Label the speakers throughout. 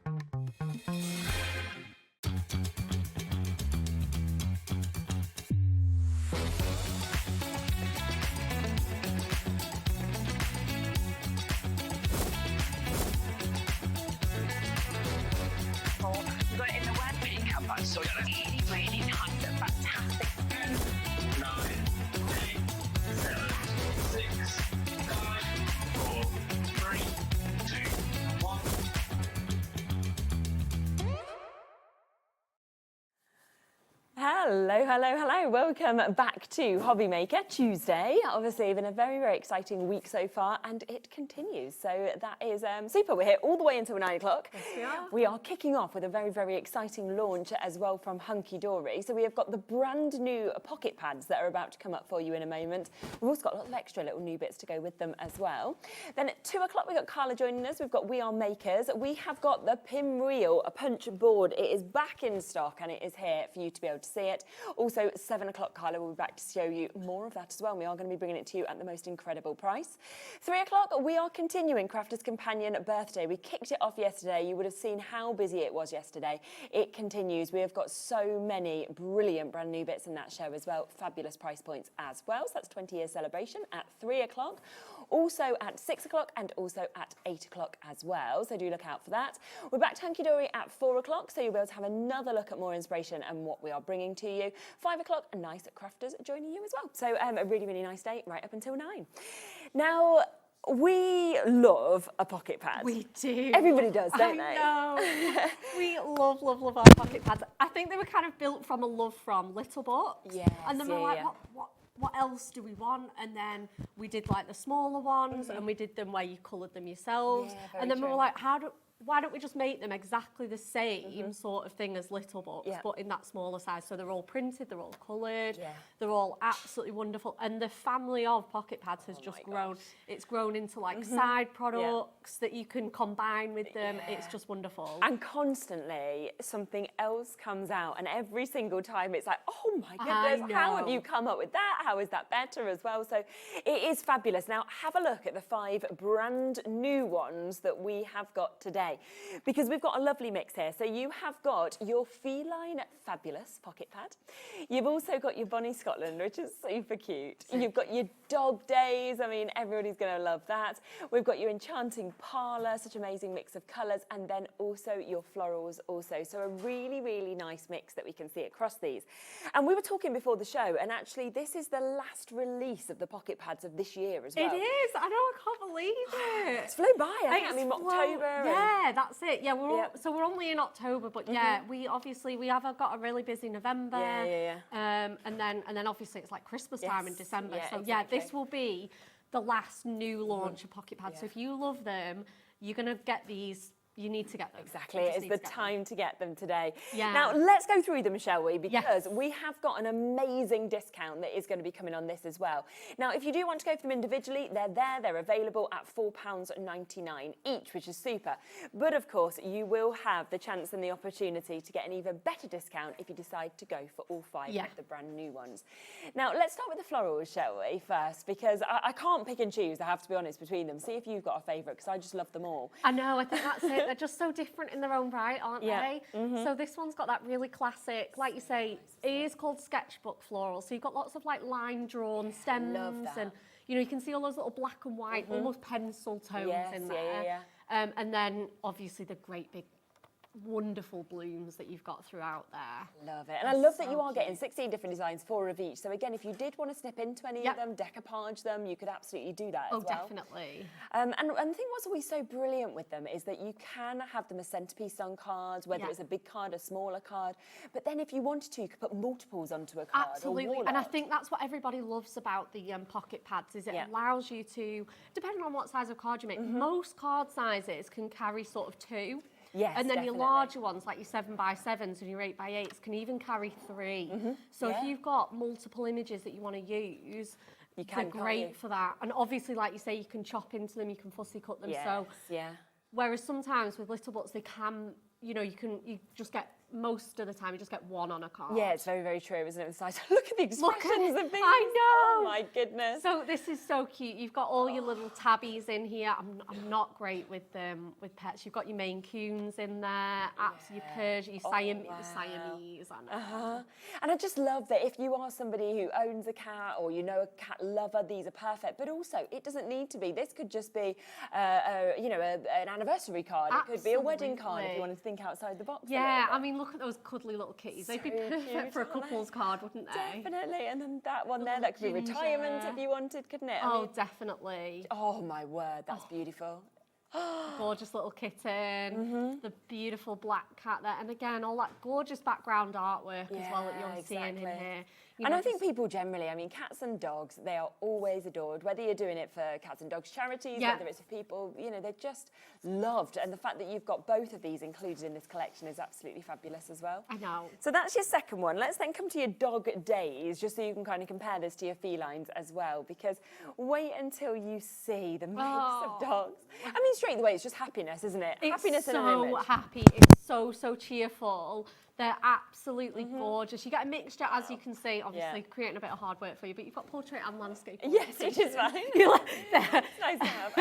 Speaker 1: You've got it in the word makeup, but so really, really nice and fantastic. 10, 9, 8, 7, 6, 5, 4, 3, 2, 1.
Speaker 2: Hello, hello, hello. Welcome back to Hobby Maker Tuesday. Obviously, been a very, very exciting week so far, and it continues. So that is super. We're here all the way until 9 o'clock.
Speaker 3: Yes, we are.
Speaker 2: We are kicking off with a very, very exciting launch as well from Hunkydory. So we have got the brand new pocket pads that are about to come up for you in a moment. We've also got lots of extra little new bits to go with them as well. Then at 2 o'clock, we've got Carla joining us. We've got We Are Makers. We have got the Pinwheel Punchboard. It is back in stock, and it is here for you to be able to see it. Also, 7 o'clock, Carla will be back to show you more of that as well. And we are going to be bringing it to you at the most incredible price. 3 o'clock, we are continuing Crafter's Companion birthday. We kicked it off yesterday. You would have seen how busy it was yesterday. It continues. We have got so many brilliant brand new bits in that show as well. Fabulous price points as well. So that's 20 year celebration at 3 o'clock. Also at 6 o'clock and also at 8 o'clock as well. So do look out for that. We're back to Hunkydory at 4 o'clock. So you'll be able to have another look at more inspiration and what we are bringing to you. 5 o'clock, a nice crafters joining you as well. So a really, really nice day right up until 9. Now, we love a pocket pad.
Speaker 3: We do.
Speaker 2: Everybody does, don't they?
Speaker 3: I know. We love, love, love our pocket pads. I think they were kind of built from a love from little books.
Speaker 2: Yes,
Speaker 3: And then we're like, what else do we want? And then we did like the smaller ones, and we did them where you coloured them yourselves.
Speaker 2: Yeah,
Speaker 3: and then we
Speaker 2: true.
Speaker 3: were like, why don't we just make them exactly the same sort of thing as little books, but in that smaller size? So they're all printed, they're all coloured, they're all absolutely wonderful. And the family of pocket pads has just grown. It's grown into like side products that you can combine with them. It's just wonderful.
Speaker 2: And constantly something else comes out, and every single time it's like, oh my goodness, how have you come up with that? How is that better as well? So it is fabulous. Now have a look at the 5 brand new ones that we have got today, because we've got a lovely mix here. So you have got your feline fabulous pocket pad. You've also got your Bonnie Scotland, which is super cute. You've got your dog days. I mean, everybody's going to love that. We've got your enchanting parlour, such an amazing mix of colours, and then also your florals also. So a really, really nice mix that we can see across these. And we were talking before the show, and actually this is the last release of the pocket pads of this year as well.
Speaker 3: It is. I know. I can't believe it.
Speaker 2: It's flown by. I mean, October.
Speaker 3: Yeah, that's it. Yeah, so we're only in October, but yeah, we have got a really busy November. And then obviously it's like Christmas time in December.
Speaker 2: Yeah,
Speaker 3: so
Speaker 2: exactly.
Speaker 3: this will be the last new launch of pocket pads. So if you love them, you're gonna get these. You need to get them.
Speaker 2: Exactly, it's the time to get them today.
Speaker 3: Yeah.
Speaker 2: Now, let's go through them, shall we? Because we have got an amazing discount that is going to be coming on this as well. Now, if you do want to go for them individually, they're there. They're available at £4.99 each, which is super. But, of course, you will have the chance and the opportunity to get an even better discount if you decide to go for all 5 of the brand new ones. Now, let's start with the florals, shall we, first? Because I can't pick and choose, I have to be honest, between them. See if you've got a favourite, because I just love them all.
Speaker 3: I know, I think that's it. They're just so different in their own right, aren't they? So this one's got that really classic, like you say, it is called sketchbook floral. So you've got lots of like line drawn stems, and you know, you can see all those little black and white, almost pencil tones in there. And then obviously the great big wonderful blooms that you've got throughout there.
Speaker 2: Love it. And I love that you are getting 16 different designs, 4 of each. So again, if you did want to snip into any of them, decoupage them, you could absolutely do that as well.
Speaker 3: Oh, definitely.
Speaker 2: And the thing what's always so brilliant with them is that you can have them as centerpiece on cards, whether it's a big card, a smaller card. But then if you wanted to, you could put multiples onto a card.
Speaker 3: Absolutely. And I think that's what everybody loves about the pocket pads, is it allows you to, depending on what size of card you make, most card sizes can carry sort of 2.
Speaker 2: Yes,
Speaker 3: and then
Speaker 2: definitely.
Speaker 3: your larger ones, like your 7x7s and your 8x8s, can even carry 3. So if you've got multiple images that you want to use, they're great for that. And obviously, like you say, you can chop into them, you can fussy cut them.
Speaker 2: Yes,
Speaker 3: so Whereas sometimes with little books, they can, you just get, most of the time, you just get one on a card.
Speaker 2: Yeah, it's very, very true, isn't it? It's like, look at the expressions of these.
Speaker 3: I know.
Speaker 2: Oh my goodness.
Speaker 3: So this is so cute. You've got all your little tabbies in here. I'm not great with pets. You've got your Maine Coons in there, your Persian, your Siamese. I know.
Speaker 2: And I just love that if you are somebody who owns a cat or you know a cat lover, these are perfect. But also, it doesn't need to be. This could just be, an anniversary card.
Speaker 3: Absolutely.
Speaker 2: It could be a wedding card if you wanted to think outside the box.
Speaker 3: Yeah, I mean, look at those cuddly little kitties. They'd be perfect for a couple's card, wouldn't they?
Speaker 2: Definitely. And then that one there, that could be retirement if you wanted, couldn't it?
Speaker 3: Oh, definitely.
Speaker 2: Oh my word, that's beautiful.
Speaker 3: Gorgeous little kitten, the beautiful black cat there, and again, all that gorgeous background artwork as well that you're seeing in here.
Speaker 2: And I think people generally, I mean, cats and dogs, they are always adored, whether you're doing it for cats and dogs charities, whether it's for people, they're just loved. And the fact that you've got both of these included in this collection is absolutely fabulous as well.
Speaker 3: I know.
Speaker 2: So that's your second one. Let's then come to your dog days, just so you can kind of compare this to your felines as well, because wait until you see the mix of dogs. I mean, straight away, it's just happiness, isn't it?
Speaker 3: It's
Speaker 2: happiness in an
Speaker 3: so
Speaker 2: image.
Speaker 3: happy. It's so cheerful. They're absolutely gorgeous. You get a mixture, as you can see, obviously creating a bit of hard work for you, but you've got portrait and landscape.
Speaker 2: Yes, which is fine.
Speaker 3: It's
Speaker 2: nice to have.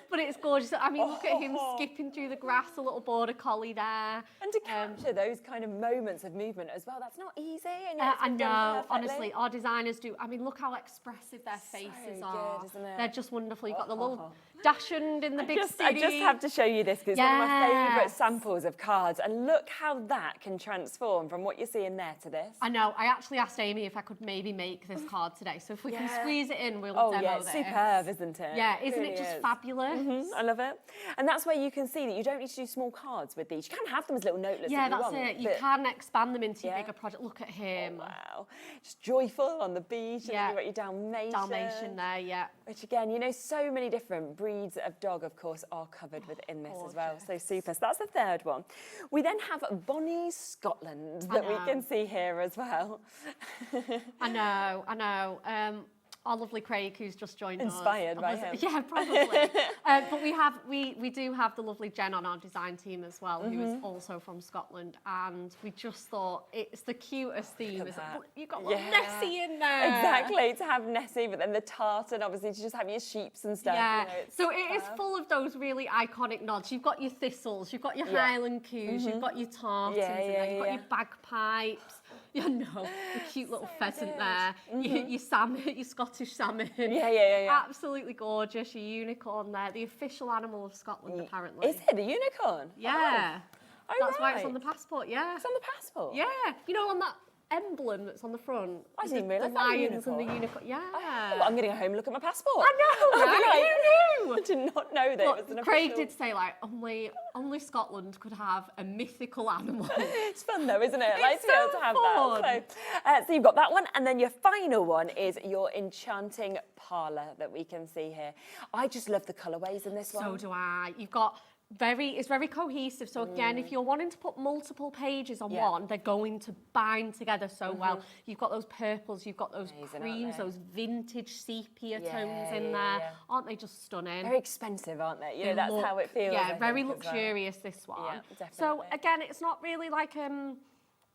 Speaker 3: But it's gorgeous. I mean, look at him skipping through the grass, a little border collie there.
Speaker 2: And to capture those kind of moments of movement as well, that's not easy. And
Speaker 3: I know, honestly, our designers do. I mean, look how expressive their faces are.
Speaker 2: Good, isn't it?
Speaker 3: They're just wonderful. You've got the little dachshund in the big city.
Speaker 2: I just have to show you this because it's one of my favourite samples of cards. And look how that can transform from what you're seeing there to this.
Speaker 3: I know. I actually asked Amy if I could maybe make this card today. So if we can squeeze it in, we'll demo this.
Speaker 2: Superb, isn't it?
Speaker 3: Yeah, isn't
Speaker 2: Really
Speaker 3: it just fabulous?
Speaker 2: I love it. And that's where you can see that you don't need to do small cards with these. You can have them as little notelets
Speaker 3: Yeah,
Speaker 2: if you
Speaker 3: that's
Speaker 2: want,
Speaker 3: it. You can expand them into your bigger project. Look at him.
Speaker 2: Oh, wow. Just joyful on the beach. And then you've got your Dalmatian.
Speaker 3: Dalmatian there, yeah.
Speaker 2: Which again, so many different breeds of dog, of course, are covered within this as well. So super. So that's the third one. We then have Bonnie Scotland that we can see here as well.
Speaker 3: I know. Our lovely Craig, who's just joined us.
Speaker 2: Inspired by him.
Speaker 3: Yeah, probably. But we do have the lovely Jen on our design team as well, who is also from Scotland, and we just thought it's the cutest theme. You've got little Nessie in there.
Speaker 2: Exactly, to have Nessie, but then the tartan, obviously, to just have your sheeps and stuff.
Speaker 3: Yeah, so it is full of those really iconic nods. You've got your thistles, you've got your Highland coos, you've got your tartans, you've got your bagpipes. Yeah, no, the cute little pheasant there. Your salmon, your Scottish salmon.
Speaker 2: Yeah.
Speaker 3: Absolutely gorgeous. Your unicorn there, the official animal of Scotland, apparently.
Speaker 2: Is it the unicorn?
Speaker 3: Yeah.
Speaker 2: Oh,
Speaker 3: That's why it's on the passport. Yeah.
Speaker 2: It's on the passport.
Speaker 3: Yeah. On that emblem that's on the front.
Speaker 2: I didn't realise
Speaker 3: the
Speaker 2: that was a
Speaker 3: lions and the unicorn. Yeah.
Speaker 2: Oh, I'm going to go home and look at my passport.
Speaker 3: I know, right? Who knew?
Speaker 2: I did not know that it was an
Speaker 3: Craig
Speaker 2: official...
Speaker 3: did say, only Scotland could have a mythical animal.
Speaker 2: It's fun though, isn't it? I like to be
Speaker 3: so
Speaker 2: able to have
Speaker 3: fun.
Speaker 2: that. So you've got that one, and then your final one is your enchanting parlour that we can see here. I just love the colourways in this one.
Speaker 3: So do I. You've got it's very cohesive. So again, if you're wanting to put multiple pages on one, they're going to bind together so well. You've got those purples, you've got those creams, those vintage sepia tones in there. Aren't they just stunning?
Speaker 2: Very expensive, aren't they? That's how it feels.
Speaker 3: Yeah, very luxurious, this one.
Speaker 2: Yeah, definitely.
Speaker 3: So again, it's not really like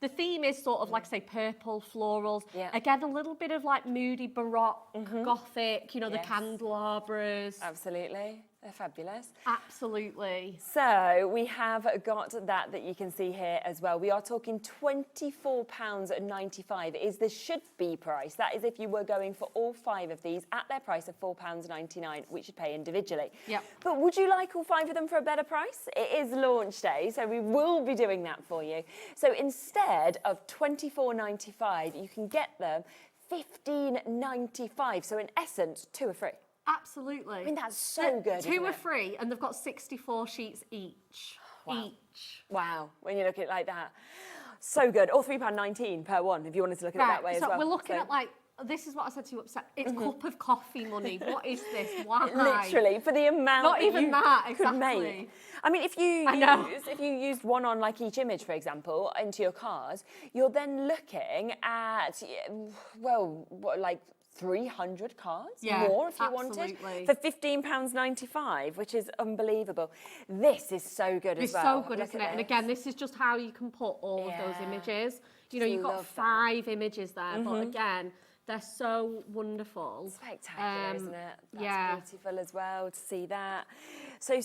Speaker 3: the theme is sort of like, say, purple florals.
Speaker 2: Yeah.
Speaker 3: Again, a little bit of like moody baroque, gothic, the candelabras.
Speaker 2: Absolutely. They're fabulous.
Speaker 3: Absolutely.
Speaker 2: So we have got that you can see here as well. We are talking £24.95 is the should-be price. That is if you were going for all 5 of these at their price of £4.99, which you'd pay individually.
Speaker 3: Yep.
Speaker 2: But would you like all 5 of them for a better price? It is launch day, so we will be doing that for you. So instead of £24.95, you can get them £15.95. So in essence, 2 are free.
Speaker 3: Absolutely.
Speaker 2: I mean, that's so good.
Speaker 3: 2 are free, and they've got 64 sheets each.
Speaker 2: Wow. Wow, when you look at it like that. So good. Or £3.19 per one, if you wanted to look at it that way as well.
Speaker 3: So we're looking at this is what I said to you upset. It's cup of coffee money. What is this? Why?
Speaker 2: Literally, for the amount
Speaker 3: Not
Speaker 2: that
Speaker 3: even
Speaker 2: you
Speaker 3: that,
Speaker 2: could
Speaker 3: exactly.
Speaker 2: make. I mean, if you used one on like each image, for example, into your cards, you're then looking at, like 300 cards,
Speaker 3: Yeah,
Speaker 2: more if you
Speaker 3: absolutely.
Speaker 2: wanted, for £15.95, which is unbelievable. This is so good
Speaker 3: It's
Speaker 2: as well.
Speaker 3: so good,
Speaker 2: Look
Speaker 3: isn't
Speaker 2: at
Speaker 3: it? And
Speaker 2: this.
Speaker 3: again, this is just how you can put all of those
Speaker 2: Yeah.
Speaker 3: images. You know, you've got
Speaker 2: Love that.
Speaker 3: 5 images there, but again, they're so wonderful.
Speaker 2: Spectacular, isn't it? That's
Speaker 3: yeah.
Speaker 2: beautiful as well to see that. So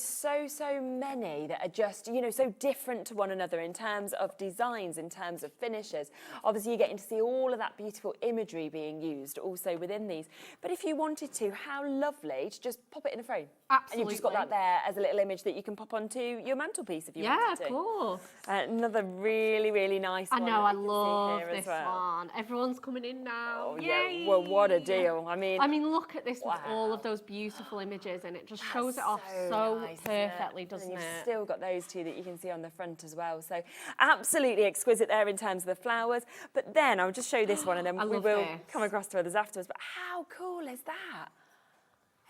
Speaker 2: many that are just, you know, so different to one another in terms of designs, in terms of finishes. Obviously, you're getting to see all of that beautiful imagery being used also within these. But if you wanted to, how lovely to just pop it in a frame.
Speaker 3: Absolutely.
Speaker 2: And you've just got that there as a little image that you can pop onto your mantelpiece if you wanted to.
Speaker 3: Yeah, of course.
Speaker 2: Another really nice
Speaker 3: I
Speaker 2: one.
Speaker 3: know,
Speaker 2: that
Speaker 3: I
Speaker 2: we can see
Speaker 3: love
Speaker 2: here as
Speaker 3: this
Speaker 2: well.
Speaker 3: one. Everyone's coming in now.
Speaker 2: Oh,
Speaker 3: Yay!
Speaker 2: yeah. Well, what a deal. I mean,
Speaker 3: look at this with all
Speaker 2: wow.
Speaker 3: of those beautiful images, and it just shows it
Speaker 2: That's
Speaker 3: off so
Speaker 2: nice, isn't it?
Speaker 3: perfectly, doesn't
Speaker 2: And you've
Speaker 3: it?
Speaker 2: still got those two that you can see on the front as well. So absolutely exquisite there in terms of the flowers. But then I'll just show you this one and then
Speaker 3: I
Speaker 2: we
Speaker 3: love
Speaker 2: will
Speaker 3: this.
Speaker 2: come across to others afterwards. But how cool is that?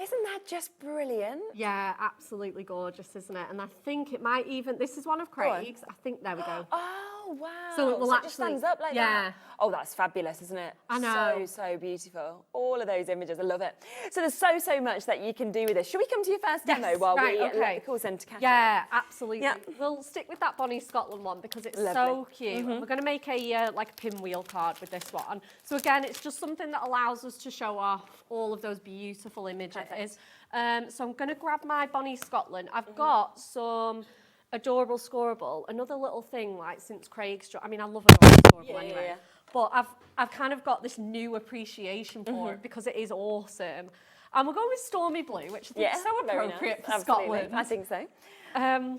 Speaker 2: Isn't that just brilliant?
Speaker 3: Yeah, absolutely gorgeous, isn't it? And I think it might even, this is one of Craig's. I think, there we go.
Speaker 2: Oh, wow.
Speaker 3: So it will
Speaker 2: just
Speaker 3: actually-
Speaker 2: stands up like
Speaker 3: yeah.
Speaker 2: that. Oh, that's fabulous, isn't it?
Speaker 3: I know.
Speaker 2: So beautiful. All of those images, I love it. So there's so much that you can do with this. Should we come to your first demo
Speaker 3: Yes,
Speaker 2: while
Speaker 3: right,
Speaker 2: we
Speaker 3: okay.
Speaker 2: let the call centre catch up?
Speaker 3: Yeah, absolutely.
Speaker 2: Yeah.
Speaker 3: We'll stick with that Bonnie Scotland one because it's
Speaker 2: Lovely.
Speaker 3: so cute. We're going to make a like a pinwheel card with this one. So again, it's just something that allows us to show off all of those beautiful images.
Speaker 2: Perfect.
Speaker 3: So I'm going to grab my Bonnie Scotland. I've got some adorable scoreable. Another little thing, like since Craig's, I mean, I love adorable scoreable anyway.
Speaker 2: Yeah.
Speaker 3: But I've kind of got this new appreciation for it because it is awesome. And we'll go with Stormy Blue, which I think is so
Speaker 2: very
Speaker 3: appropriate
Speaker 2: nice.
Speaker 3: for
Speaker 2: Absolutely.
Speaker 3: Scotland.
Speaker 2: I think so.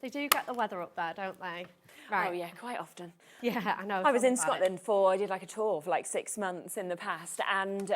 Speaker 3: They do get the weather up there, don't they? Right.
Speaker 2: Oh yeah, quite often.
Speaker 3: Yeah, I know.
Speaker 2: I was
Speaker 3: tell
Speaker 2: in
Speaker 3: me about it.
Speaker 2: Scotland I did like a tour for like 6 months in the past, and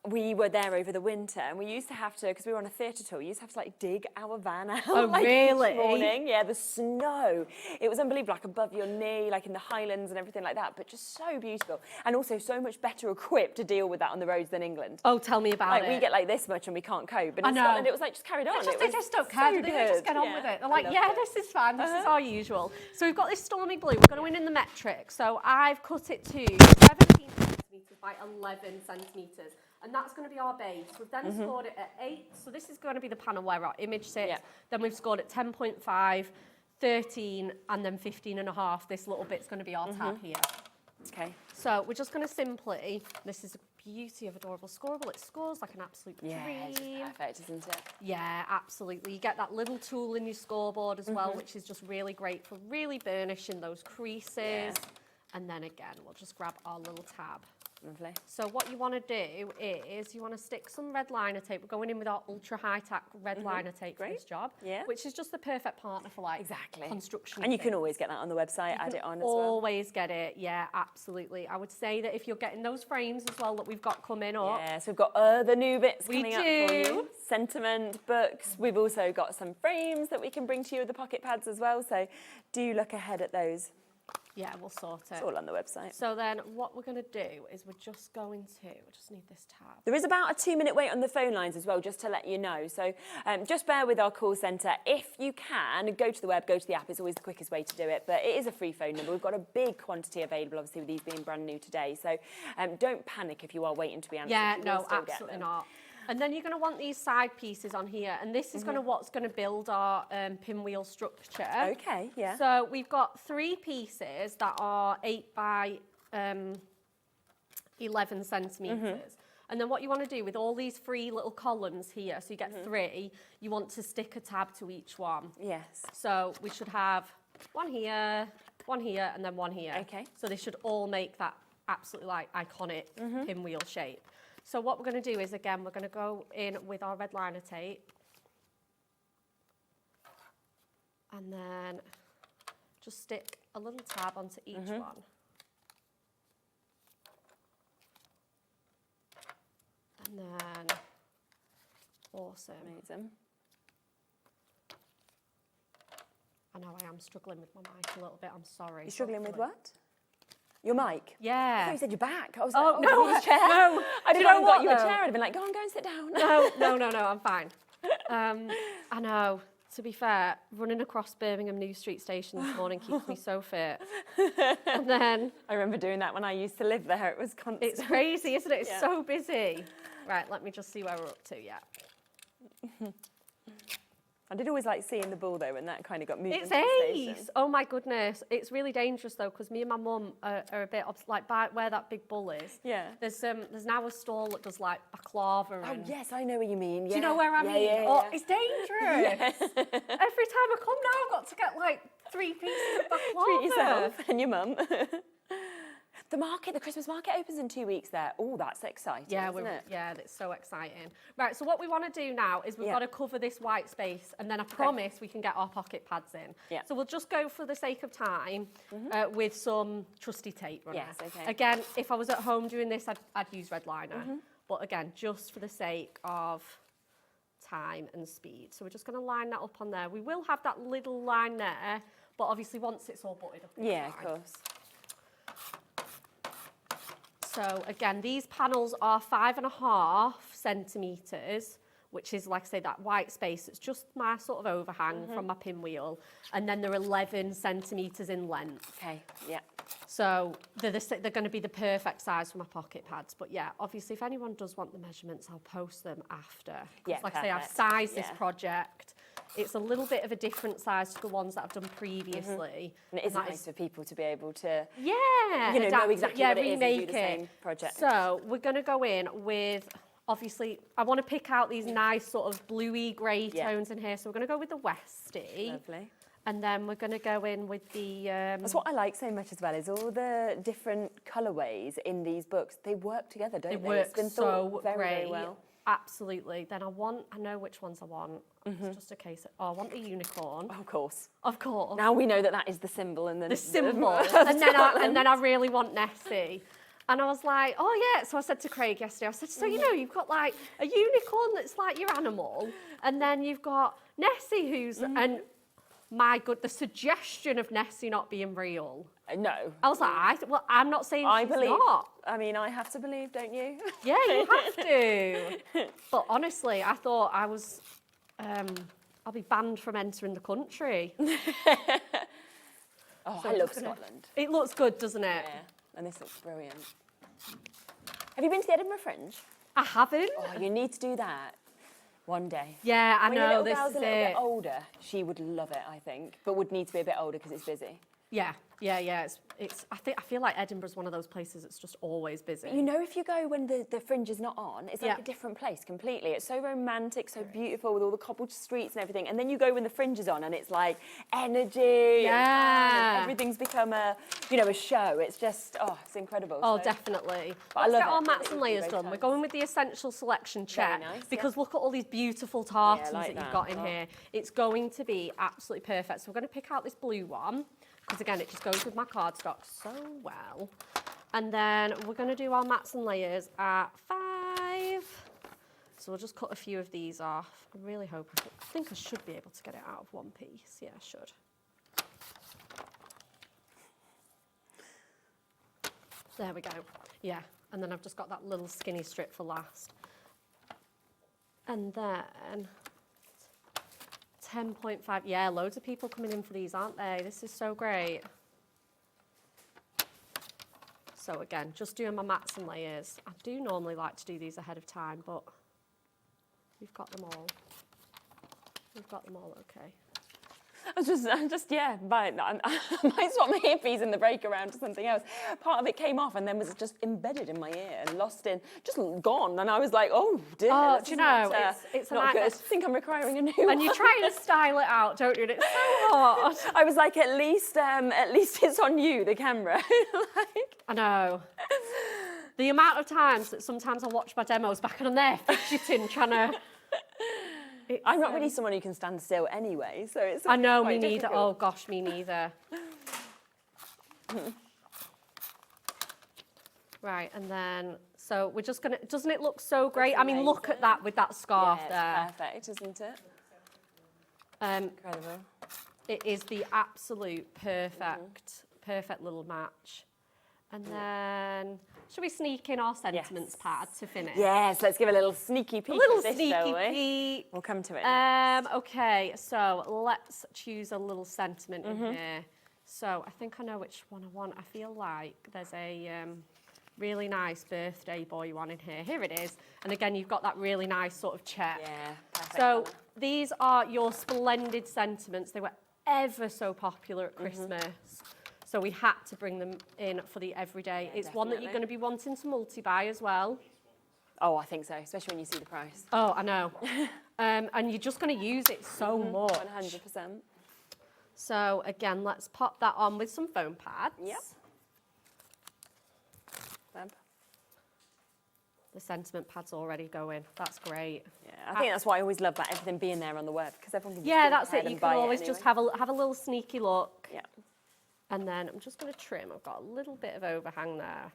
Speaker 2: we were there over the winter, and we used to have to, because we were on a theatre tour, we used to have to like dig our van out
Speaker 3: Oh,
Speaker 2: like
Speaker 3: really?
Speaker 2: each morning. Yeah, the snow. It was unbelievable, like above your knee, like in the Highlands and everything like that, but just so beautiful. And also so much better equipped to deal with that on the roads than England.
Speaker 3: Oh, tell me about
Speaker 2: Like
Speaker 3: it.
Speaker 2: we get like this much and we can't cope. But
Speaker 3: I
Speaker 2: in
Speaker 3: know.
Speaker 2: Scotland it was like just carried on.
Speaker 3: They
Speaker 2: It
Speaker 3: just
Speaker 2: was
Speaker 3: don't care,
Speaker 2: so
Speaker 3: do they? They just
Speaker 2: good.
Speaker 3: get on
Speaker 2: Yeah,
Speaker 3: with it. They're
Speaker 2: I
Speaker 3: like,
Speaker 2: loved
Speaker 3: yeah,
Speaker 2: it.
Speaker 3: this is fine. This is our usual. So we've got this Stormy Blue. We're going to win in the metric. So I've cut it to 17 centimetres by 11 centimetres. And that's going to be our base. We've then scored it at 8. So this is going to be the panel where our image sits.
Speaker 2: Yeah.
Speaker 3: Then we've scored at 10.5, 13, and then 15.5. This little bit's going to be our tab here.
Speaker 2: Okay.
Speaker 3: So we're just going to simply, this is a beauty of adorable scoreable. It scores like an absolute
Speaker 2: Yeah, it's just
Speaker 3: dream.
Speaker 2: perfect, isn't it?
Speaker 3: Yeah, absolutely. You get that little tool in your scoreboard as well, which is just really great for really burnishing those creases.
Speaker 2: Yeah.
Speaker 3: And then again, we'll just grab our little tab.
Speaker 2: Lovely.
Speaker 3: So what you want to do is you want to stick some red liner tape. We're going in with our ultra high tack red liner tape for this job,
Speaker 2: Yeah.
Speaker 3: which is just the perfect partner for like
Speaker 2: Exactly.
Speaker 3: construction.
Speaker 2: And you can
Speaker 3: things.
Speaker 2: always get that on the website, add it on as well.
Speaker 3: Always get it, yeah, absolutely. I would say that if you're getting those frames as well that we've got coming up,
Speaker 2: Yeah, so we've got other new bits
Speaker 3: We
Speaker 2: coming up for
Speaker 3: do.
Speaker 2: you. Sentiment, books. We've also got some frames that we can bring to you with the pocket pads as well. So do look ahead at those.
Speaker 3: yeah, we'll sort it.
Speaker 2: It's all on the website.
Speaker 3: So then what we're going to do is we're just going to, we just need this tab.
Speaker 2: There is about a 2-minute wait on the phone lines as well, just to let you know. So just bear with our call centre. If you can, go to the web, go to the app. It's always the quickest way to do it. But it is a free phone number. We've got a big quantity available, obviously, with these being brand new today. So don't panic if you are waiting to be answered.
Speaker 3: Yeah,
Speaker 2: You will
Speaker 3: no,
Speaker 2: still get
Speaker 3: absolutely
Speaker 2: them.
Speaker 3: not. And then you're going to want these side pieces on here, and this is going to what's going to build our pinwheel structure.
Speaker 2: Okay, yeah.
Speaker 3: So we've got 3 pieces that are 8 by 11 centimetres. And then what you want to do with all these 3 little columns here, so you get 3, you want to stick a tab to each one.
Speaker 2: Yes.
Speaker 3: So we should have one here, and then one here.
Speaker 2: Okay.
Speaker 3: So they should all make that absolutely like iconic pinwheel shape. So what we're going to do is, again, we're going to go in with our red liner tape. And then just stick a little tab onto each one. And then, awesome.
Speaker 2: Amazing.
Speaker 3: I know I am struggling with my mic a little bit, I'm sorry.
Speaker 2: You're struggling with what? Your mic? I
Speaker 3: Yeah.
Speaker 2: thought you said your back. I was
Speaker 3: Oh,
Speaker 2: like,
Speaker 3: no,
Speaker 2: your chair.
Speaker 3: no.
Speaker 2: I
Speaker 3: Do
Speaker 2: didn't
Speaker 3: you
Speaker 2: know
Speaker 3: know
Speaker 2: what you
Speaker 3: what,
Speaker 2: a
Speaker 3: though?
Speaker 2: chair. I'd have been like, go on, go and sit down.
Speaker 3: No, I'm fine. I know. To be fair, running across Birmingham New Street Station this morning keeps me so fit. And then...
Speaker 2: I remember doing that when I used to live there. It was constant.
Speaker 3: It's crazy, isn't it? It's so busy. Right, let me just see where we're up to,
Speaker 2: I did always like seeing the bull though, and that kind of got moved
Speaker 3: It's
Speaker 2: into the
Speaker 3: ace.
Speaker 2: station.
Speaker 3: Oh my goodness. It's really dangerous though, because me and my mum are a bit, like by where that big bull is.
Speaker 2: Yeah.
Speaker 3: There's now a stall that does like baklava
Speaker 2: Oh
Speaker 3: and...
Speaker 2: yes, I know what you mean. Yeah.
Speaker 3: Do you know where I mean?
Speaker 2: Yeah,
Speaker 3: Oh,
Speaker 2: yeah.
Speaker 3: it's dangerous. Every time I come now, I've got to get like 3 pieces of baklava.
Speaker 2: Treat yourself and your mum. The Christmas market opens in 2 weeks there. Oh, that's exciting, isn't it?
Speaker 3: Yeah, that's so exciting. Right, so what we want to do now is we've got to cover this white space, and then I promise we can get our pocket pads in.
Speaker 2: Yeah.
Speaker 3: So we'll just go for the sake of time with some trusty tape runner.
Speaker 2: Yes, okay.
Speaker 3: Again, if I was at home doing this, I'd use red liner. But again, just for the sake of time and speed. So we're just going to line that up on there. We will have that little line there, but obviously once it's all butted up.
Speaker 2: Yeah, of course.
Speaker 3: So again, these panels are 5.5 centimetres, which is, like I say, that white space. It's just my sort of overhang from my pinwheel. And then they're 11 centimetres in length.
Speaker 2: Okay, yeah.
Speaker 3: So they're going to be the perfect size for my pocket pads. But yeah, obviously, if anyone does want the measurements, I'll post them after.
Speaker 2: Yeah,
Speaker 3: like I say, I've
Speaker 2: perfect.
Speaker 3: sized this project. It's a little bit of a different size to the ones that I've done previously.
Speaker 2: And it is
Speaker 3: that
Speaker 2: nice for people to be able to,
Speaker 3: know
Speaker 2: know exactly what it is and do
Speaker 3: remake
Speaker 2: the same project.
Speaker 3: So we're going to go in with, obviously, I want to pick out these nice sort of bluey grey tones in here. So we're going to go with the Westie.
Speaker 2: Lovely.
Speaker 3: And then we're going to go in with the...
Speaker 2: That's what I like so much as well, is all the different colourways in these books. They work together, don't they?
Speaker 3: It works
Speaker 2: It's been
Speaker 3: so
Speaker 2: thought very,
Speaker 3: great.
Speaker 2: very well.
Speaker 3: Absolutely. Then I know which ones I want. It's just a case of, I want the unicorn.
Speaker 2: Of course.
Speaker 3: Of course.
Speaker 2: Now we know that that is the symbol and
Speaker 3: The symbol. and then I really want Nessie. And I was like, oh yeah. So I said to Craig yesterday, I said, so you know, you've got like a unicorn that's like your animal, and then you've got Nessie who's, and my God, the suggestion of Nessie not being real.
Speaker 2: No.
Speaker 3: I was like, well, I'm not saying
Speaker 2: I
Speaker 3: she's
Speaker 2: believe.
Speaker 3: not.
Speaker 2: I mean, I have to believe, don't you?
Speaker 3: Yeah, you have to. But honestly, I thought I was, I'll be banned from entering the country.
Speaker 2: Oh,
Speaker 3: So
Speaker 2: I
Speaker 3: I'm
Speaker 2: love
Speaker 3: just gonna-
Speaker 2: Scotland.
Speaker 3: It looks good, doesn't it?
Speaker 2: Yeah, and this looks brilliant. Have you been to the Edinburgh Fringe?
Speaker 3: I haven't.
Speaker 2: Oh, you need to do that one day.
Speaker 3: Yeah, I
Speaker 2: When your
Speaker 3: know,
Speaker 2: little
Speaker 3: this
Speaker 2: girl's
Speaker 3: is
Speaker 2: a little
Speaker 3: it.
Speaker 2: bit older, she would love it, I think, but would need to be a bit older because it's busy.
Speaker 3: Yeah. I feel like Edinburgh's one of those places that's just always busy.
Speaker 2: You know, if you go when the Fringe is not on, it's like
Speaker 3: Yeah.
Speaker 2: a different place completely. It's so romantic, so beautiful with all the cobbled streets and everything. And then you go when the Fringe is on and it's like energy.
Speaker 3: Yeah.
Speaker 2: And everything's become a show. It's just, it's incredible.
Speaker 3: Oh,
Speaker 2: So-
Speaker 3: definitely.
Speaker 2: But I
Speaker 3: Let's
Speaker 2: love
Speaker 3: get
Speaker 2: it.
Speaker 3: our
Speaker 2: It
Speaker 3: mats
Speaker 2: would
Speaker 3: and
Speaker 2: be
Speaker 3: layers
Speaker 2: great
Speaker 3: done. We're
Speaker 2: times.
Speaker 3: going with the essential selection check
Speaker 2: nice,
Speaker 3: because look at all these beautiful tartans
Speaker 2: like
Speaker 3: that you've
Speaker 2: that.
Speaker 3: got in here. It's going to be absolutely perfect. So we're going to pick out this blue one because again, it just goes with my cardstock so well. And then we're going to do our mats and layers at 5. So we'll just cut a few of these off. I really hope, I think I should be able to get it out of one piece. Yeah, I should. There we go. Yeah, and then I've just got that little skinny strip for last. And then 10.5. Yeah, loads of people coming in for these, aren't they? This is so great. So again, just doing my mats and layers. I do normally like to do these ahead of time, but we've got them all. We've got them all okay.
Speaker 2: I'm just, yeah, but I might swap my earpiece in the break around to something else. Part of it came off and then was just embedded in my ear and lost in, just gone. And I was like, oh dear.
Speaker 3: Oh,
Speaker 2: this
Speaker 3: do you
Speaker 2: is
Speaker 3: know,
Speaker 2: not,
Speaker 3: it's a
Speaker 2: not
Speaker 3: nightmare.
Speaker 2: good. I think I'm requiring a new one.
Speaker 3: And you're trying to style it out, don't you? And it's so hard.
Speaker 2: I was like, at least it's on you, the camera.
Speaker 3: I know. The amount of times that sometimes I watch my demos back and I'm there fidgeting, trying to...
Speaker 2: I'm not really someone who can stand still anyway, so it's
Speaker 3: I know, me
Speaker 2: quite
Speaker 3: neither.
Speaker 2: difficult.
Speaker 3: Oh gosh, me neither. Right, and then, so we're just gonna, doesn't it look so great? I mean, look at that with that scarf
Speaker 2: Yeah, it's
Speaker 3: there.
Speaker 2: perfect, isn't it?
Speaker 3: Incredible. It is the absolute perfect little match. And then, should we sneak in our sentiments pad to finish?
Speaker 2: Yes, let's give a little sneaky peek
Speaker 3: A little
Speaker 2: at this,
Speaker 3: sneaky
Speaker 2: shall we?
Speaker 3: peek.
Speaker 2: We'll come to it.
Speaker 3: Okay, so let's choose a little sentiment in here. So I think I know which one I want. I feel like there's a really nice birthday boy one in here. Here it is. And again, you've got that really nice sort of check.
Speaker 2: Yeah, perfect.
Speaker 3: So these are your splendid sentiments. They were ever so popular at Christmas. So we had to bring them in for the everyday.
Speaker 2: Yeah,
Speaker 3: it's one that you're
Speaker 2: definitely.
Speaker 3: going to be wanting to multi-buy as well.
Speaker 2: Oh, I think so, especially when you see the price.
Speaker 3: Oh, I know. And you're just going to use it so much.
Speaker 2: 100%.
Speaker 3: So again, let's pop that on with some foam pads.
Speaker 2: Yep. Fab.
Speaker 3: The sentiment pad's already going. That's great.
Speaker 2: Yeah, I think that's why I always love about everything being there on the web, because everyone can just
Speaker 3: Yeah,
Speaker 2: go
Speaker 3: that's
Speaker 2: ahead
Speaker 3: it. You
Speaker 2: and
Speaker 3: can
Speaker 2: buy
Speaker 3: always
Speaker 2: anyway.
Speaker 3: just have a little sneaky look.
Speaker 2: Yeah.
Speaker 3: And then I'm just going to trim. I've got a little bit of overhang there.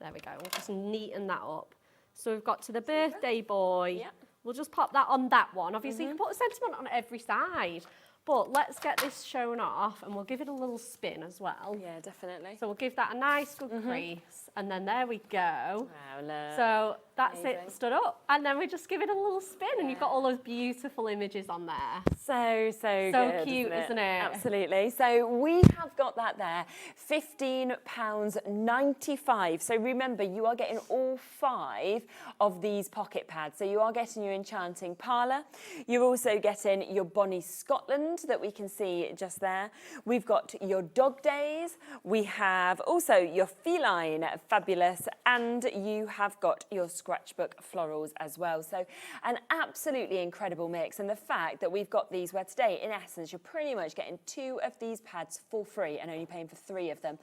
Speaker 3: There we go. We'll just neaten that up. So we've got to the birthday boy.
Speaker 2: Yeah.
Speaker 3: We'll just pop that on that one. Obviously, you can put a sentiment on every side. But let's get this shown off, and we'll give it a little spin as well.
Speaker 2: Yeah, definitely.
Speaker 3: So we'll give that a nice good crease. And then there we go.
Speaker 2: Wow, look.
Speaker 3: So that's
Speaker 2: Amazing.
Speaker 3: it, stood up. And then we just give it a little spin, and you've got all those beautiful images on there.
Speaker 2: So good,
Speaker 3: cute, isn't it?
Speaker 2: Absolutely. So we have got that there, £15.95. So remember, you are getting all 5 of these pocket pads. So you are getting your Enchanting Parlour. You're also getting your Bonnie Scotland that we can see just there. We've got your Dog Days. We have also your Feline Fabulous, and you have got your Scratchbook Florals as well. So an absolutely incredible mix. And the fact that we've got these where today, in essence, you're pretty much getting 2 of these pads for free and only paying for 3 of them.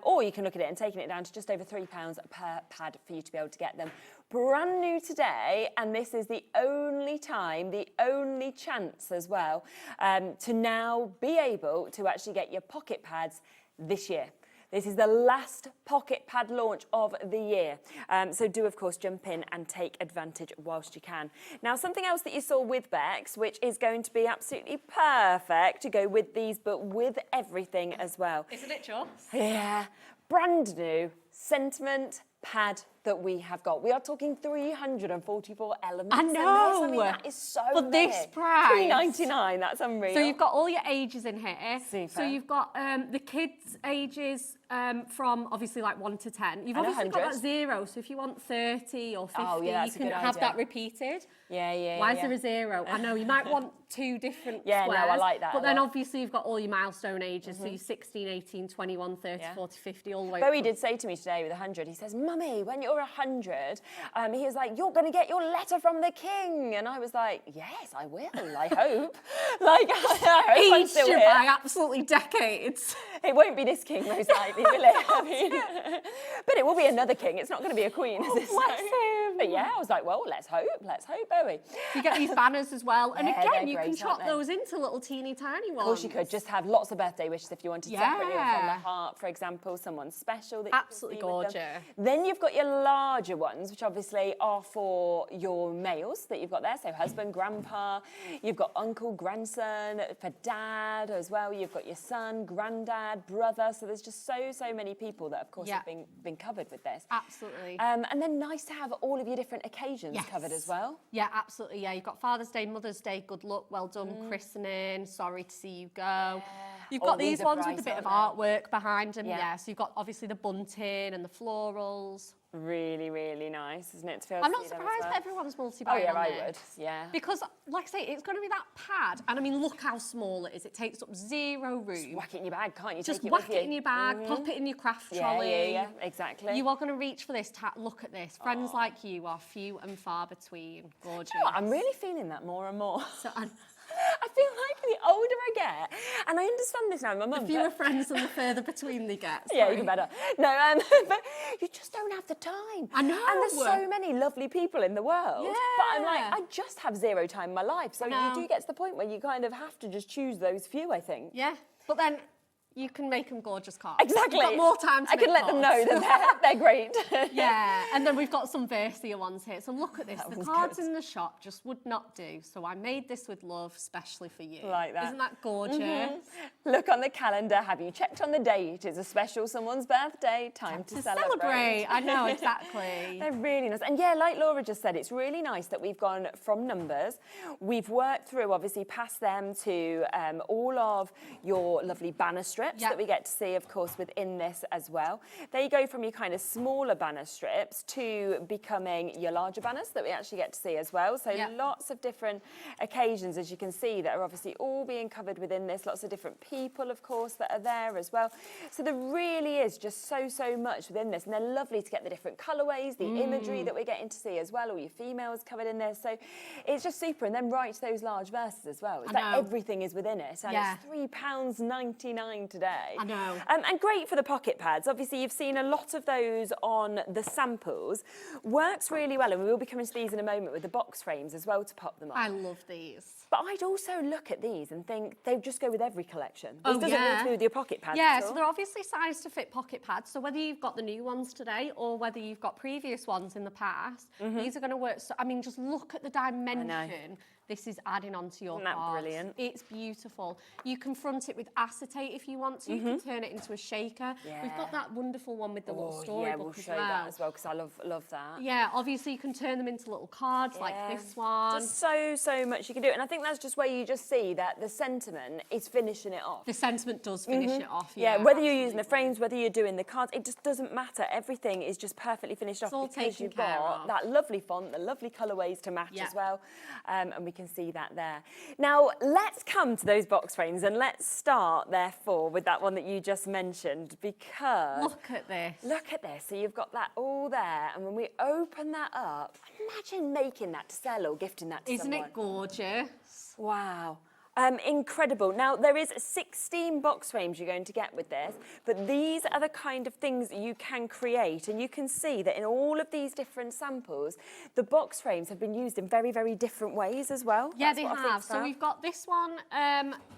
Speaker 2: Or you can look at it and taking it down to just over £3 per pad for you to be able to get them. Brand new today, and this is the only time, the only chance as well, to now be able to actually get your pocket pads this year. This is the last pocket pad launch of the year. So do, of course, jump in and take advantage whilst you can. Now, something else that you saw with Bex, which is going to be absolutely perfect to go with these, but with everything as well.
Speaker 3: Isn't it, Joss?
Speaker 2: Yeah, brand new sentiment pad that we have got. We are talking 344 elements.
Speaker 3: I
Speaker 2: in this.
Speaker 3: know.
Speaker 2: I mean, that is so
Speaker 3: For
Speaker 2: many.
Speaker 3: this price.
Speaker 2: £3.99, that's unreal.
Speaker 3: So you've got all your ages in here.
Speaker 2: Super.
Speaker 3: So you've got the kids' ages from obviously like 1 to 10. You've
Speaker 2: And
Speaker 3: obviously got
Speaker 2: 100.
Speaker 3: that 0. So if you want 30 or 50,
Speaker 2: Oh, yeah, that's
Speaker 3: you
Speaker 2: a
Speaker 3: can
Speaker 2: good
Speaker 3: have
Speaker 2: idea.
Speaker 3: that repeated.
Speaker 2: Yeah.
Speaker 3: Why is there a 0? I know you might want 2 different
Speaker 2: Yeah, no,
Speaker 3: squares.
Speaker 2: I like that
Speaker 3: But
Speaker 2: a
Speaker 3: then
Speaker 2: lot.
Speaker 3: obviously you've got all your milestone ages. So you're 16, 18, 21, 30,
Speaker 2: Yeah.
Speaker 3: 40, 50, all the way
Speaker 2: Bowie
Speaker 3: up.
Speaker 2: did say to me today with 100, he says, Mummy, when you're 100, he was like, you're going to get your letter from the king. And I was like, yes, I will, I hope. Like, I hope I'm
Speaker 3: Aged
Speaker 2: still
Speaker 3: you
Speaker 2: here.
Speaker 3: by absolutely decades.
Speaker 2: It won't be this king, most likely, will it? I mean, but it will be another king. It's not going to be a queen, is it?
Speaker 3: bless him.
Speaker 2: But yeah, I was like, well, let's hope, Bowie.
Speaker 3: You get these banners as well. And
Speaker 2: Yeah,
Speaker 3: again,
Speaker 2: they're
Speaker 3: you can
Speaker 2: great,
Speaker 3: chop
Speaker 2: aren't they?
Speaker 3: those into little teeny tiny ones.
Speaker 2: Of course you could just have lots of birthday wishes if you wanted separately or from the
Speaker 3: Yeah.
Speaker 2: heart, for example, someone special that
Speaker 3: Absolutely
Speaker 2: you can see with them.
Speaker 3: gorgeous.
Speaker 2: Then you've got your larger ones, which obviously are for your males that you've got there, so husband, grandpa, you've got uncle, grandson, for dad as well, you've got your son, granddad, brother, so there's just so many people that of course
Speaker 3: Yeah.
Speaker 2: have been covered with this.
Speaker 3: Absolutely.
Speaker 2: And then nice to have all of your different occasions covered as well.
Speaker 3: Yeah, absolutely. Yeah, you've got Father's Day, Mother's Day, good luck, well done, christening, sorry to see you go. You've
Speaker 2: Oh,
Speaker 3: got
Speaker 2: these
Speaker 3: these
Speaker 2: are
Speaker 3: ones with a
Speaker 2: bright,
Speaker 3: bit of
Speaker 2: aren't
Speaker 3: artwork behind them.
Speaker 2: Yeah.
Speaker 3: Yeah. So you've got obviously the bunting and the florals.
Speaker 2: Really nice, isn't it? To feel
Speaker 3: I'm
Speaker 2: to
Speaker 3: not
Speaker 2: see them as
Speaker 3: surprised
Speaker 2: well.
Speaker 3: that everyone's
Speaker 2: Oh
Speaker 3: multi-buying
Speaker 2: yeah,
Speaker 3: on
Speaker 2: I
Speaker 3: this.
Speaker 2: would. Yeah.
Speaker 3: Because, like I say, it's going to be that pad. And I mean, look how small it is. It takes up 0 room.
Speaker 2: Whack it in your bag, can't you?
Speaker 3: Just
Speaker 2: Take it
Speaker 3: whack
Speaker 2: with
Speaker 3: it
Speaker 2: you?
Speaker 3: in your bag, pop it in your craft
Speaker 2: Yeah,
Speaker 3: trolley.
Speaker 2: yeah, exactly.
Speaker 3: You are going to reach for this. Look at this. Friends like you are few and far between. Gorgeous.
Speaker 2: You know what, I'm really feeling that more and more.
Speaker 3: So, and
Speaker 2: I feel like the older I get, and I understand this now, my mum.
Speaker 3: the fewer
Speaker 2: but-
Speaker 3: friends and the further between they get.
Speaker 2: Yeah,
Speaker 3: Sorry.
Speaker 2: even better. No, but you just don't have the time.
Speaker 3: I know.
Speaker 2: And there's so many lovely people in the world. But I'm like,
Speaker 3: Yeah.
Speaker 2: I just have 0 time in my life. So
Speaker 3: I know.
Speaker 2: you do get to the point where you kind of have to just choose those few, I think.
Speaker 3: Yeah. But then you can make them gorgeous cards.
Speaker 2: Exactly.
Speaker 3: You've got more time to
Speaker 2: I can let them know that they're great.
Speaker 3: Yeah, and then we've got some versier ones here. So look at this. The
Speaker 2: one's
Speaker 3: cards
Speaker 2: good.
Speaker 3: in the shop just would not do. So I made this with love, especially for you.
Speaker 2: Like that.
Speaker 3: Isn't that gorgeous?
Speaker 2: Look on the calendar. Have you checked on the date? It's a special someone's birthday. Time to celebrate.
Speaker 3: I know, exactly.
Speaker 2: They're really nice. And yeah, like Laura just said, it's really nice that we've gone from numbers. We've worked through, obviously, past them to all of your lovely banner strips that we get to see, of course, within this as well. They go from your kind of smaller banner strips to becoming your larger banners that we actually get to see as well. So lots of different occasions, as you can see, that are obviously all being covered within this. Lots of different people, of course, that are there as well. So there really is just so much within this. And they're lovely to get the different colourways, the imagery that we're getting to see as well, all your females covered in this. So it's just super. And then right to those large verses as well. It's like everything is within it. And it's £3.99 today.
Speaker 3: I know.
Speaker 2: And great for the pocket pads. Obviously, you've seen a lot of those on the samples. Works really well. And we will be coming to these in a moment with the box frames as well to pop them on.
Speaker 3: I love these.
Speaker 2: But I'd also look at these and think they just go with every collection. This doesn't need to be with your pocket pads
Speaker 3: Yeah,
Speaker 2: at all.
Speaker 3: so they're obviously sized to fit pocket pads. So whether you've got the new ones today or whether you've got previous ones in the past, these are going to work. So, I mean, just look at the dimension this is adding onto your
Speaker 2: Isn't that
Speaker 3: cards.
Speaker 2: brilliant?
Speaker 3: It's beautiful. You can front it with acetate if you want to. You can turn it into a shaker. We've got that wonderful one with the little storybook
Speaker 2: yeah, we'll show that as well because I love that.
Speaker 3: Yeah, obviously you can turn them into little cards like this one.
Speaker 2: Just so much you can do. And I think that's just where you just see that the sentiment is finishing it off.
Speaker 3: The sentiment does finish it off.
Speaker 2: Yeah, whether you're using the frames, whether you're doing the cards, it just doesn't matter. Everything is just perfectly finished off
Speaker 3: all
Speaker 2: because
Speaker 3: taken
Speaker 2: you've
Speaker 3: care
Speaker 2: got
Speaker 3: of.
Speaker 2: that lovely font, the lovely colourways to match as well. And we can see that there. Now, let's come to those box frames and let's start, therefore, with that one that you just mentioned because...
Speaker 3: Look at this.
Speaker 2: Look at this. So you've got that all there. And when we open that up, imagine making that to sell or gifting that to someone.
Speaker 3: Isn't it gorgeous?
Speaker 2: Wow. Incredible. Now, there is 16 box frames you're going to get with this, but these are the kind of things that you can create, and you can see that in all of these different samples, the box frames have been used in very different ways as well.
Speaker 3: Yeah,
Speaker 2: That's
Speaker 3: they
Speaker 2: what I think's
Speaker 3: have. So
Speaker 2: fab.
Speaker 3: we've got this one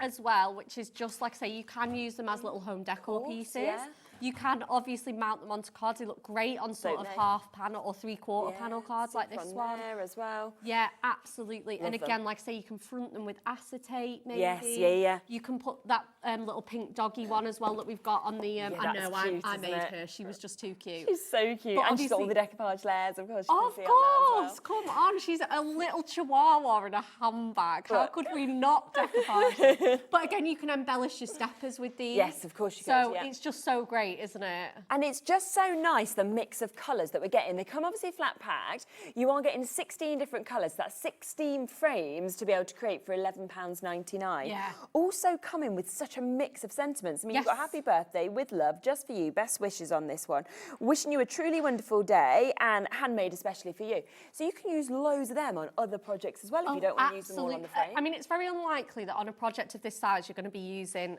Speaker 3: as well, which is just like I say, you can use them as little home decor pieces.
Speaker 2: yeah.
Speaker 3: You can obviously mount them onto cards. They look great on sort of half panel or three-quarter panel cards like this one.
Speaker 2: There as well.
Speaker 3: Yeah, absolutely.
Speaker 2: Love
Speaker 3: and again,
Speaker 2: them.
Speaker 3: like I say, you can front them with acetate maybe.
Speaker 2: Yes, yeah.
Speaker 3: You can put that little pink doggy one as well that we've got on the... I
Speaker 2: that's
Speaker 3: know,
Speaker 2: cute,
Speaker 3: I
Speaker 2: isn't
Speaker 3: made
Speaker 2: it?
Speaker 3: her. She was just too cute.
Speaker 2: She's so cute.
Speaker 3: But
Speaker 2: And she's got all the decoupage layers, of course. You can
Speaker 3: Of
Speaker 2: see on that
Speaker 3: course,
Speaker 2: as well.
Speaker 3: come on. She's a little chihuahua in a handbag. How could we not decoupage her? But again, you can embellish your steppers with these.
Speaker 2: Yes, of course you
Speaker 3: So
Speaker 2: could, yeah.
Speaker 3: it's just so great, isn't it?
Speaker 2: And it's just so nice, the mix of colours that we're getting. They come obviously flat packed. You are getting 16 different colours. That's 16 frames to be able to create for £11.99.
Speaker 3: Yeah.
Speaker 2: Also coming with such a mix of sentiments. I mean, you've got happy birthday with love, just for you, best wishes on this one. Wishing you a truly wonderful day and handmade especially for you. So you can use loads of them on other projects as well if you don't want to use them all on the frame.
Speaker 3: I mean, it's very unlikely that on a project of this size, you're going to be using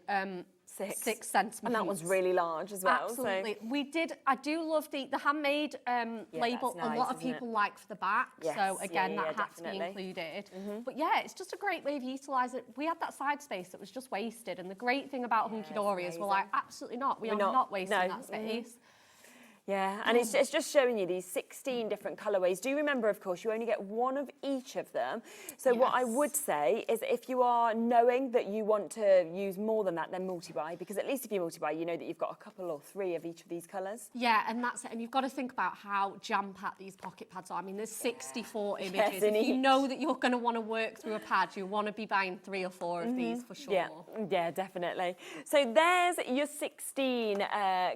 Speaker 3: 6 centimetres.
Speaker 2: And that one's really large as well.
Speaker 3: Absolutely.
Speaker 2: So.
Speaker 3: I do love the handmade label.
Speaker 2: that's nice,
Speaker 3: a lot of
Speaker 2: isn't it?
Speaker 3: people like for the back.
Speaker 2: Yes,
Speaker 3: So again,
Speaker 2: yeah,
Speaker 3: that had to be
Speaker 2: definitely.
Speaker 3: included. But yeah, it's just a great way of utilising it. We had that side space that was just wasted. And the great thing about Hunkydory is we're like, absolutely not. We are not wasting that space.
Speaker 2: Yeah, and it's just showing you these 16 different colourways. Do remember, of course, you only get one of each of them. So what I would say is if you are knowing that you want to use more than that, then multi-buy, because at least if you multi-buy, you know that you've got a couple or 3 of each of these colours.
Speaker 3: Yeah, and that's it. And you've got to think about how jam-packed these pocket pads are. I mean, there's 64 images.
Speaker 2: in
Speaker 3: If you
Speaker 2: each.
Speaker 3: know that you're going to want to work through a pad, you want to be buying 3 or 4 of these for sure.
Speaker 2: Yeah, definitely. So there's your 16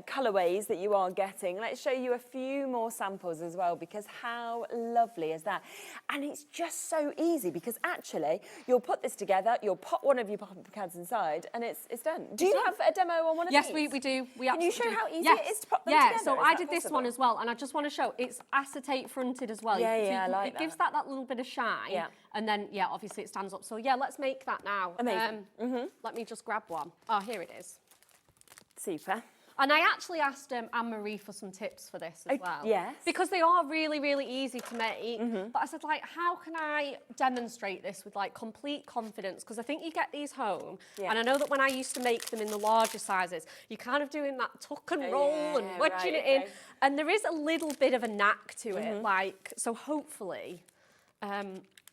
Speaker 2: colourways that you are getting. Let's show you a few more samples as well, because how lovely is that? And it's just so easy, because actually you'll put this together, you'll pop one of your pocket pads inside, and it's done. Do you have a demo on one of
Speaker 3: Yes,
Speaker 2: these?
Speaker 3: we do.
Speaker 2: Can you show how easy it is to pop them together?
Speaker 3: So
Speaker 2: Is
Speaker 3: I
Speaker 2: that
Speaker 3: did this
Speaker 2: possible?
Speaker 3: one as well, and I just want to show it's acetate fronted as well.
Speaker 2: Yeah, I like
Speaker 3: It gives that little bit of shine.
Speaker 2: Yeah.
Speaker 3: And then, obviously it stands up. So yeah, let's make that now.
Speaker 2: Amazing.
Speaker 3: Let me just grab one. Oh, here it is.
Speaker 2: Super.
Speaker 3: And I actually asked Anne-Marie for some tips for this as well.
Speaker 2: Yes.
Speaker 3: Because they are really, really easy to make. But I said, like, how can I demonstrate this with, like, complete confidence? Because I think you get these home.
Speaker 2: Yeah.
Speaker 3: And I know that when I used to make them in the larger sizes, you're kind of doing that tuck and roll and wedging it in. And there is a little bit of a knack to it. Like, so hopefully...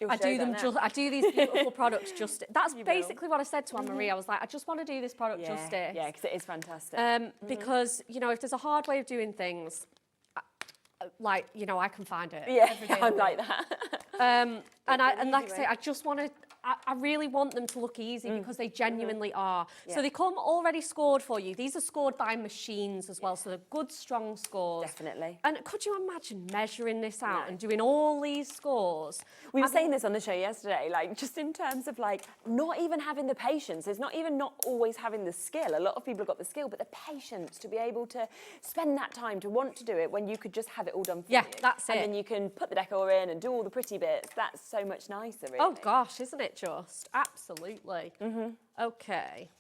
Speaker 3: I do these beautiful products justice. That's basically what I said to Anne-Marie. I was like, I just want to do this product justice.
Speaker 2: Yeah, because it is fantastic.
Speaker 3: Because, you know, if there's a hard way of doing things, like, you know, I can find it.
Speaker 2: Yeah,
Speaker 3: every day
Speaker 2: I'm like that.
Speaker 3: and like I say, I just want to, I really want them to look easy because they genuinely are.
Speaker 2: Yeah.
Speaker 3: So they come already scored for you. These are scored by machines as well, so they're good, strong scores.
Speaker 2: Definitely.
Speaker 3: And could you imagine measuring this out and doing all these scores?
Speaker 2: We were saying this on the show yesterday, like just in terms of like not even having the patience. It's not even not always having the skill. A lot of people have got the skill, but the patience to be able to spend that time to want to do it when you could just have it all done for you.
Speaker 3: Yeah, that's it.
Speaker 2: And then you can put the decor in and do all the pretty bits. That's so much nicer, really.
Speaker 3: Oh gosh, isn't it just? Absolutely. Okay.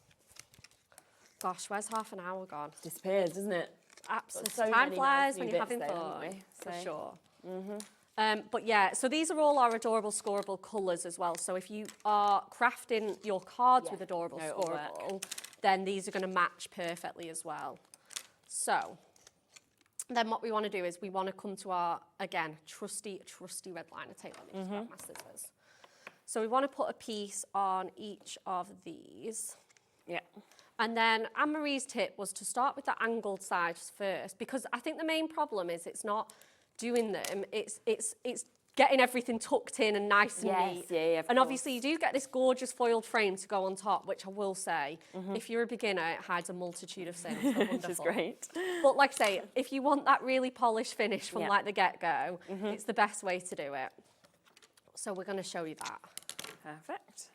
Speaker 3: Gosh, where's half an hour gone?
Speaker 2: Disappears, doesn't it?
Speaker 3: Absolutely.
Speaker 2: So
Speaker 3: Time
Speaker 2: many
Speaker 3: flies
Speaker 2: nice
Speaker 3: when
Speaker 2: new
Speaker 3: you're
Speaker 2: bits
Speaker 3: having
Speaker 2: though,
Speaker 3: fun,
Speaker 2: haven't we?
Speaker 3: for
Speaker 2: So-
Speaker 3: sure. But yeah, so these are all our adorable scoreable colours as well. So if you are crafting your cards with adorable
Speaker 2: no, it'll work.
Speaker 3: scoreable, then these are going to match perfectly as well. So then what we want to do is we want to come to our, again, trusty red liner tape. Let me just grab my scissors. So we want to put a piece on each of these.
Speaker 2: Yeah.
Speaker 3: And then Anne-Marie's tip was to start with the angled sides first, because I think the main problem is it's not doing them, it's getting everything tucked in and nice and neat.
Speaker 2: Yeah, of
Speaker 3: and
Speaker 2: course.
Speaker 3: obviously you do get this gorgeous foiled frame to go on top, which I will say, if you're a beginner, it hides a multitude of sins. They're wonderful.
Speaker 2: Which is great.
Speaker 3: But like I say, if you want that really polished finish from like the get-go, it's the best way to do it. So we're going to show you that.
Speaker 2: Perfect.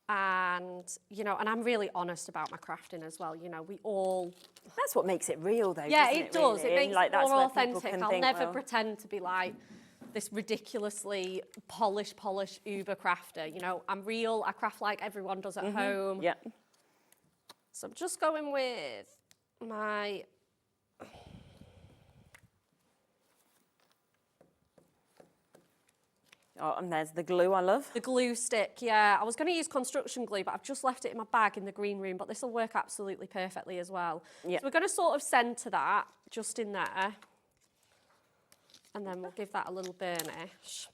Speaker 3: And, you know, and I'm really honest about my crafting as well. You know, we all...
Speaker 2: That's what makes it real, though.
Speaker 3: Yeah,
Speaker 2: doesn't
Speaker 3: it does.
Speaker 2: Really?
Speaker 3: It makes
Speaker 2: like,
Speaker 3: it
Speaker 2: that's
Speaker 3: more
Speaker 2: where people
Speaker 3: authentic.
Speaker 2: can
Speaker 3: I'll
Speaker 2: think,
Speaker 3: never
Speaker 2: well,
Speaker 3: pretend to be like this ridiculously polished uber crafter. You know, I'm real. I craft like everyone does at home.
Speaker 2: Yeah.
Speaker 3: So I'm just going with my...
Speaker 2: Oh, and there's the glue I love.
Speaker 3: The glue stick, yeah. I was going to use construction glue, but I've just left it in my bag in the green room, but this will work absolutely perfectly as well.
Speaker 2: Yeah.
Speaker 3: So we're going to sort of centre that just in there. And then we'll give that a little burnish.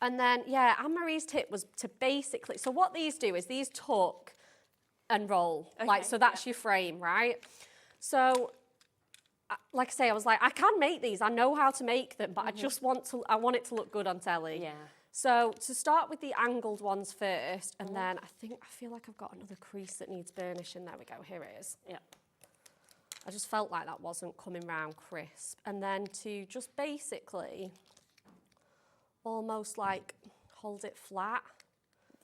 Speaker 3: And then, yeah, Anne-Marie's tip was to basically... So what these do is these tuck and roll.
Speaker 2: Okay,
Speaker 3: like, so that's your frame, right? So... like I say, I was like, I can make these. I know how to make them, but I want it to look good on telly.
Speaker 2: Yeah.
Speaker 3: So to start with the angled ones first, and then I feel like I've got another crease that needs burnishing. There we go, here it is.
Speaker 2: Yeah.
Speaker 3: I just felt like that wasn't coming round crisp. And then to just basically almost like hold it flat.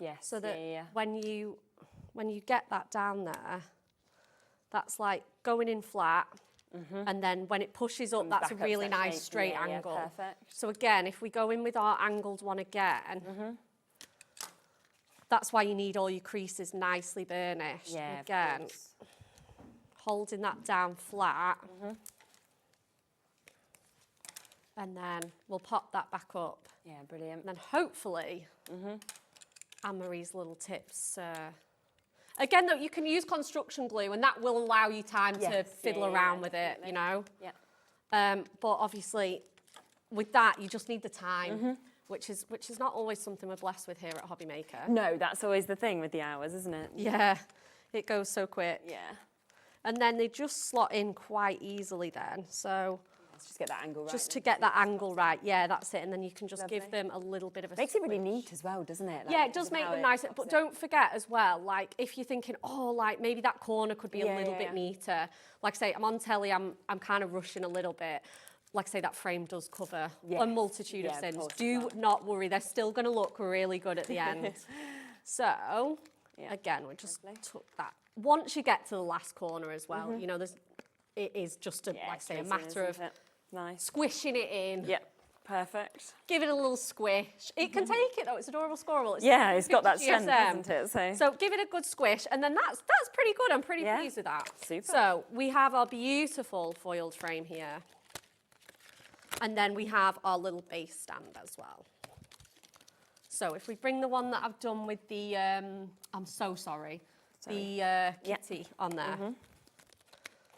Speaker 2: Yes.
Speaker 3: So that when you get that down there, that's like going in flat. And then when it pushes up, that's a really nice straight angle.
Speaker 2: Yeah, perfect.
Speaker 3: So again, if we go in with our angled one again, that's why you need all your creases nicely burnished.
Speaker 2: Yeah,
Speaker 3: again, holding that down flat. And then we'll pop that back up.
Speaker 2: Yeah, brilliant.
Speaker 3: And then hopefully, Anne-Marie's little tips. Again, though, you can use construction glue, and that will allow you time to fiddle around with it, you know?
Speaker 2: Yeah.
Speaker 3: But obviously, with that, you just need the time, which is not always something we're blessed with here at Hobby Maker.
Speaker 2: No, that's always the thing with the hours, isn't it?
Speaker 3: Yeah, it goes so quick.
Speaker 2: Yeah.
Speaker 3: And then they just slot in quite easily then, so...
Speaker 2: Let's just get that angle right.
Speaker 3: Just to get that angle right, yeah, that's it. And then you can just give them a little bit of a
Speaker 2: Makes it really
Speaker 3: switch.
Speaker 2: neat as well, doesn't it? Like,
Speaker 3: Yeah, it does make
Speaker 2: how
Speaker 3: them
Speaker 2: it
Speaker 3: nicer,
Speaker 2: pops
Speaker 3: but
Speaker 2: it.
Speaker 3: don't forget as well, like if you're thinking, oh, like maybe that corner could be a little bit neater. Like I say, I'm on telly, I'm kind of rushing a little bit. Like I say, that frame does cover a multitude of sins. Do not worry, they're still going to look really good at the end. So, again, we just took that. Once you get to the last corner as well, you know, it is just, like I say, a matter of
Speaker 2: nice.
Speaker 3: squishing it in.
Speaker 2: Yep. Perfect.
Speaker 3: Give it a little squish. It can take it though, it's adorable squirrel.
Speaker 2: It's got that strength,
Speaker 3: GSM.
Speaker 2: hasn't it?
Speaker 3: So give it a good squish, and then that's pretty good. I'm pretty pleased with that.
Speaker 2: Super.
Speaker 3: So we have our beautiful foiled frame here. And then we have our little base stand as well. So if we bring the one that I've done with the, I'm so sorry, the kitty on there.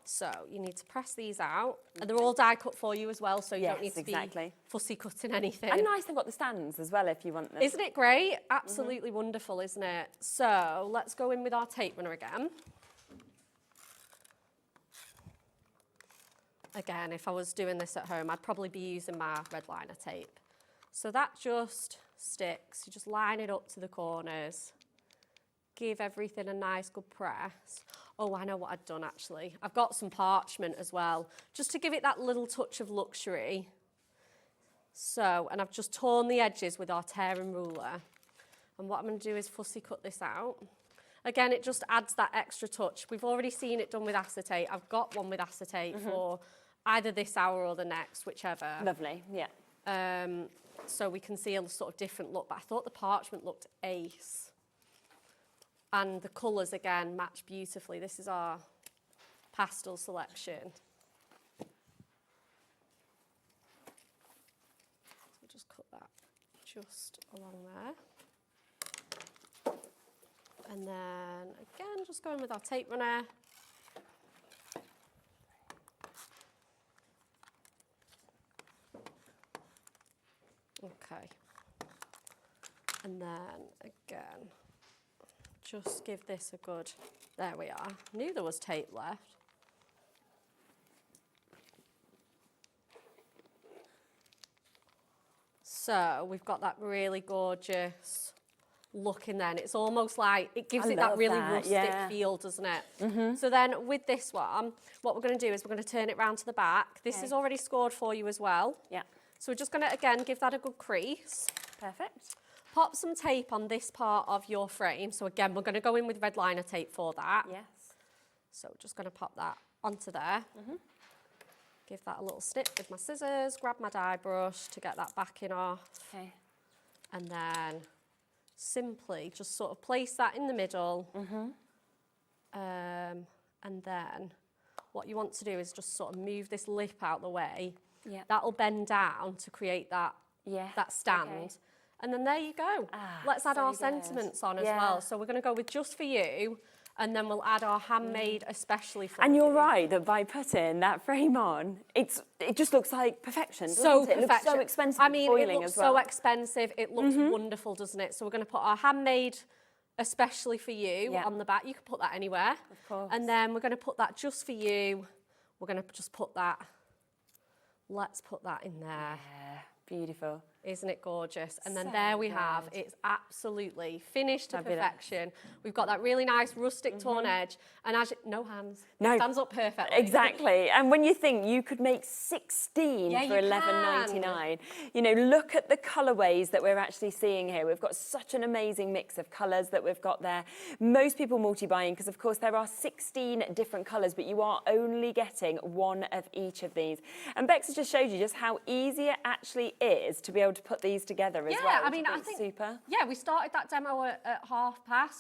Speaker 3: So you need to press these out, and they're all die cut for you as well, so you don't need to be fussy cutting anything.
Speaker 2: And nice, they've got the stands as well if you want them.
Speaker 3: Isn't it great? Absolutely wonderful, isn't it? So let's go in with our tape runner again. Again, if I was doing this at home, I'd probably be using my red liner tape. So that just sticks. You just line it up to the corners. Give everything a nice good press. Oh, I know what I've done actually. I've got some parchment as well, just to give it that little touch of luxury. So, and I've just torn the edges with our tearing ruler. And what I'm going to do is fussy cut this out. Again, it just adds that extra touch. We've already seen it done with acetate. I've got one with acetate for either this hour or the next, whichever.
Speaker 2: Lovely, yeah.
Speaker 3: So we can see a sort of different look, but I thought the parchment looked ace. And the colours, again, match beautifully. This is our pastel selection. So just cut that just along there. And then, again, just going with our tape runner. Okay. And then, again, just give this a good, there we are. Knew there was tape left. So we've got that really gorgeous look in there, and it's almost like, it gives it that really rustic feel, doesn't it? So then with this one, what we're going to do is we're going to turn it round to the back. This is already scored for you as well.
Speaker 2: Yeah.
Speaker 3: So we're just going to, again, give that a good crease.
Speaker 2: Perfect.
Speaker 3: Pop some tape on this part of your frame. So again, we're going to go in with red liner tape for that.
Speaker 2: Yes.
Speaker 3: So we're just going to pop that onto there. Give that a little snip with my scissors, grab my die brush to get that backing off.
Speaker 2: Okay.
Speaker 3: And then simply just sort of place that in the middle. And then what you want to do is just sort of move this lip out the way.
Speaker 2: Yeah.
Speaker 3: That'll bend down to create that, that stand.
Speaker 2: Okay.
Speaker 3: And then there you go. Let's add our sentiments on as well. So we're going to go with Just For You, and then we'll add our handmade especially for you.
Speaker 2: And you're right that by putting that frame on, it just looks like perfection, doesn't
Speaker 3: So
Speaker 2: it?
Speaker 3: perfection.
Speaker 2: It looks so expensive.
Speaker 3: I mean,
Speaker 2: foiling
Speaker 3: it looks
Speaker 2: as well.
Speaker 3: so expensive. It looks wonderful, doesn't it? So we're going to put our handmade especially for you on the back. You can put that anywhere.
Speaker 2: Of course.
Speaker 3: And then we're going to put that Just For You. We're going to just put that. Let's put that in there.
Speaker 2: Yeah, beautiful.
Speaker 3: Isn't it gorgeous? And then
Speaker 2: So
Speaker 3: there we have,
Speaker 2: good.
Speaker 3: it's absolutely finished to
Speaker 2: Fabulous.
Speaker 3: perfection. We've got that really nice rustic torn edge, and as no hands,
Speaker 2: No.
Speaker 3: it stands up perfectly.
Speaker 2: Exactly. And when you think you could make 16
Speaker 3: Yeah,
Speaker 2: for
Speaker 3: you
Speaker 2: $11.99, you know, look at the colourways that we're actually seeing here. We've got such an amazing mix of colours that we've got there. Most people multi-buying because, of course, there are 16 different colours, but you are only getting one of each of these. And Bex has just showed you just how easy it actually is to be able to put these together as well.
Speaker 3: Yeah, I mean, I
Speaker 2: It's
Speaker 3: think,
Speaker 2: super.
Speaker 3: yeah, we started that demo at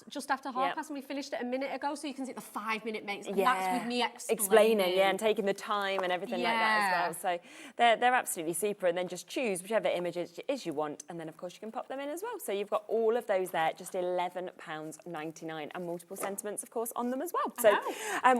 Speaker 3: just after half past, and we finished it a minute ago, so you can see the 5-minute makes, and that's with me explaining.
Speaker 2: Yeah, and taking the time and everything like that as well. So they're absolutely super, and then just choose whichever image it is you want, and then of course you can pop them in as well. So you've got all of those there, just £11.99, and multiple sentiments, of course, on them as well. So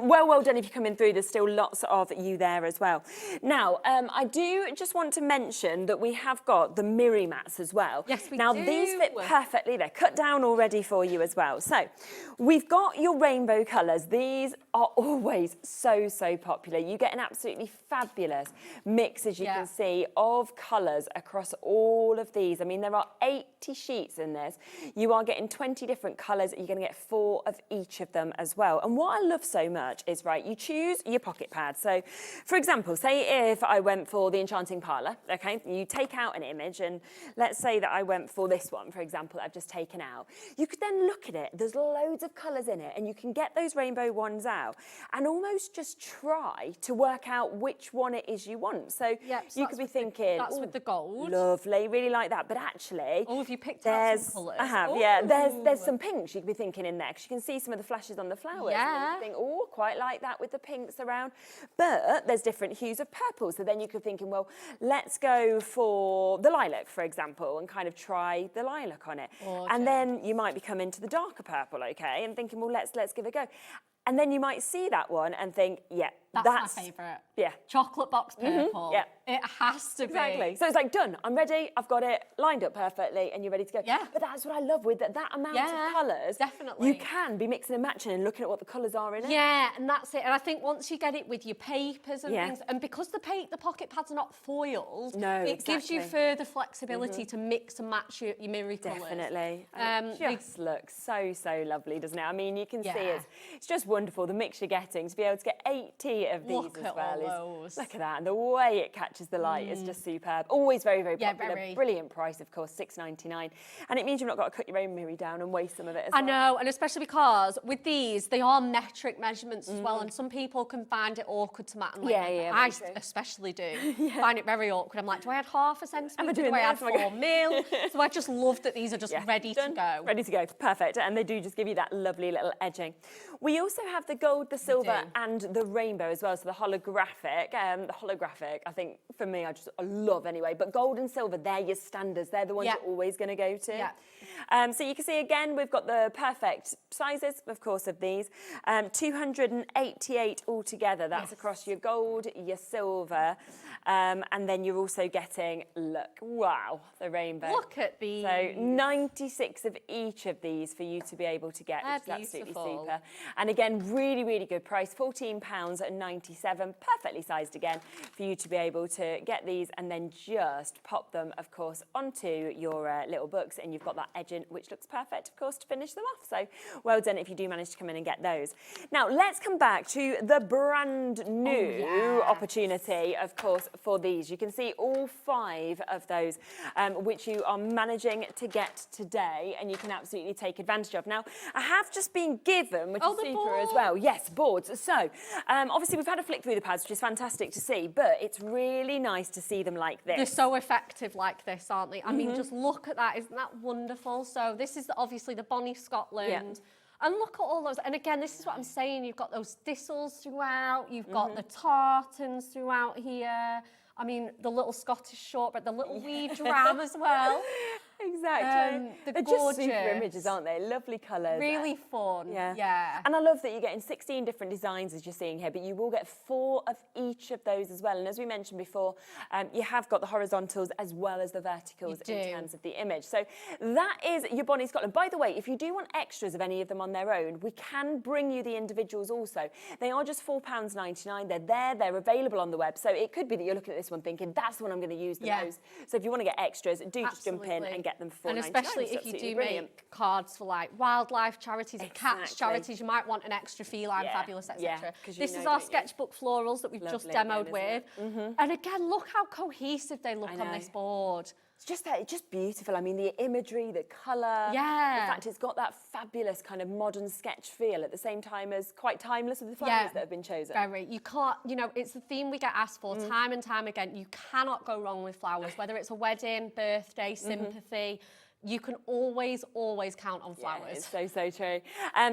Speaker 2: well done if you're coming through. There's still lots of you there as well. Now, I do just want to mention that we have got the Miri mats as well.
Speaker 3: Yes, we
Speaker 2: now,
Speaker 3: do.
Speaker 2: these fit perfectly. They're cut down already for you as well. So we've got your rainbow colours. These are always so popular. You get an absolutely fabulous mix, as you can see, of colours across all of these. I mean, there are 80 sheets in this. You are getting 20 different colours. You're going to get 4 of each of them as well. And what I love so much is, right, you choose your pocket pad. So, for example, say if I went for the Enchanting Parlour, okay, you take out an image, image, and let's say that I went for this one, for example, that I've just taken out, you could then look at it. There's loads of colours in it, and you can get those rainbow ones out and almost just try to work out which one it is you want. So you could be thinking,
Speaker 3: that's with the gold.
Speaker 2: Lovely, really like that. But actually,
Speaker 3: have you picked out some colours?
Speaker 2: I have, yeah. There's some pinks you could be thinking in there, because you can see some of the flashes on the flowers.
Speaker 3: Yeah.
Speaker 2: And you think, oh, quite like that with the pinks around. But there's different hues of purple. So then you could be thinking, well, let's go for the lilac, for example, and kind of try the lilac on it. And then you might be coming to the darker purple, okay, and thinking, well, let's give it a go. And then you might see that one and think, yeah, that's
Speaker 3: my favourite.
Speaker 2: Yeah.
Speaker 3: Chocolate box purple.
Speaker 2: Yeah.
Speaker 3: It has to be.
Speaker 2: Exactly. So it's like, done. I'm ready. I've got it lined up perfectly, and you're ready to go.
Speaker 3: Yeah.
Speaker 2: But that's what I love with that amount of colours.
Speaker 3: Definitely.
Speaker 2: You can be mixing and matching and looking at what the colours are in it.
Speaker 3: Yeah, and that's it. And I think once you get it with your papers and things, and because the pocket pads are not foiled, it gives you further flexibility to mix and match your mirror colours.
Speaker 2: Definitely. It just looks so lovely, doesn't it? I mean, you can see it's just wonderful, the mix you're getting. To be able to get 80 of these
Speaker 3: Look
Speaker 2: as
Speaker 3: at
Speaker 2: well.
Speaker 3: all those.
Speaker 2: Look at that. And the way it catches the light is just superb. Always very popular.
Speaker 3: very.
Speaker 2: Brilliant price, of course, $6.99. And it means you've not got to cut your own mirror down and waste some of it as well.
Speaker 3: I know, and especially because with these, they are metric measurements as well, and some people can find it awkward to mat and I especially do find it very awkward. I'm like, do I add half a centimetre? Do I add 4 mil? So I just love that these are just ready to go.
Speaker 2: Ready to go, perfect. And they do just give you that lovely little edging. We also have the gold, the silver, and the rainbow as well. So the holographic, I think for me, I love anyway. But gold and silver, they're your standards. They're the ones you're always going to go to.
Speaker 3: Yeah.
Speaker 2: So you can see again, we've got the perfect sizes, of course, of these. 288 altogether. That's across your gold, your silver, and then you're also getting, look, wow, the rainbow.
Speaker 3: Look at these.
Speaker 2: So 96 of each of these for you to be able to get, which is absolutely super. And again, really good price, £14.97, perfectly sized again, for you to be able to get these and then just pop them, of course, onto your little books, and you've got that edging, which looks perfect, of course, to finish them off. So well done if you do manage to come in and get those. Now, let's come back to the brand new opportunity, of course, for these. You can see all 5 of those, which you are managing to get today, and you can absolutely take advantage of. Now, I have just been given, which is super as well. Yes, boards. So, obviously, we've had a flick through the pads, which is fantastic to see, but it's really nice to see them like this.
Speaker 3: They're so effective like this, aren't they? I mean, just look at that. Isn't that wonderful? So this is obviously the Bonnie Scotland.
Speaker 2: Yeah.
Speaker 3: And look at all those. And again, this is what I'm saying. You've got those thistles throughout. You've got the tartans throughout here. I mean, the little Scottish shortbread, the little wee dram as well.
Speaker 2: Exactly.
Speaker 3: They're
Speaker 2: They're
Speaker 3: gorgeous.
Speaker 2: just super images, aren't they? Lovely colours.
Speaker 3: Really fun. Yeah.
Speaker 2: And I love that you're getting 16 different designs, as you're seeing here, but you will get 4 of each of those as well. And as we mentioned before, you have got the horizontals as well as the verticals in terms of the image. So that is your Bonnie Scotland. By the way, if you do want extras of any of them on their own, we can bring you the individuals also. They are just £4.99. They're there. They're available on the web. So it could be that you're looking at this one thinking, that's the one I'm going to use the most. So if you want to get extras, do just jump in and get them for £4.99.
Speaker 3: And especially if you do make cards for like wildlife charities and cats charities, you might want an extra feline, fabulous, etc. This is our sketchbook florals that we've just demoed with. And again, look how cohesive they look on this board.
Speaker 2: It's just beautiful. I mean, the imagery, the colour.
Speaker 3: Yeah.
Speaker 2: In fact, it's got that fabulous kind of modern sketch feel at the same time as quite timeless with the flowers that have been chosen.
Speaker 3: Very. You can't, you know, it's the theme we get asked for time and time again. You cannot go wrong with flowers, whether it's a wedding, birthday, sympathy. You can always count on flowers.
Speaker 2: Yeah, it's so true.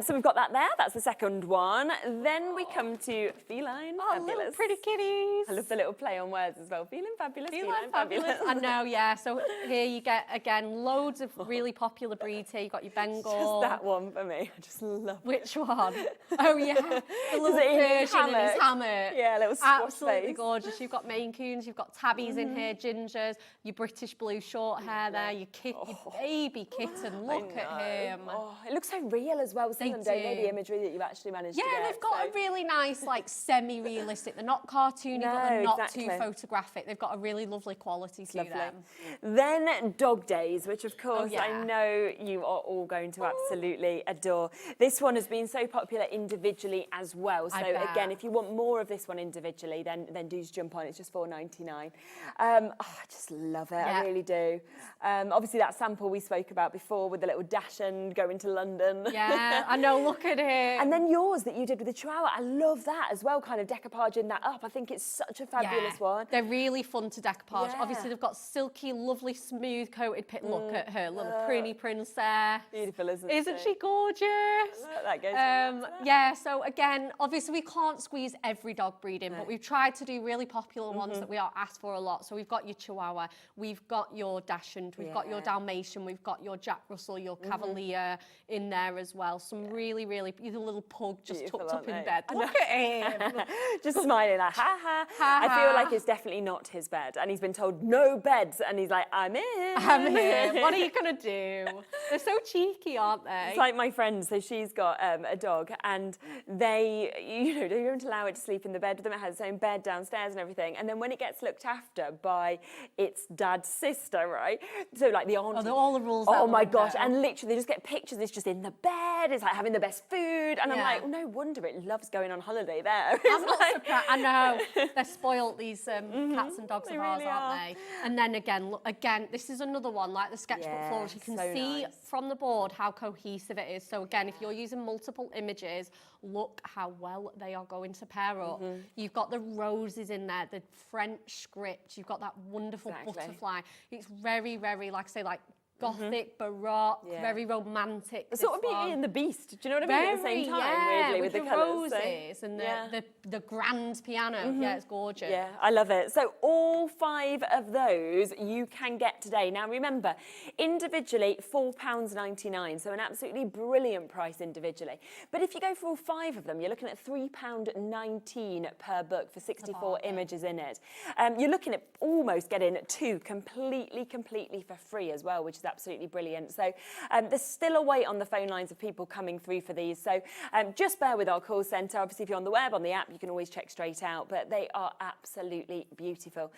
Speaker 2: So we've got that there. That's the second one. Then we come to feline fabulous.
Speaker 3: Little pretty kitties.
Speaker 2: I love the little play on words as well. Feline fabulous, feline fabulous.
Speaker 3: I know, yeah. So here you get, again, loads of really popular breeds here. You've got your Bengal.
Speaker 2: Just that one for me. I just love it.
Speaker 3: Which one? Oh, yeah. The little Persian in his hammock.
Speaker 2: Yeah, little squash
Speaker 3: Absolutely
Speaker 2: face.
Speaker 3: gorgeous. You've got Maine Coons, you've got Tabbies in here, Gingers, your British blue short hair there, your baby kitten. Look at him.
Speaker 2: Oh, it looks so real as well. Some of them don't know the imagery that you've actually managed to get.
Speaker 3: Yeah, they've got a really nice, like, semi-realistic. They're not cartoony, but they're not too photographic. They've got a really lovely quality to them.
Speaker 2: Then dog days, which of course I know you are all going to absolutely adore. This one has been so popular individually as well. So again, if you want more of this one individually, then do just jump on. It's just $4.99. I just love it. I really do. Obviously that sample we spoke about before with the little dash and going to London.
Speaker 3: Yeah, I know, look at it.
Speaker 2: And then yours that you did with the Chihuahua, I love that as well, kind of decoupaging that up. I think it's such a fabulous one.
Speaker 3: They're really fun to decoupage. Obviously they've got silky, lovely, smooth coated pit. Look at her, little prinny princess.
Speaker 2: Beautiful, isn't
Speaker 3: she gorgeous?
Speaker 2: That goes
Speaker 3: yeah, so again, obviously we can't squeeze every dog breed in, but we've tried to do really popular ones that we are asked for a lot. So we've got your Chihuahua, we've got your Dachshund, we've got your Dalmatian, we've got your Jack Russell, your Cavalier in there as well. Some really, really, he's a little pug just tucked up in bed. Look at him.
Speaker 2: Just smiling like, ha ha. I feel like it's definitely not his bed. And he's been told no beds. And he's like, I'm in.
Speaker 3: I'm in. What are you going to do? They're so cheeky, aren't they?
Speaker 2: It's like my friend, so she's got a dog and they don't allow it to sleep in the bed with them. It has its own bed downstairs and everything. And then when it gets looked after by its dad's sister, right? So like the auntie.
Speaker 3: All the rules.
Speaker 2: Oh my gosh. And literally they just get pictures. It's just in the bed. It's like having the best food. And I'm like, no wonder it loves going on holiday there.
Speaker 3: I'm not surprised. I know. They're spoilt, these cats and dogs of ours, aren't they? And then again, look, this is another one, like the sketchbook florals. You can see from the board how cohesive it is. So again, if you're using multiple images, look how well they are going to pair up. You've got the roses in there, the French script. You've got that wonderful butterfly. It's very, very, like I say, like Gothic, Baroque, very romantic.
Speaker 2: The sort of Beauty and the Beast, do you know what I mean? At the same time, weirdly, with the colours.
Speaker 3: Roses and the grand piano. Yeah, it's gorgeous.
Speaker 2: Yeah, I love it. So all 5 of those you can get today. Now remember, individually £4.99, so an absolutely brilliant price individually. But if you go for all 5 of them, you're looking at £3.19 per book for 64 images in it. You're looking at almost getting 2 completely for free as well, which is absolutely brilliant. So there's still a wait on the phone lines of people coming through for these. So just bear with our call centre. Obviously, if you're on the web, on the app, you can always check straight out. But they are absolutely beautiful.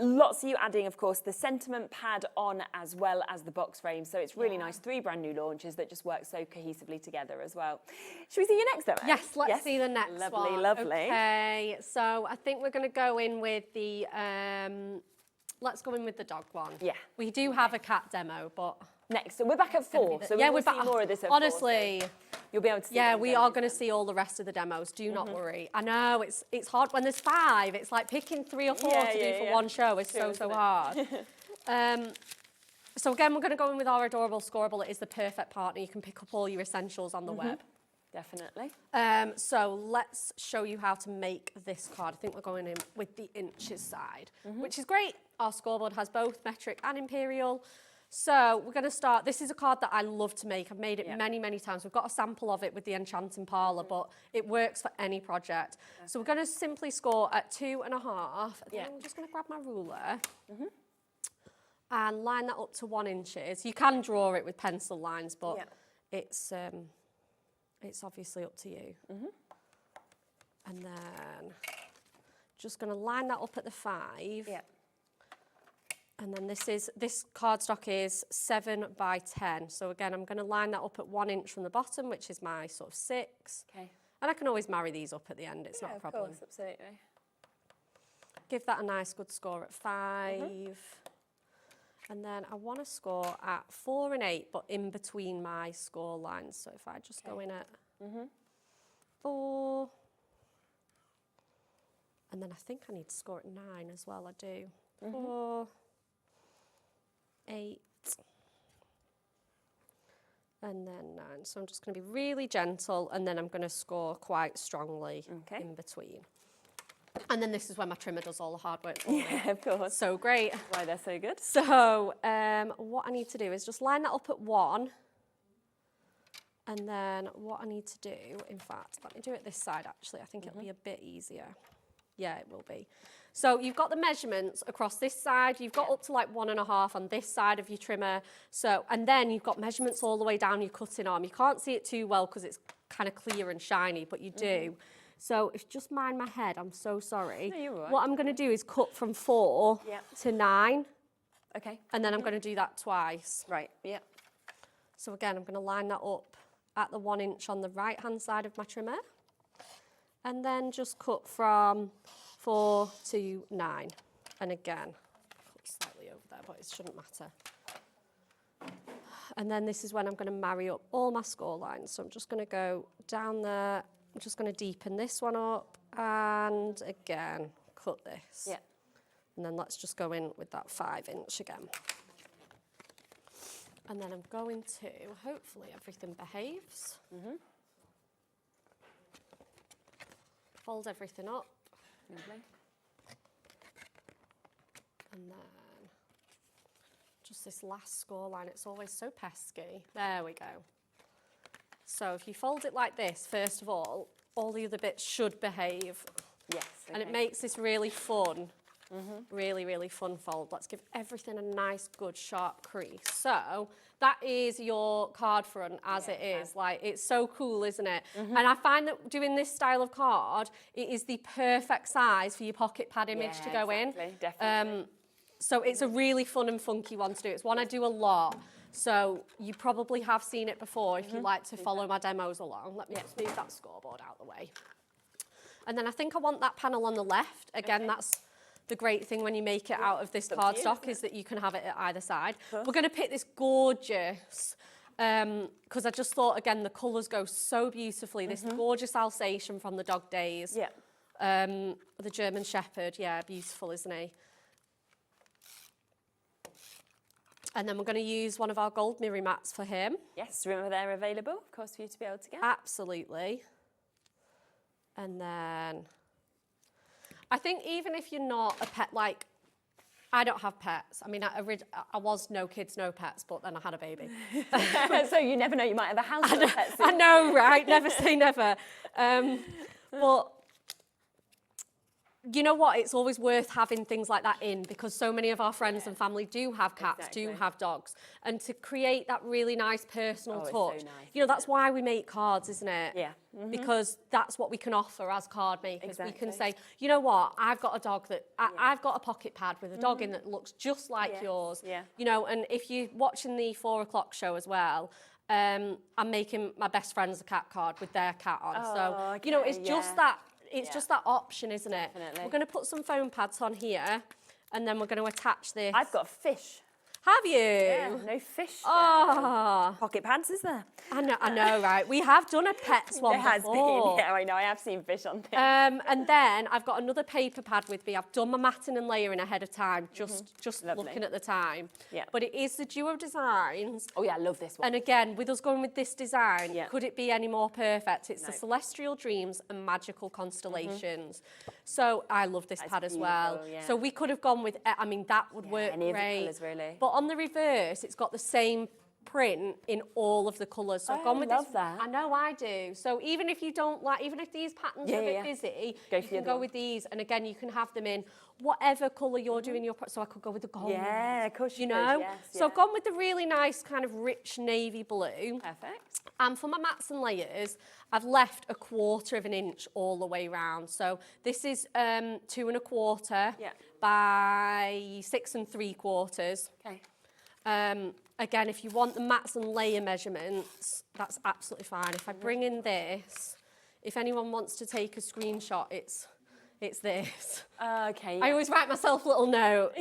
Speaker 2: Lots of you adding, of course, the sentiment pad on as well as the box frame. So it's really nice. 3 brand new launches that just work so cohesively together as well. Should we see your next, Emma?
Speaker 3: Yes, let's see the next one.
Speaker 2: Lovely.
Speaker 3: Okay, so I think we're going to go in with the... let's go in with the dog one.
Speaker 2: Yeah.
Speaker 3: We do have a cat demo, but...
Speaker 2: Next, so we're back at 4, so we'll see more of this at 4.
Speaker 3: Honestly,
Speaker 2: you'll be able to see
Speaker 3: we are going to see all the rest of the demos, do not worry. I know, it's hard when there's 5, it's like picking 3 or 4 to do for one show is so hard. So again, we're going to go in with our adorable scoreable. It is the perfect partner. You can pick up all your essentials on the web.
Speaker 2: Definitely.
Speaker 3: So let's show you how to make this card. I think we're going in with the inches side, which is great. Our scoreboard has both metric and imperial. So we're going to start. This is a card that I love to make. I've made it many, many times. We've got a sample of it with the Enchanting Parlour, but it works for any project. So we're going to simply score at 2.5. Then I'm just going to grab my ruler and line that up to 1 inches. You can draw it with pencil lines, but it's obviously up to you. And then just going to line that up at the 5. And then this cardstock is 7 by 10. So again, I'm going to line that up at 1 inch from the bottom, which is my sort of 6.
Speaker 2: Okay.
Speaker 3: And I can always marry these up at the end. It's not a problem.
Speaker 2: Of course, absolutely.
Speaker 3: Give that a nice good score at 5. And then I want to score at 4 and 8, but in between my score lines. So if I just go in at 4, and then I think I need to score at 9 as well. I do. 4, 8, and then 9. So I'm just going to be really gentle, and then I'm going to score quite strongly in between. And then this is where my trimmer does all the hard work for me.
Speaker 2: Yeah, of course.
Speaker 3: So great.
Speaker 2: Why they're so good.
Speaker 3: So what I need to do is just line that up at 1. And then what I need to do, in fact, let me do it this side actually. I think it'll be a bit easier. Yeah, it will be. So you've got the measurements across this side. You've got up to like 1.5 on this side of your trimmer. So, and then you've got measurements all the way down your cutting arm. You can't see it too well because it's kind of clear and shiny, but you do. So if you just mind my head, I'm so sorry.
Speaker 2: No, you're all right.
Speaker 3: What I'm going to do is cut from 4 to 9.
Speaker 2: Okay.
Speaker 3: And then I'm going to do that twice.
Speaker 2: Right, yeah.
Speaker 3: So again, I'm going to line that up at the 1 inch on the right-hand side of my trimmer. And then just cut from 4 to 9. And again, cut slightly over there, but it shouldn't matter. And then this is when I'm going to marry up all my score lines. So I'm just going to go down there. I'm just going to deepen this one up. And again, cut this.
Speaker 2: Yeah.
Speaker 3: And then let's just go in with that 5 inch again. And then I'm going to, hopefully everything behaves. Fold everything up.
Speaker 2: Lovely.
Speaker 3: And then just this last score line, it's always so pesky. There we go. So if you fold it like this, first of all the other bits should behave.
Speaker 2: Yes. Okay.
Speaker 3: And it makes this really fun. Really, really fun fold. Let's give everything a nice, good, sharp crease. So that is your card front as it is. Like, it's so cool, isn't it? And I find that doing this style of card, it is the perfect size for your pocket pad image to go in.
Speaker 2: Definitely.
Speaker 3: So it's a really fun and funky one to do. It's one I do a lot. So you probably have seen it before if you like to follow my demos along. Let me just move that scoreboard out of the way. And then I think I want that panel on the left. Again, that's the great thing when you make it out of this cardstock is that you can have it at either side. We're going to pick this gorgeous, because I just thought, again, the colours go so beautifully. This gorgeous Alsatian from the dog days.
Speaker 2: Yeah.
Speaker 3: The German Shepherd, yeah, beautiful, isn't he? And then we're going to use one of our gold mirror mats for him.
Speaker 2: Yes, remember they're available, of course, for you to be able to get.
Speaker 3: Absolutely. And then I think even if you're not a pet, like, I don't have pets. I mean, I was no kids, no pets, but then I had a baby.
Speaker 2: So you never know, you might have a house full of pets.
Speaker 3: I know, right? Never say never. But you know what? It's always worth having things like that in because so many of our friends and family do have cats, do have dogs. And to create that really nice personal touch,
Speaker 2: so nice,
Speaker 3: you know, that's why we make cards, isn't it?
Speaker 2: Yeah.
Speaker 3: Because that's what we can offer as card makers. We can say, you know what, I've got a dog that, I've got a pocket pad with a dog in that looks just like yours.
Speaker 2: Yeah.
Speaker 3: You know, and if you're watching the 4 o'clock show as well, I'm making my best friend's a cat card with their cat on. So, you know, it's just that, it's just that option, isn't it?
Speaker 2: Definitely.
Speaker 3: We're going to put some foam pads on here and then we're going to attach this.
Speaker 2: I've got fish.
Speaker 3: Have you?
Speaker 2: Yeah, no fish.
Speaker 3: Oh,
Speaker 2: Pocket pads, is there?
Speaker 3: I know, right? We have done a pets one
Speaker 2: There has
Speaker 3: before.
Speaker 2: been. Yeah, I know. I have seen fish on there.
Speaker 3: And then I've got another paper pad with me. I've done my matting and layering ahead of time, just
Speaker 2: Lovely.
Speaker 3: looking at the time.
Speaker 2: Yeah.
Speaker 3: But it is the Duo Designs.
Speaker 2: Oh yeah, I love this one.
Speaker 3: And again, with us going with this design,
Speaker 2: Yeah.
Speaker 3: could it be any more perfect? It's the Celestial Dreams and Magical Constellations. So I love this pad as well.
Speaker 2: beautiful, yeah.
Speaker 3: So we could have gone with, I mean, that would work
Speaker 2: any of the
Speaker 3: great.
Speaker 2: colours, really.
Speaker 3: But on the reverse, it's got the same print in all of the colours. So I've gone with
Speaker 2: love
Speaker 3: this.
Speaker 2: that.
Speaker 3: I know I do. So even if you don't like, even if these patterns are a bit busy, you can go with these. And again, you can have them in whatever colour you're doing your, so I could go with the gold.
Speaker 2: Yeah, of course
Speaker 3: You
Speaker 2: could,
Speaker 3: know?
Speaker 2: yes,
Speaker 3: So I've gone with the really nice kind of rich navy blue.
Speaker 2: Perfect.
Speaker 3: And for my mats and layers, I've left 1/4 of an inch all the way round. So this is 2 1/4 by 6 3/4.
Speaker 2: Okay.
Speaker 3: Again, if you want the mats and layer measurements, that's absolutely fine. If I bring in this, if anyone wants to take a screenshot, it's this.
Speaker 2: Okay.
Speaker 3: I always write myself little notes.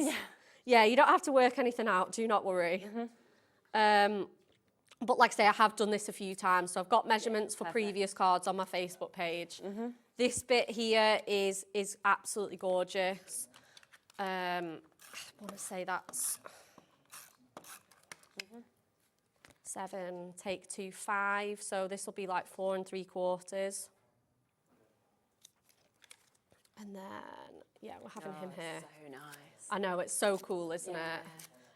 Speaker 3: Yeah, you don't have to work anything out, do not worry. But like I say, I have done this a few times, so I've got measurements for previous cards on my Facebook page. This bit here is absolutely gorgeous. I want to say that's 7, take 2, 5. So this will be like 4 3/4. And then, yeah, we're having him here.
Speaker 2: So nice.
Speaker 3: I know, it's so cool, isn't it?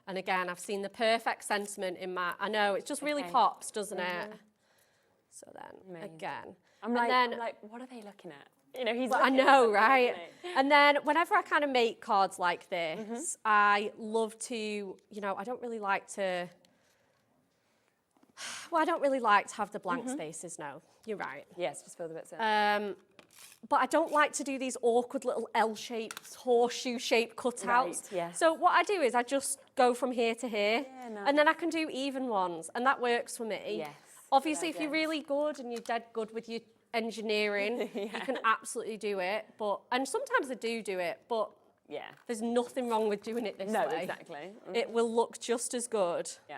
Speaker 3: And again, I've seen the perfect sentiment in my, I know, it just really pops, doesn't it? So then, again,
Speaker 2: I'm like, what are they looking at? You know, he's
Speaker 3: I
Speaker 2: looking at
Speaker 3: know,
Speaker 2: something,
Speaker 3: right?
Speaker 2: isn't he?
Speaker 3: And then whenever I kind of make cards like this, I love to, you know, I don't really like to have the blank spaces now. You're right.
Speaker 2: Yes, just fill the bits in.
Speaker 3: But I don't like to do these awkward little L-shaped, horseshoe-shaped cutouts.
Speaker 2: Right, yeah.
Speaker 3: So what I do is I just go from here to here,
Speaker 2: Yeah, nice.
Speaker 3: and then I can do even ones, and that works for me.
Speaker 2: Yes,
Speaker 3: Obviously,
Speaker 2: good
Speaker 3: if you're
Speaker 2: idea.
Speaker 3: really good and you're dead good with your engineering, you can absolutely do it. And sometimes I do it, but
Speaker 2: Yeah.
Speaker 3: there's nothing wrong with doing it this
Speaker 2: No,
Speaker 3: way.
Speaker 2: exactly.
Speaker 3: It will look just as good.
Speaker 2: Yeah.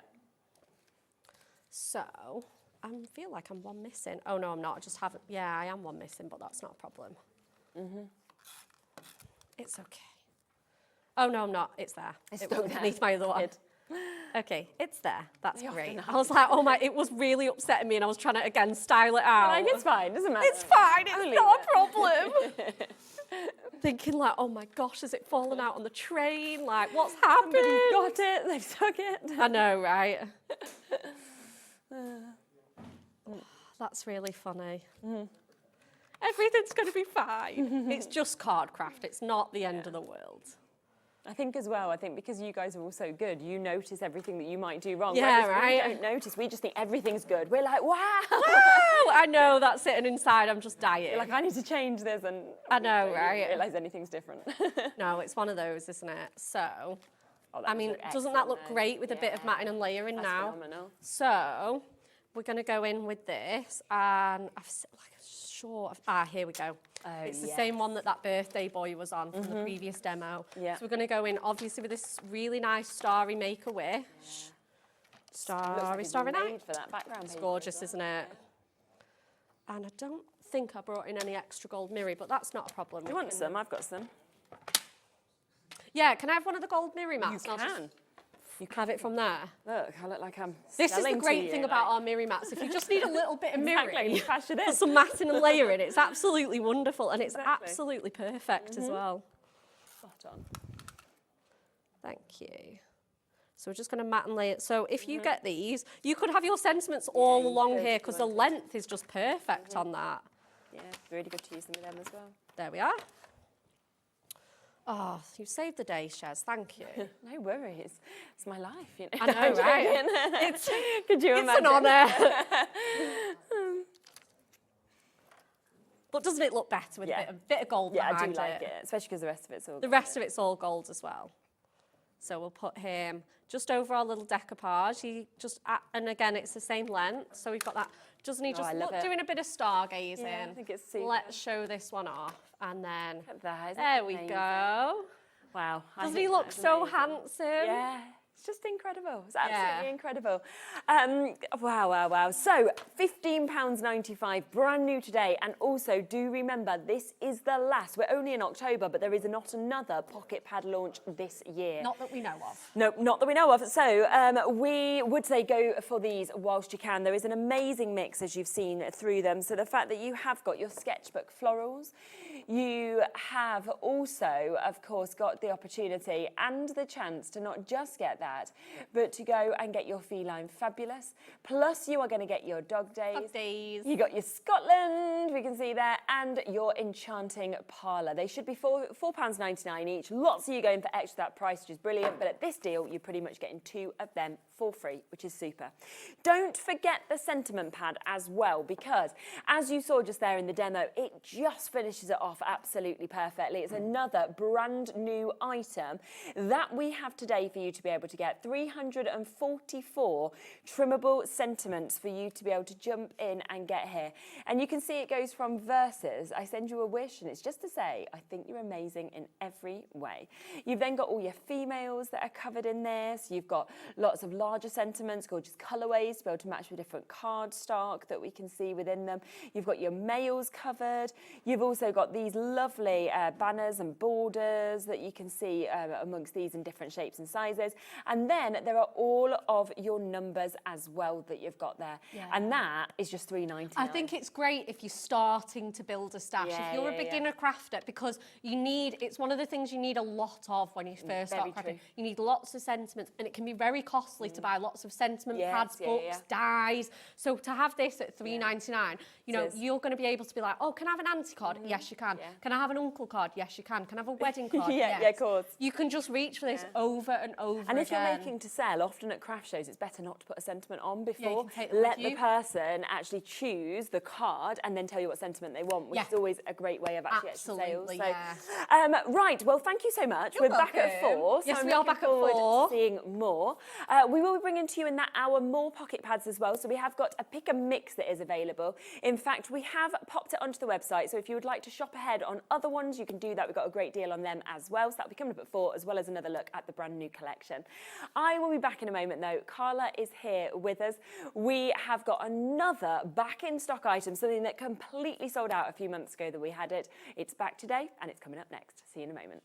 Speaker 3: So, I feel like I'm one missing. Oh, no, I'm not. I just haven't. Yeah, I am one missing, but that's not a problem. It's okay. Oh, no, I'm not. It's there.
Speaker 2: It's
Speaker 3: it
Speaker 2: still
Speaker 3: was
Speaker 2: there.
Speaker 3: underneath my other one.
Speaker 2: Good.
Speaker 3: Okay, it's there. That's
Speaker 2: They
Speaker 3: great.
Speaker 2: often
Speaker 3: I was like, oh my, it was really upsetting me, and I was trying to, again, style it out.
Speaker 2: Like, it's fine, doesn't matter.
Speaker 3: It's fine,
Speaker 2: I'll
Speaker 3: it's
Speaker 2: leave
Speaker 3: not
Speaker 2: it.
Speaker 3: a problem. Thinking like, oh my gosh, has it fallen out on the train? Like, what's happened?
Speaker 2: Somebody's got it, they've took it.
Speaker 3: I know, right? That's really funny. Everything's going to be fine. It's just card craft. It's not the end of the world.
Speaker 2: I think as well, because you guys are all so good, you notice everything that you might do wrong.
Speaker 3: Yeah,
Speaker 2: whereas
Speaker 3: right.
Speaker 2: we don't notice, we just think everything's good. We're like, wow.
Speaker 3: Oh, I know that sitting inside, I'm just dying.
Speaker 2: You're like, I need to change this, and
Speaker 3: I know,
Speaker 2: you
Speaker 3: right?
Speaker 2: don't realise anything's different.
Speaker 3: No, it's one of those, isn't it? So,
Speaker 2: Oh,
Speaker 3: I mean,
Speaker 2: looks
Speaker 3: doesn't that look
Speaker 2: excellent,
Speaker 3: great with a bit of
Speaker 2: yeah.
Speaker 3: matting and layering
Speaker 2: That's
Speaker 3: now?
Speaker 2: phenomenal.
Speaker 3: So, we're going to go in with this, and here we go.
Speaker 2: Oh,
Speaker 3: It's the
Speaker 2: yes.
Speaker 3: same one that birthday boy was on from the previous demo.
Speaker 2: Yeah.
Speaker 3: So we're going to go in, obviously, with this really nice starry Make-A-Wish.
Speaker 2: Looks
Speaker 3: Starry,
Speaker 2: like it's
Speaker 3: starry
Speaker 2: made
Speaker 3: night.
Speaker 2: for that background
Speaker 3: It's
Speaker 2: paper
Speaker 3: gorgeous,
Speaker 2: as well.
Speaker 3: isn't it? And I don't think I brought in any extra gold mirror, but that's not a problem.
Speaker 2: Do you want some? I've got some.
Speaker 3: Yeah, can I have one of the gold mirror mats?
Speaker 2: You
Speaker 3: And I'll just
Speaker 2: can.
Speaker 3: have it from there.
Speaker 2: Look, I look like I'm
Speaker 3: This is the
Speaker 2: selling to
Speaker 3: great
Speaker 2: you,
Speaker 3: thing
Speaker 2: like-
Speaker 3: about our mirror mats. If you just need a little bit of
Speaker 2: Exactly,
Speaker 3: mirroring,
Speaker 2: you patch it in.
Speaker 3: for some matting and layering, it's absolutely wonderful, and it's
Speaker 2: Exactly.
Speaker 3: absolutely perfect as well.
Speaker 2: Spot on.
Speaker 3: Thank you. So we're just going to mat and lay it. So if you get these, you could have your sentiments all
Speaker 2: you
Speaker 3: along
Speaker 2: could
Speaker 3: here
Speaker 2: if you
Speaker 3: because the
Speaker 2: wanted.
Speaker 3: length is just perfect on that.
Speaker 2: Yeah, really good to use them with them as well.
Speaker 3: There we are. Oh, you saved the day, Shez. Thank you.
Speaker 2: No worries. It's my life, you know.
Speaker 3: I know,
Speaker 2: I'm
Speaker 3: right?
Speaker 2: joking. Could you
Speaker 3: It's
Speaker 2: imagine?
Speaker 3: an honour. But doesn't it look better with
Speaker 2: Yeah.
Speaker 3: a bit of gold
Speaker 2: Yeah, I
Speaker 3: behind
Speaker 2: do like it, especially because the rest of it's all
Speaker 3: The rest of it's all gold as well. So we'll put him just over our little decoupage. And again, it's the same length. So we've got that. Doesn't he
Speaker 2: Oh,
Speaker 3: just
Speaker 2: I love
Speaker 3: look
Speaker 2: it.
Speaker 3: doing a bit of stargazing?
Speaker 2: Yeah, I think it's super.
Speaker 3: Let's show this one off. And then,
Speaker 2: Look at that, isn't
Speaker 3: there
Speaker 2: that
Speaker 3: we
Speaker 2: amazing?
Speaker 3: go.
Speaker 2: Wow. I
Speaker 3: Doesn't
Speaker 2: think
Speaker 3: he look
Speaker 2: that's
Speaker 3: so
Speaker 2: amazing.
Speaker 3: handsome?
Speaker 2: Yeah. It's just incredible. It's absolutely
Speaker 3: Yeah.
Speaker 2: incredible. Wow. So, £15.95, brand new today. And also, do remember, this is the last. We're only in October, but there is not another pocket pad launch this year.
Speaker 3: Not that we know of.
Speaker 2: No, not that we know of. So we would say go for these whilst you can. There is an amazing mix, as you've seen through them. So the fact that you have got your sketchbook florals, you have also, of course, got the opportunity and the chance to not just get that, but to go and get your feline fabulous. Plus, you are going to get your dog days.
Speaker 3: Dog days.
Speaker 2: You got your Scotland, we can see there, and your enchanting parlour. They should be £4.99 each. Lots of you going for extra that price, which is brilliant. But at this deal, you're pretty much getting 2 of them for free, which is super. Don't forget the sentiment pad as well, because as you saw just there in the demo, it just finishes it off absolutely perfectly. It's another brand new item that we have today for you to be able to get 344 trimmable sentiments for you to be able to jump in and get here. And you can see it goes from verses, I send you a wish, and it's just to say, I think you're amazing in every way. You've then got all your females that are covered in this. You've got lots of larger sentiments, gorgeous colourways to be able to match with different cardstock that we can see within them. You've got your males covered. You've also got these lovely banners and borders that you can see amongst these in different shapes and sizes. And then there are all of your numbers as well that you've got there.
Speaker 3: Yeah.
Speaker 2: And that is just £3.99.
Speaker 3: I think it's great if you're starting to build a stash.
Speaker 2: Yeah,
Speaker 3: if you're
Speaker 2: yeah,
Speaker 3: a beginner crafter, because it's one of the things you need a lot of when you first start crafting.
Speaker 2: true.
Speaker 3: You need lots of sentiments, and it can be very costly to buy lots of sentiment
Speaker 2: Yes,
Speaker 3: pads,
Speaker 2: yeah,
Speaker 3: books, dies. So to have this at £3.99, You know, you're going to be able to be like, oh, can I have an auntie card? Yes, you can. Can I have an uncle card? Yes, you can. Can I have a wedding card?
Speaker 2: Yeah,
Speaker 3: yes.
Speaker 2: yeah, of course.
Speaker 3: You can just reach for this over and over
Speaker 2: And if
Speaker 3: again.
Speaker 2: you're making to sell, often at craft shows, it's better not to put a sentiment on before.
Speaker 3: can take them
Speaker 2: Let
Speaker 3: with
Speaker 2: the
Speaker 3: you.
Speaker 2: person actually choose the card and then tell you what sentiment they want, which is always a great way of actually getting sales.
Speaker 3: Absolutely,
Speaker 2: So, right, well, thank you so much. We're back at 4. So
Speaker 3: Yes,
Speaker 2: I'm
Speaker 3: we are
Speaker 2: looking
Speaker 3: back at
Speaker 2: forward
Speaker 3: 4.
Speaker 2: to seeing more. We will be bringing to you in that hour more pocket pads as well. So we have got a pick and mix that is available. In fact, we have popped it onto the website. So if you would like to shop ahead on other ones, you can do that. We've got a great deal on them as well. So that'll be coming up at 4, as well as another look at the brand new collection. I will be back in a moment though. Carla is here with us. We have got another back in stock item, something that completely sold out a few months ago that we had it. It's back today and it's coming up next. See you in a moment.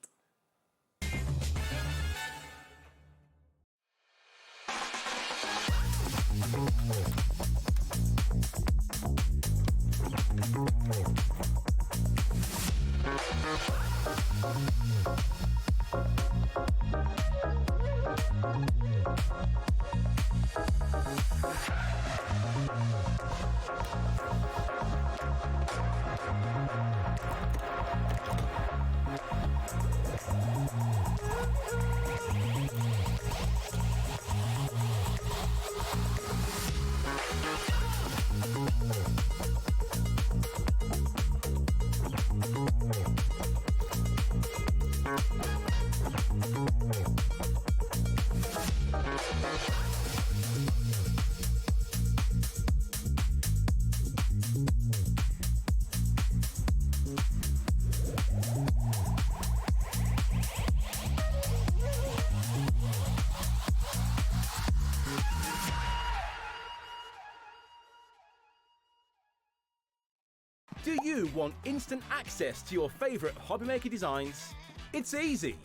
Speaker 4: Do you want instant access to your favourite hobbymaker designs? It's easy.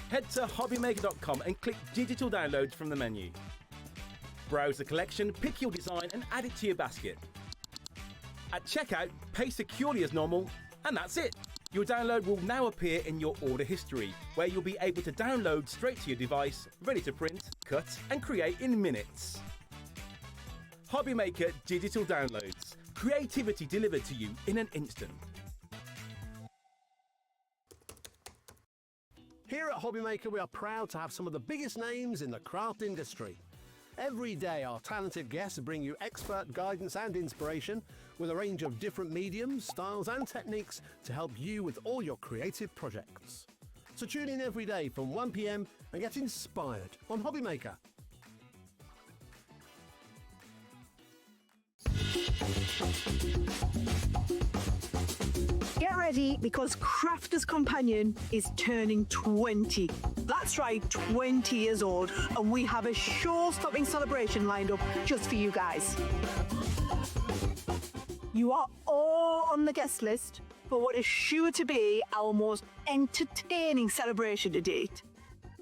Speaker 4: Head to hobbymaker.com and click digital downloads from the menu. Browse the collection, pick your design and add it to your basket. At checkout, pay securely as normal, and that's it. Your download will now appear in your order history, where you'll be able to download straight to your device, ready to print, cut and create in minutes. Hobbymaker Digital Downloads. Creativity delivered to you in an instant.
Speaker 5: Here at Hobbymaker, we are proud to have some of the biggest names in the craft industry. Every day, our talented guests bring you expert guidance and inspiration with a range of different mediums, styles and techniques to help you with all your creative projects. So tune in every day from 1 p.m. and get inspired on Hobbymaker.
Speaker 6: Get ready because Crafter's Companion is turning 20. That's right, 20 years old, and we have a show-stopping celebration lined up just for you guys. You are all on the guest list for what is sure to be our most entertaining celebration to date.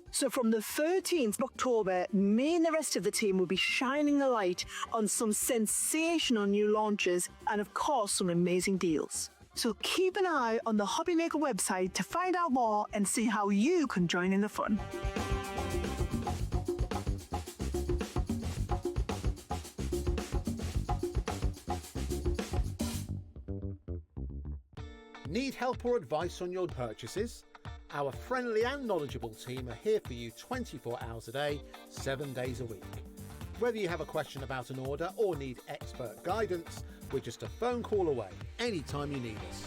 Speaker 6: So from the 13th of October, me and the rest of the team will be shining the light on some sensational new launches and of course some amazing deals. So keep an eye on the Hobbymaker website to find out more and see how you can join in the fun.
Speaker 5: Need help or advice on your purchases? Our friendly and knowledgeable team are here for you 24 hours a day, 7 days a week. Whether you have a question about an order or need expert guidance, we're just a phone call away anytime you need us.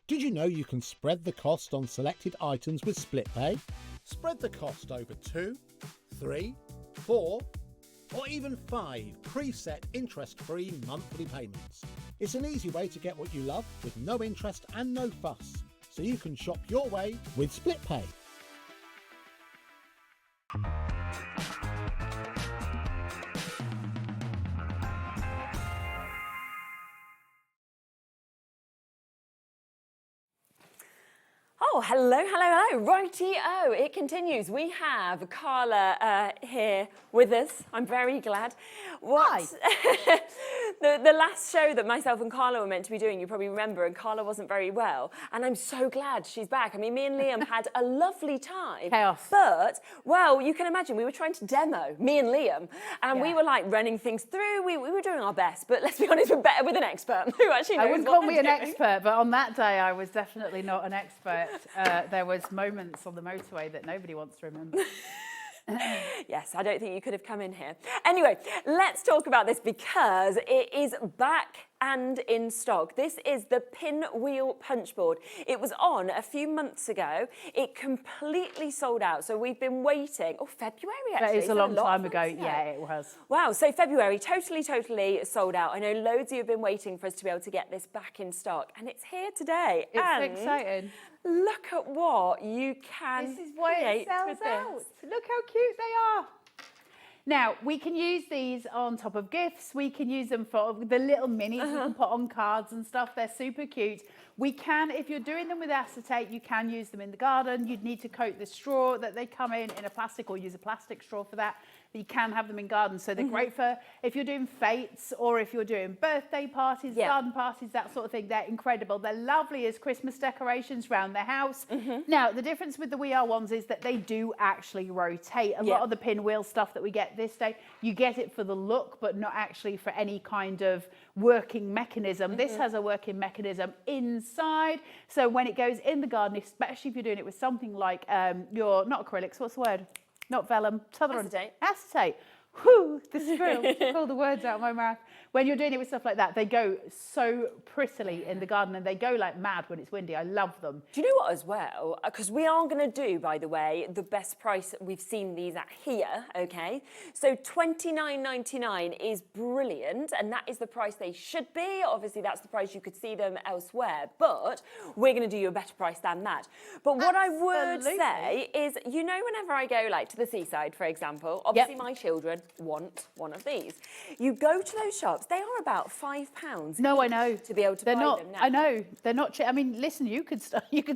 Speaker 5: Did you know you can spread the cost on selected items with split pay? Spread the cost over 2, 3, 4, or even 5 preset interest-free monthly payments. It's an easy way to get what you love with no interest and no fuss, so you can shop your way with split pay.
Speaker 2: Oh, hello, hello, hello. Righty-o, it continues. We have Carla here with us. I'm very glad. What?
Speaker 7: Hi.
Speaker 2: the last show that myself and Carla were meant to be doing, you probably remember, and Carla wasn't very well. And I'm so glad she's back. I mean, me and Liam had a lovely time.
Speaker 7: Chaos.
Speaker 2: But, well, you can imagine, we were trying to demo, me and Liam, and we were like running things through. We were doing our best, but let's be honest, we're better with an expert who actually knows
Speaker 7: I wouldn't
Speaker 2: what
Speaker 7: call me
Speaker 2: they're
Speaker 7: an
Speaker 2: doing.
Speaker 7: expert, but on that day I was definitely not an expert. There was moments on the motorway that nobody wants to remember.
Speaker 2: Yes, I don't think you could have come in here. Anyway, let's talk about this because it is back and in stock. This is the Pinwheel Punchboard. It was on a few months ago. It completely sold out. So we've been waiting. Oh, February actually.
Speaker 7: That is a long
Speaker 2: lot
Speaker 7: time
Speaker 2: of
Speaker 7: ago.
Speaker 2: months
Speaker 7: Yeah, it was.
Speaker 2: Wow, so February, totally sold out. I know loads of you have been waiting for us to be able to get this back in stock, and it's here today.
Speaker 7: It's
Speaker 2: and
Speaker 7: exciting.
Speaker 2: look at what you can
Speaker 7: This is why it
Speaker 2: create
Speaker 7: sells
Speaker 2: with
Speaker 7: out.
Speaker 2: this.
Speaker 7: Look how cute they are. Now, we can use these on top of gifts. We can use them for the little minis you can put on cards and stuff. They're super cute. We can, if you're doing them with acetate, you can use them in the garden. You'd need to coat the straw that they come in a plastic or use a plastic straw for that. But you can have them in gardens. So they're great for if you're doing fetes or if you're doing birthday parties, garden parties, that sort of thing. They're incredible. They're lovely as Christmas decorations around the house. Now, the difference with the We Are ones is that they do actually rotate. A lot of the pinwheel stuff that we get this day, you get it for the look, but not actually for any kind of working mechanism. This has a working mechanism inside. So when it goes in the garden, especially if you're doing it with something like your, not acrylics, what's the word? Not vellum,
Speaker 2: Acetate.
Speaker 7: Acetate. Whew, the thrill to pull the words out of my mouth. When you're doing it with stuff like that, they go so prettily in the garden and they go like mad when it's windy. I love them.
Speaker 2: Do you know what as well? Because we are going to do, by the way, the best price we've seen these at here, okay? So $29.99 is brilliant, and that is the price they should be. Obviously, that's the price you could see them elsewhere, but we're going to do you a better price than that. But what I would say is, you know, whenever I go like to the seaside, for example, obviously my children want one of these. You go to those shops, they are about £5.
Speaker 7: No, I know.
Speaker 2: To be able to
Speaker 7: They're
Speaker 2: buy
Speaker 7: not,
Speaker 2: them now.
Speaker 7: I know. They're not cheap. I mean, listen, you could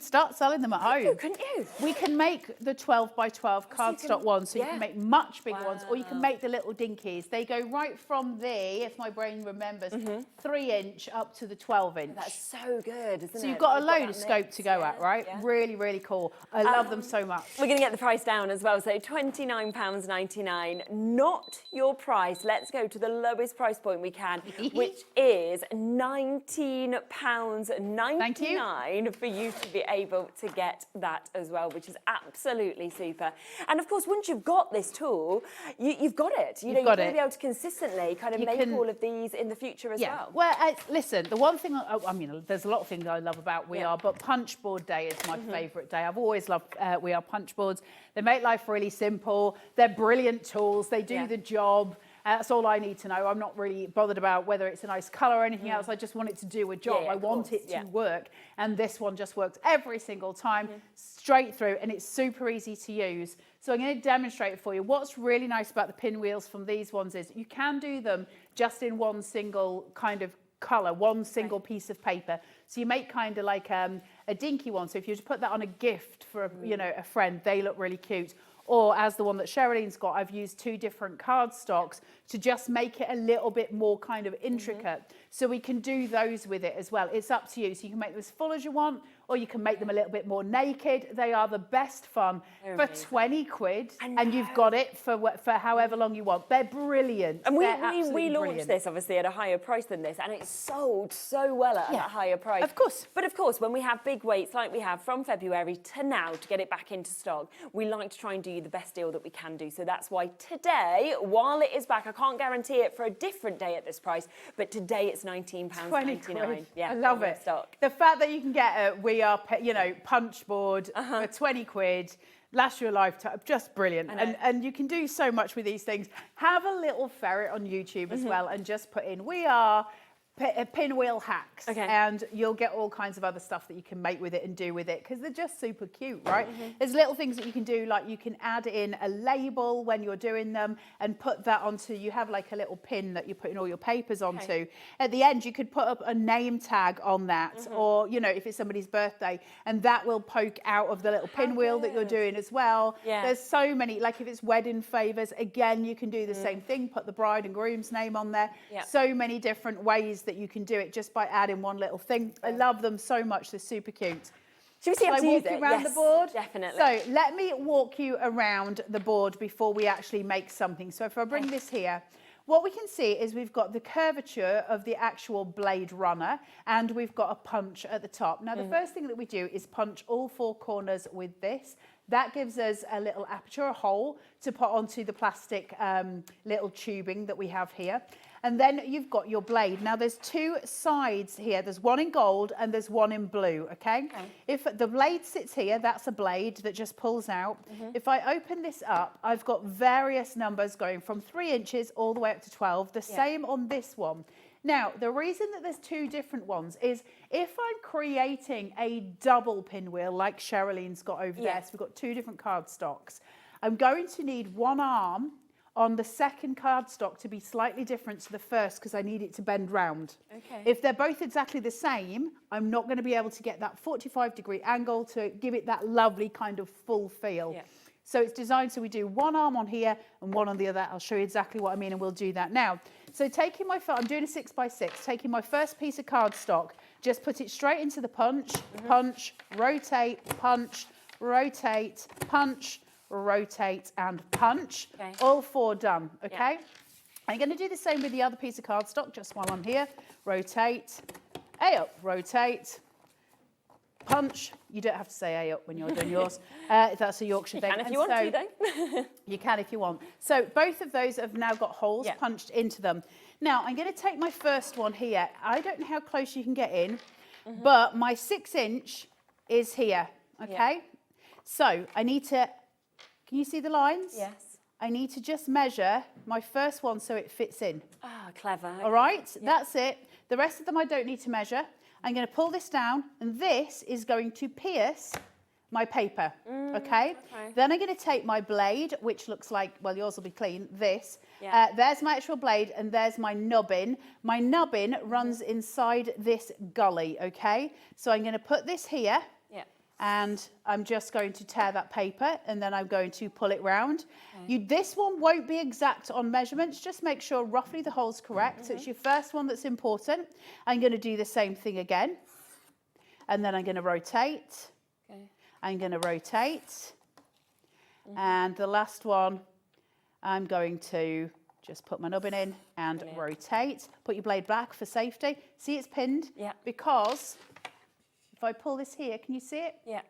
Speaker 7: start selling them at home.
Speaker 2: Couldn't you?
Speaker 7: We can make the 12 by 12 cardstock ones, so you can make much bigger ones, or you can make the little dinkies. They go right from the, if my brain remembers, 3-inch up to the 12-inch.
Speaker 2: That's so good, isn't it?
Speaker 7: So you've got a
Speaker 2: We've
Speaker 7: load
Speaker 2: that
Speaker 7: of scope
Speaker 2: mix,
Speaker 7: to go at, right?
Speaker 2: yeah.
Speaker 7: Really, really cool. I love them so much.
Speaker 2: We're going to get the price down as well, so £29.99, not your price. Let's go to the lowest price point we can, which is £19.99 for you to be able to get that as well, which is absolutely super. And of course, once you've got this tool, you've got it. You know, you're going to be able to consistently kind of make all of these in the future as well.
Speaker 7: Well, listen, the one thing, I mean, there's a lot of things I love about We Are, but Punchboard Day is my favourite day. I've always loved We Are Punchboards. They make life really simple. They're brilliant tools. They do the job. That's all I need to know. I'm not really bothered about whether it's a nice colour or anything else. I just want it to do a job. I want it to work. And this one just works every single time, straight through, and it's super easy to use. So I'm going to demonstrate it for you. What's really nice about the pinwheels from these ones is you can do them just in one single kind of colour, one single piece of paper. So you make kind of like a dinky one. So if you just put that on a gift for a friend, they look really cute. Or as the one that Sherilyn's got, I've used 2 different cardstocks to just make it a little bit more kind of intricate. So we can do those with it as well. It's up to you. So you can make them as full as you want, or you can make them a little bit more naked. They are the best fun for 20 quid, and you've got it for however long you want. They're brilliant.
Speaker 2: And we
Speaker 7: absolutely
Speaker 2: launched
Speaker 7: brilliant.
Speaker 2: this obviously at a higher price than this, and it sold so well at a higher price.
Speaker 7: Of course.
Speaker 2: But of course, when we have big weights like we have from February to now to get it back into stock, we like to try and do you the best deal that we can do. So that's why today, while it is back, I can't guarantee it for a different day at this price, but today it's £19.99.
Speaker 7: Yeah, I love it.
Speaker 2: Stock.
Speaker 7: The fact that you can get a We Are, Punchboard for 20 quid, last you a lifetime, just brilliant. And you can do so much with these things. Have a little ferret on YouTube as well and just put in We Are pinwheel hacks,
Speaker 2: Okay.
Speaker 7: and you'll get all kinds of other stuff that you can make with it and do with it because they're just super cute, right? There's little things that you can do, like you can add in a label when you're doing them and put that onto, you have like a little pin that you're putting all your papers onto.
Speaker 2: Okay.
Speaker 7: At the end, you could put up a name tag on that, or, you know, if it's somebody's birthday, and that will poke out of the little pinwheel that you're doing as well.
Speaker 2: Yeah.
Speaker 7: There's so many, like if it's wedding favours, again, you can do the same thing, put the bride and groom's name on there.
Speaker 2: Yeah.
Speaker 7: So many different ways that you can do it just by adding one little thing. I love them so much. They're super cute.
Speaker 2: Should we see how
Speaker 7: Shall
Speaker 2: to
Speaker 7: I
Speaker 2: use
Speaker 7: walk you
Speaker 2: it?
Speaker 7: around the board?
Speaker 2: Definitely.
Speaker 7: So let me walk you around the board before we actually make something. So if I bring this here, what we can see is we've got the curvature of the actual blade runner, and we've got a punch at the top. Now, the first thing that we do is punch all four corners with this. That gives us a little aperture, a hole, to put onto the plastic little tubing that we have here. And then you've got your blade. Now, there's two sides here. There's one in gold and there's one in blue, okay? If the blade sits here, that's a blade that just pulls out. If I open this up, I've got various numbers going from 3 inches all the way up to 12. The same on this one. Now, the reason that there's two different ones is if I'm creating a double pinwheel like Sherilyn's got over there, so we've got two different cardstocks, I'm going to need one arm on the second cardstock to be slightly different to the first because I need it to bend round.
Speaker 2: Okay.
Speaker 7: If they're both exactly the same, I'm not going to be able to get that 45-degree angle to give it that lovely kind of full feel.
Speaker 2: Yeah.
Speaker 7: So it's designed so we do one arm on here and one on the other. I'll show you exactly what I mean, and we'll do that now. So taking my, I'm doing a 6x6, taking my first piece of cardstock, just put it straight into the punch, punch, rotate, punch, rotate, punch, rotate and punch.
Speaker 2: Okay.
Speaker 7: All four done, okay?
Speaker 2: Yeah.
Speaker 7: I'm going to do the same with the other piece of cardstock just while I'm here. Rotate, A up, rotate, punch. You don't have to say A up when you're doing yours. That's a Yorkshire thing.
Speaker 2: You can if you want to, though.
Speaker 7: You can if you want. So both of those have now got holes punched into them. Now, I'm going to take my first one here. I don't know how close you can get in, but my 6-inch is here, okay? So I need to, can you see the lines?
Speaker 2: Yes.
Speaker 7: I need to just measure my first one so it fits in.
Speaker 2: Ah, clever.
Speaker 7: All right, that's it. The rest of them I don't need to measure. I'm going to pull this down, and this is going to pierce my paper, okay? Then I'm going to take my blade, which looks like, well, yours will be clean, this. There's my actual blade, and there's my nubbin. My nubbin runs inside this gully, okay? So I'm going to put this here. And I'm just going to tear that paper, and then I'm going to pull it round. This one won't be exact on measurements. Just make sure roughly the hole's correct. So it's your first one that's important. I'm going to do the same thing again. And then I'm going to rotate. I'm going to rotate. And the last one, I'm going to just put my nubbin in and rotate. Put your blade back for safety. See, it's pinned because if I pull this here, can you see it?
Speaker 2: Yeah.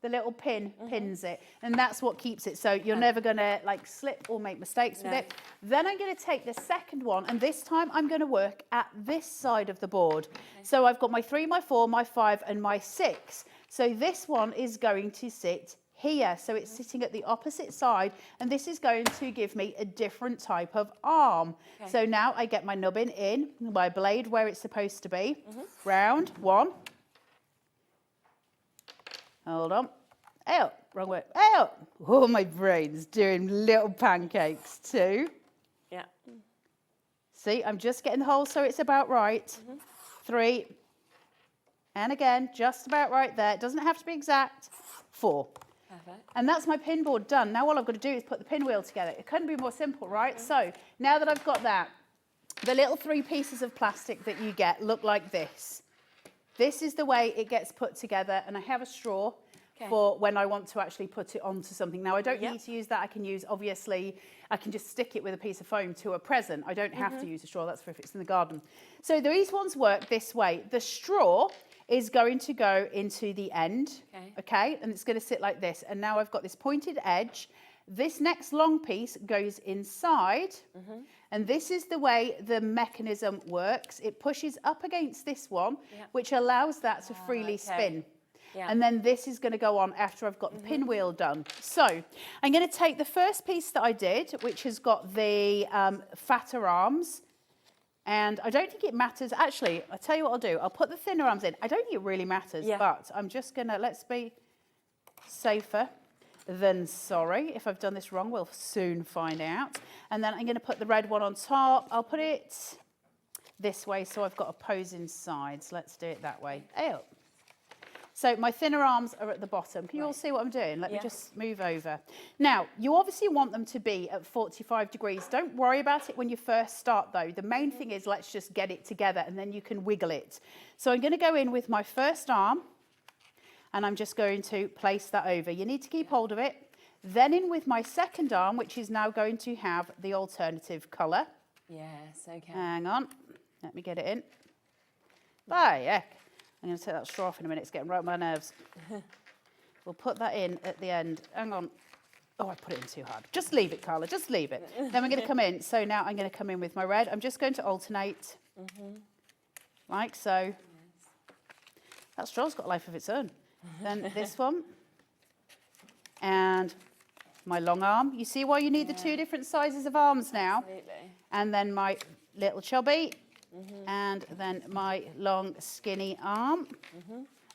Speaker 7: The little pin pins it, and that's what keeps it. So you're never going to like slip or make mistakes with it. Then I'm going to take the second one, and this time I'm going to work at this side of the board. So I've got my 3, my 4, my 5, and my 6. So this one is going to sit here. So it's sitting at the opposite side, and this is going to give me a different type of arm. So now I get my nubbin in, my blade where it's supposed to be. Round, 1. Hold on. Out. Wrong way. Out. Oh, my brain's doing little pancakes. 2.
Speaker 2: Yeah.
Speaker 7: See, I'm just getting the hole so it's about right. 3. And again, just about right there. It doesn't have to be exact. 4.
Speaker 2: Perfect.
Speaker 7: And that's my pin board done. Now all I've got to do is put the pinwheel together. It couldn't be more simple, right? So now that I've got that, the little 3 pieces of plastic that you get look like this. This is the way it gets put together, and I have a straw for when I want to actually put it onto something. Now, I don't need to use that. I can use, obviously, I can just stick it with a piece of foam to a present. I don't have to use a straw. That's for if it's in the garden. So these ones work this way. The straw is going to go into the end, okay? And it's going to sit like this. And now I've got this pointed edge. This next long piece goes inside, and this is the way the mechanism works. It pushes up against this one, which allows that to freely spin. And then this is going to go on after I've got the pinwheel done. So I'm going to take the first piece that I did, which has got the fatter arms, And I don't think it matters. Actually, I'll tell you what I'll do. I'll put the thinner arms in. I don't think it really matters, but I'm just going to, let's be safer than sorry. If I've done this wrong, we'll soon find out. And then I'm going to put the red one on top. I'll put it this way so I've got opposing sides. Let's do it that way. Oh. So my thinner arms are at the bottom. Can you all see what I'm doing? Let me just move over. Now, you obviously want them to be at 45 degrees. Don't worry about it when you first start though. The main thing is let's just get it together and then you can wiggle it. So I'm going to go in with my first arm and I'm just going to place that over. You need to keep hold of it. Then in with my second arm, which is now going to have the alternative colour.
Speaker 2: Yes, okay.
Speaker 7: Hang on. Let me get it in. Bye, heck. I'm going to take that straw off in a minute. It's getting right on my nerves. We'll put that in at the end. Hang on. Oh, I put it in too hard. Just leave it, Carla. Just leave it. Then we're going to come in. So now I'm going to come in with my red. I'm just going to alternate. Like so. That straw's got a life of its own. Then this one. And my long arm. You see why you need the two different sizes of arms now?
Speaker 2: Absolutely.
Speaker 7: And then my little chubby. And then my long skinny arm.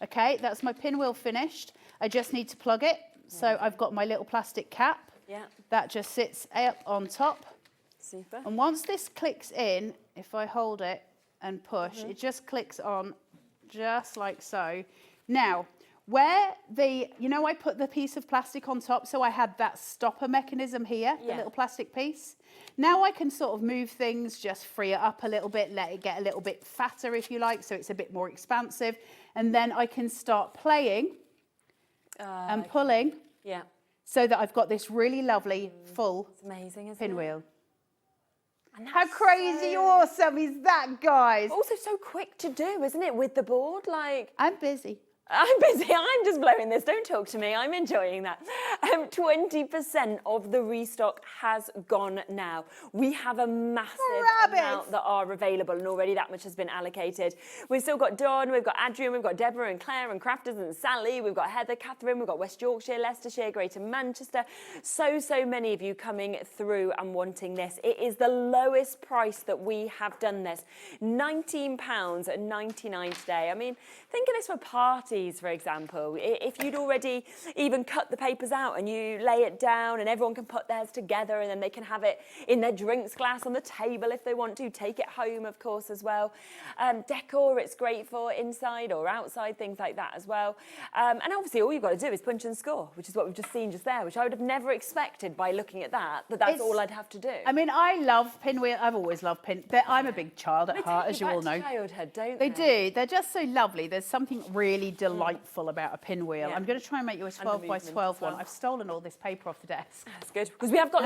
Speaker 7: Okay, that's my pinwheel finished. I just need to plug it. So I've got my little plastic cap.
Speaker 2: Yeah.
Speaker 7: That just sits up on top.
Speaker 2: Super.
Speaker 7: And once this clicks in, if I hold it and push, it just clicks on just like so. Now, where I put the piece of plastic on top, so I had that stopper mechanism here, the little plastic piece. Now I can sort of move things, just free it up a little bit, let it get a little bit fatter if you like, so it's a bit more expansive. And then I can start playing and pulling so that I've got this really lovely full
Speaker 2: It's amazing, isn't
Speaker 7: pinwheel.
Speaker 2: And
Speaker 7: How crazy awesome is that, guys?
Speaker 2: Also so quick to do, isn't it, with the board? Like,
Speaker 7: I'm busy.
Speaker 2: I'm busy. I'm just blowing this. Don't talk to me. I'm enjoying that. 20% of the restock has gone now. We have a massive amount that are available, and already that much has been allocated. We've still got Dawn, we've got Adrian, we've got Deborah and Claire and Crafters and Sally, we've got Heather, Catherine, we've got West Yorkshire, Leicestershire, Greater Manchester. So many of you coming through and wanting this. It is the lowest price that we have done this. £19.99 today. I mean, think of this for parties, for example. If you'd already even cut the papers out and you lay it down and everyone can put theirs together and then they can have it in their drinks glass on the table if they want to, take it home, of course, as well. Decor, it's great for inside or outside, things like that as well. And obviously all you've got to do is punch and score, which is what we've just seen just there, which I would have never expected by looking at that, that's all I'd have to do.
Speaker 7: I mean, I love pinwheel. I've always loved I'm a big child at heart, as you all know.
Speaker 2: Childhood, don't
Speaker 7: they? They do. They're just so lovely. There's something really delightful about a pinwheel. I'm going to try and make you a 12 by 12 one. I've stolen all this paper off the desk.
Speaker 2: That's good, because we have got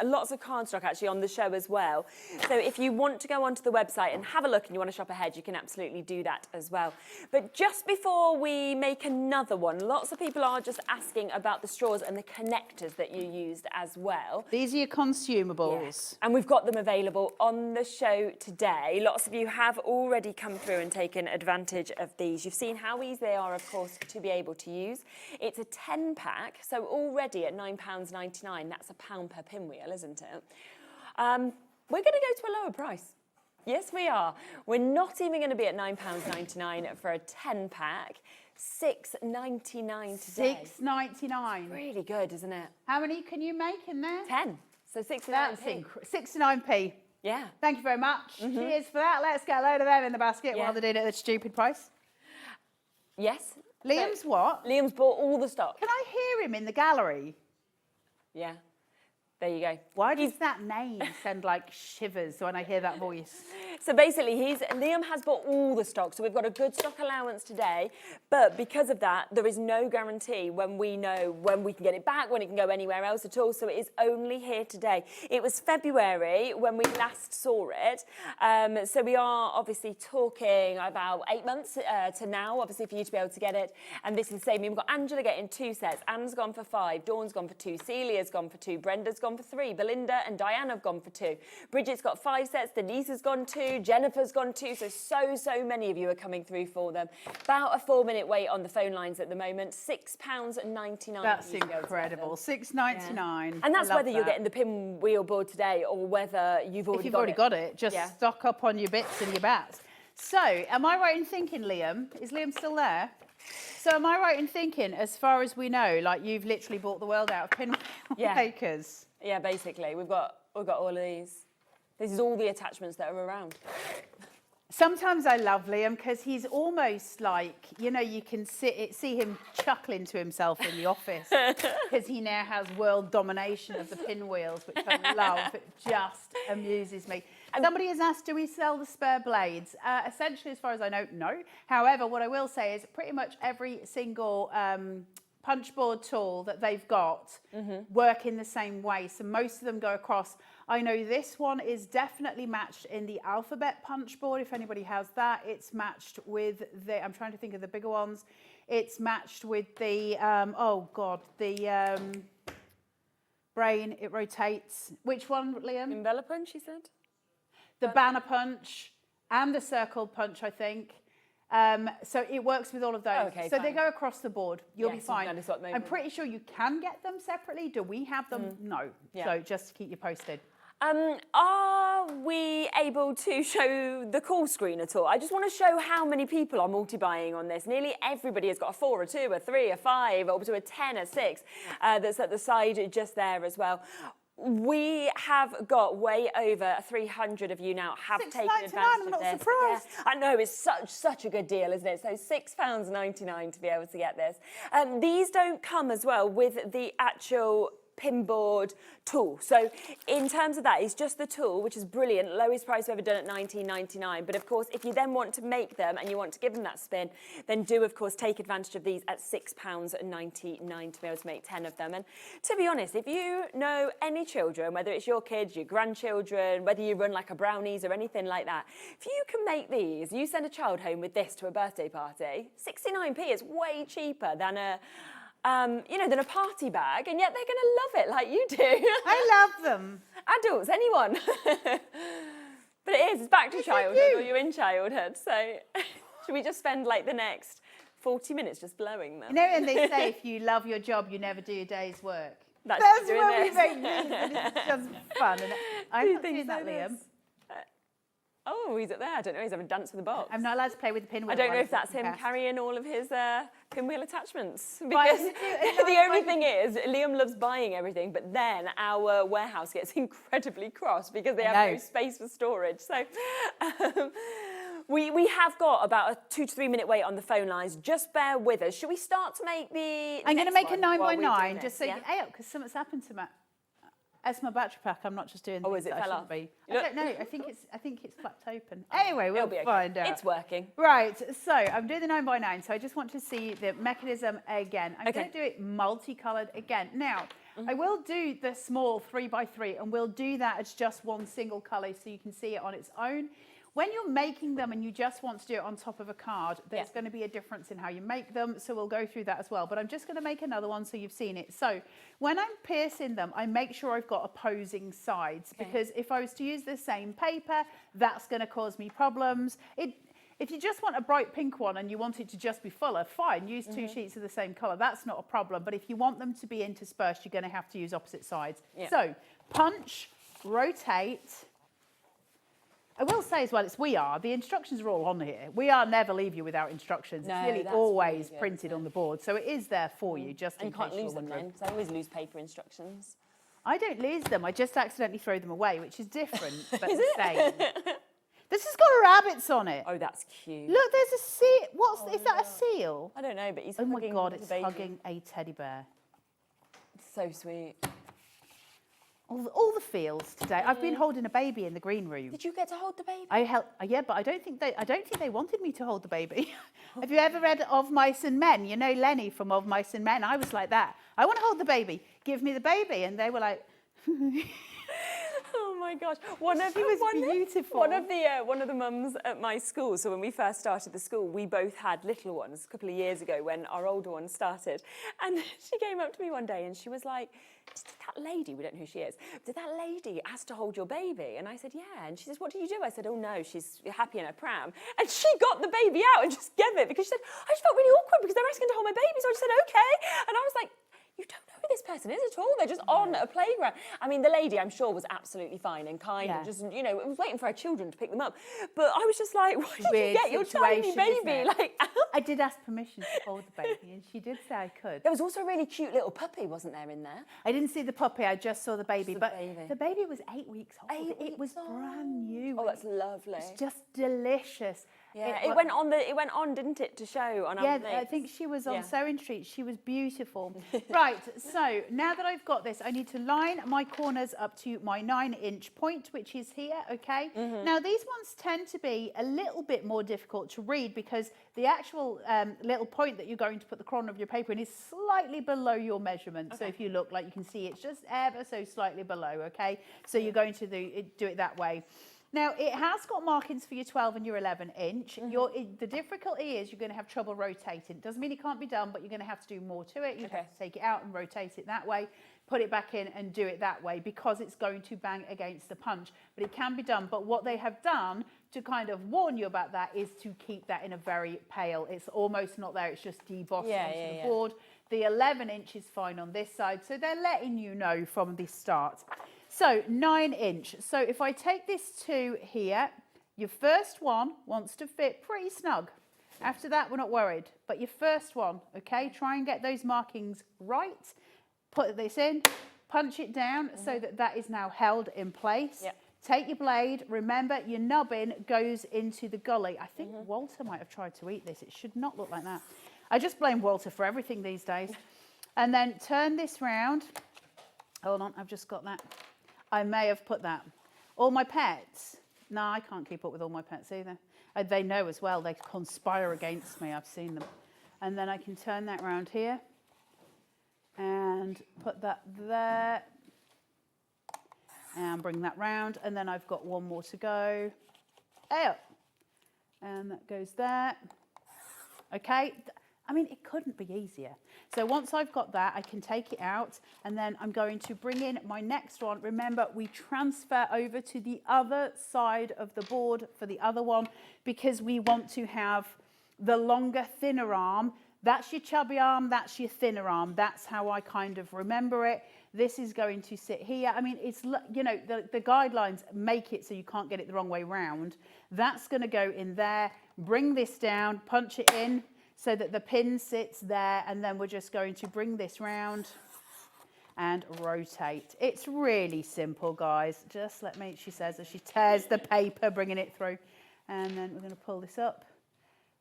Speaker 2: lots of card stock actually on the show as well. So if you want to go onto the website and have a look and you want to shop ahead, you can absolutely do that as well. But just before we make another one, lots of people are just asking about the straws and the connectors that you used as well.
Speaker 7: These are your consumables.
Speaker 2: Yes. And we've got them available on the show today. Lots of you have already come through and taken advantage of these. You've seen how easy they are, of course, to be able to use. It's a 10-pack, so already at £9.99, that's £1 per pinwheel, isn't it? We're going to go to a lower price. Yes, we are. We're not even going to be at £9.99 for a 10-pack. £6.99 today.
Speaker 7: £6.99.
Speaker 2: Really good, isn't it?
Speaker 7: How many can you make in there?
Speaker 2: 10. So 69p.
Speaker 7: That's 69p.
Speaker 2: Yeah.
Speaker 7: Thank you very much. Cheers for that. Let's get a load of them in the basket while they're doing it at a stupid price.
Speaker 2: Yes.
Speaker 7: Liam's what?
Speaker 2: Liam's bought all the stock.
Speaker 7: Can I hear him in the gallery?
Speaker 2: Yeah. There you go.
Speaker 7: Why does that name send like shivers when I hear that voice?
Speaker 2: So basically, Liam has bought all the stock, so we've got a good stock allowance today, but because of that, there is no guarantee when we know when we can get it back, when it can go anywhere else at all, so it is only here today. It was February when we last saw it, so we are obviously talking about 8 months to now, obviously, for you to be able to get it, and this is the same. We've got Angela getting 2 sets, Anne's gone for 5, Dawn's gone for 2, Celia's gone for 2, Brenda's gone for 3, Belinda and Diane have gone for 2, Bridget's got 5 sets, Denise has gone 2, 2, Jennifer's gone 2, so many of you are coming through for them. About a 4-minute wait on the phone lines at the moment, £6.99.
Speaker 7: That's incredible, £6.99.
Speaker 2: Yeah. And that's whether you're getting the pinwheel board today or whether you've already
Speaker 7: got it, just stock up on your bits and your bats. So, am I right in thinking, Liam, is Liam still there? So am I right in thinking, as far as we know, like you've literally bought the world out of pinwheel makers?
Speaker 2: Yeah, basically. We've got all of these. This is all the attachments that are around.
Speaker 7: Sometimes I love Liam because he's almost like, you know, you can see him chuckling to himself in the office because he now has world domination of the pinwheels, which I love. It just amuses me. Somebody has asked, do we sell the spare blades? Essentially, as far as I know, no. However, what I will say is pretty much every single punchboard tool that they've got work in the same way. So most of them go across. I know this one is definitely matched in the alphabet punchboard, if anybody has that. It's matched with the, I'm trying to think of the bigger ones. It's matched with the, brain, it rotates. Which one, Liam?
Speaker 2: Embellishing, she said.
Speaker 7: The banner punch and the circle punch, I think. So it works with all of those.
Speaker 2: Oh, okay,
Speaker 7: so
Speaker 2: fine.
Speaker 7: they go across the board. You'll be fine.
Speaker 2: I'm
Speaker 7: I'm pretty sure you can get them separately. Do we have them? No.
Speaker 2: Yeah.
Speaker 7: So just to keep you posted.
Speaker 2: Are we able to show the call screen at all? I just want to show how many people are multi-buying on this. Nearly everybody has got a 4, a 2, a 3, a 5, up to a 10, a 6 that's at the side just there as well. We have got way over 300 of you now have taken advantage
Speaker 7: I'm
Speaker 2: of
Speaker 7: not
Speaker 2: this.
Speaker 7: surprised.
Speaker 2: Yeah, I know, it's such a good deal, isn't it? So £6.99 to be able to get this. These don't come as well with the actual pinboard tool. So in terms of that, it's just the tool, which is brilliant. Lowest price we've ever done at £19.99. But of course, if you then want to make them and you want to give them that spin, then do of course take advantage of these at £6.99 to be able to make 10 of them. And to be honest, if you know any children, whether it's your kids, your grandchildren, whether you run like a brownies or anything like that, if you can make these, you send a child home with this to a birthday party, 69p is way cheaper than a than a party bag, and yet they're going to love it like you do.
Speaker 7: I love them.
Speaker 2: Adults, anyone. But it's back to childhood, or you're in childhood. So should we just spend like the next 40 minutes just blowing them?
Speaker 7: You know, and they say if you love your job, you never do a day's work.
Speaker 2: That's
Speaker 7: when we make these, and it's just fun. And I'm not doing that, Liam.
Speaker 2: Oh, he's up there. I don't know. He's having a dance with the box.
Speaker 7: I'm not allowed to play with the pinwheel.
Speaker 2: I don't know if that's him carrying all of his pinwheel attachments. Because
Speaker 7: Right,
Speaker 2: the only thing is, Liam loves buying everything, but then our warehouse gets incredibly cross because they have no space for storage. So we have got about a 2 to 3 minute wait on the phone lines. Just bear with us. Should we start to make the
Speaker 7: I'm going to make a 9x9 just so
Speaker 2: yeah?
Speaker 7: you hey up because something's happened to my. As my battery pack, I'm not just doing things
Speaker 2: it
Speaker 7: that I
Speaker 2: fell
Speaker 7: shouldn't
Speaker 2: off?
Speaker 7: be. I don't know. I think it's flapped open. Anyway, we'll find out.
Speaker 2: It's working.
Speaker 7: Right. So I'm doing the 9x9. So I just want to see the mechanism again. I'm going to do it multicolored again. Now, I will do the small 3x3, and we'll do that as just one single color, so you can see it on its own. When you're making them and you just want to do it on top of a card, there's going to be a difference in how you make them. So we'll go through that as well. But I'm just going to make another one so you've seen it. So when I'm piercing them, I make sure I've got opposing sides because if I was to use the same paper, that's going to cause me problems. If you just want a bright pink one and you want it to just be fuller, fine, use 2 sheets of the same colour. That's not a problem. But if you want them to be interspersed, you're going to have to use opposite sides. Yeah. So punch, rotate. I will say as well, the instructions are all on here. We are never leave you without instructions. It's nearly always really printed on the board. So it is there for you, just in case
Speaker 2: you can't lose them then, because I always lose paper instructions.
Speaker 7: I don't lose them. I just accidentally throw them away, which is different, but the same. This has got rabbits on it.
Speaker 2: Oh, that's cute.
Speaker 7: Look, there's a seal. Is that a seal?
Speaker 2: I don't know, but he's
Speaker 7: oh
Speaker 2: hugging
Speaker 7: my God,
Speaker 2: the
Speaker 7: it's
Speaker 2: baby.
Speaker 7: hugging a teddy bear.
Speaker 2: It's so sweet.
Speaker 7: All the feels today. I've been holding a baby in the green room.
Speaker 2: Did you get to hold the baby?
Speaker 7: Yeah, but I don't think they wanted me to hold the baby. Have you ever read Of Mice and Men? You know Lenny from Of Mice and Men. I was like that. I want to hold the baby. Give me the baby, and they were like.
Speaker 2: Oh my gosh! One of
Speaker 7: beautiful.
Speaker 2: One of the mums at my school. So when we first started the school, we both had little ones a couple of years ago when our older one started, and she came up to me one day and she was like, "Did that lady? We don't know who she is. Did that lady ask to hold your baby?" And I said, "Yeah." And she says, "What did you do?" I said, "Oh no, she's happy in her pram." And she got the baby out and just gave it because she said, "I just felt really awkward because they're asking to hold my baby." So I just said, "Okay." And I was like, you don't know who this person is at all. They're just on a playground. I mean, the lady, I'm sure, was absolutely fine and kind and just, you know, was waiting for her children to pick them up. But I was just like, why did you get your tiny baby like out?
Speaker 7: I did ask permission to hold the baby, and she did say I could.
Speaker 2: There was also a really cute little puppy, wasn't there, in there?
Speaker 7: I didn't see the puppy, I just saw the baby.
Speaker 2: The
Speaker 7: But
Speaker 2: baby.
Speaker 7: the baby was 8 weeks old. It was brand new.
Speaker 2: Oh, that's lovely.
Speaker 7: It's just delicious.
Speaker 2: Yeah, it went on, didn't it, to show on our
Speaker 7: Yeah,
Speaker 2: plates?
Speaker 7: I think she was on
Speaker 2: Yeah.
Speaker 7: Sewing Street. She was beautiful. Right, so now that I've got this, I need to line my corners up to my 9-inch point, which is here, okay? Now, these ones tend to be a little bit more difficult to read because the actual little point that you're going to put the corner of your paper in is slightly below your measurement. So if you look, like you can see, it's just ever so slightly below, okay? So you're going to do it that way. Now, it has got markings for your 12 and your 11 inch. The difficulty is you're going to have trouble rotating. It doesn't mean it can't be done, but you're going to have to do more to it. You have to take it out and rotate it that way, put it back in and do it that way because it's going to bang against the punch. But it can be done. But what they have done to kind of warn you about that is to keep that in a very pale. It's almost not there. It's just debossed onto the board. The 11 inch is fine on this side. So they're letting you know from the start. So 9 inch. So if I take this to here, your first one wants to fit pretty snug. After that, we're not worried. But your first one, okay, try and get those markings right. Put this in, punch it down so that that is now held in place. Take your blade. Remember, your nubbin goes into the gully. I think Walter might have tried to eat this. It should not look like that. I just blame Walter for everything these days. And then turn this round. Hold on, I've just got that. I may have put that. All my pets. No, I can't keep up with all my pets either. They know as well. They conspire against me. I've seen them. And then I can turn that round here and put that there and bring that round. And then I've got one more to go. Oh, and that goes there. Okay. I mean, it couldn't be easier. So once I've got that, I can take it out and then I'm going to bring in my next one. Remember, we transfer over to the other side of the board for the other one because we want to have the longer, thinner arm. That's your chubby arm, that's your thinner arm. That's how I kind of remember it. This is going to sit here. I mean, it's, you know, the guidelines make it so you can't get it the wrong way round. That's going to go in there. Bring this down, punch it in, so that the pin sits there, and then we're just going to bring this round and rotate. It's really simple, guys. Just let me, she says, as she tears the paper, bringing it through. And then we're going to pull this up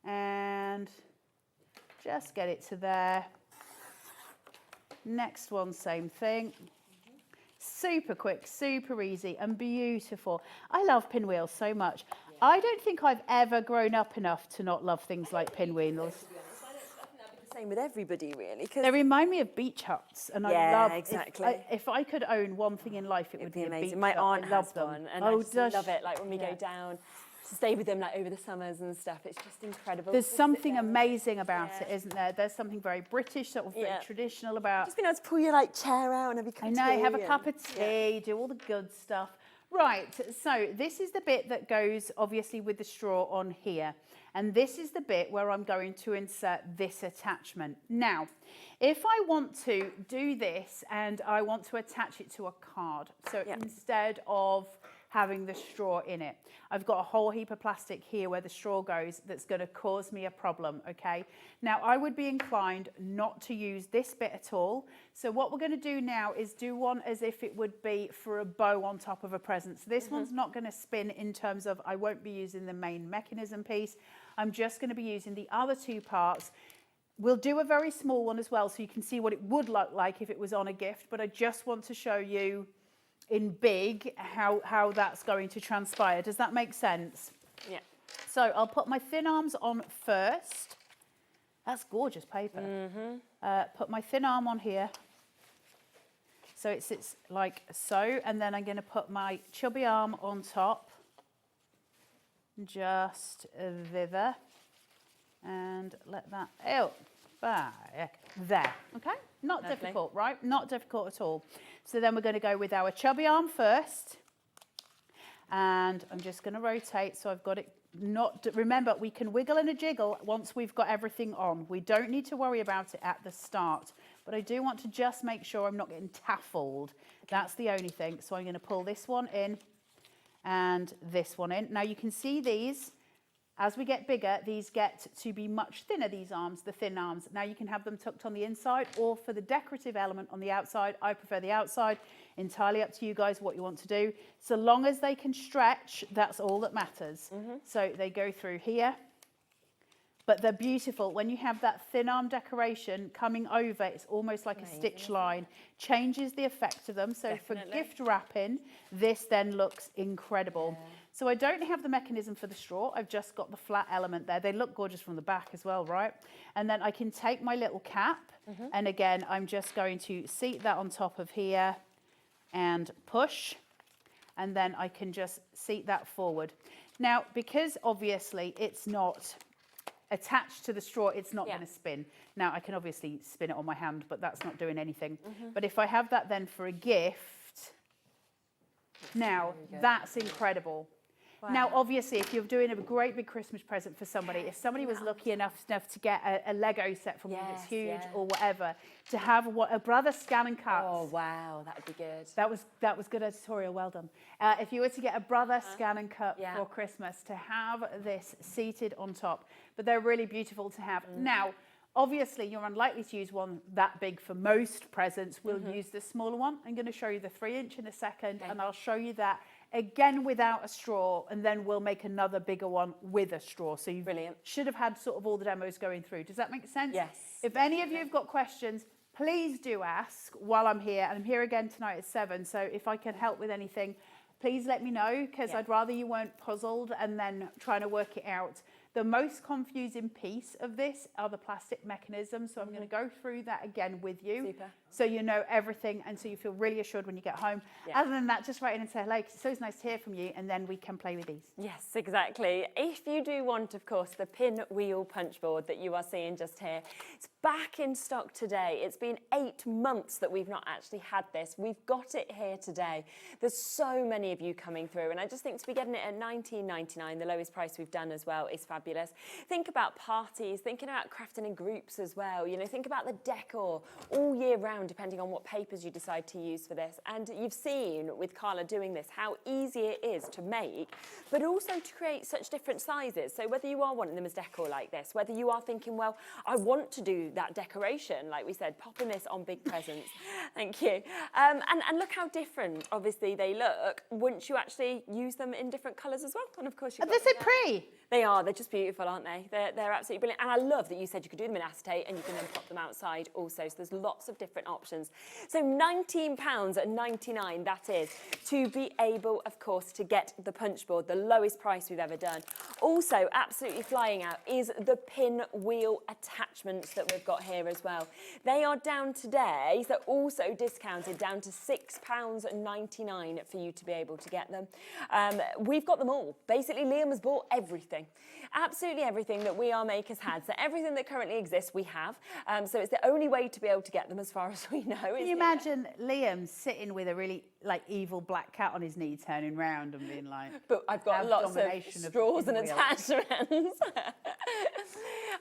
Speaker 7: and just get it to there. Next one, same thing. Super quick, super easy and beautiful. I love pinwheels so much. I don't think I've ever grown up enough to not love things like pinwheels.
Speaker 2: I think that'd be the same with everybody, really.
Speaker 7: They remind me of beach huts, and I love.
Speaker 2: Exactly.
Speaker 7: If I could own one thing in life, it would be
Speaker 2: amazing.
Speaker 7: a beach
Speaker 2: My
Speaker 7: hut.
Speaker 2: aunt
Speaker 7: I love
Speaker 2: has
Speaker 7: them.
Speaker 2: one, and
Speaker 7: I
Speaker 2: I just love it. Like when we go down to stay with them, like over the summers and stuff. It's just incredible.
Speaker 7: There's something amazing about it, isn't there? There's something very British, sort of very traditional about.
Speaker 2: Just being able to pull your like chair out and have a cup
Speaker 7: I
Speaker 2: of
Speaker 7: know,
Speaker 2: tea
Speaker 7: have a cup of tea, do all the good stuff. Right, so this is the bit that goes obviously with the straw on here. And this is the bit where I'm going to insert this attachment. Now, if I want to do this and I want to attach it to a card, so instead of having the straw in it, I've got a whole heap of plastic here where the straw goes that's going to cause me a problem, okay? Now, I would be inclined not to use this bit at all. So what we're going to do now is do one as if it would be for a bow on top of a present. So this one's not going to spin in terms of I won't be using the main mechanism piece. I'm just going to be using the other two parts. We'll do a very small one as well so you can see what it would look like if it was on a gift, but I just want to show you in big how that's going to transpire. Does that make sense? Yeah. So I'll put my thin arms on first. That's gorgeous paper. Put my thin arm on here. So it sits like so, and then I'm going to put my chubby arm on top, just thither, and let that out. There, okay? Not
Speaker 2: Lovely.
Speaker 7: difficult, right? Not difficult at all. So then we're going to go with our chubby arm first, and I'm just going to rotate so I've got it. Remember, we can wiggle and a jiggle once we've got everything on. We don't need to worry about it at the start, but I do want to just make sure I'm not getting taffled. That's the only thing. So I'm going to pull this one in and this one in. Now you can see these, as we get bigger, these get to be much thinner, these arms, the thin arms. Now you can have them tucked on the inside, or for the decorative element on the outside. I prefer the outside. Entirely up to you guys what you want to do. So long as they can stretch, that's all that matters. So they go through here. But they're beautiful. When you have that thin arm decoration coming over, it's almost like a stitch line. Changes the effect of them. So
Speaker 2: Definitely.
Speaker 7: for gift wrapping, this then looks incredible. Yeah. So I don't have the mechanism for the straw. I've just got the flat element there. They look gorgeous from the back as well, right? And then I can take my little cap. And again, I'm just going to seat that on top of here and push. And then I can just seat that forward. Now, because obviously it's not attached to the straw, it's not going to spin. Now I can obviously spin it on my hand, but that's not doing anything. But if I have that then for a gift, now that's incredible. Wow. Now obviously if you're doing a great big Christmas present for somebody, if somebody was lucky enough to get a Lego set from one that's huge or whatever, to have a brother scan and cut.
Speaker 2: Oh wow, that would be good.
Speaker 7: That was good editorial, well done. If you were to get a brother scan and cut for Christmas, to have this seated on top, but they're really beautiful to have. Now, obviously you're unlikely to use one that big for most presents. We'll use the smaller one. I'm going to show you the 3-inch in a second, and I'll show you that again without a straw, and then we'll make another bigger one with a straw. So you should have had sort of all the demos going through. Does that make sense?
Speaker 2: Yes.
Speaker 7: If any of you have got questions, please do ask while I'm here. And I'm here again tonight at 7. So if I can help with anything, please let me know, because I'd rather you weren't puzzled and then trying to work it out. The most confusing piece of this are the plastic mechanisms. So I'm going to go through that again with you. So you know everything, and so you feel really assured when you get home. Other than that, just write in and say hello, 'cause it's so nice to hear from you, and then we can play with these.
Speaker 2: Yes, exactly. If you do want, of course, the Pinwheel Punchboard that you are seeing just here, it's back in stock today. It's been 8 months that we've not actually had this. We've got it here today. There's so many of you coming through, and I just think to be getting it at £19.99, the lowest price we've done as well, is fabulous. Think about parties, thinking about crafting in groups as well. You know, think about the decor all year round, depending on what papers you decide to use for this. And you've seen with Carla doing this how easy it is to make, but also to create such different sizes. So whether you are wanting them as decor like this, whether you are thinking, well, I want to do that decoration, like we said, popping this on big presents. Thank you. And look how different, obviously, they look once you actually use them in different colours as well. And of course,
Speaker 7: Are they so pretty?
Speaker 2: They are. They're just beautiful, aren't they? They're absolutely brilliant. And I love that you said you could do them in acetate, and you can then pop them outside also. So there's lots of different options. So £19.99, that is, to be able, of course, to get the punchboard, the lowest price we've ever done. Also, absolutely flying out is the pinwheel attachments that we've got here as well. They are down today, so also discounted down to £6.99 for you to be able to get them. We've got them all. Basically, Liam has bought everything. Absolutely everything that We Are Makers had. So everything that currently exists, we have. So it's the only way to be able to get them as far as we know.
Speaker 7: Can you imagine Liam sitting with a really evil black cat on his knee, turning round and being like,
Speaker 2: but I've got lots of straws and attachments.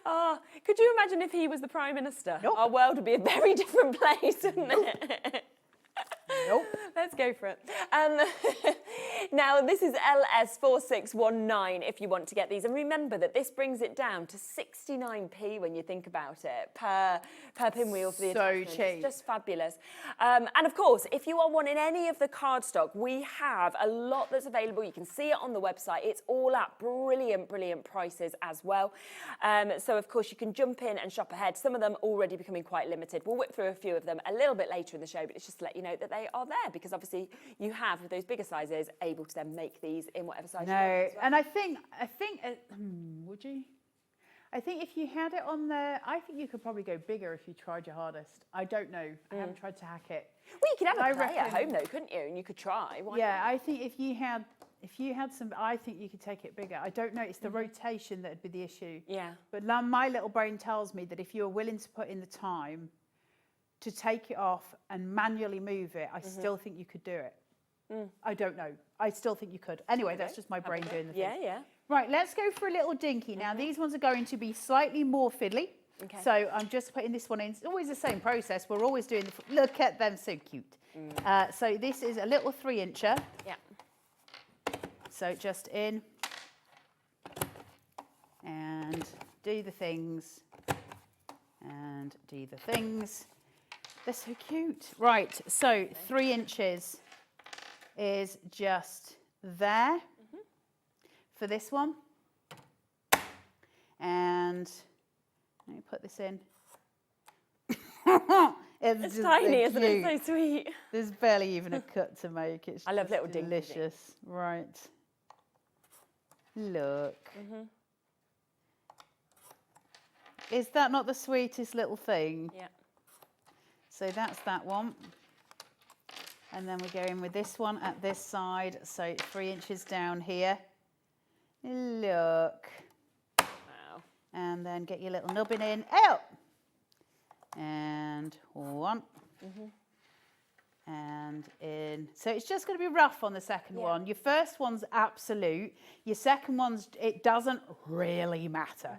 Speaker 2: Oh, could you imagine if he was the Prime Minister? Nope. Our world would be a very different place, wouldn't it?
Speaker 7: Nope.
Speaker 2: Let's go for it. Now, this is LS4619 if you want to get these. And remember that this brings it down to 69p when you think about it, per pinwheel for the attachment. So cheap. It's just fabulous. And of course, if you are wanting any of the cardstock, we have a lot that's available. You can see it on the website. It's all at brilliant, brilliant prices as well. So, of course, you can jump in and shop ahead. Some of them already becoming quite limited. We'll whip through a few of them a little bit later in the show, but it's just to let you know that they are there, because obviously you have, with those bigger sizes, able to then make these in whatever size you want as well.
Speaker 7: And I think would you? I think if you had it on there, I think you could probably go bigger if you tried your hardest. I don't know. I haven't tried to hack it.
Speaker 2: Well, you could have
Speaker 7: I
Speaker 2: a play at
Speaker 7: reckon-
Speaker 2: home though, couldn't you? And you could try. Why
Speaker 7: Yeah, I think if you had some, I think you could take it bigger. I don't know. It's the rotation that would be the issue.
Speaker 2: Yeah.
Speaker 7: But now my little brain tells me that if you're willing to put in the time to take it off and manually move it, I still think you could do it. I don't know. I still think you could. Anyway, that's just my brain doing the thing.
Speaker 2: Yeah, yeah.
Speaker 7: Right, let's go for a little dinky. Now, these ones are going to be slightly more fiddly.
Speaker 2: Okay.
Speaker 7: So I'm just putting this one in. It's always the same process. We're always doing the... Look at them, so cute. So this is a little 3-incher.
Speaker 2: Yeah.
Speaker 7: So just in and do the things and do the things. They're so cute. Right, so 3 inches is just there for this one. And let me put this in.
Speaker 2: It's
Speaker 7: just
Speaker 2: tiny,
Speaker 7: so
Speaker 2: isn't it?
Speaker 7: cute.
Speaker 2: So sweet.
Speaker 7: There's barely even a cut to make. It's
Speaker 2: I love
Speaker 7: just
Speaker 2: little dinky things.
Speaker 7: delicious. Right. Look. Is that not the sweetest little thing?
Speaker 2: Yeah.
Speaker 7: So that's that one. And then we go in with this one at this side. So 3 inches down here. Look.
Speaker 2: Wow.
Speaker 7: And then get your little nubbin in. Out. And 1. And in. So it's just going to be rough on the second one. Your first one's absolute. Your second one's, it doesn't really matter.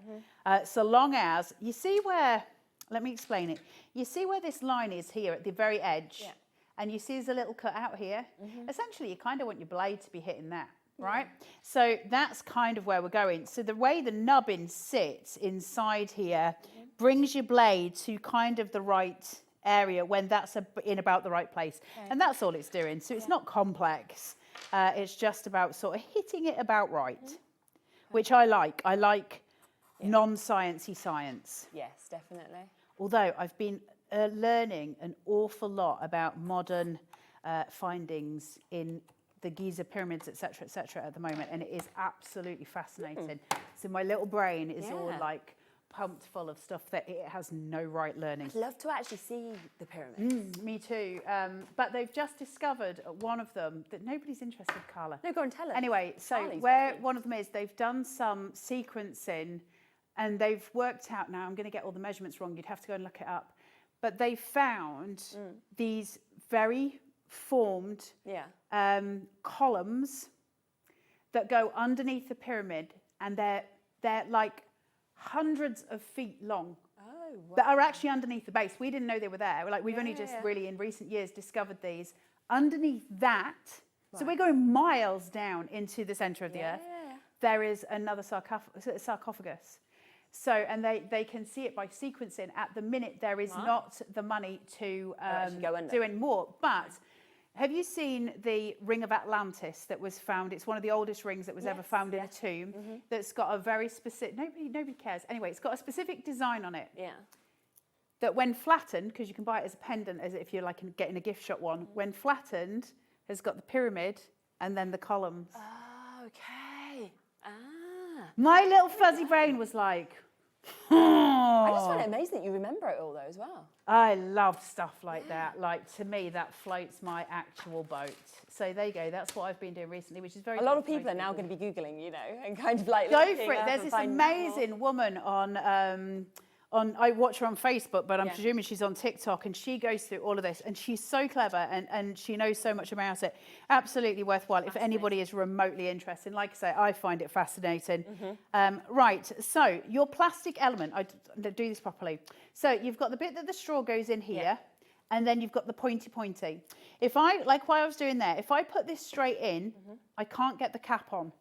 Speaker 7: So long as, you see where, let me explain it. You see where this line is here at the very edge?
Speaker 2: Yeah.
Speaker 7: And you see there's a little cut out here? Essentially, you kind of want your blade to be hitting that, right? So that's kind of where we're going. So the way the nubbin sits inside here brings your blade to kind of the right area when that's in about the right place. And that's all it's doing. So it's not complex. It's just about sort of hitting it about right, which I like. I like non-sciencey science.
Speaker 2: Yes, definitely.
Speaker 7: Although I've been learning an awful lot about modern findings in the Giza pyramids, etc., at the moment, and it is absolutely fascinating. So my little brain is all like pumped full of stuff that it has no right learning.
Speaker 2: I'd love to actually see the pyramids.
Speaker 7: Me too. But they've just discovered one of them that nobody's interested, Carla.
Speaker 2: No, go and tell us.
Speaker 7: Anyway, so
Speaker 2: Charlie's
Speaker 7: where
Speaker 2: happy.
Speaker 7: one of them is, they've done some sequencing and they've worked out, now I'm going to get all the measurements wrong, you'd have to go and look it up, but they found these very formed columns that go underneath the pyramid, and they're like hundreds of feet long.
Speaker 2: Oh, wow.
Speaker 7: That are actually underneath the base. We didn't know they were there. Like we've only just really in recent years discovered these. Underneath that, so we're going miles down into the centre of the earth, there is another sarcophagus. So, and they can see it by sequencing. At the minute, there is not the money to
Speaker 2: go under.
Speaker 7: do any more. But have you seen the Ring of Atlantis that was found? It's one of the oldest rings that was ever found in a tomb. That's got a very specific, nobody cares. Anyway, it's got a specific design on it.
Speaker 2: Yeah.
Speaker 7: That when flattened, because you can buy it as a pendant, as if you're like getting a gift shop one, when flattened, has got the pyramid and then the columns.
Speaker 2: Oh, okay. Ah.
Speaker 7: My little fuzzy brain was like,
Speaker 2: I just find it amazing that you remember it all though as well.
Speaker 7: I love stuff like that. Like, to me, that floats my actual boat. So there you go. That's what I've been doing recently, which is very
Speaker 2: A lot
Speaker 7: good
Speaker 2: of
Speaker 7: for most
Speaker 2: people are now going to be Googling, you know, and kind of like
Speaker 7: Go
Speaker 2: looking
Speaker 7: for it.
Speaker 2: up
Speaker 7: There's
Speaker 2: and
Speaker 7: this
Speaker 2: finding out more.
Speaker 7: amazing woman on I watch her on Facebook, but I'm
Speaker 2: Yeah.
Speaker 7: presuming she's on TikTok, and she goes through all of this, and she's so clever, and she knows so much about it. Absolutely worthwhile if anybody is remotely interested. Like I say, I find it fascinating. Right, so your plastic element, I do this properly. So you've got the bit that the straw goes in here, and then you've got the pointy. If I, like what I was doing there, if I put this straight in, I can't get the cap on,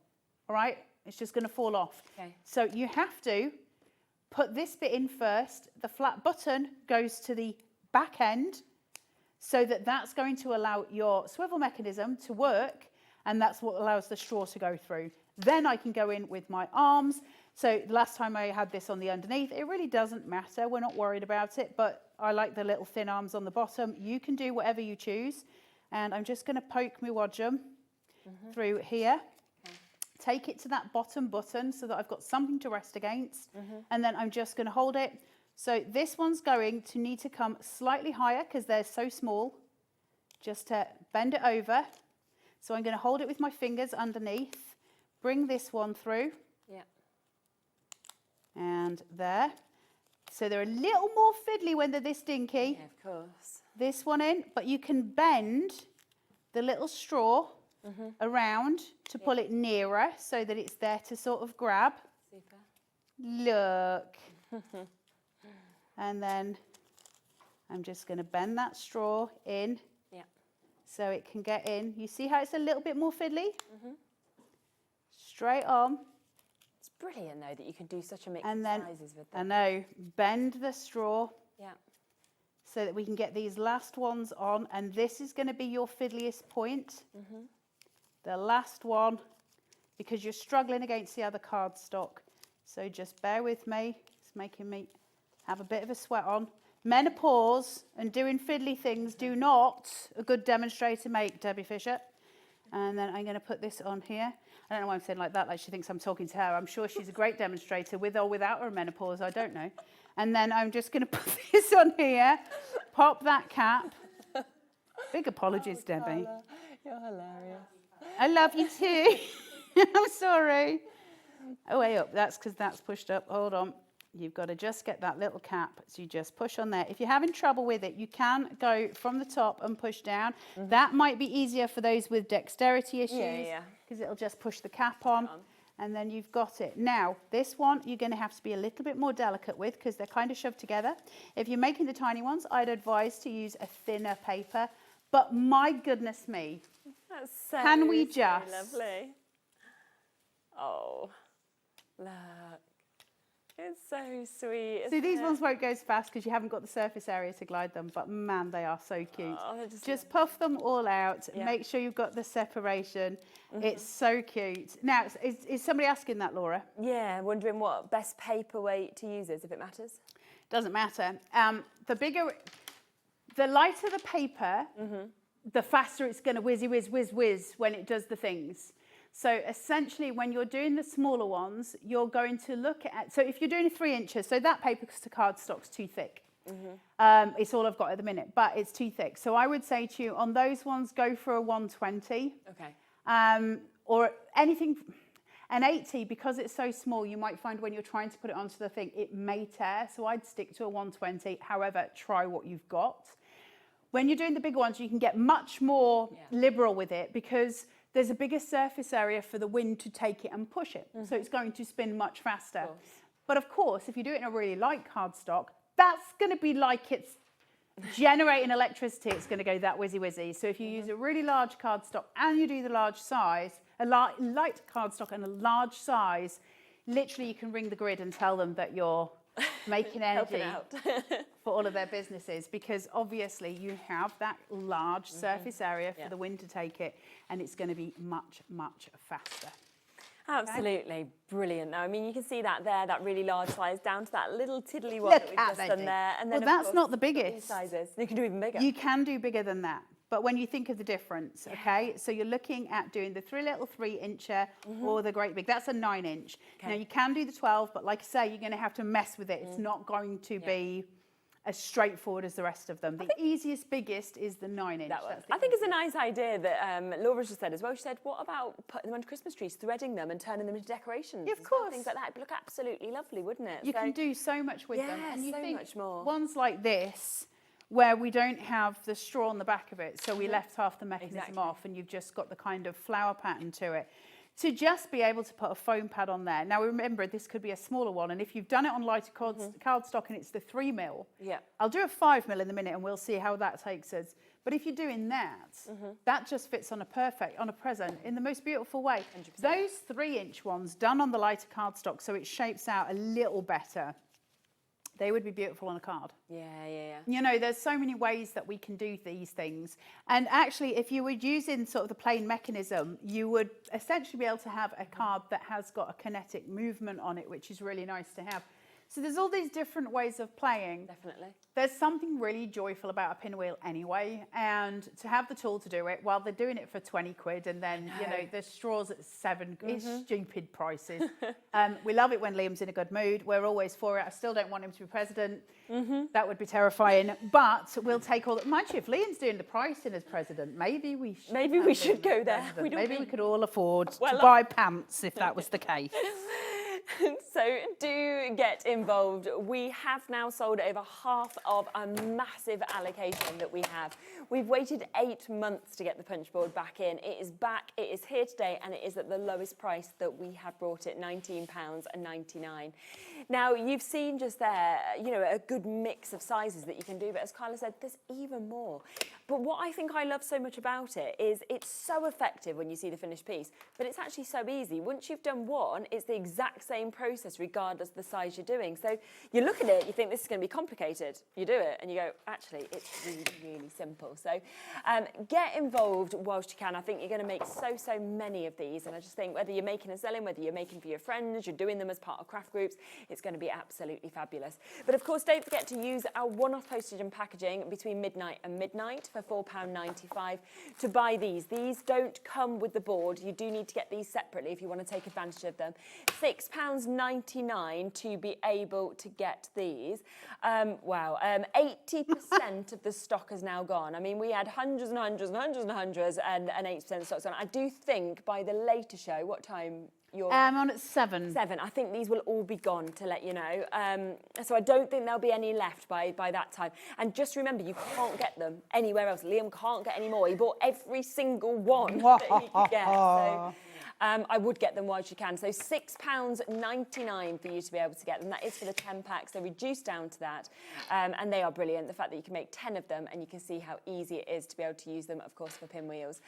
Speaker 7: all right? It's just going to fall off.
Speaker 2: Okay.
Speaker 7: So you have to put this bit in first. The flat button goes to the back end, so that's going to allow your swivel mechanism to work, and that's what allows the straw to go through. Then I can go in with my arms. So the last time I had this on the underneath, it really doesn't matter. We're not worried about it, but I like the little thin arms on the bottom. You can do whatever you choose. And I'm just going to poke my wadgum through here. take it to that bottom button so that I've got something to rest against. And then I'm just going to hold it. So this one's going to need to come slightly higher because they're so small. Just to bend it over. So I'm going to hold it with my fingers underneath. Bring this one through.
Speaker 2: Yeah.
Speaker 7: And there. So they're a little more fiddly when they're this dinky.
Speaker 2: Yeah, of course.
Speaker 7: This one in, but you can bend the little straw around to pull it nearer so that it's there to sort of grab.
Speaker 2: Super.
Speaker 7: Look. And then I'm just going to bend that straw in so it can get in. You see how it's a little bit more fiddly? Straight on.
Speaker 2: It's brilliant though that you can do such a mix
Speaker 7: And
Speaker 2: of
Speaker 7: then,
Speaker 2: sizes with
Speaker 7: I
Speaker 2: them.
Speaker 7: know, bend the straw
Speaker 2: Yeah.
Speaker 7: so that we can get these last ones on. And this is going to be your fiddliest point. The last one, because you're struggling against the other cardstock. So just bear with me. It's making me have a bit of a sweat on. Menopause and doing fiddly things do not a good demonstrator make, Debbie Fisher. And then I'm going to put this on here. I don't know why I'm saying like that, like she thinks I'm talking to her. I'm sure she's a great demonstrator with or without her menopause, I don't know. And then I'm just going to put this on here, pop that cap. Big apologies, Debbie.
Speaker 2: Carla, you're hilarious.
Speaker 7: I love you too. I'm sorry. Oh, way up. That's because that's pushed up. Hold on. You've got to just get that little cap. So you just push on there. If you're having trouble with it, you can go from the top and push down. That might be easier for those with dexterity issues. Because it'll just push the cap on. And then you've got it. Now, this one you're going to have to be a little bit more delicate with because they're kind of shoved together. If you're making the tiny ones, I'd advise to use a thinner paper. But my goodness me.
Speaker 2: That's so,
Speaker 7: Can we
Speaker 2: so
Speaker 7: just-
Speaker 2: lovely. Oh, look. It's so sweet.
Speaker 7: See, these
Speaker 2: isn't
Speaker 7: ones
Speaker 2: it?
Speaker 7: won't go as fast because you haven't got the surface area to glide them, but man, they are so cute.
Speaker 2: Oh, they're
Speaker 7: Just puff them all out.
Speaker 2: Yeah.
Speaker 7: Make sure you've got the separation. It's so cute. Now, is somebody asking that, Laura?
Speaker 2: Yeah, wondering what best paperweight to use is, if it matters.
Speaker 7: Doesn't matter. The lighter the paper, the faster it's going to whizzy whiz whiz whiz when it does the things. So essentially, when you're doing the smaller ones, you're going to look at, so if you're doing 3 inches, so that paper cardstock's too thick. It's all I've got at the minute, but it's too thick. So I would say to you, on those ones, go for a 120.
Speaker 2: Okay.
Speaker 7: Or anything, an 80, because it's so small, you might find when you're trying to put it onto the thing, it may tear. So I'd stick to a 120. However, try what you've got. When you're doing the bigger ones, you can get much more liberal with it because there's a bigger surface area for the wind to take it and push it. So it's going to spin much faster. But of course, if you do it in a really light cardstock, that's going to be like it's generating electricity. It's going to go that whizzy whizzy. So if you use a really large cardstock and you do the large size, a light cardstock and a large size, literally you can ring the grid and tell them that you're making energy for all of their businesses, because obviously you have that large surface area for the wind to take it, and it's going to be much, much faster.
Speaker 2: Absolutely brilliant. Now, I mean, you can see that there, that really large size, down to that little tiddly one that we've just done there. And then,
Speaker 7: well, that's not the biggest.
Speaker 2: Sizes. You can do even bigger.
Speaker 7: You can do bigger than that. But when you think of the difference, okay, so you're looking at doing the little 3-incher or the great big. That's a 9-inch. Now, you can do the 12, but like I say, you're going to have to mess with it. It's not going to be as straightforward as the rest of them. The easiest, biggest is the 9-inch.
Speaker 2: I think it's a nice idea that Laura just said as well. She said, what about putting them on Christmas trees, threading them and turning them into decorations?
Speaker 7: Yeah, of course.
Speaker 2: Things like that. It'd look absolutely lovely, wouldn't it?
Speaker 7: You can do so much with them. And you
Speaker 2: so
Speaker 7: think
Speaker 2: much more.
Speaker 7: Ones like this, where we don't have the straw on the back of it, so we left half the mechanism off and you've just got the kind of flower pattern to it. To just be able to put a foam pad on there. Now remember, this could be a smaller one, and if you've done it on lighter cardstock and it's the 3mm, I'll do a 5mm in a minute and we'll see how that takes us. But if you're doing that, that just fits on a present in the most beautiful way. 100%. Those 3-inch ones done on the lighter cardstock so it shapes out a little better, they would be beautiful on a card.
Speaker 2: Yeah.
Speaker 7: You know, there's so many ways that we can do these things. And actually, if you were using sort of the plain mechanism, you would essentially be able to have a card that has got a kinetic movement on it, which is really nice to have. So there's all these different ways of playing.
Speaker 2: Definitely.
Speaker 7: There's something really joyful about a pinwheel anyway, and to have the tool to do it while they're doing it for 20 quid and then, you know, the straws at 7, it's stupid prices. We love it when Liam's in a good mood. We're always for it. I still don't want him to be president. That would be terrifying, but we'll take all that. Mind you, if Liam's doing the pricing as president, maybe we should.
Speaker 2: Maybe we should go there.
Speaker 7: Maybe we could all afford to buy pants if that was the case.
Speaker 2: So do get involved. We have now sold over half of a massive allocation that we have. We've waited 8 months to get the punch board back in. It is back, it is here today, and it is at the lowest price that we have brought it, £19.99. Now, you've seen just there, you know, a good mix of sizes that you can do, but as Kyla said, there's even more. But what I think I love so much about it is it's so effective when you see the finished piece, but it's actually so easy. Once you've done one, it's the exact same process regardless of the size you're doing. So you look at it, you think this is going to be complicated. You do it and you go, actually, it's really, really simple. So get involved whilst you can. I think you're going to make so many of these. And I just think whether you're making and selling, whether you're making for your friends, you're doing them as part of craft groups, it's going to be absolutely fabulous. But of course, don't forget to use our one-off postage and packaging between midnight and midnight for £4.95 to buy these. These don't come with the board. You do need to get these separately if you want to take advantage of them. £6.99 to be able to get these. Wow, 80% of the stock has now gone. I mean, we had hundreds and hundreds and hundreds and hundreds, and 80% of stock's gone. I do think by the later show, what time? You're
Speaker 7: on at 7.
Speaker 2: 7. I think these will all be gone, to let you know. So I don't think there'll be any left by that time. And just remember, you can't get them anywhere else. Liam can't get any more. He bought every single one that he could get. So I would get them whilst you can. So £6.99 for you to be able to get them. That is for the 10 packs. They're reduced down to that. And they are brilliant. The fact that you can make 10 of them and you can see how easy it is to be able to use them, of course, for pinwheels.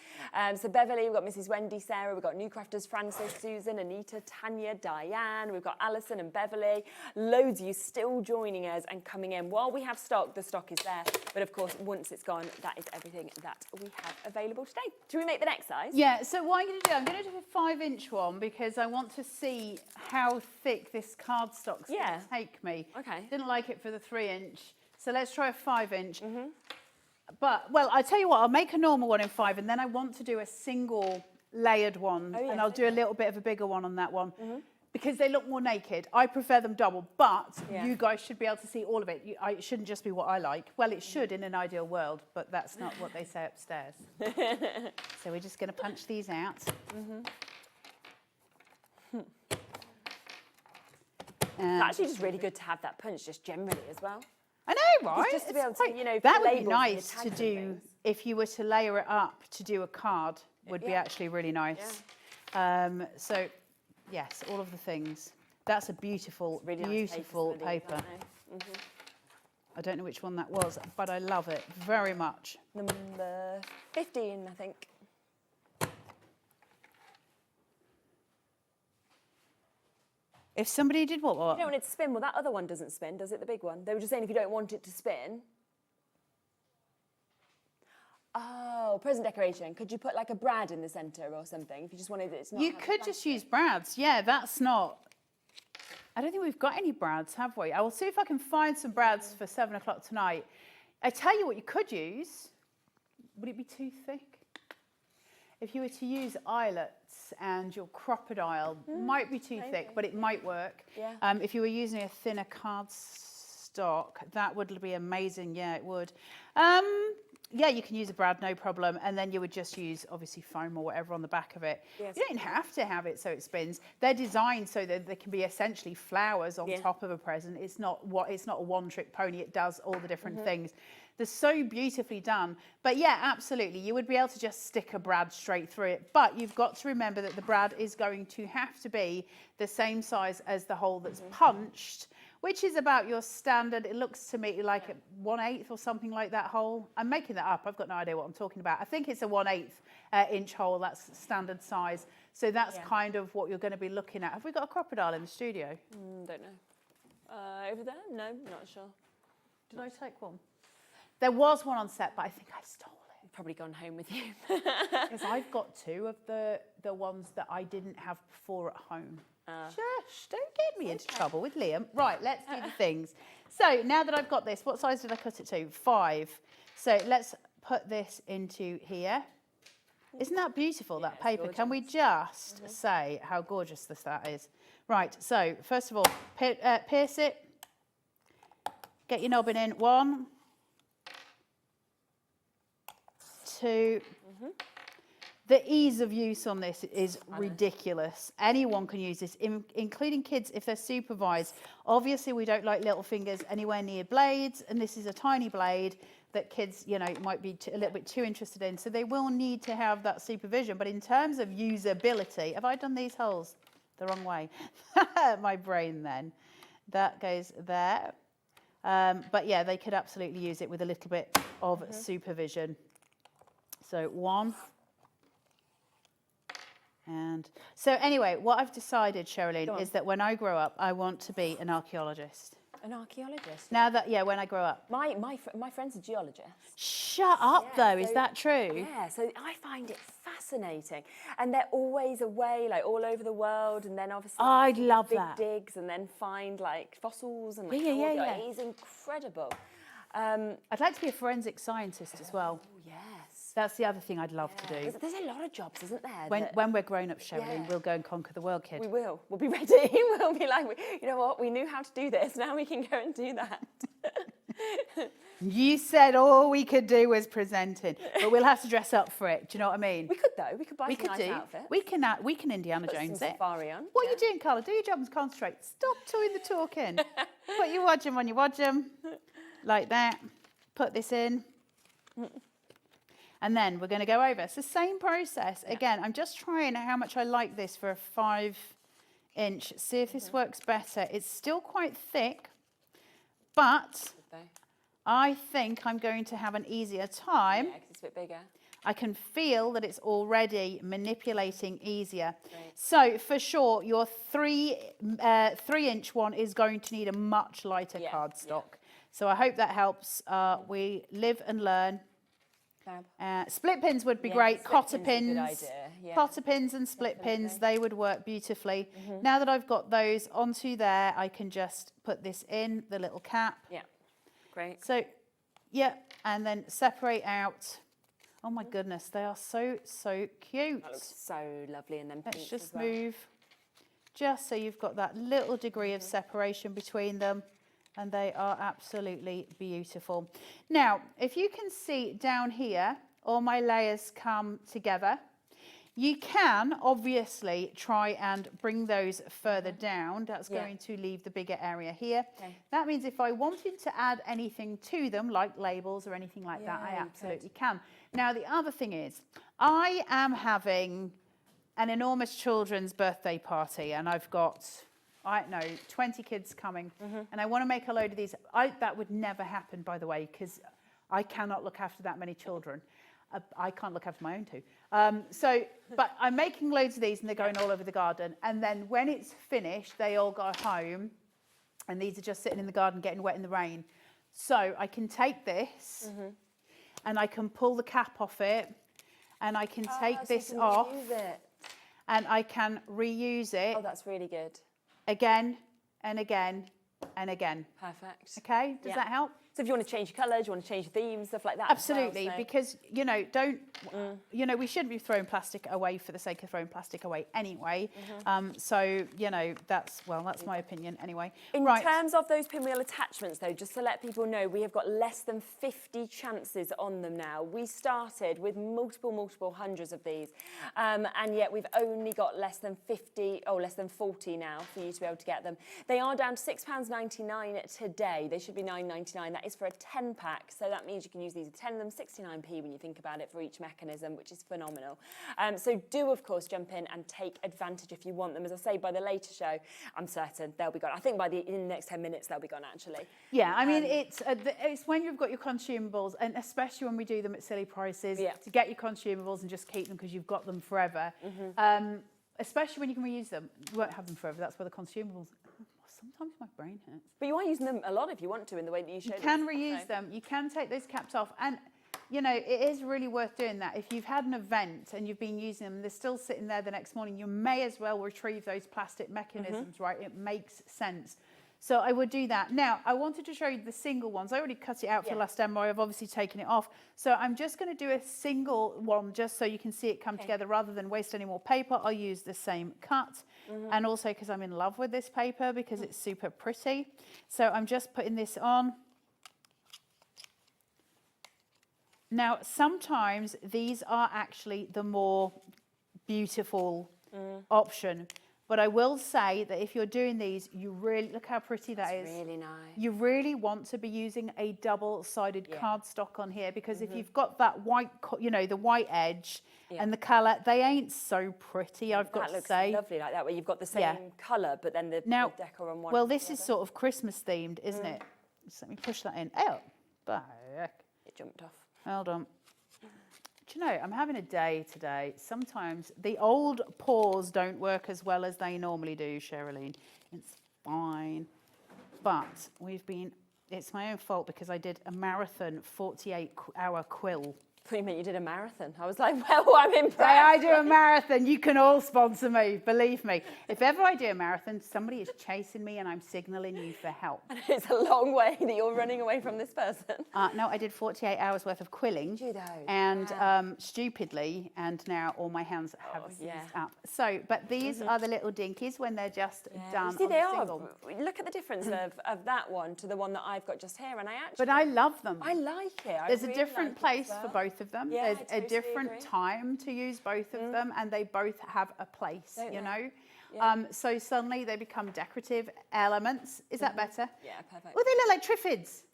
Speaker 2: So Beverly, we've got Mrs. Wendy, Sarah, we've got new crafters, Frances, Susan, Anita, Tanya, Diane, we've got Alison and Beverly. Loads of you still joining us and coming in. While we have stock, the stock is there. But of course, once it's gone, that is everything that we have available today. Should we make the next size?
Speaker 7: Yeah, so what I'm going to do, I'm going to do a 5-inch one because I want to see how thick this cardstock's going to take me.
Speaker 2: Okay.
Speaker 7: Didn't like it for the 3-inch, so let's try a 5-inch. But, well, I tell you what, I'll make a normal one in 5, and then I want to do a single layered one, and I'll do a little bit of a bigger one on that one. Because they look more naked. I prefer them double, but you guys should be able to see all of it. It shouldn't just be what I like. Well, it should in an ideal world, but that's not what they say upstairs. So we're just going to punch these out.
Speaker 2: It's actually just really good to have that punch just generally as well.
Speaker 7: I know, right?
Speaker 2: Just to be able to, you know,
Speaker 7: that would be
Speaker 2: labels
Speaker 7: nice
Speaker 2: and
Speaker 7: to
Speaker 2: your tags
Speaker 7: do
Speaker 2: and things.
Speaker 7: if you were to layer it up to do a card. Would be actually really nice. So. Yes, all of the things. That's a beautiful,
Speaker 2: really
Speaker 7: beautiful
Speaker 2: nice
Speaker 7: paper. I don't know which one that was, but I love it very much.
Speaker 2: Number 15, I think.
Speaker 7: If somebody did what?
Speaker 2: You don't want it to spin. Well, that other one doesn't spin, does it, the big one? They were just saying if you don't want it to spin. Oh, present decoration. Could you put like a brad in the centre or something if you just wanted it to not
Speaker 7: You could just use brads. Yeah, that's not... I don't think we've got any brads, have we? I will see if I can find some brads for 7 o'clock tonight. I tell you what you could use. Would it be too thick? If you were to use eyelets and your crocodile, might be too thick, but it might work.
Speaker 2: Yeah.
Speaker 7: If you were using a thinner cardstock, that would be amazing. Yeah, it would. Yeah, you can use a brad, no problem. And then you would just use, obviously, foam or whatever on the back of it.
Speaker 2: Yes.
Speaker 7: You don't have to have it so it spins. They're designed so that they can be essentially flowers on top of a present. It's not a one-trick pony. It does all the different things. They're so beautifully done. But yeah, absolutely. You would be able to just stick a brad straight through it. But you've got to remember that the brad is going to have to be the same size as the hole that's punched, which is about your standard. It looks to me like a 1/8 or something like that hole. I'm making that up. I've got no idea what I'm talking about. I think it's a 1/8 inch hole. That's standard size. So that's kind of what you're going to be looking at. Have we got a crocodile in the studio?
Speaker 2: Don't know. Over there? No, not sure.
Speaker 7: Did I take one? There was one on set, but I think I stole it.
Speaker 2: probably gone home with you.
Speaker 7: Because I've got two of the ones that I didn't have before at home. Shush, don't get me into trouble with Liam. Right, let's do the things. So now that I've got this, what size did I cut it to? 5. So let's put this into here. Isn't that beautiful, that paper?
Speaker 2: gorgeous.
Speaker 7: Can we just say how gorgeous that is? Right, so first of all, pierce it. Get your knobbin in. 1, 2. The ease of use on this is ridiculous. Anyone can use this, including kids if they're supervised. Obviously, we don't like little fingers anywhere near blades, and this is a tiny blade that kids, you know, might be a little bit too interested in. So they will need to have that supervision. But in terms of usability, have I done these holes the wrong way? My brain then. That goes there. But yeah, they could absolutely use it with a little bit of supervision. So 1. And so anyway, what I've decided, Sherilyn, is that when I grow up, I want to be an archaeologist.
Speaker 2: An archaeologist?
Speaker 7: Now that, yeah, when I grow up.
Speaker 2: My friend's a geologist.
Speaker 7: Shut up, though. Is that true?
Speaker 2: Yeah, so I find it fascinating. And they're always away, like all over the world. And then obviously
Speaker 7: I'd love
Speaker 2: big
Speaker 7: that.
Speaker 2: digs and then find like fossils and like,
Speaker 7: Yeah.
Speaker 2: It's incredible.
Speaker 7: I'd like to be a forensic scientist as well.
Speaker 2: Oh, yes.
Speaker 7: That's the other thing I'd love to do.
Speaker 2: There's a lot of jobs, isn't there?
Speaker 7: When we're grown up, Sherilyn, we'll go and conquer the world, kid.
Speaker 2: We will. We'll be ready. We'll be like, you know what? We knew how to do this. Now we can go and do that.
Speaker 7: You said all we could do was presenting, but we'll have to dress up for it. Do you know what I mean?
Speaker 2: We could though. We could buy some nice outfits.
Speaker 7: We can Indiana Jones it.
Speaker 2: Safari on.
Speaker 7: What are you doing, Carla? Do your job and concentrate. Stop doing the talking. Put your wadgem on your wadgem, like that. Put this in. And then we're going to go over. It's the same process. Again, I'm just trying how much I like this for a 5-inch. See if this works better. It's still quite thick, but I think I'm going to have an easier time.
Speaker 2: Yeah, 'cause it's a bit bigger.
Speaker 7: I can feel that it's already manipulating easier. Right. So for sure, your 3-inch one is going to need a much lighter cardstock. So I hope that helps. We live and learn. Split pins would be great. Cotter pins, cotter pins and split pins, they would work beautifully. Now that I've got those onto there, I can just put this in the little cap.
Speaker 2: Yeah, great.
Speaker 7: So, yeah, and then separate out. Oh my goodness, they are so cute.
Speaker 2: That looks so lovely. And then
Speaker 7: let's just move, just so you've got that little degree of separation between them. And they are absolutely beautiful. Now, if you can see down here, all my layers come together. You can obviously try and bring those further down. That's going to leave the bigger area here. Okay. That means if I wanted to add anything to them, like labels or anything like that, I absolutely can. Now, the other thing is, I am having an enormous children's birthday party, and I've got, I don't know, 20 kids coming, and I want to make a load of these. That would never happen, by the way, because I cannot look after that many children. I can't look after my own two. But I'm making loads of these, and they're going all over the garden. And then when it's finished, they all go home, and these are just sitting in the garden getting wet in the rain. So I can take this, and I can pull the cap off it, and I can take this off, and I can reuse it.
Speaker 2: Oh, that's really good.
Speaker 7: Again and again and again.
Speaker 2: Perfect.
Speaker 7: Okay, does that help?
Speaker 2: So if you want to change your colours, you want to change your themes, stuff like that.
Speaker 7: Absolutely,
Speaker 2: as well, so.
Speaker 7: because, you know, you know, we shouldn't be throwing plastic away for the sake of throwing plastic away anyway. So, you know, that's my opinion anyway.
Speaker 2: In terms of those pinwheel attachments, though, just to let people know, we have got less than 50 chances on them now. We started with multiple hundreds of these, and yet we've only got less than 40 now for you to be able to get them. They are down to £6.99 today. They should be £9.99. That is for a 10-pack, so that means you can use these 10 of them, 69p when you think about it for each mechanism, which is phenomenal. So do, of course, jump in and take advantage if you want them. As I say, by the later show, I'm certain they'll be gone. I think in the next 10 minutes, they'll be gone, actually. Yeah, I mean, it's when you've got your consumables, and especially when we do them at silly prices, to get your consumables and just keep them because you've got them forever. Especially when you can reuse them. You won't have them forever. That's where the consumables... Sometimes my brain hurts. But you are using them a lot if you want to, in the way that you showed.
Speaker 7: You can reuse them. You can take those caps off. And you know, it is really worth doing that. If you've had an event and you've been using them, they're still sitting there the next morning, you may as well retrieve those plastic mechanisms, right? It makes sense. So I would do that. Now, I wanted to show you the single ones. I already cut it out for the last demo. I've obviously taken it off. So I'm just going to do a single one just so you can see it come together rather than waste any more paper. I'll use the same cut. And also because I'm in love with this paper because it's super pretty. So I'm just putting this on. Now, sometimes these are actually the more beautiful option. But I will say that if you're doing these, you really, look how pretty that is.
Speaker 2: Really nice.
Speaker 7: You really want to be using a double-sided cardstock on here because if you've got that white, you know, the white edge and the colour, they ain't so pretty, I've got to say.
Speaker 2: That looks lovely like that, where you've got the same colour, but then the decor on one.
Speaker 7: Well, this is sort of Christmas themed, isn't it? Just let me push that in. Oh, back.
Speaker 2: It jumped off.
Speaker 7: Hold on. Do you know, I'm having a day today. Sometimes the old paws don't work as well as they normally do, Sherilyn. It's fine. But it's my own fault because I did a marathon 48-hour quill.
Speaker 2: I thought you meant you did a marathon. I was like, well, I'm impressed.
Speaker 7: I do a marathon. You can all sponsor me, believe me. If ever I do a marathon, somebody is chasing me and I'm signalling you for help.
Speaker 2: And it's a long way that you're running away from this person.
Speaker 7: No, I did 48 hours worth of quilling.
Speaker 2: Did you though?
Speaker 7: And stupidly, and now all my hands have seized up. So, but these are the little dinkies when they're just done.
Speaker 2: You see,
Speaker 7: on
Speaker 2: they
Speaker 7: the
Speaker 2: are.
Speaker 7: single.
Speaker 2: Look at the difference of that one to the one that I've got just here. And I actually.
Speaker 7: But I love them.
Speaker 2: I like it.
Speaker 7: There's a different place for both of them.
Speaker 2: Yeah,
Speaker 7: There's
Speaker 2: I
Speaker 7: a
Speaker 2: totally
Speaker 7: different
Speaker 2: agree.
Speaker 7: time to use both of them, and they both have a place,
Speaker 2: Don't
Speaker 7: you
Speaker 2: they?
Speaker 7: know.
Speaker 2: Yeah.
Speaker 7: So suddenly they become decorative elements. Is that better?
Speaker 2: Yeah, perfect.
Speaker 7: Well, they look like triffids.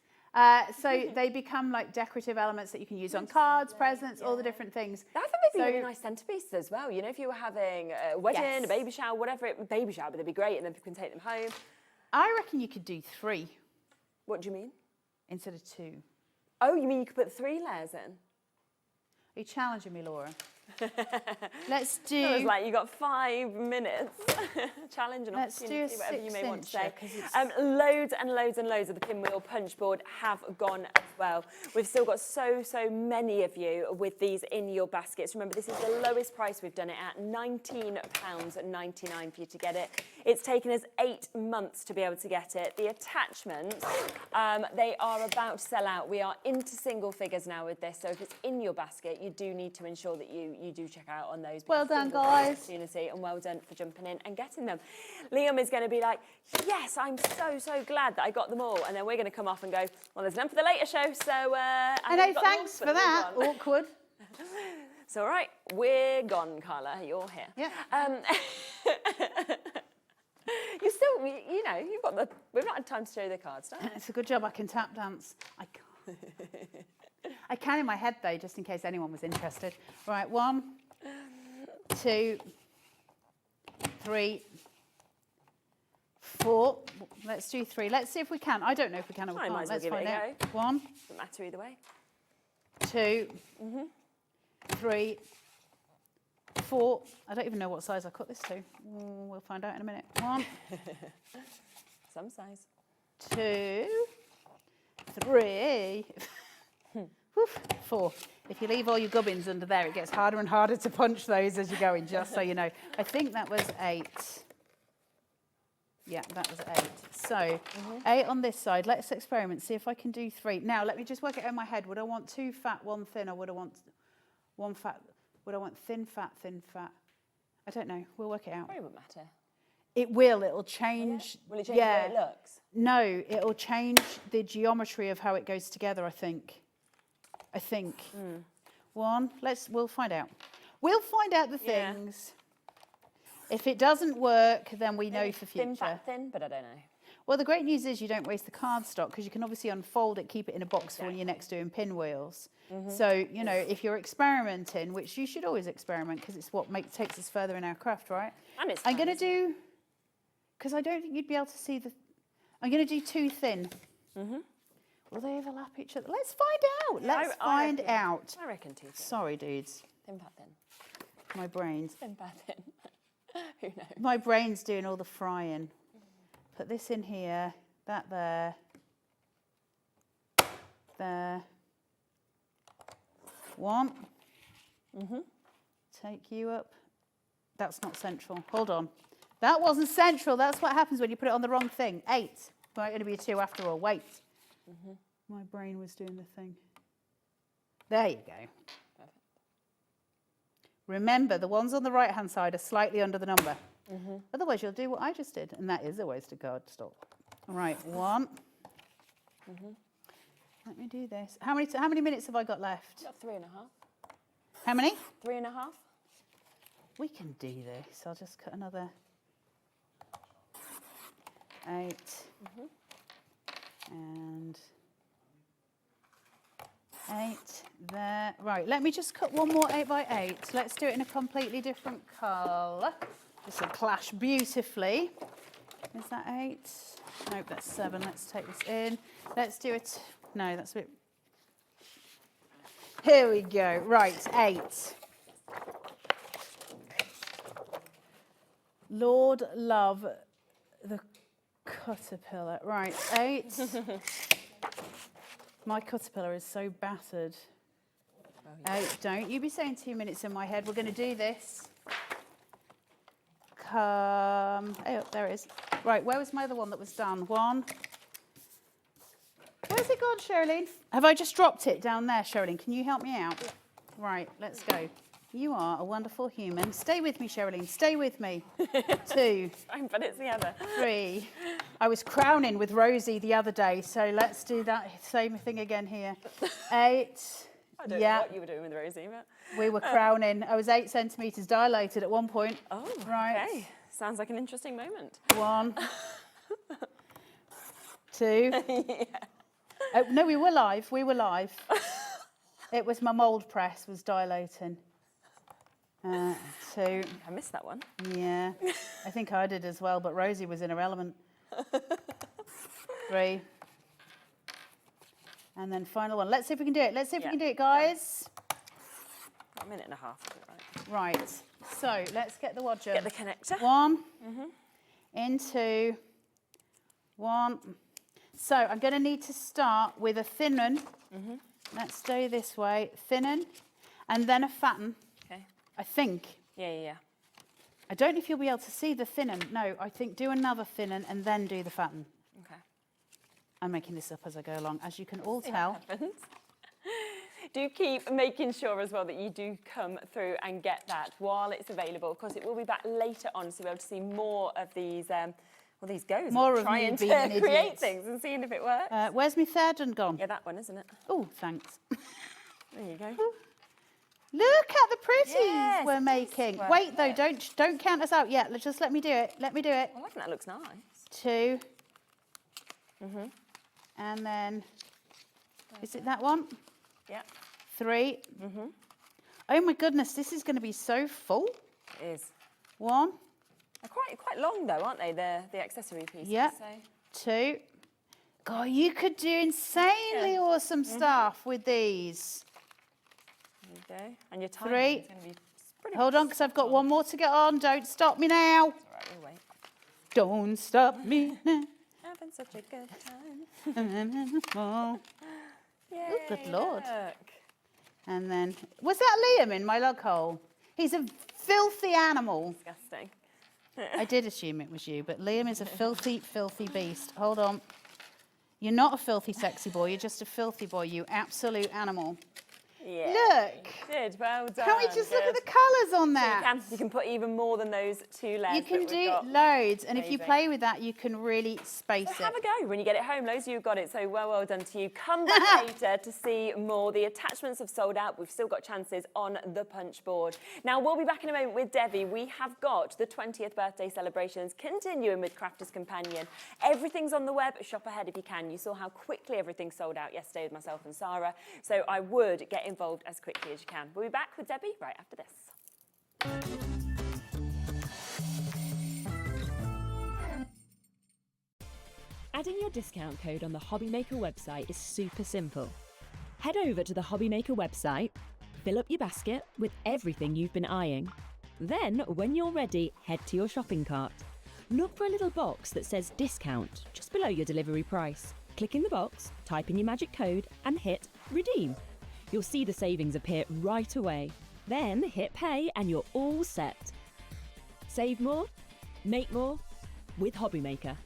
Speaker 7: So they become like decorative elements that you can use on cards, presents, all the different things.
Speaker 2: I think they'd be really nice centerpieces as well. You know, if you were having a wedding, a baby shower, whatever, baby shower, but they'd be great, and then people can take them home.
Speaker 7: I reckon you could do 3
Speaker 2: What do you mean?
Speaker 7: instead of 2.
Speaker 2: Oh, you mean you could put 3 layers in?
Speaker 7: Are you challenging me, Laura? Let's do.
Speaker 2: It was like you got 5 minutes. Challenge and
Speaker 7: Let's do a
Speaker 2: opportunity, whatever you may want to
Speaker 7: 6-incher,
Speaker 2: say.
Speaker 7: 'cause it's-
Speaker 2: Loads and loads and loads of the Pinwheel Punchboard have gone as well. We've still got so many of you with these in your baskets. Remember, this is the lowest price we've done it at, £19.99 for you to get it. It's taken us 8 months to be able to get it. The attachments, they are about to sell out. We are into single figures now with this, so if it's in your basket, you do need to ensure that you do check out on those.
Speaker 7: Well done, guys.
Speaker 2: Opportunity, and well done for jumping in and getting them. Liam is going to be like, yes, I'm so glad that I got them all, and then we're going to come off and go, well, there's none for the later show, so
Speaker 7: I know, thanks for that. Awkward.
Speaker 2: It's all right. We're gone, Carla. You're here.
Speaker 7: Yeah.
Speaker 2: You still, you know, you've got the. We've not had time to show you the cards, don't we?
Speaker 7: It's a good job I can tap dance. I can't. I can in my head though, just in case anyone was interested. Right, 1, 2, 3, 4. Let's do 3. Let's see if we can. I don't know if we can or we
Speaker 2: I
Speaker 7: can't.
Speaker 2: might as well
Speaker 7: Let's
Speaker 2: give it
Speaker 7: find
Speaker 2: a
Speaker 7: out.
Speaker 2: go.
Speaker 7: 1,
Speaker 2: Doesn't matter either way.
Speaker 7: 2, 3, 4. I don't even know what size I cut this to. We'll find out in a minute. 1,
Speaker 2: Some size.
Speaker 7: 2, 3, 4. If you leave all your gubbins under there, it gets harder and harder to punch those as you go in, just so you know. I think that was 8. Yeah, that was 8. So 8 on this side. Let's experiment, see if I can do 3. Now, let me just work it out in my head. Would I want 2 fat, 1 thin, or would I want 1 fat? Would I want thin, fat, thin, fat? I don't know. We'll work it out.
Speaker 2: Probably won't matter.
Speaker 7: It will. It'll change.
Speaker 2: Will it change the way it looks?
Speaker 7: No, it'll change the geometry of how it goes together, I think. 1, we'll find out. We'll find out the things. If it doesn't work, then we know for future.
Speaker 2: Thin, fat, thin, but I don't know.
Speaker 7: Well, the great news is you don't waste the cardstock because you can obviously unfold it, keep it in a box for when you're next doing pinwheels. So, you know, if you're experimenting, which you should always experiment because it's what takes us further in our craft, right?
Speaker 2: And it's
Speaker 7: I'm
Speaker 2: fun,
Speaker 7: going to do, because I don't think you'd be able to see I'm going to do 2 thin. Will they overlap each other? Let's find out. Let's find out.
Speaker 2: I reckon 2 thin.
Speaker 7: Sorry, dudes.
Speaker 2: Thin, fat, thin.
Speaker 7: My brain's.
Speaker 2: Thin, fat, thin. Who knows?
Speaker 7: My brain's doing all the frying. Put this in here, that there, 1. Take you up. That's not central. Hold on. That wasn't central. That's what happens when you put it on the wrong thing. 8. Might going to be a 2 after all. Wait. My brain was doing the thing. There you go.
Speaker 2: Perfect.
Speaker 7: Remember, the ones on the right-hand side are slightly under the number. Otherwise, you'll do what I just did, and that is a waste of card. Stop. All right, 1. Let me do this. How many minutes have I got left?
Speaker 2: Got 3.5.
Speaker 7: How many?
Speaker 2: 3.5.
Speaker 7: We can do this. I'll just cut another 8 and 8 there. Right, let me just cut one more 8 by 8. Let's do it in a completely different colour. This will clash beautifully. Is that 8? Nope, that's 7. Let's take this in. Let's do it. No, that's a bit. Here we go. Right, 8. Lord love the caterpillar. Right, 8. My caterpillar is so battered. 8. Don't you be saying 2 minutes in my head. We're going to do this. Oh, there it is. Right, where was my other one that was done? 1. Where's it gone, Sherilyn? Have I just dropped it down there, Sherilyn? Can you help me out? Right, let's go. You are a wonderful human. Stay with me, Sherilyn. Stay with me. 2.
Speaker 2: But it's the other.
Speaker 7: 3. I was crowning with Rosie the other day, so let's do that same thing again here. 8.
Speaker 2: I don't know what you were doing with Rosie, but...
Speaker 7: We were crowning. I was 8 centimetres dilated at one point.
Speaker 2: Oh,
Speaker 7: right.
Speaker 2: Okay. Sounds like an interesting moment.
Speaker 7: 1. 2. Oh, no, we were live. We were live. It was my mould press was dilating. 2.
Speaker 2: I missed that one.
Speaker 7: Yeah, I think I did as well, but Rosie was in her element. 3. And then final one. Let's see if we can do it. Let's see if we can do it, guys.
Speaker 2: Got a minute and a half.
Speaker 7: Right. So let's get the wadger.
Speaker 2: Get the connector.
Speaker 7: 1. Into 1. So I'm going to need to start with a thinnen. Let's do this way. Thinnen. And then a fatten.
Speaker 2: Okay.
Speaker 7: I think.
Speaker 2: Yeah.
Speaker 7: I don't know if you'll be able to see the thinnen. No, I think do another thinnen and then do the fatten.
Speaker 2: Okay.
Speaker 7: I'm making this up as I go along, as you can all tell.
Speaker 2: Do keep making sure as well that you do come through and get that while it's available. Of course, it will be back later on, so we'll be able to see more of these, these goes.
Speaker 7: More of
Speaker 2: trying
Speaker 7: me
Speaker 2: to
Speaker 7: being an
Speaker 2: create
Speaker 7: idiot.
Speaker 2: things and seeing if it works.
Speaker 7: Where's my third one gone?
Speaker 2: Yeah, that one, isn't it?
Speaker 7: Oh, thanks.
Speaker 2: There you go.
Speaker 7: Look at the pretties
Speaker 2: Yes,
Speaker 7: we're
Speaker 2: it
Speaker 7: making.
Speaker 2: does
Speaker 7: Wait, though,
Speaker 2: work.
Speaker 7: don't count us out yet. Just let me do it. Let me do it.
Speaker 2: Well, I think that looks nice.
Speaker 7: 2. And then, is it that one?
Speaker 2: Yeah,
Speaker 7: 3. Oh my goodness, this is going to be so full.
Speaker 2: it is.
Speaker 7: 1.
Speaker 2: They're quite long though, aren't they? The accessory pieces.
Speaker 7: Yeah.
Speaker 2: So.
Speaker 7: 2. God, you could do insanely awesome stuff with these.
Speaker 2: There you go. And your time
Speaker 7: 3.
Speaker 2: is going to be pretty.
Speaker 7: Hold on, because I've got one more to get on. Don't stop me now.
Speaker 2: All right, we'll wait.
Speaker 7: Don't stop me now.
Speaker 2: Having such a good time.
Speaker 7: Oh,
Speaker 2: Yay,
Speaker 7: good Lord.
Speaker 2: Look.
Speaker 7: and then, was that Liam in my lug hole? He's a filthy animal.
Speaker 2: Disgusting.
Speaker 7: I did assume it was you, but Liam is a filthy, filthy beast. Hold on. You're not a filthy, sexy boy. You're just a filthy boy, you absolute animal.
Speaker 2: Yeah.
Speaker 7: Look.
Speaker 2: You did. Well done.
Speaker 7: Can we just look at
Speaker 2: Good.
Speaker 7: the colours on
Speaker 2: You
Speaker 7: that?
Speaker 2: can put even more than those 2 layers.
Speaker 7: You can
Speaker 2: that we've
Speaker 7: do
Speaker 2: got.
Speaker 7: loads, and if you
Speaker 2: Amazing.
Speaker 7: play with that, you can really space
Speaker 2: So
Speaker 7: it.
Speaker 2: have a go when you get it home. Loads of you have got it, so well done to you. Come back later to see more. The attachments have sold out. We've still got chances on the punch board. Now, we'll be back in a moment with Debbie. We have got the 20th birthday celebrations continuing with Crafter's Companion. Everything's on the web. Shop ahead if you can. You saw how quickly everything sold out yesterday with myself and Sarah, so I would get involved as quickly as you can. We'll be back with Debbie right after this.
Speaker 8: Adding your discount code on the Hobbymaker website is super simple. Head over to the Hobbymaker website, fill up your basket with everything you've been eyeing. Then, when you're ready, head to your shopping cart. Look for a little box that says discount just below your delivery price. Click in the box, type in your magic code and hit redeem. You'll see the savings appear right away. Then hit pay and you're all set. Save more, make more with Hobbymaker.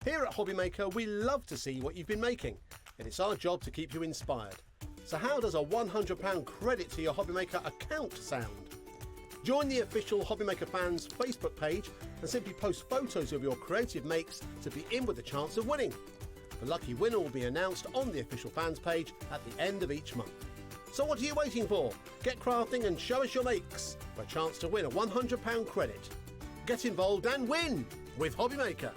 Speaker 5: Here at Hobbymaker, we love to see what you've been making, and it's our job to keep you inspired. So how does a £100 credit to your Hobbymaker account sound? Join the official Hobbymaker fans Facebook page and simply post photos of your creative makes to be in with a chance of winning. The lucky winner will be announced on the official fans page at the end of each month. So what are you waiting for? Get crafting and show us your makes for a chance to win a £100 credit. Get involved and win with Hobbymaker.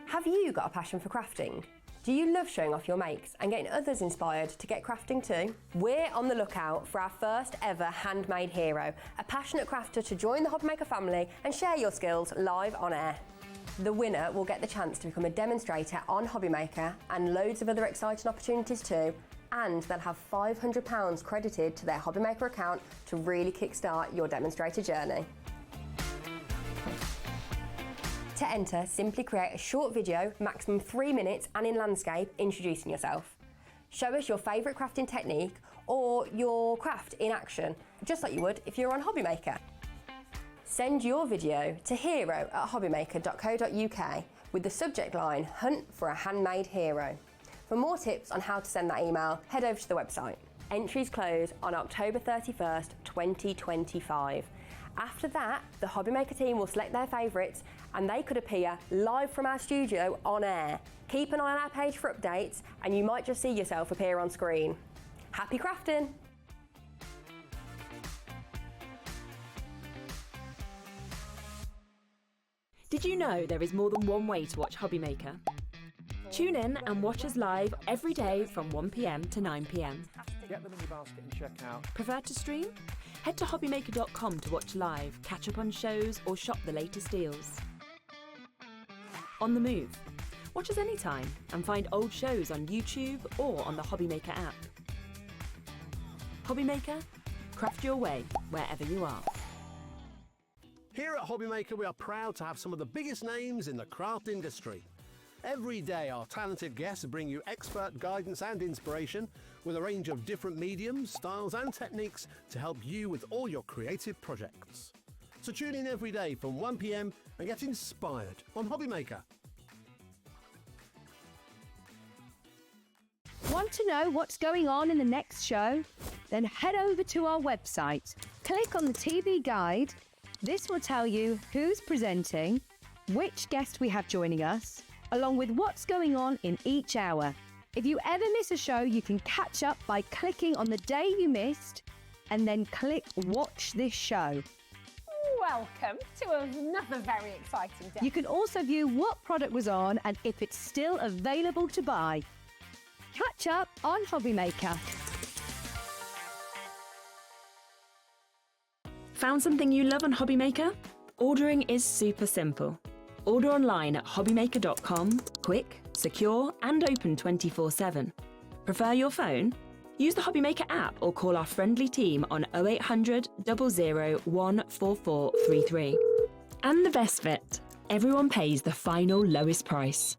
Speaker 9: Have you got a passion for crafting? Do you love showing off your makes and getting others inspired to get crafting too? We're on the lookout for our first ever handmade hero, a passionate crafter to join the Hobbymaker family and share your skills live on air. The winner will get the chance to become a demonstrator on Hobbymaker and loads of other exciting opportunities too, and they'll have £500 credited to their Hobbymaker account to really kickstart your demonstrator journey. To enter, simply create a short video, maximum 3 minutes and in landscape, introducing yourself. Show us your favourite crafting technique or your craft in action, just like you would if you were on Hobbymaker. Send your video to hero@hobbymaker.co.uk with the subject line, Hunt for a Handmade Hero. For more tips on how to send that email, head over to the website. Entries close on October 31st, 2025. After that, the Hobbymaker team will select their favourites and they could appear live from our studio on air. Keep an eye on our page for updates and you might just see yourself appear on screen. Happy crafting!
Speaker 8: Did you know there is more than one way to watch Hobbymaker? Tune in and watch us live every day from 1 p.m. to 9 p.m.
Speaker 10: Get them in your basket and check out.
Speaker 8: Prefer to stream? Head to hobbymaker.com to watch live, catch up on shows or shop the latest deals. On the move. Watch us anytime and find old shows on YouTube or on the Hobbymaker app. Hobbymaker, craft your way wherever you are.
Speaker 5: Here at Hobbymaker, we are proud to have some of the biggest names in the craft industry. Every day, our talented guests bring you expert guidance and inspiration with a range of different mediums, styles and techniques to help you with all your creative projects. So tune in every day from 1 p.m. and get inspired on Hobbymaker.
Speaker 11: Want to know what's going on in the next show? Then head over to our website. Click on the TV guide. This will tell you who's presenting, which guest we have joining us, along with what's going on in each hour. If you ever miss a show, you can catch up by clicking on the day you missed and then click Watch This Show.
Speaker 12: Welcome to another very exciting day.
Speaker 11: You can also view what product was on and if it's still available to buy. Catch up on Hobbymaker.
Speaker 8: Found something you love on Hobbymaker? Ordering is super simple. Order online at hobbymaker.com, quick, secure and open 24/7. Prefer your phone? Use the Hobbymaker app or call our friendly team on 0800 00 14433. And the best bit, everyone pays the final lowest price.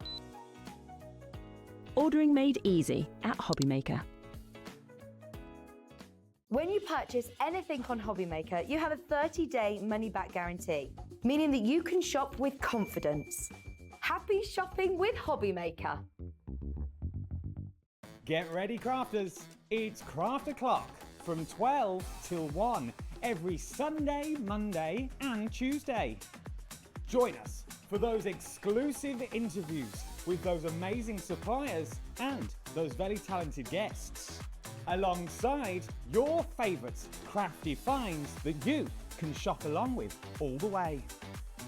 Speaker 8: Ordering made easy at Hobbymaker.
Speaker 13: When you purchase anything on Hobbymaker, you have a 30-day money-back guarantee, meaning that you can shop with confidence. Happy shopping with Hobbymaker.
Speaker 10: Get ready, crafters. It's Craft O'Clock.
Speaker 14: from 12 till 1 every Sunday, Monday and Tuesday. Join us for those exclusive interviews with those amazing suppliers and those very talented guests, alongside your favourite crafty finds that you can shop along with all the way.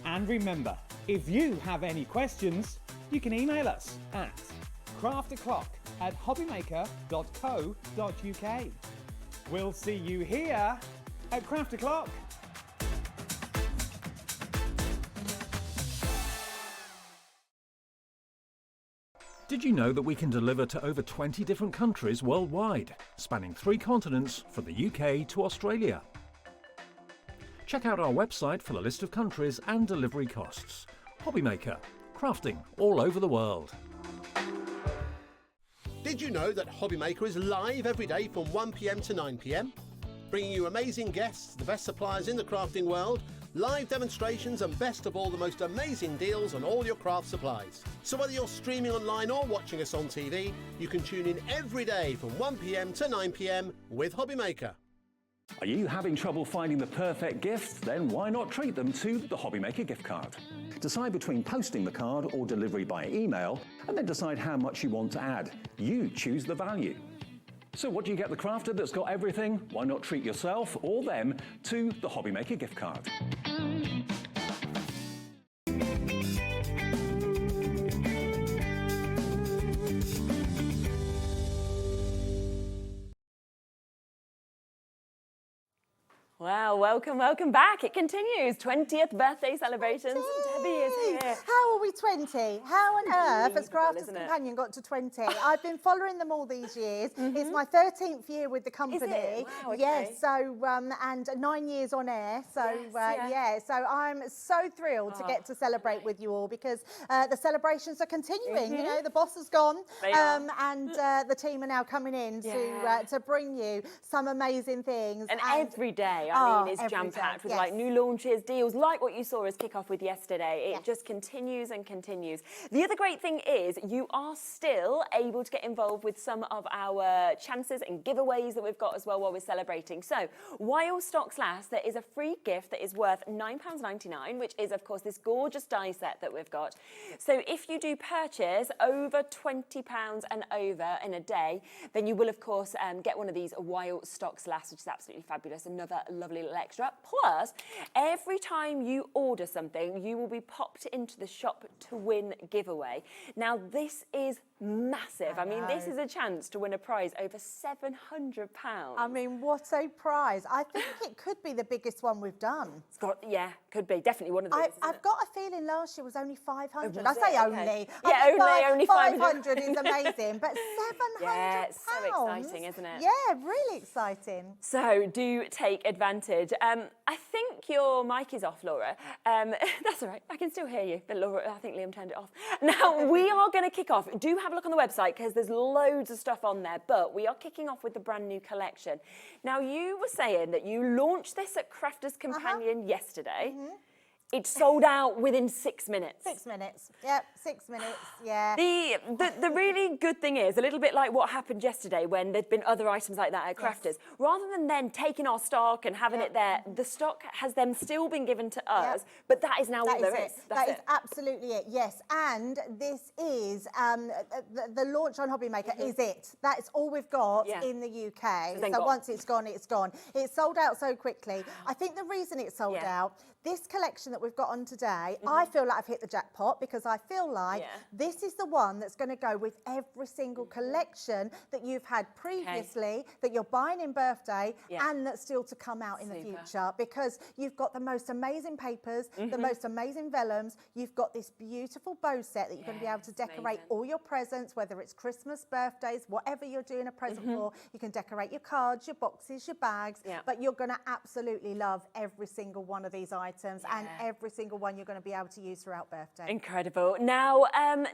Speaker 14: And remember, if you have any questions, you can email us at crafterclock@hobbymaker.co.uk. We'll see you here at Craft O'Clock.
Speaker 4: Did you know that we can deliver to over 20 different countries worldwide, spanning 3 continents from the UK to Australia? Check out our website for the list of countries and delivery costs. Hobbymaker, crafting all over the world.
Speaker 5: Did you know that Hobbymaker is live every day from 1 p.m. to 9 p.m? Bringing you amazing guests, the best suppliers in the crafting world, live demonstrations and best of all, the most amazing deals on all your craft supplies. So whether you're streaming online or watching us on TV, you can tune in every day from 1 p.m. to 9 p.m. with Hobbymaker.
Speaker 15: Are you having trouble finding the perfect gift? Then why not treat them to the Hobbymaker gift card? Decide between posting the card or delivery by email, and then decide how much you want to add. You choose the value. So what do you get the crafter that's got everything? Why not treat yourself or them to the Hobbymaker gift card?
Speaker 2: Wow, welcome back. It continues. 20th birthday celebrations. Debbie is here.
Speaker 16: How are we 20? How on earth has Crafters Companion got to 20? I've been following them all these years. It's my 13th year with the company.
Speaker 2: Is it? Wow, okay.
Speaker 16: Yes, so, and 9 years on air. So, yeah, so I'm so thrilled to get to celebrate with you all because the celebrations are continuing. You know, the boss has gone and the team are now coming in to bring you some amazing things.
Speaker 2: And every day. I mean, it's jam-packed with like new launches, deals, like what you saw us kick off with yesterday. It just continues and continues. The other great thing is you are still able to get involved with some of our chances and giveaways that we've got as well while we're celebrating. So while stocks last, there is a free gift that is worth £9.99, which is, of course, this gorgeous die set that we've got. So if you do purchase over £20 and over in a day, then you will, of course, get one of these while stocks last, which is absolutely fabulous. Another lovely little extra. Plus, every time you order something, you will be popped into the shop to win giveaway. Now, this is massive. I mean, this is a chance to win a prize over £700.
Speaker 16: I mean, what a prize. I think it could be the biggest one we've done.
Speaker 2: It's got, could be. Definitely one of the biggest.
Speaker 16: I've got a feeling last year was only 500.
Speaker 2: Was
Speaker 16: I say
Speaker 2: it?
Speaker 16: only.
Speaker 2: Okay. Yeah, only 500.
Speaker 16: 500 is amazing, but £700.
Speaker 2: Yeah, it's so exciting, isn't it?
Speaker 16: Yeah, really exciting.
Speaker 2: So do take advantage. I think your mic is off, Laura. That's all right. I can still hear you, but Laura, I think Liam turned it off. Now, we are going to kick off. Do have a look on the website because there's loads of stuff on there, but we are kicking off with the brand new collection. Now, you were saying that you launched this at Crafters Companion yesterday. It sold out within 6 minutes.
Speaker 16: 6 minutes. Yep, 6 minutes. Yeah.
Speaker 2: The really good thing is a little bit like what happened yesterday when there'd been other items like that at Crafters. Rather than then taking our stock and having it there, the stock has then still been given to us, but that is now all there is.
Speaker 16: That is absolutely it. Yes, and this is the launch on Hobbymaker is it. That is all we've got in the UK. So once it's gone, it's gone. It sold out so quickly. I think the reason it sold out, this collection that we've got on today, I feel like I've hit the jackpot because I feel like this is the one that's going to go with every single collection that you've had previously, that you're buying in birthday, and that's still to come out in the future, because you've got the most amazing papers, the most amazing vellums, you've got this beautiful bow set that you're going to be able to decorate all your presents, whether it's Christmas, birthdays, whatever you're doing a present for. You can decorate your cards, your boxes, your bags, but you're going to absolutely love every single one of these items. items, and every single one you're going to be able to use throughout birthday.
Speaker 2: Incredible. Now,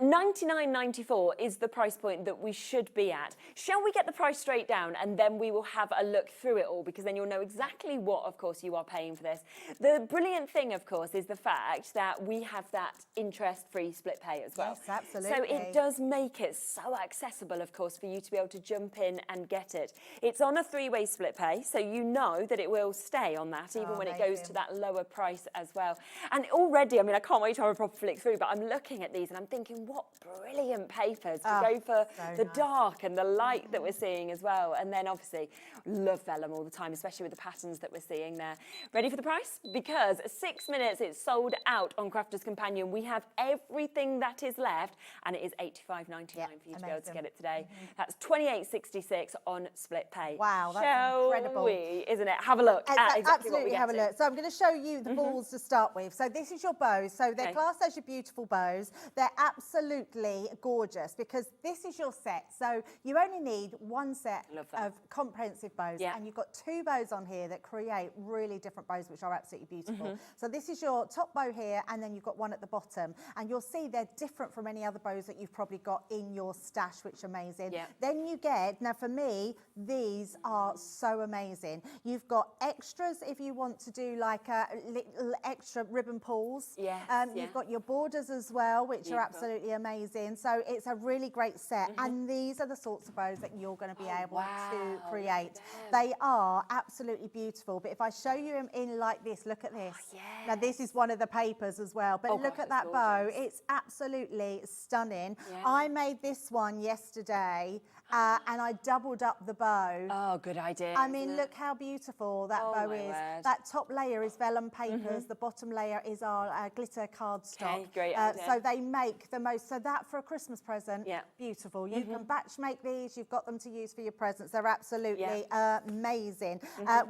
Speaker 2: $99.94 is the price point that we should be at. Shall we get the price straight down, and then we will have a look through it all, because then you'll know exactly what, of course, you are paying for this. The brilliant thing, of course, is the fact that we have that interest-free split pay as well.
Speaker 16: Yes, absolutely.
Speaker 2: So it does make it so accessible, of course, for you to be able to jump in and get it. It's on a 3-way split pay, so you know that it will stay on that, even when it goes to that lower price as well. And already, I mean, I can't wait to have a proper flick through, but I'm looking at these and I'm thinking, what brilliant papers to go for the dark and the light that we're seeing as well. And then obviously, love vellum all the time, especially with the patterns that we're seeing there. Ready for the price? Because 6 minutes, it's sold out on Crafter's Companion. We have everything that is left, and it is $85.99 for you to be able to get it today. That's $28.66 on split pay.
Speaker 16: Wow, that's
Speaker 2: Shall
Speaker 16: incredible.
Speaker 2: we, isn't it? Have a look at exactly what we get
Speaker 16: have a look. So I'm going to show you the balls to start with. So this is your bows. So they're classed as your beautiful bows. They're absolutely gorgeous because this is your set. So you only need one set of comprehensive bows, and you've got 2 bows on here that create really different bows, which are absolutely beautiful. So this is your top bow here, and then you've got one at the bottom, and you'll see they're different from any other bows that you've probably got in your stash, which are amazing. Then you get, now for me, these are so amazing. You've got extras if you want to do like a little extra ribbon pulls. You've got your borders as well, which are absolutely amazing. So it's a really great set, and these are the sorts of bows that you're going to be able to create. They are absolutely beautiful, but if I show you them in like this, look at this. Now this is one of the papers as well, but look at that bow. It's absolutely stunning. I made this one yesterday, and I doubled up the bow.
Speaker 2: Oh, good idea.
Speaker 16: I mean, look how beautiful that bow is. That top layer is vellum papers. The bottom layer is our glitter cardstock.
Speaker 2: Great idea.
Speaker 16: So they make the most. So that for a Christmas present, beautiful. You can batch make these. You've got them to use for your presents. They're absolutely amazing.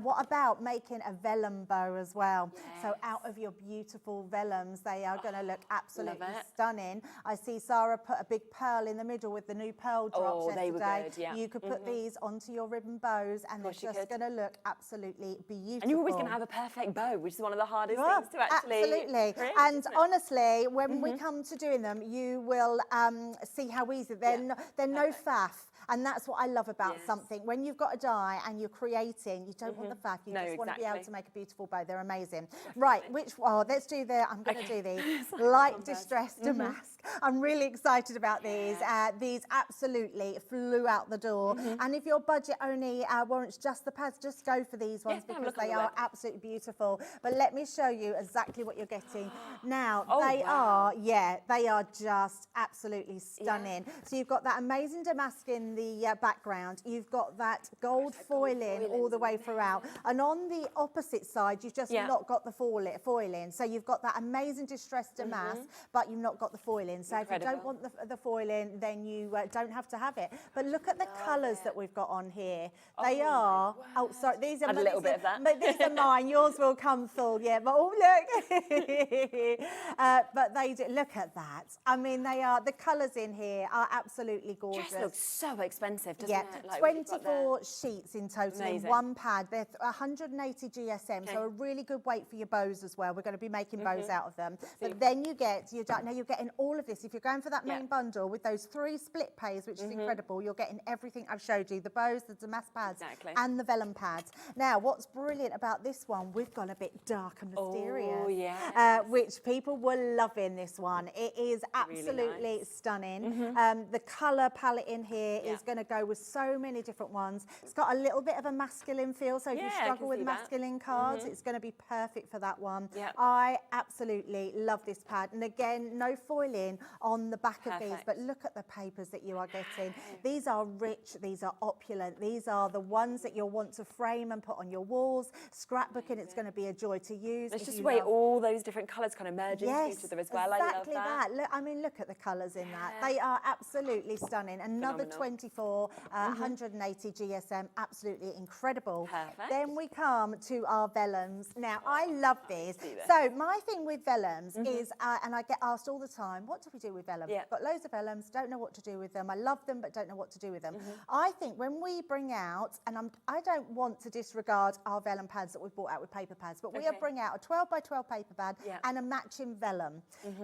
Speaker 16: What about making a vellum bow as well? So out of your beautiful vellums, they are going to look absolutely stunning. I see Sarah put a big pearl in the middle with the new pearl drops yesterday. You could put these onto your ribbon bows, and they're just going to look absolutely beautiful.
Speaker 2: And you're always going to have a perfect bow, which is one of the hardest things to actually create,
Speaker 16: and honestly, when we come to doing them, you will see how easy they're. No faff. And that's what I love about something. When you've got a die and you're creating, you don't want the faff. You just want to be able to make a beautiful bow. They're amazing. Right, let's do I'm going to do these. Light Distressed Damask. I'm really excited about these. These absolutely flew out the door. And if your budget only warrants just the pads, just go for these ones because they are absolutely beautiful. But let me show you exactly what you're getting. Now, they are just absolutely stunning. So you've got that amazing damask in the background. You've got that gold foiling all the way throughout. And on the opposite side, you've just not got the foiling. So you've got that amazing distressed damask, but you've not got the foiling. So if you don't want the foiling, then you don't have to have it. But look at the colours that we've got on here. They are, sorry, these are,
Speaker 2: a little bit of that.
Speaker 16: These are mine. Yours will come full, but look. But they do, look at that. I mean, the colours in here are absolutely gorgeous.
Speaker 2: Just looks so expensive, doesn't it? Like
Speaker 16: 24 sheets in total in one pad. They're 180 GSM, so a really good weight for your bows as well. We're going to be making bows out of them. But then you get, now you're getting all of this. If you're going for that main bundle with those 3 split pays, which is incredible, you're getting everything I've showed you, the bows, the damask pads, and the vellum pads. Now, what's brilliant about this one, we've gone a bit dark and mysterious, which people were loving this one. It is absolutely stunning. The colour palette in here is going to go with so many different ones. It's got a little bit of a masculine feel, so if you struggle with masculine cards, it's going to be perfect for that one. I absolutely love this pad. And again, no foiling on the back of these, but look at the papers that you are getting. These are rich, these are opulent, these are the ones that you'll want to frame and put on your walls. Scrapbooking, it's going to be a joy to use.
Speaker 2: It's just the way all those different colours kind of merge into each other as well.
Speaker 16: Exactly
Speaker 2: I love that.
Speaker 16: Look, I mean, look at the colours in that. They are absolutely stunning. Another 24, 180 GSM, absolutely incredible. Then we come to our vellums. Now, I love these. So my thing with vellums is, and I get asked all the time, what do we do with vellums? Got loads of vellums, don't know what to do with them. I love them, but don't know what to do with them. I think when we bring out, and I don't want to disregard our vellum pads that we've brought out with paper pads, but we are bringing bring out a 12 by 12 paper pad and a matching vellum.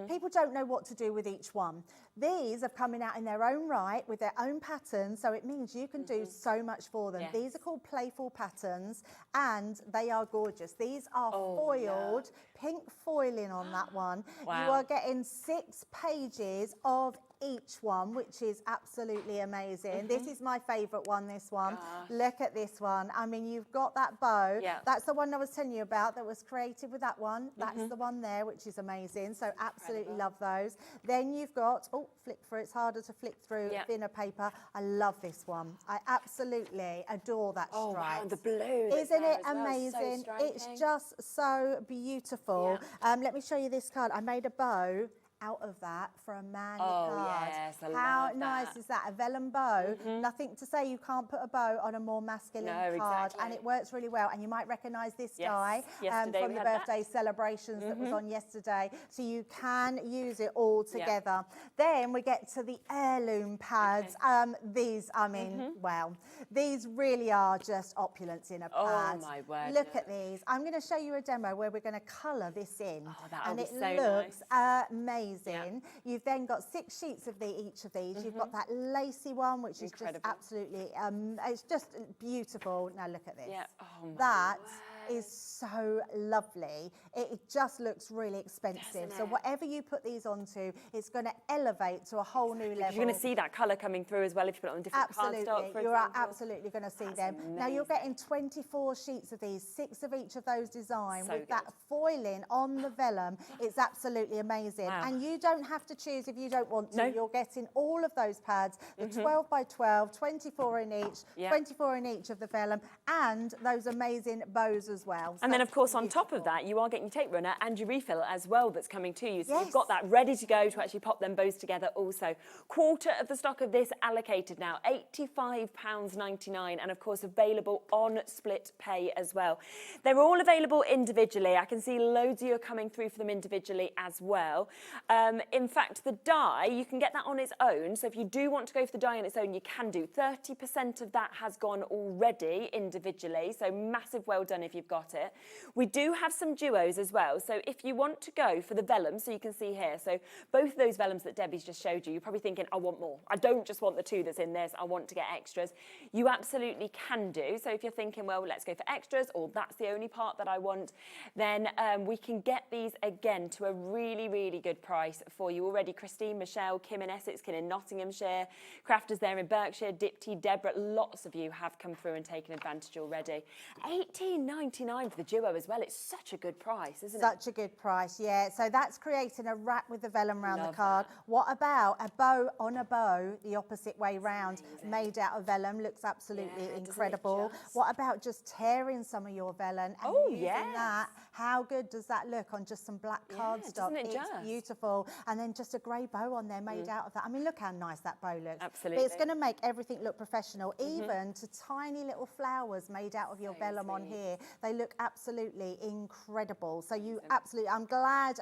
Speaker 16: People don't know what to do with each one. These are coming out in their own right with their own patterns, so it means you can do so much for them. These are called playful patterns, and they are gorgeous. These are foiled, pink foiling on that one.
Speaker 2: Wow.
Speaker 16: You are getting 6 pages of each one, which is absolutely amazing. This is my favourite one, this one. Look at this one. I mean, you've got that bow. That's the one I was telling you about that was created with that one. That's the one there, which is amazing. So absolutely love those. Then you've got, oh, flick through. It's harder to flick through thinner paper. I love this one. I absolutely adore that stripe.
Speaker 2: Oh, wow, the blue.
Speaker 16: Isn't it amazing? It's just so beautiful. Let me show you this card. I made a bow out of that for a manly card.
Speaker 2: Yes, I
Speaker 16: How
Speaker 2: love
Speaker 16: nice
Speaker 2: that.
Speaker 16: is that? A vellum bow. Nothing to say you can't put a bow on a more masculine card, and it works really well. And you might recognise this guy from the birthday celebrations that was on yesterday. So you can use it all together. Then we get to the heirloom pads. These, I mean, well, these really are just opulence in a pad.
Speaker 2: Oh my word!
Speaker 16: Look at these. I'm going to show you a demo where we're going to colour this in, and it
Speaker 2: so
Speaker 16: looks amazing. You've then got 6 sheets of each of these. You've got that lacy one, which is just absolutely, it's just beautiful. Now look at this. That is so lovely. It just looks really expensive. So whatever you put these onto, it's going to elevate to a whole new level.
Speaker 2: You're going to see that colour coming through as well if you put it on different cardstock, for
Speaker 16: you
Speaker 2: example.
Speaker 16: are absolutely going to see them. Now you're getting 24 sheets of these, 6 of each of those designs with that foiling on the vellum. It's absolutely amazing. And you don't have to choose if you don't want to. You're getting all of those pads, the 12 by 12, 24 in each, 24 in each of the vellum, and those amazing bows as well.
Speaker 2: And then, of course, on top of that, you are getting your tape runner and your refill as well that's coming to you. So you've got that ready to go to actually pop them bows together also. Quarter of the stock of this allocated now, £85.99, and, of course, available on split pay as well. They're all available individually. I can see loads of you are coming through for them individually as well. In fact, the die, you can get that on its own. So if you do want to go for the die on its own, you can do. 30% of that has gone already individually. So massive well done if you've got it. We do have some duos as well. So if you want to go for the vellum, so you can see here, so both of those vellums that Debbie's just showed you, you're probably thinking, I want more. I don't just want the 2 that's in this, I want to get extras. You absolutely can do. So if you're thinking, well, let's go for extras, or that's the only part that I want, then we can get these again to a really, really good price for you already. Christine, Michelle, Kim in Essex, Kim in Nottinghamshire, Crafters there in Berkshire, Dipty, Deborah, lots of you have come through and taken advantage already. £18.99 for the duo as well. It's such a good price, isn't it?
Speaker 16: Such a good price, yeah. So that's creating a wrap with the vellum around the card. What about a bow on a bow, the opposite way round, made out of vellum? Looks absolutely incredible. What about just tearing some of your vellum and using that? How good does that look on just some black cardstock? It's beautiful. And then just a grey bow on there made out of that. I mean, look how nice that bow looks.
Speaker 2: Absolutely.
Speaker 16: But it's going to make everything look professional, even to tiny little flowers made out of your vellum on here. They look absolutely incredible. So you absolutely, I'm glad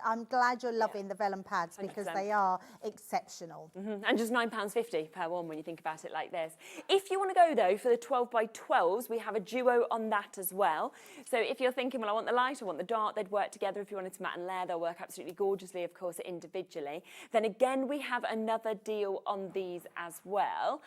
Speaker 16: you're loving the vellum pads because
Speaker 2: 100%.
Speaker 16: they are exceptional.
Speaker 2: And just £9.50 per one when you think about it like this. If you want to go though for the 12 by 12s, we have a duo on that as well. So if you're thinking, well, I want the light, I want the dark, they'd work together. If you wanted to matte and layer, they'll work absolutely gorgeously, of course, individually. Then again, we have another deal on these as well.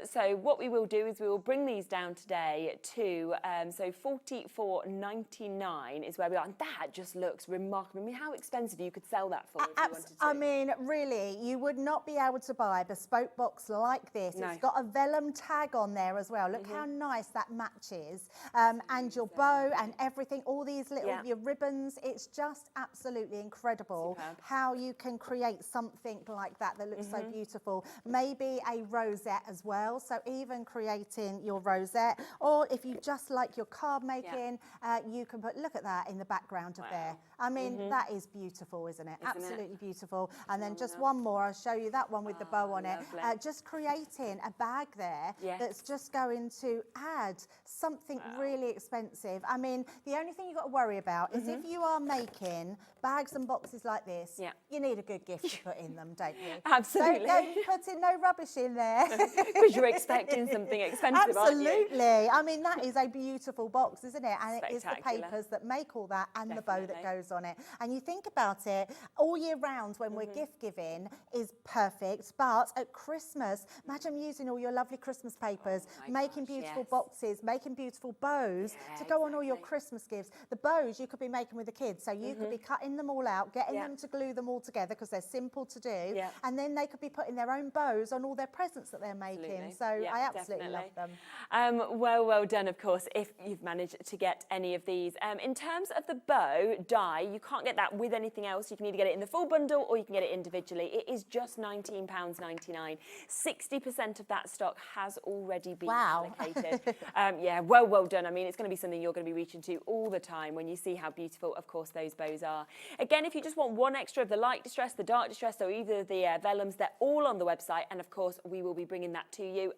Speaker 2: So what we will do is we will bring these down today to so $44.99 is where we are, and that just looks remarkable. I mean, how expensive you could sell that for? If you wanted to.
Speaker 16: I mean, really, you would not be able to buy a bespoke box like this.
Speaker 2: No.
Speaker 16: It's got a vellum tag on there as well. Look how nice that matches, and your bow and everything, all these little your ribbons. It's just absolutely incredible how you can create something like that that looks so beautiful. Maybe a rosette as well. So even creating your rosette, or if you just like your card making, you can put, look at that in the background of there. I mean, that is beautiful, isn't it? Absolutely beautiful. And then just one more, I'll show you that one with the bow on it. Just creating a bag there that's just going to add something really expensive. I mean, the only thing you've got to worry about is if you are making bags and boxes like this, you need a good gift to put in them, don't you?
Speaker 2: Absolutely.
Speaker 16: Don't put in no rubbish in there.
Speaker 2: Because you're expecting something expensive, aren't you?
Speaker 16: Absolutely. I mean, that is a beautiful box, isn't isn't it? And it is the
Speaker 2: Spectacular.
Speaker 16: papers that make all that and the bow that goes on it. And you think about it, all year round when we're gift giving is perfect, but at Christmas, imagine using all your lovely Christmas papers, making beautiful boxes, making beautiful bows to go on all your Christmas gifts. The bows you could be making with the kids, so you could be cutting them all out, getting them to glue them all together because they're simple to do, and then they could be putting their own bows on all their presents that they're making. So I absolutely love them.
Speaker 2: Well done, of course, if you've managed to get any of these. In terms of the bow die, you can't get that with anything else. You can either get it in the full bundle or you can get it individually. It is just £19.99. 60% of that stock has already been allocated. Yeah, well done. I mean, it's going to be something you're going to be reaching to all the time when you see how beautiful, of course, those bows are. Again, if you just want one extra of the light distress, the dark distress, or either the vellums, they're all on the website. And of course, we will be bringing that to you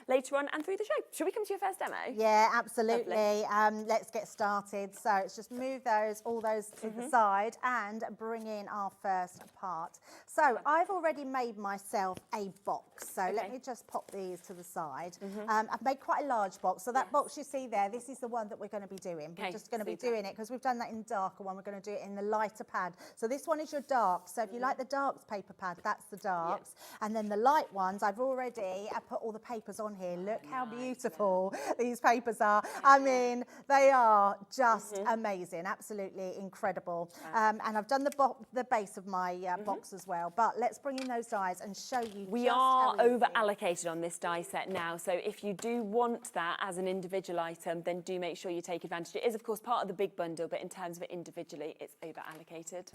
Speaker 2: later on and through the show. Should we come to your first demo?
Speaker 16: Yeah, absolutely. Let's get started. So it's just move all those to the side and bring in our first part. So I've already made myself a box. So let me just pop these to the side. I've made quite a large box. So that box you see there, this is the one that we're going to be doing. We're just going to be doing it because we've done that in the darker one. We're going to do it in the lighter pad. So this one is your dark. So if you like the darks paper pad, that's the darks. And then the light ones, I've already put all the papers on here. Look how beautiful these papers are. I mean, they are just amazing, absolutely incredible. And I've done the base of my box as well. But let's bring in those dies and show you.
Speaker 2: We are over allocated on this die set now, so if you do want that as an individual item, then do make sure you take advantage. It is, of course, part of the big bundle, but in terms of it individually, it's over allocated.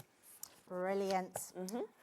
Speaker 16: Brilliant.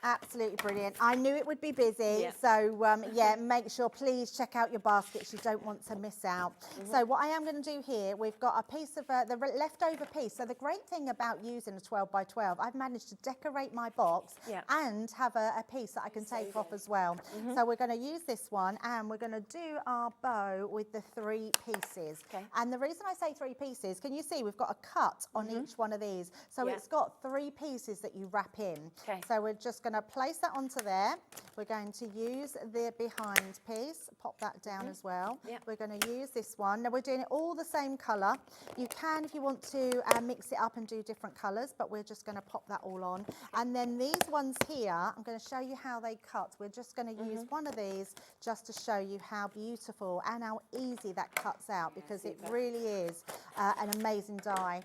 Speaker 16: Absolutely brilliant. I knew it would be busy. So, yeah, make sure, please check out your baskets. You don't want to miss out. So what I am going to do here, we've got a piece of the leftover piece. So the great thing about using a 12 by 12, I've managed to decorate my box and have a piece that I can take off as well. So we're going to use this one and we're going to do our bow with the 3 pieces. And the reason I say 3 pieces, can you see we've got a cut on each one of these. So it's got 3 pieces that you wrap in. So we're just going to place that onto there. We're going to use the behind piece, pop that down as well. We're going to use this one. Now we're doing it all the same colour. You can, if you want to, mix it up and do different colours, but we're just going to pop that all on. And then these ones here, I'm going to show you how they cut. We're just going to use one of these just to show you how beautiful and how easy that cuts out, because it really is an amazing die.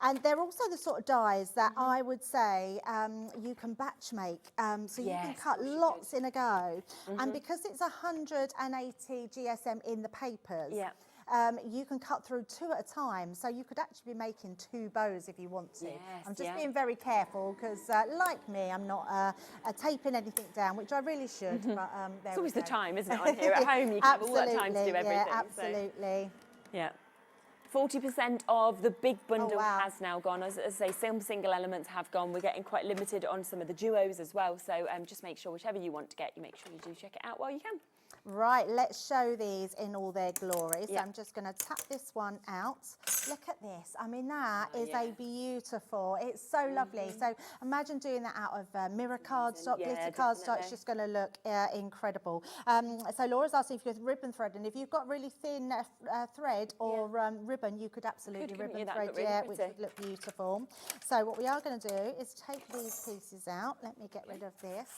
Speaker 16: And they're also the sort of dies that I would say you can batch make. So you can cut lots in a go. And because it's 180 GSM in the papers, you can cut through 2 at a time. So you could actually be making 2 bows if you want to. I'm just being very careful because, like me, I'm not taping anything down, which I really should. But
Speaker 2: it's always the time, isn't it, on here at home? You have all that time to do everything.
Speaker 16: Yeah, absolutely.
Speaker 2: So. Yeah. 40% of the big bundle has now gone. As I say, some single elements have gone. We're getting quite limited on some of the duos as well. So just make sure whichever you want to get, you make sure you do check it out while you can.
Speaker 16: Right, let's show these in all their glory. So I'm just going to tap this one out. Look at this. I mean, that is a beautiful, it's so lovely. So imagine doing that out of mirror cardstock, glitter cardstock. It's just going to look incredible. So Laura's asking if you're ribbon thread, and if you've got really thin thread or ribbon, you could absolutely ribbon thread, which would look beautiful. So what we are going to do is take these pieces out. Let me get rid of this.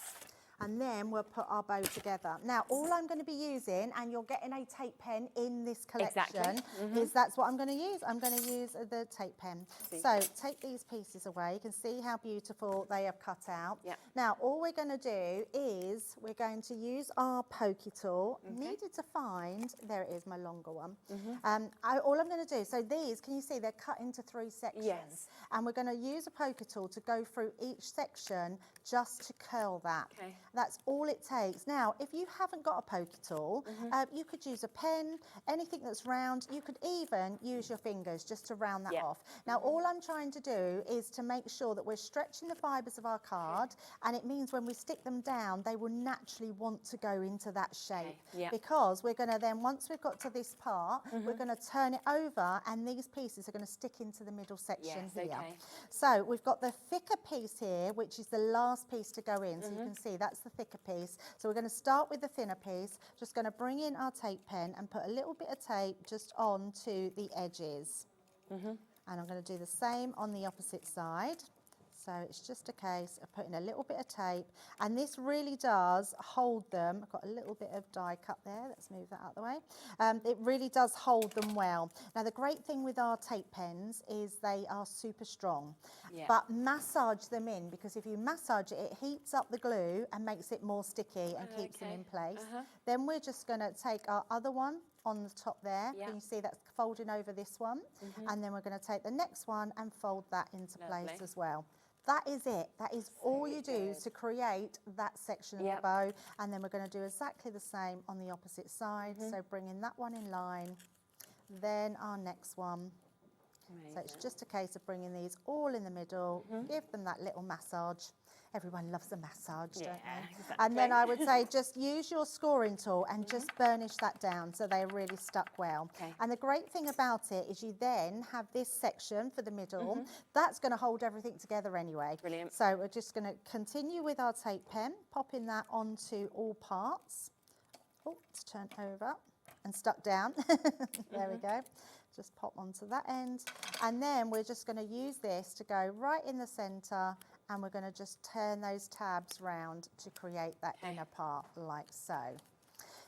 Speaker 16: And then we'll put our bow together. Now, all I'm going to be using, and you're getting a tape pen in this collection, is that's what I'm going to use. I'm going to use the tape pen. So take these pieces away. You can see how beautiful they have cut out. Now, all we're going to do is we're going to use our pokey tool. Needed to find, there it is, my longer one. All I'm going to do, so these, can you see they're cut into 3 sections? And we're going to use a poker tool to go through each section just to curl that. That's all it takes. Now, if you haven't got a poker tool, you could use a pen, anything that's round. You could even use your fingers just to round that off. Now, all I'm trying to do is to make sure that we're stretching the fibres of our card, and it means when we stick them down, they will naturally want to go into that shape. Because we're going to then, once we've got to this part, we're going to turn it over, and these pieces are going to stick into the middle section here. So we've got the thicker piece here, which is the last piece to go in. So you can see that's the thicker piece. So we're going to start with the thinner piece, just going to bring in our tape pen and put a little bit of tape just onto the edges. And I'm going to do the same on the opposite side. So it's just a case of putting a little bit of tape, and this really does hold them. I've got a little bit of die cut there. Let's move that out of the way. It really does hold them well. Now, the great thing with our tape pens is they are super strong, but massage them in, because if you massage it, it heats up the glue and makes it more sticky and keeps them in place. Then we're just going to take our other one on the top there. Can you see that's folding over this one? And then we're going to take the next one and fold that into place as well. That is it. That is all you do to create that section of the bow. And then we're going to do exactly the same on the opposite side. So bringing that one in line, then our next one. So it's just a case of bringing these all in the middle, give them that little massage. Everyone loves a massage, don't they?
Speaker 2: Exactly.
Speaker 16: And then I would say just use your scoring tool and just burnish that down so they're really stuck well. And the great thing about it is you then have this section for the middle. That's going to hold everything together anyway.
Speaker 2: Brilliant.
Speaker 16: So we're just going to continue with our tape pen, popping that onto all parts. Oh, it's turned over and stuck down. There we go. Just pop onto that end. And then we're just going to use this to go right in the centre, and we're going to just turn those tabs round to create that inner part like so.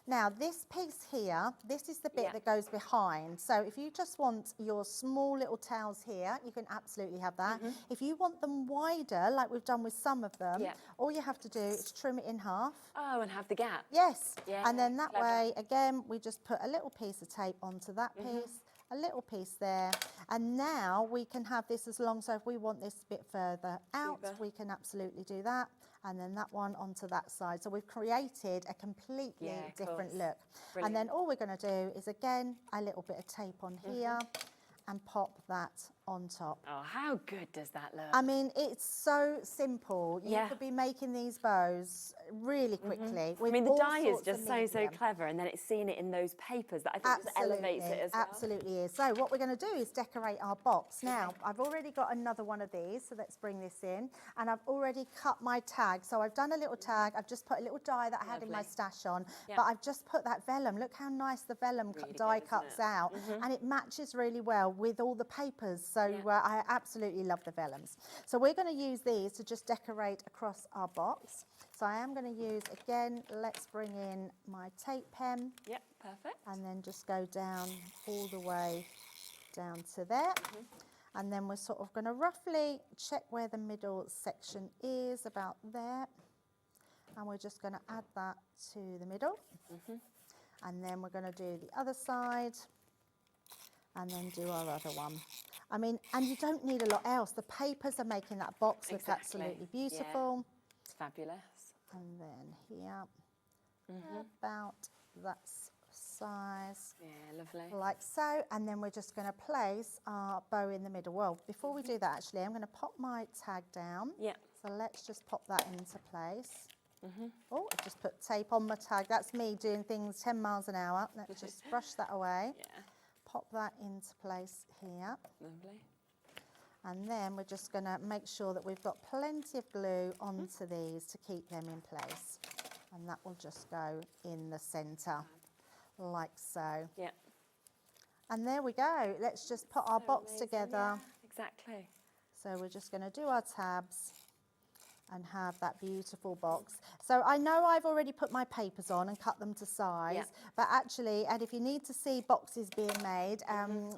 Speaker 16: Now this piece here, this is the bit that goes behind. So if you just want your small little tails here, you can absolutely have that. If you want them wider, like we've done with some of them, all you have to do is trim it in half.
Speaker 2: Oh, and have the gap.
Speaker 16: Yes.
Speaker 2: Yeah,
Speaker 16: And then that
Speaker 2: clever.
Speaker 16: way, again, we just put a little piece of tape onto that piece, a little piece there, and now we can have this as long, so if we want this a bit further out, we can absolutely do that, and then that one onto that side. So we've created a completely different look. And then all we're going to do is, again, a little bit of tape on here and pop that on top.
Speaker 2: Oh, how good does that look?
Speaker 16: I mean, it's so simple. You could be making these bows really quickly.
Speaker 2: I mean, the die is just so clever, and then it's seeing it in those papers that I think just elevates it as well.
Speaker 16: Absolutely is. So what we're going to do is decorate our box. Now, I've already got another one of these, so let's bring this in. And I've already cut my tag. So I've done a little tag. I've just put a little die that I had in my stash on, but I've just put that vellum. Look how nice the vellum die cuts out. And it matches really well with all the papers. So I absolutely love the vellums. So we're going to use these to just decorate across our box. So I am going to use, again, let's bring in my tape pen.
Speaker 2: Yep, perfect.
Speaker 16: And then just go down all the way down to there. And then we're sort of going to roughly check where the middle section is, about there. And we're just going to add that to the middle. And then we're going to do the other side. And then do our other one. I mean, and you don't need a lot else. The papers are making that box look absolutely beautiful.
Speaker 2: It's fabulous.
Speaker 16: And then here, about that size.
Speaker 2: Yeah, lovely.
Speaker 16: Like so. And then we're just going to place our bow in the middle. Well, before we do that, actually, I'm going to pop my tag down. So let's just pop that into place. Oh, I've just put tape on my tag. That's me doing things 10 miles an hour. Let's just brush that away. Pop that into place here.
Speaker 2: Lovely.
Speaker 16: And then we're just going to make sure that we've got plenty of glue onto these to keep them in place. And that will just go in the centre, like so. And there we go. Let's just put our box together.
Speaker 2: Exactly.
Speaker 16: So we're just going to do our tabs and have that beautiful box. So I know I've already put my papers on and cut them to size, but actually, and if you need to see boxes being made,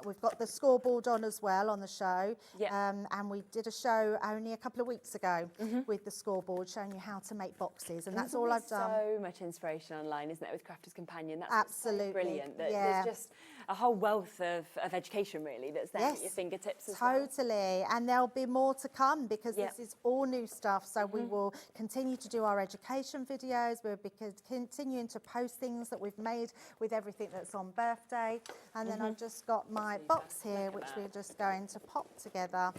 Speaker 16: we've got the scoreboard on as well on the show, and we did a show only a couple of weeks ago with the scoreboard showing you how to make boxes, and that's all I've done.
Speaker 2: So much inspiration online, isn't it, with Crafter's Companion? That's
Speaker 16: absolutely
Speaker 2: so brilliant. There's just a whole wealth of education, really, that's there at your fingertips as well.
Speaker 16: Totally, and there'll be more to come because this is all new stuff. So we will continue to do our education videos. We'll be continuing to post things that we've made with everything that's on birthday. And then I've just got my box here, which we're just going to pop together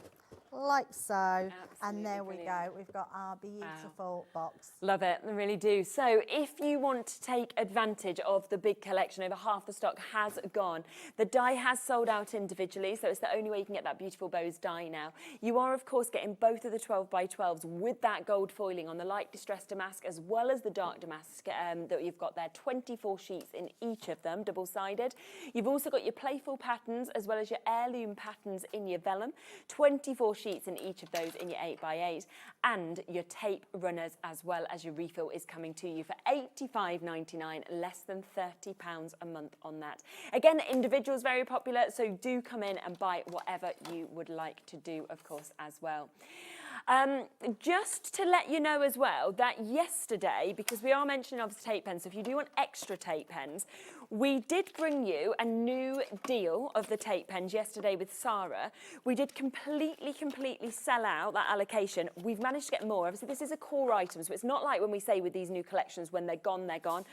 Speaker 16: like so.
Speaker 2: Absolutely
Speaker 16: and there we
Speaker 2: brilliant.
Speaker 16: go. We've got our beautiful box.
Speaker 2: Love it, I really do. So if you want to take advantage of the big collection, over half the stock has gone. The die has sold out individually, so it's the only way you can get that beautiful bows die now. You are, of course, getting both of the 12x12s with that gold foiling on the light distressed damask as well as the dark damask that you've got there. 24 sheets in each of them, double-sided. You've also got your playful patterns as well as your heirloom patterns in your vellum. 24 sheets in each of those in your 8x8, and your tape runners as well as your refill is coming to you for £85.99, less than £30 a month on that. Again, individuals very popular, so do come in and buy whatever you would like to do, of course, as well. Just to let you know as well that yesterday, because we are mentioning obviously tape pens, so if you do want extra tape pens, we did bring you a new deal of the tape pens yesterday with Sarah. We did completely sell out that allocation. We've managed to get more. Obviously, this is a core item, so it's not like when we say with these new collections, when they're gone, they're gone.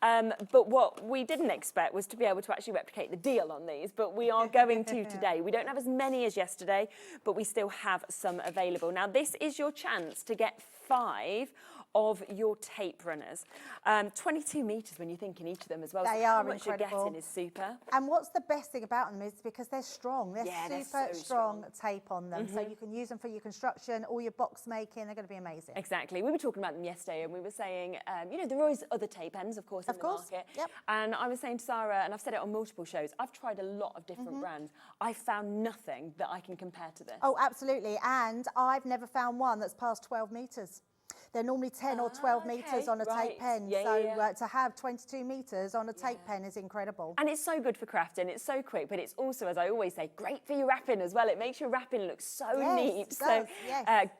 Speaker 2: But what we didn't expect was to be able to actually replicate the deal on these, but we are going to today. We don't have as many as yesterday, but we still have some available. Now, this is your chance to get 5 of your tape runners. 22 metres when you're thinking each of them as well.
Speaker 16: They
Speaker 2: so
Speaker 16: are
Speaker 2: how much
Speaker 16: incredible.
Speaker 2: you're getting is super.
Speaker 16: And what's the best thing about them is because they're strong. They're super
Speaker 2: so
Speaker 16: strong tape on them. So you can use them for your construction, all your box making. They're going to be amazing.
Speaker 2: Exactly. We were talking about them yesterday and we were saying, you know, there are always other tape pens, of course, in the market.
Speaker 16: Yep.
Speaker 2: And I was saying to Sarah, and I've said it on multiple shows, I've tried a lot of different brands. I've found nothing that I can compare to this.
Speaker 16: Oh, absolutely. And I've never found one that's past 12 metres. They're normally 10 or 12 metres on a tape pen. To have 22 metres on a tape pen is incredible.
Speaker 2: And it's so good for crafting. It's so quick, but it's also, as I always say, great for your wrapping as well. It makes your wrapping look so neat. So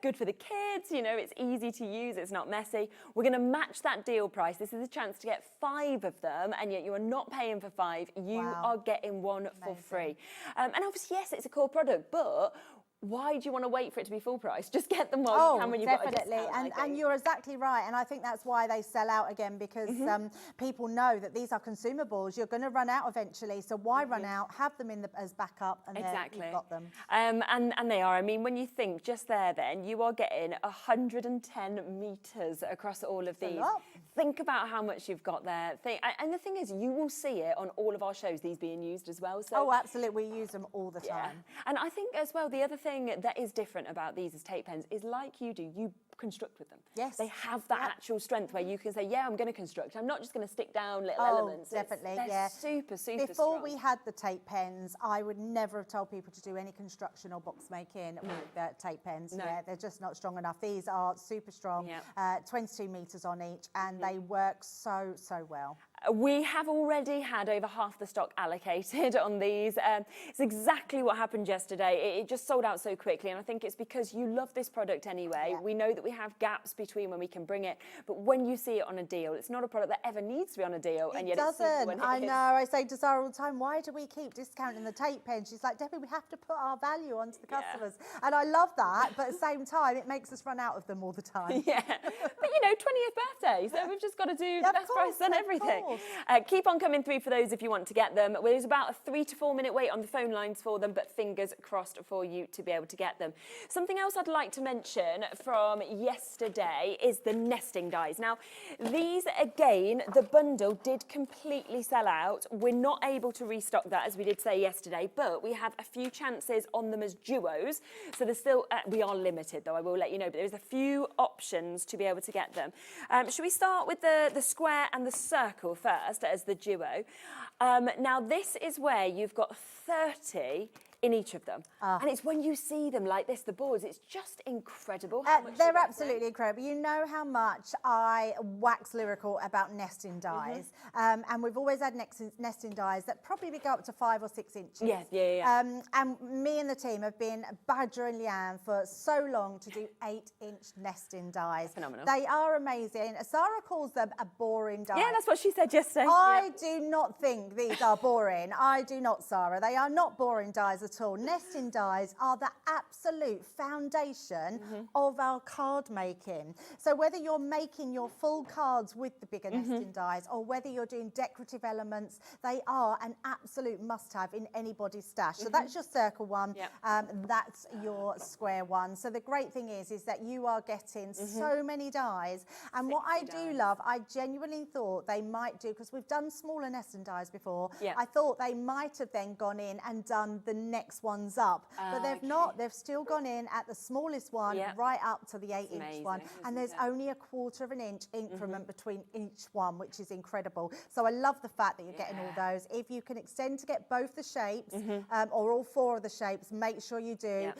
Speaker 2: good for the kids. You know, it's easy to use. It's not messy. We're going to match that deal price. This is a chance to get 5 of them, and yet you are not paying for 5. You are getting 1 for free. And obviously, yes, it's a core product, but why do you want to wait for it to be full price? Just get them while you can when you've got a discount.
Speaker 16: And you're exactly right. And I think that's why they sell out again, because people know that these are consumables. You're going to run out eventually. So why run out? Have them in as backup, and then you've got them.
Speaker 2: And they are. I mean, when you think just there, then you are getting 110 metres across all of these. Think about how much you've got there. And the thing is, you will see it on all of our shows, these being used as well. So,
Speaker 16: oh, absolutely. We use them all the time.
Speaker 2: And I think as well, the other thing that is different about these as tape pens is, like you do, you construct with them.
Speaker 16: Yes.
Speaker 2: They have that actual strength where you can say, yeah, I'm going to construct. I'm not just going to stick down little elements.
Speaker 16: Definitely,
Speaker 2: they're super
Speaker 16: Before
Speaker 2: strong.
Speaker 16: we had the tape pens, I would never have told people to do any construction or box making with tape pens.
Speaker 2: No.
Speaker 16: Yeah, they're just not strong enough. These are super strong, 22 metres on each, and they work so well.
Speaker 2: We have already had over half the stock allocated on these. It's exactly what happened yesterday. It just sold out so quickly, and I think it's because you love this product anyway. We know that we have gaps between when we can bring it, but when you see it on a deal, it's not a product that ever needs to be on a deal.
Speaker 16: It
Speaker 2: and yet
Speaker 16: doesn't.
Speaker 2: It's super when it
Speaker 16: I
Speaker 2: is.
Speaker 16: know. I say to Sarah all the time, why do we keep discounting the tape pen? She's like, Debbie, we have to put our value onto the customers. And I love that, but at the same time, it makes us run out of them all the time.
Speaker 2: Yeah, but you know, 20th birthday, so we've just got to do the best price on everything. Keep on coming through for those if you want to get them. There's about a 3 to 4 minute wait on the phone lines for them, but fingers crossed for you to be able to get them. Something else I'd like to mention from yesterday is the nesting dies. Now, these again, the bundle did completely sell out. We're not able to restock that, as we did say yesterday, but we have a few chances on them as duos. So there's still, we are limited though, I will let you know, but there's a few options to be able to get them. Should we start with the square and the circle first as the duo? Now this is where you've got 30 in each of them. And it's when you see them like this, the boards, it's just incredible how much
Speaker 16: they're absolutely incredible. You know how much I wax lyrical about nesting dies. And we've always had nesting dies that probably go up to 5 or 6 inches.
Speaker 2: Yeah.
Speaker 16: And me and the team have been badgering Leanne for so long to do 8-inch nesting dies.
Speaker 2: Phenomenal.
Speaker 16: They are amazing. Sarah calls them a boring die.
Speaker 2: Yeah, that's what she said yesterday.
Speaker 16: I do not think these are boring. I do not, Sarah. They are not boring dies at at all. Nesting dies are the absolute foundation of our card making. So whether you're making your full cards with the bigger nesting dies or whether you're doing decorative elements, they are an absolute must-have in anybody's stash. So that's your circle one, that's your square one. So the great thing is that you are getting so many dies. And what I do love, I genuinely thought they might do, because we've done smaller nesting dies before, I thought they might have then gone in and done the next ones up. But they've not, they've still gone in at the smallest one right up to the 8-inch one. And there's only a 1/4 of an inch increment between each one, which is incredible. So I love the fact that you're getting all those. If you can extend to get both the shapes or all 4 of the shapes, make sure you do,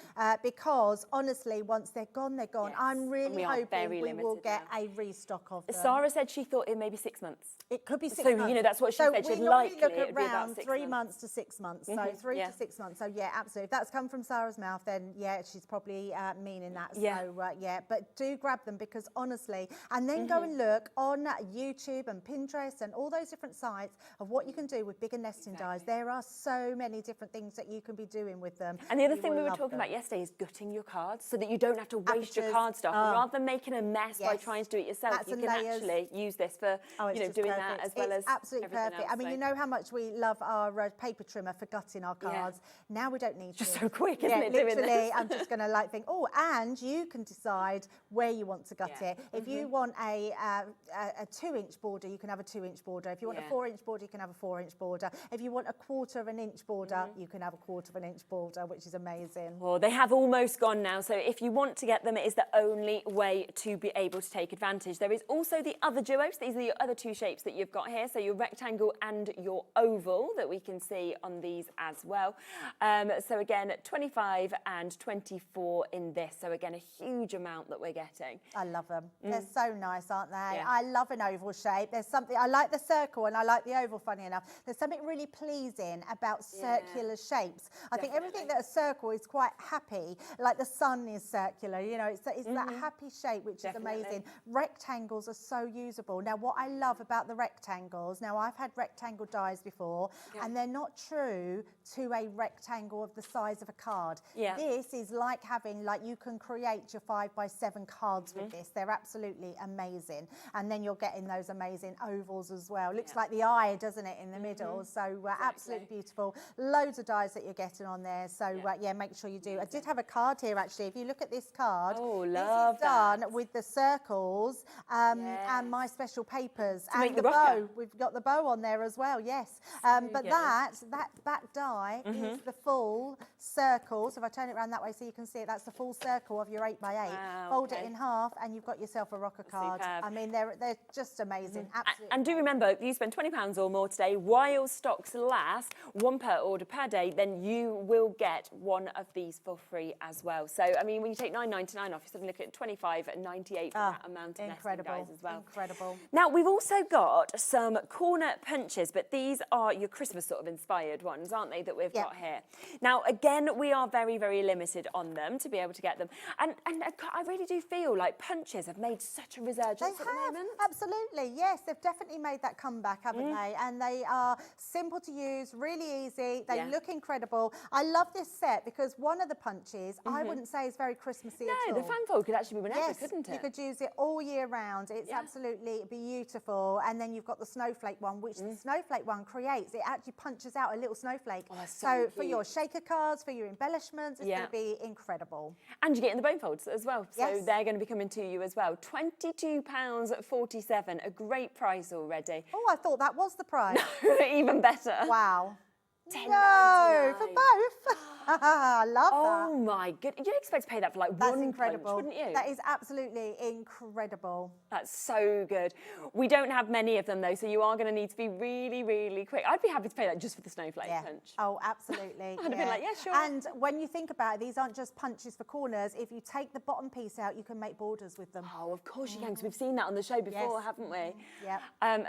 Speaker 16: because honestly, once they're gone, they're gone. I'm really hoping we will get a restock of them.
Speaker 2: Sarah said she thought it may be 6 months.
Speaker 16: It could be 6
Speaker 2: so,
Speaker 16: months.
Speaker 2: You know, that's what she said. She'd likely
Speaker 16: look
Speaker 2: it would be about
Speaker 16: around
Speaker 2: 6
Speaker 16: 3 months to 6 months. So 3 to 6 months. So yeah, absolutely. If that's come from Sarah's mouth, then yeah, she's probably meaning that. So yeah, but do grab them, because honestly, and then go and look on YouTube and Pinterest and all those different sites of what you can do with bigger nesting dies. There are so many different things that you can be doing with them.
Speaker 2: And the other thing we were talking about yesterday is gutting your cards so that you don't have to waste your card stuff. Rather than making a mess by trying to do it yourself, you can actually use this for doing that as well as
Speaker 16: absolutely perfect.
Speaker 2: else.
Speaker 16: I mean, you know how much we love our paper trimmer for gutting our cards. Now we don't need
Speaker 2: just so quick, isn't it?
Speaker 16: Literally,
Speaker 2: doing this?
Speaker 16: I'm just going to think, and you can decide where you want to gut it. If you want a 2-inch border, you can have a 2-inch border. If you want a 4-inch border, you can have a 4-inch border. If you want a 1/4 of an inch border, you can have a 1/4 of an inch border, which is amazing.
Speaker 2: Well, they have almost gone now, so if you want to get them, it is the only way to be able to take advantage. There is also the other duos. These are the other 2 shapes that you've got here, so your rectangle and your oval that we can see on these as well. So again, 25 and 24 in this. So again, a huge amount that we're getting.
Speaker 16: I love them. They're so nice, aren't they? I love an oval shape. There's something, I like the circle and I like the oval, funny enough. There's something really pleasing about circular shapes. I think everything that a circle is quite happy, like the sun is circular, you know, it's that happy shape, which is amazing. Rectangles are so usable. Now, what I love about the rectangles, now I've had rectangle dies before, and they're not true to a rectangle of the size of a card. This is like having, you can create your 5x7 cards with this. They're absolutely amazing. And then you're getting those amazing ovals as well. Looks like the eye, doesn't it, in the middle? So absolutely beautiful. Loads of dies that you're getting on there. So yeah, make sure you do. I did have a card here actually. If you look at this card, this is done with the circles and my special papers and the bow. We've got the bow on there as well. Yes, but that back die is the full circle. So if I turn it around that way so you can see it, that's the full circle of your 8x8. Fold it in half and you've got yourself a rocker card. I mean, they're just amazing. Absolutely.
Speaker 2: And do remember, if you spend £20 or more today, while stocks last, 1 per order per day, then you will get one of these for free as well. So, I mean, when you take £9.99 off, you're suddenly looking at £25.98 for that amount of nesting dies as well.
Speaker 16: Incredible.
Speaker 2: Now, we've also got some corner punches, but these are your Christmas sort of inspired ones, aren't they, that we've got here. Now, again, we are very, very limited on them to be able to get them. And I really do feel like punches have made such a resurgence at the moment.
Speaker 16: Absolutely, yes. They've definitely made that comeback, haven't they? And they are simple to use, really easy. They look incredible. I love this set because one of the punches, I wouldn't say is very Christmassy at all.
Speaker 2: No, the fan fold could actually be whenever, couldn't it?
Speaker 16: You could use it all year round. It's absolutely beautiful. And then you've got the snowflake one, which the snowflake one creates. It actually punches out a little snowflake.
Speaker 2: Oh,
Speaker 16: so for your shaker cards, for your embellishments, it's going to be incredible.
Speaker 2: And you get in the bone folds as well. So they're going to be coming to you as well. £22.47, a great price already.
Speaker 16: Oh, I thought that was the price.
Speaker 2: Even better.
Speaker 16: Wow. No, for both. I love that.
Speaker 2: Oh my goodness. You'd expect to pay that for like one punch, wouldn't you?
Speaker 16: That is absolutely incredible.
Speaker 2: That's so good. We don't have many of them though, so you are going to need to be really, really quick. I'd be happy to pay that just for the snowflake punch.
Speaker 16: Oh, absolutely.
Speaker 2: I'd have been like, yeah, sure.
Speaker 16: And when you think about it, these aren't just punches for corners. If you take the bottom piece out, you can make borders with them.
Speaker 2: Oh, of course you can, because we've seen that on the show before, haven't we?
Speaker 16: Yeah.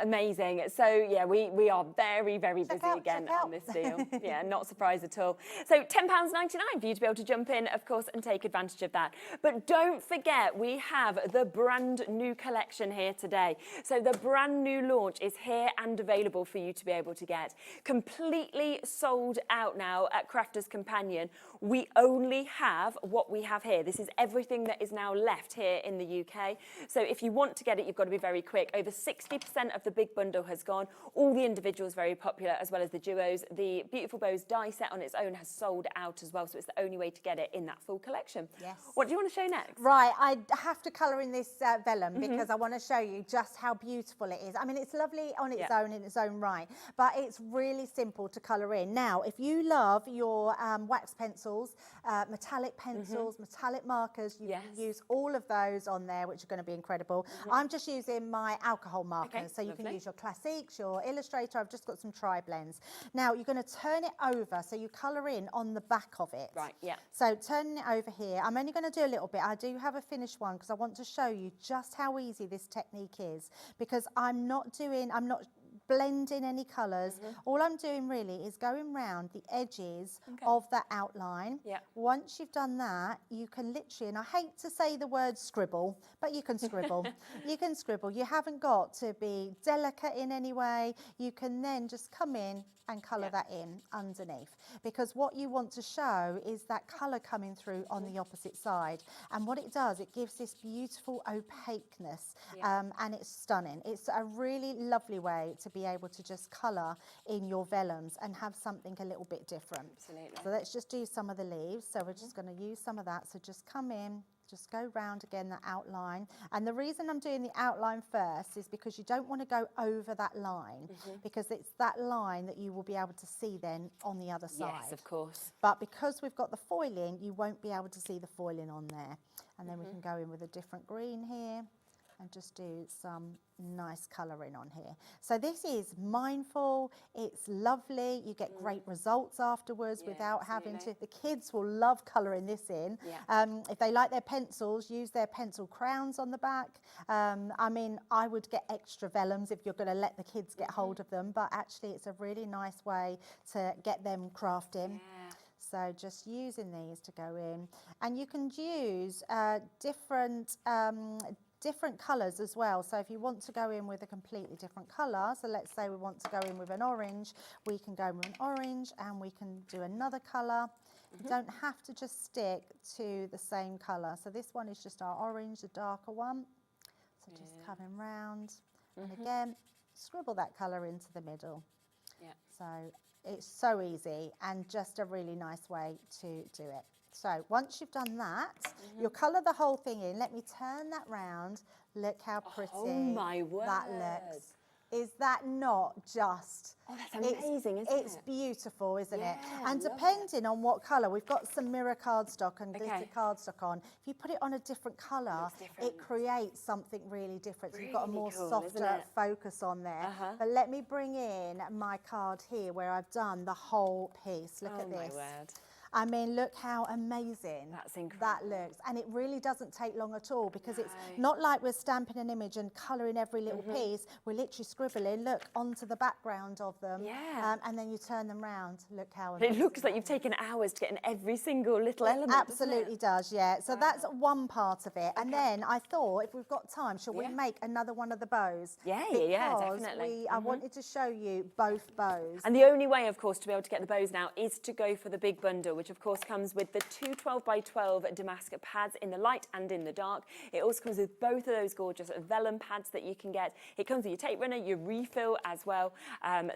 Speaker 2: Amazing. So yeah, we are very, very busy again on this theme. deal. Yeah, not surprised at all. So £10.99 for you to be able to jump in, of course, and take advantage of that. But don't forget, we have the brand new collection here today. So the brand new launch is here and available for you to be able to get. Completely sold out now at Crafters Companion. We only have what we have here. This is everything that is now left here in the UK. So if you want to get it, you've got to be very quick. Over 60% of the big bundle has gone. All the individuals very popular, as well as the duos. The Beautiful Bows die set on its own has sold out as well, so it's the only way to get it in that full collection.
Speaker 16: Yes.
Speaker 2: What do you want to show next?
Speaker 16: Right, I have to colour in this vellum because I want to show you just how beautiful it is. I mean, it's lovely on its own in its own right, but it's really simple to colour in. Now, if you love your wax pencils, metallic pencils, metallic markers, you can use all of those on there, which are going to be incredible. I'm just using my alcohol markers, so you can use your Classiques, your Illustrator. I've just got some tri-blends. Now, you're going to turn it over, so you colour in on the back of it.
Speaker 2: Right, yeah.
Speaker 16: So turning it over here, I'm only going to do a little bit. I do have a finished one because I want to show you just how easy this technique is, because I'm not blending any colours. All I'm doing really is going round the edges of that outline. Once you've done that, you can literally, and I hate to say the word scribble, but you can scribble. You can scribble. You haven't got to be delicate in any way. You can then just come in and colour that in underneath, because what you want to show is that colour coming through on the opposite side. And what it does, it gives this beautiful opaqueness, and it's stunning. It's a really lovely way to be able to just colour in your vellums and have something a little bit different.
Speaker 2: Absolutely.
Speaker 16: So let's just do some of the leaves. So we're just going to use some of that. So just come in, just go round again the outline. And the reason I'm doing the outline first is because you don't want to go over that line, because it's that line that you will be able to see then on the other side.
Speaker 2: Yes, of course.
Speaker 16: But because we've got the foiling, you won't be able to see the foiling on there. And then we can go in with a different green here and just do some nice colouring on here. So this is mindful, it's lovely, you get great results afterwards without having to. The kids will love colouring this in. If they like their pencils, use their pencil crowns on the back. I mean, I would get extra vellums if you're going to let the kids get hold of them, but actually it's a really nice way to get them crafting. So just using these to go in, and you can use different colours as well. So if you want to go in with a completely different colour, so let's say we want to go in with an orange, we can go in with an orange and we can do another colour. You don't have to just stick to the same colour. So this one is just our orange, the darker one. So just coming round and again, scribble that colour into the middle. So it's so easy and just a really nice way to do it. So once you've done that, you'll colour the whole thing in. Let me turn that round. Look how pretty that looks. Is that not just...
Speaker 2: Oh, that's amazing, isn't it?
Speaker 16: It's beautiful, isn't it? And depending on what colour, we've got some mirror cardstock and glitter cardstock on. If you put it on a different colour, it creates something really different. So you've got a more softer focus on there. But let me bring in my card here where I've done the whole piece. Look at this.
Speaker 2: My word.
Speaker 16: I mean, look how amazing
Speaker 2: that
Speaker 16: looks. And it really doesn't take long at all, because it's not like we're stamping an image and colouring every little piece. We're literally scribbling, look, onto the background of them. And then you turn them round. Look how amazing.
Speaker 2: It looks like you've taken hours to get in every single little element.
Speaker 16: Absolutely does, yeah. So that's one part of it. And then I thought, if we've got time, shall we make another one of the bows?
Speaker 2: Yeah, definitely.
Speaker 16: I wanted to show you both bows.
Speaker 2: And the only way, of course, to be able to get the bows now is to go for the big bundle, which of course comes with the two 12x12 Damask pads in the light and in the dark. It also comes with both of those gorgeous vellum pads that you can get. It comes with your tape runner, your refill as well.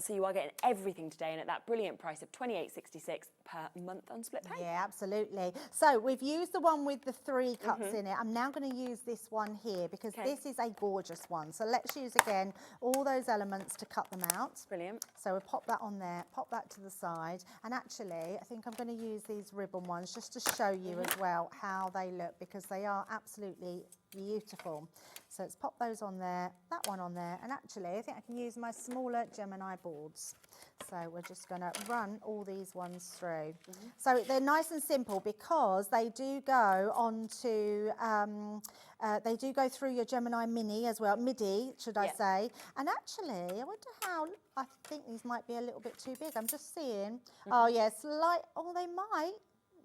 Speaker 2: So you are getting everything today, and at that brilliant price of £28.66 per month on split pay.
Speaker 16: Yeah, absolutely. So we've used the one with the 3 cups in it. I'm now going to use this one here because this is a gorgeous one. So let's use again all those elements to cut them out.
Speaker 2: Brilliant.
Speaker 16: So we'll pop that on there, pop that to the side. And actually, I think I'm going to use these ribbon ones just to show you as well how they look, because they are absolutely beautiful. So let's pop those on there, that one on there, and actually I think I can use my smaller Gemini boards. So we're just going to run all these ones through. So they're nice and simple because they do go onto, they do go through your Gemini Mini as well, MIDI, should I say. And actually, I wonder how, I think these might be a little bit too big. I'm just seeing, oh yes,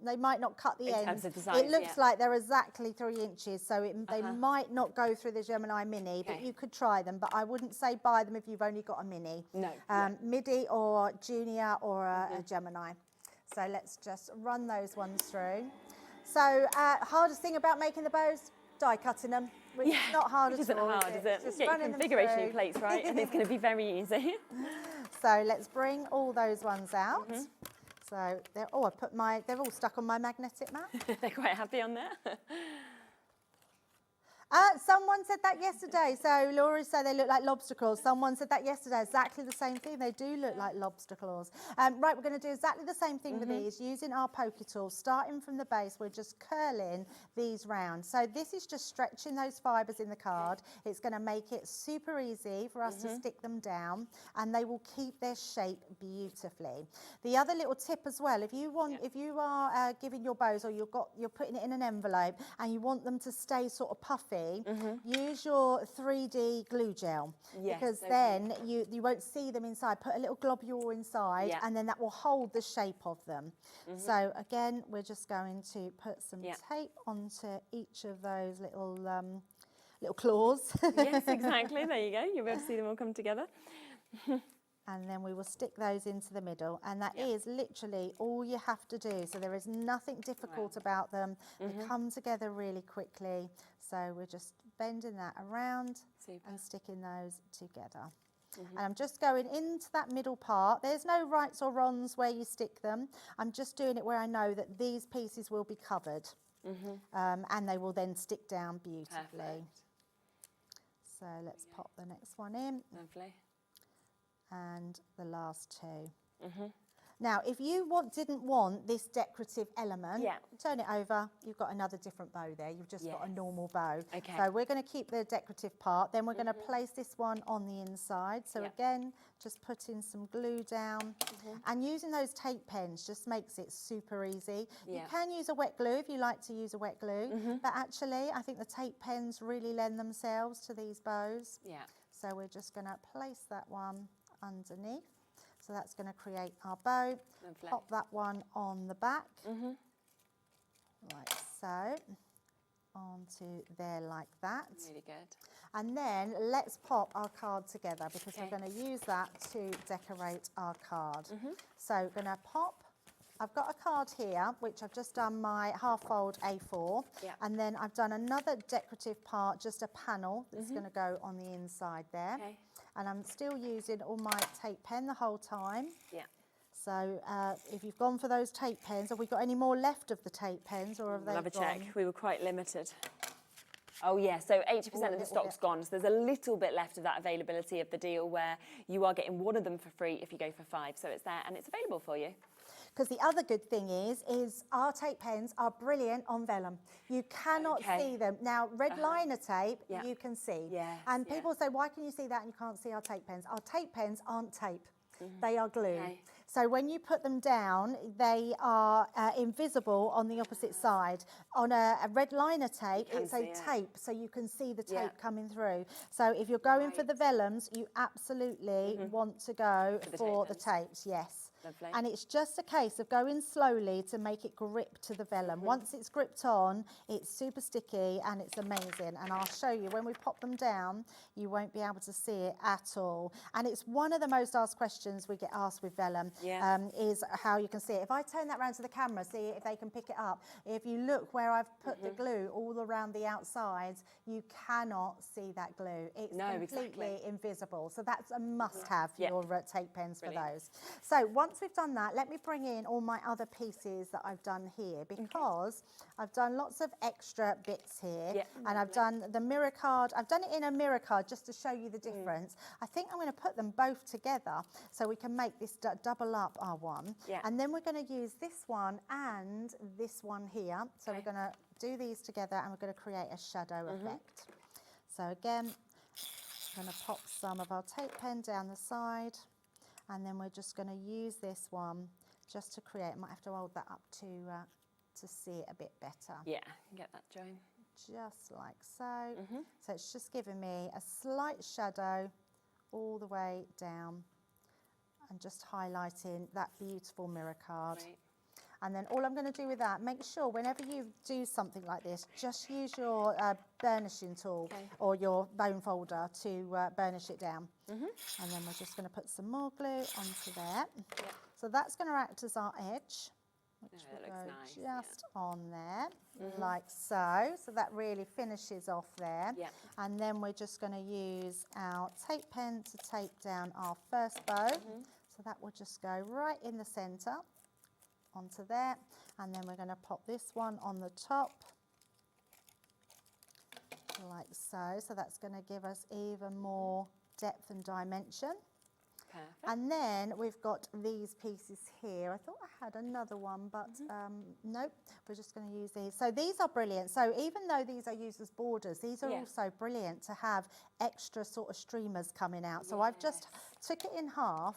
Speaker 16: they might not cut the ends. It looks like they're exactly 3 inches, so they might not go through the Gemini Mini, but you could try them. But I wouldn't say buy them if you've only got a Mini.
Speaker 2: No.
Speaker 16: MIDI or Junior or a Gemini. So let's just run those ones through. So hardest thing about making the bows, die cutting them. Which is not hard at all.
Speaker 2: It isn't hard, is it?
Speaker 16: Just
Speaker 2: Get your
Speaker 16: running them
Speaker 2: configuration of
Speaker 16: through.
Speaker 2: your plates right, and it's going to be very easy.
Speaker 16: So let's bring all those ones out. So they're, they're all stuck on my magnetic mat.
Speaker 2: They're quite happy on there.
Speaker 16: Someone said that yesterday. So Laura said they look like lobster claws. Someone said that yesterday. Exactly the same thing. They do look like lobster claws. Right, we're going to do exactly the same thing with these using our poker tool. Starting from the base, we're just curling these round. So this is just stretching those fibres in the card. It's going to make it super easy for us to stick them down, and they will keep their shape beautifully. The other little tip as well, if you want, if you are giving your bows or you're putting it in an envelope and you want them to stay sort of puffy, use your 3D glue gel, because then you won't see them inside. Put a little globule inside and then that will hold the shape of them. So again, we're just going to put some tape onto each of those little claws.
Speaker 2: Yes, exactly. There you go. You'll be able to see them all come together.
Speaker 16: And then we will stick those into the middle, and that is literally all you have to do. So there is nothing difficult about them. They come together really quickly. So we're just bending that around and sticking those together. And I'm just going into that middle part. There's no rights or wrongs where you stick them. I'm just doing it where I know that these pieces will be covered, and they will then stick down beautifully.
Speaker 2: Perfect.
Speaker 16: So let's pop the next one in.
Speaker 2: Lovely.
Speaker 16: And the last two. Now, if you didn't want this decorative element, turn it over. You've got another different bow there. You've just got a normal bow. So we're going to keep the decorative part. Then we're going to place this one on the inside. So again, just putting some glue down. And using those tape pens just makes it super easy. You can use a wet glue if you like to use a wet glue. But actually, I think the tape pens really lend themselves to these bows. So we're just going to place that one underneath. So that's going to create our bow.
Speaker 2: Lovely.
Speaker 16: Pop that one on the back, like so, onto there like that.
Speaker 2: Really good.
Speaker 16: And then let's pop our card together, because we're going to use that to decorate our card. So we're going to pop. I've got a card here, which I've just done my half fold A4, and then I've done another decorative part, just a panel that's going to go on the inside there. And I'm still using all my tape pen the whole time. So if you've gone for those tape pens, have we got any more left of the tape pens, or have they gone?
Speaker 2: We'll have a check. We were quite limited. Oh yeah, so 80% of the stock's gone. So there's a little bit left of that availability of the deal where you are getting one of them for free if you go for 5. So it's there and it's available for you.
Speaker 16: Because the other good thing is our tape pens are brilliant on vellum. You cannot see them. Now, red liner tape, you can see. And people say, why can you see that and you can't see our tape pens? Our tape pens aren't tape. They are glue. So when you put them down, they are invisible on the opposite side. On a red liner tape, it's a tape, so you can see the tape coming through. So if you're going for the vellums, you absolutely want to go for the tapes, yes.
Speaker 2: Lovely.
Speaker 16: And it's just a case of going slowly to make it grip to the vellum. Once it's gripped on, it's super sticky and it's amazing. And I'll show you, when we pop them down, you won't be able to see it at all. And it's one of the most asked questions we get asked with vellum, is how you can see it. If I turn that around to the camera, see if they can pick it up. If you look where I've put the glue all around the outsides, you cannot see that glue. It's completely invisible. So that's a must-have for your tape pens for those. So once we've done that, let me bring in all my other pieces that I've done here, because I've done lots of extra bits here. And I've done the mirror card. I've done it in a mirror card just to show you the difference. I think I'm going to put them both together so we can make this double up our one. And then we're going to use this one and this one here. So we're going to do these together and we're going to create a shadow effect. So again, I'm going to pop some of our tape pen down the side, and then we're just going to use this one just to create. I might have to hold that up to see it a bit better.
Speaker 2: Yeah, get that, Joan.
Speaker 16: Just like so. So it's just giving me a slight shadow all the way down and just highlighting that beautiful mirror card.
Speaker 2: Great.
Speaker 16: And then all I'm going to do with that, make sure whenever you do something like this, just use your burnishing tool or your bone folder to burnish it down. And then we're just going to put some more glue onto there. So that's going to act as our edge, which will go just on there, like so. So that really finishes off there. And then we're just going to use our tape pen to tape down our first bow. So that will just go right in the centre onto there, and then we're going to pop this one on the top like so. So that's going to give us even more depth and dimension. Perfect. And then we've got these pieces here. I thought I had another one, but nope, we're just going to use these. So these are brilliant. So even though these are used as borders, these are also brilliant to have extra sort of streamers coming out. So I've just took it in half.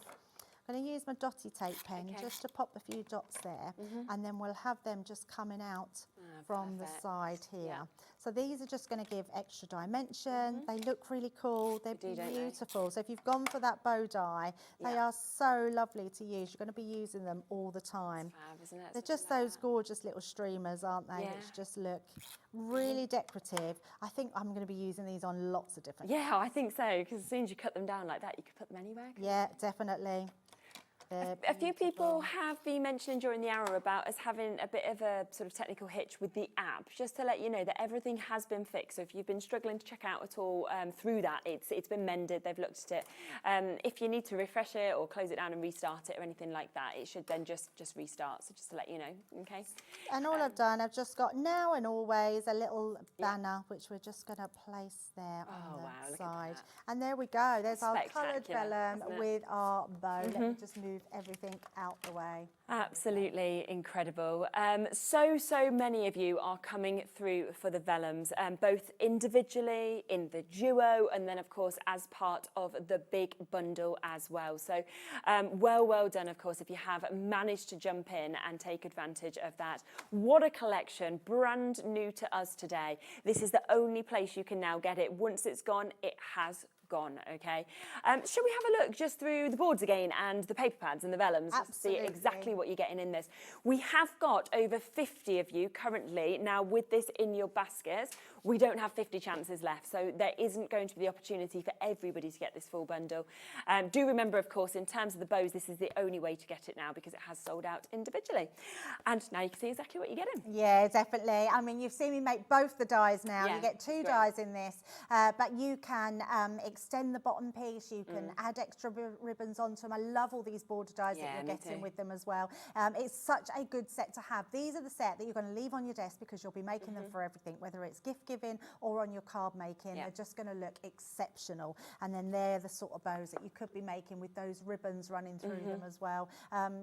Speaker 16: I'm going to use my dotty tape pen just to pop a few dots there, and then we'll have them just coming out from the side here. So these are just going to give extra dimension. They look really cool. They're beautiful. So if you've gone for that bow die, they are so lovely to use. You're going to be using them all the time.
Speaker 2: Fab, isn't it?
Speaker 16: They're just those gorgeous little streamers, aren't they? Which just look really decorative. I think I'm going to be using these on lots of different things.
Speaker 2: I think so, because as soon as you cut them down like that, you could put them anywhere.
Speaker 16: Yeah, definitely.
Speaker 2: A few people have been mentioning during the hour about us having a bit of a sort of technical hitch with the app, just to let you know that everything has been fixed. So if you've been struggling to check out at all through that, it's been mended, they've looked at it. If you need to refresh it or close it down and restart it or anything like that, it should then just restart. So just to let you know, okay?
Speaker 16: And all I've done, I've just got now and always a little banner, which we're just going to place there on the side. And there we go. There's our coloured vellum with our bow. Let me just move everything out the way.
Speaker 2: Absolutely incredible. So many of you are coming through for the vellums, both individually, in the duo, and then of course as part of the big bundle as well. So well done, of course, if you have managed to jump in and take advantage of that. What a collection, brand new to us today. This is the only place you can now get it. Once it's gone, it has gone, okay? Shall we have a look just through the boards again and the paper pads and the vellums just to see exactly what you're getting in this? We have got over 50 of you currently now with this in your baskets. We don't have 50 chances left, so there isn't going to be the opportunity for everybody to get this full bundle. Do remember, of course, in terms of the bows, this is the only way to get it now because it has sold out individually. And now you can see exactly what you're getting.
Speaker 16: Yeah, definitely. I mean, you've seen me make both the dies now. You get two dies in this, but you can extend the bottom piece. You can add extra ribbons onto them. I love all these border dies that you're getting with them as well. It's such a good set to have. These are the set that you're going to leave on your desk because you'll be making them for everything, whether it's gift giving or on your card making. They're just going to look exceptional. And then they're the sort of bows that you could be making with those ribbons running through them as well,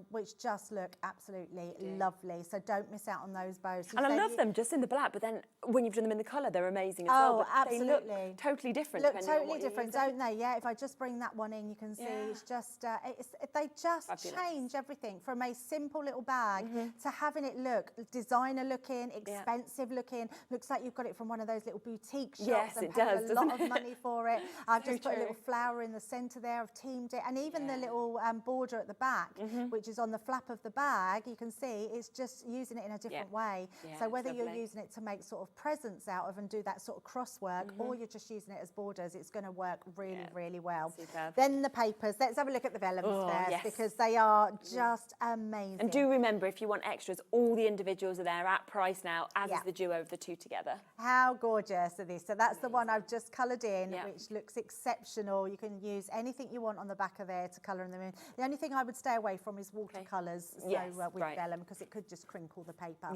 Speaker 16: which just look absolutely lovely. So don't miss out on those bows.
Speaker 2: And I love them just in the black, but then when you've done them in the colour, they're amazing as well. But
Speaker 16: absolutely.
Speaker 2: They look totally different.
Speaker 16: Look totally different, don't they? Yeah, if I just bring that one in, you can see it's just, they just change everything from a simple little bag to having it look designer looking, expensive looking. Looks like you've got it from one of those little boutique shops and paid a lot of money for it. I've just put a little flower in the centre there. I've teamed it, and even the little border at the back, which is on the flap of the bag, you can see it's just using it in a different way. So whether you're using it to make sort of presents out of and do that sort of crosswork, or you're just using it as borders, it's going to work really well.
Speaker 2: Superb.
Speaker 16: Then the papers. Let's have a look at the vellums first because they are just amazing.
Speaker 2: And do remember, if you want extras, all the individuals are there at price now, as is the duo of the two together.
Speaker 16: How gorgeous are these? So that's the one I've just coloured in, which looks exceptional. You can use anything you want on the back of there to colour them in. The only thing I would stay away from is watercolours with vellum, because it could just crinkle the paper.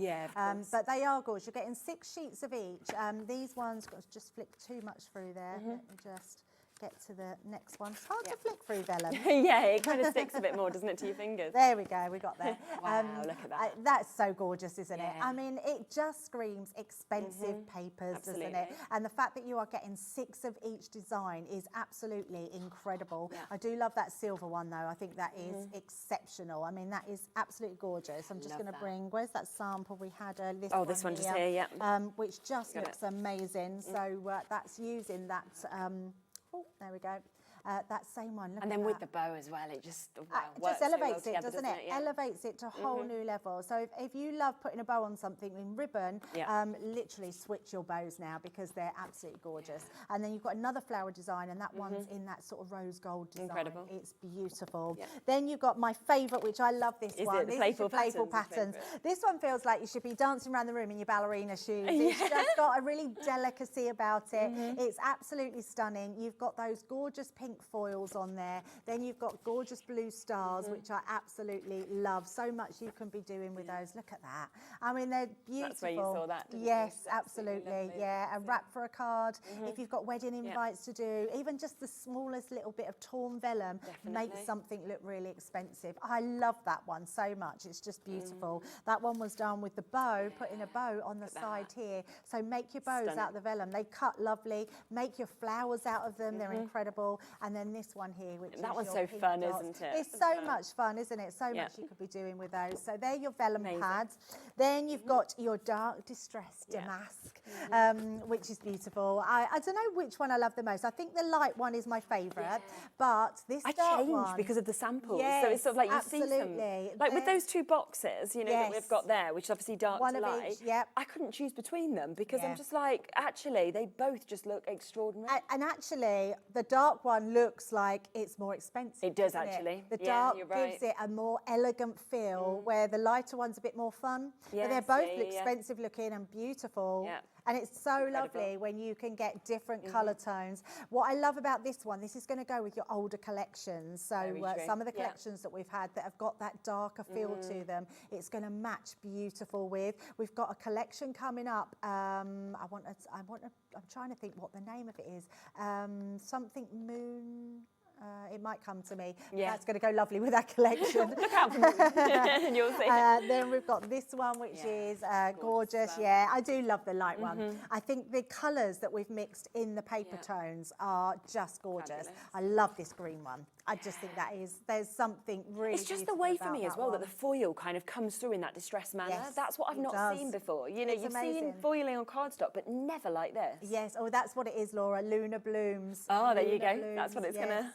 Speaker 16: But they are gorgeous. You're getting 6 sheets of each. These ones, just flick too much through there. Let me just get to the next one. It's hard to flick through vellum.
Speaker 2: Yeah, it kind of sticks a bit more, doesn't it, to your fingers?
Speaker 16: There we go, we got there.
Speaker 2: Wow, look at that.
Speaker 16: That's so gorgeous, isn't it? I mean, it just screams expensive papers, doesn't it? And the fact that you are getting 6 of each design is absolutely incredible. I do love that silver one, though. I think that is exceptional. I mean, that is absolutely gorgeous. I'm just going to bring, where's that sample we had?
Speaker 2: This one just here, yeah.
Speaker 16: Which just looks amazing. So that's using that, there we go. That same one. Look
Speaker 2: and
Speaker 16: at
Speaker 2: then with
Speaker 16: that.
Speaker 2: the bow as well, it just
Speaker 16: just elevates it, doesn't it?
Speaker 2: Yeah.
Speaker 16: Elevates it to a whole new level. So if you love putting a bow on something in ribbon, literally switch your bows now because they're absolutely gorgeous. And then you've got another flower design, and that one's in that sort of rose gold design.
Speaker 2: Incredible.
Speaker 16: It's beautiful. Then you've got my favourite, which I love this one.
Speaker 2: Is it the playful
Speaker 16: patterns? This one feels like you should be dancing around the room in your ballerina shoes. It's just got a really delicacy about it. It's absolutely stunning. You've got those gorgeous pink foils on there. Then you've got gorgeous blue stars, which I absolutely love. So much you can be doing with those. Look at that. I mean, they're beautiful.
Speaker 2: That's where you saw that, didn't
Speaker 16: yes,
Speaker 2: you?
Speaker 16: absolutely. Yeah, a wrap for a card. If you've got wedding invites to do, even just the smallest little bit of torn vellum makes something look really expensive. I love that one so much. It's just beautiful. That one was done with the bow, putting a bow on the side here. So make your bows out of the vellum. They cut lovely. Make your flowers out of them. They're incredible. And then this one here, which
Speaker 2: that
Speaker 16: is
Speaker 2: one's
Speaker 16: your
Speaker 2: so
Speaker 16: pink
Speaker 2: fun,
Speaker 16: dots.
Speaker 2: isn't it?
Speaker 16: It's so much fun, isn't it? So much you could be doing with those. So they're your vellum pads. Then you've got your dark distressed damask, which is beautiful. I don't know which one I love the most. I think the light one is my favourite, but this dark one,
Speaker 2: because of the samples.
Speaker 16: Yes,
Speaker 2: so it's sort of like you
Speaker 16: absolutely.
Speaker 2: see them. Like with those 2 boxes, you know, that we've got there, which is obviously dark
Speaker 16: one
Speaker 2: to
Speaker 16: of
Speaker 2: light.
Speaker 16: each,
Speaker 2: I couldn't choose between them because I'm just like, actually, they both just look extraordinary.
Speaker 16: And actually, the dark one looks like it's more expensive.
Speaker 2: It does actually.
Speaker 16: The dark gives it a more elegant feel, where the lighter one's a bit more fun. But they're both expensive looking and beautiful. And it's so lovely when you can get different colour tones. What I love about this one, this is going to go with your older collections. So some of the collections that we've had that have got that darker feel to them, it's going to match beautiful with. We've got a collection coming up. I'm trying to think what the name of it is. Something Moon. It might come to me. That's going to go lovely with that collection.
Speaker 2: Look out for me. And you'll see.
Speaker 16: Then we've got this one, which is gorgeous. Yeah, I do love the light one. I think the colours that we've mixed in the paper tones are just gorgeous. Fabulous. I love this green one. I just think there's something really
Speaker 2: It's just the way for me as well that the foil kind of comes through in that distressed manner.
Speaker 16: Yes,
Speaker 2: that's what I've not seen before. You know, you've seen foiling on cardstock, but never like this.
Speaker 16: Yes, that's what it is, Laura. Lunar Blooms.
Speaker 2: Oh, there you go. That's what it's going to...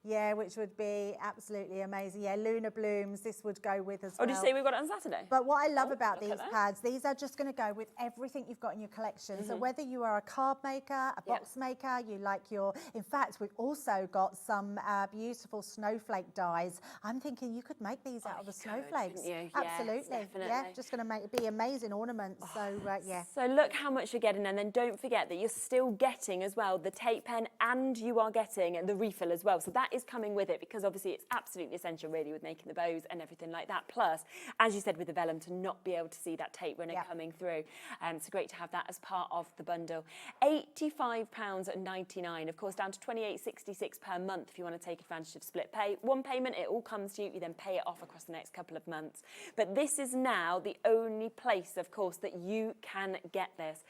Speaker 16: Yeah, which would be absolutely amazing. Yeah, Lunar Blooms, this would go with as well.
Speaker 2: Oh, did you say we've got it on Saturday?
Speaker 16: But what I love about these pads, these are just going to go with everything you've got in your collection. So whether you are a card maker, a box maker, you like your... In fact, we've also got some beautiful snowflake dies. I'm thinking you could make these out of the snowflakes. Absolutely. Yeah, just going to be amazing ornaments. So, yeah.
Speaker 2: So look how much you're getting, and then don't forget that you're still getting as well the tape pen, and you are getting the refill as well. So that is coming with it, because obviously it's absolutely essential really with making the bows and everything like that. Plus, as you said with the vellum, to not be able to see that tape runner coming through. It's great to have that as part of the bundle. £85.99, of course, down to £28.66 per month if you want to take advantage of split pay. One payment, it all comes to you, you then pay it off across the next couple of months. But this is now the only place, of course, that you can get this.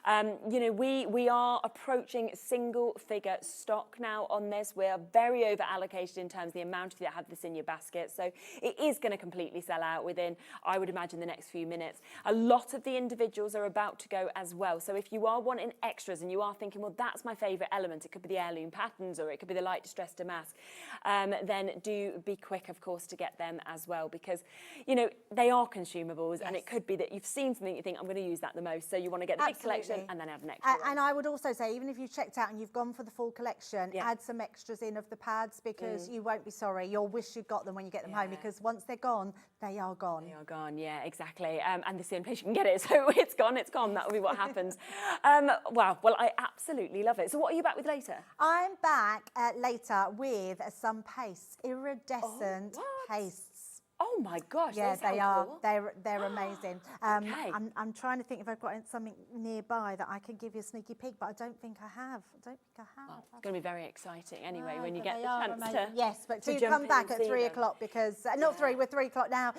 Speaker 2: You know, we are approaching single figure stock now on this. We are very over allocated in terms of the amount of you that have this in your basket. So it is going to completely sell out within, I would imagine, the next few minutes. A lot of the individuals are about to go as well. So if you are wanting extras and you are thinking, well, that's my favourite element, it could be the heirloom patterns or it could be the light distressed damask, then do be quick, of course, to get them as well, because, you know, they are consumables and it could be that you've seen something you think, I'm going to use that the most. So you want to get the big collection and then add an extra.
Speaker 16: And I would also say, even if you've checked out and you've gone for the full collection, add some extras in of the pads, because you won't be sorry. You'll wish you'd got them when you get them home, because once they're gone, they are gone.
Speaker 2: They are gone, yeah, exactly. And this is the only place you can get it, so it's gone, it's gone. That will be what happens. Wow, well, I absolutely love it. So what are you back with later?
Speaker 16: I'm back later with some pastes, iridescent pastes.
Speaker 2: Oh my gosh,
Speaker 16: Yeah,
Speaker 2: they
Speaker 16: are.
Speaker 2: cool.
Speaker 16: They're amazing.
Speaker 2: Okay.
Speaker 16: I'm trying to think if I've got something nearby that I can give you a sneaky peek, but I don't think I have.
Speaker 2: It's going to be very exciting anyway when you
Speaker 16: but
Speaker 2: get
Speaker 16: they
Speaker 2: the
Speaker 16: are
Speaker 2: chance
Speaker 16: amazing.
Speaker 2: to.
Speaker 16: Yes, but
Speaker 2: to
Speaker 16: do
Speaker 2: jump
Speaker 16: come
Speaker 2: in
Speaker 16: back
Speaker 2: and
Speaker 16: at
Speaker 2: see
Speaker 16: 3
Speaker 2: them.
Speaker 16: o'clock because not 3. We're 3 o'clock now.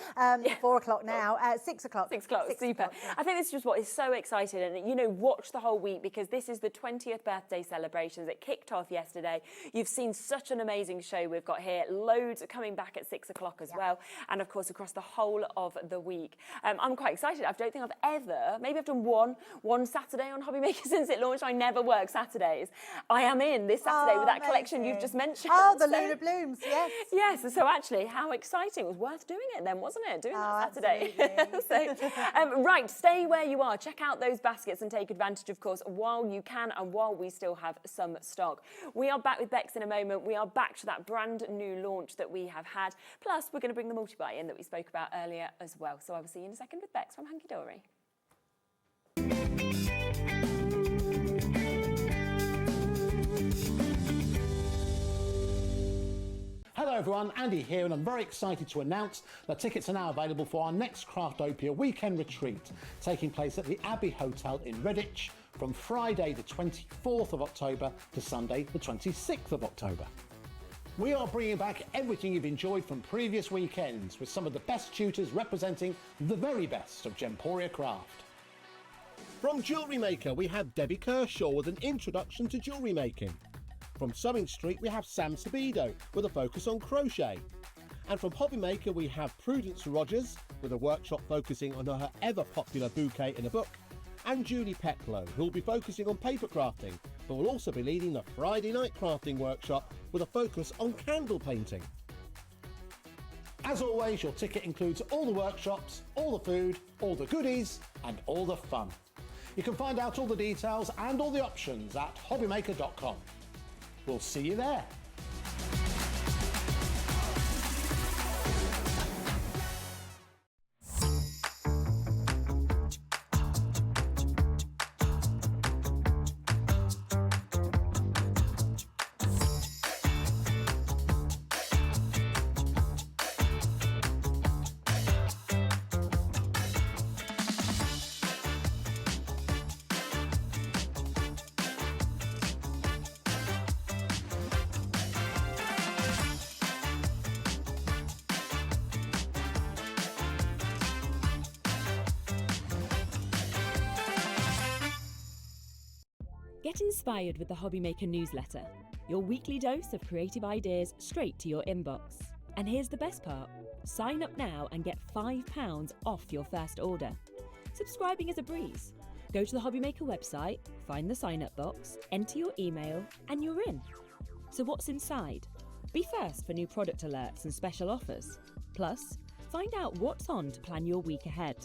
Speaker 16: 4 o'clock now. 6 o'clock.
Speaker 2: 6 o'clock, super.
Speaker 16: o'clock, yeah.
Speaker 2: I think this is just what is so exciting, and watch the whole week because this is the 20th birthday celebrations. It kicked off yesterday. You've seen such an amazing show we've got here. Loads are coming back at 6 o'clock as well, and of course across the whole of the week. I'm quite excited. I don't think maybe I've done one Saturday on Hobby Maker since it launched. I never work Saturdays. I am in this Saturday with that collection you've just mentioned.
Speaker 16: Oh, the Lunar Blooms, yes.
Speaker 2: Yes, so actually, how exciting. It was worth doing it then, wasn't it? Doing that Saturday. Right, stay where you are. Check out those baskets and take advantage, of course, while you can and while we still have some stock. We are back with Bex in a moment. We are back to that brand new launch that we have had. Plus, we're going to bring the multi-buy in that we spoke about earlier as well. So I will see you in a second with Bex from Hunkydory.
Speaker 5: Hello everyone, Andy here, and I'm very excited to announce that tickets are now available for our next Craftopia weekend retreat, taking place at the Abbey Hotel in Redditch from Friday the 24th of October to Sunday the 26th of October. We are bringing back everything you've enjoyed from previous weekends with some of the best tutors representing the very best of Gemporia craft. From Jewellery Maker, we have Debbie Kershaw with an introduction to jewellery making. From Sewing Street, we have Sam Sabido with a focus on crochet. And from Hobby Maker, we have Prudence Rogers with a workshop focusing on her ever-popular bouquet in a book. And Julie Petlow, who will be focusing on paper crafting, but will also be leading the Friday night crafting workshop with a focus on candle painting. As always, your ticket includes all the workshops, all the food, all the goodies, and all the fun. You can find out all the details and all the options at hobbymaker.com. We'll see you there.
Speaker 8: Get inspired with the Hobby Maker newsletter, your weekly dose of creative ideas straight to your inbox. And here's the best part. Sign up now and get £5 off your first order. Subscribing is a breeze. Go to the Hobby Maker website, find the sign-up box, enter your email, and you're in. So what's inside? Be first for new product alerts and special offers. Plus, find out what's on to plan your week ahead.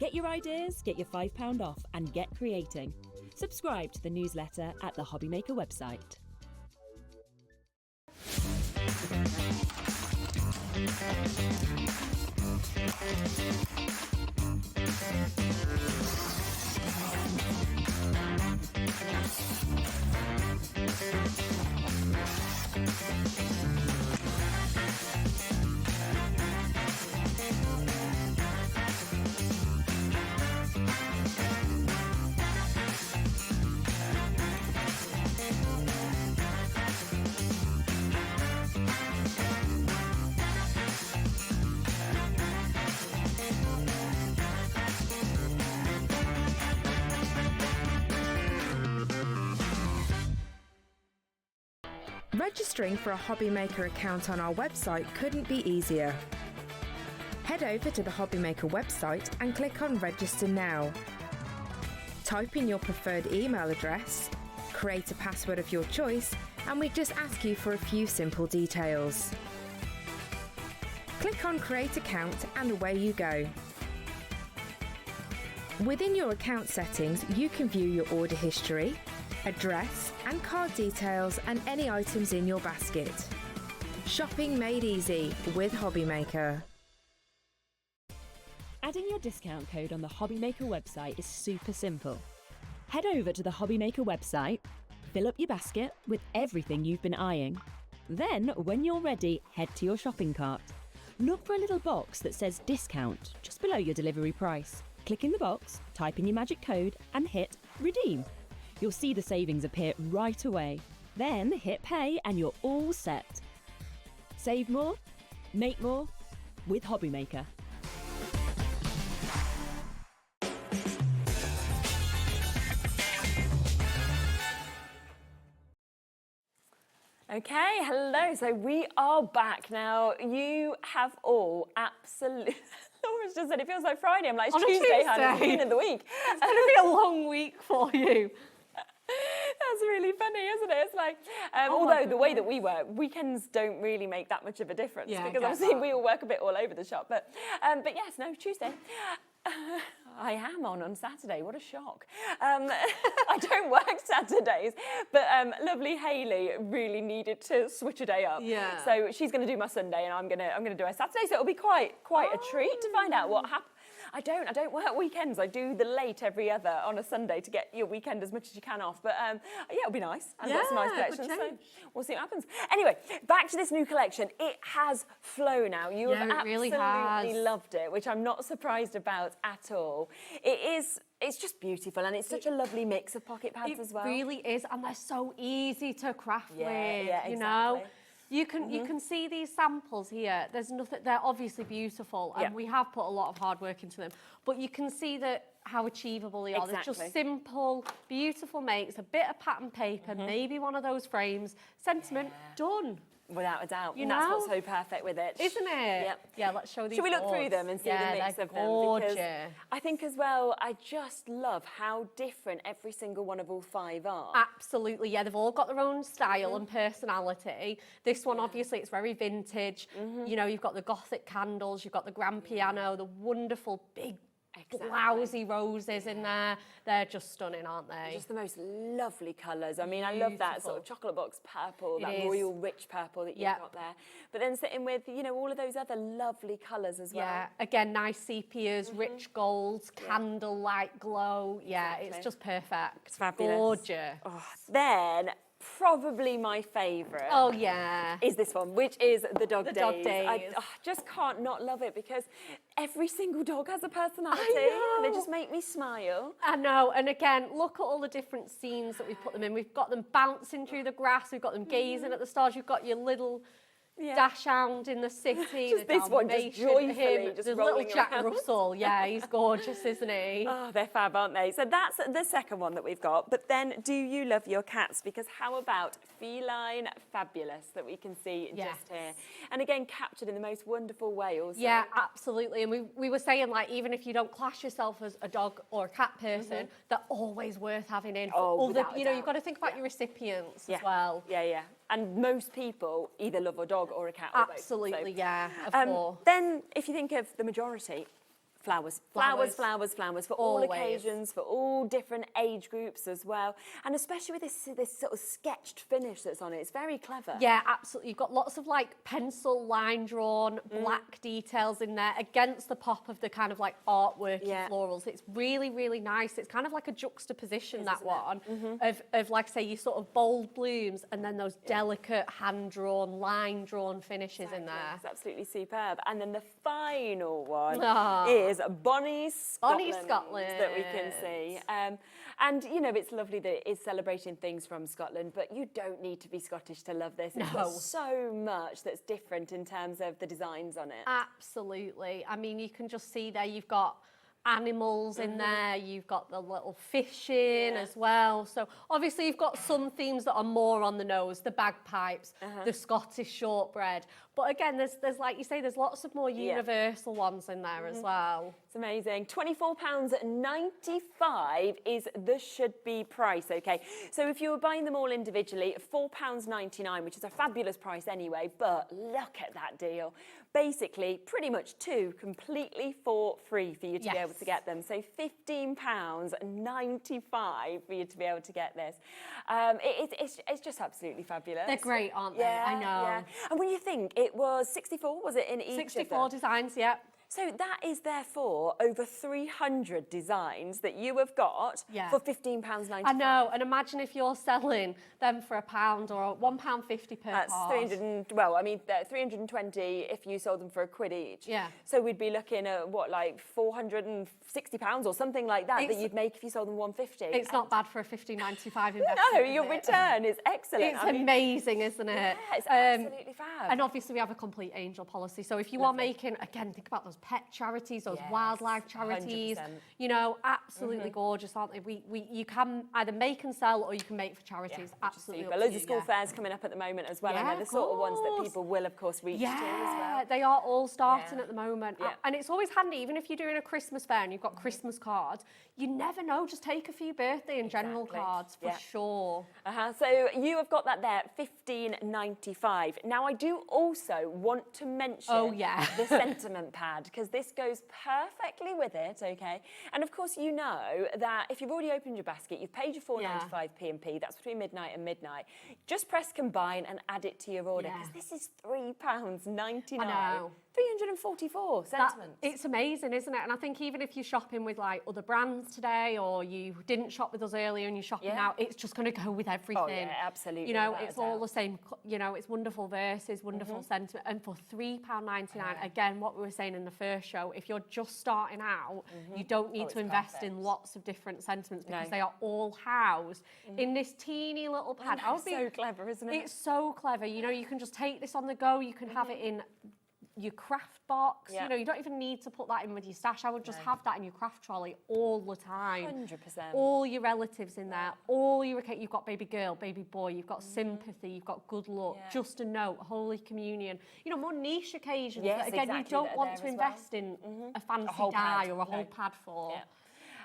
Speaker 8: Get your ideas, get your £5 off, and get creating. Subscribe to the newsletter at the Hobby Maker website.
Speaker 17: Registering for a Hobby Maker account on our website couldn't be easier. Head over to the Hobby Maker website and click on Register Now. Type in your preferred email address, create a password of your choice, and we just ask you for a few simple details. Click on Create Account and away you go. Within your account settings, you can view your order history, address and card details and any items in your basket. Shopping made easy with Hobby Maker.
Speaker 8: Adding your discount code on the Hobby Maker website is super simple. Head over to the Hobby Maker website, fill up your basket with everything you've been eyeing. Then, when you're ready, head to your shopping cart. Look for a little box that says discount just below your delivery price. Click in the box, type in your magic code and hit redeem. You'll see the savings appear right away. Then hit pay and you're all set. Save more, make more with Hobbymaker.
Speaker 2: Okay, hello. So we are back now. You have all absolutely. Laura's just said it feels like Friday. I'm like, it's Tuesday, honey. It's the beginning of the week.
Speaker 3: It's going to be a long week for you.
Speaker 2: That's really funny, isn't it? It's like, although the way that we work, weekends don't really make that much of a difference because obviously we all work a bit all over the shop. But yes, no, Tuesday. I am on Saturday. What a shock. I don't work Saturdays, but lovely Hayley really needed to switch a day up.
Speaker 3: Yeah.
Speaker 2: So she's going to do my Sunday, and I'm going to do her Saturday. So it'll be quite a treat to find out what happened. I don't work weekends. I do the late every other on a Sunday to get your weekend as much as you can off. But yeah, it'll be nice. I've got some nice collections, so we'll see what happens. Anyway, back to this new collection. It has flown out. You have absolutely loved it, which I'm not surprised about at all. It's just beautiful, and it's such a lovely mix of pocket pads as well.
Speaker 3: It really is, and they're so easy to craft with.
Speaker 2: Yeah,
Speaker 3: you know. You can see these samples here. There's nothing. They're obviously beautiful, and we have put a lot of hard work into them. But you can see that how achievable they are. They're just simple, beautiful makes. A bit of pattern paper, maybe one of those frames. Sentiment done.
Speaker 2: Without a doubt.
Speaker 3: You
Speaker 2: and that's what's so perfect with it.
Speaker 3: Isn't it?
Speaker 2: Yep.
Speaker 3: Yeah, let's show these.
Speaker 2: Should we look through them and see the mix of them?
Speaker 3: Gorgeous.
Speaker 2: Because I think as well, I just love how different every single one of all 5 are.
Speaker 3: Absolutely, yeah. They've all got their own style and personality. This one, obviously, it's very vintage. You know, you've got the Gothic candles, you've got the grand piano, the wonderful big blousy roses in there. They're just stunning, aren't they?
Speaker 2: Just the most lovely colours. I mean, I love that sort of chocolate box purple, that royal rich purple that you've got there. But then sitting with, you know, all of those other lovely colours as well.
Speaker 3: Yeah, again, nice sepias, rich golds, candlelight glow. Yeah, it's just perfect.
Speaker 2: It's fabulous.
Speaker 3: Gorgeous.
Speaker 2: Oh, then probably my favourite.
Speaker 3: Oh yeah,
Speaker 2: is this one, which is the dog days.
Speaker 3: Dog days.
Speaker 2: I just can't not love it because every single dog has a personality. And they just make me smile.
Speaker 3: I know, and again, look at all the different scenes that we've put them in. We've got them bouncing through the grass. We've got them gazing at the stars. You've got your little dachshund in the city.
Speaker 2: Just this one, just joyfully, just
Speaker 3: the
Speaker 2: rolling
Speaker 3: little Jack
Speaker 2: around.
Speaker 3: Russell. Yeah, he's gorgeous, isn't he?
Speaker 2: Oh, they're fab, aren't they? So that's the second one that we've got. But then, do you love your cats? Because how about Feline Fabulous that we can see just here? And again, captured in the most wonderful way also.
Speaker 3: Yeah, absolutely. And we were saying, like, even if you don't class yourself as a dog or a cat person, they're always worth having in. You know, you've got to think about your recipients as well.
Speaker 2: Yeah, yeah. And most people either love a dog or a cat or both.
Speaker 3: Absolutely, yeah, of course.
Speaker 2: Then, if you think of the majority, flowers for all occasions, for all different age groups as well, and especially with this sort of sketched finish that's on it. It's very clever.
Speaker 3: Yeah, absolutely. You've got lots of like pencil line drawn black details in there against the pop of the kind of like artworky florals. It's really, really nice. It's kind of like a juxtaposition, that one, of like, say, you sort of bold blooms and then those delicate hand drawn, line drawn finishes in there.
Speaker 2: It's absolutely superb. And then the final one is Bonnie Scotland that we can see. And, you know, it's lovely that it's celebrating things from Scotland, but you don't need to be Scottish to love this. It's got so much that's different in terms of the designs on it.
Speaker 3: Absolutely. I mean, you can just see there you've got animals in there, you've got the little fish in as well. So obviously you've got some themes that are more on the nose, the bagpipes, the Scottish shortbread. But again, there's like you say, there's lots of more universal ones in there as well.
Speaker 2: It's amazing. £24.95 is the should-be price, okay? So if you were buying them all individually, £4.99, which is a fabulous price anyway, but look at that deal. Basically, pretty much 2 completely for free for you to be able to get them. So £15.95 for you to be able to get this. It's just absolutely fabulous.
Speaker 3: They're great, aren't they? I know.
Speaker 2: Yeah. And when you think, it was 64, was it, in each
Speaker 3: 64 designs, yeah.
Speaker 2: So that is therefore over 300 designs that you have got for £15.95.
Speaker 3: I know, and imagine if you're selling them for £1 or £1.50 per
Speaker 2: That's
Speaker 3: card.
Speaker 2: 320 if you sold them for £1 each.
Speaker 3: Yeah.
Speaker 2: So we'd be looking at what, like £460 or something like that that you'd make if you sold them £150.
Speaker 3: It's not bad for a £15.95 investment.
Speaker 2: No, your return is excellent.
Speaker 3: It's amazing, isn't it?
Speaker 2: Yeah, it's absolutely fab.
Speaker 3: And obviously we have a complete angel policy. So if you are making, again, think about those pet charities, those wildlife charities.
Speaker 2: 100%.
Speaker 3: You know, absolutely gorgeous, aren't they? You can either make and sell or you can make for charities. Absolutely.
Speaker 2: Super. Loads of school fairs coming up at the moment as well.
Speaker 3: Yeah,
Speaker 2: I know the sort of ones that people will, of course, reach to as well.
Speaker 3: They are all starting at the moment. And it's always handy, even if you're doing a Christmas fair and you've got Christmas cards, you never know, just take a few birthday and general cards for sure.
Speaker 2: So you have got that there, £15.95. Now, I do also want to mention the sentiment pad, because this goes perfectly with it, okay? And of course, you know that if you've already opened your basket, you've paid your £4.95 P&P, that's between midnight and midnight, just press combine and add it to your order, because this is £3.99.
Speaker 3: I know.
Speaker 2: 344 sentiments.
Speaker 3: It's amazing, isn't it? And I think even if you're shopping with like other brands today, or you didn't shop with us earlier and you're shopping now, it's just going to go with everything.
Speaker 2: Oh yeah, absolutely.
Speaker 3: You know, it's all the same. You know, it's wonderful verses, wonderful sentiment, and for £3.99, again, what we were saying in the first show, if you're just starting out, you don't need to invest in lots of different sentiments, because they are all housed in this teeny little pad.
Speaker 2: So clever, isn't it?
Speaker 3: It's so clever. You know, you can just take this on the go. You can have it in your craft box. You know, you don't even need to put that in with your stash. I would just have that in your craft trolley all the time.
Speaker 2: 100%.
Speaker 3: All your relatives in there, all your, you've got baby girl, baby boy, you've got sympathy, you've got good luck, just a note, Holy Communion. You know, more niche occasions that, again, you don't want to invest in a fancy die or a whole pad for.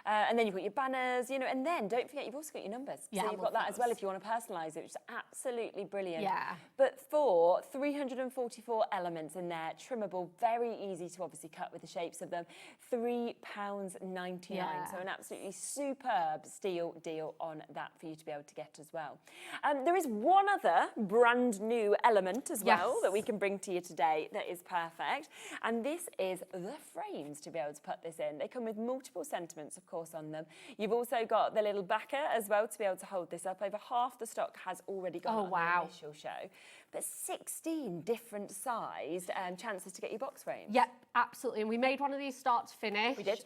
Speaker 2: And then you've got your banners, you know, and then don't forget you've also got your numbers.
Speaker 3: Yeah,
Speaker 2: so you've got that as well if you want to personalise it, which is absolutely brilliant.
Speaker 3: Yeah.
Speaker 2: But for 344 elements in there, trimmable, very easy to obviously cut with the shapes of them, £3.99.
Speaker 3: Yeah.
Speaker 2: So an absolutely superb steal deal on that for you to be able to get as well. There is one other brand new element as well that we can bring to you today that is perfect. And this is the frames to be able to put this in. They come with multiple sentiments, of course, on them. You've also got the little backer as well to be able to hold this up. Over half the stock has already gone on the initial show. But 16 different sized chances to get your box frame.
Speaker 3: Yep, absolutely. And we made one of these start to finish.
Speaker 2: We did.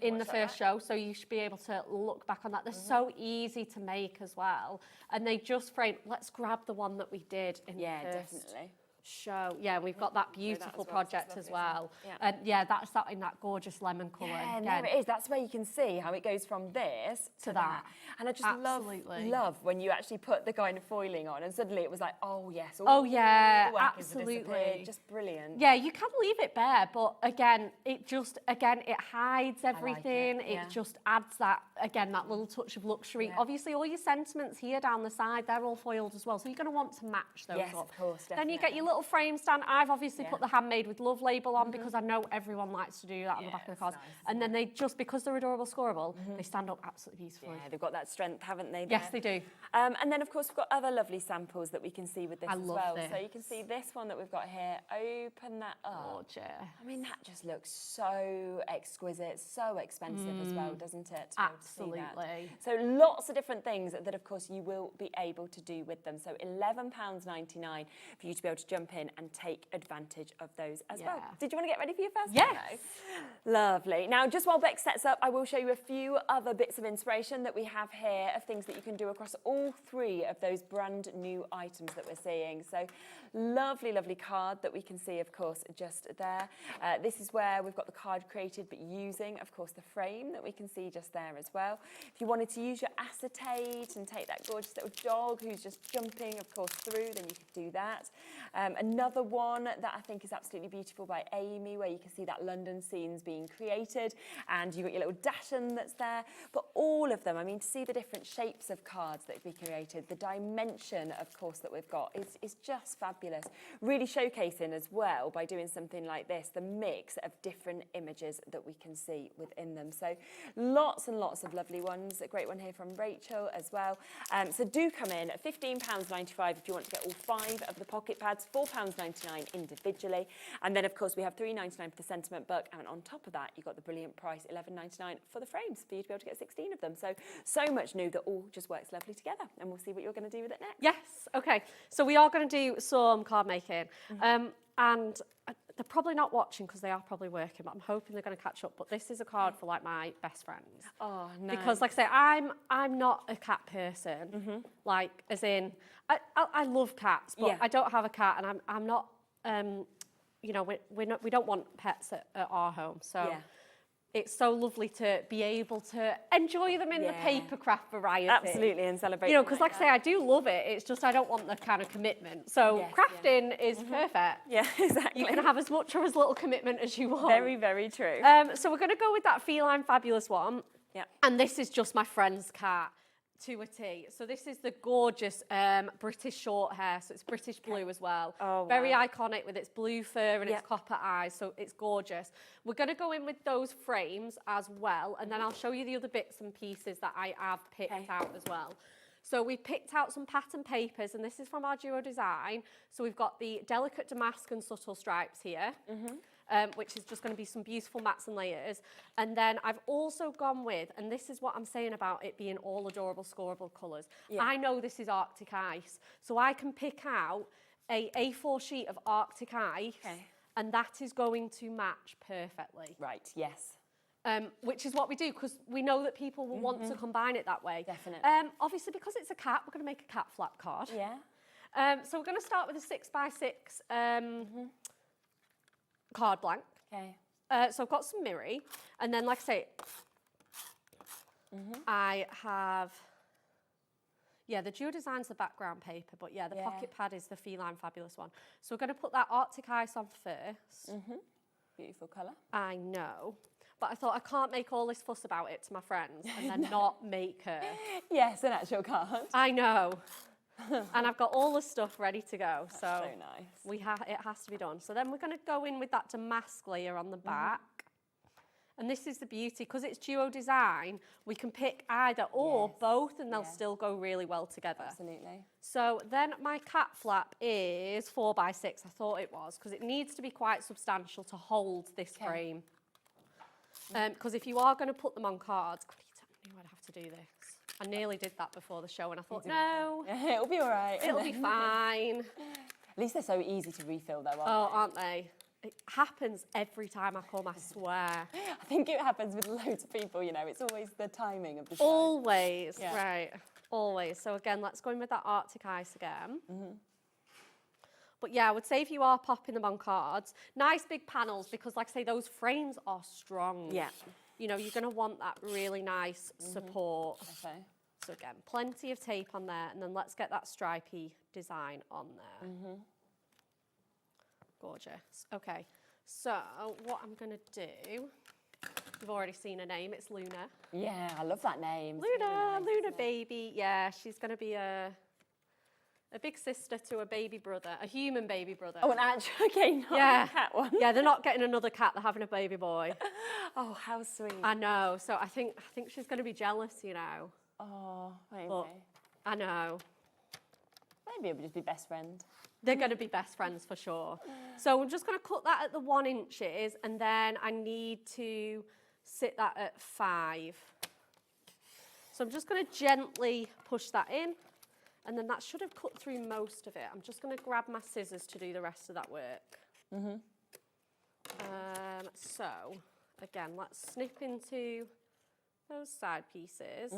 Speaker 3: In the first show, so you should be able to look back on that. They're so easy to make as well. And they just frame, let's grab the one that we did in the first
Speaker 2: definitely.
Speaker 3: show. Yeah, we've got that beautiful project as well. And that's that in that gorgeous lemon colour.
Speaker 2: Yeah, and there it is. That's where you can see how it goes from this to that. And I just love when you actually put the kind of foiling on and suddenly it was like, oh yes.
Speaker 3: Oh yeah,
Speaker 2: the workers have
Speaker 3: absolutely.
Speaker 2: disappeared. Just brilliant.
Speaker 3: Yeah, you can leave it bare, but again, it hides everything.
Speaker 2: Like it,
Speaker 3: it just adds that, again, that little touch of luxury. Obviously, all your sentiments here down the side, they're all foiled as well. So you're going to want to match those
Speaker 2: Yes,
Speaker 3: up.
Speaker 2: of course,
Speaker 3: Then you get your little frame stand. I've obviously put the Handmade with Love label on because I know everyone likes to do that on the back of the cards.
Speaker 2: Nice.
Speaker 3: And then they just, because they're adorable, scoreable, they stand up absolutely beautifully.
Speaker 2: Yeah, they've got that strength, haven't they?
Speaker 3: Yes, they do.
Speaker 2: And then, of course, we've got other lovely samples that we can see with this
Speaker 3: I
Speaker 2: as
Speaker 3: love
Speaker 2: well.
Speaker 3: this.
Speaker 2: So you can see this one that we've got here. Open that up.
Speaker 3: Gorgeous.
Speaker 2: I mean, that just looks so exquisite, so expensive as well, doesn't it? to be able to see that?
Speaker 3: Absolutely.
Speaker 2: So lots of different things that, of course, you will be able to do with them. So £11.99 for you to be able to jump in and take advantage of those as well. Did you want to get ready for your first
Speaker 3: Yes.
Speaker 2: demo? Lovely. Now, just while Beck sets up, I will show you a few other bits of inspiration that we have here of things that you can do across all three of those brand new items that we're seeing. So lovely, lovely card that we can see, of course, just there. This is where we've got the card created, but using, of course, the frame that we can see just there as well. If you wanted to use your acetate and take that gorgeous little dog who's just jumping, of course, through, then you could do that. Another one that I think is absolutely beautiful by Amy, where you can see that London scenes being created, and you've got your little Dashan that's there. But all of them, I mean, to see the different shapes of cards that have been created, the dimension, of course, that we've got is just fabulous. Really showcasing as well by doing something like this, the mix of different images that we can see within them. So lots and lots of lovely ones. A great one here from Rachel as well. So do come in at £15.95 if you want to get all 5 of the pocket pads, £4.99 individually. And then, of course, we have £3.99 for the sentiment book. And on top of that, you've got the brilliant price, £11.99 for the frames for you to be able to get 16 of them. So much new that all just works lovely together. And we'll see what you're going to do with it next.
Speaker 3: Yes, okay. So we are going to do some card making. And they're probably not watching because they are probably working, but I'm hoping they're going to catch up. But this is a card for like my best friends.
Speaker 2: Oh, no.
Speaker 3: Because like I say, I'm not a cat person. Like as in, I love cats, but I don't have a cat, and I'm not. You know, we don't want pets at our home, so. It's so lovely to be able to enjoy them in the papercraft variety.
Speaker 2: Absolutely, and celebrate.
Speaker 3: You know, because like I say, I do love it. It's just I don't want the kind of commitment. So crafting is perfect.
Speaker 2: Yeah, exactly.
Speaker 3: You can have as much or as little commitment as you want.
Speaker 2: Very, very true.
Speaker 3: So we're going to go with that feline fabulous one.
Speaker 2: Yeah.
Speaker 3: And this is just my friend's cat to a T. So this is the gorgeous British short hair. So it's British blue as well.
Speaker 2: Oh,
Speaker 3: very
Speaker 2: wow.
Speaker 3: iconic with its blue fur and its copper eyes. So it's gorgeous. We're going to go in with those frames as well. And then I'll show you the other bits and pieces that I have picked out as well. So we picked out some pattern papers, and this is from our duo design. So we've got the delicate damask and subtle stripes here. Which is just going to be some beautiful mats and layers. And then I've also gone with, and this is what I'm saying about it being all adorable, scoreable colours. I know this is Arctic ice, so I can pick out a A4 sheet of Arctic ice, and that is going to match perfectly.
Speaker 2: Right, yes.
Speaker 3: Which is what we do, because we know that people will want to combine it that way.
Speaker 2: Definitely.
Speaker 3: Obviously, because it's a cat, we're going to make a cat flap card.
Speaker 2: Yeah.
Speaker 3: So we're going to start with a 6x6 card blank.
Speaker 2: Okay.
Speaker 3: So I've got some mirror, and then like I say, I have, the duo design's the background paper, but the pocket pad is the feline fabulous one. So we're going to put that Arctic ice on first.
Speaker 2: Beautiful colour.
Speaker 3: I know. But I thought I can't make all this fuss about it to my friends and then not make her.
Speaker 2: Yes, an actual card.
Speaker 3: I know. And I've got all the stuff ready to go.
Speaker 2: That's so nice.
Speaker 3: It has to be done. So then we're going to go in with that damask layer on the back. And this is the beauty, because it's duo design, we can pick either or both, and they'll still go really well together.
Speaker 2: Absolutely.
Speaker 3: So then my cat flap is 4x6. I thought it was, because it needs to be quite substantial to hold this frame. Because if you are going to put them on cards, God, you knew I'd have to do this. I nearly did that before the show, and I thought, no.
Speaker 2: It'll be all right.
Speaker 3: It'll be fine.
Speaker 2: At least they're so easy to refill, though,
Speaker 3: aren't they? It happens every time I come, I swear.
Speaker 2: I think it happens with loads of people, you know. It's always the timing of the show.
Speaker 3: Always, right. Always. So again, let's go in with that Arctic ice again. But I would say if you are popping them on cards, nice big panels, because like I say, those frames are strong.
Speaker 2: Yeah.
Speaker 3: You know, you're going to want that really nice support.
Speaker 2: Okay.
Speaker 3: So again, plenty of tape on there, and then let's get that stripy design on there. Gorgeous. Okay, so what I'm going to do, you've already seen her name, it's Luna.
Speaker 2: Yeah, I love that name.
Speaker 3: Luna baby. Yeah, she's going to be a big sister to a baby brother, a human baby brother.
Speaker 2: Oh, an actual, okay, not a cat one.
Speaker 3: Yeah, they're not getting another cat, they're having a baby boy.
Speaker 2: Oh, how sweet.
Speaker 3: I know, so I think she's going to be jealous, you know.
Speaker 2: Oh, maybe.
Speaker 3: But I know.
Speaker 2: Maybe it'll just be best friends.
Speaker 3: They're going to be best friends for sure. So I'm just going to cut that at the 1 inches, and then I need to sit that at 5. So I'm just going to gently push that in, and then that should have cut through most of it. I'm just going to grab my scissors to do the rest of that work. So again, let's snip into those side pieces.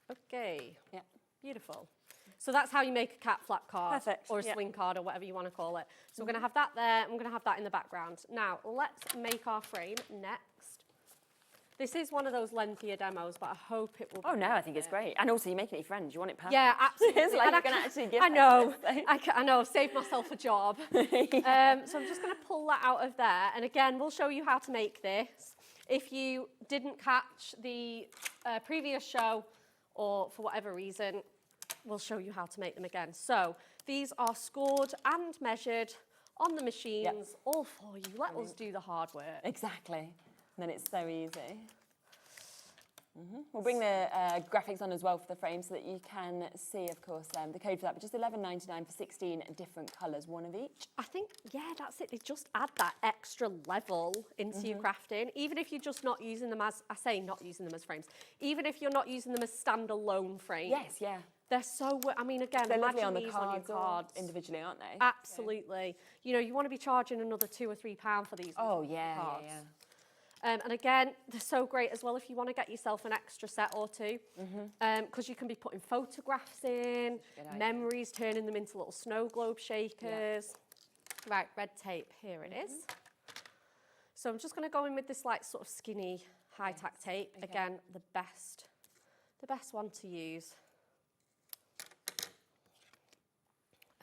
Speaker 3: Okay.
Speaker 2: Yeah.
Speaker 3: Beautiful. So that's how you make a cat flap card.
Speaker 2: Perfect.
Speaker 3: Or a swing card, or whatever you want to call it. So we're going to have that there, and we're going to have that in the background. Now, let's make our frame next. This is one of those lengthier demos, but I hope it will be.
Speaker 2: Oh, no, I think it's great. And also, you make any friends, you want it perfect.
Speaker 3: Yeah, absolutely.
Speaker 2: It's like you can actually give
Speaker 3: I know.
Speaker 2: it.
Speaker 3: I know, I've saved myself a job. So I'm just going to pull that out of there. And again, we'll show you how to make this. If you didn't catch the previous show, or for whatever reason, we'll show you how to make them again. So these are scored and measured on the machines, all for you. Let us do the hard work.
Speaker 2: Exactly. And then it's so easy. We'll bring the graphics on as well for the frame so that you can see, of course, the code for that, but just $11.99 for 16 different colours, one of each.
Speaker 3: I think, yeah, that's it. They just add that extra level into your crafting. Even if you're just not using them as, I say not using them as frames, even if you're not using them as standalone frames.
Speaker 2: Yes, yeah.
Speaker 3: They're so, I mean, again,
Speaker 2: they're lovely
Speaker 3: imagine
Speaker 2: on the
Speaker 3: these
Speaker 2: cards,
Speaker 3: on your cards.
Speaker 2: Individually, aren't they?
Speaker 3: Absolutely. You know, you want to be charging another £2 or £3 for these.
Speaker 2: Oh, yeah,
Speaker 3: cards.
Speaker 2: yeah.
Speaker 3: And again, they're so great as well if you want to get yourself an extra set or two, because you can be putting photographs in, memories, turning them into little snow globe shakers. Yeah. Right, red tape, here it is. So I'm just going to go in with this like sort of skinny high-tack tape. Okay. Again, the best one to use.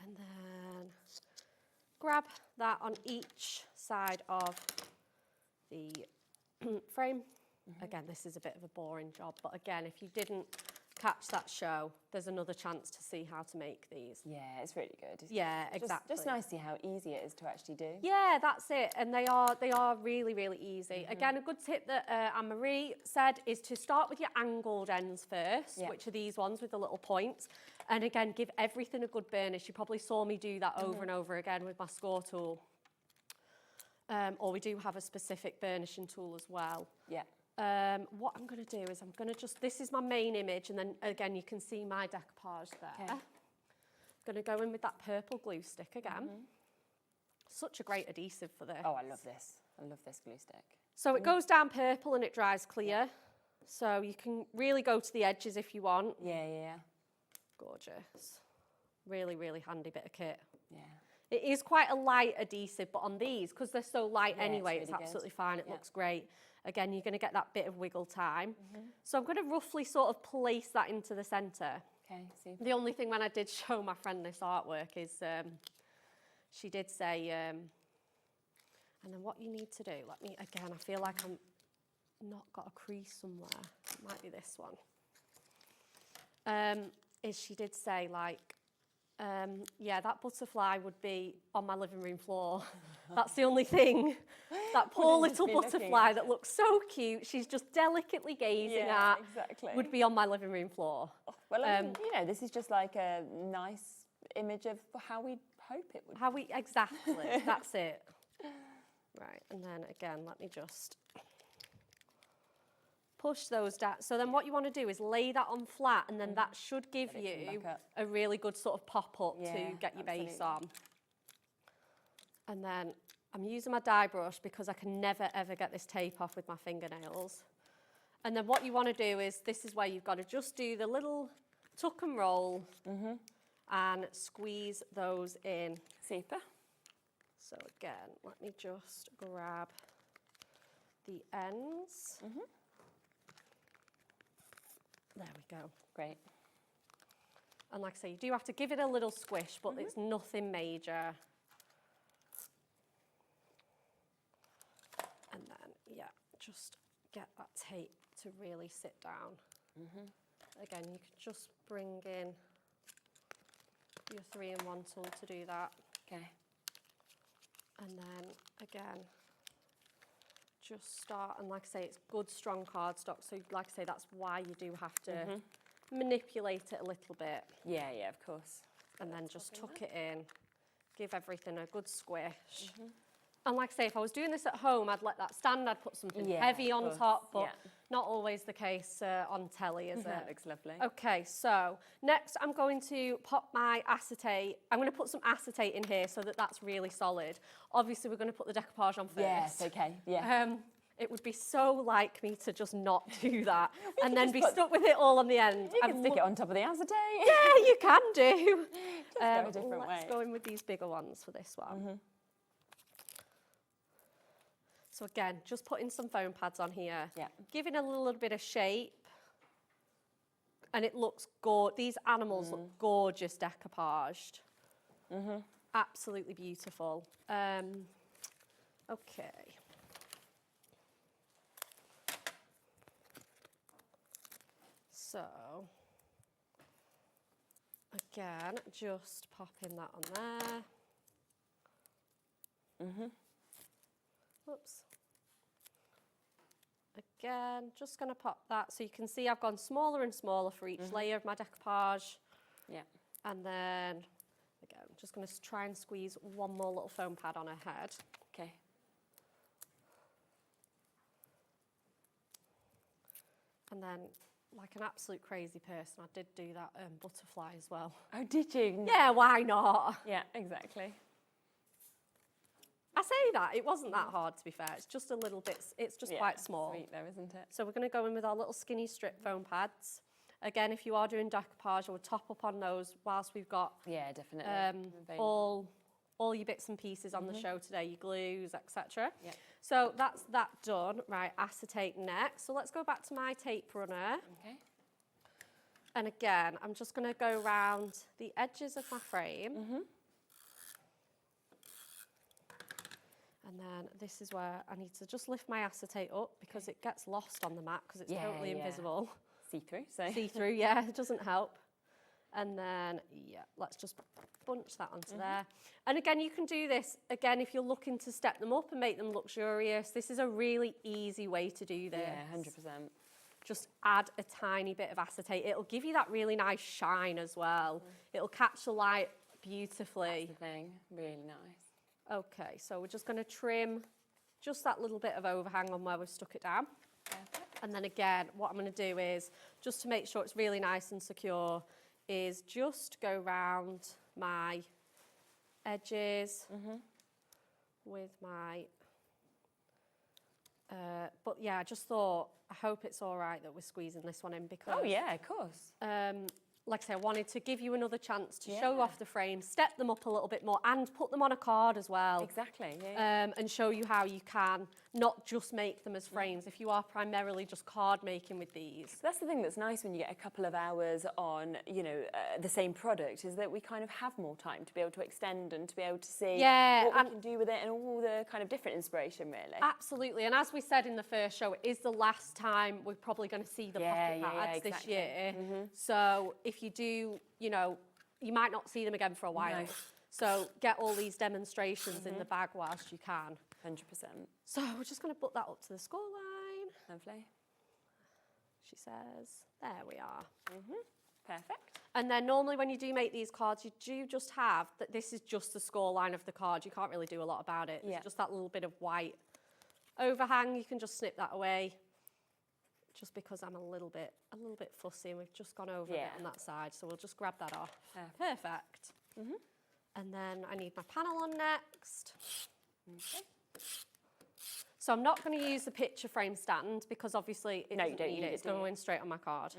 Speaker 3: And then grab that on each side of the frame. Again, this is a bit of a boring job, but again, if you didn't catch that show, there's another chance to see how to make these.
Speaker 2: Yeah, it's really good.
Speaker 3: Yeah, exactly.
Speaker 2: Just nice to see how easy it is to actually do.
Speaker 3: Yeah, that's it. And they are really, really easy. Again, a good tip that Anne-Marie said is to start with your angled ends first, which are these ones with the little points. And again, give everything a good burnish. You probably saw me do that over and over again with my score tool. Or we do have a specific burnishing tool as well.
Speaker 2: Yeah.
Speaker 3: What I'm going to do is I'm going to just, this is my main image, and then again you can see my decoupage there. Okay. I'm going to go in with that purple glue stick again. Such a great adhesive for this.
Speaker 2: Oh, I love this. I love this glue stick.
Speaker 3: So it goes down purple and it dries clear. So you can really go to the edges if you want.
Speaker 2: Yeah, yeah.
Speaker 3: Gorgeous. Really, really handy bit of kit.
Speaker 2: Yeah.
Speaker 3: It is quite a light adhesive, but on these, because they're so light anyway, it's absolutely fine. It looks great. Again, you're going to get that bit of wiggle time. So I'm going to roughly sort of place that into the centre.
Speaker 2: Okay, see.
Speaker 3: The only thing when I did show my friend this artwork is she did say, and then what you need to do, again, I feel like I'm not got a crease somewhere. It might be this one. Is she did say like, yeah, that butterfly would be on my living room floor. That's the only thing. That poor little butterfly that looks so cute, she's just delicately gazing at, would be on my living room floor.
Speaker 2: Well, you know, this is just like a nice image of how we hope it would.
Speaker 3: Exactly, that's it. Right, and then again, let me just push those down. So then what you want to do is lay that on flat, and then that should give you a really good sort of pop-up to get your base on. And then I'm using my dye brush because I can never, ever get this tape off with my fingernails. And then what you want to do is, this is where you've got to just do the little tuck and roll and squeeze those in.
Speaker 2: Super.
Speaker 3: So again, let me just grab the ends. There we go.
Speaker 2: Great.
Speaker 3: And like I say, you do have to give it a little squish, but it's nothing major. And then, yeah, just get that tape to really sit down. Again, you can just bring in your 3-in-1 tool to do that.
Speaker 2: Okay.
Speaker 3: And then, again, just start, and like I say, it's good strong cardstock, so like I say, that's why you do have to manipulate it a little bit.
Speaker 2: Yeah, yeah, of course.
Speaker 3: And then just tuck it in, give everything a good squish. And like I say, if I was doing this at home, I'd let that stand, I'd put something heavy on top, but not always the case on telly, is it?
Speaker 2: That looks lovely.
Speaker 3: Okay, so next I'm going to pop my acetate. I'm going to put some acetate in here so that that's really solid. Obviously, we're going to put the decoupage on first.
Speaker 2: Yes, okay, yeah.
Speaker 3: It would be so like me to just not do that and then be stuck with it all on the end.
Speaker 2: You can stick it on top of the acetate.
Speaker 3: Yeah, you can do.
Speaker 2: Just go a different way.
Speaker 3: Let's go in with these bigger ones for this one. So again, just putting some foam pads on here, giving a little bit of shape, and it looks gorgeous. These animals look gorgeous decoupaged. Absolutely beautiful. Okay. So, again, just popping that on there. Oops. again, just going to pop that. So you can see I've gone smaller and smaller for each layer of my decoupage.
Speaker 2: Yeah.
Speaker 3: And then, again, I'm just going to try and squeeze one more little foam pad on her head.
Speaker 2: Okay.
Speaker 3: And then, like an absolute crazy person, I did do that butterfly as well.
Speaker 2: Oh, did you?
Speaker 3: Yeah, why not?
Speaker 2: Yeah, exactly.
Speaker 3: I say that, it wasn't that hard to be fair. It's just a little bit, it's just quite small.
Speaker 2: Sweet though, isn't it?
Speaker 3: So we're going to go in with our little skinny strip foam pads. Again, if you are doing decoupage, I would top up on those whilst we've got
Speaker 2: definitely
Speaker 3: all your bits and pieces on the show today, your glues, etc.
Speaker 2: Yeah.
Speaker 3: So that's that done. Right, acetate next. So let's go back to my tape runner.
Speaker 2: Okay.
Speaker 3: And again, I'm just going to go around the edges of my frame. And then this is where I need to just lift my acetate up because it gets lost on the mat because it's totally invisible.
Speaker 2: See-through,
Speaker 3: See-through, yeah, it doesn't help. And then, yeah, let's just bunch that onto there. And again, you can do this, again, if you're looking to step them up and make them luxurious. This is a really easy way to do this.
Speaker 2: Yeah, 100%.
Speaker 3: Just add a tiny bit of acetate. It'll give you that really nice shine as well. It'll catch the light beautifully.
Speaker 2: That's the thing, really nice.
Speaker 3: Okay, so we're just going to trim just that little bit of overhang on where we've stuck it down.
Speaker 2: Perfect.
Speaker 3: And then again, what I'm going to do is, just to make sure it's really nice and secure, is just go round my edges with my... but yeah, I just thought, I hope it's all right that we're squeezing this one in because...
Speaker 2: Oh yeah, of course.
Speaker 3: Like I say, I wanted to give you another chance to show off the frame, step them up a little bit more and put them on a card as well.
Speaker 2: Exactly, yeah.
Speaker 3: And show you how you can not just make them as frames if you are primarily just card making with these.
Speaker 2: That's the thing that's nice when you get a couple of hours on, you know, the same product is that we kind of have more time to be able to extend and to be able to see what we can do with it and all the kind of different inspiration, really.
Speaker 3: Absolutely, and as we said in the first show, it is the last time we're probably going to see the pocket pads this year. So if you do, you know, you might not see them again for a while.
Speaker 2: No.
Speaker 3: So get all these demonstrations in the bag whilst you can.
Speaker 2: 100%.
Speaker 3: So we're just going to put that up to the score line.
Speaker 2: Lovely.
Speaker 3: She says, there we are.
Speaker 2: Perfect.
Speaker 3: And then normally when you do make these cards, you do just have that this is just the score line of the card. You can't really do a lot about it. It's just that little bit of white overhang. You can just snip that away. Just because I'm a little bit fussy and we've just gone over a bit on that side. So we'll just grab that off. Perfect. And then I need my panel on next. Okay. So I'm not going to use the picture frame stand because obviously it doesn't need it. It's going to go in straight on my card.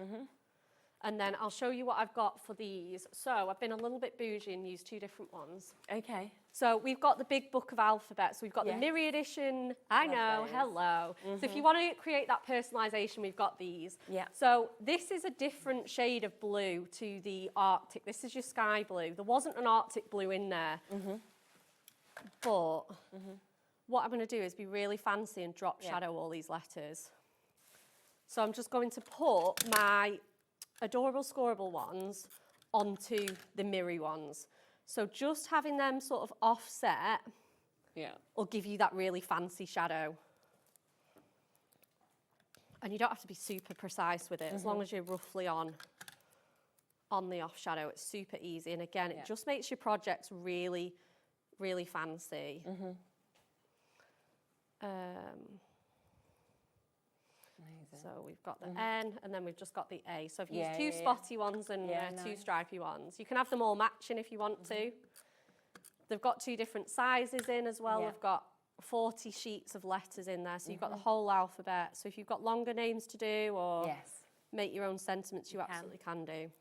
Speaker 3: And then I'll show you what I've got for these. So I've been a little bit bougie and used two different ones.
Speaker 2: Okay.
Speaker 3: So we've got the big book of alphabets. We've got the Myriad edition. I know, hello. So if you want to create that personalisation, we've got these.
Speaker 2: Yeah.
Speaker 3: So this is a different shade of blue to the Arctic. This is your sky blue. There wasn't an Arctic blue in there. But what I'm going to do is be really fancy and drop shadow all these letters. So I'm just going to put my adorable scoreable ones onto the mirror ones. So just having them sort of offset will give you that really fancy shadow. And you don't have to be super precise with it, as long as you're roughly on the off shadow. It's super easy. And again, it just makes your projects really, really fancy. So we've got the N and then we've just got the A. So I've used two spotty ones and two stripy ones. You can have them all matching if you want to. They've got two different sizes in as well. We've got 40 sheets of letters in there. So you've got the whole alphabet. So if you've got longer names to do or make your own sentiments, you absolutely can do.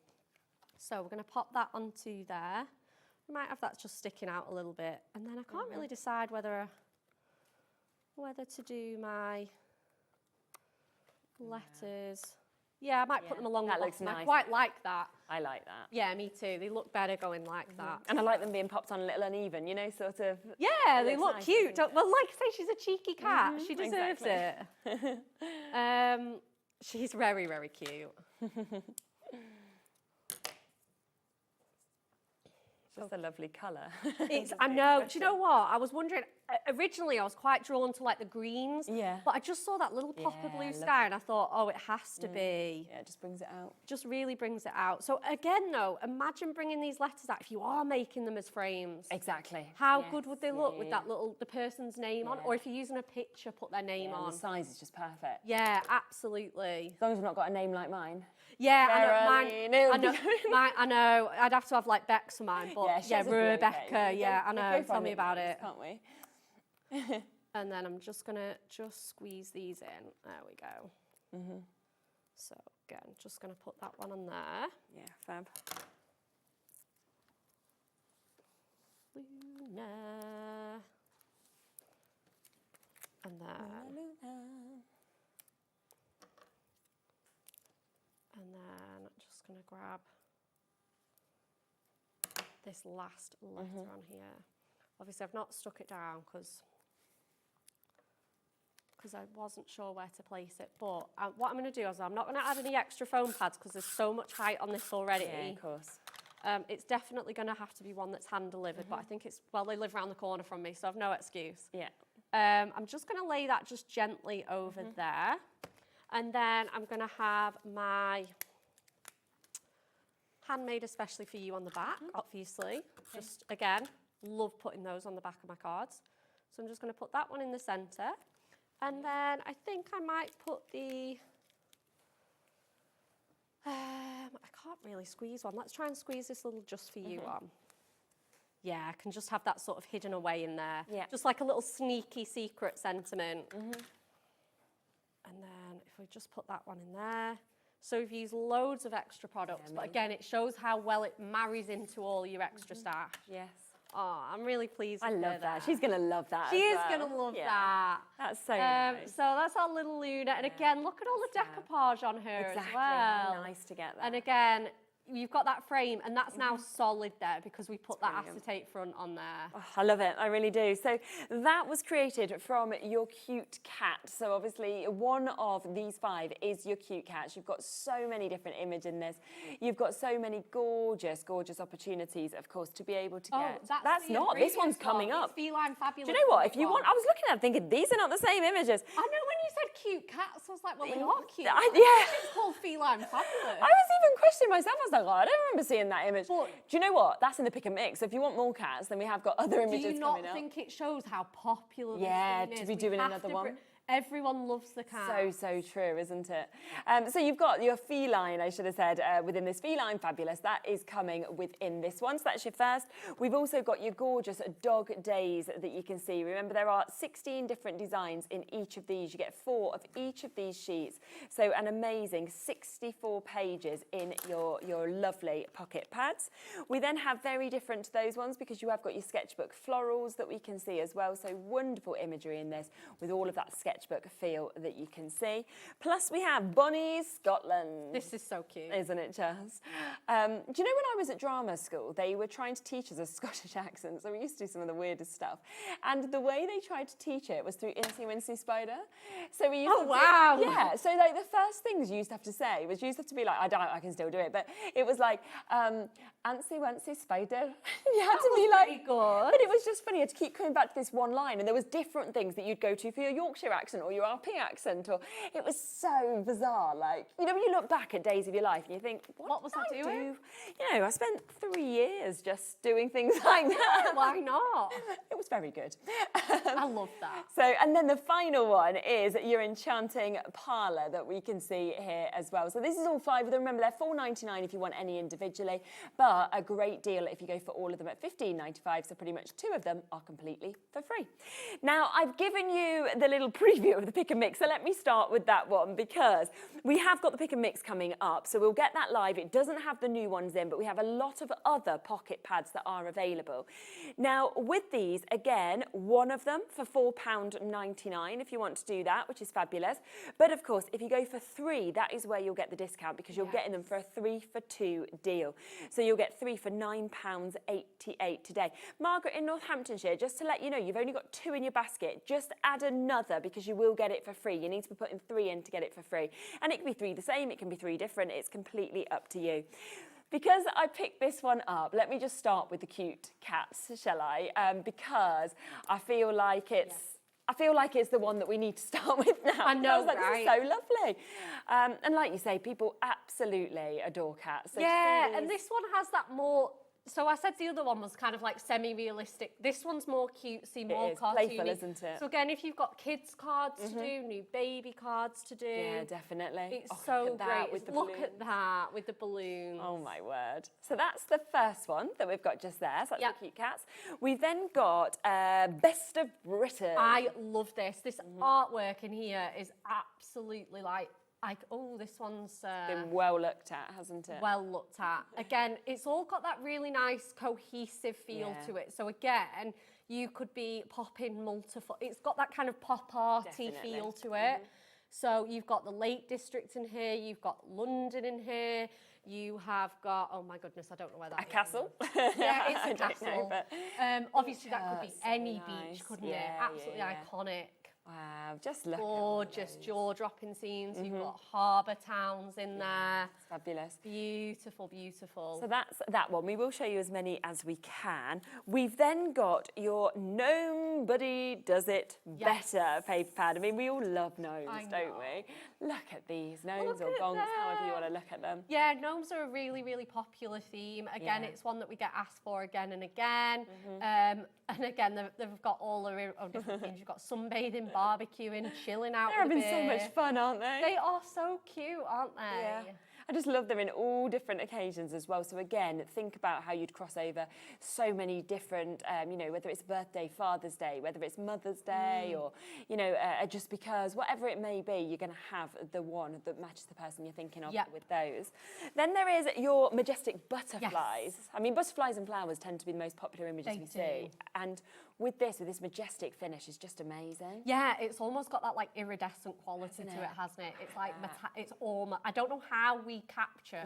Speaker 3: So we're going to pop that onto there. We might have that just sticking out a little bit. And then I can't really decide whether to do my letters. Yeah, I might put them along the bottom. Looks nice. I quite like that.
Speaker 2: I like that.
Speaker 3: Yeah, me too. They look better going like that.
Speaker 2: And I like them being popped on a little uneven, you know, sort of.
Speaker 3: Yeah, they look nice, cute. Well, like I say, she's a cheeky cat. She deserves it. She's very, very cute.
Speaker 2: Just a lovely colour.
Speaker 3: I know. Do you know what? I was wondering, originally I was quite drawn to like the greens.
Speaker 2: Yeah.
Speaker 3: But I just saw that little pop of blue sky and I thought, oh, it has to be.
Speaker 2: Yeah, it just brings it out.
Speaker 3: Just really brings it out. So again, though, imagine bringing these letters out if you are making them as frames.
Speaker 2: Exactly.
Speaker 3: How good would they look with that the person's name on? Or if you're using a picture, put their name on.
Speaker 2: The size is just perfect.
Speaker 3: Yeah, absolutely.
Speaker 2: As long as you've not got a name like mine.
Speaker 3: Yeah, I know. I'd have to have like Bex for mine, but Rebecca. Yeah, I know. Tell me about it.
Speaker 2: Can't we?
Speaker 3: And then I'm just gonna squeeze these in. There we go. So again, just gonna put that one on there.
Speaker 2: Yeah, fab.
Speaker 3: Luna. And then. And then I'm just going to grab this last letter on here. Obviously, I've not stuck it down because I wasn't sure where to place it. But what I'm going to do is I'm not going to add any extra foam pads because there's so much height on this already.
Speaker 2: Yeah, of course.
Speaker 3: It's definitely going to have to be one that's hand-delivered, but I think it's, well, they live around the corner from me, so I've no excuse.
Speaker 2: Yeah.
Speaker 3: I'm just going to lay that just gently over there. And then I'm going to have my handmade especially for you on the back, obviously. Just, again, love putting those on the back of my cards. So I'm just going to put that one in the centre. And then I think I might put the... I can't really squeeze one. Let's try and squeeze this little just for you on. Yeah, I can just have that sort of hidden away in there.
Speaker 2: Yeah.
Speaker 3: Just like a little sneaky secret sentiment. And then if we just put that one in there. So we've used loads of extra products, but again, it shows how well it marries into all your extra stash.
Speaker 2: Yes.
Speaker 3: Oh, I'm really pleased
Speaker 2: I
Speaker 3: with
Speaker 2: love
Speaker 3: her
Speaker 2: that.
Speaker 3: there.
Speaker 2: She's going to love that.
Speaker 3: She is
Speaker 2: well.
Speaker 3: going to love that.
Speaker 2: That's so nice.
Speaker 3: So that's our little Luna. And again, look at all the decoupage on her as well.
Speaker 2: Nice to get that.
Speaker 3: And again, you've got that frame, and that's now solid there because we put that acetate front on there.
Speaker 2: Oh, I love it, I really do. So that was created from your cute cat. So obviously one of these 5 is your cute cat. You've got so many different images in this. You've got so many gorgeous, gorgeous opportunities, of course, to be able to get. That's not, this one's coming up.
Speaker 3: It's Feline Fabulous.
Speaker 2: Do you know what, if you want, I was looking at it thinking, these are not the same images.
Speaker 3: I know when you said cute cats, I was like, well, they are cute.
Speaker 2: Yeah.
Speaker 3: It's called Feline Fabulous.
Speaker 2: I was even questioning myself. I was like, oh, I don't remember seeing that image. But, do you know what? That's in the pick and mix. So if you want more cats, then we have got other images coming up.
Speaker 3: Do you not think it shows how popular
Speaker 2: this
Speaker 3: is?
Speaker 2: To be doing another one.
Speaker 3: Everyone loves the cat.
Speaker 2: So true, isn't it? So you've got your feline, I should have said, within this Feline Fabulous. That is coming within this one. So that's your first. We've also got your gorgeous dog days that you can see. Remember, there are 16 different designs in each of these. You get 4 of each of these sheets. So an amazing 64 pages in your lovely pocket pads. We then have very different to those ones because you have got your sketchbook florals that we can see as well. So wonderful imagery in this with all of that sketchbook feel that you can see. Plus we have Bonnie Scotland.
Speaker 3: This is so cute.
Speaker 2: Isn't it, Chaz? Do you know when I was at drama school, they were trying to teach us a Scottish accent, so we used to do some of the weirdest stuff. And the way they tried to teach it was through Incy Wincy Spider. So we used to
Speaker 3: wow.
Speaker 2: Yeah, so like the first things you used to have to say was you used to have to be like, I can still do it, but it was like, Ancy Wancy Spider. You had to be like,
Speaker 3: good.
Speaker 2: But it was just funny, you had to keep coming back to this one line, and there was different things that you'd go to for your Yorkshire accent or your RP accent, or it was so bizarre. Like, you know, when you look back at days of your life and you think, what was I doing? You know, I spent 3 years just doing things like that.
Speaker 3: Why not?
Speaker 2: It was very good.
Speaker 3: I love that.
Speaker 2: So, and then the final one is your enchanting parlour that we can see here as well. So this is all 5 of them. Remember, they're $4.99 if you want any individually, but a great deal if you go for all of them at $15.95. So pretty much 2 of them are completely for free. Now, I've given you the little preview of the pick and mix, so let me start with that one because we have got the pick and mix coming up. So we'll get that live. It doesn't have the new ones in, but we have a lot of other pocket pads that are available. Now, with these, again, one of them for £4.99 if you want to do that, which is fabulous. But of course, if you go for 3, that is where you'll get the discount because you're getting them for a 3 for 2 deal. So you'll get 3 for £9.88 today. Margaret in Northamptonshire, just to let you know, you've only got 2 in your basket. Just add another because you will get it for free. You need to be putting 3 in to get it for free. And it can be 3 the same, it can be 3 different. It's completely up to you. Because I picked this one up, let me just start with the cute cats, shall I? Because I feel like it's the one that we need to start with now.
Speaker 3: I know,
Speaker 2: I was like,
Speaker 3: right?
Speaker 2: This is so lovely. And like you say, people absolutely adore cats. So
Speaker 3: yeah, and this one has that more. So I said the other one was kind of like semi-realistic. This one's more cutesy, more cartoony.
Speaker 2: Playful, isn't it?
Speaker 3: So again, if you've got kids cards to do, new baby cards to do.
Speaker 2: Yeah, definitely.
Speaker 3: It's so great.
Speaker 2: With the
Speaker 3: Look
Speaker 2: balloons.
Speaker 3: at that with the balloons.
Speaker 2: Oh my word. So that's the first one that we've got just there. So that's the cute cats. We've then got Best of Britain.
Speaker 3: I love this. This artwork in here is absolutely like, oh, this one's
Speaker 2: been well looked at, hasn't it?
Speaker 3: Well looked at. Again, it's all got that really nice cohesive feel to it. So again, you could be popping multiple. It's got that kind of pop arty feel to it. So you've got the Lake District in here. You've got London in here. You have got, oh my goodness, I don't know where that is.
Speaker 2: A castle?
Speaker 3: Yeah, it's a
Speaker 2: I don't
Speaker 3: castle.
Speaker 2: know, but
Speaker 3: obviously, that could be
Speaker 2: so
Speaker 3: any
Speaker 2: nice.
Speaker 3: beach, couldn't it?
Speaker 2: Yeah,
Speaker 3: Absolutely
Speaker 2: yeah.
Speaker 3: iconic.
Speaker 2: Wow, just look
Speaker 3: gorgeous jaw-dropping scenes. You've got harbour towns in there.
Speaker 2: It's fabulous.
Speaker 3: Beautiful, beautiful.
Speaker 2: So that's that one. We will show you as many as we can. We've then got your Nobody Does It Better paper pad. I mean, we all love gnomes, don't we? Look at these gnomes or gongs, however you want to look at them.
Speaker 3: Yeah, gnomes are a really, really popular theme. Again, it's one that we get asked for again and again. And again, they've got all the different themes. You've got sunbathing, barbecuing, chilling out.
Speaker 2: They're having
Speaker 3: with a
Speaker 2: so
Speaker 3: beer.
Speaker 2: much fun, aren't they?
Speaker 3: They are so cute, aren't they?
Speaker 2: Yeah. I just love them in all different occasions as well. So again, think about how you'd cross over so many different, you know, whether it's birthday, Father's Day, whether it's Mother's Day or, you know, just because, whatever it may be, you're going to have the one that matches the person you're thinking of with those. Then there is your majestic butterflies.
Speaker 3: Yes.
Speaker 2: I mean, butterflies and flowers tend to be the most popular images we see. And with this majestic finish is just amazing.
Speaker 3: Yeah, it's almost got that like iridescent quality to it, hasn't it? It's like, it's almost, I don't know how we capture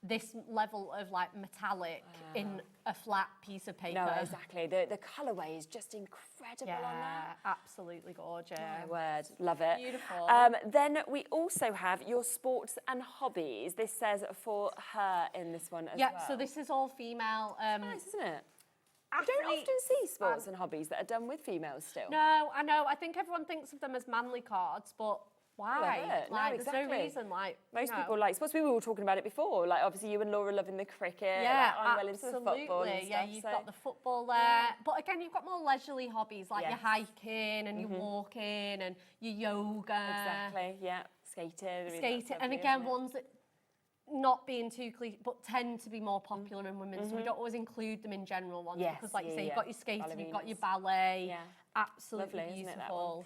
Speaker 3: this level of like metallic in a flat piece of paper.
Speaker 2: No, exactly. The colourway is just incredible on that.
Speaker 3: Absolutely gorgeous.
Speaker 2: My word, love it.
Speaker 3: Beautiful.
Speaker 2: Then we also have your sports and hobbies. This says for her in this one as well.
Speaker 3: Yeah, so this is all female.
Speaker 2: Nice, isn't it? I don't often see sports and hobbies that are done with females still.
Speaker 3: No, I know. I think everyone thinks of them as manly cards, but why? Like,
Speaker 2: no,
Speaker 3: there's no reason. Like,
Speaker 2: most people like sports. We were all talking about it before. Like, obviously, you and Laura loving the cricket.
Speaker 3: Yeah,
Speaker 2: like, I'm well into the football and stuff.
Speaker 3: Yeah, you've got the football there. But again, you've got more leisurely hobbies like your hiking and your walking and your yoga.
Speaker 2: Exactly. Yeah, skating.
Speaker 3: Skating, and again, ones that not being too cliche, but tend to be more popular in women. So we don't always include them in general ones because, like you say, you've got your skating, you've got your ballet. Yeah. Absolutely
Speaker 2: lovely,
Speaker 3: beautiful.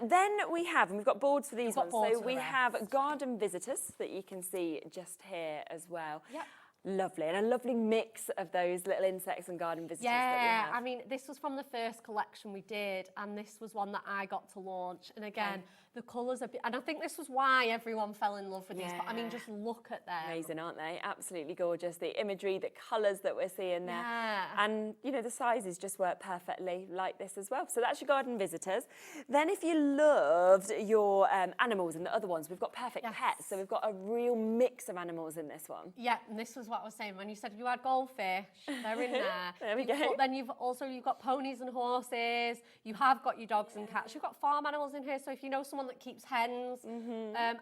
Speaker 2: Then we have, and we've got boards for these ones.
Speaker 3: Boards
Speaker 2: so we have garden visitors that you can see just here as well.
Speaker 3: Yep.
Speaker 2: Lovely, and a lovely mix of those little insects and garden visitors that we have.
Speaker 3: I mean, this was from the first collection we did, and this was one that I got to launch. And again, the colours are, and I think this was why everyone fell in love with these. But I mean, just look at them.
Speaker 2: Amazing, aren't they? Absolutely gorgeous. The imagery, the colours that we're seeing there.
Speaker 3: Yeah.
Speaker 2: And, you know, the sizes just work perfectly like this as well. So that's your garden visitors. Then if you loved your animals and the other ones, we've got perfect pets. So we've got a real mix of animals in this one.
Speaker 3: Yeah, and this was what I was saying. When you said you had goldfish, they're in there.
Speaker 2: There we go.
Speaker 3: But then you've got ponies and horses. You have got your dogs and cats. You've got farm animals in here. So if you know someone that keeps hens,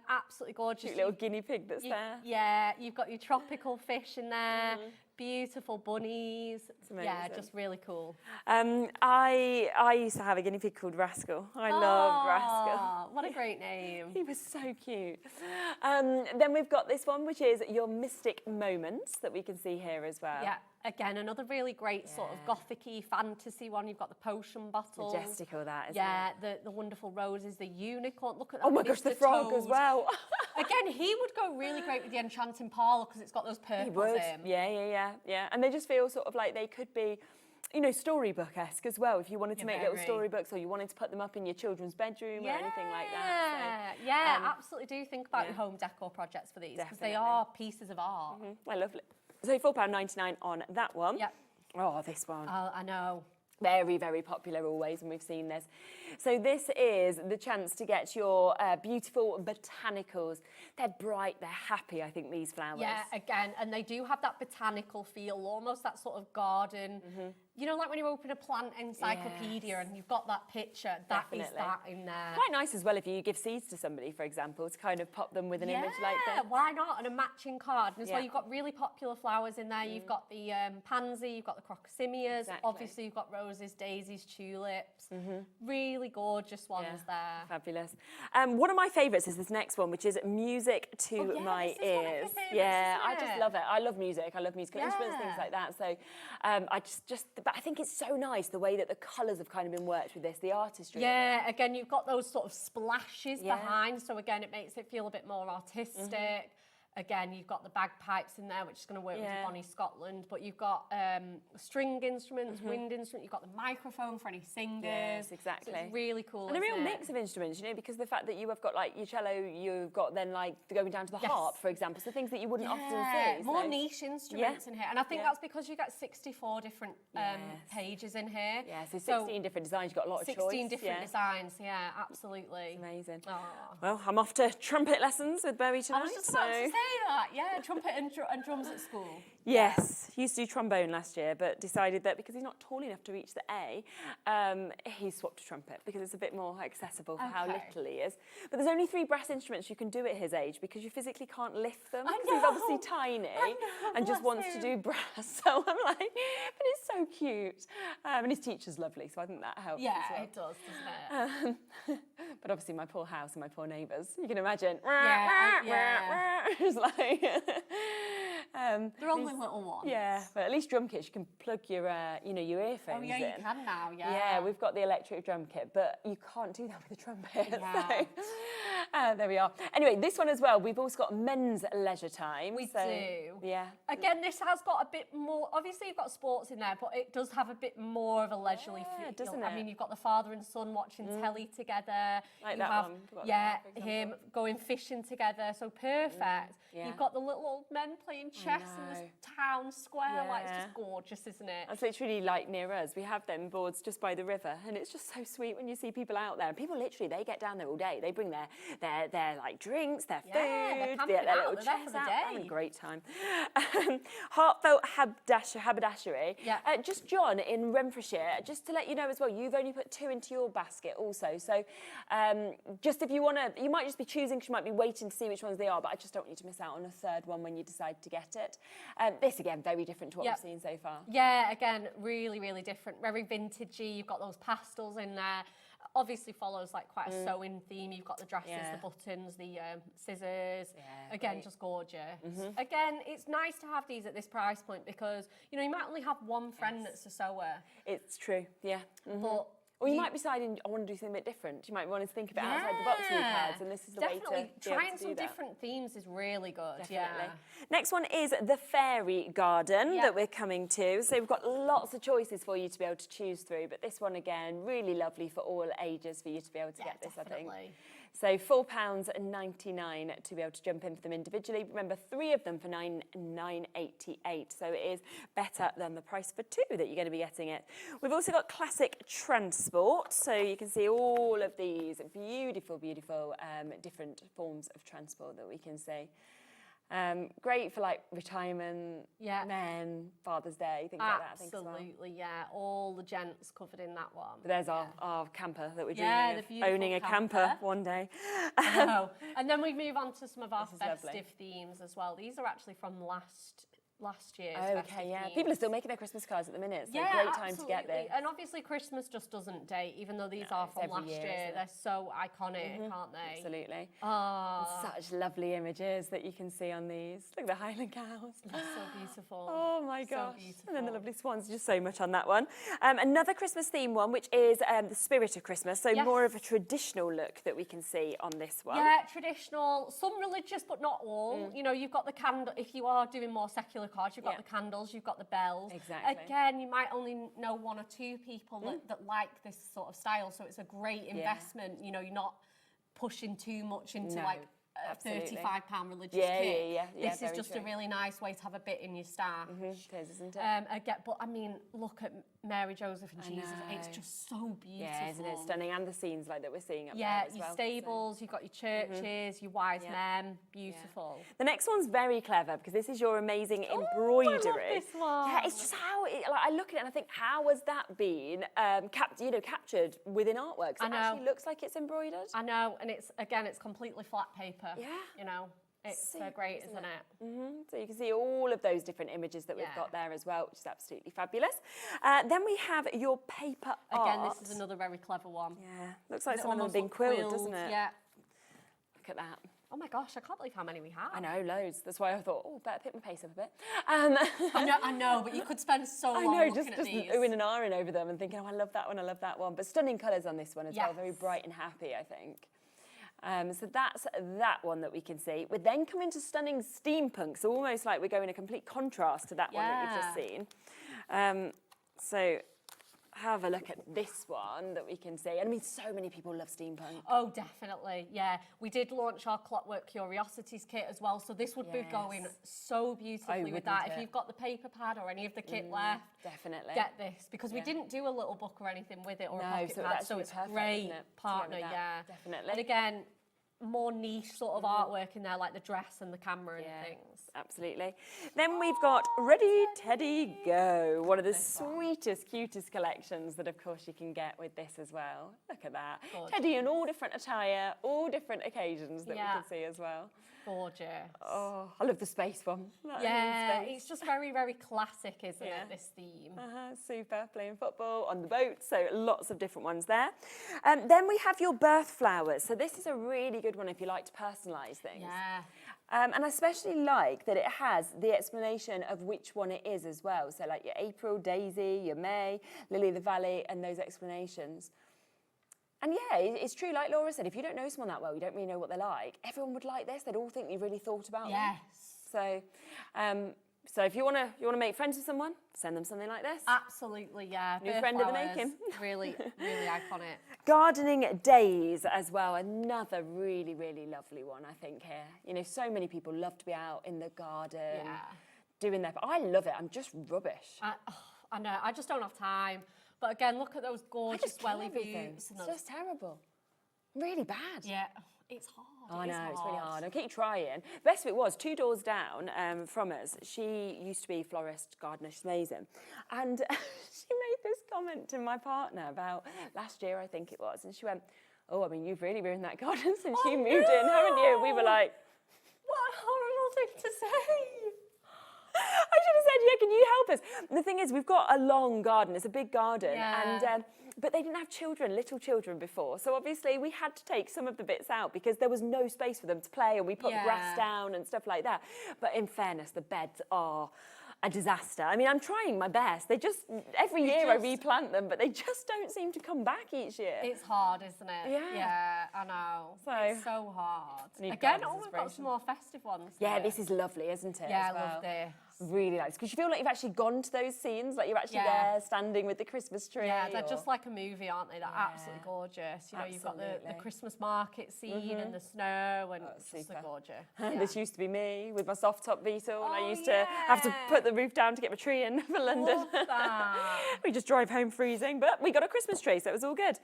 Speaker 3: absolutely gorgeous.
Speaker 2: Cute little guinea pig that's there.
Speaker 3: Yeah, you've got your tropical fish in there. Beautiful bunnies. Yeah, just really cool.
Speaker 2: I used to have a guinea pig called Rascal. I loved Rascal.
Speaker 3: What a great name.
Speaker 2: He was so cute. Then we've got this one, which is your mystic moments that we can see here as well.
Speaker 3: Yeah, again, another really great sort of gothic-y fantasy one. You've got the potion bottle.
Speaker 2: Majestical that, isn't it?
Speaker 3: The wonderful roses, the unicorn. Look at that.
Speaker 2: Oh my gosh, the frog as well.
Speaker 3: Again, he would go really great with the enchanting parlour because it's got those purples in.
Speaker 2: Yeah. And they just feel sort of like they could be, you know, storybook-esque as well. If you wanted to make little storybooks or you wanted to put them up in your children's bedroom or anything like that. So,
Speaker 3: absolutely do think about your home decor projects for these because they are pieces of art.
Speaker 2: Well, lovely. So £4.99 on that one.
Speaker 3: Yep.
Speaker 2: Oh, this one.
Speaker 3: Oh, I know.
Speaker 2: Very, very popular always, and we've seen this. So this is the chance to get your beautiful botanicals. They're bright, they're happy, I think, these flowers.
Speaker 3: Yeah, again, and they do have that botanical feel, almost that sort of garden. You know, like when you open a plant encyclopedia and you've got that picture, that is that in there.
Speaker 2: Quite nice as well if you give seeds to somebody, for example, to kind of pop them with an image like that.
Speaker 3: Yeah, why not? And a matching card. And as well, you've got really popular flowers in there. You've got the pansy, you've got the crocosimias, obviously you've got roses, daisies, tulips. Really gorgeous ones there.
Speaker 2: Fabulous. One of my favourites is this next one, which is music to my ears. I just love it. I love music. I love musical instruments, things like that. So but I think it's so nice the way that the colours have kind of been worked with this, the artistry.
Speaker 3: Yeah, again, you've got those sort of splashes behind, so again, it makes it feel a bit more artistic. Again, you've got the bagpipes in there, which is going to work with Bonnie Scotland, but you've got string instruments, wind instruments, you've got the microphone for any singers.
Speaker 2: Yes, exactly.
Speaker 3: So it's really cool,
Speaker 2: and a real mix of instruments, you know, because the fact that you have got like your cello, you've got then like going down to the harp, for example, so things that you wouldn't often see.
Speaker 3: More niche instruments in here, and I think that's because you get 64 different pages in here.
Speaker 2: Yeah, so 16 different designs, you've got a lot of choice.
Speaker 3: 16 different designs, absolutely.
Speaker 2: It's amazing. Well, I'm off to trumpet lessons with Bowie tonight.
Speaker 3: I was just about to say that, trumpet and drums at school.
Speaker 2: Yes, he used to do trombone last year, but decided that because he's not tall enough to reach the A, he swapped to trumpet because it's a bit more accessible for how little he is. But there's only 3 brass instruments you can do at his age because you physically can't lift them. He's obviously tiny and just wants to do brass. So I'm like, but it's so cute. And his teacher's lovely, so I think that helps.
Speaker 3: Yeah,
Speaker 2: as well.
Speaker 3: it does, doesn't it?
Speaker 2: But obviously my poor house and my poor neighbours, you can imagine. It's like...
Speaker 3: They're only little ones.
Speaker 2: Yeah, but at least drum kits, you can plug your, your earphones in.
Speaker 3: Oh, yeah, you can now,
Speaker 2: Yeah, we've got the electric drum kit, but you can't do that with a trumpet. So, there we are. Anyway, this one as well, we've also got men's leisure time.
Speaker 3: We do.
Speaker 2: Yeah.
Speaker 3: Again, this has got a bit more, obviously you've got sports in there, but it does have a bit more of a leisurely feel.
Speaker 2: Doesn't
Speaker 3: I mean, you've got the father and son watching telly together.
Speaker 2: Like
Speaker 3: you
Speaker 2: that
Speaker 3: have,
Speaker 2: one.
Speaker 3: Him going fishing together, so perfect. You've got the little old men playing chess in this town square. Like, it's just gorgeous, isn't it?
Speaker 2: That's literally like near us. We have them boards just by the river, and it's just so sweet when you see people out there. And people literally, they get down there all day. They bring their like drinks, their food, their little chess out. They're having a great time. Heartfelt haberdashery. Just John in Renfrewshire, just to let you know as well, you've only put 2 into your basket also. So just if you want to, you might just be choosing, because you might be waiting to see which ones they are, but I just don't want you to miss out on a 3rd one when you decide to get it. This, again, very different to what we've seen so far.
Speaker 3: Yeah, again, really, really different. Very vintagey. You've got those pastels in there. Obviously follows like quite a sewing theme. You've got the dresses, the buttons, the scissors. Again, just gorgeous. Again, it's nice to have these at this price point because, you know, you might only have one friend that's a sewer.
Speaker 2: It's true,
Speaker 3: But
Speaker 2: or you might be deciding, I want to do something a bit different. You might want to think a bit outside the box with your cards, and this is the way to be able to do
Speaker 3: trying some different themes is really good.
Speaker 2: Definitely. Next one is the fairy garden that we're coming to. So we've got lots of choices for you to be able to choose through, but this one again, really lovely for all ages for you to be able to get this, I think. So £4.99 to be able to jump in for them individually. Remember, 3 of them for £9.88. So it is better than the price for 2 that you're going to be getting it. We've also got classic transport. So you can see all of these beautiful, beautiful different forms of transport that we can see. Great for like retirement, men, Father's Day, things like that. I think,
Speaker 3: Absolutely, all the gents covered in that one.
Speaker 2: But there's our camper that we're dreaming of owning a camper one day.
Speaker 3: And then we move on to some of our festive themes as well. These are actually from last year's festive themes.
Speaker 2: People are still making their Christmas cards at the minute, so great time to get this.
Speaker 3: And obviously Christmas just doesn't date, even though these are from last year. They're so iconic, aren't they?
Speaker 2: Absolutely. Such lovely images that you can see on these. Look at the Highland cows.
Speaker 3: They're so beautiful.
Speaker 2: Oh my gosh.
Speaker 3: So beautiful.
Speaker 2: And then the lovely swans, just so much on that one. Another Christmas theme one, which is the spirit of Christmas, so more of a traditional look that we can see on this one.
Speaker 3: Yeah, traditional, some religious, but not all. You know, you've got the candle, if you are doing more secular cards, you've got the candles, you've got the bells.
Speaker 2: Exactly.
Speaker 3: Again, you might only know 1 or 2 people that like this sort of style, so it's a great investment. You know, you're not pushing too much into like a £35 religious kit. This is just a really nice way to have a bit in your stash.
Speaker 2: It is, isn't it?
Speaker 3: But I mean, look at Mary, Joseph and Jesus. It's just so beautiful.
Speaker 2: Yeah, isn't it stunning? And the scenes like that we're seeing up there as
Speaker 3: your
Speaker 2: well.
Speaker 3: stables, you've got your churches, your wise men. Beautiful.
Speaker 2: The next one's very clever because this is your amazing embroidery.
Speaker 3: I love this one.
Speaker 2: Yeah, it's just how like, I look at it and I think, how has that been captured within artworks? It actually looks like it's embroidered.
Speaker 3: I know, and it's completely flat paper.
Speaker 2: Yeah.
Speaker 3: You know. It's so great, isn't it?
Speaker 2: So you can see all of those different images that we've got there as well, which is absolutely fabulous. Then we have your paper art.
Speaker 3: Again, this is another very clever one.
Speaker 2: Yeah, looks like some of them have been quilled, doesn't it?
Speaker 3: Yeah.
Speaker 2: Look at that.
Speaker 3: Oh my gosh, I can't believe how many we have.
Speaker 2: I know, loads. That's why I thought, oh, better pick my pace up a bit.
Speaker 3: I know, but you could spend so long looking at these.
Speaker 2: Oohing and ahhing over them and thinking, oh, I love that one, I love that one. But stunning colours on this one as well, very bright and happy, I think. So that's that one that we can see. We then come into stunning steampunk, so almost like we're going a complete contrast to that one that we've just seen. So have a look at this one that we can see. And I mean, so many people love steampunk.
Speaker 3: Oh, definitely, yeah. We did launch our Clockwork Curiosities kit as well, so this would be going so beautifully with that. If you've got the paper pad or any of the kit left,
Speaker 2: definitely
Speaker 3: get this, because we didn't do a little book or anything with it, or a pocket pad, so it's
Speaker 2: perfect,
Speaker 3: great
Speaker 2: isn't it,
Speaker 3: partner,
Speaker 2: definitely.
Speaker 3: And again, more niche sort of artwork in there, like the dress and the camera and things.
Speaker 2: Absolutely. Then we've got Ready, Teddy, Go. One of the sweetest, cutest collections that, of course, you can get with this as well. Look at that.
Speaker 3: Gorgeous.
Speaker 2: Teddy in all different attire, all different occasions that we can see as well.
Speaker 3: Gorgeous.
Speaker 2: Oh, I love the space one.
Speaker 3: It's just very, very classic, isn't it, this theme?
Speaker 2: Super. Playing football, on the boat, so lots of different ones there. Then we have your birth flowers. So this is a really good one if you like to personalise things.
Speaker 3: Yeah.
Speaker 2: And I especially like that it has the explanation of which one it is as well. So like your April, Daisy, your May, Lily of the Valley, and those explanations. And yeah, it's true, like Laura said, if you don't know someone that well, you don't really know what they're like, everyone would like this. They'd all think you really thought about them. So, so if you want to make friends with someone, send them something like this.
Speaker 3: Absolutely, yeah.
Speaker 2: New friend of the making.
Speaker 3: Really, really iconic.
Speaker 2: Gardening days as well. Another really, really lovely one, I think, here. You know, so many people love to be out in the garden, doing their... I love it. I'm just rubbish.
Speaker 3: I know. I just don't have time. But again, look at those gorgeous welly views.
Speaker 2: It's just terrible. Really bad.
Speaker 3: Yeah, it's hard.
Speaker 2: I know, it's really hard. I keep trying. Best of it was, 2 doors down from us, she used to be florist, gardener, she's amazing. And she made this comment to my partner about last year, I think it was, and she went, oh, I mean, you've really ruined that garden since you moved in, haven't you? We were like,
Speaker 3: what a horrible thing to say.
Speaker 2: I should have said, yeah, can you help us? And the thing is, we've got a long garden, it's a big garden, and but they didn't have children, little children before. So obviously we had to take some of the bits out because there was no space for them to play, and we put grass down and stuff like that. But in fairness, the beds are a disaster. I mean, I'm trying my best. They just, every year I replant them, but they just don't seem to come back each year.
Speaker 3: It's hard, isn't it?
Speaker 2: Yeah.
Speaker 3: Yeah, I know. It's so hard. Again, we've got some more festive ones.
Speaker 2: Yeah, this is lovely, isn't it?
Speaker 3: Yeah, I love this.
Speaker 2: Really nice, because you feel like you've actually gone to those scenes, like you're actually there standing with the Christmas tree.
Speaker 3: Yeah, they're just like a movie, aren't they? They're absolutely gorgeous. You know, you've got the Christmas market scene and the snow, and it's just gorgeous.
Speaker 2: This used to be me with my soft top Beetle, and I used to have to put the roof down to get my tree in for London.
Speaker 3: Love that.
Speaker 2: We just drive home freezing, but we got a Christmas tree, so it was all good.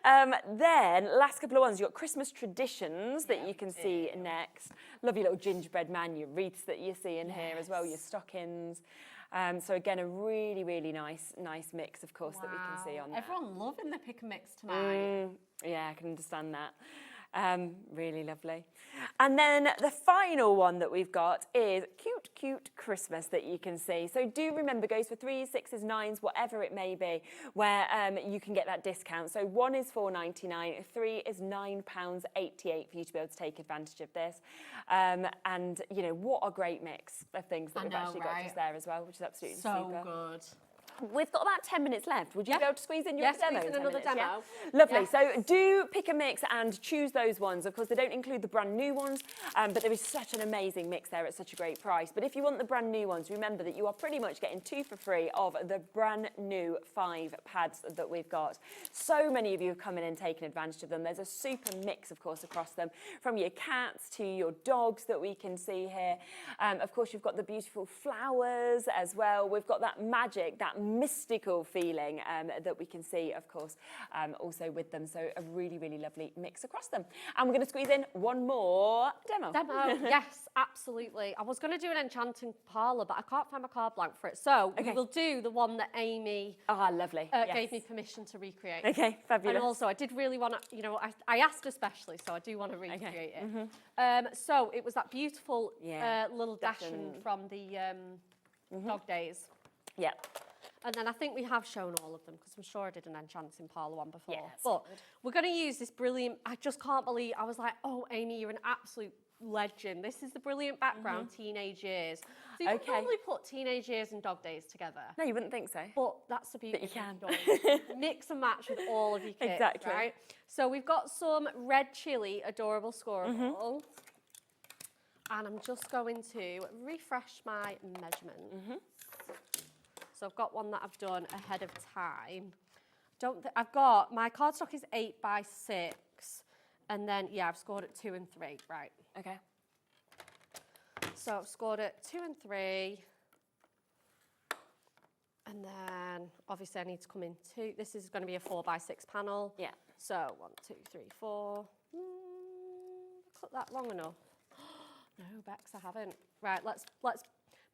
Speaker 2: Then, last couple of ones, you've got Christmas traditions that you can see next. Love your little gingerbread man, your wreaths that you see in here as well, your stockings. So again, a really, really nice mix, of course, that we can see on there.
Speaker 3: Everyone loving the pick and mix tonight.
Speaker 2: Yeah, I can understand that. Really lovely. And then the final one that we've got is cute Christmas that you can see. So do remember, goes for 3s, 6s, 9s, whatever it may be, where you can get that discount. So 1 is £4.99, 3 is £9.88 for you to be able to take advantage of this. And you know, what a great mix of things that we've actually got just there as well, which is absolutely super.
Speaker 3: So good.
Speaker 2: We've got about 10 minutes left. Would you be able to squeeze in your demo?
Speaker 3: Squeeze in another demo.
Speaker 2: Yeah? Lovely. So do pick a mix and choose those ones. Of course, they don't include the brand new ones, but there is such an amazing mix there at such a great price. But if you want the brand new ones, remember that you are pretty much getting 2 for free of the brand new 5 pads that we've got. So many of you have come in and taken advantage of them. There's a super mix, of course, across them, from your cats to your dogs that we can see here. Of course, you've got the beautiful flowers as well. We've got that magic, that mystical feeling that we can see, of course, also with them. So a really, really lovely mix across them. And we're going to squeeze in one more demo.
Speaker 3: Yes, absolutely. I was going to do an enchanting parlour, but I can't find my card blank for it. So we will do the one that Amy
Speaker 2: lovely.
Speaker 3: Gave me permission to recreate.
Speaker 2: Okay, fabulous.
Speaker 3: And also, I did really want to, you know, I asked especially, so I do want to recreate it. So it was that beautiful little dashing from the dog days.
Speaker 2: Yeah.
Speaker 3: And then I think we have shown all of them because I'm sure I did an enchanting parlour one before.
Speaker 2: Yes,
Speaker 3: but we're going to use this brilliant, I just can't believe, I was like, oh, Amy, you're an absolute legend. This is the brilliant background, teenage years. So you wouldn't normally put teenage years and dog days together.
Speaker 2: No, you wouldn't think so.
Speaker 3: But that's the beauty.
Speaker 2: But you can.
Speaker 3: Mix and match with all of your kits,
Speaker 2: Exactly.
Speaker 3: right? So we've got some red chili, adorable scoreable. And I'm just going to refresh my measurement. So I've got one that I've done ahead of time. I've got, my cardstock is 8 by 6. And then, I've scored at 2 and 3, right.
Speaker 2: Okay.
Speaker 3: So I've scored at 2 and 3. And then, obviously, I need to come in 2. This is going to be a 4 by 6 panel.
Speaker 2: Yeah.
Speaker 3: So 1, 2, 3, 4. Cut that long enough. No, Bex, I haven't. Right, let's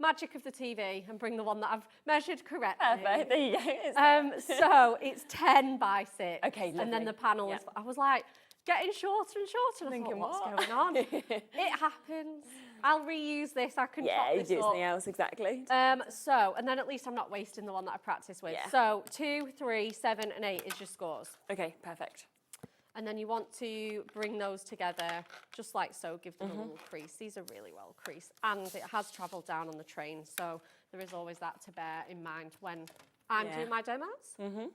Speaker 3: magic of the TV and bring the one that I've measured correctly.
Speaker 2: Perfect, there you go.
Speaker 3: So it's 10 by 6.
Speaker 2: Okay, lovely.
Speaker 3: And then the panel is, I was like, getting shorter and shorter. And I thought, what's going on? It happens. I'll reuse this. I can chop
Speaker 2: you
Speaker 3: this
Speaker 2: do
Speaker 3: up.
Speaker 2: something else, exactly.
Speaker 3: So, and then at least I'm not wasting the one that I practiced with.
Speaker 2: Yeah.
Speaker 3: So 2, 3, 7, and 8 is your scores.
Speaker 2: Okay, perfect.
Speaker 3: And then you want to bring those together just like so, give them a little crease. These are really well creased. And it has travelled down on the train, so there is always that to bear in mind when I'm doing my demos.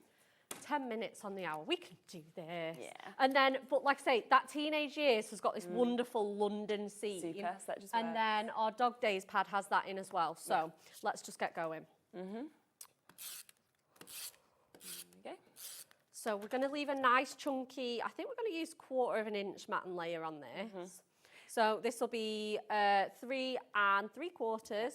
Speaker 3: 10 minutes on the hour, we can do this. Yeah. And then, but like I say, that teenage years has got this wonderful London scene.
Speaker 2: Super, so that just
Speaker 3: and
Speaker 2: works.
Speaker 3: then our dog days pad has that in as well. So let's just get going. So we're going to leave a nice chunky, I think we're going to use 1/4 inch mat and layer on this. So this will be 3 3/4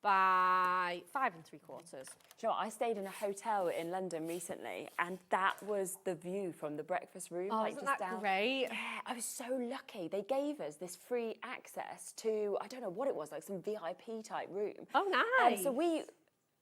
Speaker 3: by 5 3/4.
Speaker 2: Do you know what? I stayed in a hotel in London recently, and that was the view from the breakfast room.
Speaker 3: Oh,
Speaker 2: like
Speaker 3: isn't
Speaker 2: just
Speaker 3: that
Speaker 2: down.
Speaker 3: great?
Speaker 2: Yeah, I was so lucky. They gave us this free access to, I don't know what it was, like some VIP type room.
Speaker 3: Oh, nice.
Speaker 2: So we...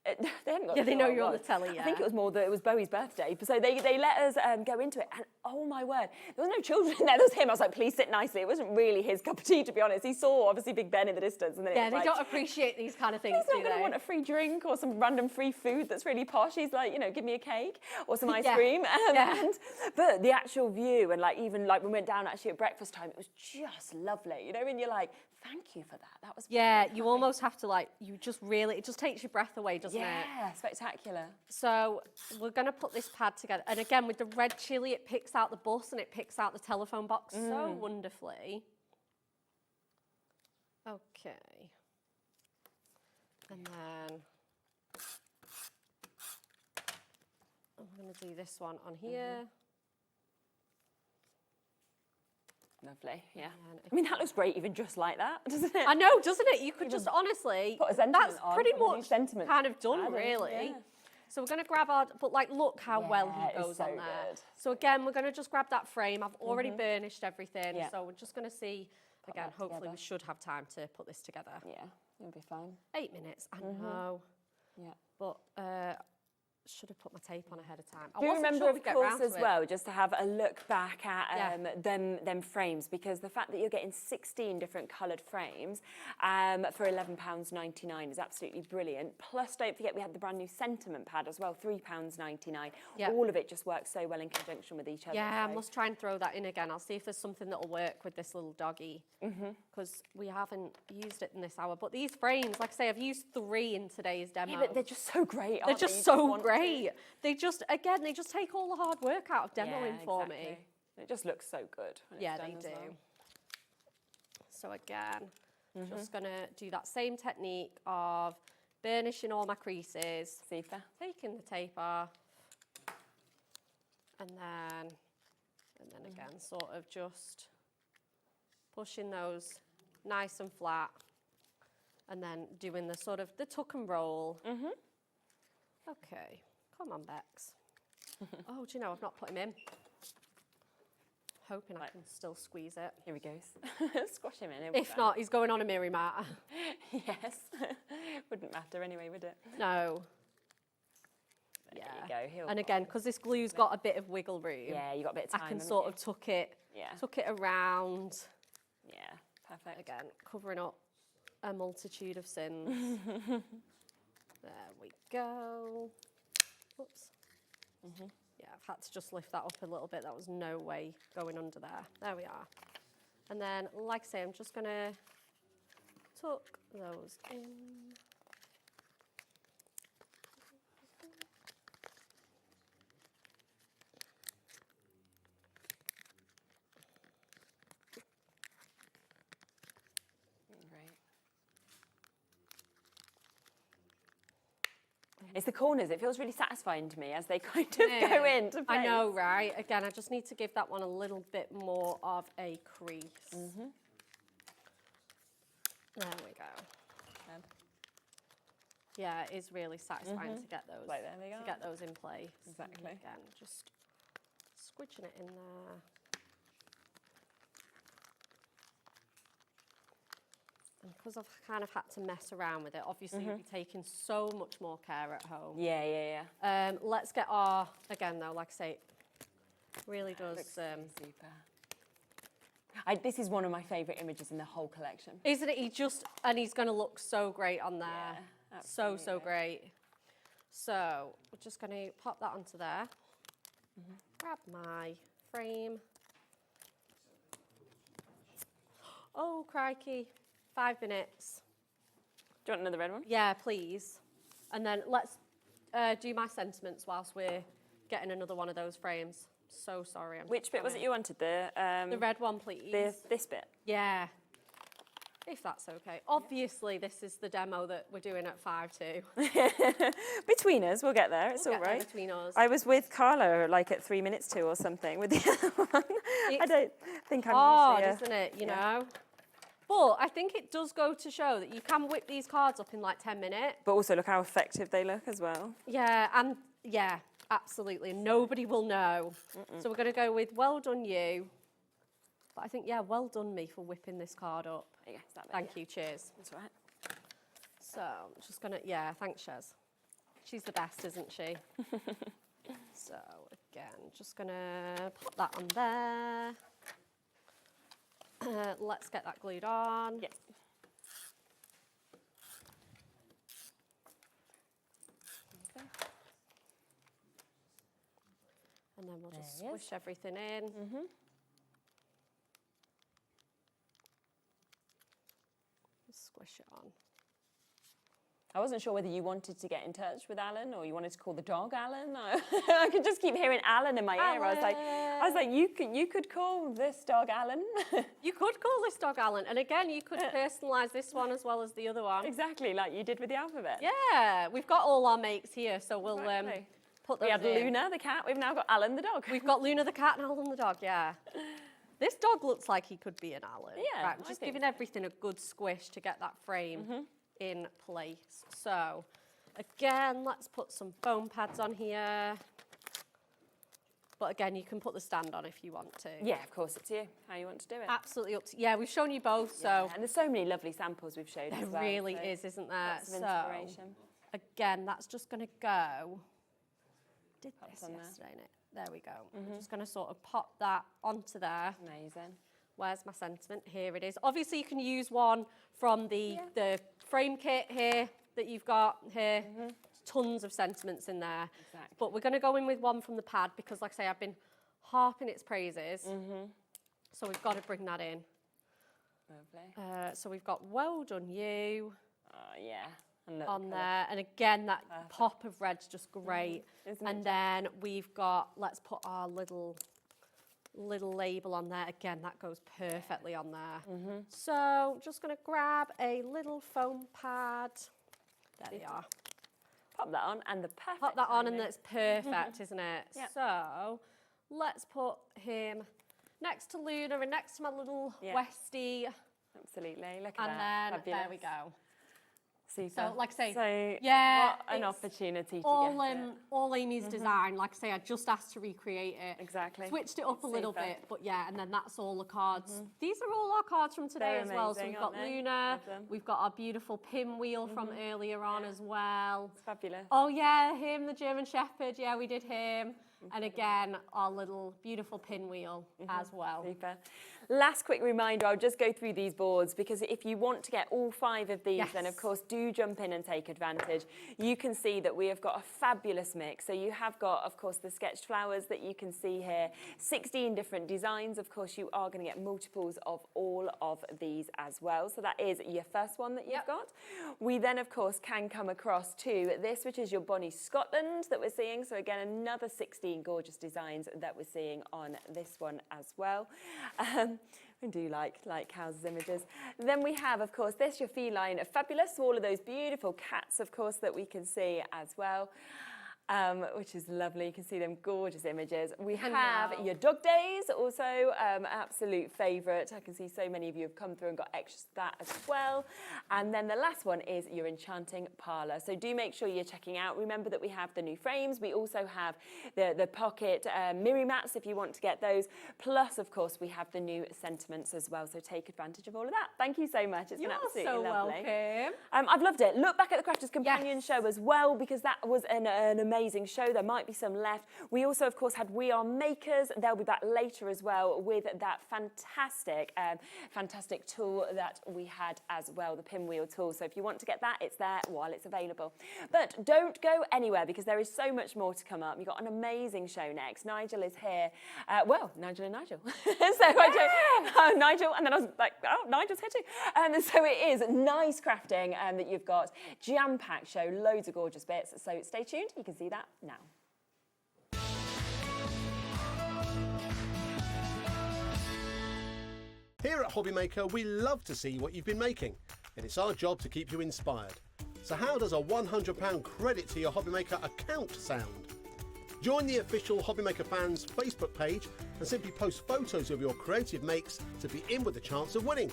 Speaker 2: they haven't got
Speaker 3: Yeah, they
Speaker 2: to
Speaker 3: know
Speaker 2: what it
Speaker 3: you're on the
Speaker 2: was.
Speaker 3: telly,
Speaker 2: I think
Speaker 3: yeah.
Speaker 2: it was more that it was Bowie's birthday. So they let us go into it, and oh my word, there was no children there. There was him. I was like, please sit nicely. It wasn't really his cup of tea, to be honest. He saw obviously Big Ben in the distance, and then
Speaker 3: Yeah,
Speaker 2: it
Speaker 3: they
Speaker 2: was
Speaker 3: don't appreciate these kind of things,
Speaker 2: he's not
Speaker 3: do
Speaker 2: going to
Speaker 3: they?
Speaker 2: want a free drink or some random free food that's really posh. He's like, you know, give me a cake or some ice
Speaker 3: Yeah.
Speaker 2: cream.
Speaker 3: Yeah.
Speaker 2: But the actual view, and like even like when we went down actually at breakfast time, it was just lovely. You know, and you're like, thank you for that. That was
Speaker 3: Yeah, you almost have to like, you just really, it just takes your breath away, doesn't it?
Speaker 2: Yeah, spectacular.
Speaker 3: So we're going to put this pad together. And again, with the red chili, it picks out the bus and it picks out the telephone box so wonderfully. Okay. And then I'm going to do this one on here.
Speaker 2: Lovely, yeah. I mean, that looks great even just like that, doesn't it?
Speaker 3: I know, doesn't it? You could just honestly,
Speaker 2: put a sentiment
Speaker 3: that's
Speaker 2: on,
Speaker 3: pretty
Speaker 2: put a new
Speaker 3: much
Speaker 2: sentiment
Speaker 3: kind of done,
Speaker 2: added,
Speaker 3: really.
Speaker 2: yeah.
Speaker 3: So we're going to grab our, but like, look how well he
Speaker 2: it's
Speaker 3: goes
Speaker 2: so
Speaker 3: on there.
Speaker 2: good.
Speaker 3: So again, we're going to just grab that frame. I've already burnished everything,
Speaker 2: Yeah.
Speaker 3: so we're just going to see, again,
Speaker 2: that
Speaker 3: hopefully
Speaker 2: together.
Speaker 3: we should have time to put this together.
Speaker 2: Yeah, it'll be fine.
Speaker 3: 8 minutes, I know.
Speaker 2: Yeah.
Speaker 3: But should have put my tape on ahead of time. I
Speaker 2: Do you
Speaker 3: wasn't
Speaker 2: remember,
Speaker 3: sure
Speaker 2: of
Speaker 3: we'd get
Speaker 2: course,
Speaker 3: round
Speaker 2: as
Speaker 3: to it.
Speaker 2: well, just to have a look back at them frames, because the fact that you're getting 16 different coloured frames for £11.99 is absolutely brilliant. Plus, don't forget we had the brand new sentiment pad as well, £3.99.
Speaker 3: Yep.
Speaker 2: All of it just works so well in conjunction with each other.
Speaker 3: Yeah, I
Speaker 2: so-
Speaker 3: must try and throw that in again. I'll see if there's something that'll work with this little doggy, because we haven't used it in this hour. But these frames, like I say, I've used 3 in today's demo.
Speaker 2: Yeah, but they're just so great,
Speaker 3: They're
Speaker 2: aren't they?
Speaker 3: just
Speaker 2: You
Speaker 3: so
Speaker 2: want to.
Speaker 3: great. They just, again, they just take all the hard work out of demoing for me.
Speaker 2: exactly. It just looks so good when
Speaker 3: Yeah,
Speaker 2: it's
Speaker 3: they
Speaker 2: done as
Speaker 3: do.
Speaker 2: well.
Speaker 3: So again, just gonna do that same technique of burnishing all my creases, taking the tape off, and then again, sort of just pushing those nice and flat, and then doing the sort of the tuck and roll. Okay, come on, Bex. Oh, do you know, I've not put him in. Hoping I can still squeeze it.
Speaker 2: Here he goes. Squash him in.
Speaker 3: If not, he's going on a mirror mat.
Speaker 2: Yes. Wouldn't matter anyway, would it?
Speaker 3: No.
Speaker 2: There you go.
Speaker 3: And again, because this glue's got a bit of wiggle room.
Speaker 2: Yeah, you got a bit of time.
Speaker 3: I can sort of tuck it around.
Speaker 2: Yeah, perfect.
Speaker 3: Again, covering up a multitude of sins. There we go. Oops. Yeah, I've had to just lift that up a little bit. That was no way going under there. There we are. And then, like I say, I'm just going to tuck those in.
Speaker 2: It's the corners. It feels really satisfying to me as they kind of go into place.
Speaker 3: I know, right? Again, I just need to give that one a little bit more of a crease. There we go. Yeah, it is really satisfying to get those.
Speaker 2: Like, there we go.
Speaker 3: To get those in place.
Speaker 2: Exactly.
Speaker 3: And again, just squidging it in there. And because I've kind of had to mess around with it, obviously you'll be taking so much more care at home.
Speaker 2: Yeah.
Speaker 3: Let's get our, again though, like I say, it really does.
Speaker 2: Super. This is one of my favourite images in the whole collection.
Speaker 3: Isn't it? He's going to look so great on there.
Speaker 2: Yeah,
Speaker 3: so great. So we're just going to pop that onto there. Grab my frame. Oh, crikey. 5 minutes.
Speaker 2: Do you want another red one?
Speaker 3: Yeah, please. And then let's do my sentiments whilst we're getting another one of those frames. So sorry.
Speaker 2: Which bit was it you wanted?
Speaker 3: The red one, please.
Speaker 2: This bit?
Speaker 3: Yeah. If that's okay. Obviously, this is the demo that we're doing at 5:02.
Speaker 2: Between us, we'll get there. It's all right.
Speaker 3: Between us.
Speaker 2: I was with Carla like at 3 minutes to or something with the other one. I don't think I'm
Speaker 3: hard,
Speaker 2: usually
Speaker 3: isn't it? You know. But I think it does go to show that you can whip these cards up in like 10 minutes.
Speaker 2: But also look how effective they look as well.
Speaker 3: Yeah, and yeah, absolutely. Nobody will know. So we're going to go with well done you. But I think, yeah, well done me for whipping this card up.
Speaker 2: Yes,
Speaker 3: Thank you, cheers.
Speaker 2: That's right.
Speaker 3: So I'm just going to, yeah, thanks, Shez. She's the best, isn't she? So again, just going to put that on there. Let's get that glued on.
Speaker 2: Yeah. Okay.
Speaker 3: And then we'll just squish everything in. Squish it on.
Speaker 2: I wasn't sure whether you wanted to get in touch with Alan or you wanted to call the dog Alan. I could just keep hearing Alan in my ear. I was like, you could call this dog Alan.
Speaker 3: You could call this dog Alan, and again, you could personalise this one as well as the other one.
Speaker 2: Exactly, like you did with the alphabet.
Speaker 3: Yeah, we've got all our makes here, so we'll put those
Speaker 2: We had
Speaker 3: in.
Speaker 2: Luna the cat. We've now got Alan the dog.
Speaker 3: We've got Luna the cat and Alan the dog. Yeah. This dog looks like he could be an Alan.
Speaker 2: Yeah,
Speaker 3: right, I'm just giving everything a good squish to get that frame in place. So, again, let's put some foam pads on here. But again, you can put the stand on if you want to.
Speaker 2: Yeah, of course, it's you, how you want to do it.
Speaker 3: Absolutely up to you. Yeah, we've shown you both, so.
Speaker 2: And there's so many lovely samples we've showed as well.
Speaker 3: There really is, isn't there?
Speaker 2: Lots of inspiration.
Speaker 3: Again, that's just going to go. Did
Speaker 2: Pop
Speaker 3: this
Speaker 2: on
Speaker 3: yesterday, innit? There we go. I'm just going to sort of pop that onto there.
Speaker 2: Amazing.
Speaker 3: Where's my sentiment? Here it is. Obviously, you can use one from the frame kit here that you've got here. Tons of sentiments in there.
Speaker 2: Exactly.
Speaker 3: But we're going to go in with one from the pad because, like I say, I've been harping its praises. So we've got to bring that in.
Speaker 2: Lovely.
Speaker 3: So we've got well done you.
Speaker 2: Yeah.
Speaker 3: On there. And again, that pop of red's just great. And then we've got, let's put our little label on there. Again, that goes perfectly on there. So I'm just going to grab a little foam pad. There we are.
Speaker 2: Pop that on and the perfect
Speaker 3: Pop that on
Speaker 2: timing.
Speaker 3: and that's perfect, isn't it?
Speaker 2: Yep.
Speaker 3: So let's put him next to Luna and next to my little Westie.
Speaker 2: Absolutely. Look at
Speaker 3: and
Speaker 2: that.
Speaker 3: then
Speaker 2: Fabulous.
Speaker 3: there we go.
Speaker 2: Super.
Speaker 3: So, like I say,
Speaker 2: so
Speaker 3: yeah,
Speaker 2: what an opportunity to
Speaker 3: all
Speaker 2: get it.
Speaker 3: all Amy's design. Like I say, I just asked to recreate it.
Speaker 2: Exactly.
Speaker 3: Switched it up a little
Speaker 2: Super.
Speaker 3: bit, but yeah, and then that's all the cards. These are all our cards from today
Speaker 2: They're
Speaker 3: as well. So
Speaker 2: amazing,
Speaker 3: we've got
Speaker 2: aren't they?
Speaker 3: Luna,
Speaker 2: Love them.
Speaker 3: we've got our beautiful pinwheel from earlier on as well.
Speaker 2: It's fabulous.
Speaker 3: Oh yeah, him, the German Shepherd. Yeah, we did him. And again, our little beautiful pinwheel as well.
Speaker 2: Super. Last quick reminder, I'll just go through these boards because if you want to get all 5 of these, then of course do jump in and take advantage. You can see that we have got a fabulous mix. So you have got, of course, the sketched flowers that you can see here, 16 different designs. Of course, you are going to get multiples of all of these as well. So that is your first one that you've got. We then, of course, can come across to this, which is your Bonnie Scotland that we're seeing. So again, another 16 gorgeous designs that we're seeing on this one as well. We do like Cow's images. Then we have, of course, this, your feline fabulous, all of those beautiful cats, of course, that we can see as well. Which is lovely. You can see them gorgeous images. We have your dog days, also absolute favourite. I can see so many of you have come through and got extras of that as well. And then the last one is your enchanting parlour. So do make sure you're checking out. Remember that we have the new frames. We also have the pocket mirror mats if you want to get those. Plus, of course, we have the new sentiments as well. So take advantage of all of that. Thank you so much. It's been absolutely lovely.
Speaker 3: Welcome.
Speaker 2: I've loved it. Look back at the Crafters Companion show as well, because that was an amazing show. There might be some left. We also, of course, had We Are Makers. They'll be back later as well with that fantastic tool that we had as well, the pinwheel tool. So if you want to get that, it's there while it's available. But don't go anywhere because there is so much more to come up. You've got an amazing show next. Nigel is here. Nigel and Nigel. Nigel, and then I was like, oh, Nigel's here too. So it is nice crafting that you've got. Jam-packed show, loads of gorgeous bits. So stay tuned. You can see that now.
Speaker 5: Here at Hobbymaker, we love to see what you've been making, and it's our job to keep you inspired. So how does a £100 credit to your Hobbymaker account sound? Join the official Hobbymaker fans Facebook page and simply post photos of your creative makes to be in with a chance of winning.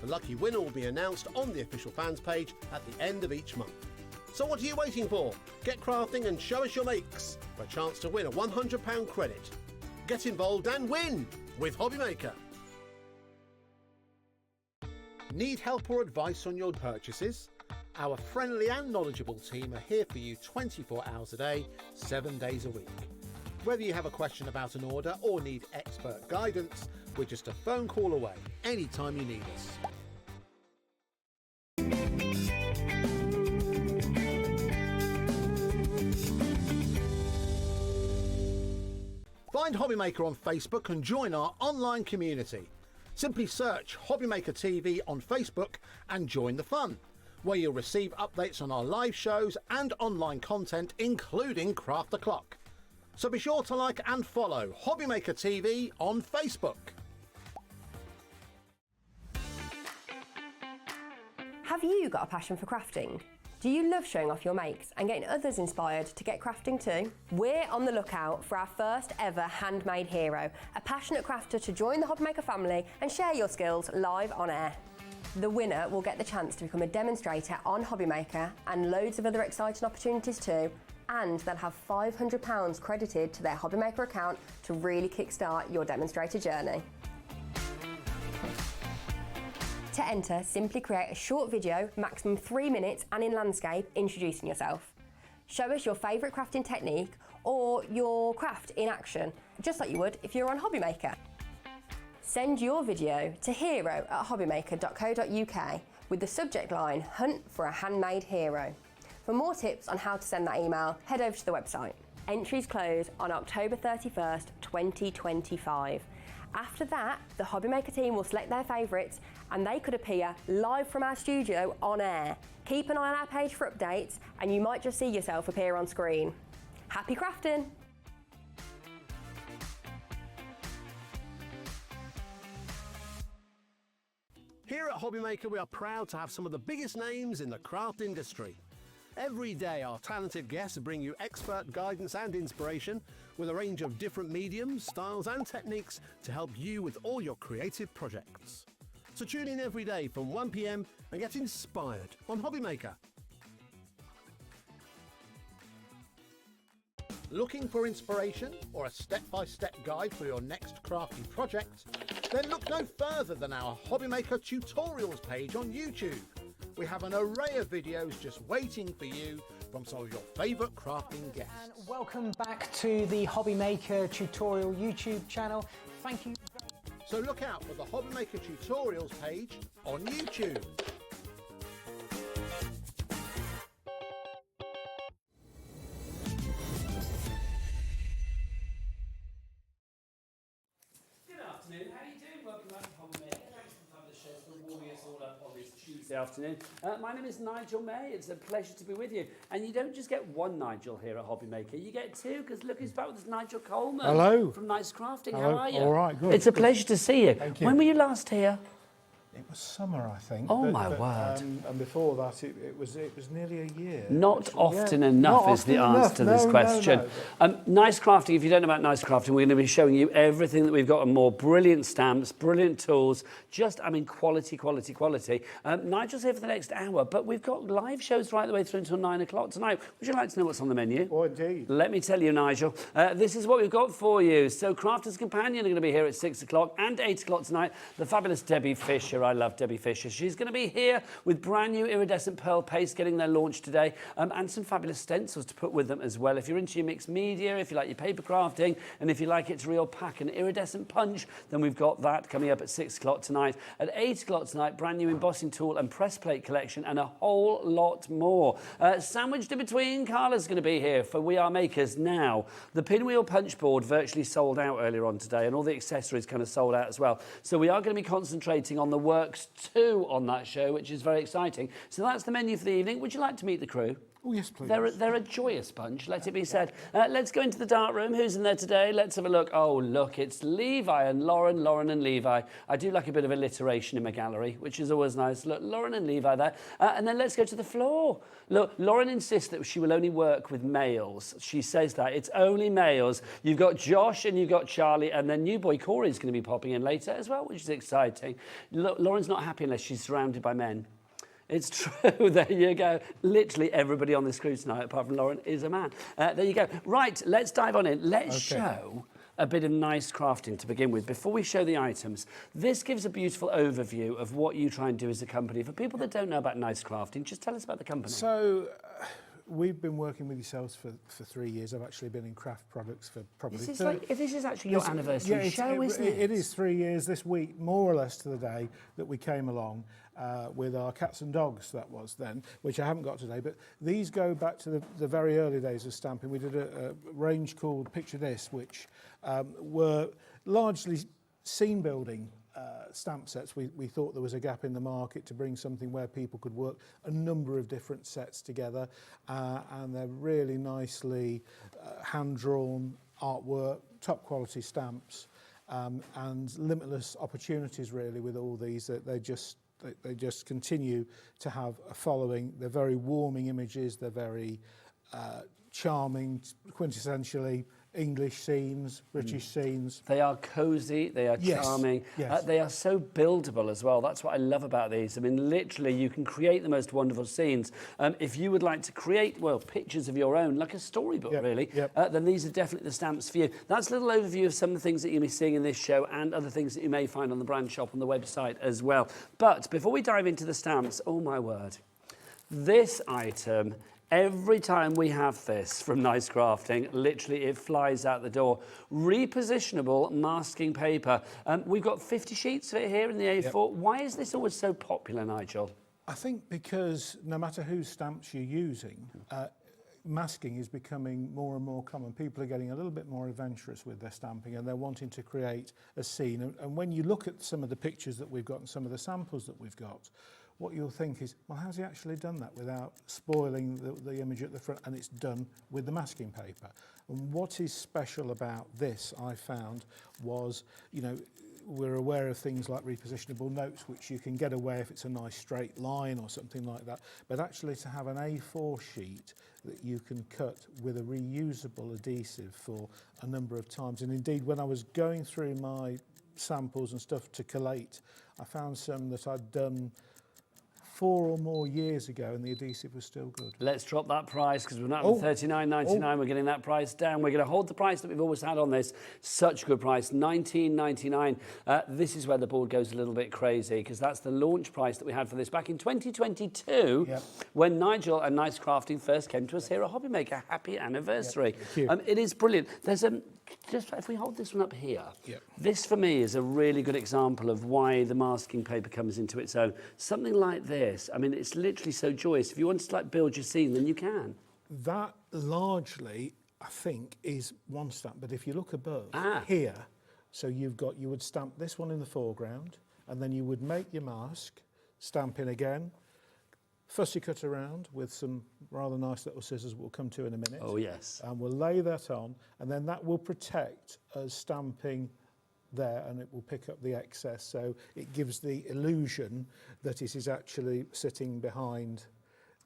Speaker 5: The lucky winner will be announced on the official fans page at the end of each month. So what are you waiting for? Get crafting and show us your makes for a chance to win a £100 credit. Get involved and win with Hobbymaker. Need help or advice on your purchases? Our friendly and knowledgeable team are here for you 24 hours a day, 7 days a week. Whether you have a question about an order or need expert guidance, we're just a phone call away anytime you need us. Find Hobbymaker on Facebook and join our online community. Simply search Hobbymaker TV on Facebook and join the fun, where you'll receive updates on our live shows and online content, including Craft the Clock. So be sure to like and follow Hobbymaker TV on Facebook.
Speaker 9: Have you got a passion for crafting? Do you love showing off your makes and getting others inspired to get crafting too? We're on the lookout for our first ever handmade hero, a passionate crafter to join the Hobbymaker family and share your skills live on air. The winner will get the chance to become a demonstrator on Hobbymaker and loads of other exciting opportunities too, and they'll have £500 credited to their Hobbymaker account to really kickstart your demonstrator journey. To enter, simply create a short video, maximum 3 minutes and in landscape, introducing yourself. Show us your favourite crafting technique or your craft in action, just like you would if you're on Hobbymaker. Send your video to hero@hobbymaker.co.uk with the subject line, Hunt for a Handmade Hero. For more tips on how to send that email, head over to the website. Entries close on October 31st, 2025. After that, the Hobbymaker team will select their favourites and they could appear live from our studio on air. Keep an eye on our page for updates and you might just see yourself appear on screen. Happy crafting!
Speaker 5: Here at Hobbymaker, we are proud to have some of the biggest names in the craft industry. Every day, our talented guests bring you expert guidance and inspiration with a range of different mediums, styles and techniques to help you with all your creative projects. So tune in every day from 1 p.m. and get inspired on Hobbymaker. Looking for inspiration or a step-by-step guide for your next crafty project? Then look no further than our Hobbymaker tutorials page on YouTube. We have an array of videos just waiting for you from some of your favourite crafting guests.
Speaker 18: And welcome back to the Hobbymaker tutorial YouTube channel. Thank you.
Speaker 5: So look out for the Hobbymaker tutorials page on YouTube.
Speaker 19: Afternoon. My name is Nigel May. It's a pleasure to be with you. And you don't just get one Nigel here at Hobbymaker, you get two, because look who's back with us, Nigel Coleman.
Speaker 20: Hello.
Speaker 19: From Nice Crafting.
Speaker 20: Hello.
Speaker 19: How are you?
Speaker 20: All right, good.
Speaker 19: It's a pleasure to see you.
Speaker 20: Thank you.
Speaker 19: When were you last here?
Speaker 20: It was summer, I think.
Speaker 19: Oh, my word.
Speaker 20: And before that, it was nearly a year.
Speaker 19: Not
Speaker 20: actually.
Speaker 19: often
Speaker 20: Yeah.
Speaker 19: enough
Speaker 20: Not
Speaker 19: is the
Speaker 20: often
Speaker 19: answer
Speaker 20: enough.
Speaker 19: to this
Speaker 20: No,
Speaker 19: question.
Speaker 20: no.
Speaker 19: Nice Crafting, if you don't know about Nice Crafting, we're going to be showing you everything that we've got and more. Brilliant stamps, brilliant tools, just, I mean, quality, quality, quality. Nigel's here for the next hour, but we've got live shows right the way through until 9 o'clock tonight. Would you like to know what's on the menu?
Speaker 20: Oh, indeed.
Speaker 19: Let me tell you, Nigel. This is what we've got for you. So Crafter's Companion are going to be here at 6 o'clock and 8 o'clock tonight. The fabulous Debbie Fisher. I love Debbie Fisher. She's going to be here with brand new iridescent pearl paste getting their launch today, and some fabulous stencils to put with them as well. If you're into your mixed media, if you like your paper crafting, and if you like it to real pack an iridescent punch, then we've got that coming up at 6 o'clock tonight. At 8 o'clock tonight, brand new embossing tool and press plate collection and a whole lot more. Sandwiched in between, Carla's going to be here for We Are Makers Now. The Pinwheel Punchboard virtually sold out earlier on today, and all the accessories kind of sold out as well. So we are going to be concentrating on the Works 2 on that show, which is very exciting. So that's the menu for the evening. Would you like to meet the crew?
Speaker 20: Oh, yes, please.
Speaker 19: They're a joyous bunch, let it be said. Let's go into the dark room. Who's in there today? Let's have a look. Oh, look, it's Levi and Lauren, Lauren and Levi. I do like a bit of alliteration in my gallery, which is always nice. Look, Lauren and Levi there. And then let's go to the floor. Look, Lauren insists that she will only work with males. She says that. It's only males. You've got Josh and you've got Charlie, and then new boy Corey's going to be popping in later as well, which is exciting. Look, Lauren's not happy unless she's surrounded by men. It's true. There you go. Literally everybody on this crew tonight, apart from Lauren, is a man. There you go. Right, let's dive on in. Let's show a bit of nice crafting to begin with. Before we show the items, this gives a beautiful overview of what you try and do as a company. For people that don't know about nice crafting, just tell us about the company.
Speaker 20: So, we've been working with yourselves for 3 years. I've actually been in craft products for probably...
Speaker 19: This is actually your anniversary show, isn't it?
Speaker 20: It is 3 years this week, more or less to the day that we came along with our cats and dogs, that was then, which I haven't got today. But these go back to the very early days of stamping. We did a range called Picture This, which were largely scene building stamp sets. We thought there was a gap in the market to bring something where people could work a number of different sets together, and they're really nicely hand-drawn artwork, top quality stamps, and limitless opportunities really with all these. They just continue to have a following. They're very warming images. They're very charming, quintessentially English scenes, British scenes.
Speaker 19: They are cosy, they are charming, they are so buildable as well. That's what I love about these. I mean, literally, you can create the most wonderful scenes. If you would like to create, well, pictures of your own, like a storybook, really, then these are definitely the stamps for you. That's a little overview of some of the things that you'll be seeing in this show and other things that you may find on the brand shop on the website as well. But before we dive into the stamps, oh my word, this item... Every time we have this from Nice Crafting, literally it flies out the door. Repositionable masking paper. We've got 50 sheets of it here in the A4. Why is this always so popular, Nigel?
Speaker 20: I think because no matter whose stamps you're using, masking is becoming more and more common. People are getting a little bit more adventurous with their stamping, and they're wanting to create a scene. And when you look at some of the pictures that we've got and some of the samples that we've got, what you'll think is, well, how's he actually done that without spoiling the image at the front? And it's done with the masking paper. And what is special about this, I found, was, you know, we're aware of things like repositionable notes, which you can get away if it's a nice straight line or something like that. But actually to have an A4 sheet that you can cut with a reusable adhesive for a number of times. And indeed, when I was going through my samples and stuff to collate. I found some that I'd done 4 or more years ago, and the adhesive was still good.
Speaker 19: Let's drop that price because we're not at $39.99. We're getting that price down. We're going to hold the price that we've always had on this. Such a good price, $19.99. This is where the board goes a little bit crazy because that's the launch price that we had for this back in 2022 when Nigel and Nice Crafting first came to us here at Hobby Maker. Happy anniversary. It is brilliant. There's just if we hold this one up here, this for me is a really good example of why the masking paper comes into its own. Something like this, I mean, it's literally so joyous. If you want to like build your scene, then you can.
Speaker 20: That largely, I think, is one stamp. But if you look above here, so you would stamp this one in the foreground, and then you would make your mask, stamp in again, fussy cut around with some rather nice little scissors we'll come to in a minute.
Speaker 19: Oh, yes.
Speaker 20: And we'll lay that on, and then that will protect us stamping there, and it will pick up the excess. So it gives the illusion that it is actually sitting behind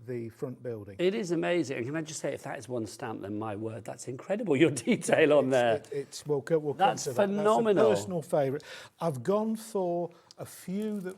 Speaker 20: the front building.
Speaker 19: It is amazing. And can I just say, if that is one stamp, then my word, that's incredible, your detail on there.
Speaker 20: We'll
Speaker 19: that's
Speaker 20: come to
Speaker 19: phenomenal.
Speaker 20: That. That's a personal favourite. I've gone for a few that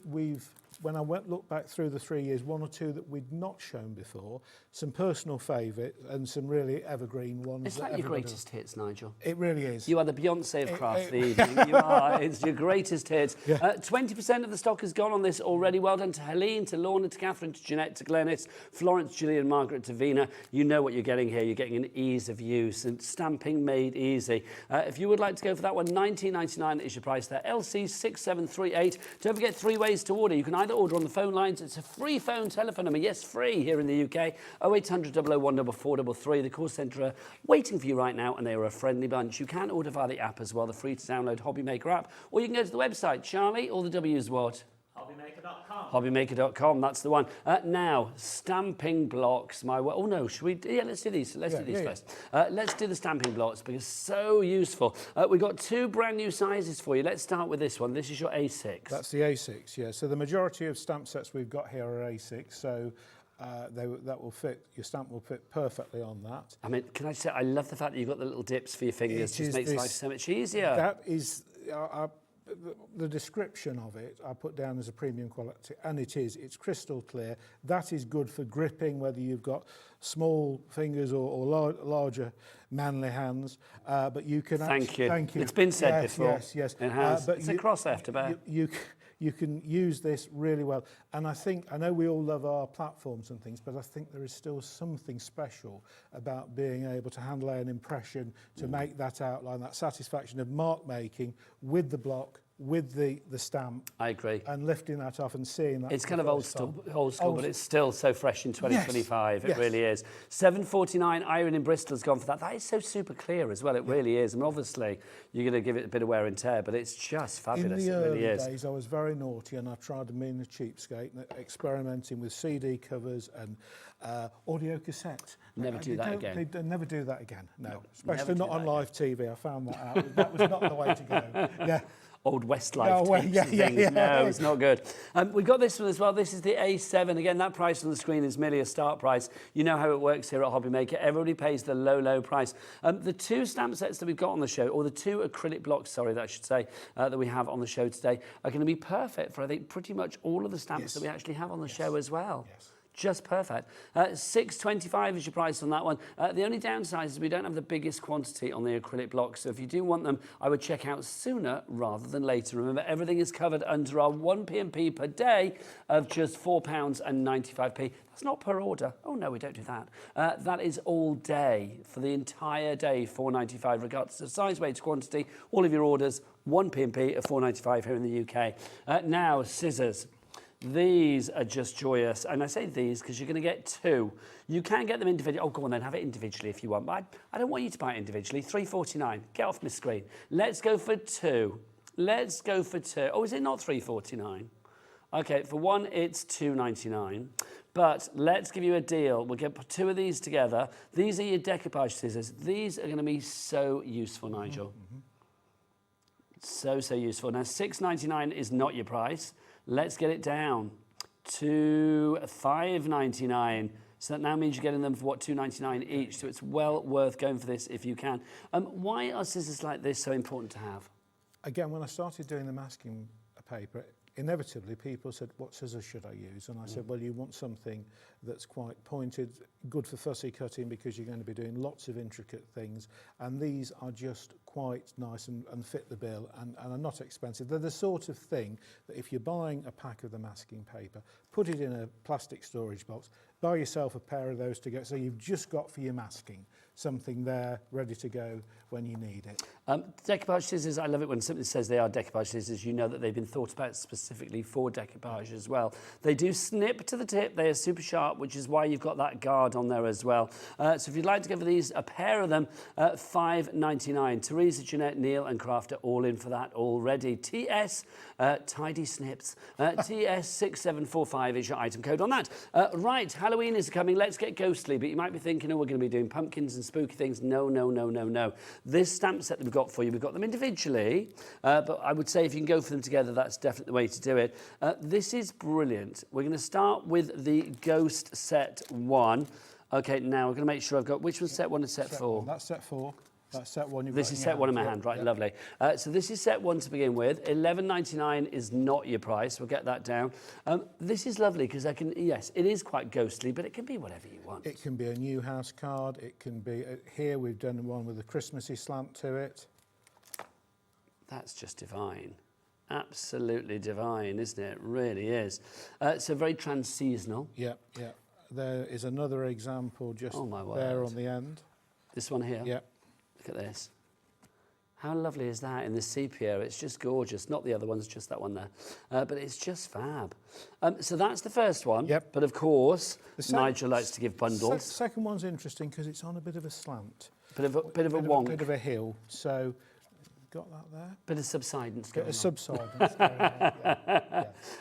Speaker 20: when I look back through the 3 years, 1 or 2 that we'd not shown before, some personal favourite and some really evergreen ones.
Speaker 19: It's like your greatest hits, Nigel.
Speaker 20: It really is.
Speaker 19: You are the Beyonce of craft the evening. You are. It's your greatest hits. 20% of the stock has gone on this already. Well done to Helene, to Lorna, to Catherine, to Jeanette, to Glenys, Florence, Gillian, Margaret, to Vina. You know what you're getting here. You're getting an ease of use and stamping made easy. If you would like to go for that one, $19.99 is your price there. LC6738. Don't forget 3 ways to order. You can either order on the phone lines. It's a free phone telephone number. Yes, free here in the UK. 0800 001 4433. The call centre are waiting for you right now, and they are a friendly bunch. You can order via the app as well, the free to download Hobby Maker app, or you can go to the website. Charlie, all the W's what?
Speaker 21: Hobbymaker.com.
Speaker 19: Hobbymaker.com, that's the one. Now, stamping blocks. Oh no, should we? Yeah, let's do these. Let's do these first. Let's do the stamping blocks because so useful. We've got 2 brand new sizes for you. Let's start with this one. This is your A6.
Speaker 20: That's the A6, yeah. So the majority of stamp sets we've got here are A6. So that will fit. Your stamp will fit perfectly on that.
Speaker 19: I mean, can I say I love the fact that you've got the little dips for your fingers. Just makes life so much easier.
Speaker 20: That is. The description of it I put down as a premium quality, and it is. It's crystal clear. That is good for gripping, whether you've got small fingers or larger manly hands. But you can.
Speaker 19: Thank you.
Speaker 20: Thank you.
Speaker 19: It's been said before.
Speaker 20: Yes.
Speaker 19: It has.
Speaker 20: But
Speaker 19: it's a cross after bear.
Speaker 20: You can use this really well. And I know we all love our platforms and things, but I think there is still something special about being able to hand lay an impression to make that outline, that satisfaction of mark making with the block, with the stamp.
Speaker 19: I agree.
Speaker 20: And lifting that off and seeing that.
Speaker 19: It's kind of old school, but it's still so fresh in 2025. Yes. It really is. $7.49 iron in Bristol has gone for that. That is so super clear as well. It really is. And obviously, you're going to give it a bit of wear and tear, but it's just fabulous.
Speaker 20: In the
Speaker 19: it really
Speaker 20: early
Speaker 19: is.
Speaker 20: days, I was very naughty, and I tried to mean a cheapskate, experimenting with CD covers and audio cassette.
Speaker 19: Never do that again.
Speaker 20: Never do that again. No, especially not on live TV. I found that out. That was not the way to go. Yeah.
Speaker 19: Old Westlife tapes and things. No, it's not good. We've got this one as well. This is the A7. Again, that price on the screen is merely a start price. You know how it works here at Hobby Maker. Everybody pays the low, low price. The 2 stamp sets that we've got on the show, or the 2 acrylic blocks, sorry, that I should say, that we have on the show today, are going to be perfect for, I think, pretty much all of the stamps that we actually have on the show as well. Yes. Just perfect. $6.25 is your price on that one. The only downside is we don't have the biggest quantity on the acrylic blocks, so if you do want them, I would check out sooner rather than later. Remember, everything is covered under our 1 P&P per day of just £4.95. That's not per order. Oh no, we don't do that. That is all day, for the entire day, $4.95, regardless of size, weight, quantity, all of your orders, 1 P&P at $4.95 here in the UK. Now, scissors. These are just joyous. And I say these because you're going to get 2. You can get them individually. Oh, go on then, have it individually if you want. But I don't want you to buy it individually. $3.49. Get off my screen. Let's go for 2. Let's go for 2. Oh, is it not $3.49? Okay, for 1, it's $2.99. But let's give you a deal. We'll get 2 of these together. These are your decoupage scissors. These are going to be so useful, Nigel. So useful. Now, $6.99 is not your price. Let's get it down to $5.99. So that now means you're getting them for, what, $2.99 each. So it's well worth going for this if you can. Why are scissors like this so important to have?
Speaker 20: Again, when I started doing the masking paper, inevitably people said, what scissors should I use? And I said, well, you want something that's quite pointed, good for fussy cutting because you're going to be doing lots of intricate things. And these are just quite nice and fit the bill and are not expensive. They're the sort of thing that if you're buying a pack of the masking paper, put it in a plastic storage box, buy yourself a pair of those to go. So you've just got for your masking something there ready to go when you need it.
Speaker 19: Decoupage scissors, I love it when something says they are decoupage scissors. You know that they've been thought about specifically for decoupage as well. They do snip to the tip. They are super sharp, which is why you've got that guard on there as well. So if you'd like to go for these, a pair of them, $5.99. Teresa, Jeanette, Neil and Craft are all in for that already. TS, Tidy Snips, TS6745 is your item code on that. Right, Halloween is coming. Let's get ghostly, but you might be thinking, oh, we're going to be doing pumpkins and spooky things. No, no, no, no, no. This stamp set that we've got for you, we've got them individually, but I would say if you can go for them together, that's definitely the way to do it. This is brilliant. We're going to start with the Ghost Set 1. Okay, now we're going to make sure I've got, which one's set 1 and set 4?
Speaker 20: That's set 4. That's set 1.
Speaker 19: This is set 1 in my hand, right, lovely. So this is set 1 to begin with. $11.99 is not your price. We'll get that down. This is lovely because I can, yes, it is quite ghostly, but it can be whatever you want.
Speaker 20: It can be a new house card. It can be, here we've done one with a Christmassy slant to it.
Speaker 19: That's just divine. Absolutely divine, isn't it? It really is. So very trans-seasonal.
Speaker 20: Yeah, yeah. There is another example just there on the end.
Speaker 19: This one here?
Speaker 20: Yeah.
Speaker 19: Look at this. How lovely is that in the sepia? It's just gorgeous. Not the other ones, just that one there. But it's just fab. So that's the first one.
Speaker 20: Yep.
Speaker 19: But of course, Nigel likes to give bundles.
Speaker 20: Second one's interesting because it's on a bit of a slant.
Speaker 19: Bit of a wonk.
Speaker 20: Bit of a hill. So, got that there?
Speaker 19: Bit of subsidence
Speaker 20: Bit
Speaker 19: going
Speaker 20: of
Speaker 19: on.
Speaker 20: subsidence going on,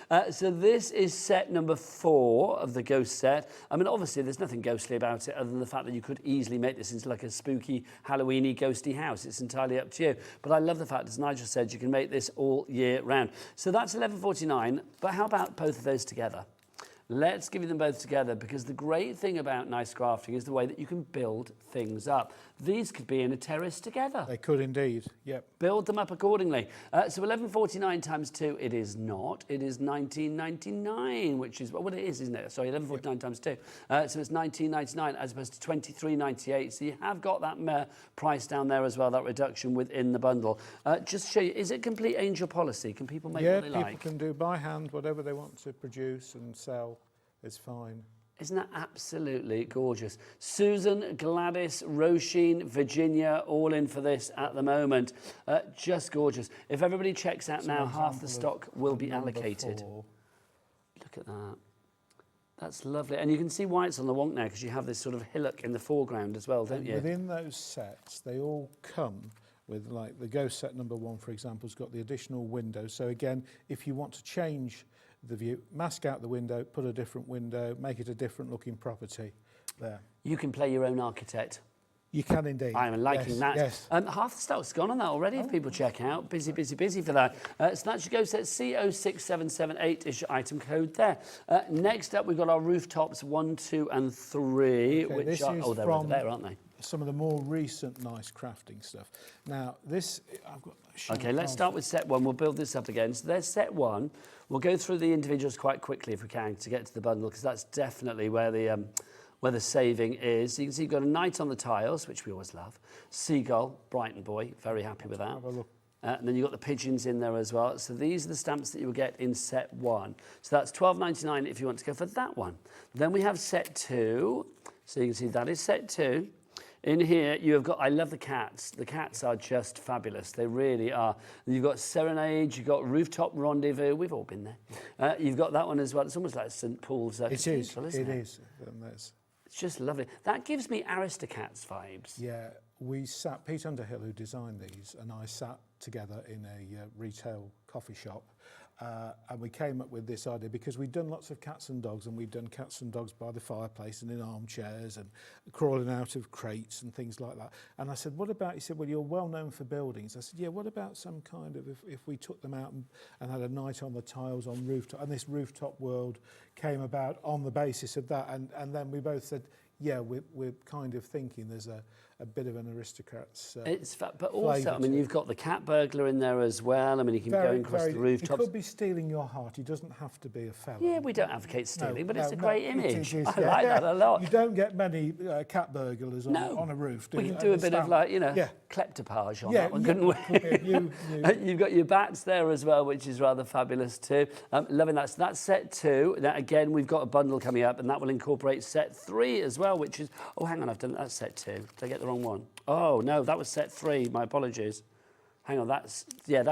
Speaker 20: yeah.
Speaker 19: So this is set number 4 of the ghost set. I mean, obviously, there's nothing ghostly about it other than the fact that you could easily make this into like a spooky, Halloweeny, ghosty house. It's entirely up to you. But I love the fact, as Nigel said, you can make this all year round. So that's $11.49. But how about both of those together? Let's give you them both together because the great thing about nice crafting is the way that you can build things up. These could be in a terrace together.
Speaker 20: They could indeed, yep.
Speaker 19: Build them up accordingly. So $11.49 times 2, it is not. It is $19.99, which is what it is, isn't it? Sorry, $11.49 times 2. So it's $19.99 as opposed to $23.98. So you have got that price down there as well, that reduction within the bundle. Just to show you, is it complete angel policy? Can people make what they like?
Speaker 20: Yeah, people can do by hand whatever they want to produce and sell. It's fine.
Speaker 19: Isn't that absolutely gorgeous? Susan, Gladys, Roisin, Virginia, all in for this at the moment. Just gorgeous. If everybody checks out now, half the stock will be allocated.
Speaker 20: 4.
Speaker 19: Look at that. That's lovely. And you can see why it's on the wonk now because you have this sort of hillock in the foreground as well, don't you?
Speaker 20: Within those sets, they all come with, like, the Ghost Set number 1, for example, has got the additional window. So again, if you want to change the view, mask out the window, put a different window, make it a different looking property there.
Speaker 19: You can play your own architect.
Speaker 20: You can indeed.
Speaker 19: I'm liking that.
Speaker 20: Yes.
Speaker 19: Half the stock's gone on that already if people check out. Busy, busy, busy for that. So that's your Ghost Set CO6778 is your item code there. Next up, we've got our rooftops 1, 2 and 3,
Speaker 20: Okay,
Speaker 19: which are, oh, they're over there, aren't they?
Speaker 20: Some of the more recent nice crafting stuff. Now, this, I've got...
Speaker 19: Okay, let's start with set 1. We'll build this up again. So there's set 1. We'll go through the individuals quite quickly if we can to get to the bundle because that's definitely where the saving is. So you can see you've got a knight on the tiles, which we always love. Seagull, Brighton boy, very happy with that.
Speaker 20: Have a look.
Speaker 19: And then you've got the pigeons in there as well. So these are the stamps that you will get in set 1. So that's $12.99 if you want to go for that one. Then we have set 2. So you can see that is set 2. In here, you have got, I love the cats. The cats are just fabulous. They really are. You've got Serenade, you've got Rooftop Rendezvous. We've all been there. You've got that one as well. It's almost like St. Paul's Cathedral, isn't it?
Speaker 20: It is.
Speaker 19: It's just lovely. That gives me Aristocats vibes.
Speaker 20: Yeah, Pete Underhill, who designed these, and I sat together in a retail coffee shop. And we came up with this idea because we'd done lots of cats and dogs, and we'd done cats and dogs by the fireplace and in armchairs and crawling out of crates and things like that. And I said, what about, he said, well, you're well known for buildings. I said, yeah, what about some kind of, if we took them out and had a night on the tiles on rooftop, and this rooftop world came about on the basis of that. And then we both said, yeah, we're kind of thinking there's a bit of an aristocrat's
Speaker 19: but also, I mean, you've got the cat burglar in there as well. I mean, he can go across the rooftops.
Speaker 20: He could be stealing your heart. He doesn't have to be a felon.
Speaker 19: Yeah, we don't advocate stealing, but it's a great image.
Speaker 20: It is,
Speaker 19: I like that a lot.
Speaker 20: You don't get many cat burglars on a roof, do
Speaker 19: we
Speaker 20: you?
Speaker 19: can do a bit of kleptopage on that one, couldn't we? You've got your bats there as well, which is rather fabulous too. Loving that. So that's set 2. Now, again, we've got a bundle coming up, and that will incorporate set 3 as well, which is... Oh, hang on, that's set 2. Did I get the wrong one? Oh, no, that was set 3. My apologies. Hang on, that's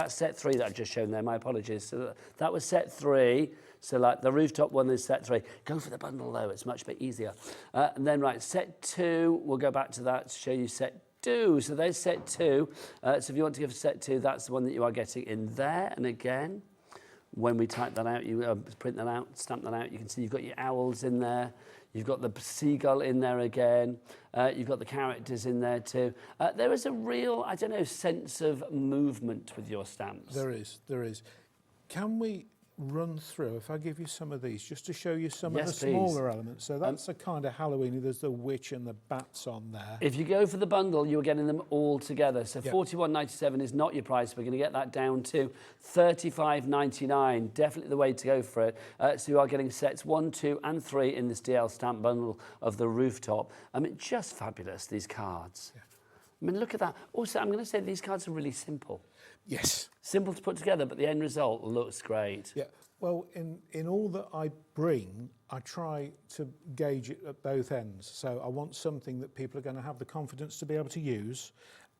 Speaker 19: set 3 that I've just shown there. My apologies. So that was set 3. So like the rooftop one is set 3. Go for the bundle though, it's much bit easier. And then set 2, we'll go back to that to show you set 2. So there's set 2. So if you want to go for set 2, that's the one that you are getting in there. And again, when we type that out, you print that out, stamp that out, you can see you've got your owls in there. You've got the seagull in there again. You've got the characters in there too. There is a real, I don't know, sense of movement with your stamps.
Speaker 20: There is. Can we run through, if I give you some of these, just to show you some of the smaller elements? So that's a kind of Halloween. There's the witch and the bats on there.
Speaker 19: If you go for the bundle, you're getting them all together. So $41.97 is not your price. We're going to get that down to $35.99. Definitely the way to go for it. So you are getting sets 1, 2 and 3 in this DL stamp bundle of the rooftop. I mean, just fabulous, these cards. Yeah. I mean, look at that. Also, I'm going to say these cards are really simple.
Speaker 20: Yes.
Speaker 19: Simple to put together, but the end result looks great.
Speaker 20: Yeah. Well, in all that I bring, I try to gauge it at both ends. So I want something that people are going to have the confidence to be able to use,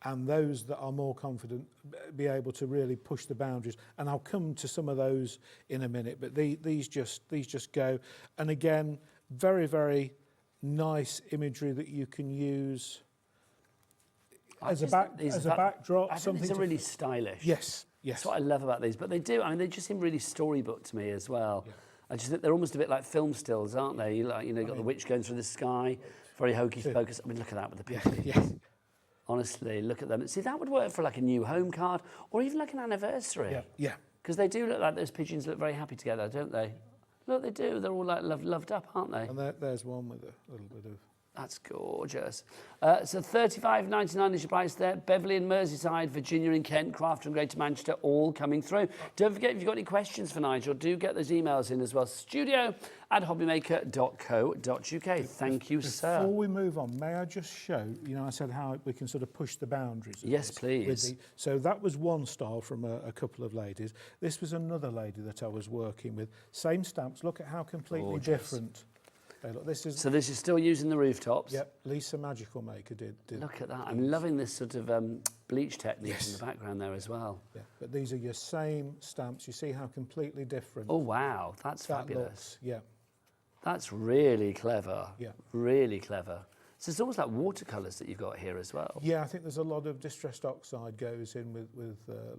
Speaker 20: and those that are more confident be able to really push the boundaries. And I'll come to some of those in a minute, but these just go. And again, very, very nice imagery that you can use as a backdrop.
Speaker 19: I think these are really stylish.
Speaker 20: Yes.
Speaker 19: That's what I love about these. But they do, I mean, they just seem really storybook to me as well. Yeah. I just think they're almost a bit like film stills, aren't they? You've got the witch going through the sky, very hocus pocus. I mean, look at that with the pictures.
Speaker 20: Yeah.
Speaker 19: Honestly, look at them. See, that would work for like a new home card or even like an anniversary.
Speaker 20: Yeah.
Speaker 19: Because they do look like those pigeons look very happy together, don't they? Look, they do. They're all like loved up, aren't they?
Speaker 20: And there's one with a little bit of...
Speaker 19: That's gorgeous. So $35.99 is your price there. Beverley and Merseyside, Virginia and Kent, Crafter and Greater Manchester, all coming through. Don't forget, if you've got any questions for Nigel, do get those emails in as well. studio@hobbymaker.co.uk. Thank you, sir.
Speaker 20: Before we move on, may I just show, I said how we can sort of push the boundaries.
Speaker 19: Yes, please.
Speaker 20: So that was one style from a couple of ladies. This was another lady that I was working with. Same stamps. Look at how completely different. Look, this is
Speaker 19: still using the rooftops?
Speaker 20: Yep, Lisa Magical Maker did.
Speaker 19: Look at that. I'm loving this sort of bleach technique in the background there as well.
Speaker 20: Yeah, but these are your same stamps. You see how completely different.
Speaker 19: Oh, wow. That's fabulous.
Speaker 20: Yeah.
Speaker 19: That's really clever.
Speaker 20: Yeah.
Speaker 19: Really clever. So it's almost like watercolours that you've got here as well.
Speaker 20: Yeah, I think there's a lot of distressed oxide goes in with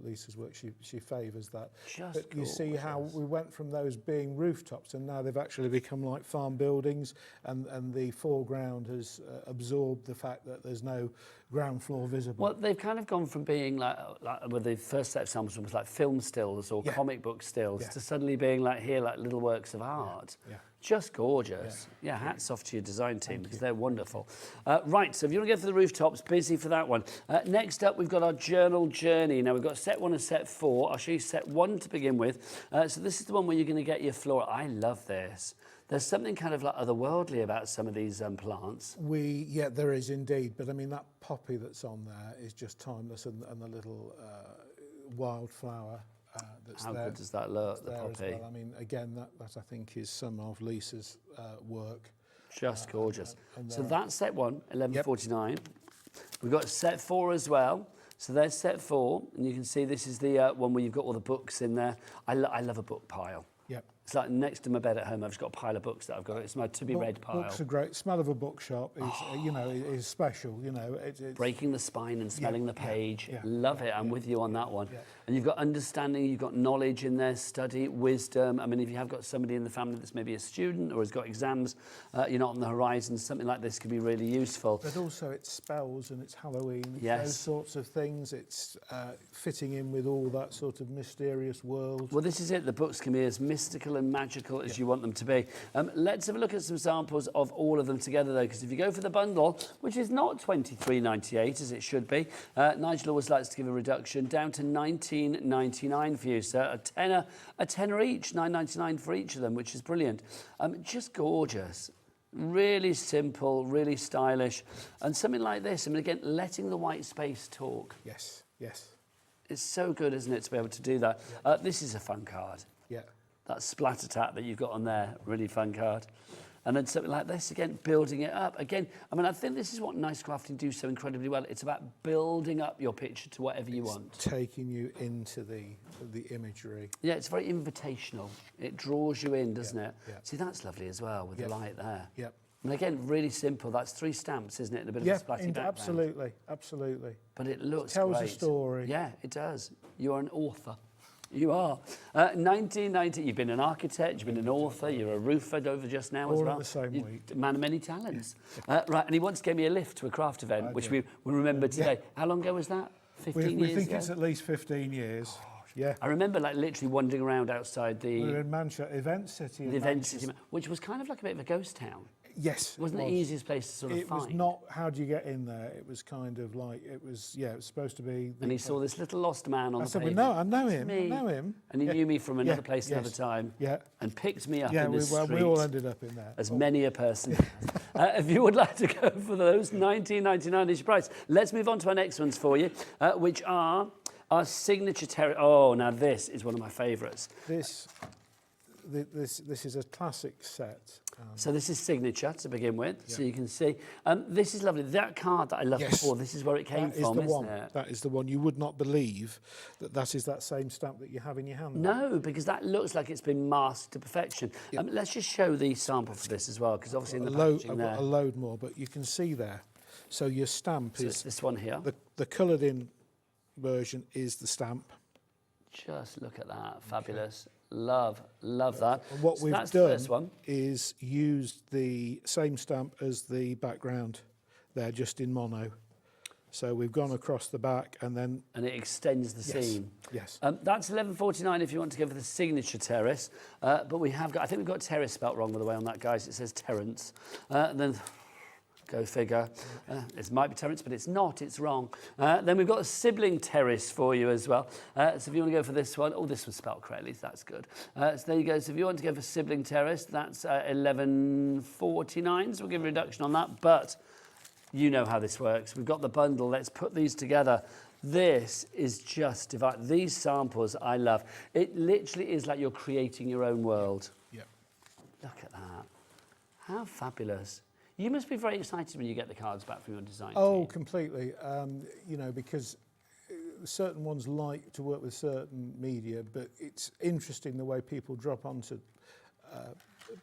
Speaker 20: Lisa's work. She favours that. But you see how we went from those being rooftops and now they've actually become like farm buildings, and the foreground has absorbed the fact that there's no ground floor visible.
Speaker 19: Well, they've kind of gone from being like with the first set of samples was like film stills or comic book stills to suddenly being like here like little works of art.
Speaker 20: Yeah.
Speaker 19: Just gorgeous. Yeah, hats off to your design team because they're wonderful. Right, so if you want to go for the rooftops, busy for that one. Next up, we've got our journal journey. Now, we've got set 1 and set 4. I'll show you set 1 to begin with. So this is the one where you're going to get your floral. I love this. There's something kind of like otherworldly about some of these plants.
Speaker 20: Yeah, there is indeed. But I mean, that poppy that's on there is just timeless, and the little wildflower.
Speaker 19: How good does that look, the poppy?
Speaker 20: Well. I mean, again, that I think is some of Lisa's work.
Speaker 19: Just gorgeous. So that's set 1, $11.49. We've got set 4 as well. So there's set 4, and you can see this is the one where you've got all the books in there. I love a book pile.
Speaker 20: Yep.
Speaker 19: It's like next to my bed at home. I've just got a pile of books that I've got. It's my to-be-read pile.
Speaker 20: Books are great. Smell of a bookshop is, is special. It's
Speaker 19: breaking the spine and smelling the page. Love it. I'm with you on that one. And you've got understanding, you've got knowledge in there, study, wisdom. I mean, if you have got somebody in the family that's maybe a student or has got exams, not on the horizon, something like this could be really useful.
Speaker 20: But also it's spells and it's Halloween.
Speaker 19: Yes.
Speaker 20: Those sorts of things. It's fitting in with all that sort of mysterious world.
Speaker 19: Well, this is it. The books can be as mystical and magical as you want them to be. Let's have a look at some samples of all of them together, though, because if you go for the bundle, which is not $23.98 as it should be, Nigel always likes to give a reduction down to $19.99 for you. So a tenner each, $9.99 for each of them, which is brilliant. Just gorgeous. Really simple, really stylish. And something like this, I mean, again, letting the white space talk.
Speaker 20: Yes, yes.
Speaker 19: It's so good, isn't it, to be able to do that. This is a fun card.
Speaker 20: Yeah.
Speaker 19: That splatter tat that you've got on there, really fun card. And then something like this, again, building it up. Again, I mean, I think this is what Nice Crafting do so incredibly well. It's about building up your picture to whatever you want.
Speaker 20: Taking you into the imagery.
Speaker 19: Yeah, it's very invitational. It draws you in, doesn't it?
Speaker 20: Yeah.
Speaker 19: See, that's lovely as well, with the light there.
Speaker 20: Yep.
Speaker 19: And again, really simple. That's 3 stamps, isn't it? And a bit of a splatty background.
Speaker 20: Absolutely, absolutely.
Speaker 19: But it looks
Speaker 20: tells
Speaker 19: great.
Speaker 20: a story.
Speaker 19: Yeah, it does. You are an author. You are. 1990, you've been an architect, you've been an author, you're a roofer over just now as well.
Speaker 20: All in the same week.
Speaker 19: Man of many talents. Right, and he once gave me a lift to a craft event, which we remember today. How long ago was that? 15 years
Speaker 20: We think
Speaker 19: ago?
Speaker 20: it's at least 15 years. Yeah.
Speaker 19: I remember like literally wandering around outside the...
Speaker 20: We were in Manchester, Event City.
Speaker 19: The Event City, which was kind of like a bit of a ghost town.
Speaker 20: Yes.
Speaker 19: Wasn't the easiest place to sort of find?
Speaker 20: It was not, how do you get in there? It was kind of like, it was supposed to be...
Speaker 19: And he saw this little lost man on the
Speaker 20: pavement.
Speaker 19: pavement.
Speaker 20: I know him, I know him.
Speaker 19: And he knew me from another place another time.
Speaker 20: Yeah.
Speaker 19: And picked me up in the street.
Speaker 20: We all ended up in there.
Speaker 19: As many a person. If you would like to go for those, $19.99 is your price. Let's move on to our next ones for you, which are our signature terrace. Oh, now this is one of my favourites.
Speaker 20: This is a classic set.
Speaker 19: So this is signature to begin with, so you can see. This is lovely. That card that I loved before, this is where it came from, isn't it?
Speaker 20: That is the one. You would not believe that is that same stamp that you have in your hand.
Speaker 19: No, because that looks like it's been masked to perfection. Let's just show the sample for this as well, because obviously in the packaging
Speaker 20: I've got a load more, but you can see there. So your stamp is...
Speaker 19: this one here.
Speaker 20: The coloured in version is the stamp.
Speaker 19: Just look at that. Fabulous. Love that.
Speaker 20: And what we've
Speaker 19: that's
Speaker 20: done
Speaker 19: the first one.
Speaker 20: is used the same stamp as the background there, just in mono. So we've gone across the back and then...
Speaker 19: And it extends the seam.
Speaker 20: Yes.
Speaker 19: That's $11.49 if you want to go for the signature terrace. But we have got... I think we've got terrace spelt wrong, by the way, on that, guys. It says Terence. Then... Go figure. It might be Terence, but it's not. It's wrong. Then we've got a sibling terrace for you as well. So if you want to go for this one, this was spelled correctly, so that's good. So there you go. So if you want to go for sibling terrace, that's $11.49. So we'll give a reduction on that. But you know how this works. We've got the bundle. Let's put these together. This is just divine. These samples I love. It literally is like you're creating your own world.
Speaker 20: Yeah.
Speaker 19: Look at that. How fabulous. You must be very excited when you get the cards back from your design
Speaker 20: team. Completely. Because certain ones like to work with certain media, but it's interesting the way people drop onto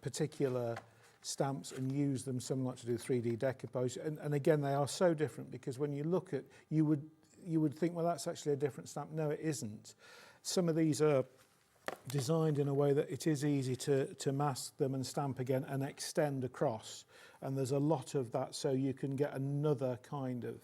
Speaker 20: particular stamps and use them. Some like to do 3D decoupage, and again, they are so different because when you look at, you would think, well, that's actually a different stamp. No, it isn't. Some of these are designed in a way that it is easy to mask them and stamp again and extend across. And there's a lot of that, so you can get another kind of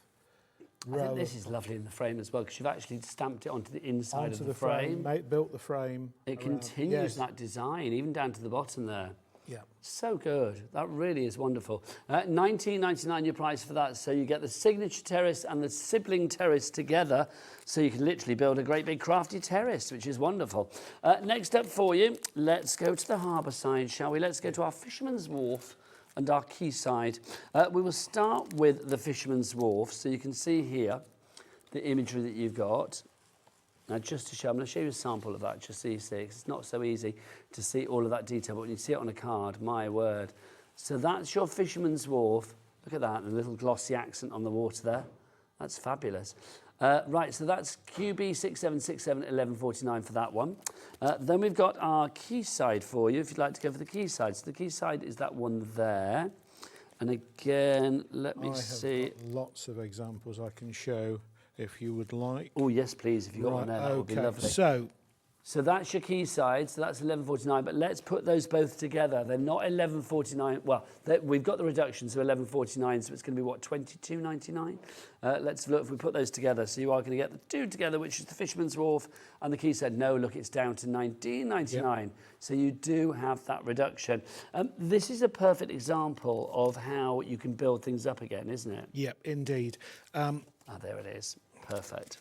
Speaker 20: row.
Speaker 19: I think this is lovely in the frame as well, because you've actually stamped it onto the inside of the frame.
Speaker 20: Built the frame.
Speaker 19: It continues that design, even down to the bottom there.
Speaker 20: Yeah.
Speaker 19: So good. That really is wonderful. $19.99 your price for that. So you get the signature terrace and the sibling terrace together. So you can literally build a great big crafty terrace, which is wonderful. Next up for you, let's go to the harbour side, shall we? Let's go to our Fisherman's Wharf and our quayside. We will start with the Fisherman's Wharf. So you can see here the imagery that you've got. Now, just to show, I'm going to show you a sample of that, just so you see, 'cause it's not so easy to see all of that detail, but when you see it on a card, my word. So that's your Fisherman's Wharf. Look at that, the little glossy accent on the water there. That's fabulous. Right, so that's QB6767 1149 for that one. Then we've got our quayside for you, if you'd like to go for the quayside. So the quayside is that one there. And again, let me see.
Speaker 20: Got lots of examples I can show if you would like.
Speaker 19: Oh, yes, please. If you've got one there, that would be lovely.
Speaker 20: So
Speaker 19: So that's your quayside, so that's 11.49, but let's put those both together. They're not 11.49, well, we've got the reduction, so 11.49, so it's going to be, what, 22.99? Let's look if we put those together. So you are going to get the two together, which is the Fisherman's Wharf and the quayside. No, look, it's down to 19.99. Yep. So you do have that reduction. This is a perfect example of how you can build things up again, isn't it?
Speaker 20: Yep, indeed.
Speaker 19: There it is. Perfect.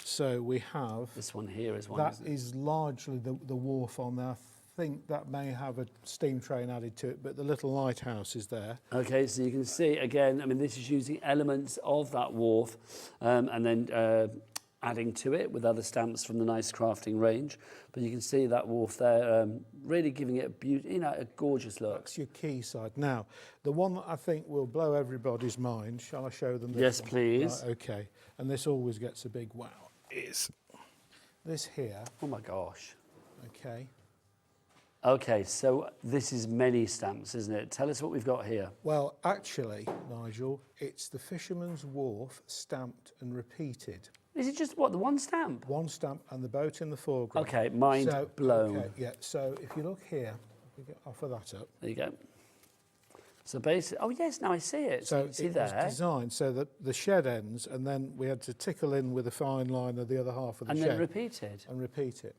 Speaker 20: So we have...
Speaker 19: This one here is one,
Speaker 20: that is largely the wharf on there. I think that may have a steam train added to it, but the little lighthouse is there.
Speaker 19: Okay, so you can see, again, I mean, this is using elements of that wharf and then adding to it with other stamps from the Nice Crafting range. But you can see that wharf there, really giving it a gorgeous look.
Speaker 20: That's your quayside. Now, the one that I think will blow everybody's mind, shall I show them this
Speaker 19: Yes,
Speaker 20: one?
Speaker 19: please.
Speaker 20: Right, okay, and this always gets a big wow. Is this here.
Speaker 19: Oh my gosh.
Speaker 20: Okay.
Speaker 19: Okay, so this is many stamps, isn't it? Tell us what we've got here.
Speaker 20: Well, actually, Nigel, it's the Fisherman's Wharf stamped and repeated.
Speaker 19: Is it just, what, the one stamp?
Speaker 20: One stamp and the boat in the foreground.
Speaker 19: Okay, mind blown.
Speaker 20: Okay, yeah, so if you look here, we offer that up.
Speaker 19: There you go. So basically, oh yes, now I see it.
Speaker 20: So
Speaker 19: see
Speaker 20: it
Speaker 19: there.
Speaker 20: was designed so that the shed ends, and then we had to tickle in with a fine line of the other half of the shed.
Speaker 19: And then repeat it.
Speaker 20: And repeat it.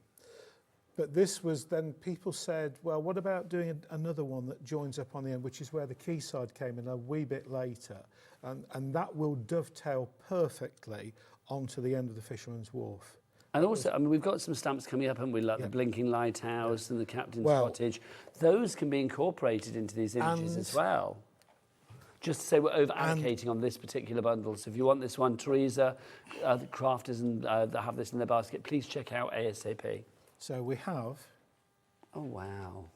Speaker 20: But this was then, people said, well, what about doing another one that joins up on the end, which is where the quayside came in a wee bit later. And that will dovetail perfectly onto the end of the Fisherman's Wharf.
Speaker 19: And also, I mean, we've got some stamps coming up, and we like the Blinking Lighthouse and the Captain's Cottage. Those can be incorporated into these images as well. Just to say we're over-allocating on this particular bundle. So if you want this one, Teresa, the crafters that have this in their basket, please check out ASAP.
Speaker 20: So we have...
Speaker 19: Oh, wow.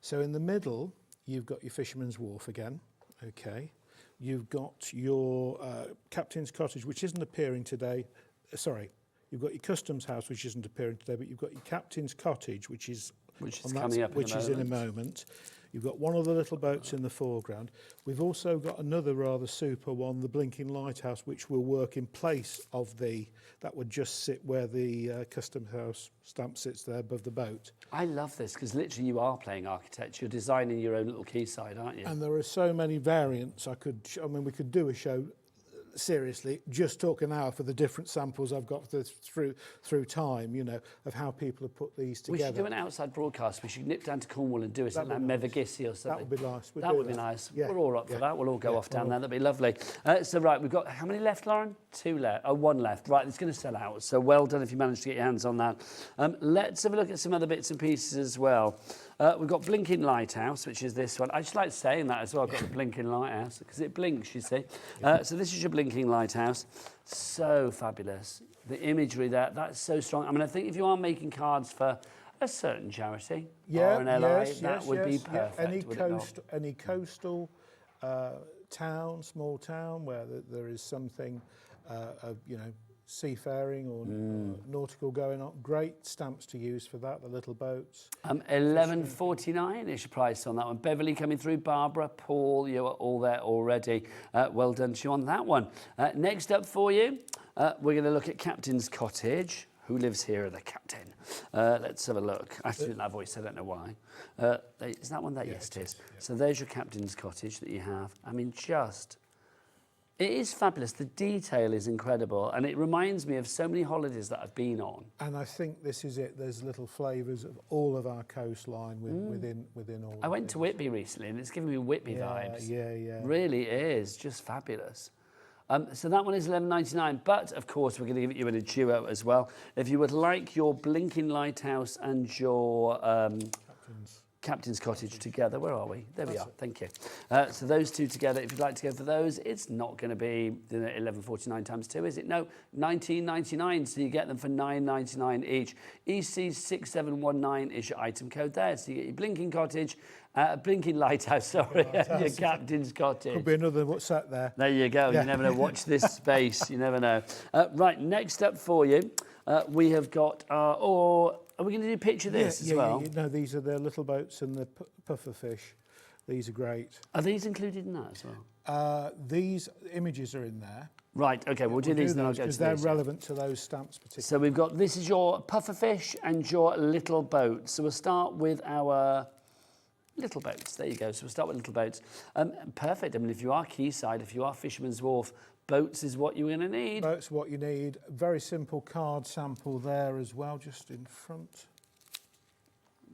Speaker 20: So in the middle, you've got your Fisherman's Wharf again. Okay. You've got your Captain's Cottage, which isn't appearing today. Sorry, you've got your Customs House, which isn't appearing today, but you've got your Captain's Cottage, which is
Speaker 19: coming up
Speaker 20: in a moment. You've got one of the little boats in the foreground. We've also got another rather super one, the Blinking Lighthouse, which will work in place of that would just sit where the Customs House stamp sits there above the boat.
Speaker 19: I love this, because literally you are playing architecture. You're designing your own little quayside, aren't you?
Speaker 20: And there are so many variants. I mean, we could do a show, seriously, just talk an hour for the different samples I've got through time, you know, of how people have put these together.
Speaker 19: We should do an outside broadcast. We should nip down to Cornwall and do it like Mevagissi or something.
Speaker 20: That would be nice.
Speaker 19: That would be nice.
Speaker 20: Yeah.
Speaker 19: We're all up for that. We'll all go off down there. That'd be lovely. So, right, we've got how many left, Lauren? 2 left. Oh, 1 left. Right, it's going to sell out. So well done if you managed to get your hands on that. Let's have a look at some other bits and pieces as well. We've got Blinking Lighthouse, which is this one. I just like saying that as well. I've got the Blinking Lighthouse because it blinks, you see. So this is your Blinking Lighthouse. So fabulous. The imagery there, that's so strong. I mean, I think if you are making cards for a certain charity or an LI, that would be perfect.
Speaker 20: Any coastal town, small town, where there is something of, you know, seafaring or nautical going on. Great stamps to use for that, the little boats.
Speaker 19: 11.49-ish price on that one. Beverly coming through, Barbara, Paul, you are all there already. Well done to you on that one. Next up for you, we're going to look at Captain's Cottage. Who lives here? The captain. Let's have a look. I actually didn't that voice, I don't know why. Is that one there? Yes, it is. Yeah. So there's your Captain's Cottage that you have. I mean, it is fabulous. The detail is incredible, and it reminds me of so many holidays that I've been on.
Speaker 20: And I think this is it. There's little flavours of all of our coastline within all.
Speaker 19: I went to Whitby recently, and it's giving me Whitby vibes.
Speaker 20: Yeah.
Speaker 19: Really is just fabulous. So that one is $11.99, but of course we're going to give it you in a duo as well. If you would like your Blinking Lighthouse and your Captain's Cottage together. Where are we? There we are. Thank you. So those two together, if you'd like to go for those, it's not going to be $11.49 times 2, is it? No, $19.99. So you get them for $9.99 each. EC6719 is your item code there. So you get your Blinking Cottage, Blinking Lighthouse, sorry, and your Captain's Cottage.
Speaker 20: Could be another what's that there.
Speaker 19: There you go. Yeah. You never know. Watch this space. You never know. Right, next up for you, we have got are we going to do a picture of this as well?
Speaker 20: No, these are their little boats and the puffer fish. These are great.
Speaker 19: Are these included in that as well?
Speaker 20: These images are in there.
Speaker 19: Right, okay, we'll do these and then I'll go to
Speaker 20: because
Speaker 19: these.
Speaker 20: they're relevant to those stamps particularly.
Speaker 19: So we've got, this is your pufferfish and your little boat. So we'll start with our little boats. There you go. So we'll start with little boats. Perfect. I mean, if you are quayside, if you are Fisherman's Wharf, boats is what you're going to need.
Speaker 20: Boats what you need. Very simple card sample there as well, just in front.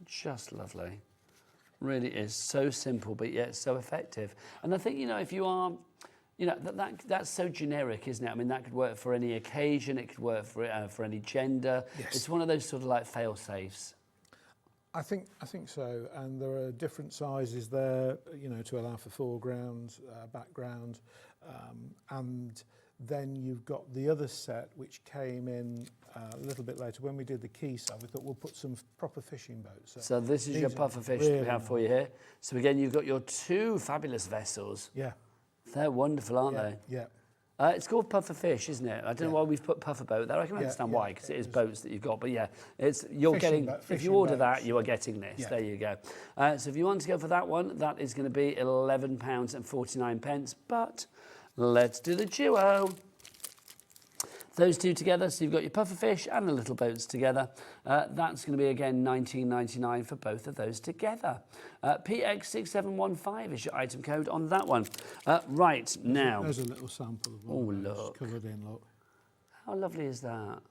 Speaker 19: Just lovely. Really is so simple, but yet so effective. And I think, you know, if you are, you know, that's so generic, isn't it? I mean, that could work for any occasion. It could work for any gender.
Speaker 20: Yes.
Speaker 19: It's one of those sort of like fail-safes.
Speaker 20: I think so, and there are different sizes there, you know, to allow for foreground, background, and then you've got the other set which came in a little bit later. When we did the quayside, we thought we'll put some proper fishing boats.
Speaker 19: So this is your puffer fish that we have for you here. So again, you've got your two fabulous vessels.
Speaker 20: Yeah.
Speaker 19: They're wonderful, aren't they?
Speaker 20: Yeah.
Speaker 19: It's called puffer fish, isn't it? I don't know why we've put puffer boat there. I can understand why, because it is boats that you've got. But yeah, you're getting. If you order that, you are getting this.
Speaker 20: Yeah.
Speaker 19: There you go. So if you want to go for that one, that is going to be £11.49. But let's do the duo. Those two together, so you've got your puffer fish and the little boats together. That's going to be, again, £19.99 for both of those together. PX6715 is your item code on that one. Right, now.
Speaker 20: There's a little sample of one.
Speaker 19: Oh, look.
Speaker 20: Covered in, look.
Speaker 19: How lovely is that?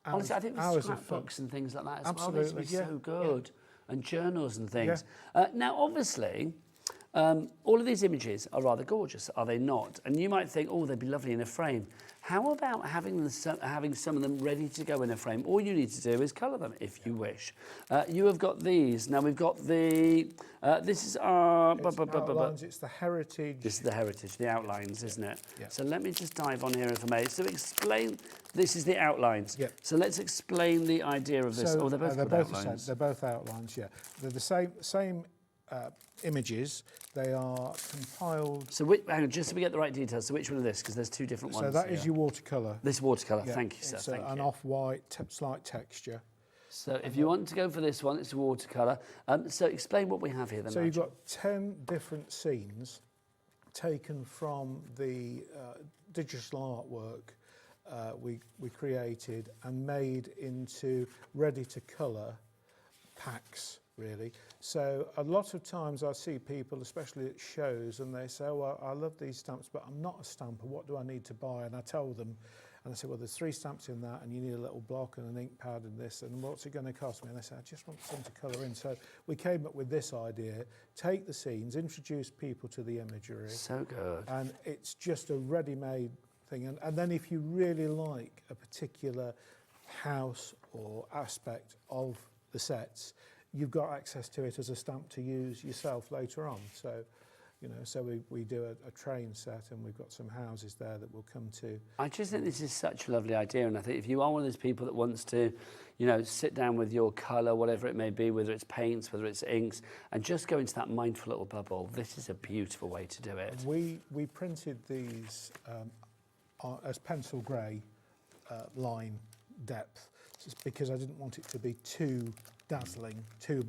Speaker 19: Honestly, I think with scrapbooks and things like that as well, these would be so good. And journals and things. Now, obviously, all of these images are rather gorgeous, are they not? And you might think, oh, they'd be lovely in a frame. How about having some of them ready to go in a frame? All you need to do is colour them, if you wish. You have got these. Now, we've got the... this is our...
Speaker 20: Outlines, it's the heritage.
Speaker 19: This is the heritage, the outlines, isn't it?
Speaker 20: Yeah.
Speaker 19: So let me just dive on here, if I may. So explain... This is the outlines.
Speaker 20: Yeah.
Speaker 19: So let's explain the idea of this.
Speaker 20: So,
Speaker 19: oh, they're both outlines.
Speaker 20: They're both outlines, yeah. They're the same images. They are compiled.
Speaker 19: So hang on, just so we get the right details. So which one is this? Because there's two different ones.
Speaker 20: So that is your watercolour.
Speaker 19: This watercolour.
Speaker 20: Yeah.
Speaker 19: Thank you, sir.
Speaker 20: It's
Speaker 19: Thank
Speaker 20: an
Speaker 19: you.
Speaker 20: off-white, slight texture.
Speaker 19: So if you want to go for this one, it's a watercolour. So explain what we have here then.
Speaker 20: So you've
Speaker 19: Nigel.
Speaker 20: got 10 different scenes taken from the digital artwork we created and made into ready-to-colour packs, really. So a lot of times I see people, especially at shows, and they say, oh, well, I love these stamps, but I'm not a stamper. What do I need to buy? And I tell them, and I say, well, there's 3 stamps in that, and you need a little block and an ink pad and this, and what's it going to cost me? And they say, I just want some to colour in. So we came up with this idea, take the scenes, introduce people to the imagery.
Speaker 19: So good.
Speaker 20: And it's just a ready-made thing. And then if you really like a particular house or aspect of the sets, you've got access to it as a stamp to use yourself later on. So, you know, so we do a train set, and we've got some houses there that we'll come to.
Speaker 19: I just think this is such a lovely idea, and I think if you are one of those people that wants to, you know, sit down with your colour, whatever it may be, whether it's paints, whether it's inks, and just go into that mindful little bubble, this is a beautiful way to do it.
Speaker 20: We printed these as pencil grey line depth, just because I didn't want it to be too dazzling, too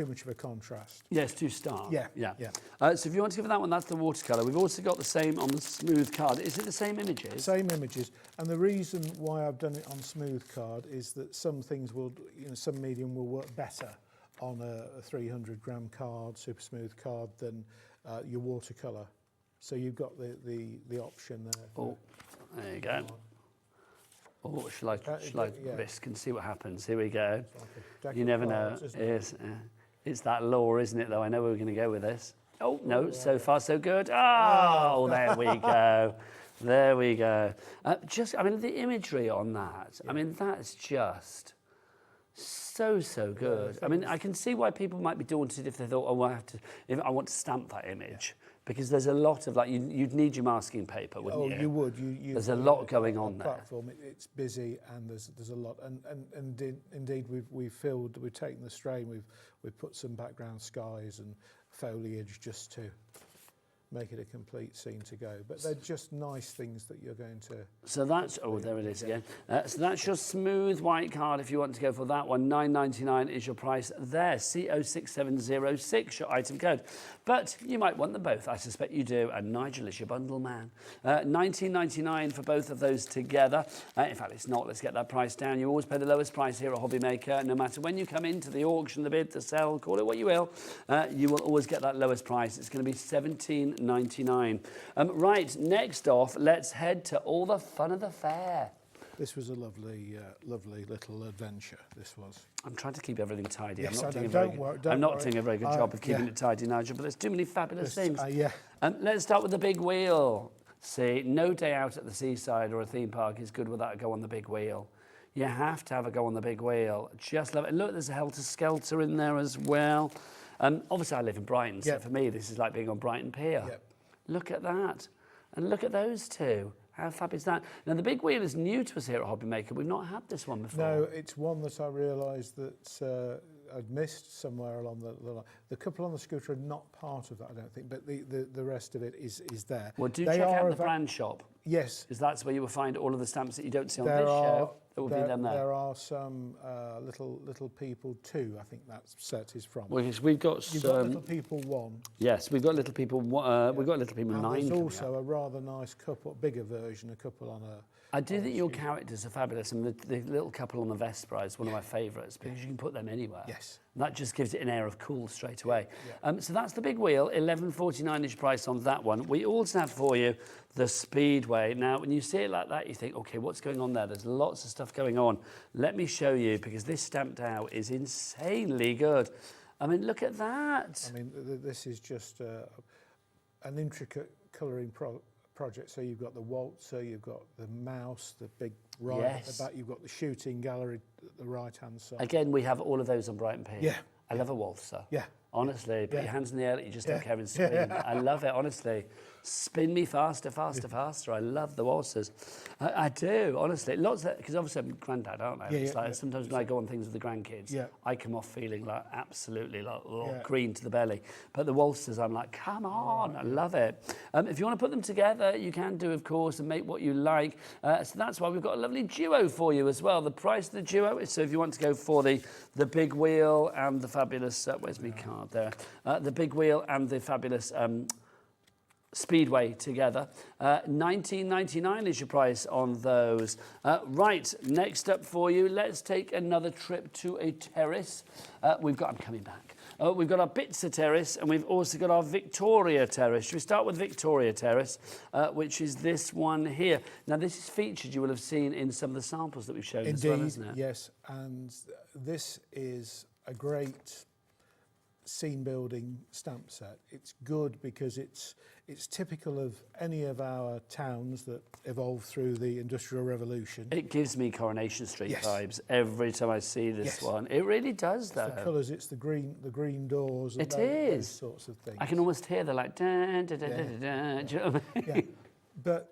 Speaker 20: much of a contrast.
Speaker 19: Yes, too stark.
Speaker 20: Yeah.
Speaker 19: So if you want to give that one, that's the watercolour. We've also got the same on the smooth card. Is it the same images?
Speaker 20: Same images. And the reason why I've done it on smooth card is that some things will, you know, some medium will work better on a 300 gram card, super smooth card, than your watercolour. So you've got the option there.
Speaker 19: Oh, there you go. Oh, shall I risk and see what happens? Here we go.
Speaker 20: Like
Speaker 19: you never know. It's that law, isn't it, though? I know where we're going to go with this. Oh, no, so far so good. Oh, there we go. There we go. I mean, the imagery on that, I mean, that's just so good. I mean, I can see why people might be daunted if they thought, oh, I want to stamp that image. Because there's a lot of, like, you'd need your masking paper, wouldn't you?
Speaker 20: Oh, you would.
Speaker 19: There's a lot going on there.
Speaker 20: Platform, it's busy, and there's a lot. And indeed, we've taken the strain. We've put some background skies and foliage just to make it a complete scene to go. But they're just nice things that you're going to...
Speaker 19: So that's, oh, there it is again. So that's your smooth white card if you want to go for that one. $9.99 is your price there. CO6706, your item code. But you might want them both. I suspect you do. And Nigel is your bundle man. $19.99 for both of those together. In fact, it's not. Let's get that price down. You always pay the lowest price here at Hobby Maker. No matter when you come into the auction, the bid, the sell, call it what you will always get that lowest price. It's going to be $17.99. Right, next off, let's head to all the fun of the fair.
Speaker 20: This was a lovely, lovely little adventure, this was.
Speaker 19: I'm trying to keep everything tidy.
Speaker 20: Yes,
Speaker 19: I'm
Speaker 20: don't
Speaker 19: not
Speaker 20: worry.
Speaker 19: doing a very good job of keeping it tidy, Nigel, but there's too many fabulous things.
Speaker 20: Yeah.
Speaker 19: Let's start with the big wheel. See, no day out at the seaside or a theme park is good without a go on the big wheel. You have to have a go on the big wheel. Just love it. Look, there's a helter-skelter in there as well. Obviously, I live in Brighton, so for me, this is like being on Brighton Pier. Look at that. And look at those two. How fab is that? Now, the big wheel is new to us here at Hobby Maker. We've not had this one before.
Speaker 20: No, it's one that I realised that I'd missed somewhere along the line. The couple on the scooter are not part of that, I don't think, but the rest of it is there.
Speaker 19: Well, do check out the brand shop.
Speaker 20: Yes.
Speaker 19: Because that's where you will find all of the stamps that you don't see on this show. There will be them there.
Speaker 20: There are some little people too. I think that set is from.
Speaker 19: Well, we've got
Speaker 20: You've got Little People 1.
Speaker 19: Yes, we've got Little People. We've got Little People 9.
Speaker 20: There's also a rather nice couple, bigger version, a couple on a.
Speaker 19: I do think your characters are fabulous, and the little couple on the Vespa is one of my favourites because you can put them anywhere.
Speaker 20: Yes.
Speaker 19: That just gives it an air of cool straight away. So that's the big wheel, $11.49 is price on that one. We also have for you the Speedway. Now, when you see it like that, you think, okay, what's going on there? There's lots of stuff going on. Let me show you, because this stamped out is insanely good. I mean, look at that.
Speaker 20: I mean, this is just an intricate colouring project. So you've got the waltzer, you've got the mouse, the big ride at the back, you've got the shooting gallery at the right-hand side.
Speaker 19: Again, we have all of those on Brighton Pier.
Speaker 20: Yeah.
Speaker 19: I love a waltzer.
Speaker 20: Yeah.
Speaker 19: Honestly, put your hands in the air, you just don't care and spin. I love it, honestly. Spin me faster, faster, faster. I love the waltzers. I do, honestly. Lots of, because obviously I'm a granddad, aren't I? It's like sometimes when I go on things with the grandkids, I come off feeling like absolutely like green to the belly. But the waltzers, I'm like, come on, I love it. If you want to put them together, you can do, of course, and make what you like. So that's why we've got a lovely duo for you as well. The price of the duo is, so if you want to go for the big wheel and the fabulous, where's my card there? The big wheel and the fabulous Speedway together. $19.99 is your price on those. Right, next up for you, let's take another trip to a terrace. I'm coming back. We've got our Bitzer Terrace and we've also got our Victoria Terrace. Should we start with Victoria Terrace, which is this one here. Now, this is featured, you will have seen in some of the samples that we've shown as well, isn't it?
Speaker 20: Yes, and this is a great scene building stamp set. It's good because it's typical of any of our towns that evolved through the Industrial Revolution.
Speaker 19: It gives me Coronation Street vibes every time I see this one. It really does, though.
Speaker 20: It's the colours, it's the green doors. And those sorts of things.
Speaker 19: I can almost hear the like, da, da, da, da, da, da. Do you know what I mean?
Speaker 20: But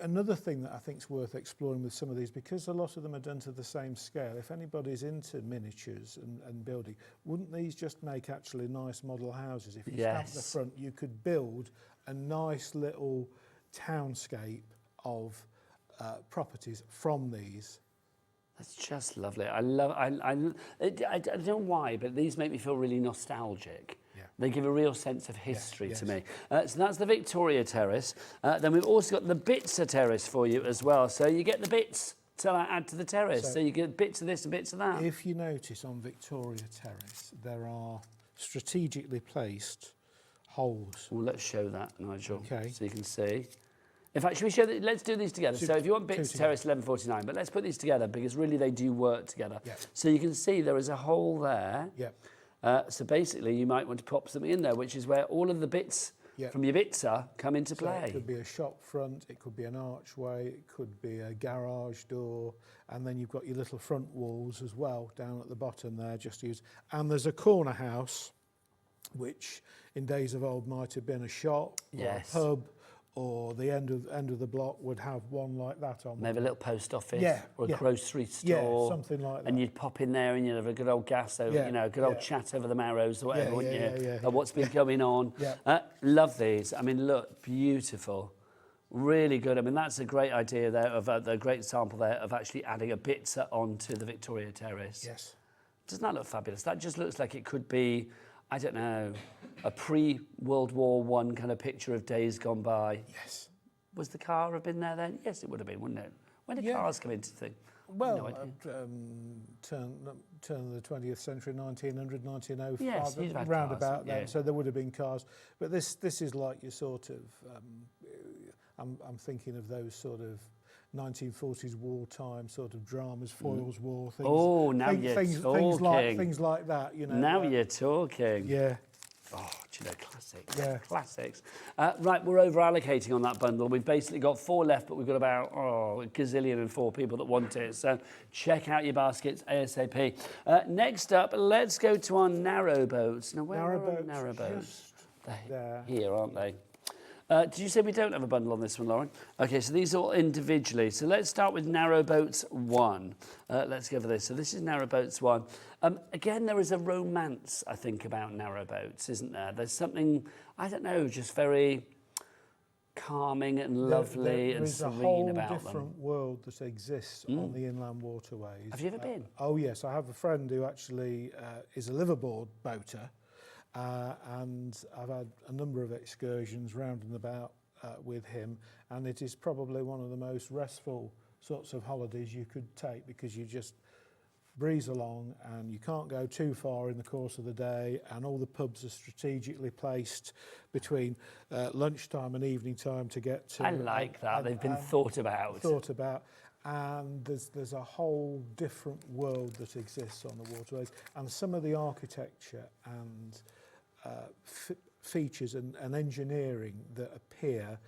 Speaker 20: another thing that I think is worth exploring with some of these, because a lot of them are done to the same scale, if anybody's into miniatures and building, wouldn't these just make actually nice model houses? If you stamp the front, you could build a nice little townscape of properties from these.
Speaker 19: That's just lovely. I don't know why, but these make me feel really nostalgic. They give a real sense of history to me. So that's the Victoria Terrace. Then we've also got the Bitzer Terrace for you as well. So you get the bits to add to the terrace. So you get bits of this and bits of that.
Speaker 20: If you notice on Victoria Terrace, there are strategically placed holes.
Speaker 19: Well, let's show that, Nigel,
Speaker 20: okay,
Speaker 19: so you can see. In fact, should we show that? Let's do these together. So if you want Bitzer Terrace, $11.49, but let's put these together because really they do work together. So you can see there is a hole there. So basically, you might want to pop something in there, which is where all of the bits from your Bitzer come into play.
Speaker 20: It could be a shop front, it could be an archway, it could be a garage door, and then you've got your little front walls as well down at the bottom there, just used. And there's a corner house, which in days of old might have been a shop or a pub or the end of the block would have one like that on.
Speaker 19: Maybe a little post office or a
Speaker 20: yeah.
Speaker 19: grocery store.
Speaker 20: Yeah, something like that.
Speaker 19: And you'd pop in there and you'd have a good old gas over, you know, a good old chat over the marrows or whatever, wouldn't you? Of what's been going on. Love these. I mean, look, beautiful. Really good. I mean, that's a great idea there, of the great sample there of actually adding a bit onto the Victoria Terrace.
Speaker 20: Yes.
Speaker 19: Doesn't that look fabulous? That just looks like it could be, I don't know, a pre-World War I kind of picture of days gone by.
Speaker 20: Yes.
Speaker 19: Was the car have been there then? Yes, it would have been, wouldn't it? When did cars come into the thing?
Speaker 20: Well, turn of the 20th century, 1900, 1905,
Speaker 19: yes, you'd have had
Speaker 20: round
Speaker 19: cars,
Speaker 20: about then. So there would have been cars. But this is like your sort of, I'm thinking of those sort of 1940s wartime sort of dramas, Foyle's War, things.
Speaker 19: Oh, now you're talking.
Speaker 20: Things like that, you know.
Speaker 19: Now you're talking.
Speaker 20: Yeah.
Speaker 19: Oh, do you know, classics.
Speaker 20: Yeah.
Speaker 19: Classics. Right, we're over allocating on that bundle. We've basically got 4 left, but we've got about a gazillion and 4 people that want it. So check out your baskets ASAP. Next up, let's go to our narrow boats. Now, where are our narrow boats? They're here, aren't they? Did you say we don't have a bundle on this one, Lauren? Okay, so these are all individually. So let's start with narrow boats 1. Let's go for this. So this is narrow boats 1. Again, there is a romance, I think, about narrow boats, isn't there? There's something, I don't know, just very calming and lovely and serene about them.
Speaker 20: There's a whole different world that exists on the inland waterways.
Speaker 19: Have you ever been?
Speaker 20: Oh, yes. I have a friend who actually is a liveaboard boater. And I've had a number of excursions round and about with him, and it is probably one of the most restful sorts of holidays you could take, because you just breeze along and you can't go too far in the course of the day, and all the pubs are strategically placed between lunchtime and evening time to get to.
Speaker 19: I like that. They've been thought about.
Speaker 20: And there's a whole different world that exists on the waterways, and some of the architecture and features and engineering that appear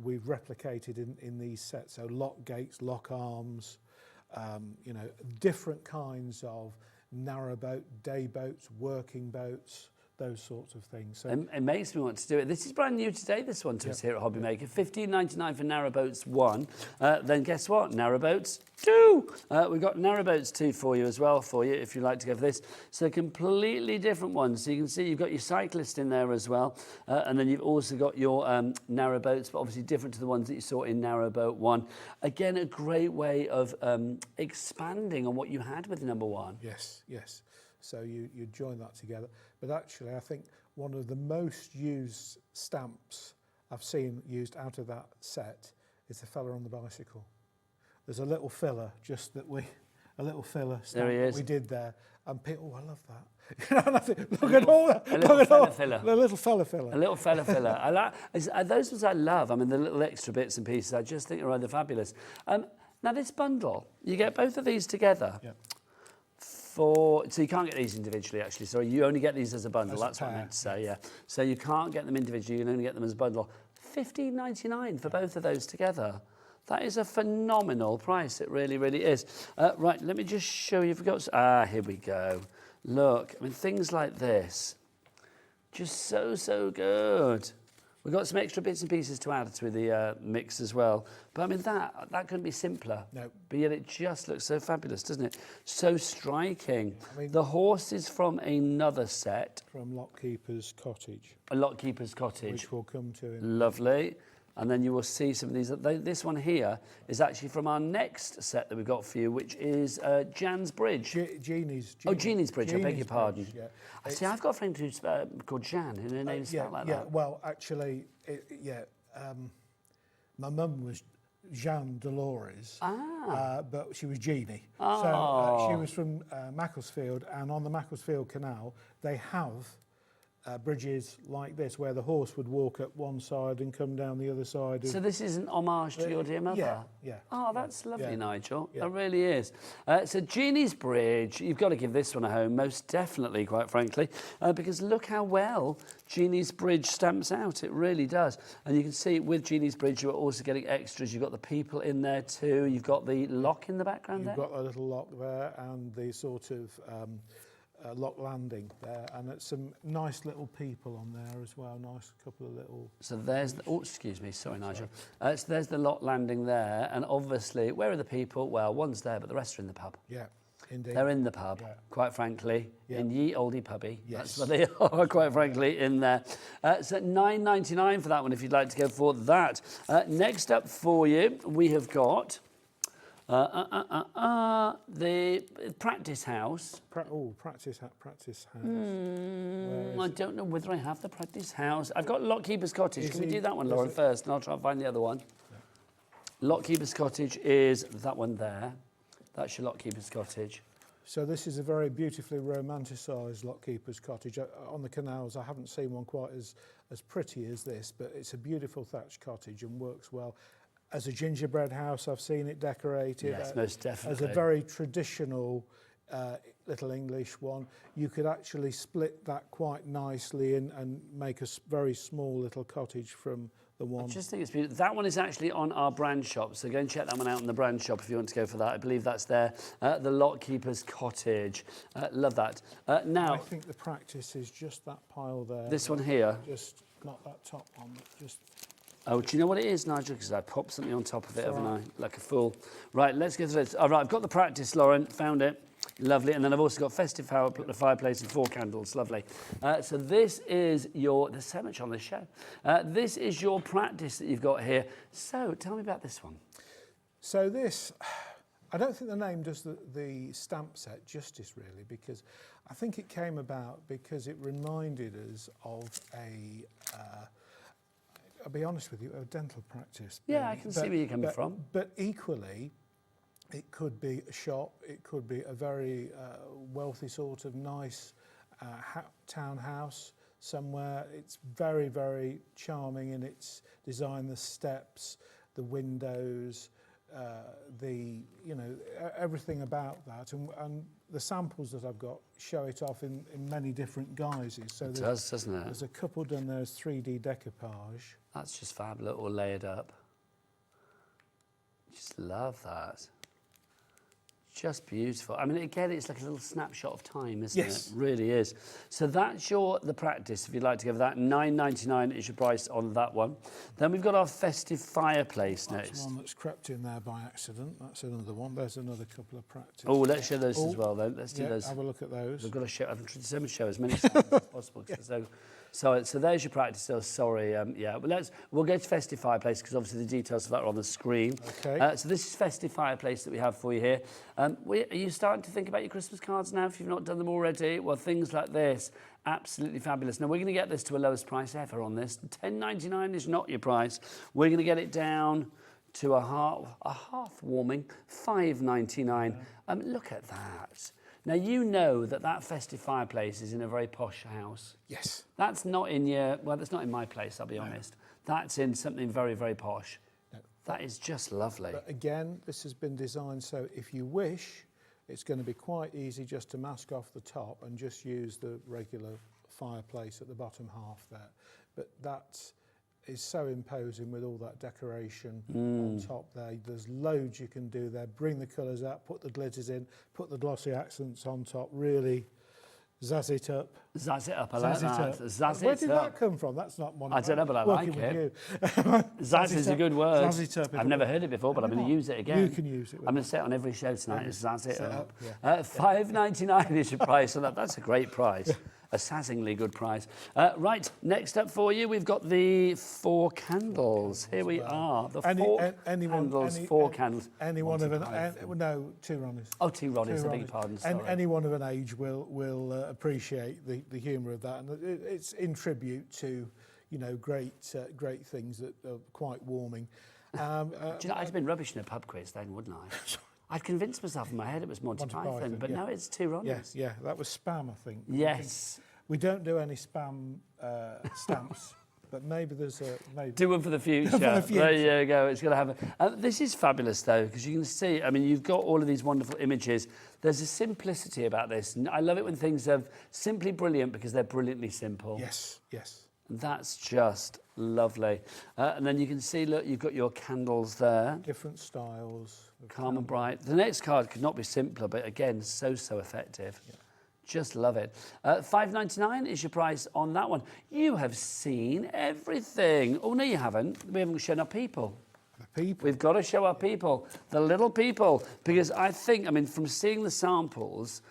Speaker 20: we've replicated in these sets. So lock gates, lock arms, you know, different kinds of narrow boat, day boats, working boats, those sorts of things. So
Speaker 19: it makes me want to do it. This is brand new today, this one, to us here at Hobby Maker. $15.99 for narrow boats 1. Then guess what? Narrow boats 2. We've got narrow boats 2 for you as well, if you'd like to go for this. So completely different ones. So you can see you've got your cyclist in there as well. And then you've also got your narrow boats, but obviously different to the ones that you saw in narrow boat 1. Again, a great way of expanding on what you had with number 1.
Speaker 20: Yes, yes. So you join that together. But actually, I think one of the most used stamps I've seen used out of that set is the fella on the bicycle. There's a little filler, a little filler stamp that we did there. And people, I love that. And I think, look at all that.
Speaker 19: A little fella filler.
Speaker 20: The little fella filler.
Speaker 19: A little fella filler. I like those ones. I love. I mean, the little extra bits and pieces. I just think are rather fabulous. Now this bundle, you get both of these together.
Speaker 20: Yep.
Speaker 19: So you can't get these individually, actually. Sorry, you only get these as a bundle. That's what I meant to say, yeah. So you can't get them individually, you can only get them as a bundle. $15.99 for both of those together. That is a phenomenal price. It really, really is. Right, let me just show you. Here we go. Look, I mean, things like this. Just so good. We've got some extra bits and pieces to add to the mix as well. But I mean, that couldn't be simpler.
Speaker 20: No.
Speaker 19: But yet it just looks so fabulous, doesn't it? So striking. I mean, the horse is from another set.
Speaker 20: From Lockkeeper's Cottage.
Speaker 19: A Lockkeeper's Cottage.
Speaker 20: Which we'll come to in
Speaker 19: Lovely. And then you will see some of these. This one here is actually from our next set that we've got for you, which is Jan's Bridge.
Speaker 20: Jeannie's
Speaker 19: Bridge, I beg your pardon.
Speaker 20: Bridge, yeah.
Speaker 19: See, I've got a friend who's called Jan, and her name's spelled like that.
Speaker 20: Yeah, well, actually, my mum was Jeanne Dolores, but she was Jeannie. So she was from Macclesfield, and on the Macclesfield Canal, they have bridges like this, where the horse would walk up one side and come down the other side.
Speaker 19: So this is an homage to your dear mother?
Speaker 20: Yeah.
Speaker 19: Oh, that's lovely, Nigel.
Speaker 20: Yeah.
Speaker 19: That really is. So Jeannie's Bridge, you've got to give this one a home, most definitely, quite frankly, because look how well Jeannie's Bridge stamps out. It really does. And you can see with Jeannie's Bridge, you're also getting extras. You've got the people in there too. You've got the lock in the background there.
Speaker 20: You've got a little lock there and the sort of Lock Landing there, and it's some nice little people on there as well. Nice couple of little.
Speaker 19: So there's the, oh, excuse me, sorry, Nigel. So there's the Lock Landing there, and obviously, where are the people? Well, one's there, but the rest are in the pub.
Speaker 20: Yeah, indeed.
Speaker 19: They're in the pub, quite frankly, in ye oldie pubby.
Speaker 20: Yes.
Speaker 19: That's what they are, quite frankly, in there. So $9.99 for that one, if you'd like to go for that. Next up for you, we have got the Practice House.
Speaker 20: Practice House.
Speaker 19: I don't know whether I have the Practice House. I've got Lockkeeper's Cottage. Can we do that one, Lauren, first? And I'll try and find the other one. Lockkeeper's Cottage is that one there. That's your Lockkeeper's Cottage.
Speaker 20: So this is a very beautifully romanticised Lockkeeper's Cottage. On the canals, I haven't seen one quite as pretty as this, but it's a beautiful thatched cottage and works well. As a gingerbread house, I've seen it decorated.
Speaker 19: Yes, most definitely.
Speaker 20: As a very traditional little English one. You could actually split that quite nicely and make a very small little cottage from the one.
Speaker 19: I just think it's beautiful. That one is actually on our brand shop, so go and check that one out in the brand shop if you want to go for that. I believe that's there, the Lockkeeper's Cottage. Love that. Now,
Speaker 20: I think the Practice is just that pile there.
Speaker 19: This one here?
Speaker 20: Just not that top one, but just...
Speaker 19: Oh, do you know what it is, Nigel? Because I popped something on top of it, haven't I? Like a fool. Right, let's go through this. All right, I've got the Practice, Lauren. Found it. Lovely. And then I've also got Festive Fireplace and 4 candles. Lovely. So this is your... There's so much on this show. This is your Practice that you've got here. So tell me about this one.
Speaker 20: So this... I don't think the name does the stamp set justice, really, because I think it came about because it reminded us of a... I'll be honest with you, a dental practice.
Speaker 19: Yeah, I can see where you're coming from.
Speaker 20: But equally, it could be a shop, it could be a very wealthy sort of nice townhouse somewhere. It's very, very charming in its design, the steps, the windows, everything about that. And the samples that I've got show it off in many different guises. So
Speaker 19: it does, doesn't it?
Speaker 20: There's a couple done there as 3D decoupage.
Speaker 19: That's just fab, all layered up. Just love that. Just beautiful. I mean, again, it's like a little snapshot of time, isn't it? It really is. So that's the Practice, if you'd like to go for that. $9.99 is your price on that one. Then we've got our Festive Fireplace next.
Speaker 20: That's one that's crept in there by accident. That's another one. There's another couple of Practice.
Speaker 19: Oh, let's show those as well, then. Let's do those.
Speaker 20: Have a look at those.
Speaker 19: We've got to show. I'm trying to show as many as possible. So there's your Practice. So sorry, yeah. But we'll go to Festive Fireplace because obviously the details of that are on the screen.
Speaker 20: Okay.
Speaker 19: So this is Festive Fireplace that we have for you here. Are you starting to think about your Christmas cards now if you've not done them already? Well, things like this, absolutely fabulous. Now, we're going to get this to a lowest price ever on this. $10.99 is not your price. We're going to get it down to a hearth-warming $5.99. Look at that. Now, you know that Festive Fireplace is in a very posh house.
Speaker 20: Yes.
Speaker 19: That's not in that's not in my place, I'll be honest. That's in something very, very posh. That is just lovely.
Speaker 20: But again, this has been designed so if you wish, it's going to be quite easy just to mask off the top and just use the regular fireplace at the bottom half there. But that is so imposing with all that decoration on top there. There's loads you can do there. Bring the colours out, put the glitters in, put the glossy accents on top, really zazz it up.
Speaker 19: Zazz it up, I like that. Zazz
Speaker 20: Where
Speaker 19: it
Speaker 20: did
Speaker 19: up.
Speaker 20: that come from? That's not one.
Speaker 19: I don't know, but I like it. Zazz is a good word.
Speaker 20: Zazz it up.
Speaker 19: I've never heard it before, but I'm going to use it again.
Speaker 20: You can use it.
Speaker 19: I'm going to say it on every show tonight. Zazz it up.
Speaker 20: Yeah.
Speaker 19: $5.99 is your price on that. That's a great price. A sassingly good price. Right, next up for you, we've got the 4 candles. Here we are. The 4 candles, 4 candles.
Speaker 20: Any one of no, 2 Ronnies.
Speaker 19: Oh, 2 Ronnies, I beg your pardon, sorry.
Speaker 20: Any one of an age will appreciate the humour of that. And it's in tribute to, great things that are quite warming.
Speaker 19: Do you know, I'd have been rubbish in a pub quiz then, wouldn't I? I'd convinced myself in my head it was Monty Python, but no, it's 2 Ronnies.
Speaker 20: Yes, yeah, that was spam, I think.
Speaker 19: Yes.
Speaker 20: We don't do any spam stamps, but maybe there's a...
Speaker 19: Do one for the future. There you go, it's going to happen. This is fabulous, though, because you can see, I mean, you've got all of these wonderful images. There's a simplicity about this. And I love it when things are simply brilliant because they're brilliantly simple.
Speaker 20: Yes, yes.
Speaker 19: That's just lovely. And then you can see, look, you've got your candles there.
Speaker 20: Different styles.
Speaker 19: Calm and bright. The next card could not be simpler, but again, so effective. Yeah. Just love it. $5.99 is your price on that one. You have seen everything. Oh, no, you haven't. We haven't shown our people.
Speaker 20: The people.
Speaker 19: We've got to show our people, the little people, because I think, I mean, from seeing the samples,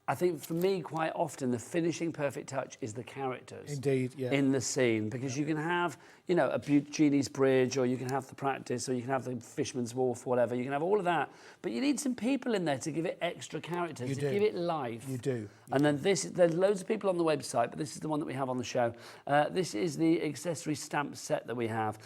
Speaker 19: I think for me, quite often, the finishing perfect touch is the characters.
Speaker 20: Indeed, yeah.
Speaker 19: In the scene, because you can have, you know, a Genie's Bridge, or you can have the Practice, or you can have the Fisherman's Wharf, whatever. You can have all of that, but you need some people in there to give it extra characters, to give it life.
Speaker 20: You do.
Speaker 19: And then there's loads of people on the website, but this is the one that we have on the show. This is the accessory stamp set that we have.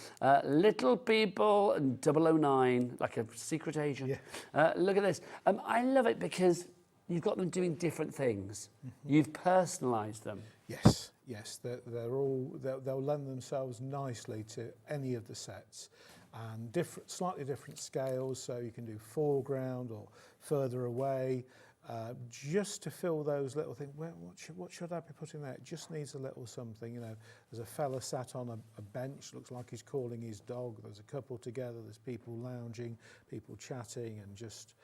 Speaker 19: Little People and 009, like a secret agent. Yeah. Look at this. I love it because you've got them doing different things. You've personalised them.
Speaker 20: Yes, yes. They'll lend themselves nicely to any of the sets, and slightly different scales. So you can do foreground or further away, just to fill those little things. What should I be putting there? It just needs a little something. You know, there's a fella sat on a bench. Looks like he's calling his dog. There's a couple together. There's people lounging, people chatting, and just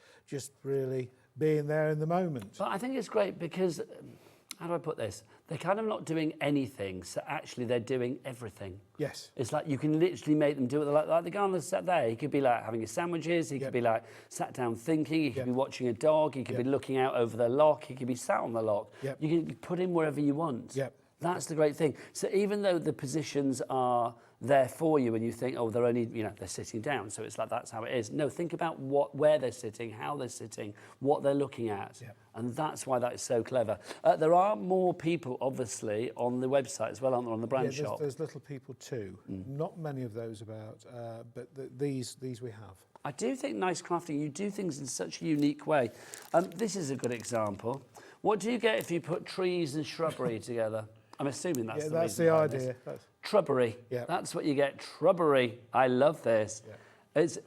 Speaker 20: really being there in the moment.
Speaker 19: But I think it's great because, how do I put this? They're kind of not doing anything, so actually they're doing everything.
Speaker 20: Yes.
Speaker 19: It's like you can literally make them do it. Like the guy on the set there, he could be like having his sandwiches, he could be like sat down thinking, he could be watching a dog, he could be looking out over the lock, he could be sat on the lock. You can put him wherever you want. That's the great thing. So even though the positions are there for you and you think, oh, they're only, you know, they're sitting down, so it's like that's how it is. No, think about where they're sitting, how they're sitting, what they're looking at. And that's why that is so clever. There are more people, obviously, on the website as well, aren't there, on the brand shop?
Speaker 20: There's Little People too. Not many of those about, but these we have.
Speaker 19: I do think Nice Crafting, you do things in such a unique way. This is a good example. What do you get if you put trees and shrubbery together? I'm assuming that's the
Speaker 20: that's
Speaker 19: reason
Speaker 20: the
Speaker 19: behind
Speaker 20: idea.
Speaker 19: This. Shrubbery. That's what you get. Shrubbery. I love this. It's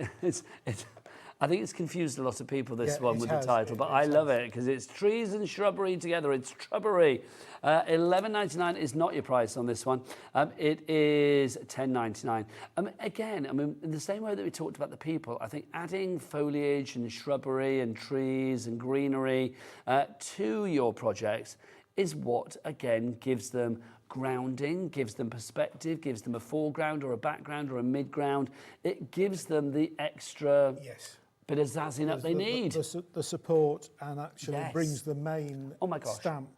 Speaker 19: I think it's confused a lot of people, this one, with the title, but I love it because it's trees and shrubbery together. It's shrubbery. $11.99 is not your price on this one. It is $10.99. Again, I mean, in the same way that we talked about the people, I think adding foliage and shrubbery and trees and greenery to your projects is what, again, gives them grounding, gives them perspective, gives them a foreground or a background or a midground. It gives them the extra bit of zazzing up they need.
Speaker 20: The support, and actually brings the main stamp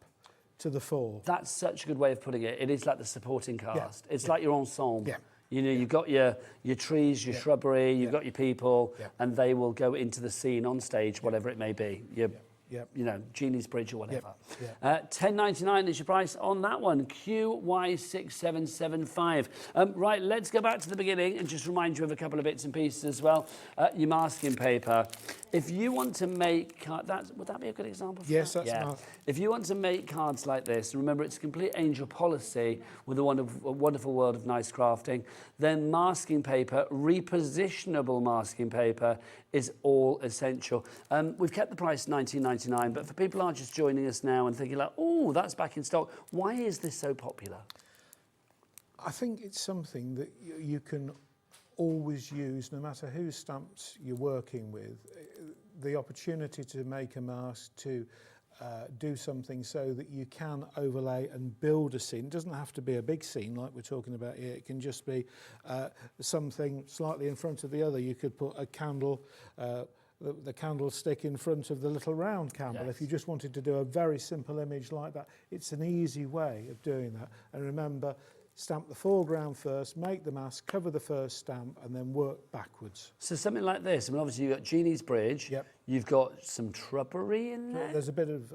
Speaker 20: to the fore.
Speaker 19: That's such a good way of putting it. It is like the supporting cast. It's like your ensemble. You know, you've got your trees, your shrubbery, you've got your people, and they will go into the scene on stage, whatever it may be. You know, Genie's Bridge or whatever. $10.99 is your price on that one. QY6775. Right, let's go back to the beginning and just remind you of a couple of bits and pieces as well. Your masking paper. If you want to make would that be a good example?
Speaker 20: Yes, that's nice.
Speaker 19: If you want to make cards like this, remember it's a complete angel policy with a wonderful world of nice crafting, then masking paper, repositionable masking paper, is all essential. We've kept the price $19.99, but for people who are just joining us now and thinking like, oh, that's back in stock, why is this so popular?
Speaker 20: I think it's something that you can always use, no matter whose stamps you're working with. The opportunity to make a mask, to do something so that you can overlay and build a scene. It doesn't have to be a big scene like we're talking about here. It can just be something slightly in front of the other. You could put a candle, the candlestick in front of the little round candle. If you just wanted to do a very simple image like that, it's an easy way of doing that. And remember, stamp the foreground first, make the mask, cover the first stamp, and then work backwards.
Speaker 19: So something like this. I mean, obviously you've got Genie's Bridge. You've got some shrubbery in there.
Speaker 20: There's a bit of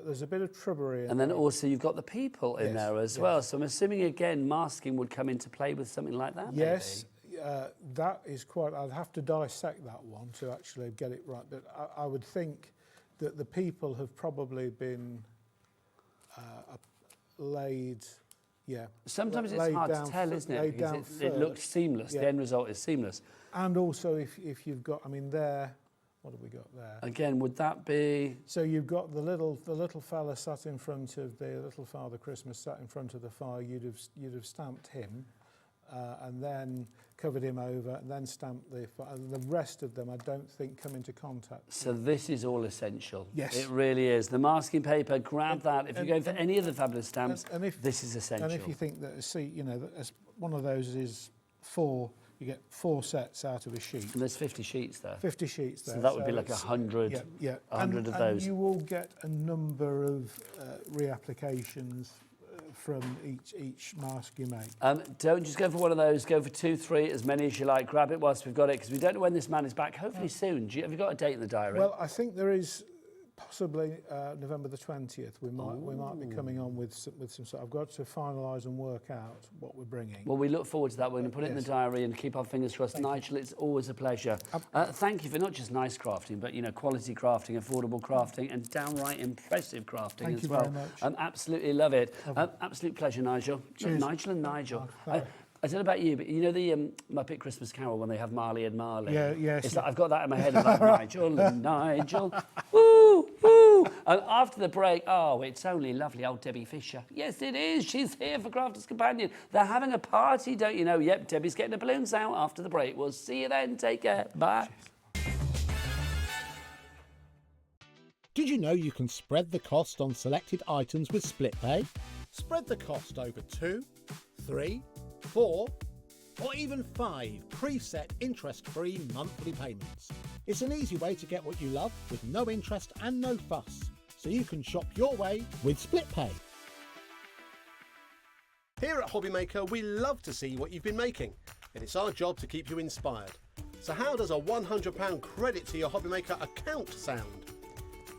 Speaker 20: shrubbery in
Speaker 19: and then also you've got the people in there as well. So I'm assuming again masking would come into play with something like that.
Speaker 20: Yes, that is quite. I'd have to dissect that one to actually get it right. But I would think that the people have probably been laid.
Speaker 19: Sometimes it's hard to tell, isn't it? Because it looks seamless. The end result is seamless.
Speaker 20: And also, if you've got, I mean, there. What have we got there?
Speaker 19: Again, would that be?
Speaker 20: So you've got the little fella sat in front of the little Father Christmas sat in front of the fire. You'd have stamped him, and then covered him over, and then stamped the rest of them I don't think come into contact.
Speaker 19: So this is all essential.
Speaker 20: Yes.
Speaker 19: It really is. The masking paper, grab that. If you're going for any of the fabulous stamps, this is essential.
Speaker 20: And if you think that that one of those is 4, you get 4 sets out of a sheet.
Speaker 19: And there's 50 sheets there.
Speaker 20: 50 sheets there.
Speaker 19: So that would be like 100, 100 of those.
Speaker 20: And you will get a number of reapplications from each mask you make.
Speaker 19: Don't just go for one of those. Go for 2, 3, as many as you like. Grab it whilst we've got it, because we don't know when this man is back. Hopefully soon. Have you got a date in the diary?
Speaker 20: Well, I think there is possibly November the 20th. We might be coming on with some sort. I've got to finalise and work out what we're bringing.
Speaker 19: Well, we look forward to that. We're going to put it in the diary and keep our fingers crossed. Nigel, it's always a pleasure. Thank you for not just nice crafting, but quality crafting, affordable crafting, and downright impressive crafting
Speaker 20: Thank
Speaker 19: as
Speaker 20: you
Speaker 19: well.
Speaker 20: very much.
Speaker 19: Absolutely love it. Absolute pleasure, Nigel.
Speaker 20: Cheers.
Speaker 19: Nigel and Nigel. I don't know about you, but you know the Muppet Christmas Carol when they have Marley and Marley?
Speaker 20: Yes.
Speaker 19: It's like, I've got that in my head. Like, Nigel and Nigel. Woo, woo. And after the break, it's only lovely old Debbie Fisher. Yes, it is. She's here for Crafter's Companion. They're having a party, don't you know? Yep, Debbie's getting the balloons out after the break. We'll see you then. Take care. Bye.
Speaker 5: Did you know you can spread the cost on selected items with split pay? Spread the cost over 2, 3, 4, or even 5 preset interest-free monthly payments. It's an easy way to get what you love with no interest and no fuss, so you can shop your way with split pay. Here at Hobbymaker, we love to see what you've been making, and it's our job to keep you inspired. So how does a £100 credit to your Hobbymaker account sound?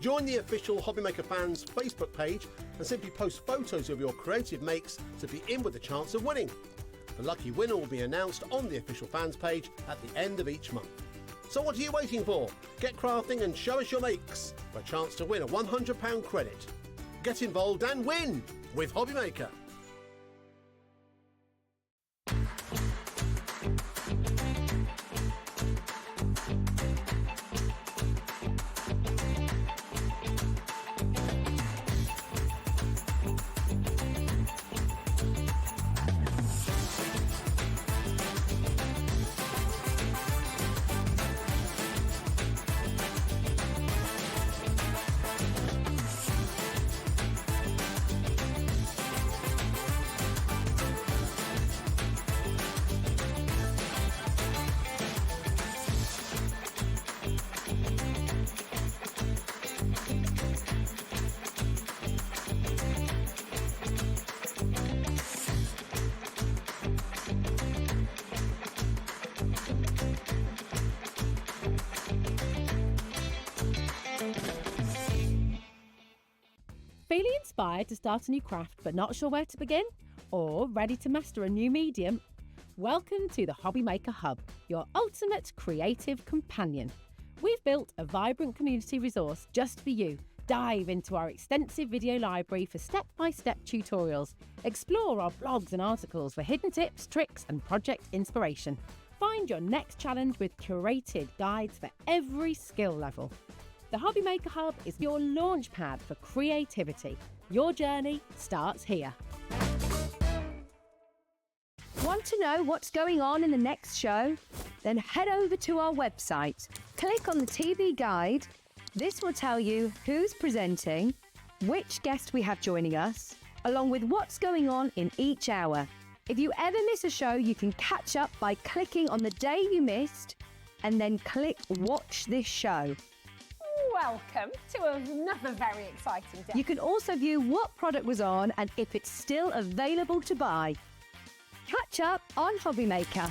Speaker 5: Join the official Hobbymaker fans Facebook page and simply post photos of your creative makes to be in with a chance of winning. The lucky winner will be announced on the official fans page at the end of each month. So what are you waiting for? Get crafting and show us your makes for a chance to win a £100 credit. Get involved and win with Hobbymaker.
Speaker 8: Feeling inspired to start a new craft but not sure where to begin? Or ready to master a new medium? Welcome to the Hobbymaker Hub, your ultimate creative companion. We've built a vibrant community resource just for you. Dive into our extensive video library for step-by-step tutorials. Explore our blogs and articles for hidden tips, tricks and project inspiration. Find your next challenge with curated guides for every skill level. The Hobbymaker Hub is your launch pad for creativity. Your journey starts here.
Speaker 11: Want to know what's going on in the next show? Then head over to our website. Click on the TV guide. This will tell you who's presenting, which guest we have joining us, along with what's going on in each hour. If you ever miss a show, you can catch up by clicking on the day you missed and then click Watch This Show.
Speaker 12: Welcome to another very exciting day.
Speaker 11: You can also view what product was on and if it's still available to buy. Catch up on Hobbymaker.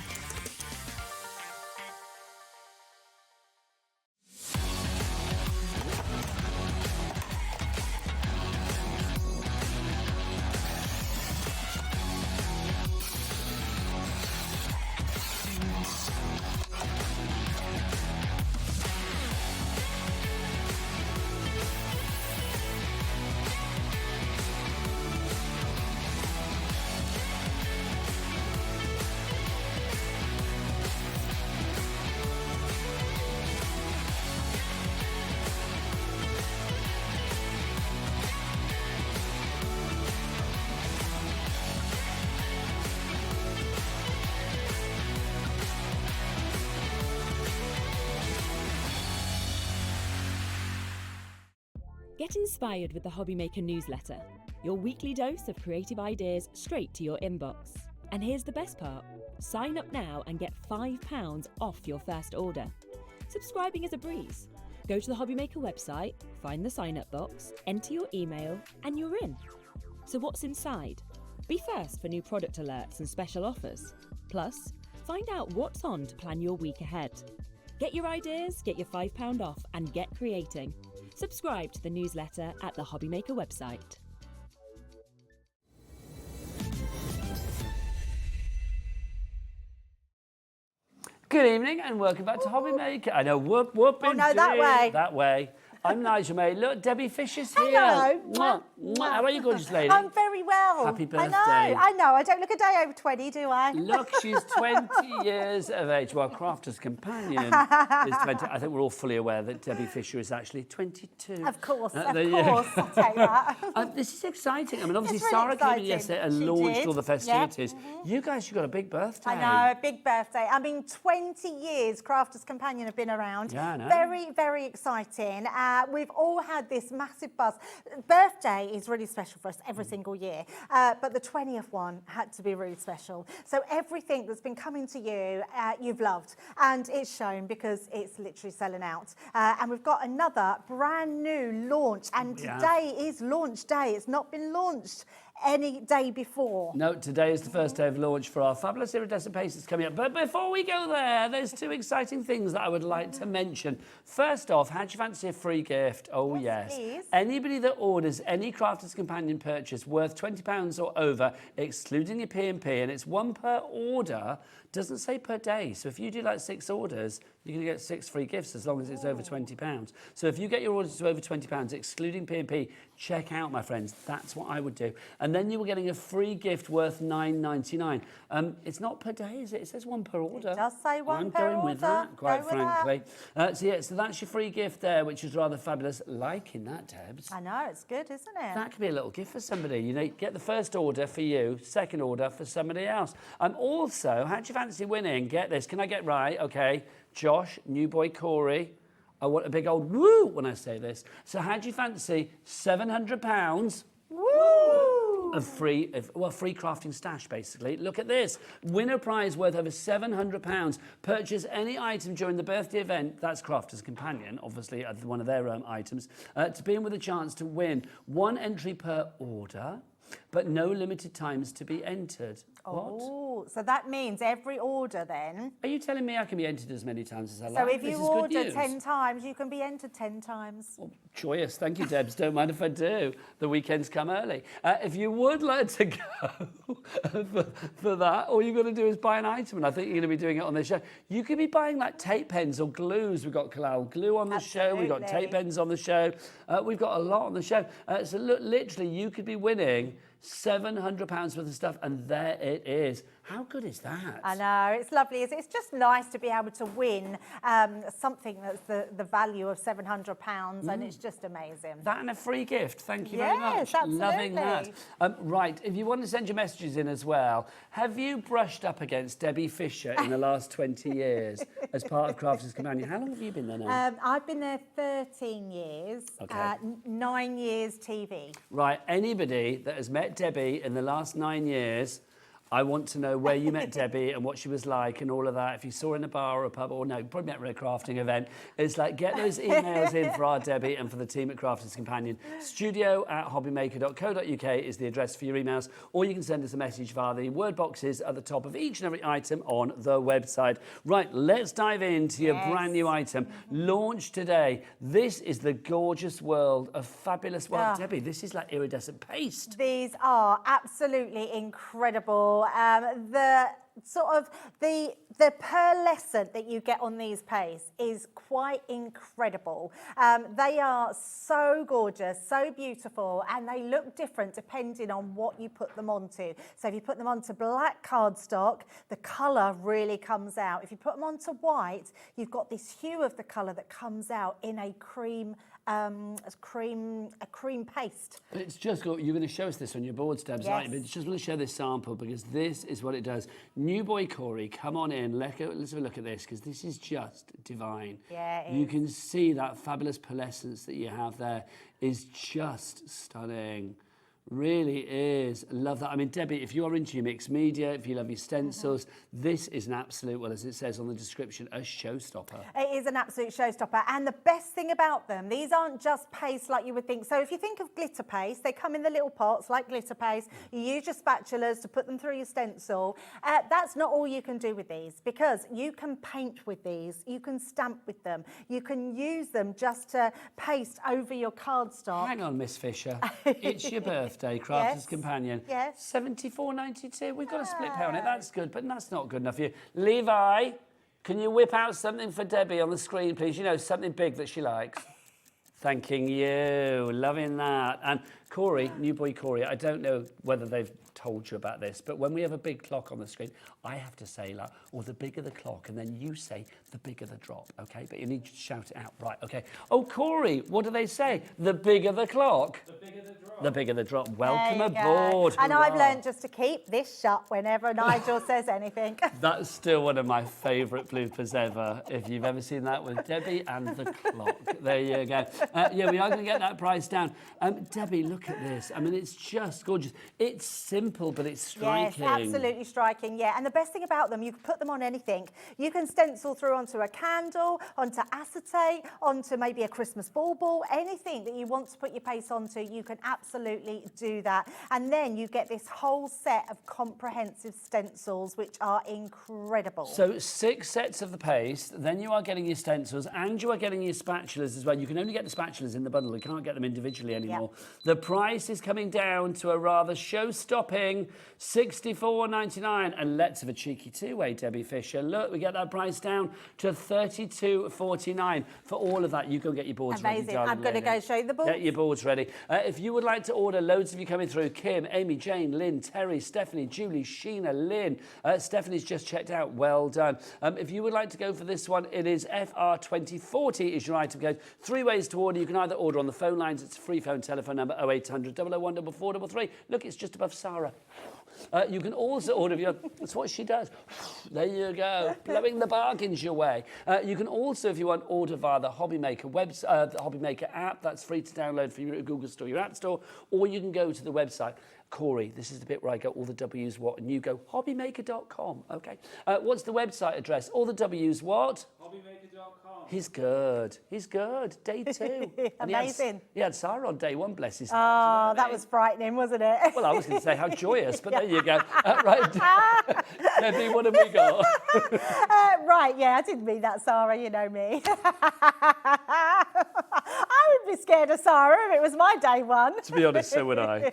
Speaker 8: Get inspired with the Hobbymaker newsletter, your weekly dose of creative ideas straight to your inbox. And here's the best part. Sign up now and get £5 off your first order. Subscribing is a breeze. Go to the Hobbymaker website, find the sign-up box, enter your email, and you're in. So what's inside? Be first for new product alerts and special offers. Plus, find out what's on to plan your week ahead. Get your ideas, get your £5 off, and get creating. Subscribe to the newsletter at the Hobbymaker website.
Speaker 19: Good evening and welcome back to Hobbymaker. I know, whoop, whoop,
Speaker 16: Oh, no, that way.
Speaker 19: That way. I'm Nigel May. Look, Debbie Fisher's here.
Speaker 16: Hello.
Speaker 19: Mwah, mwah. How are you, gorgeous lady?
Speaker 16: I'm very well.
Speaker 19: Happy birthday.
Speaker 16: I know. I don't look a day over 20, do I?
Speaker 19: Look, she's 20 years of age. Well, Crafter's companion is 20. I think we're all fully aware that Debbie Fisher is actually 22.
Speaker 16: Of course,
Speaker 19: I'll
Speaker 16: take that.
Speaker 19: This is exciting. I mean, obviously,
Speaker 16: It's really
Speaker 19: Sarah came in
Speaker 16: exciting.
Speaker 19: yesterday and
Speaker 16: She
Speaker 19: launched
Speaker 16: did.
Speaker 19: all the festivities.
Speaker 16: Yep.
Speaker 19: You guys, you got a big birthday.
Speaker 16: I know, a big birthday. I mean, 20 years Crafter's Companion have been around.
Speaker 19: Yeah, I know.
Speaker 16: Very, very exciting. We've all had this massive buzz. Birthday is really special for us every single year, but the 20th one had to be really special. So everything that's been coming to you, you've loved, and it's shown because it's literally selling out. And we've got another brand new launch, and today is launch day. It's not been launched any day before.
Speaker 19: No, today is the first day of launch for our fabulous iridescent pastels coming up. But before we go there, there's two exciting things that I would like to mention. First off, how'd you fancy a free gift? Oh, yes.
Speaker 16: Please.
Speaker 19: Anybody that orders any Crafter's Companion purchase worth £20 or over, excluding your P&P, and it's one per order, doesn't say per day. So if you do like 6 orders, you're going to get 6 free gifts as long as it's over £20. So if you get your orders to over £20, excluding P&P, check out, my friends. That's what I would do. And then you were getting a free gift worth £9.99. It's not per day, is it? It says one per order.
Speaker 16: It does say one
Speaker 19: I'm
Speaker 16: per
Speaker 19: going with
Speaker 16: order.
Speaker 19: that, quite
Speaker 16: Go with that.
Speaker 19: frankly. So that's your free gift there, which is rather fabulous. Liking that, Debs.
Speaker 16: I know, it's good, isn't it?
Speaker 19: That could be a little gift for somebody. You know, you get the first order for you, second order for somebody else. Also, how do you fancy winning? Get this. Can I get right? Okay. Josh, new boy Corey. I want a big old woo when I say this. So how do you fancy £700? Woo! Of free crafting stash, basically. Look at this. Winner prize worth over £700. Purchase any item during the birthday event, that's Crafter's Companion, obviously one of their items, to be in with a chance to win 1 entry per order, but no limited times to be entered.
Speaker 16: Oh, so that means every order then.
Speaker 19: Are you telling me I can be entered as many times as I
Speaker 16: So
Speaker 19: like?
Speaker 16: if
Speaker 19: This
Speaker 16: you
Speaker 19: is good
Speaker 16: order
Speaker 19: news.
Speaker 16: 10 times, you can be entered 10 times.
Speaker 19: Oh, joyous. Thank you, Debs. Don't mind if I do. The weekends come early. If you would like to go for that, all you've got to do is buy an item, and I think you're going to be doing it on this show. You could be buying like tape pens or glues. We've got Kalal glue on the show. We've got tape pens on the show. We've got a lot on the show. So look, literally, you could be winning £700 worth of stuff, and there it is. How good is that?
Speaker 16: I know, it's lovely. It's just nice to be able to win something that's the value of £700, and it's just amazing.
Speaker 19: That and a free gift. Thank you very much.
Speaker 16: Yes, absolutely.
Speaker 19: Loving that. Right, if you want to send your messages in as well, have you brushed up against Debbie Fisher in the last 20 years as part of Crafter's Companion? How long have you been there now?
Speaker 16: I've been there 13 years,
Speaker 19: Okay.
Speaker 16: 9 years TV.
Speaker 19: Right, anybody that has met Debbie in the last 9 years, I want to know where you met Debbie and what she was like and all of that. If you saw her in a bar or a pub, or no, you probably met her at a crafting event. It's like, get those emails in for our Debbie and for the team at Crafter's Companion. studio@hobbymaker.co.uk is the address for your emails, or you can send us a message via the word boxes at the top of each and every item on the website. Right, let's dive into your brand new item. Launched today. This is the gorgeous world of fabulous, well, Debbie, this is like iridescent paste.
Speaker 16: These are absolutely incredible. The pearlescent that you get on these pastes is quite incredible. They are so gorgeous, so beautiful, and they look different depending on what you put them onto. So if you put them onto black cardstock, the colour really comes out. If you put them onto white, you've got this hue of the colour that comes out in a cream a cream paste.
Speaker 19: But it's just got, you're going to show us this on your boards, Debs,
Speaker 16: Yes.
Speaker 19: aren't you? But just want to show this sample because this is what it does. New boy Corey, come on in. Let's have a look at this because this is just divine.
Speaker 16: Yeah, it
Speaker 19: You
Speaker 16: is.
Speaker 19: can see that fabulous pearlescence that you have there is just stunning. Really is. Love that. I mean, Debbie, if you are into your mixed media, if you love your stencils, this is an absolute, well, as it says on the description, a showstopper.
Speaker 16: It is an absolute showstopper. And the best thing about them, these aren't just paste like you would think. So if you think of glitter paste, they come in the little pots like glitter paste. You use your spatulas to put them through your stencil. That's not all you can do with these because you can paint with these. You can stamp with them. You can use them just to paste over your cardstock.
Speaker 19: Hang on, Miss Fisher. It's your birthday. Crafter's
Speaker 16: Yes.
Speaker 19: Companion.
Speaker 16: Yes.
Speaker 19: $74.92. We've got a split pay on it. That's good, but that's not good enough for you. Levi, can you whip out something for Debbie on the screen, please? You know, something big that she likes. Thanking you. Loving that. And Corey, new boy Corey, I don't know whether they've told you about this, but when we have a big clock on the screen, I have to say, like, or the bigger the clock, and then you say, the bigger the drop, okay? But you need to shout it out, right, okay? Oh, Corey, what do they say? The bigger the clock. The bigger the drop. The bigger the drop. Welcome
Speaker 16: There you
Speaker 19: aboard.
Speaker 16: go. And I've
Speaker 19: Hurrah.
Speaker 16: learned just to keep this shut whenever Nigel says anything.
Speaker 19: That's still one of my favourite bloopers ever. If you've ever seen that with Debbie and the clock. There you go. Yeah, we are going to get that price down. Debbie, look at this. I mean, it's just gorgeous. It's simple, but it's striking.
Speaker 16: Yes, absolutely striking, yeah. And the best thing about them, you can put them on anything. You can stencil through onto a candle, onto acetate, onto maybe a Christmas bauble, anything that you want to put your paste onto, you can absolutely do that. And then you get this whole set of comprehensive stencils, which are incredible.
Speaker 19: So 6 sets of the paste, then you are getting your stencils and you are getting your spatulas as well. You can only get the spatulas in the bundle. You can't get them individually anymore.
Speaker 16: Yep.
Speaker 19: The price is coming down to a rather show-stopping $64.99. And let's have a cheeky two-way, Debbie Fisher. Look, we get that price down to $32.49. For all of that, you go get your boards ready,
Speaker 16: Amazing.
Speaker 19: darling
Speaker 16: I'm going to
Speaker 19: lady.
Speaker 16: go show you the boards.
Speaker 19: Get your boards ready. If you would like to order, loads of you coming through. Kim, Amy, Jane, Lynn, Terry, Stephanie, Julie, Sheena, Lynn. Stephanie's just checked out. Well done. If you would like to go for this one, it is FR2040 is your item code. 3 ways to order. You can either order on the phone lines. It's a free phone telephone number 0800 001 4433. Look, it's just above Sarah. You can also order if you're... That's what she does. There you go. Blowing the bargains your way. You can also, if you want, order via the Hobby Maker website, the Hobby Maker app. That's free to download for your Google Store, your App Store. Or you can go to the website. Corey, this is the bit where I go all the W's what, and you go hobbymaker.com. Okay. What's the website address? All the W's what? Hobbymaker.com. He's good. He's good. Day 2. And
Speaker 16: Amazing.
Speaker 19: He had Sarah on day 1, bless his heart.
Speaker 16: Oh, that was frightening, wasn't it?
Speaker 19: Well, I was going to say how joyous, but there you go. Right, Debbie, what have we got?
Speaker 16: Right, yeah, I didn't mean that, Sarah, you know me. I would be scared of Sarah if it was my day 1.
Speaker 19: To be honest, so would I.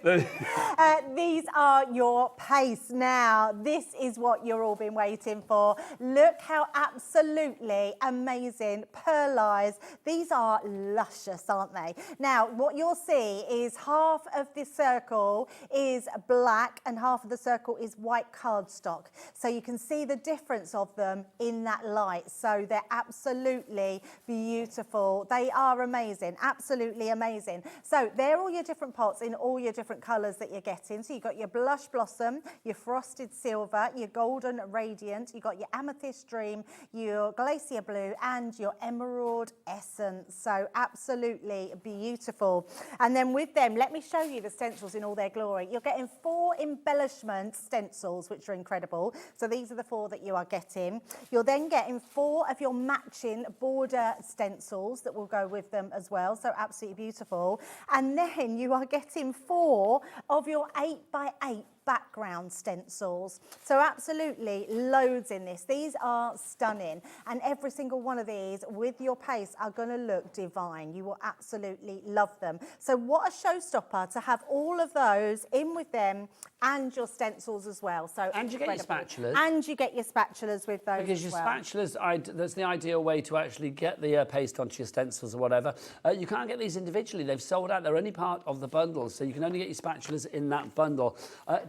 Speaker 16: These are your pastes now. This is what you've all been waiting for. Look how absolutely amazing pearlized. These are luscious, aren't they? Now, what you'll see is half of this circle is black and half of the circle is white cardstock. So you can see the difference of them in that light. So they're absolutely beautiful. They are amazing, absolutely amazing. So they're all your different pots in all your different colours that you're getting. So you've got your blush blossom, your frosted silver, your golden radiant, you've got your amethyst dream, your glacier blue and your emerald essence. So absolutely beautiful. And then with them, let me show you the stencils in all their glory. You're getting 4 embellishment stencils, which are incredible. So these are the 4 that you are getting. You're then getting 4 of your matching border stencils that will go with them as well. So absolutely beautiful. And then you are getting 4 of your 8x8 background stencils. So absolutely loads in this. These are stunning. And every single one of these with your paste are going to look divine. You will absolutely love them. So what a showstopper to have all of those in with them and your stencils as well. So
Speaker 19: and you get your spatulas.
Speaker 16: And you get your spatulas with those
Speaker 19: because
Speaker 16: as
Speaker 19: your
Speaker 16: well.
Speaker 19: spatulas, that's the ideal way to actually get the paste onto your stencils or whatever. You can't get these individually. They've sold out. They're only part of the bundle. So you can only get your spatulas in that bundle.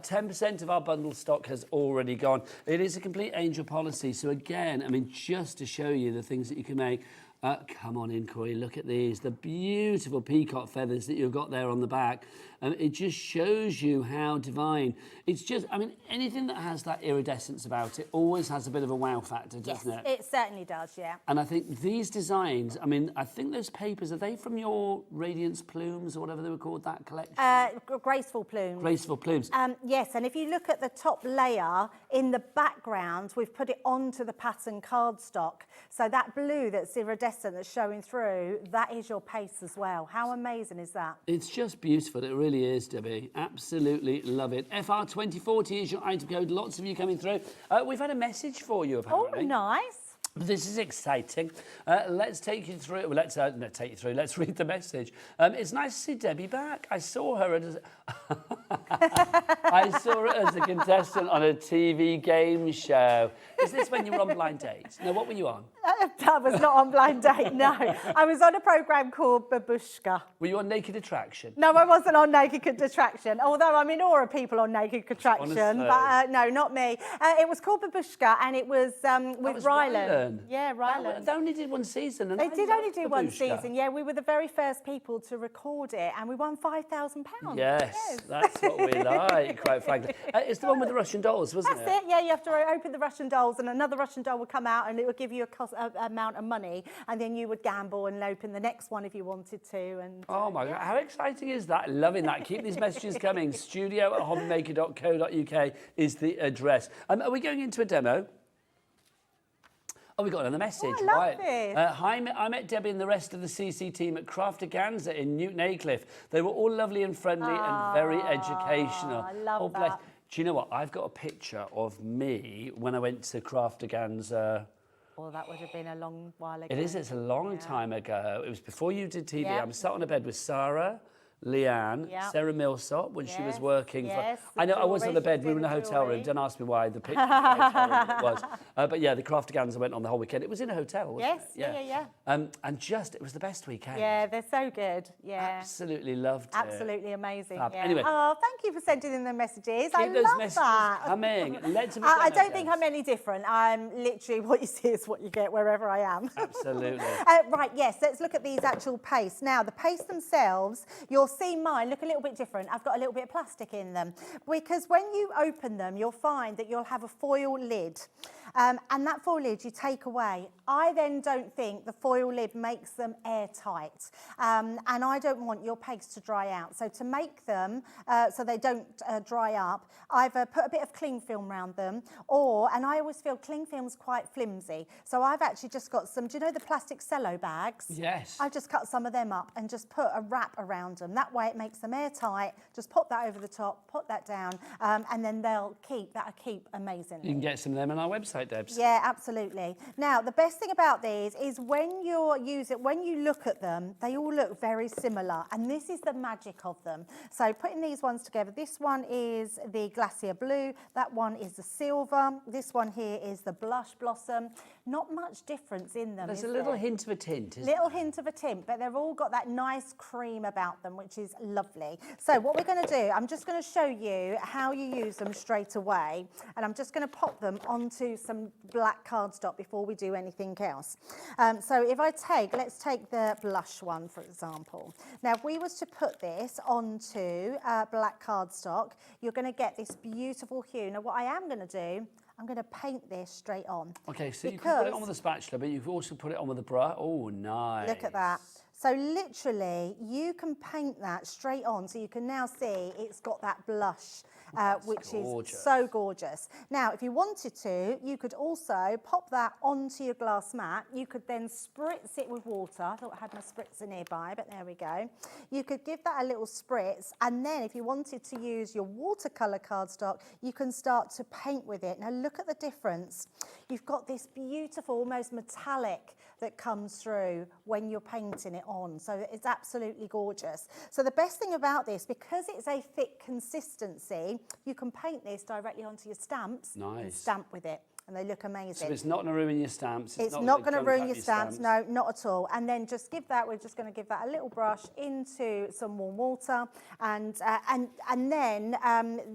Speaker 19: 10% of our bundle stock has already gone. It is a complete angel policy. So again, I mean, just to show you the things that you can make, Come on in, Corey, look at these. The beautiful peacock feathers that you've got there on the back. It just shows you how divine. It's just, I mean, anything that has that iridescence about it always has a bit of a wow factor, doesn't it?
Speaker 16: It certainly does, yeah.
Speaker 19: And I think these designs, I mean, I think those papers, are they from your Radiance Plumes or whatever they were called, that collection?
Speaker 16: Graceful Plumes.
Speaker 19: Graceful Plumes.
Speaker 16: Yes, and if you look at the top layer, in the background, we've put it onto the pattern cardstock. So that blue that's iridescent, that's showing through, that is your paste as well. How amazing is that?
Speaker 19: It's just beautiful. It really is, Debbie. Absolutely love it. FR2040 is your item code. Lots of you coming through. We've had a message for you, apparently.
Speaker 16: Oh, nice.
Speaker 19: This is exciting. Let's take you through. Well, let's not take you through. Let's read the message. It's nice to see Debbie back. I saw her as I saw her as a contestant on a TV game show. Is this when you were on Blind Date? No, what were you on?
Speaker 16: I was not on Blind Date, no. I was on a programme called Babushka.
Speaker 19: Were you on Naked Attraction?
Speaker 16: No, I wasn't on Naked Attraction, although I'm in awe of people on Naked Attraction.
Speaker 19: Honestly.
Speaker 16: But no, not me. It was called Babushka, and it was with Rylan. Yeah, Rylan.
Speaker 19: They only did one season. And
Speaker 16: They
Speaker 19: I
Speaker 16: did only
Speaker 19: loved
Speaker 16: do one
Speaker 19: Babushka.
Speaker 16: season. Yeah, we were the very first people to record it, and we won £5,000.
Speaker 19: Yes, that's what we like, quite frankly. It's the one with the Russian dolls, wasn't
Speaker 16: That's it. Yeah, you have to open the Russian dolls, and another Russian doll would come out, and it would give you a amount of money, and then you would gamble and open the next one if you wanted to. And
Speaker 19: oh my God, how exciting is that? Loving that. Keep these messages coming. studio@hobbymaker.co.uk is the address. Are we going into a demo? Oh, we got another message.
Speaker 16: Oh, I love
Speaker 19: right.
Speaker 16: this.
Speaker 19: Hi, I met Debbie and the rest of the CC team at Craftaganza in Newton Aycliffe. They were all lovely and friendly and very educational.
Speaker 16: I love
Speaker 19: oh, bless.
Speaker 16: that.
Speaker 19: Do you know what? I've got a picture of me when I went to Craftaganza.
Speaker 16: Well, that would have been a long while ago.
Speaker 19: It is. It's a long time ago. It was before you did TV.
Speaker 16: Yeah.
Speaker 19: I'm sat on a bed with Sarah, Leanne,
Speaker 16: Yeah.
Speaker 19: Sarah Millsop when she was
Speaker 16: Yes,
Speaker 19: working
Speaker 16: yes,
Speaker 19: for... I know I was on the
Speaker 16: jewellery,
Speaker 19: bed. We were in a
Speaker 16: the
Speaker 19: hotel room.
Speaker 16: jewellery.
Speaker 19: Don't ask me why the picture of the hotel room it was. But yeah, the Craftaganza went on the whole weekend. It was in a hotel, wasn't
Speaker 16: Yes,
Speaker 19: it?
Speaker 16: yeah.
Speaker 19: And just, it was the best weekend.
Speaker 16: Yeah, they're so good. Yeah.
Speaker 19: Absolutely loved it.
Speaker 16: Absolutely amazing.
Speaker 19: Fab.
Speaker 16: Yeah.
Speaker 19: Anyway.
Speaker 16: Oh, thank you for sending in the messages. I
Speaker 19: Keep those
Speaker 16: love
Speaker 19: messages
Speaker 16: that.
Speaker 19: coming. Let's have a
Speaker 16: I
Speaker 19: demo,
Speaker 16: don't think I'm any different. I'm literally what you see is what you get wherever I am.
Speaker 19: Absolutely.
Speaker 16: Right, yes, let's look at these actual pastes. Now, the pastes themselves, you'll see mine look a little bit different. I've got a little bit of plastic in them because when you open them, you'll find that you'll have a foil lid. And that foil lid you take away. I then don't think the foil lid makes them airtight. And I don't want your paste to dry out. So to make them so they don't dry up, I've put a bit of cling film around them, and I always feel cling film's quite flimsy. So I've actually just got some, do you know the plastic cello bags?
Speaker 19: Yes.
Speaker 16: I've just cut some of them up and just put a wrap around them. That way it makes them airtight. Just pop that over the top, put that down, and then that'll keep amazingly.
Speaker 19: You can get some of them on our website, Debs.
Speaker 16: Yeah, absolutely. Now, the best thing about these is when you look at them, they all look very similar, and this is the magic of them. So putting these ones together, this one is the Glacier Blue, that one is the Silver, this one here is the Blush Blossom. Not much difference in them.
Speaker 19: There's a little hint of a tint, isn't
Speaker 16: Little hint of a tint, but they've all got that nice cream about them, which is lovely. So what we're going to do, I'm just going to show you how you use them straight away, and I'm just going to pop them onto some black cardstock before we do anything else. So if let's take the blush one, for example. Now, if we was to put this onto black cardstock, you're going to get this beautiful hue. Now, what I am going to do, I'm going to paint this straight on.
Speaker 19: Okay, so you can put it on with a spatula, but you can also put it on with a brush. Oh, nice.
Speaker 16: Look at that. So literally, you can paint that straight on, so you can now see it's got that blush, which is so gorgeous. Now, if you wanted to, you could also pop that onto your glass mat. You could then spritz it with water. I thought I had my spritzer nearby, but there we go. You could give that a little spritz, and then if you wanted to use your watercolour cardstock, you can start to paint with it. Now, look at the difference. You've got this beautiful, almost metallic that comes through when you're painting it on. So it's absolutely gorgeous. So the best thing about this, because it's a thick consistency, you can paint this directly onto your stamps and stamp with it. and they look amazing.
Speaker 19: So it's not going to ruin your stamps.
Speaker 16: It's not going to ruin your stamps, no, not at all. And then just give that, we're just going to give that a little brush into some warm water, and then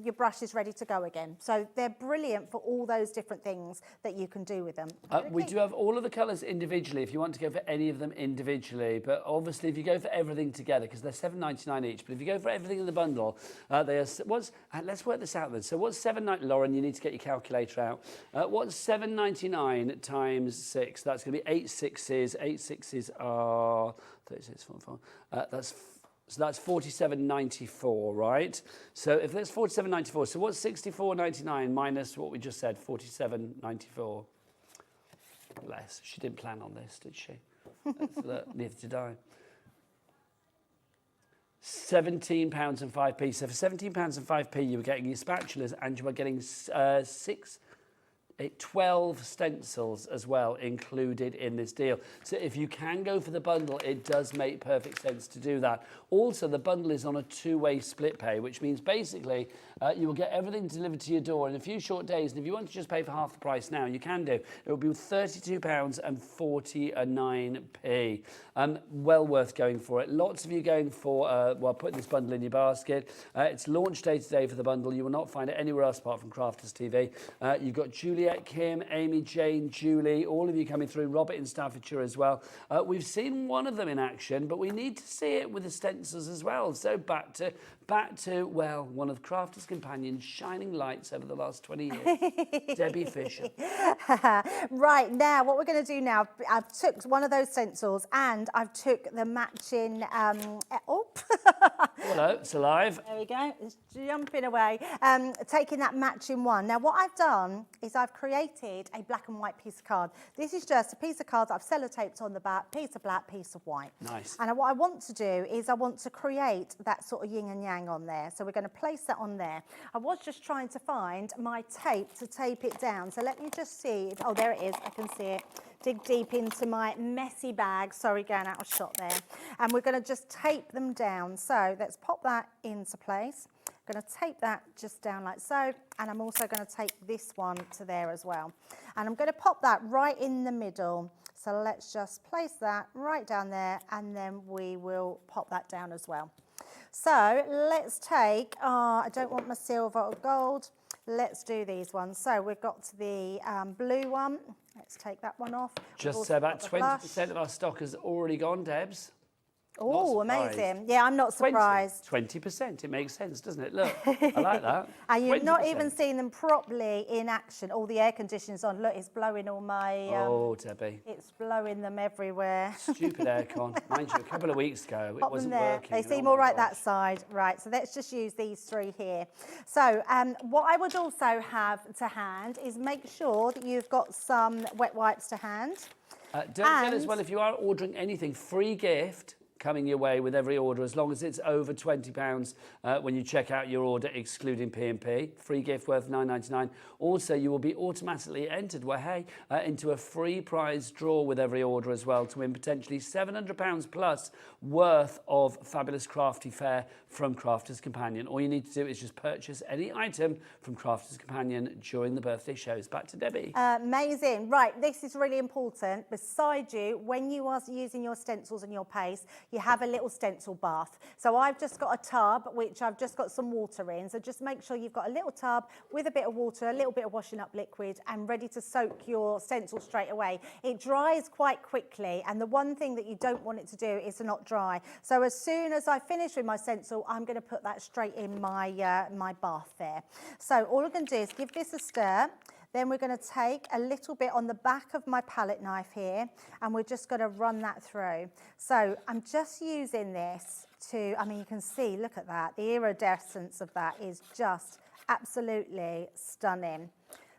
Speaker 16: your brush is ready to go again. So they're brilliant for all those different things that you can do with them.
Speaker 19: We do have all of the colours individually if you want to go for any of them individually, but obviously if you go for everything together, because they're $7.99 each, but if you go for everything in the bundle, they are, let's work this out then. So what's $7.99, Lauren, you need to get your calculator out. What's $7.99 times 6? That's going to be 8 sixes. 8 sixes are 36, 44. So that's $47.94, right? So if that's $47.94, so what's $64.99 minus what we just said, $47.94? Less. She didn't plan on this, did she? Neither did I. £17.05. So for £17.05, you were getting your spatulas, and you were getting 12 stencils as well included in this deal. So if you can go for the bundle, it does make perfect sense to do that. Also, the bundle is on a two-way split pay, which means basically you will get everything delivered to your door in a few short days. And if you want to just pay for half the price now, you can do. It will be £32.49. Well worth going for it. Lots of you going for, putting this bundle in your basket. It's launch day today for the bundle. You will not find it anywhere else apart from Crafters TV. You've got Juliet, Kim, Amy, Jane, Julie, all of you coming through, Robert in Staffordshire as well. We've seen one of them in action, but we need to see it with the stencils as well. So back to, well, one of Crafters Companion's shining lights over the last 20 years, Debbie Fisher.
Speaker 16: Right, now, what we're going to do now, I've took one of those stencils and I've took the matching,
Speaker 19: Hello, it's alive.
Speaker 16: There we go, it's jumping away. Taking that matching one. Now, what I've done is I've created a black and white piece of card. This is just a piece of card that I've sellotaped on the back, piece of black, piece of white.
Speaker 19: Nice.
Speaker 16: And what I want to do is I want to create that sort of yin and yang on there. So we're going to place that on there. I was just trying to find my tape to tape it down. So let me just see. Oh, there it is. I can see it. Dig deep into my messy bag. Sorry, going out of shot there. And we're going to just tape them down. So let's pop that into place. I'm going to tape that just down like so. And I'm also going to tape this one to there as well. And I'm going to pop that right in the middle. So let's just place that right down there. And then we will pop that down as well. So let's take, I don't want my silver or gold. Let's do these ones. So we've got the blue one. Let's take that one off.
Speaker 19: Just say about 20% of our stock has already gone, Debs.
Speaker 16: Oh, amazing. Yeah, I'm not surprised.
Speaker 19: 20%. It makes sense, doesn't it? Look, I like that.
Speaker 16: And you've not even seen them properly in action. All the air conditioners on. Look, it's blowing all my...
Speaker 19: oh, Debbie.
Speaker 16: It's blowing them everywhere.
Speaker 19: Stupid aircon. Mind you, a couple of weeks ago, it wasn't working.
Speaker 16: They seem all right that side. Right, so let's just use these three here. So what I would also have to hand is make sure that you've got some wet wipes to hand.
Speaker 19: Don't forget as well, if you are ordering anything, free gift coming your way with every order, as long as it's over £20 when you check out your order, excluding P&P. Free gift worth £9.99. Also, you will be automatically entered, into a free prize draw with every order as well to win potentially £700 plus worth of fabulous crafty fare from Crafters Companion. All you need to do is just purchase any item from Crafters Companion during the birthday shows. Back to Debbie.
Speaker 16: Amazing. Right, this is really important. Beside you, when you are using your stencils and your paste, you have a little stencil bath. So I've just got a tub, which I've just got some water in. So just make sure you've got a little tub with a bit of water, a little bit of washing up liquid, and ready to soak your stencil straight away. It dries quite quickly, and the one thing that you don't want it to do is to not dry. So as soon as I finish with my stencil, I'm going to put that straight in my, my bath there. So all I'm going to do is give this a stir. Then we're going to take a little bit on the back of my palette knife here, and we're just going to run that through. So I'm just using this to, I mean, you can see, look at that. The iridescence of that is just absolutely stunning.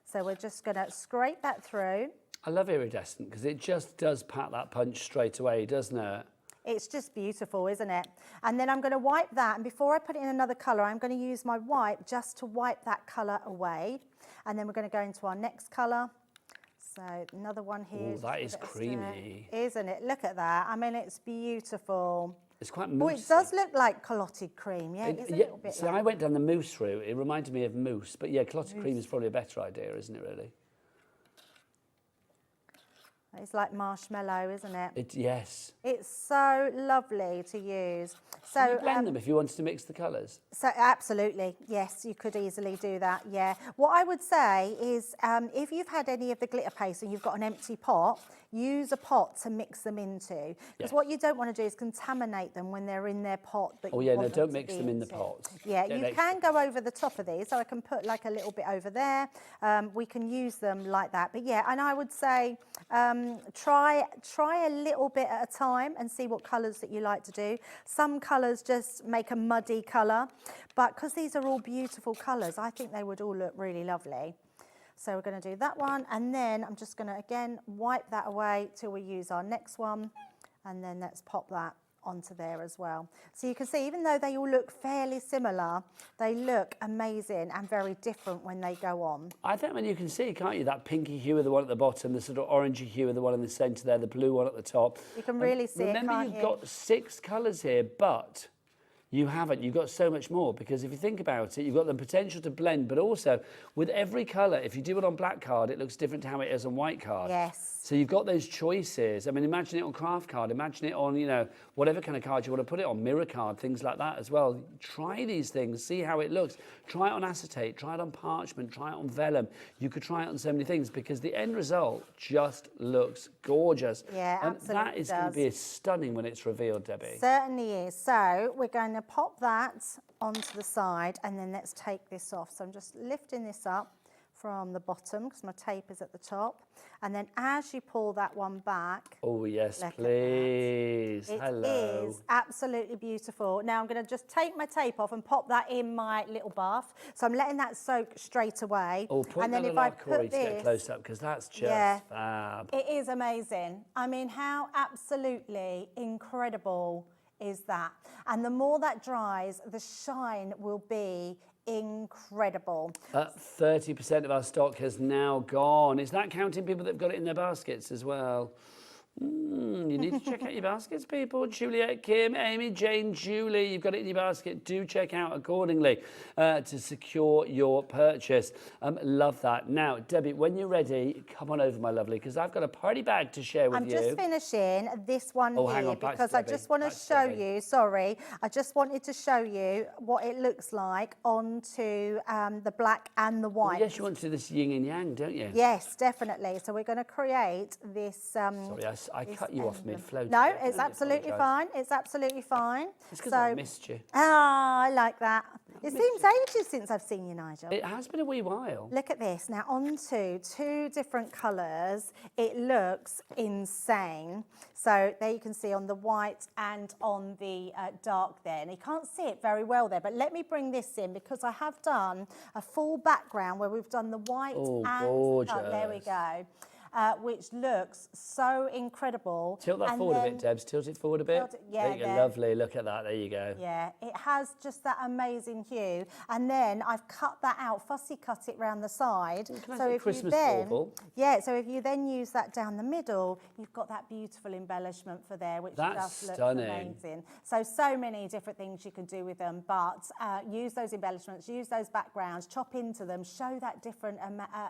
Speaker 16: So we're just going to scrape that through.
Speaker 19: I love iridescent because it just does pack that punch straight away, doesn't it?
Speaker 16: It's just beautiful, isn't it? And then I'm going to wipe that, and before I put it in another colour, I'm going to use my wipe just to wipe that colour away. And then we're going to go into our next colour. So another one here.
Speaker 19: Oh, that is creamy.
Speaker 16: Isn't it? Look at that. I mean, it's beautiful.
Speaker 19: It's quite moussey.
Speaker 16: Oh, it does look like clotted cream. Yeah, it is a little bit.
Speaker 19: So I went down the mousse route. It reminded me of mousse. But yeah, clotted cream is probably a better idea, isn't it, really?
Speaker 16: It's like marshmallow, isn't it?
Speaker 19: Yes.
Speaker 16: It's so lovely to use. So
Speaker 19: Can you blend them if you wanted to mix the colours?
Speaker 16: So absolutely, yes, you could easily do that, yeah. What I would say is if you've had any of the glitter paste and you've got an empty pot, use a pot to mix them into. Because what you don't want to do is contaminate them when they're in their pot.
Speaker 19: Oh yeah, no, don't mix them in the pot.
Speaker 16: Yeah, you can go over the top of these, so I can put like a little bit over there. We can use them like that. But yeah, and I would say try a little bit at a time and see what colours that you like to do. Some colours just make a muddy colour, but because these are all beautiful colours, I think they would all look really lovely. So we're going to do that one, and then I'm just going to again wipe that away till we use our next one, and then let's pop that onto there as well. So you can see, even though they all look fairly similar, they look amazing and very different when they go on.
Speaker 19: I think when you can see, can't you, that pinky hue of the one at the bottom, the sort of orangey hue of the one in the centre there, the blue one at the top.
Speaker 16: You can really see it,
Speaker 19: remember, you've got 6 colours here, but you haven't. You've got so much more, because if you think about it, you've got the potential to blend, but also with every colour, if you do it on black card, it looks different to how it is on white card.
Speaker 16: Yes.
Speaker 19: So you've got those choices. I mean, imagine it on craft card, imagine it on, you know, whatever kind of card you want to put it on, mirror card, things like that as well. Try these things, see how it looks. Try it on acetate, try it on parchment, try it on vellum. You could try it on so many things, because the end result just looks gorgeous.
Speaker 16: Yeah,
Speaker 19: and
Speaker 16: absolutely
Speaker 19: that is going to be stunning when it's revealed, Debbie.
Speaker 16: Certainly is. So we're going to pop that onto the side, and then let's take this off. So I'm just lifting this up from the bottom because my tape is at the top, and then as you pull that one back,
Speaker 19: oh yes, please. Hello.
Speaker 16: It is absolutely beautiful. Now I'm going to just take my tape off and pop that in my little bath. So I'm letting that soak straight away.
Speaker 19: Oh, point
Speaker 16: and then
Speaker 19: that
Speaker 16: if I
Speaker 19: Corey
Speaker 16: put
Speaker 19: to get
Speaker 16: this,
Speaker 19: close up, because that's just fab.
Speaker 16: it is amazing. I mean, how absolutely incredible is that? And the more that dries, the shine will be incredible.
Speaker 19: 30% of our stock has now gone. Is that counting people that have got it in their baskets as well? You need to check out your baskets, people. Juliet, Kim, Amy, Jane, Julie, you've got it in your basket. Do check out accordingly to secure your purchase. Love that. Now, Debbie, when you're ready, come on over, my lovely, because I've got a party bag to share with you.
Speaker 16: I'm just finishing this one
Speaker 19: hang
Speaker 16: here
Speaker 19: on,
Speaker 16: because I just want to show you, sorry, I just wanted to show you what it looks like onto the black and the white.
Speaker 19: Well, yes, you want to do this yin and yang, don't you?
Speaker 16: Yes, definitely. So we're going to create this...
Speaker 19: sorry, I cut you off mid-flow.
Speaker 16: No, it's absolutely fine. It's absolutely fine.
Speaker 19: It's because I missed you.
Speaker 16: Ah, I like that. It seems ages since I've seen you, Nigel.
Speaker 19: It has been a wee while.
Speaker 16: Look at this. Now, onto 2 different colours. It looks insane. So there you can see on the white and on the dark there. And you can't see it very well there, but let me bring this in because I have done a full background where we've done the white and...
Speaker 19: gorgeous.
Speaker 16: Oh, there we go. Which looks so incredible.
Speaker 19: Tilt that forward a bit, Debs. Tilt it forward a bit.
Speaker 16: Yeah,
Speaker 19: there you go. Lovely. Look at that. There you go.
Speaker 16: Yeah, it has just that amazing hue. And then I've cut that out, fussy cut it round the side. So if you then, so if you then use that down the middle, you've got that beautiful embellishment for there, which just looks amazing. So many different things you can do with them, but use those embellishments, use those backgrounds, chop into them, show that different,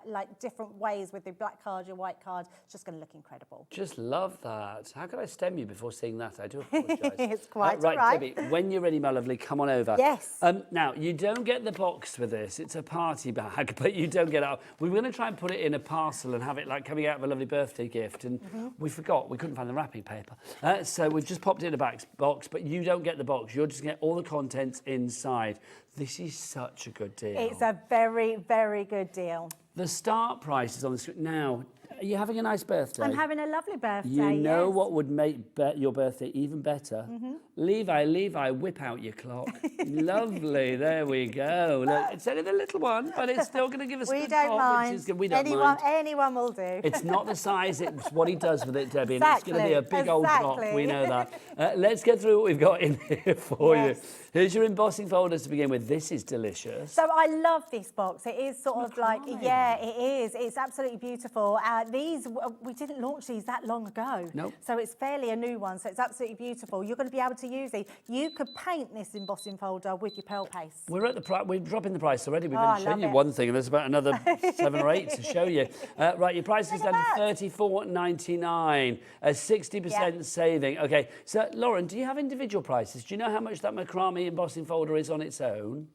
Speaker 16: like different ways with the black card, your white card. It's just going to look incredible.
Speaker 19: Just love that. How could I stem you before seeing that? I do apologise.
Speaker 16: It's quite
Speaker 19: right, Debbie, when you're ready, my lovely, come on over.
Speaker 16: Yes.
Speaker 19: Now, you don't get the box with this. It's a party bag, but you don't get it. We were going to try and put it in a parcel and have it like coming out of a lovely birthday gift, and we forgot. We couldn't find the wrapping paper. So we've just popped it in a box, but you don't get the box. You're just going to get all the contents inside. This is such a good deal.
Speaker 16: It's a very, very good deal.
Speaker 19: The start price is on the screen. Now, are you having a nice birthday?
Speaker 16: I'm having a lovely birthday,
Speaker 19: You know what would make your birthday even better? Levi, whip out your clock. Lovely, there we go. Look, it's only the little one, but it's still going to give us a good pop, which is good. We don't mind.
Speaker 16: Anyone will do.
Speaker 19: It's not the size, it's what he does with it, Debbie. And it's going to be a big old drop, we know that. Let's get through what we've got in here for you. Here's your embossing folders to begin with. This is delicious.
Speaker 16: So I love this box. It is sort of like, yeah, it is. It's absolutely beautiful. these, we didn't launch these that long ago.
Speaker 19: Nope.
Speaker 16: So it's fairly a new one, so it's absolutely beautiful. You're going to be able to use these. You could paint this embossing folder with your pearl paste.
Speaker 19: We're at the price. We're dropping the price already. We've
Speaker 16: Oh,
Speaker 19: only
Speaker 16: I
Speaker 19: shown
Speaker 16: love
Speaker 19: you
Speaker 16: it.
Speaker 19: one thing, and there's about another 7 or 8 to show you. Right, your price is down to $34.99, a 60% saving. Okay, so Lauren, do you have individual prices? Do you know how much that macrame embossing folder is on its own?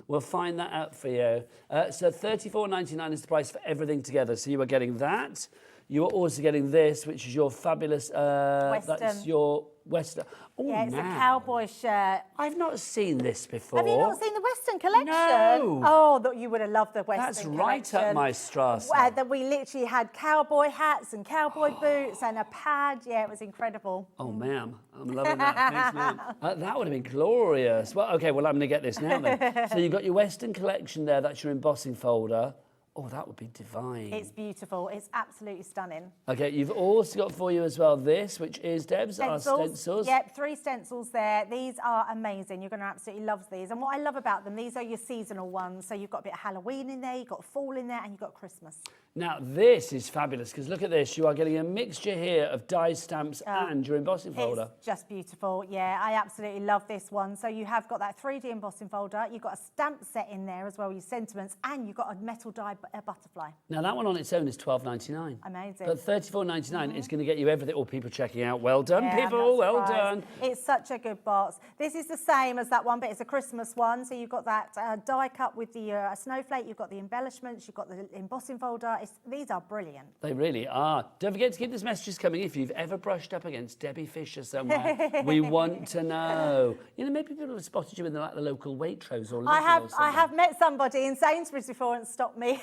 Speaker 19: We'll find that out for you. So $34.99 is the price for everything together. So you are getting that. You are also getting this, which is your fabulous. That's your Western. Oh,
Speaker 16: Yeah, it's
Speaker 19: man.
Speaker 16: a cowboy shirt.
Speaker 19: I've not seen this before.
Speaker 16: Have you not seen the Western collection?
Speaker 19: No.
Speaker 16: Oh, you would have loved the Western
Speaker 19: That's
Speaker 16: collection.
Speaker 19: right up my Strasse.
Speaker 16: That we literally had cowboy hats and cowboy boots and a pad. Yeah, it was incredible.
Speaker 19: Oh, ma'am, I'm loving that. Thanks, ma'am. That would have been glorious. Well, okay, well, I'm going to get this now then. So you've got your Western collection there. That's your embossing folder. Oh, that would be divine.
Speaker 16: It's beautiful. It's absolutely stunning.
Speaker 19: Okay, you've also got for you as well this, which is, Debs, our stencils.
Speaker 16: Yep, 3 stencils there. These are amazing. You're going to absolutely love these. And what I love about them, these are your seasonal ones. So you've got a bit of Halloween in there, you've got fall in there, and you've got Christmas.
Speaker 19: Now, this is fabulous, because look at this. You are getting a mixture here of die stamps and your embossing folder.
Speaker 16: It's just beautiful. Yeah, I absolutely love this one. So you have got that 3D embossing folder. You've got a stamp set in there as well, your sentiments, and you've got a metal die butterfly.
Speaker 19: Now, that one on its own is $12.99.
Speaker 16: Amazing.
Speaker 19: But $34.99 is going to get you everything. All people checking out. Well done,
Speaker 16: Yeah, I'm
Speaker 19: people.
Speaker 16: not
Speaker 19: Well
Speaker 16: surprised.
Speaker 19: done.
Speaker 16: It's such a good box. This is the same as that one, but it's a Christmas one. So you've got that die cut with the snowflake. You've got the embellishments. You've got the embossing folder. These are brilliant.
Speaker 19: They really are. Don't forget to keep these messages coming if you've ever brushed up against Debbie Fisher somewhere. We want to know. You know, maybe people have spotted you in the local Waitrose or Lidl or something.
Speaker 16: I have met somebody in Sainsbury's before and stopped me.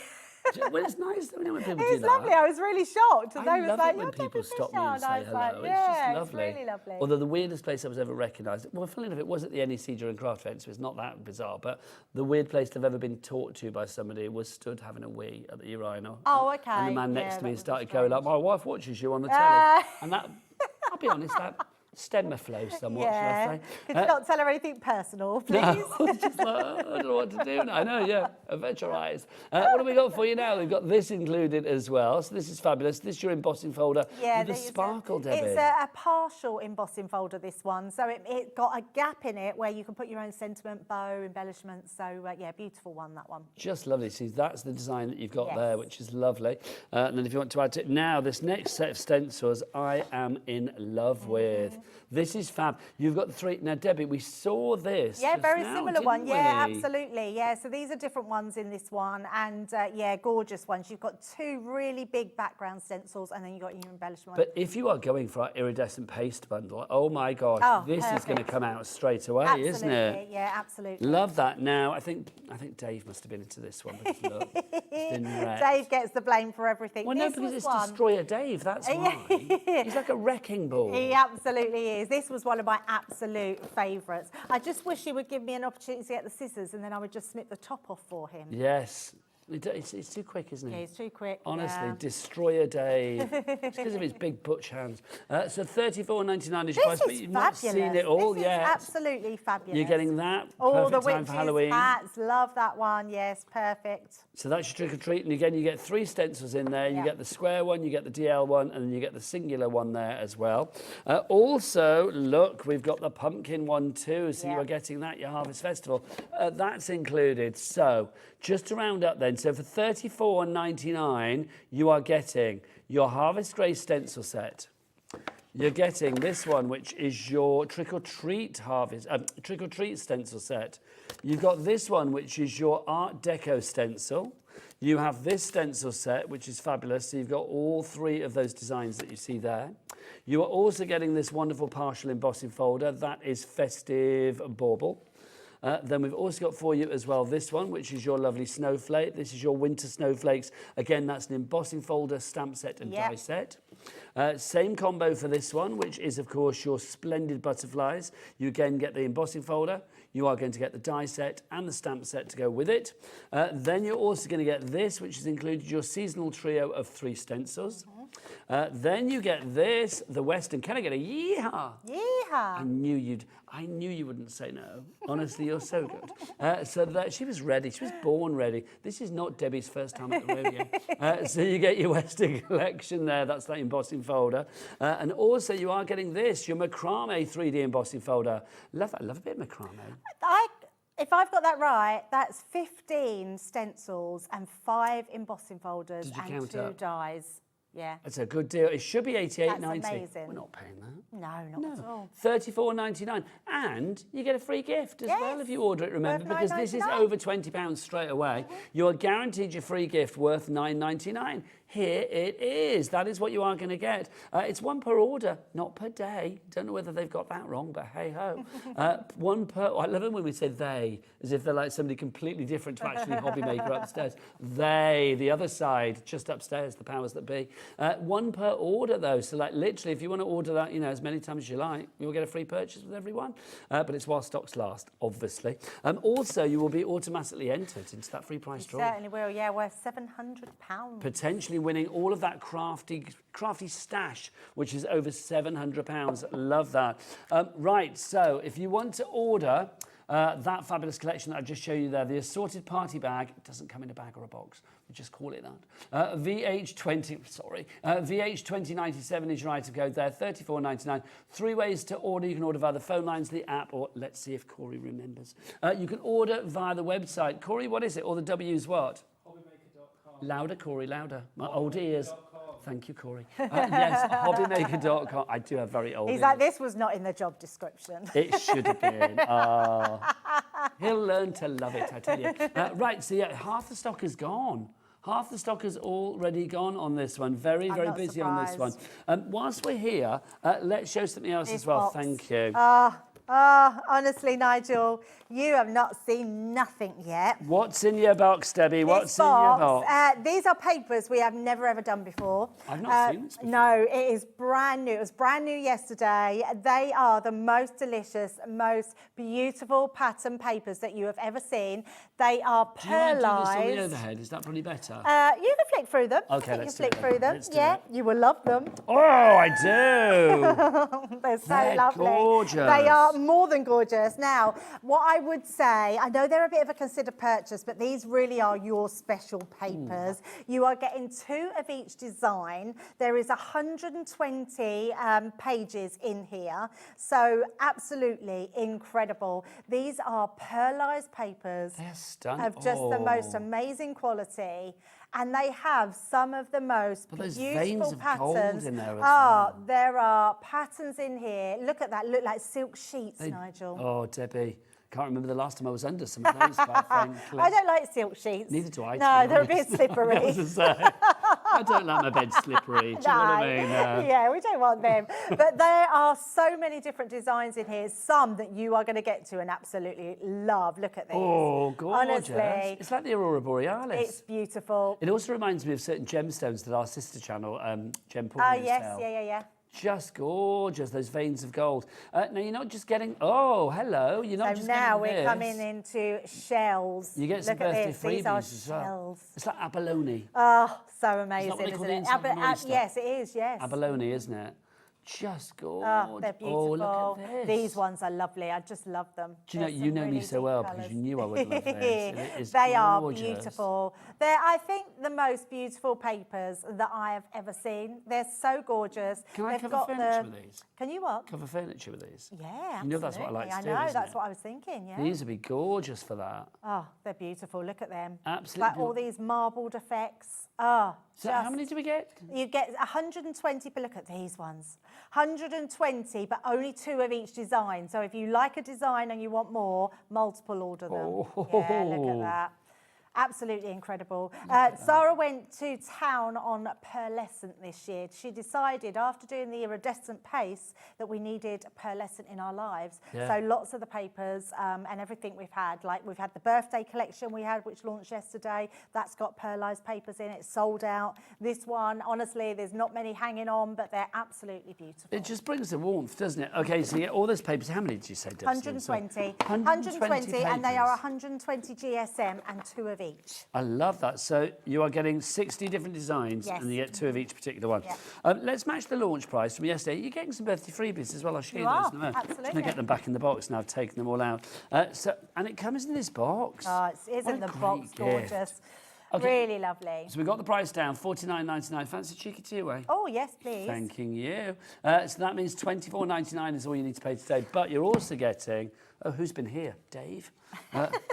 Speaker 19: Well, it's nice though, when people do
Speaker 16: It's
Speaker 19: that.
Speaker 16: lovely. I was really shocked. And
Speaker 19: I
Speaker 16: they
Speaker 19: love
Speaker 16: was like,
Speaker 19: it when
Speaker 16: "You're
Speaker 19: people
Speaker 16: Debbie
Speaker 19: stop me
Speaker 16: Fisher."
Speaker 19: and say
Speaker 16: I was
Speaker 19: hello.
Speaker 16: like,
Speaker 19: It's
Speaker 16: yeah,
Speaker 19: just lovely.
Speaker 16: It's really lovely.
Speaker 19: Although the weirdest place I was ever recognised, well, funnily enough, it was at the NEC during Craft Fair, so it's not that bizarre, but the weird place I've ever been talked to by somebody was stood having a wee at the urinal.
Speaker 16: Oh, okay.
Speaker 19: And the man
Speaker 16: Yeah,
Speaker 19: next to
Speaker 16: that
Speaker 19: me
Speaker 16: was
Speaker 19: started
Speaker 16: strange.
Speaker 19: going like, my wife watches you on the telly. And that, I'll be honest, that stemmed my flow somewhat,
Speaker 16: Yeah.
Speaker 19: shall I say.
Speaker 16: Could you not tell her anything personal, please?
Speaker 19: No, just like, I don't know what to do now. I know, yeah, avenge your eyes. What have we got for you now? We've got this included as well. So this is fabulous. This is your embossing folder with the sparkle, Debbie.
Speaker 16: It's a partial embossing folder, this one. So it got a gap in it where you can put your own sentiment, bow, embellishments. So, yeah, beautiful one, that one.
Speaker 19: Just lovely. See, that's the design that you've got
Speaker 16: Yes.
Speaker 19: there, which is lovely. And then if you want to add to it, now this next set of stencils, I am in love with. This is fab. You've got the 3. Now, Debbie, we saw this.
Speaker 16: Yeah,
Speaker 19: just
Speaker 16: very
Speaker 19: now,
Speaker 16: similar one.
Speaker 19: didn't
Speaker 16: Yeah,
Speaker 19: we?
Speaker 16: absolutely. Yeah, so these are different ones in this one. And, yeah, gorgeous ones. You've got 2 really big background stencils and then you've got your embellishment.
Speaker 19: But if you are going for our iridescent paste bundle, oh my gosh, this is going to come out straight away,
Speaker 16: absolutely.
Speaker 19: isn't it?
Speaker 16: Yeah, absolutely.
Speaker 19: Love that. Now, I think Dave must have been into this one because look, it's been wrecked.
Speaker 16: Dave gets the blame for everything.
Speaker 19: Well, no,
Speaker 16: This
Speaker 19: because
Speaker 16: was
Speaker 19: it's
Speaker 16: one-
Speaker 19: Destroyer Dave, that's why. He's like a wrecking ball.
Speaker 16: He absolutely is. This was one of my absolute favourites. I just wish he would give me an opportunity to get the scissors and then I would just snip the top off for him.
Speaker 19: Yes. It's too quick, isn't it?
Speaker 16: Yeah, he's too quick.
Speaker 19: Honestly,
Speaker 16: yeah.
Speaker 19: Destroyer Dave. It's because of his big butch hands. So $34.99 is your price,
Speaker 16: This
Speaker 19: but
Speaker 16: is
Speaker 19: you've
Speaker 16: fabulous.
Speaker 19: not seen it all
Speaker 16: this
Speaker 19: yet.
Speaker 16: is absolutely fabulous.
Speaker 19: You're getting that.
Speaker 16: All
Speaker 19: Perfect
Speaker 16: the
Speaker 19: time
Speaker 16: witches'
Speaker 19: for Halloween.
Speaker 16: hats. Love that one. Yes, perfect.
Speaker 19: So that's your trick or treat. And again, you get 3 stencils in there. You
Speaker 16: Yeah.
Speaker 19: get the square one, you get the DL one, and then you get the singular one there as well. Also, look, we've got the pumpkin one too. So you are getting that, your Harvest Festival. That's included. So just to round up then, so for $34.99, you are getting your Harvest Grey stencil set. You're getting this one, which is your Trick or Treat stencil set. You've got this one, which is your Art Deco stencil. You have this stencil set, which is fabulous. So you've got all 3 of those designs that you see there. You are also getting this wonderful partial embossing folder. That is Festive Bauble. Then we've also got for you as well this one, which is your lovely snowflake. This is your winter snowflakes. Again, that's an embossing folder, stamp set and die set. Same combo for this one, which is, of course, your splendid butterflies. You again get the embossing folder. You are going to get the die set and the stamp set to go with it. Then you're also going to get this, which has included your seasonal trio of 3 stencils. Then you get this, the Western. Can I get a yeehaw?
Speaker 16: Yeehaw.
Speaker 19: I knew you wouldn't say no. Honestly, you're so good. So that she was ready. She was born ready. This is not Debbie's first time at the rodeo. So you get your Western collection there. That's that embossing folder. And also you are getting this, your macrame 3D embossing folder. Love that. I love a bit of macrame.
Speaker 16: If I've got that right, that's 15 stencils and 5 embossing folders and 2 dies. Yeah.
Speaker 19: That's a good deal. It should be $88.90.
Speaker 16: That's amazing.
Speaker 19: We're not paying that.
Speaker 16: No, not at all.
Speaker 19: $34.99. And you get a free gift as well if you order it, remember, because this is over £20 straight away. You are guaranteed your free gift worth $9.99. Here it is. That is what you are going to get. It's 1 per order, not per day. Don't know whether they've got that wrong, but hey-ho. 1 per... I love it when we say they, as if they're like somebody completely different to actually hobby maker upstairs. They, the other side, just upstairs, the powers that be. 1 per order, though. So, like, literally, if you want to order that, you know, as many times as you like, you'll get a free purchase with every one. But it's while stocks last, obviously. Also, you will be automatically entered into that free price draw.
Speaker 16: Certainly will, yeah, worth £700.
Speaker 19: Potentially winning all of that crafty stash, which is over £700. Love that. Right, so if you want to order that fabulous collection that I just showed you there, the assorted party bag, it doesn't come in a bag or a box, we just call it that. VH2097 is your item code there, $34.99. 3 ways to order. You can order via the phone lines, the app, or let's see if Corey remembers. You can order via the website. Corey, what is it? Or the W's what? Louder, Corey, louder. My old ears. Thank you, Corey. Yes, hobbymaker.com. I do have very old
Speaker 16: He's
Speaker 19: ears.
Speaker 16: like, this was not in the job description.
Speaker 19: It should have been. He'll learn to love it, I tell you. Right, so yeah, half the stock is gone. Half the stock is already gone on this one. Very, very busy on this one. Whilst we're here, let's show something else as well. Thank you.
Speaker 16: Honestly, Nigel, you have not seen nothing yet.
Speaker 19: What's in your box, Debbie? What's in your box?
Speaker 16: These are papers we have never ever done before.
Speaker 19: I've not seen this before.
Speaker 16: No, it is brand new. It was brand new yesterday. They are the most delicious, most beautiful pattern papers that you have ever seen. They are pearlized.
Speaker 19: Do you want to do this on the overhead? Is that probably better?
Speaker 16: You can flick through them.
Speaker 19: Okay,
Speaker 16: let's flick through them.
Speaker 19: Yeah,
Speaker 16: you will love them.
Speaker 19: Oh, I do.
Speaker 16: They're so lovely.
Speaker 19: Gorgeous.
Speaker 16: They are more than gorgeous. Now, what I would say, I know they're a bit of a considered purchase, but these really are your special papers. You are getting 2 of each design. There is 120 pages in here, so absolutely incredible. These are pearlized papers.
Speaker 19: They're stunning.
Speaker 16: Of just the most amazing quality. And they have some of the most beautiful patterns.
Speaker 19: In there as well.
Speaker 16: There are patterns in here. Look at that. Look like silk sheets, Nigel.
Speaker 19: Oh, Debbie. Can't remember the last time I was under some of those, quite frankly.
Speaker 16: I don't like silk sheets.
Speaker 19: Neither do I.
Speaker 16: No, they're a bit slippery.
Speaker 19: I don't like my bed slippery. Do you know what I mean?
Speaker 16: Yeah, we don't want them. But there are so many different designs in here. Some that you are going to get to and absolutely love. Look at these.
Speaker 19: Oh, gorgeous.
Speaker 16: Honestly,
Speaker 19: it's like the Aurora Borealis.
Speaker 16: It's beautiful.
Speaker 19: It also reminds me of certain gemstones that our sister channel, Gem Paul,
Speaker 16: Oh, yes, yeah.
Speaker 19: Just gorgeous, those veins of gold. Now, you're not just getting... Oh, hello. You're not just getting
Speaker 16: now
Speaker 19: this.
Speaker 16: we're coming into shells.
Speaker 19: You get some
Speaker 16: Look at
Speaker 19: birthday
Speaker 16: this.
Speaker 19: freebies
Speaker 16: These are
Speaker 19: as well.
Speaker 16: shells.
Speaker 19: It's like abalone.
Speaker 16: Oh, so amazing,
Speaker 19: Isn't
Speaker 16: isn't
Speaker 19: it?
Speaker 16: it? Yes, it is, yes.
Speaker 19: Abalone, isn't it? Just gorgeous.
Speaker 16: Oh, they're beautiful.
Speaker 19: Oh, look at this.
Speaker 16: These ones are lovely. I just love them.
Speaker 19: Do you know, you know me so well because you knew I would love this. It is
Speaker 16: They are
Speaker 19: gorgeous.
Speaker 16: beautiful. They're, I think, the most beautiful papers that I have ever seen. They're so gorgeous.
Speaker 19: Can I
Speaker 16: They've
Speaker 19: cover
Speaker 16: got
Speaker 19: furniture with these?
Speaker 16: Can you what?
Speaker 19: Cover furniture with these?
Speaker 16: Yeah, absolutely.
Speaker 19: You know that's what I like to do,
Speaker 16: I know,
Speaker 19: isn't
Speaker 16: that's
Speaker 19: it?
Speaker 16: what I was thinking, yeah.
Speaker 19: These would be gorgeous for that.
Speaker 16: Oh, they're beautiful. Look at them.
Speaker 19: Absolutely.
Speaker 16: Like all these marbled effects. Oh,
Speaker 19: So how many do we get?
Speaker 16: You get 120, but look at these ones. 120, but only 2 of each design. So if you like a design and you want more, multiple order them. Yeah, look at that. Absolutely incredible. Sarah went to town on pearlescent this year. She decided after doing the iridescent paste that we needed pearlescent in our lives.
Speaker 19: Yeah.
Speaker 16: So lots of the papers and everything we've had, like we've had the birthday collection we had, which launched yesterday. That's got pearlized papers in it. It's sold out. This one, honestly, there's not many hanging on, but they're absolutely beautiful.
Speaker 19: It just brings the warmth, doesn't it? Okay, so you get all those papers. How many did you say, Deb?
Speaker 16: 120.
Speaker 19: 120
Speaker 16: and they are
Speaker 19: papers.
Speaker 16: 120 GSM and 2 of of each.
Speaker 19: I love that. So you are getting 60 different designs,
Speaker 16: Yes.
Speaker 19: and you get 2 of each particular one.
Speaker 16: Yeah.
Speaker 19: Let's match the launch price from yesterday. You're getting some birthday freebies as well. I'll show you,
Speaker 16: You
Speaker 19: those
Speaker 16: are,
Speaker 19: in a moment. I'm
Speaker 16: absolutely.
Speaker 19: going to get them back in the box now. I've taken them all out. And it comes in this box.
Speaker 16: Oh,
Speaker 19: What
Speaker 16: isn't
Speaker 19: a
Speaker 16: the
Speaker 19: great
Speaker 16: box
Speaker 19: gift.
Speaker 16: gorgeous?
Speaker 19: Okay.
Speaker 16: Really lovely.
Speaker 19: So we got the price down, $49.99. Fancy cheeky two-way?
Speaker 16: Oh, yes, please.
Speaker 19: Thanking you. So that means $24.99 is all you need to pay today. But you're also getting... Oh, who's been here? Dave?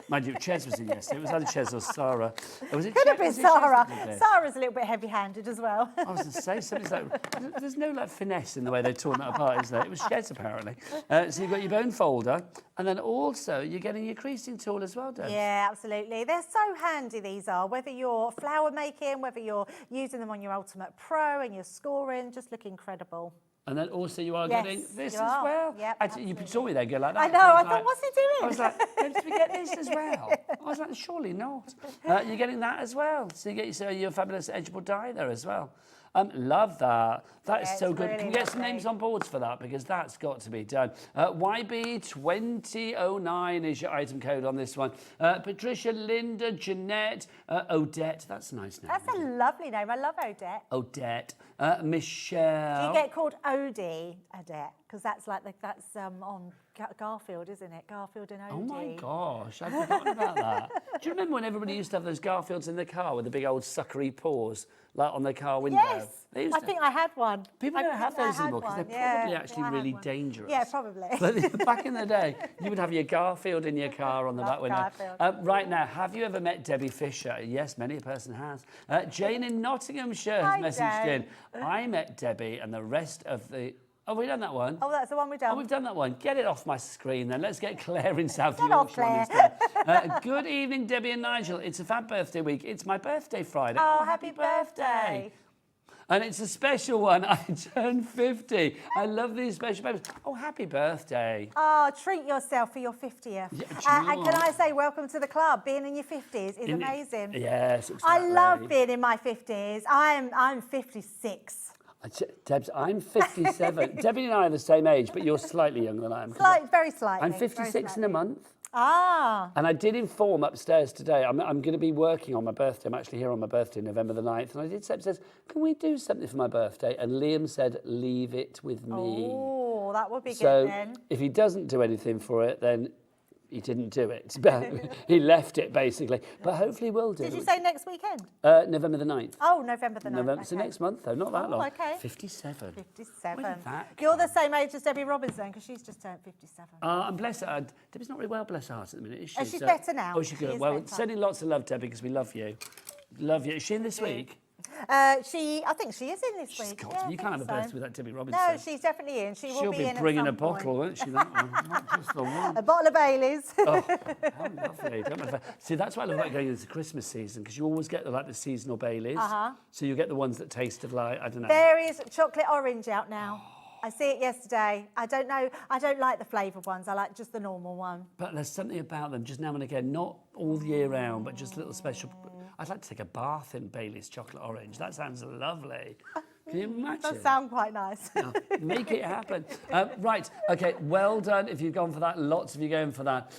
Speaker 19: Mind you, Ches was in yesterday. It was either Ches or Sarah. Was it
Speaker 16: Could have been
Speaker 19: was it
Speaker 16: Sarah.
Speaker 19: Ches that did it?
Speaker 16: Sarah's a little bit heavy-handed as well.
Speaker 19: I was going to say something's like there's no like finesse in the way they've torn that apart, is there? It was Ches apparently. So you've got your bone folder, and then also you're getting your creasing tool as well, Deb.
Speaker 16: Yeah, absolutely. They're so handy, these are. Whether you're flower making, whether you're using them on your Ultimate Pro and you're scoring, just look incredible.
Speaker 19: And then also you are
Speaker 16: Yes,
Speaker 19: getting this
Speaker 16: you
Speaker 19: as
Speaker 16: are.
Speaker 19: well.
Speaker 16: Yep,
Speaker 19: Actually, you saw me there go like that.
Speaker 16: I know, I thought, what's he doing?
Speaker 19: I was like, did we get this as well? I was like, surely not. You're getting that as well. So you get your fabulous edgeable die there as well. Love that. That is so good.
Speaker 16: really
Speaker 19: Can we get some
Speaker 16: lovely.
Speaker 19: names on boards for that? Because that's got to be done. YB2009 is your item code on this one. Patricia, Linda, Jeanette, Odette. That's a nice name.
Speaker 16: That's a lovely name. I love Odette.
Speaker 19: Odette.
Speaker 16: Do
Speaker 19: Michelle.
Speaker 16: you get called Odie, Odette? Because that's like that's on Garfield, isn't it? Garfield and Odie.
Speaker 19: Oh my gosh, I'd forgotten about that. Do you remember when everybody used to have those Garfields in the car with the big old suckery paws, like on their car window?
Speaker 16: Yes, I think I had one.
Speaker 19: People don't have those anymore because they're probably actually really dangerous.
Speaker 16: Yeah, probably.
Speaker 19: But back in the day, you would have your Garfield in your car on the back window. Right now, have you ever met Debbie Fisher? Yes, many a person has. Jane in Nottinghamshire has messaged
Speaker 16: Jane.
Speaker 19: in. I met Debbie and the rest of the... Oh, we've done that one?
Speaker 16: Oh, that's the one we've done.
Speaker 19: Oh, we've done that one. Get it off my screen then. Let's get Claire in South
Speaker 16: Get off,
Speaker 19: Yorkshire on instead. Good evening, Debbie and Nigel. It's a fab birthday week. It's my birthday Friday.
Speaker 16: Oh, happy birthday.
Speaker 19: And it's a special one. I turned 50. I love these special papers. Oh, happy birthday.
Speaker 16: Oh, treat yourself for your 50th.
Speaker 19: Yeah,
Speaker 16: and can I say, welcome to the club. Being in your 50s is amazing.
Speaker 19: Yes, exactly.
Speaker 16: I love being in my 50s. I'm 56.
Speaker 19: Debs, I'm 57. Debbie and I are the same age, but you're slightly younger than I am.
Speaker 16: Very slightly.
Speaker 19: I'm 56 in a month.
Speaker 16: Ah.
Speaker 19: And I did inform upstairs today, I'm going to be working on my birthday. I'm actually here on my birthday, November the 9th. And I did say, says, can we do something for my birthday? And Liam said, leave it with me.
Speaker 16: Oh, that would be
Speaker 19: So
Speaker 16: good then.
Speaker 19: if he doesn't do anything for it, then he didn't do it. He left it, basically. But hopefully we'll do it.
Speaker 16: Did you say next weekend?
Speaker 19: November the 9th.
Speaker 16: Oh, November the 9th.
Speaker 19: November, So next month, though, not that long.
Speaker 16: Okay.
Speaker 19: 57.
Speaker 16: 57.
Speaker 19: Where did that
Speaker 16: You're the same age as Debbie Robinson because she's just turned 57.
Speaker 19: And bless her. Debbie's not really well, bless her heart at the minute, is she?
Speaker 16: Oh, she's better now.
Speaker 19: Oh, she's
Speaker 16: She
Speaker 19: good.
Speaker 16: is
Speaker 19: Well,
Speaker 16: better.
Speaker 19: sending lots of love, Debbie, because we love you. Love you. Is she in this week?
Speaker 16: I think she is in this week.
Speaker 19: God, you can't have a birthday without Debbie Robinson.
Speaker 16: No, she's definitely in. She'll
Speaker 19: She'll
Speaker 16: be
Speaker 19: be
Speaker 16: in
Speaker 19: bringing
Speaker 16: at
Speaker 19: a
Speaker 16: some
Speaker 19: bottle,
Speaker 16: point.
Speaker 19: won't she? That one, not just the one.
Speaker 16: A bottle of Baileys.
Speaker 19: Oh, how lovely. Don't mind if see, that's what I love about going into Christmas season, because you always get the seasonal Baileys. So you get the ones that taste of I don't know.
Speaker 16: There is chocolate orange out now. I see it yesterday. I don't know. I don't like the flavoured ones. I like just the normal one.
Speaker 19: But there's something about them just now and again, not all year round, but just little special. I'd like to take a bath in Bailey's chocolate orange. That sounds lovely. Can you imagine?
Speaker 16: Does sound quite nice.
Speaker 19: Yeah, make it happen. Right, okay, well done if you've gone for that. Lots of you going for that.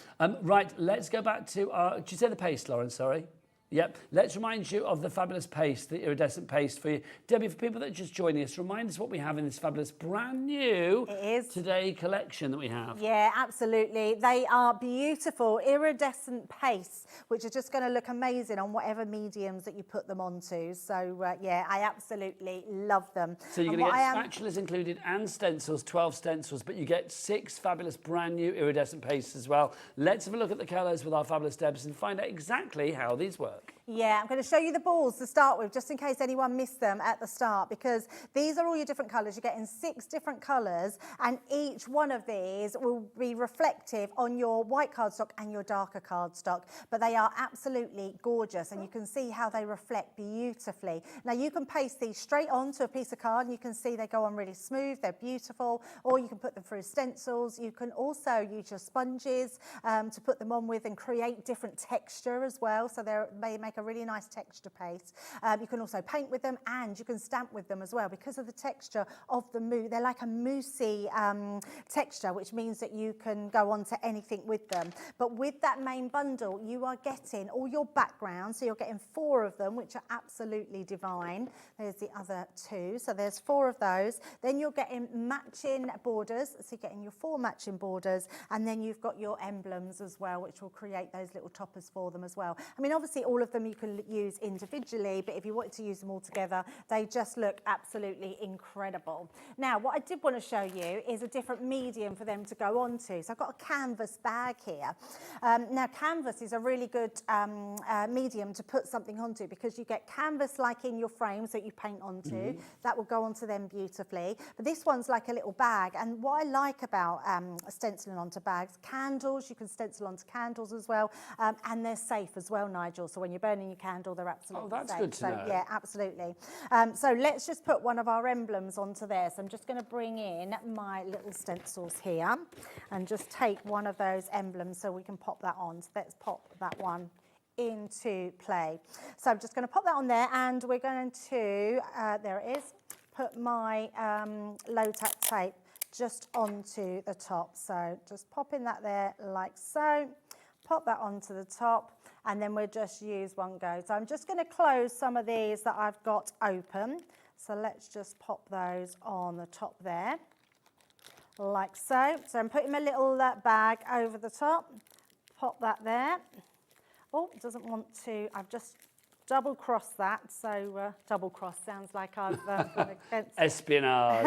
Speaker 19: Right, let's go back to our... Did you say the paste, Lauren? Sorry. Yep. Let's remind you of the fabulous paste, the iridescent paste for you. Debbie, for people that are just joining us, remind us what we have in this fabulous brand new Today collection that we have.
Speaker 16: Yeah, absolutely. They are beautiful iridescent pastes, which are just going to look amazing on whatever mediums that you put them onto. So, yeah, I absolutely love them.
Speaker 19: So you're going to get spatulas included and stencils, 12 stencils, but you get 6 fabulous brand new iridescent pastes as well. Let's have a look at the colours with our fabulous Debs and find out exactly how these work.
Speaker 16: Yeah, I'm going to show you the balls to start with, just in case anyone missed them at the start, because these are all your different colours. You're getting 6 different colours, and each one of these will be reflective on your white cardstock and your darker cardstock. But they are absolutely gorgeous, and you can see how they reflect beautifully. Now, you can paste these straight onto a piece of card, and you can see they go on really smooth. They're beautiful, or you can put them through stencils. You can also use your sponges to put them on with and create different texture as well. So they're They make a really nice texture paste. You can also paint with them and you can stamp with them as well because of the texture of the mousse. They're like a moussey texture, which means that you can go on to anything with them. But with that main bundle, you are getting all your backgrounds. So you're getting 4 of them, which are absolutely divine. There's the other 2. So there's 4 of those. Then you're getting matching borders. So you're getting your 4 matching borders. And then you've got your emblems as well, which will create those little toppers for them as well. I mean, obviously all of them you can use individually, but if you wanted to use them all together, they just look absolutely incredible. Now, what I did want to show you is a different medium for them to go on to. So I've got a canvas bag here. Now, canvas is a really good medium to put something onto because you get canvas like in your frames that you paint onto. That will go onto them beautifully. But this one's like a little bag. And what I like about stenciling onto bags, candles, you can stencil onto candles as well. And they're safe as well, Nigel. So when you're burning your candle, they're absolutely safe.
Speaker 19: Oh, that's good to know.
Speaker 16: Yeah, absolutely. So let's just put one of our emblems onto there. So I'm just going to bring in my little stencils here and just take one of those emblems so we can pop that on. So let's pop that one into play. So I'm just going to pop that on there and we're going to, there it is, put my low-tack tape just onto the top. So just popping that there like so. Pop that onto the top and then we'll just use one go. So I'm just going to close some of these that I've got open. So let's just pop those on the top there, like so. So I'm putting my little bag over the top, pop that there. Oh, it doesn't want to, I've just double crossed that. So double cross sounds like I've against
Speaker 19: espionage.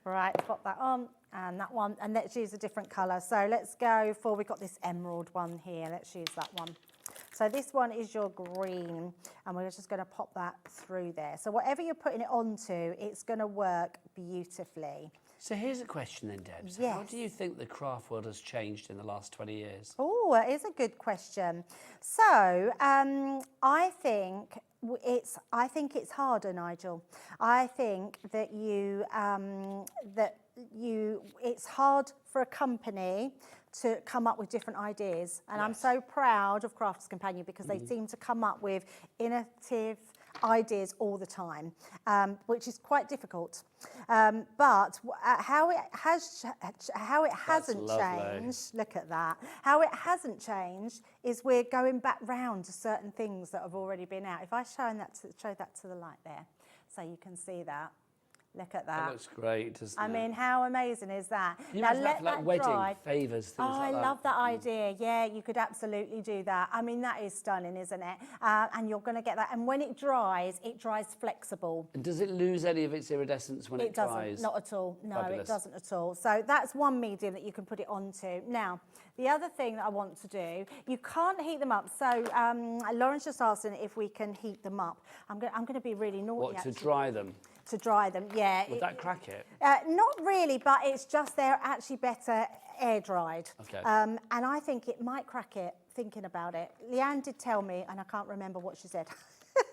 Speaker 16: Right, pop that on. And that one, and let's use a different colour. So let's go for, we've got this emerald one here. Let's use that one. So this one is your green, and we're just going to pop that through there. So whatever you're putting it onto, it's going to work beautifully.
Speaker 19: So here's a question then, Debs.
Speaker 16: Yes.
Speaker 19: How do you think the craft world has changed in the last 20 years?
Speaker 16: Oh, that is a good question. So I think it's harder, Nigel. I think that it's hard for a company to come up with different ideas. And I'm so proud of Crafters Companion because they seem to come up with innovative ideas all the time, which is quite difficult. But how it hasn't changed, look at that, how it hasn't changed is we're going back round to certain things that have already been out. If I show that to the light there, so you can see that. Look at that.
Speaker 19: That looks great, doesn't it?
Speaker 16: I mean, how amazing is that?
Speaker 19: You
Speaker 16: now
Speaker 19: let
Speaker 16: let
Speaker 19: that
Speaker 16: that
Speaker 19: wedding
Speaker 16: dry.
Speaker 19: favours, things like that.
Speaker 16: I love that idea. Yeah, you could absolutely do that. I mean, that is stunning, isn't it? And you're going to get that. And when it dries flexible.
Speaker 19: And does it lose any of its iridescence when it dries?
Speaker 16: It doesn't, not at all. No,
Speaker 19: Fabulous.
Speaker 16: It doesn't at all. So that's one medium that you can put it onto. Now, the other thing that I want to do, you can't heat them up. So Lauren's just asking if we can heat them up. I'm going to be really naughty.
Speaker 19: What, to
Speaker 16: actually.
Speaker 19: dry them?
Speaker 16: To dry them, yeah.
Speaker 19: Would that crack it?
Speaker 16: Not really, but it's just they're actually better air dried.
Speaker 19: Okay.
Speaker 16: And I think it might crack it, thinking about it. Leanne did tell me, and I can't remember what she said.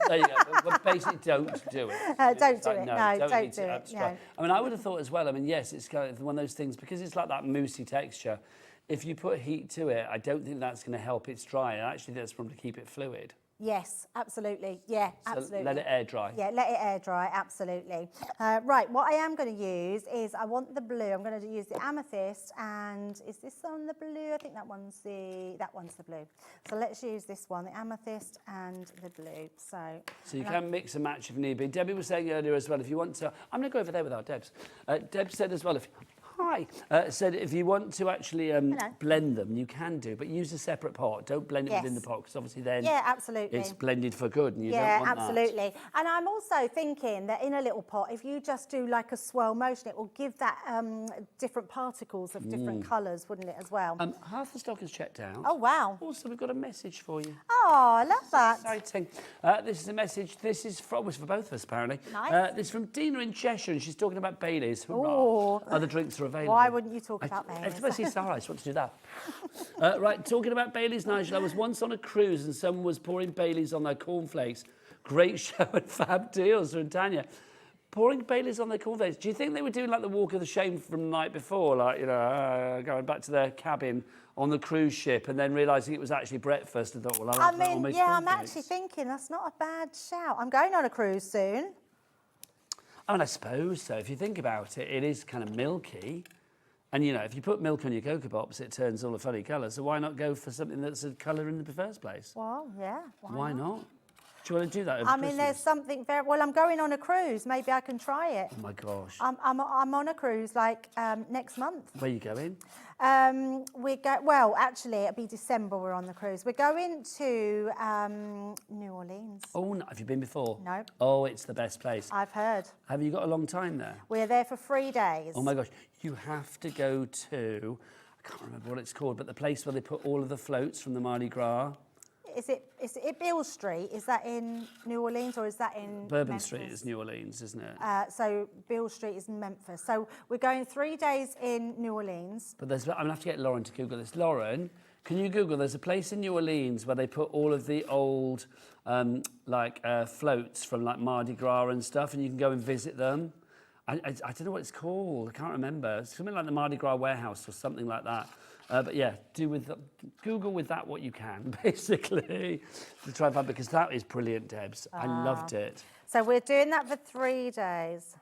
Speaker 19: There you go. But basically, don't do it.
Speaker 16: Don't do it. No, don't do it. No.
Speaker 19: I mean, I would have thought as well, I mean, yes, it's kind of one of those things, because it's like that moussey texture, if you put heat to it, I don't think that's going to help it dry. And actually, that's probably keep it fluid.
Speaker 16: Yes, absolutely. Yeah,
Speaker 19: So
Speaker 16: absolutely.
Speaker 19: let it air dry.
Speaker 16: Yeah, let it air dry, absolutely. Right, what I am going to use is, I want the blue. I'm going to use the amethyst, and is this on the blue? I think that one's the blue. So let's use this one, the amethyst and the blue. So
Speaker 19: you can mix and match if need be. Debbie was saying earlier as well, if you want to, I'm going to go over there without Debs. Deb said as well, said if you want to actually blend them, you can do, but use a separate pot. Don't blend it within the pot, because obviously then it's blended for good, and you don't want that.
Speaker 16: Yeah, absolutely. And I'm also thinking that in a little pot, if you just do like a swirl motion, it will give that different particles of different colours, wouldn't it, as well?
Speaker 19: Half the stock is checked out.
Speaker 16: Oh, wow.
Speaker 19: Also, we've got a message for you.
Speaker 16: Oh, I love that.
Speaker 19: Exciting. This is a message. This is for both of us, apparently.
Speaker 16: Nice.
Speaker 19: This is from Dina in Cheshire, and she's talking about Baileys.
Speaker 16: Ooh.
Speaker 19: Other drinks are available.
Speaker 16: Why wouldn't you talk about Baileys?
Speaker 19: Especially Sarah, I just want to do that. Right, talking about Baileys, Nigel, I was once on a cruise and someone was pouring Baileys on their cornflakes. Great show and fab deals from Tanya. Pouring Baileys on their cornflakes. Do you think they were doing like the walk of the shame from the night before? Like, going back to their cabin on the cruise ship and then realising it was actually breakfast and thought, well, I'll have that on my
Speaker 16: I'm
Speaker 19: cornflakes.
Speaker 16: actually thinking that's not a bad shout. I'm going on a cruise soon.
Speaker 19: I mean, I suppose so. If you think about it, it is kind of milky. And, you know, if you put milk on your Cocoa Pops, it turns all a funny colour. So why not go for something that's a colour in the first place?
Speaker 16: Well, yeah.
Speaker 19: Why not? Do you want to do that over
Speaker 16: I mean,
Speaker 19: Christmas?
Speaker 16: there's something very... Well, I'm going on a cruise. Maybe I can try it.
Speaker 19: Oh, my gosh.
Speaker 16: I'm on a cruise, like, next month.
Speaker 19: Where are you going?
Speaker 16: Well, actually, it'll be December we're on the cruise. We're going to New Orleans.
Speaker 19: Oh, no. Have you been before?
Speaker 16: No.
Speaker 19: Oh, it's the best place.
Speaker 16: I've heard.
Speaker 19: Have you got a long time there?
Speaker 16: We're there for 3 days.
Speaker 19: Oh, my gosh. You have to go to... I can't remember what it's called, but the place where they put all of the floats from the Mardi Gras.
Speaker 16: Is it Beale Street? Is that in New Orleans or is that in
Speaker 19: Bourbon
Speaker 16: Memphis?
Speaker 19: Street is New Orleans, isn't it?
Speaker 16: So Beale Street is in Memphis. So we're going 3 days in New Orleans.
Speaker 19: But I'm going to have to get Lauren to Google this. Lauren, can you Google? There's a place in New Orleans where they put all of the old floats from like Mardi Gras and stuff, and you can go and visit them. I don't know what it's called. I can't remember. It's something like the Mardi Gras warehouse or something like that. But yeah, Google with that what you can, basically, to try and find, because that is brilliant, Debs. I loved it.
Speaker 16: So we're doing that for 3 days.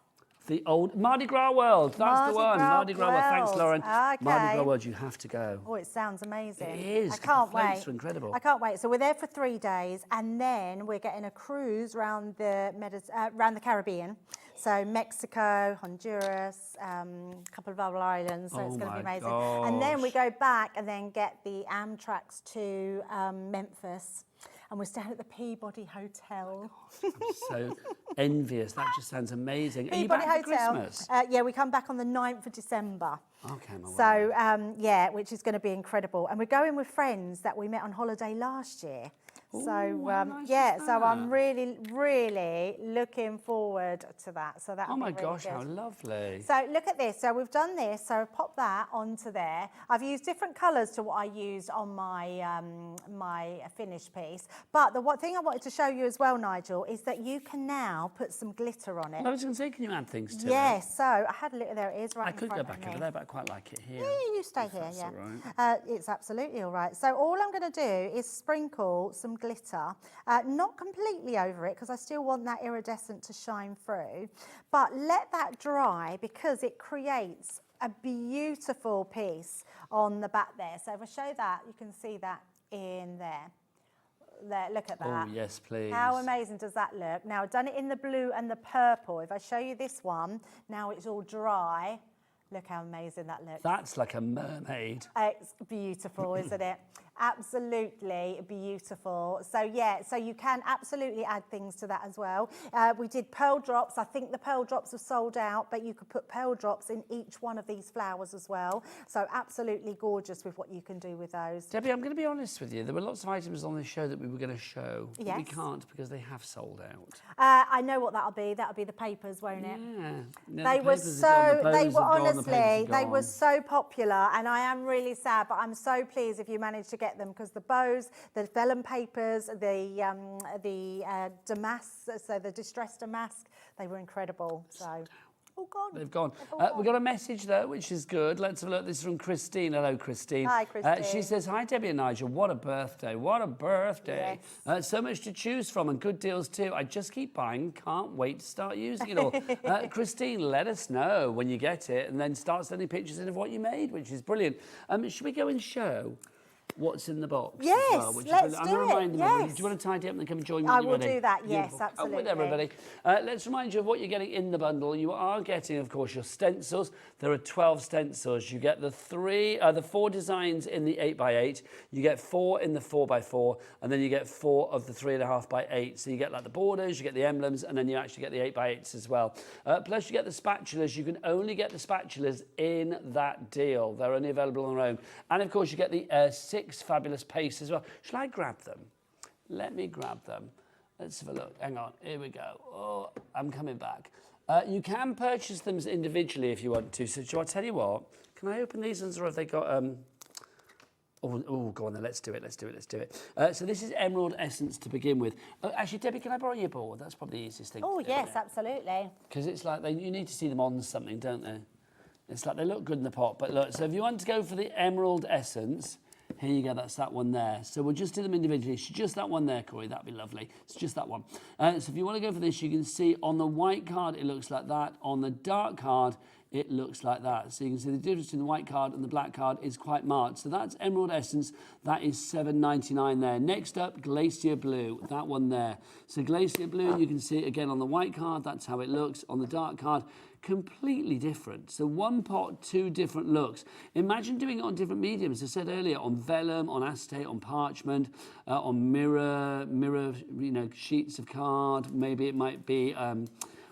Speaker 19: The old Mardi Gras World, that's the one. Mardi Gras World. Thanks, Lauren.
Speaker 16: Okay.
Speaker 19: Mardi Gras World, you have to go.
Speaker 16: Oh, it sounds amazing.
Speaker 19: It is.
Speaker 16: I can't
Speaker 19: The floats
Speaker 16: wait.
Speaker 19: are incredible.
Speaker 16: I can't wait. So we're there for 3 days, and then we're getting a cruise around the Caribbean. So Mexico, Honduras, a couple of other islands. So it's going to be amazing. And then we go back and then get the Amtraks to Memphis. And we're staying at the Peabody Hotel.
Speaker 19: I'm so envious. That just sounds amazing. Are you
Speaker 16: Peabody
Speaker 19: back for
Speaker 16: Hotel.
Speaker 19: Christmas?
Speaker 16: Yeah, we come back on the 9th of December.
Speaker 19: Okay, my
Speaker 16: So, yeah, which is going to be incredible. And we're going with friends that we met on holiday last year. Yeah, so I'm really, really looking forward to that. So that.
Speaker 19: Oh my
Speaker 16: really
Speaker 19: gosh,
Speaker 16: good.
Speaker 19: how lovely.
Speaker 16: So look at this. So we've done this. So pop that onto there. I've used different colours to what I used on my my finished piece. But the one thing I wanted to show you as well, Nigel, is that you can now put some glitter on it.
Speaker 19: I was going to say, can you add things to it?
Speaker 16: Yes. So I had a little. There it is. Right.
Speaker 19: I could go back over there, but I quite like it here.
Speaker 16: Yeah, you stay here.
Speaker 19: That's
Speaker 16: Yeah.
Speaker 19: all right.
Speaker 16: It's absolutely all right. So all I'm going to do is sprinkle some glitter, not completely over it because I still want that iridescent to shine through, but let that dry because it creates a beautiful piece on the back there. So if I show that, you can see that in there. There, look at that.
Speaker 19: Oh, yes, please.
Speaker 16: How amazing does that look? Now, I've done it in the blue and the purple. If I show you this one, now it's all dry. Look how amazing that looks.
Speaker 19: That's like a mermaid.
Speaker 16: It's beautiful, isn't it? Absolutely beautiful. So yeah, so you can absolutely add things to that as well. We did pearl drops. I think the pearl drops are sold out, but you could put pearl drops in each one of these flowers as well. So absolutely gorgeous with what you can do with those.
Speaker 19: Debbie, I'm going to be honest with you. There were lots of items on this show that we were going to show, but we
Speaker 16: Yes.
Speaker 19: can't because they have sold out.
Speaker 16: I know what that'll be. That'll be the papers, won't it?
Speaker 19: Yeah. No,
Speaker 16: They
Speaker 19: the
Speaker 16: were
Speaker 19: papers have gone,
Speaker 16: so.
Speaker 19: the
Speaker 16: They
Speaker 19: bows
Speaker 16: were
Speaker 19: have gone, the
Speaker 16: honestly.
Speaker 19: papers have
Speaker 16: They were
Speaker 19: gone.
Speaker 16: so popular, and I am really sad. But I'm so pleased if you managed to get them because the bows, the vellum papers, the damask, so the distressed damask, they were incredible. So. Oh, gone.
Speaker 19: They've gone. We got a message though, which is good. Let's have a look. This is from Christine. Hello, Christine.
Speaker 16: Hi, Christine.
Speaker 19: She says, "Hi, Debbie and Nigel. What a birthday! What a birthday! So much to choose from and good deals too. I just keep buying. Can't wait to start using it all." Christine, let us know when you get it, and then start sending pictures in of what you made, which is brilliant. Should we go and show what's in the box?
Speaker 16: Yes,
Speaker 19: as well, which is
Speaker 16: let's
Speaker 19: brilliant?
Speaker 16: do
Speaker 19: I'm
Speaker 16: it,
Speaker 19: gonna remind them everybody.
Speaker 16: yes.
Speaker 19: Do you want to tidy up and then come and join me?
Speaker 16: I
Speaker 19: when you're
Speaker 16: will
Speaker 19: ready?
Speaker 16: do that, yes,
Speaker 19: Beautiful. Come with
Speaker 16: absolutely.
Speaker 19: everybody. Let's remind you of what you're getting in the bundle. You are getting, of course, your stencils. There are 12 stencils. You get the 4 designs in the 8x8. You get 4 in the 4x4, and then you get 4 of the 3.5x8. So you get like the borders, you get the emblems, and then you actually get the 8x8s as well. Plus, you get the spatulas. You can only get the spatulas in that deal. They're only available on their own. And of course, you get the 6 fabulous pastes as well. Shall I grab them? Let me grab them. Let's have a look. Hang on. Here we go. Oh, I'm coming back. You can purchase them individually if you want to. So shall I tell you what? Can I open these ones, or have they got... Oh, go on then. Let's do it. So this is Emerald Essence to begin with. Actually, Debbie, can I borrow your board? That's probably the easiest thing
Speaker 16: Oh,
Speaker 19: to do,
Speaker 16: yes,
Speaker 19: isn't it?
Speaker 16: absolutely.
Speaker 19: Because it's like you need to see them on something, don't they? It's like they look good in the pot. But look, so if you want to go for the Emerald Essence, Here you go, that's that one there. So we'll just do them individually. It's just that one there, Corey, that'd be lovely. It's just that one. So if you want to go for this, you can see on the white card, it looks like that. On the dark card, it looks like that. So you can see the difference between the white card and the black card is quite marked. So that's Emerald Essence. That is $7.99 there. Next up, Glacier Blue, that one there. So Glacier Blue, you can see it again on the white card. That's how it looks. On the dark card, completely different. So one pot, two different looks. Imagine doing it on different mediums. As I said earlier, on vellum, on acetate, on parchment, on mirror, sheets of card. Maybe it might be...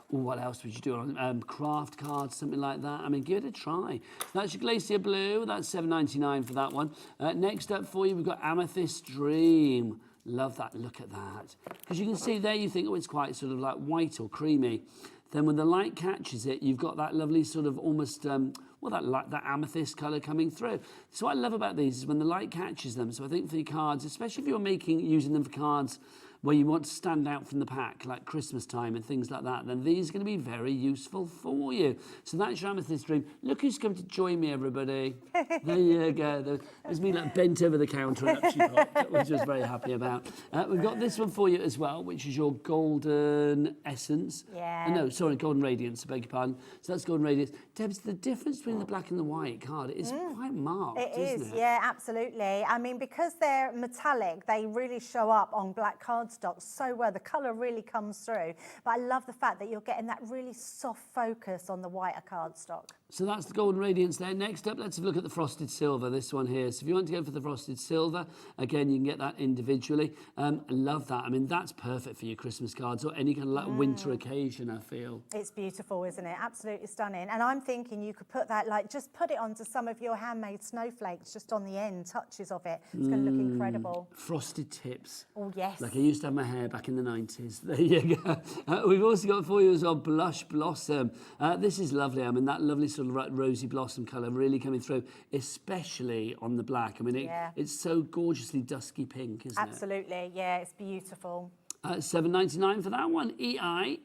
Speaker 19: what else would you do on craft cards, something like that? I mean, give it a try. So that's your Glacier Blue. That's $7.99 for that one. Next up for you, we've got Amethyst Dream. Love that. Look at that. Because you can see there, you think, oh, it's quite sort of like white or creamy. Then when the light catches it, you've got that lovely sort of almost, that amethyst colour coming through. So what I love about these is when the light catches them. So I think for your cards, especially if you're using them for cards where you want to stand out from the pack, like Christmas time and things like that, then these are going to be very useful for you. So that's your Amethyst Dream. Look who's come to join me, everybody. There you go. There's me like bent over the counter and up she popped, which I was very happy about. We've got this one for you as well, which is your Golden Essence.
Speaker 16: Yeah.
Speaker 19: No, sorry, Golden Radiance, I beg your pardon. So that's Golden Radiance. Debs, the difference between the black and the white card is quite marked, isn't it?
Speaker 16: Yeah, absolutely. I mean, because they're metallic, they really show up on black cardstock so well. The colour really comes through. But I love the fact that you're getting that really soft focus on the whiter cardstock.
Speaker 19: So that's the Golden Radiance there. Next up, let's have a look at the Frosted Silver, this one here. So if you want to go for the Frosted Silver, again, you can get that individually. I love that. I mean, that's perfect for your Christmas cards or any kind of like winter occasion, I feel.
Speaker 16: It's beautiful, isn't it? Absolutely stunning. And I'm thinking you could put that, just put it onto some of your handmade snowflakes, just on the end, touches of it. It's going to look incredible.
Speaker 19: Frosted tips.
Speaker 16: Oh, yes.
Speaker 19: Like I used to have my hair back in the 90s. There you go. We've also got for you as well Blush Blossom. This is lovely. I mean, that lovely sort of rosy blossom colour really coming through, especially on the black. I mean, it's so gorgeously dusky pink, isn't it?
Speaker 16: Absolutely. Yeah, it's beautiful.
Speaker 19: $7.99 for that one. EI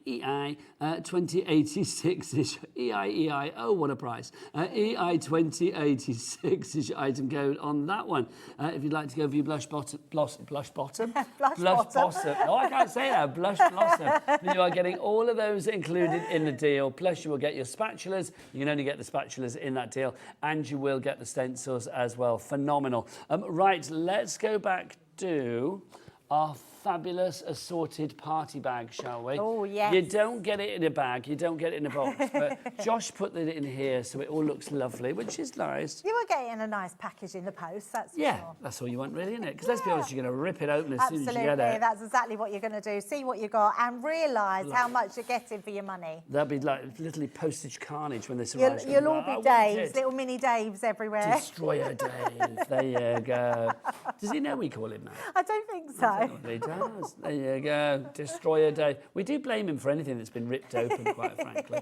Speaker 19: 2086 is EI. Oh, what a price. EI 2086 is your item code on that one. If you'd like to go for your blush bottom.
Speaker 16: Blush bottom.
Speaker 19: Oh, I can't say that. Blush blossom. Then you are getting all of those included in the deal. Plus, you will get your spatulas. You can only get the spatulas in that deal, and you will get the stencils as well. Phenomenal. Right, let's go back to our fabulous assorted party bag, shall we?
Speaker 16: Oh, yes.
Speaker 19: You don't get it in a bag, you don't get it in a box, but Josh put it in here so it all looks lovely, which is nice.
Speaker 16: You were getting a nice package in the post, that's for sure.
Speaker 19: That's all you want really, isn't it? Because let's be honest, you're going to rip it open as soon as you get it.
Speaker 16: Absolutely, that's exactly what you're going to do. See what you got and realise how much you're getting for your money.
Speaker 19: That'll be like literally postage carnage when this arrives.
Speaker 16: You'll all be Daves, little mini Daves everywhere.
Speaker 19: Destroyer Dave, there you go. Does he know we call him that?
Speaker 16: I don't think so.
Speaker 19: He does. There you go. Destroyer Dave. We do blame him for anything that's been ripped open, quite frankly.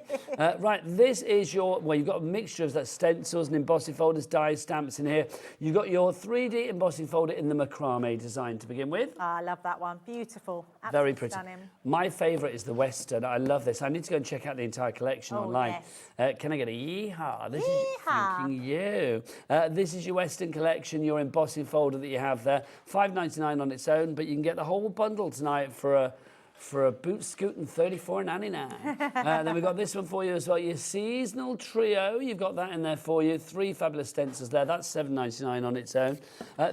Speaker 19: Right, this is your, well, you've got a mixture of that stencils and embossing folders, dies, stamps in here. You've got your 3D embossing folder in the macrame design to begin with.
Speaker 16: Oh, I love that one. Beautiful. Absolutely
Speaker 19: very pretty.
Speaker 16: Stunning.
Speaker 19: My favourite is the Western. I love this. I need to go and check out the entire collection online. Yes. Can I get a yeehaw? This is thanking you. This is your Western collection, your embossing folder that you have there. $5.99 on its own, but you can get the whole bundle tonight for a boot scooting $34.99. Then we've got this one for you as well, your seasonal trio. You've got that in there for you. 3 fabulous stencils there. That's $7.99 on its own.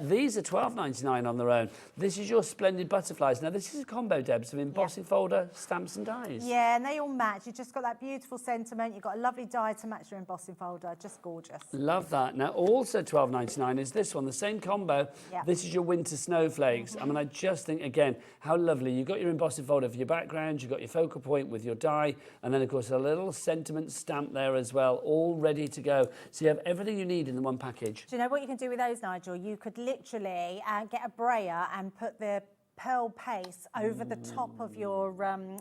Speaker 19: These are $12.99 on their own. This is your splendid butterflies. Now, this is a combo, Debs, of embossing folder, stamps and dies.
Speaker 16: Yeah, and they all match. You've just got that beautiful sentiment. You've got a lovely die to match your embossing folder. Just gorgeous.
Speaker 19: Love that. Now, also $12.99 is this one, the same combo.
Speaker 16: Yep.
Speaker 19: This is your winter snowflakes. I mean, I just think, again, how lovely. You've got your embossing folder for your background, you've got your focal point with your die, and then of course a little sentiment stamp there as well, all ready to go. So you have everything you need in the one package.
Speaker 16: Do you know what you can do with those, Nigel? You could literally get a brayer and put the pearl paste over the top of your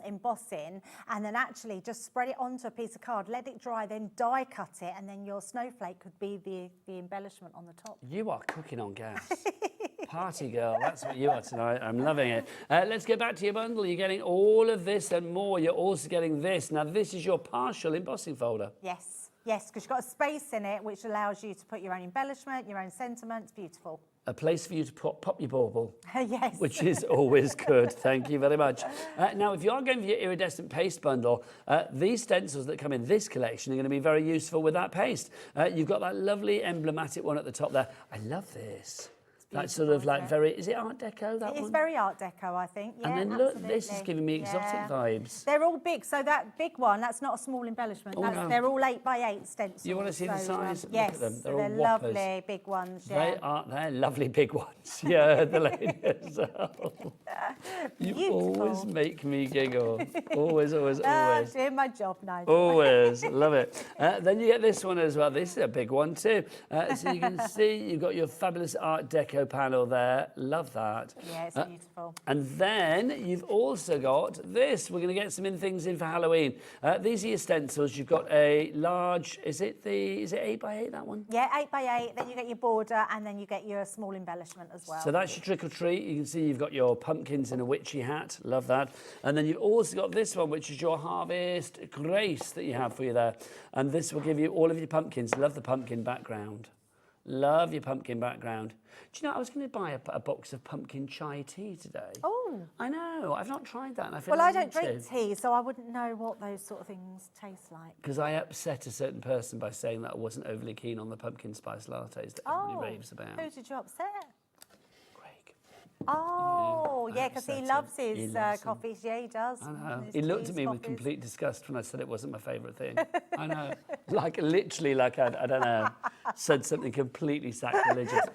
Speaker 16: embossing, and then actually just spread it onto a piece of card, let it dry, then die cut it, and then your snowflake could be the embellishment on the top.
Speaker 19: You are cooking on gas. Party girl, that's what you are tonight. I'm loving it. Let's get back to your bundle. You're getting all of this and more. You're also getting this. Now, this is your partial embossing folder.
Speaker 16: Yes, because you've got a space in it which allows you to put your own embellishment, your own sentiment. It's beautiful.
Speaker 19: a place for you to pop your bauble.
Speaker 16: Yes.
Speaker 19: Which is always good. Thank you very much. Now, if you are going for your iridescent paste bundle, these stencils that come in this collection are going to be very useful with that paste. You've got that lovely emblematic one at the top there. I love this. That sort of like very, is it Art Deco, that one?
Speaker 16: It's very Art Deco, I think. Yeah,
Speaker 19: and then
Speaker 16: absolutely.
Speaker 19: look, this is giving me exotic vibes.
Speaker 16: They're all big, so that big one, that's not a small embellishment.
Speaker 19: Oh, no.
Speaker 16: They're all 8x8 stencils.
Speaker 19: You want to see the size?
Speaker 16: Yes,
Speaker 19: Look at them. They're
Speaker 16: so
Speaker 19: all
Speaker 16: they're
Speaker 19: whoppers.
Speaker 16: lovely big ones. Yeah.
Speaker 19: They're lovely big ones. Yeah, the lady herself. You always make me giggle. Always, always, always.
Speaker 16: Doing my job now.
Speaker 19: Always, love it. Then you get this one as well. This is a big one too. So you can see you've got your fabulous Art Deco panel there. Love that.
Speaker 16: Yeah, it's beautiful.
Speaker 19: And then you've also got this. We're going to get some things in for Halloween. These are your stencils. You've got a large, is it 8x8, that one?
Speaker 16: Yeah, 8x8, then you get your border, and then you get your small embellishment as well.
Speaker 19: So that's your trick or treat. You can see you've got your pumpkins in a witchy hat. Love that. And then you've also got this one, which is your Harvest Grace that you have for you there. And this will give you all of your pumpkins. Love the pumpkin background. Love your pumpkin background. Do you know, I was going to buy a box of pumpkin chai tea today.
Speaker 16: Oh.
Speaker 19: I know. I've not tried that. And I feel
Speaker 16: Well, I
Speaker 19: need
Speaker 16: don't drink
Speaker 19: to.
Speaker 16: tea, so I wouldn't know what those sort of things taste like.
Speaker 19: Because I upset a certain person by saying that I wasn't overly keen on the pumpkin spice lattes that everybody raves about.
Speaker 16: Who did you upset? Oh, yeah, because he loves his coffees. Yeah, he does.
Speaker 19: I know.
Speaker 16: His
Speaker 19: He looked
Speaker 16: teas,
Speaker 19: at me with
Speaker 16: coffees.
Speaker 19: complete disgust when I said it wasn't my favourite thing. I know. Like, literally, like, I don't know, said something completely sacrilegious.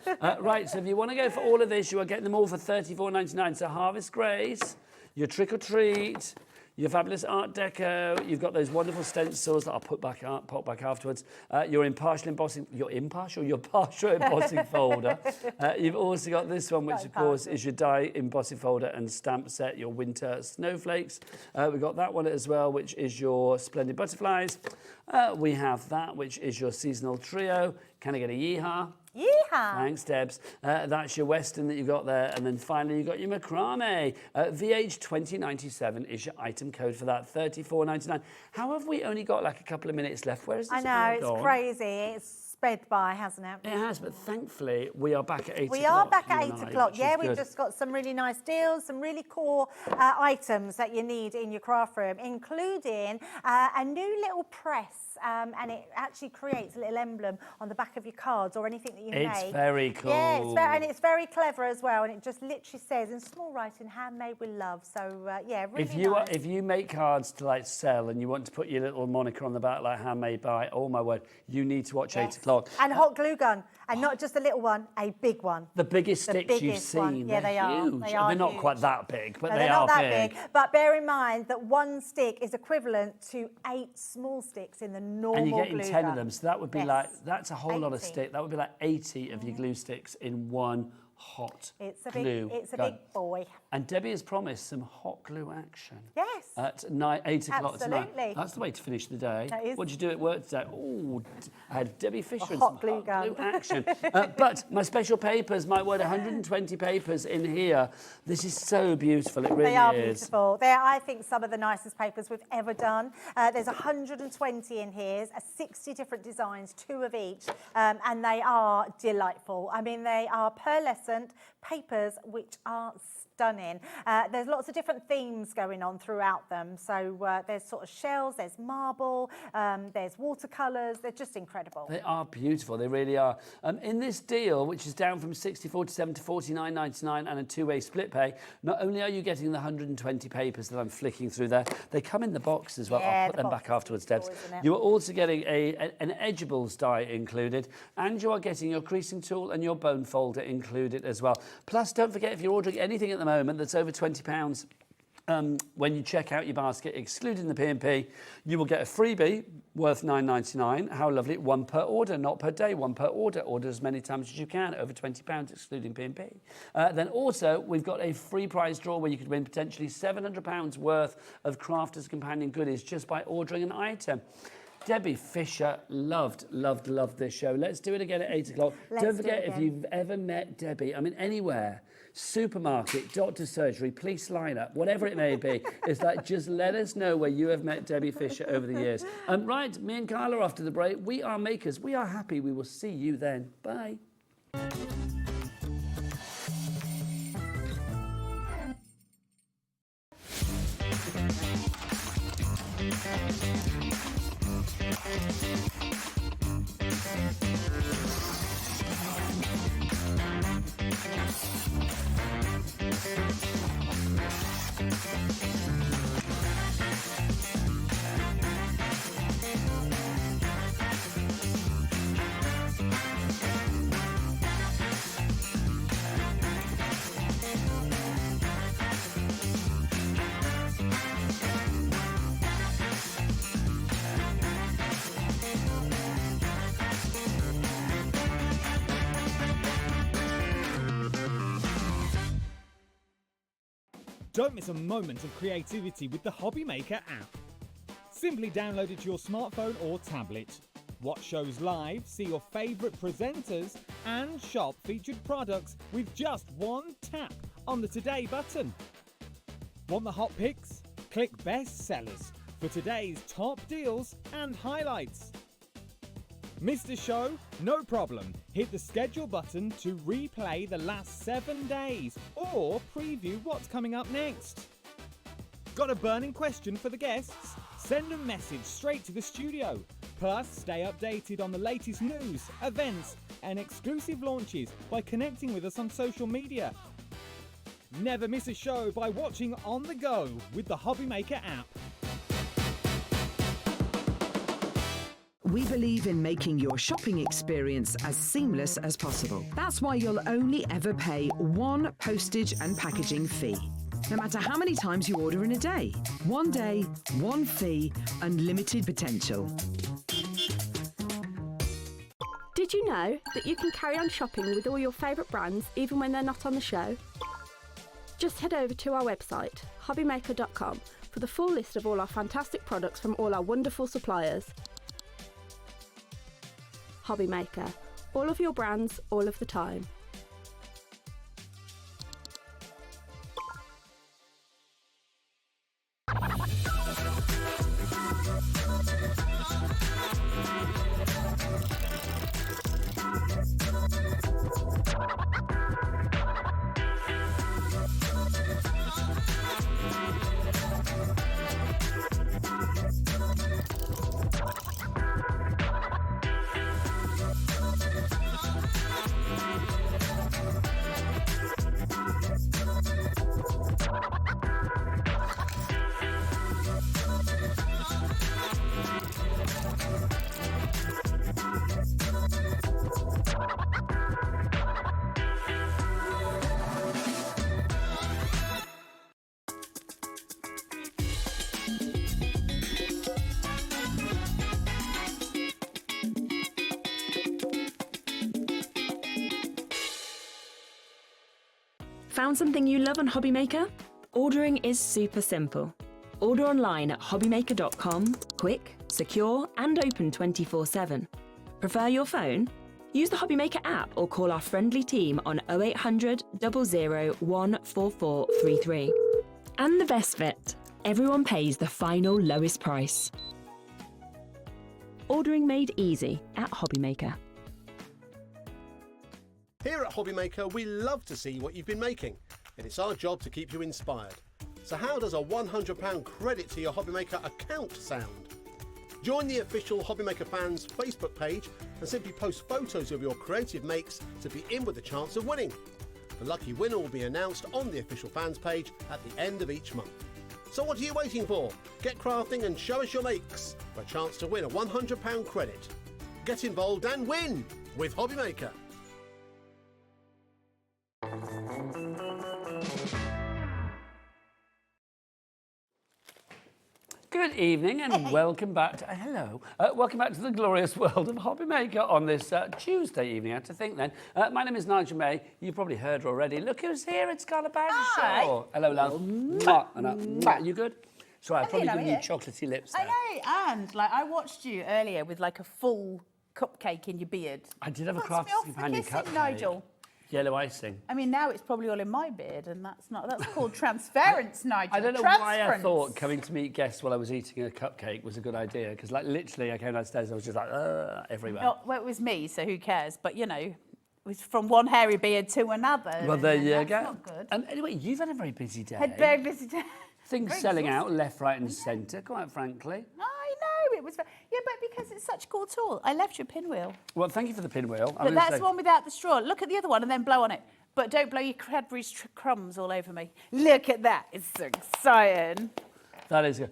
Speaker 19: Right, so if you want to go for all of this, you are getting them all for $34.99. So Harvest Grace, your Trick or Treat, your fabulous Art Deco, you've got those wonderful stencils that I'll pop back afterwards. Your partial embossing folder. You've also got this one, which of course is your die embossing folder and stamp set, your winter snowflakes. We've got that one as well, which is your splendid butterflies. We have that, which is your seasonal trio. Can I get a yeehaw?
Speaker 16: Yeehaw!
Speaker 19: Thanks, Debs. That's your Western that you've got there. And then finally, you've got your macrame. VH2097 is your item code for that, $34.99. How have we only got like a couple of minutes left? Where is this
Speaker 16: I know,
Speaker 19: all gone?
Speaker 16: it's crazy. It's sped by, hasn't it?
Speaker 19: It has, but thankfully, we are back at 8 o'clock.
Speaker 16: We are back at
Speaker 19: you
Speaker 16: 8
Speaker 19: and I,
Speaker 16: o'clock.
Speaker 19: which
Speaker 16: Yeah,
Speaker 19: is
Speaker 16: we've
Speaker 19: good.
Speaker 16: just got some really nice deals, some really cool items that you need in your craft room, including a new little press. And it actually creates a little emblem on the back of your cards or anything that you make.
Speaker 19: It's very cool.
Speaker 16: Yeah, and it's very clever as well. And it just literally says in small writing, handmade with love. So, yeah, really nice.
Speaker 19: If you make cards to like sell and you want to put your little moniker on the back like handmade by, oh my word, you need to watch 8 o'clock.
Speaker 16: And hot glue gun. And not just a little one, a big one.
Speaker 19: The biggest
Speaker 16: The
Speaker 19: sticks you've
Speaker 16: biggest one.
Speaker 19: seen.
Speaker 16: Yeah,
Speaker 19: they're
Speaker 16: they are.
Speaker 19: huge.
Speaker 16: They are
Speaker 19: They're not
Speaker 16: huge.
Speaker 19: quite that big, but
Speaker 16: No,
Speaker 19: they
Speaker 16: they're
Speaker 19: are
Speaker 16: not that big. But bear in mind that one stick is equivalent to 8 small sticks in the normal
Speaker 19: And you're getting
Speaker 16: glue
Speaker 19: 10
Speaker 16: gun.
Speaker 19: of them, so that would be
Speaker 16: Yes.
Speaker 19: like, that's a whole lot of
Speaker 16: 80.
Speaker 19: stick. That would be like 80 of your glue sticks in one hot
Speaker 16: It's a
Speaker 19: glue
Speaker 16: big
Speaker 19: gun.
Speaker 16: boy.
Speaker 19: And Debbie has promised some hot glue action.
Speaker 16: Yes.
Speaker 19: At 8 o'clock tonight.
Speaker 16: Absolutely.
Speaker 19: That's the way to finish the day.
Speaker 16: That is.
Speaker 19: What did you do at work today? Oh, I had Debbie Fisher and
Speaker 16: hot
Speaker 19: some
Speaker 16: glue
Speaker 19: hot
Speaker 16: gun.
Speaker 19: glue action. But my special papers, my word, 120 papers in here. This is so beautiful. It really
Speaker 16: They are
Speaker 19: is.
Speaker 16: beautiful. They're, I think, some of the nicest papers we've ever done. There's 120 in here, 60 different designs, 2 of each, and they are delightful. I mean, they are pearlescent papers which are stunning. There's lots of different themes going on throughout them. So there's sort of shells, there's marble, there's watercolours. They're just incredible.
Speaker 19: They are beautiful, they really are. In this deal, which is down from $60.47 to $49.99 and a 2-way split pay, not only are you getting the 120 papers that I'm flicking through there, they come in the box as well.
Speaker 16: Yeah,
Speaker 19: I'll put
Speaker 16: the
Speaker 19: them
Speaker 16: box
Speaker 19: back afterwards, Debs.
Speaker 16: is beautiful, isn't it?
Speaker 19: You are also getting an Edgeables die included, and you are getting your creasing tool and your bone folder included as well. Plus, don't forget, if you're ordering anything at the moment that's over £20, when you check out your basket, excluding the P&P, you will get a freebie worth $9.99. How lovely. 1 per order, not per day. 1 per order. Order as many times as you can, over £20, excluding P&P. Then also, we've got a free prize draw where you could win potentially £700 worth of Crafters Companion goodies just by ordering an item. Debbie Fisher loved this show. Let's do it again at 8 o'clock. Don't forget, if you've ever met Debbie, I mean, anywhere, supermarket, doctor's surgery, police lineup, whatever it may be, it's like, just let us know where you have met Debbie Fisher over the years. Right, me and Carla after the break. We are makers. We are happy. We will see you then. Bye.
Speaker 14: Don't miss a moment of creativity with the Hobbymaker app. Simply download it to your smartphone or tablet. Watch shows live, see your favourite presenters, and shop featured products with just one tap on the Today button. Want the hot picks? Click Best Sellers for today's top deals and highlights. Missed a show? No problem. Hit the schedule button to replay the last 7 days or preview what's coming up next. Got a burning question for the guests? Send a message straight to the studio. Plus, stay updated on the latest news, events, and exclusive launches by connecting with us on social media. Never miss a show by watching on the go with the Hobbymaker app.
Speaker 21: We believe in making your shopping experience as seamless as possible. That's why you'll only ever pay one postage and packaging fee. No matter how many times you order in a day. 1 day, one fee, unlimited potential.
Speaker 3: Did you know that you can carry on shopping with all your favourite brands even when they're not on the show? Just head over to our website, hobbymaker.com, for the full list of all our fantastic products from all our wonderful suppliers. Hobbymaker. All of your brands, all of the time.
Speaker 8: Found something you love on Hobbymaker? Ordering is super simple. Order online at hobbymaker.com, quick, secure, and open 24/7. Prefer your phone? Use the Hobbymaker app or call our friendly team on 0800 00 14433. And the best bit, everyone pays the final lowest price. Ordering made easy at Hobbymaker.
Speaker 5: Here at Hobbymaker, we love to see what you've been making, and it's our job to keep you inspired. So how does a £100 credit to your Hobbymaker account sound? Join the official Hobbymaker fans Facebook page and simply post photos of your creative makes to be in with a chance of winning. The lucky winner will be announced on the official fans page at the end of each month. So what are you waiting for? Get crafting and show us your makes for a chance to win a £100 credit. Get involved and win with Hobbymaker.
Speaker 19: Good evening and welcome back to, hello, welcome back to the glorious world of Hobbymaker on this Tuesday evening, I had to think then. My name is Nigel May, you've probably heard her already. Look who's here, it's Carla Bagshaw. Hello, love. Mwah. You good? Sorry, I've probably given you chocolatey lips there.
Speaker 7: I know, and like I watched you earlier with like a full cupcake in your beard.
Speaker 19: I did have a crafty companion cupcake.
Speaker 7: Nigel.
Speaker 19: Yellow icing.
Speaker 7: I mean, now it's probably all in my beard, and that's called transference, Nigel.
Speaker 19: I don't know why I thought coming to meet guests while I was eating a cupcake was a good idea, because like literally I came downstairs and I was just like, everywhere.
Speaker 7: Well, it was me, so who cares? But you know, was from one hairy beard to another.
Speaker 19: Well, there you
Speaker 7: That's
Speaker 19: go.
Speaker 7: not good.
Speaker 19: Anyway, you've had a very busy day.
Speaker 7: Had very busy day.
Speaker 19: Things
Speaker 7: Very
Speaker 19: selling out
Speaker 7: exhausting.
Speaker 19: left, right, and centre. Quite frankly.
Speaker 7: I know it was. Yeah, but because it's such a cool tool, I left you a pinwheel.
Speaker 19: Well, thank you for the pinwheel.
Speaker 7: But that's the one without the straw. Look at the other one and then blow on it. But don't blow your Cadbury's crumbs all over me. Look at that. It's so exciting.
Speaker 19: That is good.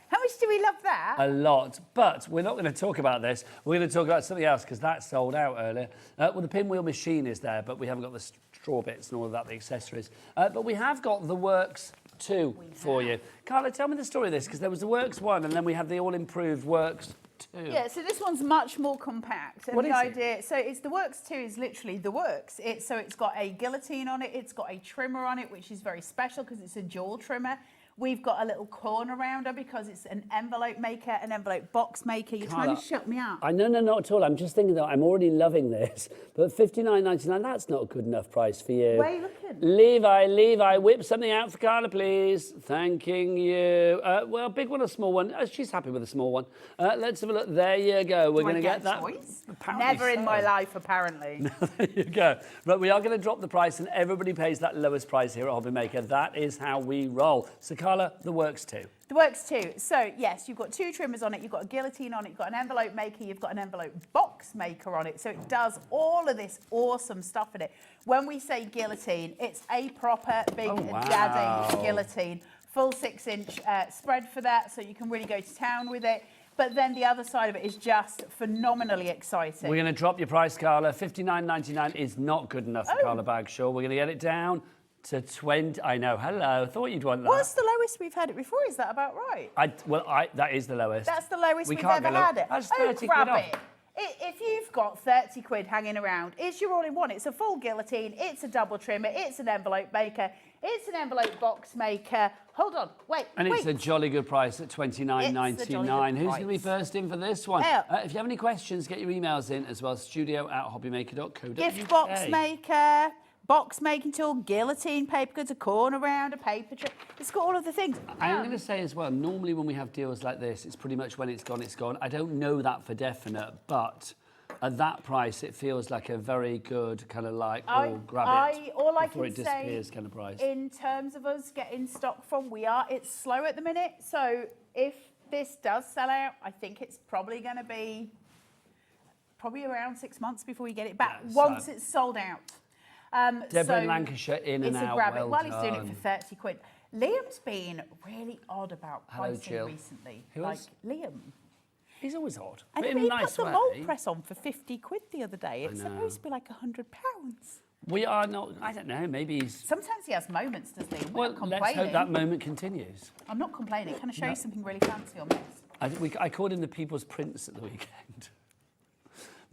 Speaker 7: How much do we love that?
Speaker 19: A lot, but we're not going to talk about this. We're going to talk about something else because that sold out earlier. Well, the pinwheel machine is there, but we haven't got the straw bits and all of that, the accessories. But we have got the Works 2 for you. Carla, tell me the story of this, because there was the Works 1 and then we have the all-improved Works 2.
Speaker 7: Yeah, so this one's much more compact. And
Speaker 19: What
Speaker 7: the
Speaker 19: is
Speaker 7: idea, so it's the Works 2 is literally the Works. So it's got a guillotine on it, it's got a trimmer on it, which is very special because it's a dual trimmer. We've got a little corner rounder because it's an envelope maker, an envelope box maker. You're trying to shut me up.
Speaker 19: No, not at all. I'm just thinking that I'm already loving this. But $59.99, that's not a good enough price for you.
Speaker 7: Where are you looking?
Speaker 19: Levi, whip something out for Carla, please. Thanking you. Well, big one or small one? She's happy with a small one. Let's have a look. There you go. We're going to get that.
Speaker 7: Choice?
Speaker 19: Apparently
Speaker 7: Never in
Speaker 19: so.
Speaker 7: my life, apparently.
Speaker 19: There you go. But we are going to drop the price and everybody pays that lowest price here at Hobby Maker. That is how we roll. So Carla, the Works 2.
Speaker 7: The Works 2. So, yes, you've got 2 trimmers on it, you've got a guillotine on it, you've got an envelope maker, you've got an envelope box maker on it. So it does all of this awesome stuff in it. When we say guillotine, it's a proper big daddy guillotine. Full 6-inch spread for that, so you can really go to town with it. But then the other side of it is just phenomenally exciting.
Speaker 19: We're going to drop your price, Carla. $59.99 is not good enough for Carla Bagshaw. We're going to get it down to 20. I know. Hello. Thought you'd want that.
Speaker 7: What's the lowest we've had it before? Is that about right?
Speaker 19: That is the lowest.
Speaker 7: That's the lowest we've
Speaker 19: can't
Speaker 7: ever
Speaker 19: go low.
Speaker 7: had it.
Speaker 19: That's
Speaker 7: Oh,
Speaker 19: 30
Speaker 7: grab
Speaker 19: quid off.
Speaker 7: it. If you've got 30 quid hanging around, it's your all-in-one. It's a full guillotine. It's a double trimmer. It's an envelope maker. It's an envelope box maker. Hold on. Wait.
Speaker 19: And it's a jolly good price at $29.99. Who's going to be first in for this one? If you have any questions, get your emails in as well. studio@hobbymaker.co.uk.
Speaker 7: Gift box maker, box making tool, guillotine, paper goods, a corner round, a paper trim. It's got all of the things.
Speaker 19: I'm going to say as well, normally when we have deals like this, it's pretty much when it's gone, it's gone. I don't know that for definite, but at that price, it feels like a very good kind of like, grab it
Speaker 7: all I
Speaker 19: before
Speaker 7: can
Speaker 19: it disappears kind of price.
Speaker 7: In terms of us getting stock from, it's slow at the minute. So if this does sell out, I think it's probably going to be around 6 months before we get it back, once it's sold out.
Speaker 19: Deborah in Lancashire, in and out.
Speaker 7: It's a grab it.
Speaker 19: Well
Speaker 7: He's doing it for 30 quid. Liam's been really odd about pricing recently.
Speaker 19: Who is?
Speaker 7: Liam.
Speaker 19: He's always odd.
Speaker 7: And
Speaker 19: But in
Speaker 7: he
Speaker 19: a nice
Speaker 7: put the
Speaker 19: way.
Speaker 7: mould press on for 50 quid the other day. It's
Speaker 19: I know.
Speaker 7: supposed to be like £100.
Speaker 19: We are not, I don't know, maybe he's...
Speaker 7: Sometimes he has moments, does Liam?
Speaker 19: Well, let's hope that moment continues.
Speaker 7: I'm not complaining. Can I show you something really fancy on this?
Speaker 19: I called him the People's Prince at the weekend.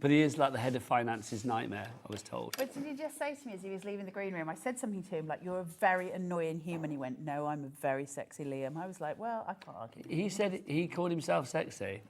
Speaker 19: But he is like the head of finance's nightmare, I was told.
Speaker 7: But did he just say to me as he was leaving the green room, I said something to him like, "You're a very annoying human." He went, "No, I'm a very sexy Liam." I was like, well, I can't argue.
Speaker 19: He said he called himself sexy.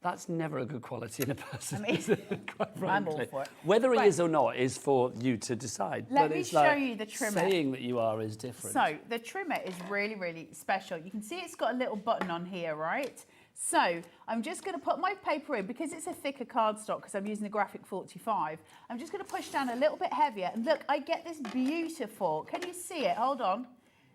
Speaker 19: That's never a good quality in a person, is it? Quite
Speaker 7: I'm all
Speaker 19: frankly.
Speaker 7: for it.
Speaker 19: Whether he
Speaker 7: Right.
Speaker 19: is or not is for you to decide.
Speaker 7: Let
Speaker 19: but
Speaker 7: me
Speaker 19: it's
Speaker 7: show
Speaker 19: like
Speaker 7: you the trimmer.
Speaker 19: Saying that you are is different.
Speaker 7: So the trimmer is really, really special. You can see it's got a little button on here, right? So I'm just going to put my paper in, because it's a thicker cardstock, because I'm using the Graphic 45. I'm just going to push down a little bit heavier, and look, I get this beautiful, can you see it? Hold on.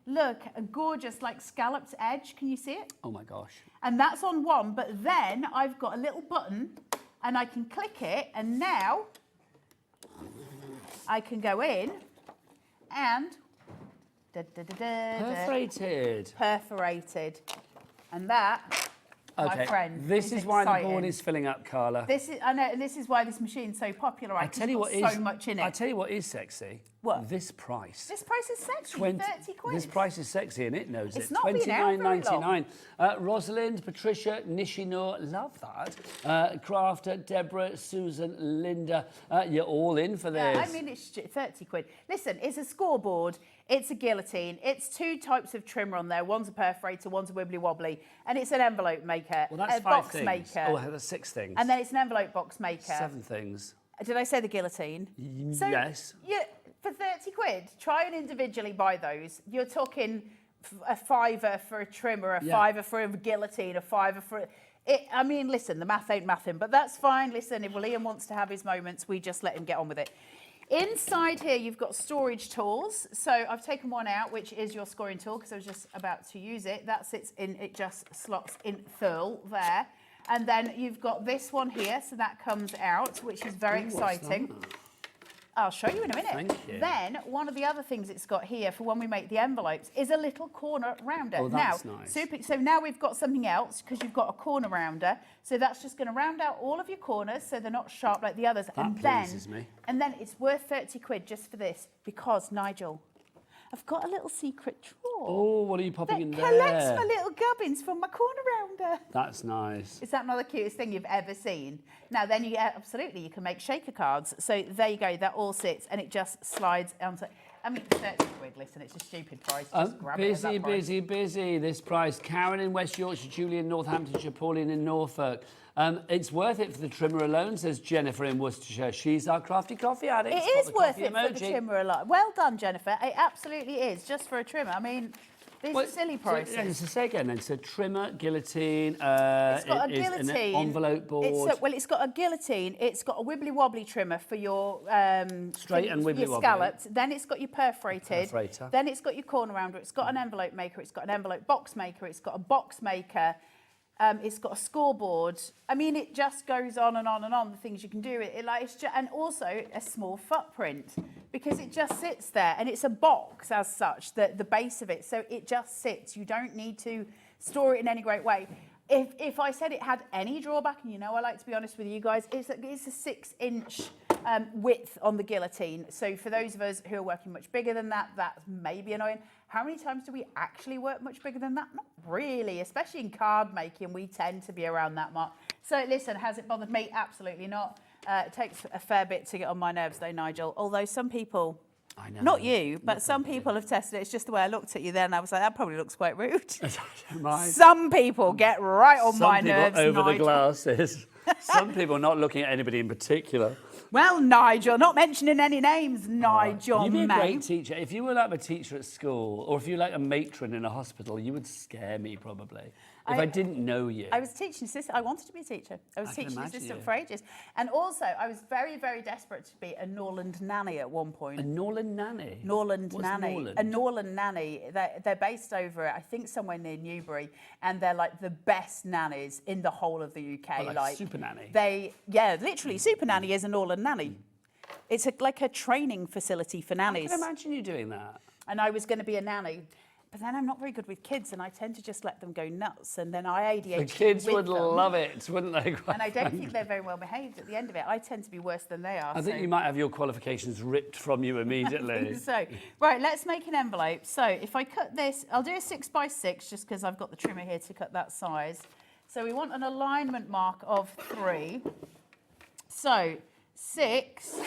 Speaker 7: Look, a gorgeous like scalloped edge. Can you see it?
Speaker 19: Oh my gosh.
Speaker 7: And that's on one, but then I've got a little button and I can click it, and now I can go in and
Speaker 19: Perforated.
Speaker 7: Perforated. And that, my friend,
Speaker 19: this is why the
Speaker 7: exciting.
Speaker 19: board is filling up, Carla.
Speaker 7: This is, I know, and this is why this machine's so popular. Right?
Speaker 19: I tell you what
Speaker 7: so
Speaker 19: is
Speaker 7: much in it.
Speaker 19: I tell you what is sexy.
Speaker 7: What?
Speaker 19: This price.
Speaker 7: This price is sexy. 30 quid.
Speaker 19: This price is sexy, and it knows
Speaker 7: It's
Speaker 19: it.
Speaker 7: not been out very long.
Speaker 19: $29.99. Rosalind, Patricia, Nishinor, love that. Crafter, Deborah, Susan, Linda, you're all in for this.
Speaker 7: Yeah, I mean, it's 30 quid. Listen, it's a scoreboard, it's a guillotine, it's two types of trimmer on there. One's a perforator, one's a wibbly wobbly, and it's an envelope maker,
Speaker 19: Well, that's
Speaker 7: a
Speaker 19: 5
Speaker 7: box
Speaker 19: things.
Speaker 7: maker.
Speaker 19: Oh, that's 6 things.
Speaker 7: And then it's an envelope box maker.
Speaker 19: 7 things.
Speaker 7: Did I say the guillotine? So,
Speaker 19: yes.
Speaker 7: Yeah, for 30 quid, try and individually buy those. You're talking a £5 for a trimmer, a £5 for a guillotine, a £5 for... I mean, listen, the math ain't mathin', but that's fine. Listen, if Liam wants to have his moments, we just let him get on with it. Inside here, you've got storage tools. So I've taken one out, which is your scoring tool, because I was just about to use it. That sits in, it just slots in full there. And then you've got this one here, so that comes out, which is very exciting. I'll show you in a minute.
Speaker 19: Thank you.
Speaker 7: Then, one of the other things it's got here for when we make the envelopes is a little corner rounder.
Speaker 19: Oh, that's
Speaker 7: now,
Speaker 19: nice.
Speaker 7: So now we've got something else because you've got a corner rounder. So that's just going to round out all of your corners so they're not sharp like the others.
Speaker 19: That pleases me.
Speaker 7: And then it's worth 30 quid just for this because, Nigel, I've got a little secret drawer.
Speaker 19: Oh, what are you popping in there?
Speaker 7: Collects my little gubbins from my corner rounder.
Speaker 19: That's nice.
Speaker 7: Is that not the cutest thing you've ever seen? Now then, absolutely, you can make shaker cards. So there you go, that all sits and it just slides onto. I mean, 30 quid, listen, it's a stupid price. Just grab it at that price.
Speaker 19: Busy. This price. Karen in West Yorkshire, Julie in Northamptonshire, Pauline in Norfolk. It's worth it for the trimmer alone, says Jennifer in Worcestershire. She's our crafty coffee addict.
Speaker 7: It is worth it for the trimmer alone. Well done, Jennifer. It absolutely is, just for a trimmer. I mean, these are silly prices.
Speaker 19: So say again then. So trimmer, guillotine,
Speaker 7: it's got a guillotine.
Speaker 19: An envelope board.
Speaker 7: It's got a guillotine. It's got a wibbly wobbly trimmer for your
Speaker 19: straight and wibbly wobbly.
Speaker 7: Scalloped. Then it's got your perforated.
Speaker 19: Perforator.
Speaker 7: Then it's got your corner rounder. It's got an envelope maker. It's got an envelope box maker. It's got a box maker. It's got a scoreboard. I mean, it just goes on and on and on. The things you can do and also a small footprint because it just sits there and it's a box as such. The base of it, so it just sits. You don't need to store it in any great way. If I said it had any drawback, and you know I like to be honest with you guys, it's a 6-inch width on the guillotine. So for those of us who are working much bigger than that, that may be annoying. How many times do we actually work much bigger than that? Not really, especially in card making, we tend to be around that mark. So listen, has it bothered me? Absolutely not. It takes a fair bit to get on my nerves though, Nigel. Although some people,
Speaker 19: I know.
Speaker 7: not you, but some people have tested it. It's just the way I looked at you then. I was like, that probably looks quite rude. Some people get right on my nerves,
Speaker 19: Some people over the
Speaker 7: Nigel.
Speaker 19: glasses. Some people not looking at anybody in particular.
Speaker 7: Well, Nigel, not mentioning any names, Nigel,
Speaker 19: You'd be a
Speaker 7: mate.
Speaker 19: great teacher. If you were like a teacher at school, or if you were like a matron in a hospital, you would scare me probably. If I didn't know you.
Speaker 7: I was teaching assistant. I wanted to be a teacher. I was teaching assistant for ages. And also, I was very, very desperate to be a Norland nanny at one point.
Speaker 19: A Norland nanny?
Speaker 7: Norland
Speaker 19: What's
Speaker 7: nanny.
Speaker 19: Norland?
Speaker 7: A Norland nanny. They're based over, I think, somewhere near Newbury. And they're like the best nannies in the whole of the UK.
Speaker 19: Oh, like super nanny?
Speaker 7: Literally, super nanny is a Norland nanny. It's like a training facility for nannies.
Speaker 19: I can imagine you doing that.
Speaker 7: And I was going to be a nanny. But then I'm not very good with kids and I tend to just let them go nuts and then I ADHD
Speaker 19: The kids
Speaker 7: with
Speaker 19: would
Speaker 7: them.
Speaker 19: love it, wouldn't they?
Speaker 7: And I don't think they're very well behaved at the end of it. I tend to be worse than they are.
Speaker 19: I think you might have your qualifications ripped from you immediately.
Speaker 7: I think so. Right, let's make an envelope. So if I cut this, I'll do a 6x6 just because I've got the trimmer here to cut that size. So we want an alignment mark of 3. So 6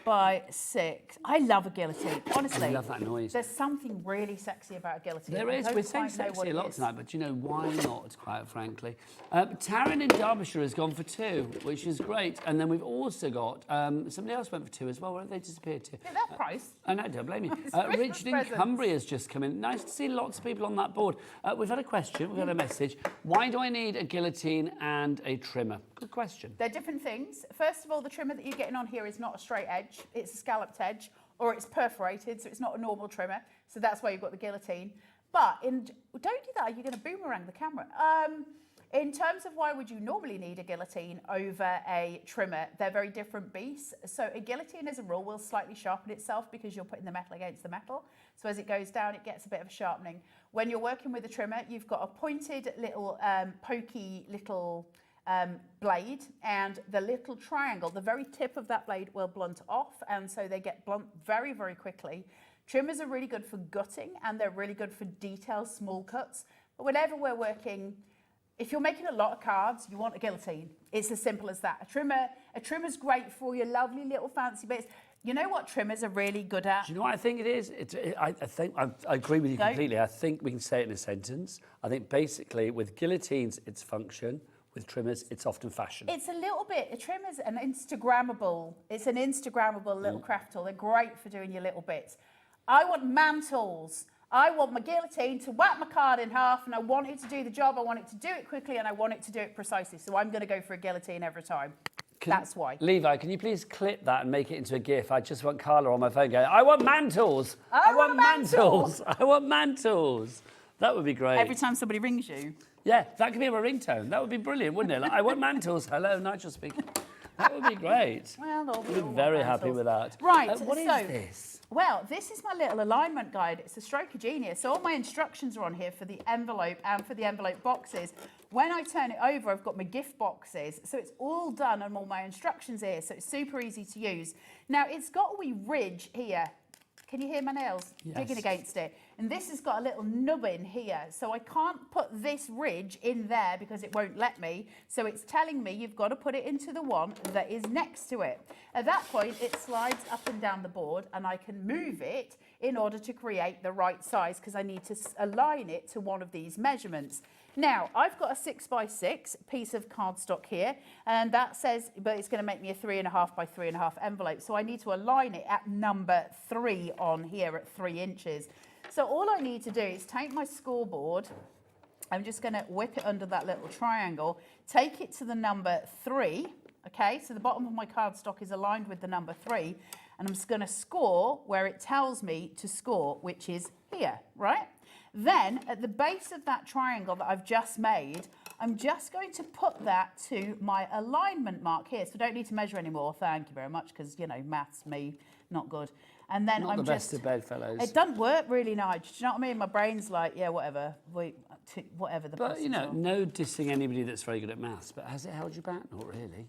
Speaker 7: by 6. I love a guillotine, honestly.
Speaker 19: I love that noise.
Speaker 7: There's something really sexy about a guillotine.
Speaker 19: There is. We're saying sexy a lot tonight, but you know, why not, quite frankly? Taryn in Derbyshire has gone for 2, which is great. And then we've also got, somebody else went for 2 as well. Where have they disappeared to?
Speaker 7: At that price.
Speaker 19: I know, don't blame you.
Speaker 7: Christmas
Speaker 19: Richard in
Speaker 7: presents.
Speaker 19: Cumbria has just come in. Nice to see lots of people on that board. We've had a question, we've had a message. Why do I need a guillotine and a trimmer? Good question.
Speaker 7: They're different things. First of all, the trimmer that you're getting on here is not a straight edge. It's a scalloped edge, or it's perforated, so it's not a normal trimmer. So that's why you've got the guillotine. But don't do that. You're going to boomerang the camera. In terms of why would you normally need a guillotine over a trimmer, they're very different beasts. So a guillotine, as a rule, will slightly sharpen itself because you're putting the metal against the metal. So as it goes down, it gets a bit of a sharpening. When you're working with a trimmer, you've got a pointed little, pokey little blade, and the little triangle, the very tip of that blade will blunt off, and so they get blunt very, very quickly. Trimmers are really good for gutting, and they're really good for detailed small cuts. But whenever we're working, if you're making a lot of cards, you want a guillotine. It's as simple as that. A trimmer's great for your lovely little fancy bits. You know what trimmers are really good at?
Speaker 19: Do you know what I think it is? I agree with you completely. I think we can say it in a sentence. I think basically with guillotines, it's function. With trimmers, it's often fashion.
Speaker 7: It's a little bit, a trimmer's an Instagrammable little craft tool. They're great for doing your little bits. I want mantles. I want my guillotine to whack my card in half, and I want it to do the job. I want it to do it quickly, and I want it to do it precisely. So I'm going to go for a guillotine every time. That's why.
Speaker 19: Levi, can you please clip that and make it into a GIF? I just want Carla on my phone going, I want mantles.
Speaker 7: I want
Speaker 19: mantles. I want mantles. That would be great.
Speaker 7: Every time somebody rings you.
Speaker 19: Yeah, that could be my ringtone. That would be brilliant, wouldn't it? Like, I want mantles. Hello, Nigel speaking. That would be great.
Speaker 7: Well,
Speaker 19: I'd be very happy with that.
Speaker 7: Right,
Speaker 19: what is this?
Speaker 7: Well, this is my little alignment guide. It's a stroke of genius. So all my instructions are on here for the envelope and for the envelope boxes. When I turn it over, I've got my gift boxes. So it's all done on all my instructions here. So it's super easy to use. Now, it's got a wee ridge here. Can you hear my nails digging against it? And this has got a little nubbin here. So I can't put this ridge in there because it won't let me. So it's telling me you've got to put it into the one that is next to it. At that point, it slides up and down the board and I can move it in order to create the right size because I need to align it to one of these measurements. Now, I've got a 6x6 piece of cardstock here, and that says, but it's going to make me a 3.5 by 3.5 envelope. So I need to align it at number 3 on here at 3 inches. So all I need to do is take my scoreboard. I'm just going to whip it under that little triangle, take it to the number 3. Okay, so the bottom of my cardstock is aligned with the number 3, and I'm just going to score where it tells me to score, which is here, right? Then, at the base of that triangle that I've just made, I'm just going to put that to my alignment mark here. So I don't need to measure anymore, thank you very much, because, you know, maths, me, not good. And then
Speaker 19: not the best of bedfellows.
Speaker 7: It doesn't work really, Nige. Do you know what I mean? My brain's like, yeah, whatever. Whatever the
Speaker 19: But, you know, no dissing anybody that's very good at maths, but has it held you back? Not really.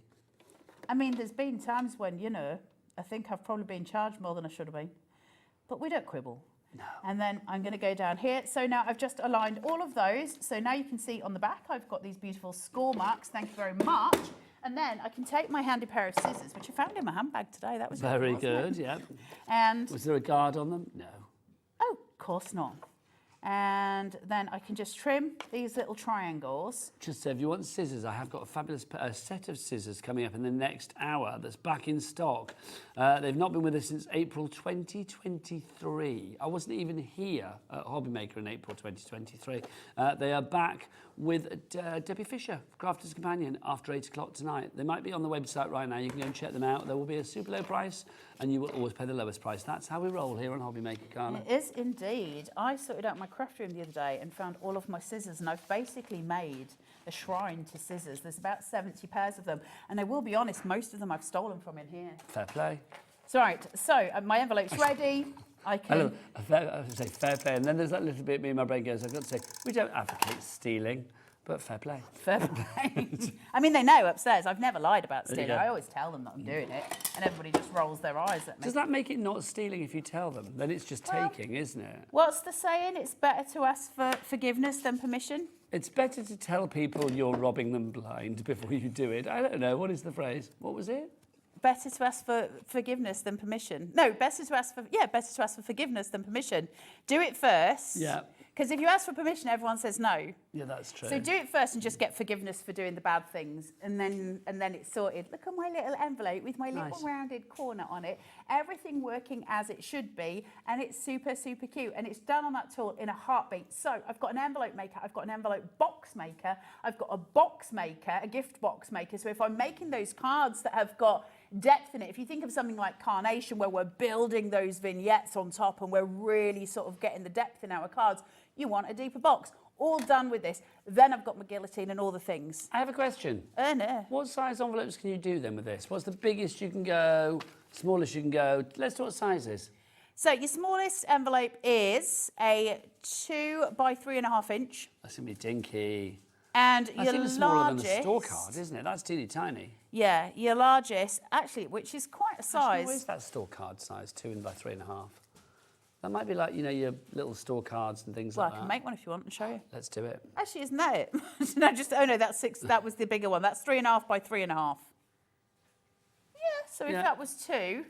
Speaker 7: I mean, there's been times when, you know, I think I've probably been charged more than I should have been. But we don't quibble. No. And then I'm going to go down here. So now I've just aligned all of those. So now you can see on the back, I've got these beautiful score marks. Thank you very much. And then I can take my handy pair of scissors, which I found in my handbag today. That was
Speaker 19: very good, yeah.
Speaker 7: And
Speaker 19: was there a guard on them? No.
Speaker 7: Oh, of course not. And then I can just trim these little triangles.
Speaker 19: Just so if you want scissors, I have got a fabulous set of scissors coming up in the next hour that's back in stock. They've not been with us since April 2023. I wasn't even here at Hobbymaker in April 2023. They are back with Debbie Fisher, Crafter's Companion, after 8 o'clock tonight. They might be on the website right now. You can go and check them out. There will be a super low price, and you will always pay the lowest price. That's how we roll here on Hobbymaker, Carla.
Speaker 7: It is indeed. I sorted out my craft room the other day and found all of my scissors, and I've basically made a shrine to scissors. There's about 70 pairs of them, and I will be honest, most of them I've stolen from in here.
Speaker 19: Fair play.
Speaker 7: So, right, so my envelope's ready. I can...
Speaker 19: I say fair play, and then there's that little bit me in my brain goes, I've got to say, we don't advocate stealing, but fair play.
Speaker 7: Fair play. I mean, they know upstairs. I've never lied about stealing. I always tell them that I'm doing it, and everybody just rolls their eyes at me.
Speaker 19: Does that make it not stealing if you tell them? Then it's just taking, isn't it?
Speaker 7: What's the saying? It's better to ask for forgiveness than permission?
Speaker 19: It's better to tell people you're robbing them blind before you do it. I don't know. What is the phrase? What was it?
Speaker 7: Better to ask for forgiveness than permission. No, better to ask for forgiveness than permission. Do it first.
Speaker 19: Yeah.
Speaker 7: Because if you ask for permission, everyone says no.
Speaker 19: Yeah, that's true.
Speaker 7: So do it first and just get forgiveness for doing the bad things, and then it's sorted. Look at my little envelope with my little rounded corner on it. Everything working as it should be, and it's super, super cute. And it's done on that tool in a heartbeat. So I've got an envelope maker, I've got an envelope box maker, I've got a box maker, a gift box maker. So if I'm making those cards that have got depth in it, if you think of something like Carnation, where we're building those vignettes on top and we're really sort of getting the depth in our cards, you want a deeper box. All done with this. Then I've got my guillotine and all the things.
Speaker 19: I have a question.
Speaker 7: No.
Speaker 19: What size envelopes can you do then with this? What's the biggest you can go, smallest you can go? Let's talk sizes.
Speaker 7: So your smallest envelope is a 2 by 3.5 inch.
Speaker 19: That's going to be dinky.
Speaker 7: And
Speaker 19: I
Speaker 7: your
Speaker 19: think it's smaller
Speaker 7: largest...
Speaker 19: than a store card, isn't it? That's teeny tiny.
Speaker 7: Yeah, your largest, actually, which is quite a size.
Speaker 19: What is that store card size, 2 by 3.5? That might be like, you know, your little store cards and things like that.
Speaker 7: Well, I can make one if you want and show you.
Speaker 19: Let's do it.
Speaker 7: Actually, isn't that it? No, that's 6. That was the bigger one. That's 3.5 by 3.5. Yeah, so if that was 2...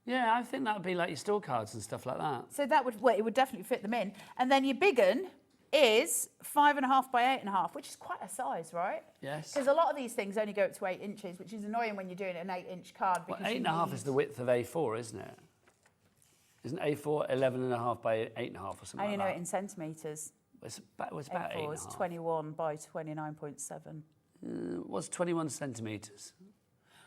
Speaker 19: Yeah, I think that would be like your store cards and stuff like that.
Speaker 7: So that would, well, it would definitely fit them in. And then your big one is 5.5 by 8.5, which is quite a size, right?
Speaker 19: Yes.
Speaker 7: Because a lot of these things only go up to 8 inches, which is annoying when you're doing an 8-inch card.
Speaker 19: Well, 8.5 is the width of A4, isn't it? Isn't A4 11.5 by 8.5 or something
Speaker 7: I only
Speaker 19: like
Speaker 7: know
Speaker 19: that?
Speaker 7: it in centimetres.
Speaker 19: It's about
Speaker 7: A4 is
Speaker 19: 8.5.
Speaker 7: 21 by 29.7.
Speaker 19: What's 21 centimetres?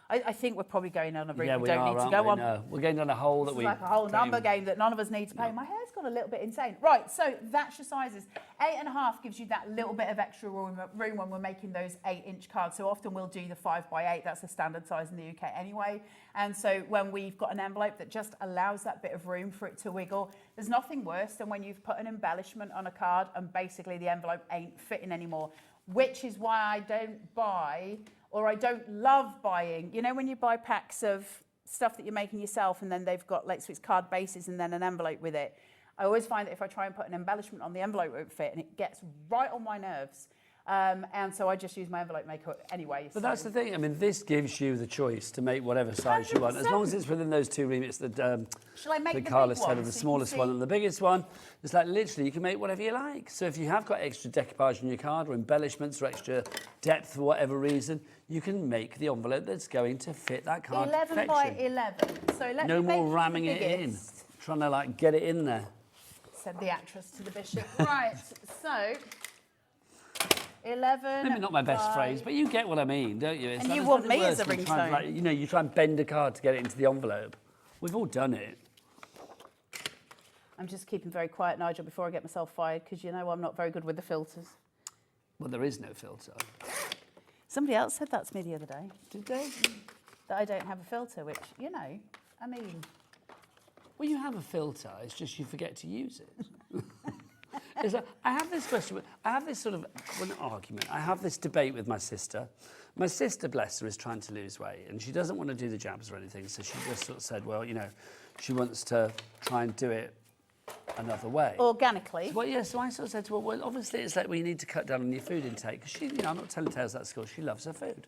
Speaker 7: I think we're probably going on a route
Speaker 19: Yeah,
Speaker 7: we
Speaker 19: we
Speaker 7: don't
Speaker 19: are,
Speaker 7: need to
Speaker 19: aren't
Speaker 7: go
Speaker 19: we?
Speaker 7: on.
Speaker 19: No, we're going down a hole that
Speaker 7: This
Speaker 19: we...
Speaker 7: is like a whole
Speaker 19: don't
Speaker 7: number
Speaker 19: even-
Speaker 7: game that none of us need to pay. My hair's got a little bit insane. Right, so that's your sizes. 8.5 gives you that little bit of extra room when we're making those 8-inch cards. So often we'll do the 5 by 8. That's the standard size in the UK anyway. And so when we've got an envelope that just allows that bit of room for it to wiggle, there's nothing worse than when you've put an embellishment on a card and basically the envelope ain't fitting anymore, which is why I don't buy, or I don't love buying, you know, when you buy packs of stuff that you're making yourself and then they've got, like, so it's card bases and then an envelope with it. I always find that if I try and put an embellishment on, the envelope won't fit and it gets right on my nerves. And so I just use my envelope maker anyway.
Speaker 19: But that's the thing. I mean, this gives you the choice to make whatever size you want, as long as it's within those two remits that
Speaker 7: Shall I make the
Speaker 19: Carla
Speaker 7: big
Speaker 19: said,
Speaker 7: one
Speaker 19: of the
Speaker 7: so you
Speaker 19: smallest
Speaker 7: can
Speaker 19: one
Speaker 7: see?
Speaker 19: and the biggest one. It's like literally you can make whatever you like. So if you have got extra decoupage on your card or embellishments or extra depth for whatever reason, you can make the envelope that's going to fit that card
Speaker 7: 11 by 11. So let
Speaker 19: no
Speaker 7: me make
Speaker 19: more ramming
Speaker 7: the
Speaker 19: it in,
Speaker 7: biggest,
Speaker 19: trying to like get it in there.
Speaker 7: said the actress to the bishop. Right, so 11.
Speaker 19: Maybe not my best
Speaker 7: by-
Speaker 19: phrase, but you get what I mean, don't you?
Speaker 7: And
Speaker 19: like,
Speaker 7: you
Speaker 19: there's
Speaker 7: want
Speaker 19: nothing
Speaker 7: me as
Speaker 19: worse
Speaker 7: a
Speaker 19: than trying to,
Speaker 7: ringtone.
Speaker 19: you know, you try and bend a card to get it into the envelope. We've all done it.
Speaker 7: I'm just keeping very quiet, Nigel, before I get myself fired, because you know I'm not very good with the filters.
Speaker 19: Well, there is no filter.
Speaker 7: Somebody else said that to me the other day.
Speaker 19: Did they?
Speaker 7: That I don't have a filter, which, you know, I mean...
Speaker 19: Well, you have a filter, it's just you forget to use it. I have this question, I have this sort of, well, not argument, I have this debate with my sister. My sister, bless her, is trying to lose weight, and she doesn't want to do the jabs or anything, so she just sort of said, well, you know, she wants to try and do it another way.
Speaker 7: Organically?
Speaker 19: Well, yeah, so I sort of said to her, well, obviously it's like, well, you need to cut down on your food intake, because she, you know, I'm not telling tales at school, she loves her food.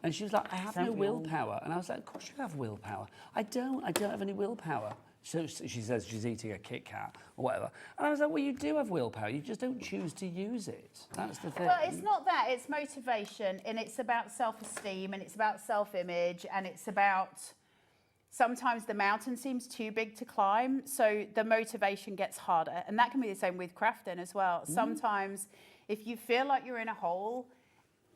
Speaker 19: And she was like, I have no willpower. And I was like, of course you have willpower. I don't have any willpower. So she says she's eating a Kit Kat or whatever. And I was like, well, you do have willpower. You just don't choose to use it. That's the thing.
Speaker 7: Well, it's not that. It's motivation, and it's about self-esteem, and it's about self-image, and it's about... Sometimes the mountain seems too big to climb, so the motivation gets harder. And that can be the same with crafting as well. Sometimes if you feel like you're in a hole,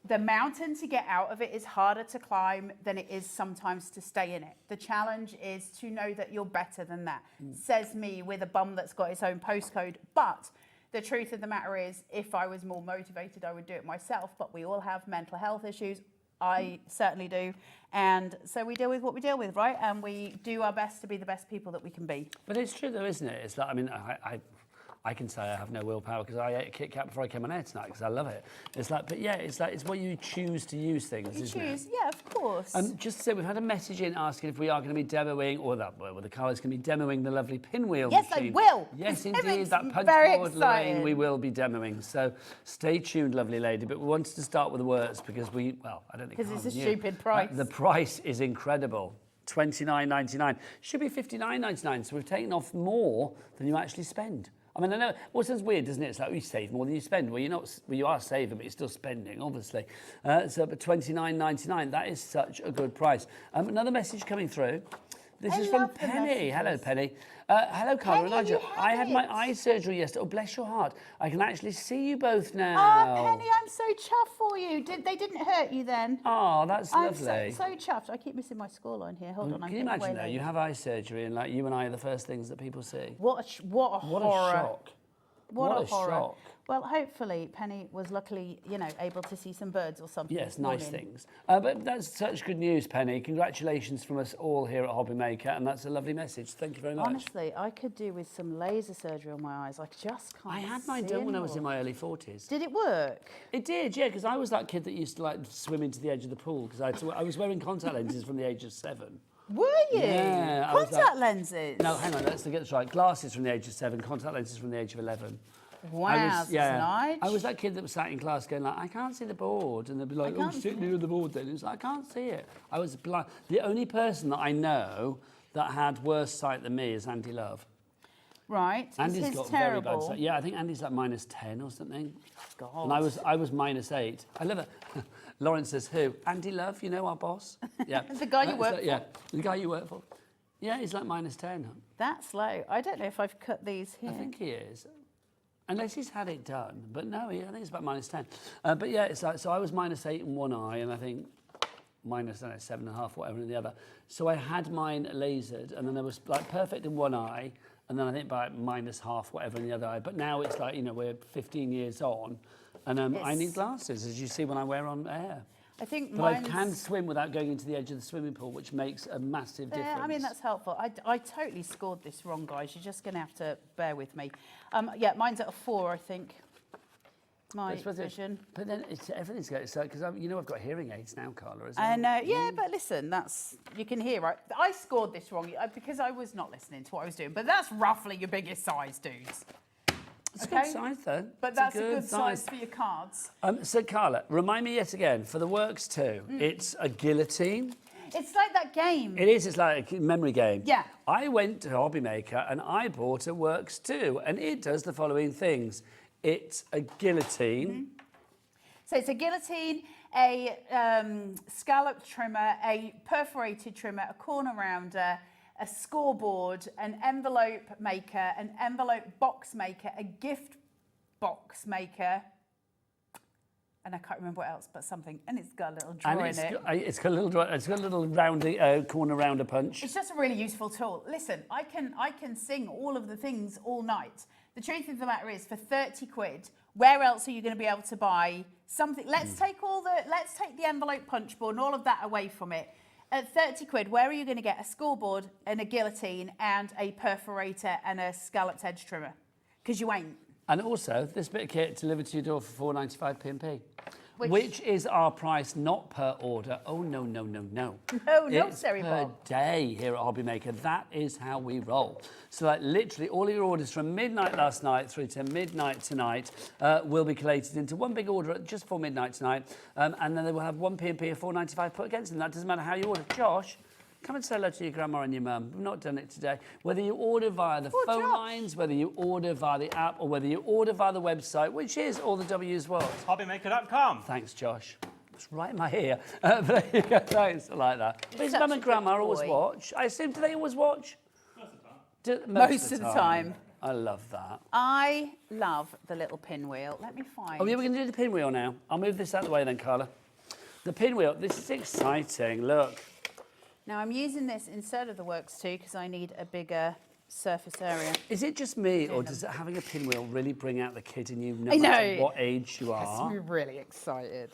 Speaker 7: the mountain to get out of it is harder to climb than it is sometimes to stay in it. The challenge is to know that you're better than that. Says me with a bum that's got its own postcode. But the truth of the matter is, if I was more motivated, I would do it myself. But we all have mental health issues. I certainly do. And so we deal with what we deal with, right? And we do our best to be the best people that we can be.
Speaker 19: But it's true though, isn't it? It's like, I mean, I can say I have no willpower because I ate a Kit Kat before I came on air tonight because I love it. It's like, but yeah, it's like, it's what you choose to use things,
Speaker 7: You
Speaker 19: isn't
Speaker 7: choose,
Speaker 19: it?
Speaker 7: yeah, of course.
Speaker 19: Just to say, we've had a message in asking if we are going to be demoing, or that, well, the car is going to be demoing the lovely pinwheel
Speaker 7: Yes,
Speaker 19: machine.
Speaker 7: I will.
Speaker 19: Yes,
Speaker 7: It's
Speaker 19: indeed, that
Speaker 7: very
Speaker 19: punchboard
Speaker 7: exciting.
Speaker 19: line we will be demoing. So stay tuned, lovely lady. But we wanted to start with the words because we, well, I don't think
Speaker 7: 'Cause it's
Speaker 19: Carmen
Speaker 7: a
Speaker 19: knew.
Speaker 7: stupid price.
Speaker 19: The price is incredible. $29.99. Should be $59.99, so we've taken off more than you actually spend. I mean, I know, well, it sounds weird, doesn't it? It's like, you save more than you spend. Well, you're not, well, you are saving, but you're still spending, obviously. But $29.99, that is such a good price. Another message coming through. This is from Penny. Hello, Penny. Hello, Carla and Nigel. I had my eye surgery yesterday. Oh, bless your heart. I can actually see you both now.
Speaker 7: Oh, Penny, I'm so chuffed for you. They didn't hurt you then?
Speaker 19: Oh, that's
Speaker 7: I'm
Speaker 19: lovely.
Speaker 7: so chuffed. I keep missing my scoreline here. Hold on, I'm
Speaker 19: Can you
Speaker 7: getting
Speaker 19: imagine,
Speaker 7: way
Speaker 19: though, you
Speaker 7: late.
Speaker 19: have eye surgery and, like, you and I are the first things that people see?
Speaker 7: What a
Speaker 19: What
Speaker 7: horror.
Speaker 19: a shock.
Speaker 7: What a horror.
Speaker 19: shock.
Speaker 7: Well, hopefully Penny was luckily, you know, able to see some birds or something.
Speaker 19: Yes,
Speaker 7: this
Speaker 19: nice
Speaker 7: morning.
Speaker 19: things. But that's such good news, Penny. Congratulations from us all here at Hobby Maker, and that's a lovely message. Thank you very much.
Speaker 7: Honestly, I could do with some laser surgery on my eyes. I just can't
Speaker 19: I had mine
Speaker 7: see
Speaker 19: done when I was in
Speaker 7: anymore.
Speaker 19: my early 40s.
Speaker 7: Did it work?
Speaker 19: It did, yeah, because I was that kid that used to like swim into the edge of the pool because I was wearing contact lenses from the age of 7.
Speaker 7: Were you?
Speaker 19: Yeah. I was
Speaker 7: Contact
Speaker 19: like-
Speaker 7: lenses?
Speaker 19: No, hang on, let's get this right. Glasses from the age of 7, contact lenses from the age of 11.
Speaker 7: Wow, nice.
Speaker 19: I was that kid that was sat in class going like, I can't see the board. And they'd be like, oh, sit near the board then. It's like, I can't see it. I was blind. The only person that I know that had worse sight than me is Andy Love.
Speaker 7: Right.
Speaker 19: Andy's
Speaker 7: Is his
Speaker 19: got
Speaker 7: terrible?
Speaker 19: very bad sight. Yeah, I think Andy's like -10 or something.
Speaker 7: God.
Speaker 19: And I was -8. I love it. Lauren says, who? Andy Love, you know, our boss. Yeah.
Speaker 7: The guy you
Speaker 19: It's
Speaker 7: work
Speaker 19: like,
Speaker 7: for?
Speaker 19: Yeah, the guy you work for. Yeah, he's like -10.
Speaker 7: That's low. I don't know if I've cut these here.
Speaker 19: I think he is. Unless he's had it done. But no, I think it's about -10. But yeah, it's like, so I was -8 in one eye, and I think -7.5, whatever in the other. So I had mine lasered, and then there was like perfect in one eye, and then I think about -0.5, whatever in the other eye. But now it's like, you know, we're 15 years on, and I need glasses, as you see when I wear on air.
Speaker 7: I think
Speaker 19: but I can swim without going into the edge of the swimming pool, which makes a massive difference.
Speaker 7: I mean, that's helpful. I totally scored this wrong, guys. You're just going to have to bear with me. Yeah, mine's at a 4, I think. My vision.
Speaker 19: But then everything's going to because you know I've got hearing aids now, Carla, isn't
Speaker 7: I know, yeah, but listen, you can hear, right? I scored this wrong because I was not listening to what I was doing, but that's roughly your biggest size, dudes.
Speaker 19: It's a good size, though.
Speaker 7: But that's a good size for your cards.
Speaker 19: So, Carla, remind me yet again, for the works too, it's a guillotine.
Speaker 7: It's like that game.
Speaker 19: It is, it's like a memory game.
Speaker 7: Yeah.
Speaker 19: I went to Hobby Maker and I bought a Works 2, and it does the following things. It's a guillotine.
Speaker 7: So it's a guillotine, a scalloped trimmer, a perforated trimmer, a corner rounder, a scoreboard, an envelope maker, an envelope box maker, a gift box maker, and I can't remember what else, but something. And it's got a little drawer in it.
Speaker 19: It's got a little roundy corner rounder punch.
Speaker 7: It's just a really useful tool. Listen, I can sing all of the things all night. The truth of the matter is, for 30 quid, where else are you going to be able to buy something? Let's take the envelope punch board and all of that away from it. At 30 quid, where are you going to get a scoreboard and a guillotine and a perforator and a scalloped edge trimmer? Because you ain't.
Speaker 19: And also, this bit of kit delivered to your door for 4.95 P&P. Which is our price, not per order. Oh, no, no, no, no.
Speaker 7: No,
Speaker 19: it's
Speaker 7: Seri
Speaker 19: per
Speaker 7: Bob.
Speaker 19: day here at Hobby Maker. That is how we roll. So, like, literally, all of your orders from midnight last night through to midnight tonight will be collated into one big order just before midnight tonight. And then they will have one P&P of 4.95 put against them. That doesn't matter how you order. Josh, come and say hello to your grandma and your mum. We've not done it today. Whether you order via the phone lines, whether you order via the app, or whether you order via the website, which is all the W's world.
Speaker 10: Hobbymaker.com.
Speaker 19: Thanks, Josh. It's right in my ear. But there you go. Thanks, I like that. His mum and grandma always watch. I assume, do they always watch?
Speaker 7: Most of the time.
Speaker 19: I love that.
Speaker 7: I love the little pinwheel. Let me find.
Speaker 19: Oh, yeah, we're going to do the pinwheel now. I'll move this out of the way then, Carla. The pinwheel, this is exciting. Look.
Speaker 7: Now, I'm using this instead of the Works 2 because I need a bigger surface area.
Speaker 19: Is it just me, or does having a pinwheel really bring out the kid in you, no
Speaker 7: I
Speaker 19: matter
Speaker 7: know.
Speaker 19: what age you are?
Speaker 7: Gets me really excited.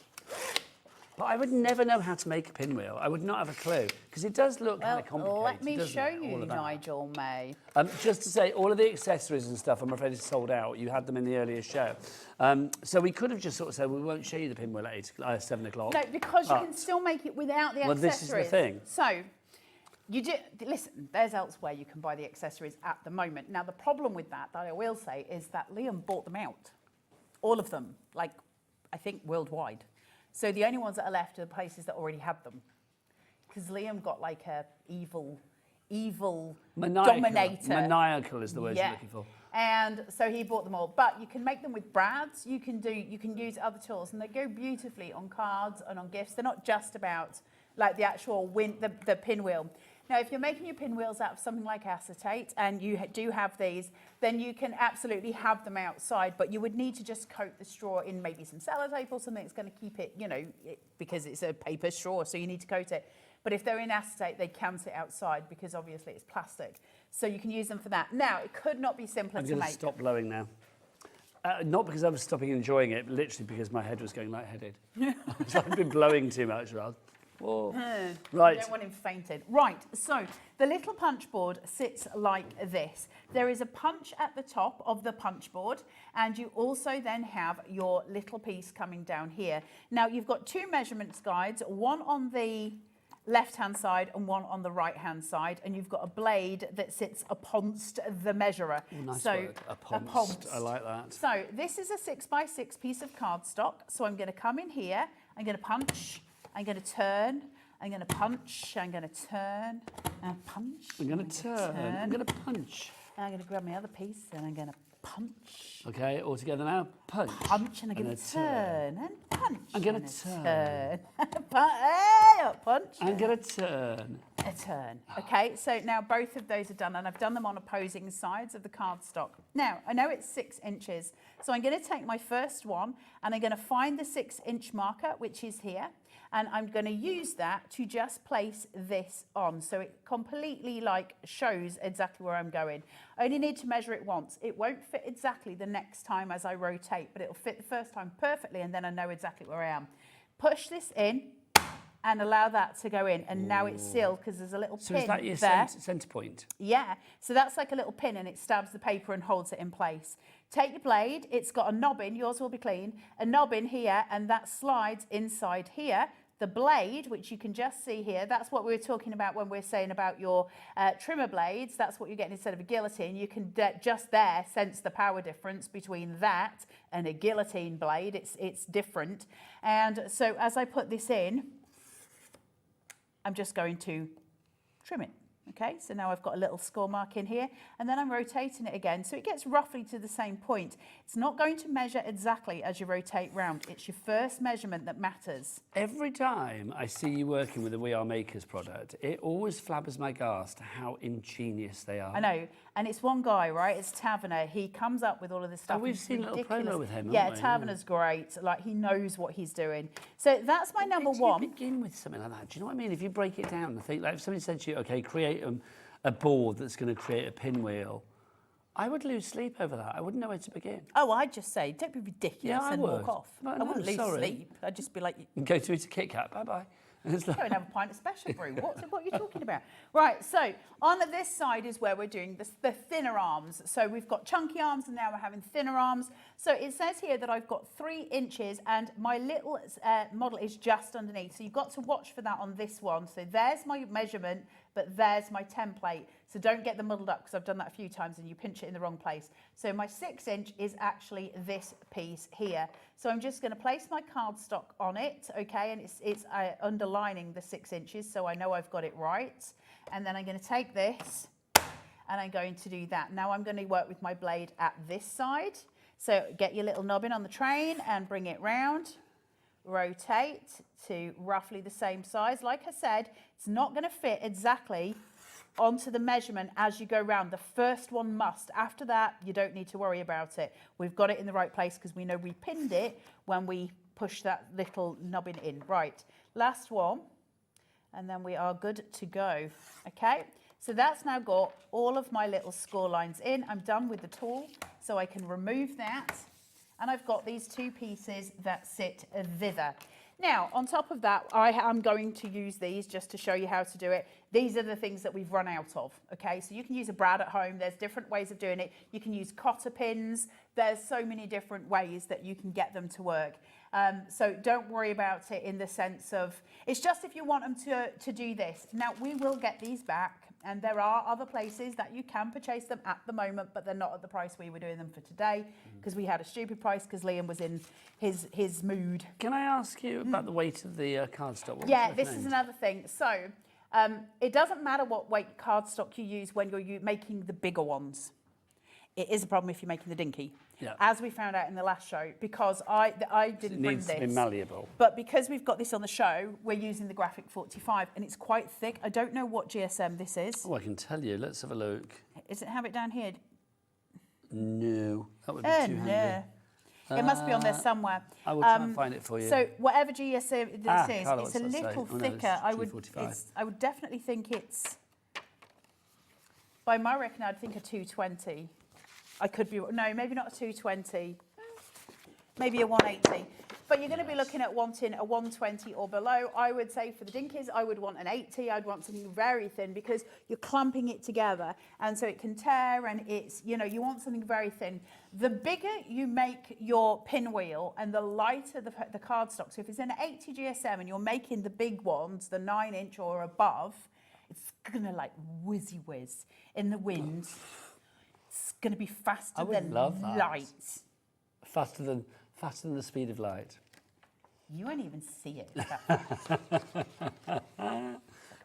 Speaker 19: But I would never know how to make a pinwheel. I would not have a clue, because it does look kind of complicated.
Speaker 7: Let me show
Speaker 19: it?
Speaker 7: you,
Speaker 19: All of that.
Speaker 7: Nigel May.
Speaker 19: Just to say, all of the accessories and stuff, I'm afraid it's sold out. You had them in the earlier show. So we could have just sort of said, we won't show you the pinwheel at 7 o'clock.
Speaker 7: No, because you can still make it without the accessories.
Speaker 19: Well, this is the thing.
Speaker 7: So, you do, listen, there's elsewhere you can buy the accessories at the moment. Now, the problem with that I will say, is that Liam bought them out. All of them, like, I think worldwide. So the only ones that are left are the places that already had them. Because Liam got like a evil dominator.
Speaker 19: Maniacal is the word you're looking for.
Speaker 7: And so he bought them all. But you can make them with brads. You can use other tools, and they go beautifully on cards and on gifts. They're not just about like the actual the pinwheel. Now, if you're making your pinwheels out of something like acetate, and you do have these, then you can absolutely have them outside, but you would need to just coat the straw in maybe some sellotape or something that's going to keep it, you know, because it's a paper straw, so you need to coat it. But if they're in acetate, they can sit outside because obviously it's plastic. So you can use them for that. Now, it could not be simpler to make.
Speaker 19: I'm going to stop blowing now. Not because I was stopping enjoying it, but literally because my head was going lightheaded. I've been blowing too much, Rod. Whoa. Right.
Speaker 7: I don't want him fainted. Right, so the little punch board sits like this. There is a punch at the top of the punch board, and you also then have your little piece coming down here. Now, you've got two measurements guides, one on the left-hand side and one on the right-hand side, and you've got a blade that sits uponst the measurer.
Speaker 19: Oh, nice word. Uponst. I like that.
Speaker 7: So this is a 6x6 piece of cardstock. So I'm going to come in here, I'm going to punch, I'm going to turn, I'm going to punch, I'm going to turn, and punch.
Speaker 19: I'm going to turn, I'm going to punch.
Speaker 7: And I'm going to grab my other piece, and I'm going to punch.
Speaker 19: Okay, all together now. Punch.
Speaker 7: Punch, and I'm going to turn, and punch.
Speaker 19: I'm going to turn.
Speaker 7: Punch.
Speaker 19: I'm going to turn.
Speaker 7: a turn. Okay, so now both of those are done, and I've done them on opposing sides of the cardstock. Now, I know it's 6 inches, so I'm going to take my first one, and I'm going to find the 6-inch marker, which is here, and I'm going to use that to just place this on, so it completely like shows exactly where I'm going. I only need to measure it once. It won't fit exactly the next time as I rotate, but it'll fit the first time perfectly, and then I know exactly where I am. Push this in, and allow that to go in, and now it's sealed because there's a little pin
Speaker 19: So is that your
Speaker 7: there.
Speaker 19: centre point?
Speaker 7: Yeah, so that's like a little pin, and it stabs the paper and holds it in place. Take your blade, it's got a knob in, yours will be clean, a knob in here, and that slides inside here. The blade, which you can just see here, that's what we were talking about when we're saying about your trimmer blades. That's what you're getting instead of a guillotine. You can just there sense the power difference between that and a guillotine blade. It's different. And so as I put this in, I'm just going to trim it. Okay, so now I've got a little score mark in here, and then I'm rotating it again, so it gets roughly to the same point. It's not going to measure exactly as you rotate round. It's your first measurement that matters.
Speaker 19: Every time I see you working with a We Are Makers product, it always flabbers my gas to how ingenious they are.
Speaker 7: I know, and it's one guy, right? It's Taverner. He comes up with all of this stuff.
Speaker 19: Oh, we've
Speaker 7: It's
Speaker 19: seen a little
Speaker 7: ridiculous.
Speaker 19: promo with him,
Speaker 7: Yeah,
Speaker 19: haven't we?
Speaker 7: Taverner's great. Like, he knows what he's doing. So that's my number one.
Speaker 19: You begin with something like that. Do you know what I mean? If you break it down and think, like, if somebody said to you, okay, create a board that's going to create a pinwheel, I would lose sleep over that. I wouldn't know where to begin.
Speaker 7: Oh, I'd just say, don't be ridiculous
Speaker 19: Yeah, I
Speaker 7: and
Speaker 19: would.
Speaker 7: walk off.
Speaker 19: No,
Speaker 7: I wouldn't lose
Speaker 19: sorry.
Speaker 7: sleep. I'd just be like,
Speaker 19: Go to eat a Kit Kat, bye-bye.
Speaker 7: go and have a pint of special brew. What are you talking about? Right, so on this side is where we're doing the thinner arms. So we've got chunky arms, and now we're having thinner arms. So it says here that I've got 3 inches, and my little model is just underneath. So you've got to watch for that on this one. So there's my measurement, but there's my template. So don't get them muddled up, because I've done that a few times and you pinch it in the wrong place. So my 6-inch is actually this piece here. So I'm just going to place my cardstock on it, okay, and it's underlining the 6 inches, so I know I've got it right. And then I'm going to take this and I'm going to do that. Now I'm going to work with my blade at this side. So get your little knob in on the train and bring it round. Rotate to roughly the same size. Like I said, it's not going to fit exactly onto the measurement as you go round. The first one must. After that, you don't need to worry about it. We've got it in the right place because we know we pinned it when we push that little knobbin in. Right, last one, and then we are good to go. Okay, so that's now got all of my little score lines in. I'm done with the tool, so I can remove that. And I've got these 2 pieces that sit thither. Now, on top of that, I am going to use these just to show you how to do it. These are the things that we've run out of, okay? So you can use a brad at home. There's different ways of doing it. You can use cotter pins. There's so many different ways that you can get them to work. So don't worry about it in the sense of, it's just if you want them to do this. Now, we will get these back. And there are other places that you can purchase them at the moment, but they're not at the price we were doing them for today, because we had a stupid price because Liam was in his mood.
Speaker 19: Can I ask you about the weight of the cardstock?
Speaker 7: Yeah, this is another thing. So it doesn't matter what weight cardstock you use when you're making the bigger ones. It is a problem if you're making the dinky, as we found out in the last show, because I didn't bring this.
Speaker 19: It needs to be malleable.
Speaker 7: But because we've got this on the show, we're using the Graphic 45, and it's quite thick. I don't know what GSM this is.
Speaker 19: Oh, I can tell you. Let's have a look.
Speaker 7: Is it have it down here?
Speaker 19: No, that would be too handy.
Speaker 7: It must be on there somewhere.
Speaker 19: I will try and find it for you.
Speaker 7: So whatever GSM this is,
Speaker 19: Carla,
Speaker 7: it's a
Speaker 19: what's that
Speaker 7: little
Speaker 19: say? Oh, no,
Speaker 7: thicker.
Speaker 19: it's
Speaker 7: I would definitely think it's, by my reckon, I'd think a 220. I could be, no, maybe not a 220, maybe a 180. But you're going to be looking at wanting a 120 or below. I would say for the dinkies, I would want an 80. I'd want something very thin because you're clumping it together. And so it can tear, and it's, you know, you want something very thin. The bigger you make your pinwheel and the lighter the cardstock. So if it's an 80 GSM and you're making the big ones, the 9-inch or above, it's going to like whizzy whiz in the wind. It's going to be faster than light.
Speaker 19: Faster than the speed of light.
Speaker 7: You won't even see it.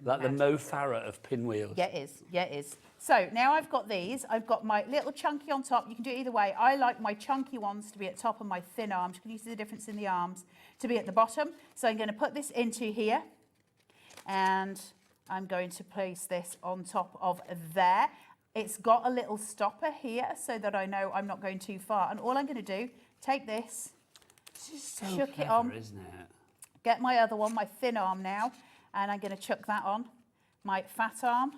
Speaker 19: Like the Mo Farah of pinwheels.
Speaker 7: Yeah, it is. Yeah, it is. So now I've got these. I've got my little chunky on top. You can do it either way. I like my chunky ones to be at top and my thin arms. You can see the difference in the arms to be at the bottom. So I'm going to put this into here. And I'm going to place this on top of there. It's got a little stopper here so that I know I'm not going too far. And all I'm going to do, take this, chuck it on,
Speaker 19: isn't it?
Speaker 7: get my other one, my thin arm now, and I'm going to chuck that on. My fat arm,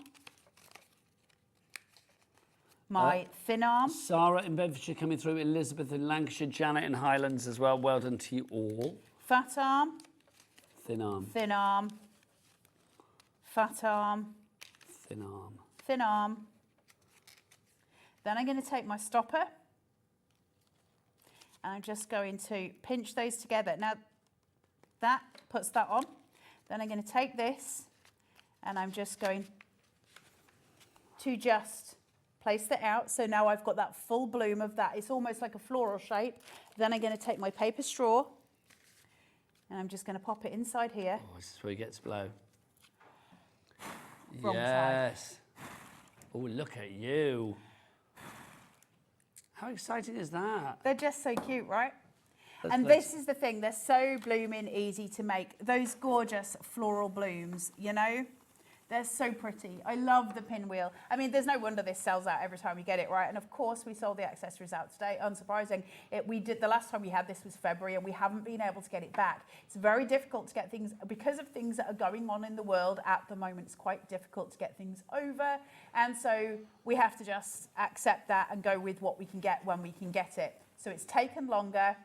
Speaker 7: my thin arm.
Speaker 19: Sarah in Bedfordshire coming through, Elizabeth in Lancashire, Janet in Highlands as well. Well done to you all.
Speaker 7: Fat arm.
Speaker 19: Thin arm.
Speaker 7: Thin arm. Fat arm.
Speaker 19: Thin arm.
Speaker 7: Thin arm. Then I'm going to take my stopper and I'm just going to pinch those together. Now that puts that on. Then I'm going to take this and I'm just going to just place that out. So now I've got that full bloom of that. It's almost like a floral shape. Then I'm going to take my paper straw and I'm just going to pop it inside here.
Speaker 19: Oh, this is where it gets blow.
Speaker 7: Wrong
Speaker 19: yes. Oh, look at you. How exciting is that?
Speaker 7: They're just so cute, right?
Speaker 19: That's
Speaker 7: And
Speaker 19: nice.
Speaker 7: this is the thing, they're so blooming easy to make. Those gorgeous floral blooms, you know? They're so pretty. I love the pinwheel. I mean, there's no wonder this sells out every time we get it, right? And of course, we sold the accessories out today. Unsurprising. We did the last time we had this was February, and we haven't been able to get it back. It's very difficult to get things because of things that are going on in the world at the moment. It's quite difficult to get things over, and so we have to just accept that and go with what we can get when we can get it. So it's taken longer.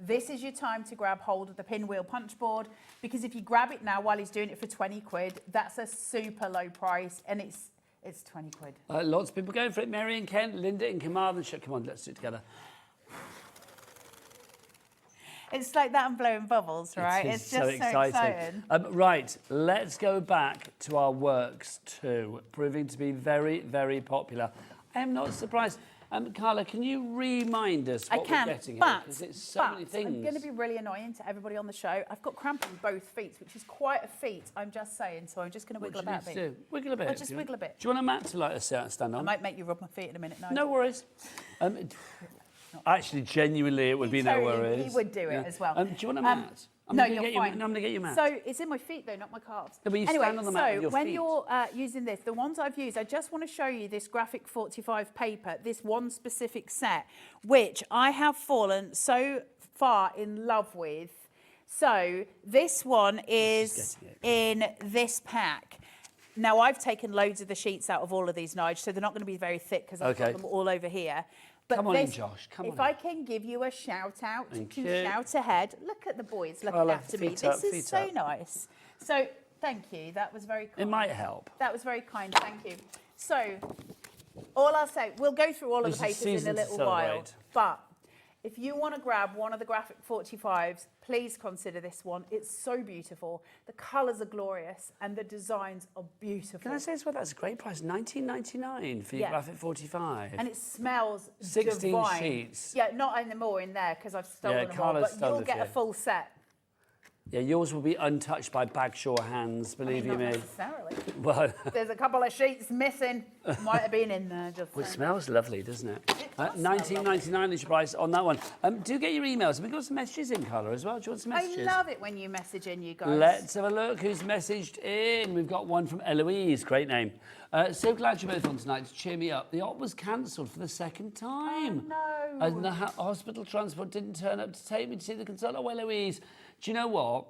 Speaker 7: This is your time to grab hold of the Pinwheel Punchboard, because if you grab it now while he's doing it for 20 quid, that's a super low price, and it's 20 quid.
Speaker 19: Lots of people going for it. Mary and Kent, Linda in Carmarthenshire. Come on, let's do it together.
Speaker 7: It's like that and blowing bubbles, right?
Speaker 19: It is
Speaker 7: It's just so exciting.
Speaker 19: Right, let's go back to our works too, proving to be very, very popular. I am not surprised. Carla, can you remind us what we're getting here? Because it's so many things.
Speaker 7: I'm going to be really annoying to everybody on the show. I've got cramp in both feet, which is quite a feat, I'm just saying. So I'm just going to wiggle about a bit.
Speaker 19: Wiggle a bit.
Speaker 7: I'll just wiggle a bit.
Speaker 19: Do you want a mat to like a stand on?
Speaker 7: I might make you rub my feet in a minute.
Speaker 19: No worries. Actually, genuinely, it would be no worries.
Speaker 7: He would do it as well.
Speaker 19: Do you want a mat?
Speaker 7: No, you're fine.
Speaker 19: I'm going to get you a mat.
Speaker 7: So it's in my feet though, not my calves.
Speaker 19: No, but you
Speaker 7: anyway,
Speaker 19: stand on the mat with your
Speaker 7: when
Speaker 19: feet.
Speaker 7: you're using this, the ones I've used, I just want to show you this graphic 45 paper, this one specific set, which I have fallen so far in love with. So this one is in this pack. Now I've taken loads of the sheets out of all of these, Nige, so they're not going to be very thick because I've got them all over here. But
Speaker 19: Come on in, Josh. Come on
Speaker 7: if I can give you a shout out
Speaker 19: Thank
Speaker 7: to
Speaker 19: you.
Speaker 7: shout ahead, look at the boys looking
Speaker 19: Carla,
Speaker 7: after me.
Speaker 19: feet up,
Speaker 7: This is
Speaker 19: feet
Speaker 7: so
Speaker 19: up.
Speaker 7: nice. So thank you. That was very kind.
Speaker 19: It might help.
Speaker 7: That was very kind. Thank you. So all I'll say, we'll go through all of the
Speaker 19: This is
Speaker 7: papers in a
Speaker 19: season to
Speaker 7: little while.
Speaker 19: celebrate.
Speaker 7: But if you want to grab one of the graphic 45s, please consider this one. It's so beautiful. The colours are glorious and the designs are beautiful.
Speaker 19: Can I say as well, that's a great price, $19.99 for your
Speaker 7: Yeah.
Speaker 19: graphic 45.
Speaker 7: And it smells
Speaker 19: 16
Speaker 7: divine.
Speaker 19: sheets.
Speaker 7: Yeah, not anymore in there because I've stolen
Speaker 19: Yeah,
Speaker 7: them all,
Speaker 19: Carla's
Speaker 7: but
Speaker 19: stolen
Speaker 7: you'll
Speaker 19: a
Speaker 7: get a
Speaker 19: few.
Speaker 7: full set.
Speaker 19: Yeah, yours will be untouched by Bagshaw hands, believe you
Speaker 7: Not
Speaker 19: me.
Speaker 7: necessarily.
Speaker 19: Well,
Speaker 7: There's a couple of sheets missing. Might have been in there. Just
Speaker 19: well, it
Speaker 7: saying.
Speaker 19: smells lovely, doesn't it? $19.99 is your price on that one. Do get your emails. We've got some messages in, Carla, as well. Do you want some messages?
Speaker 7: I love it when you message in, you guys.
Speaker 19: Let's have a look who's messaged in. We've got one from Eloise. Great name. So glad you're both on tonight to cheer me up. The op was cancelled for the second time.
Speaker 7: Oh, no.
Speaker 19: And the hospital transport didn't turn up to take me to see the consultant. Oh, Eloise, do you know what?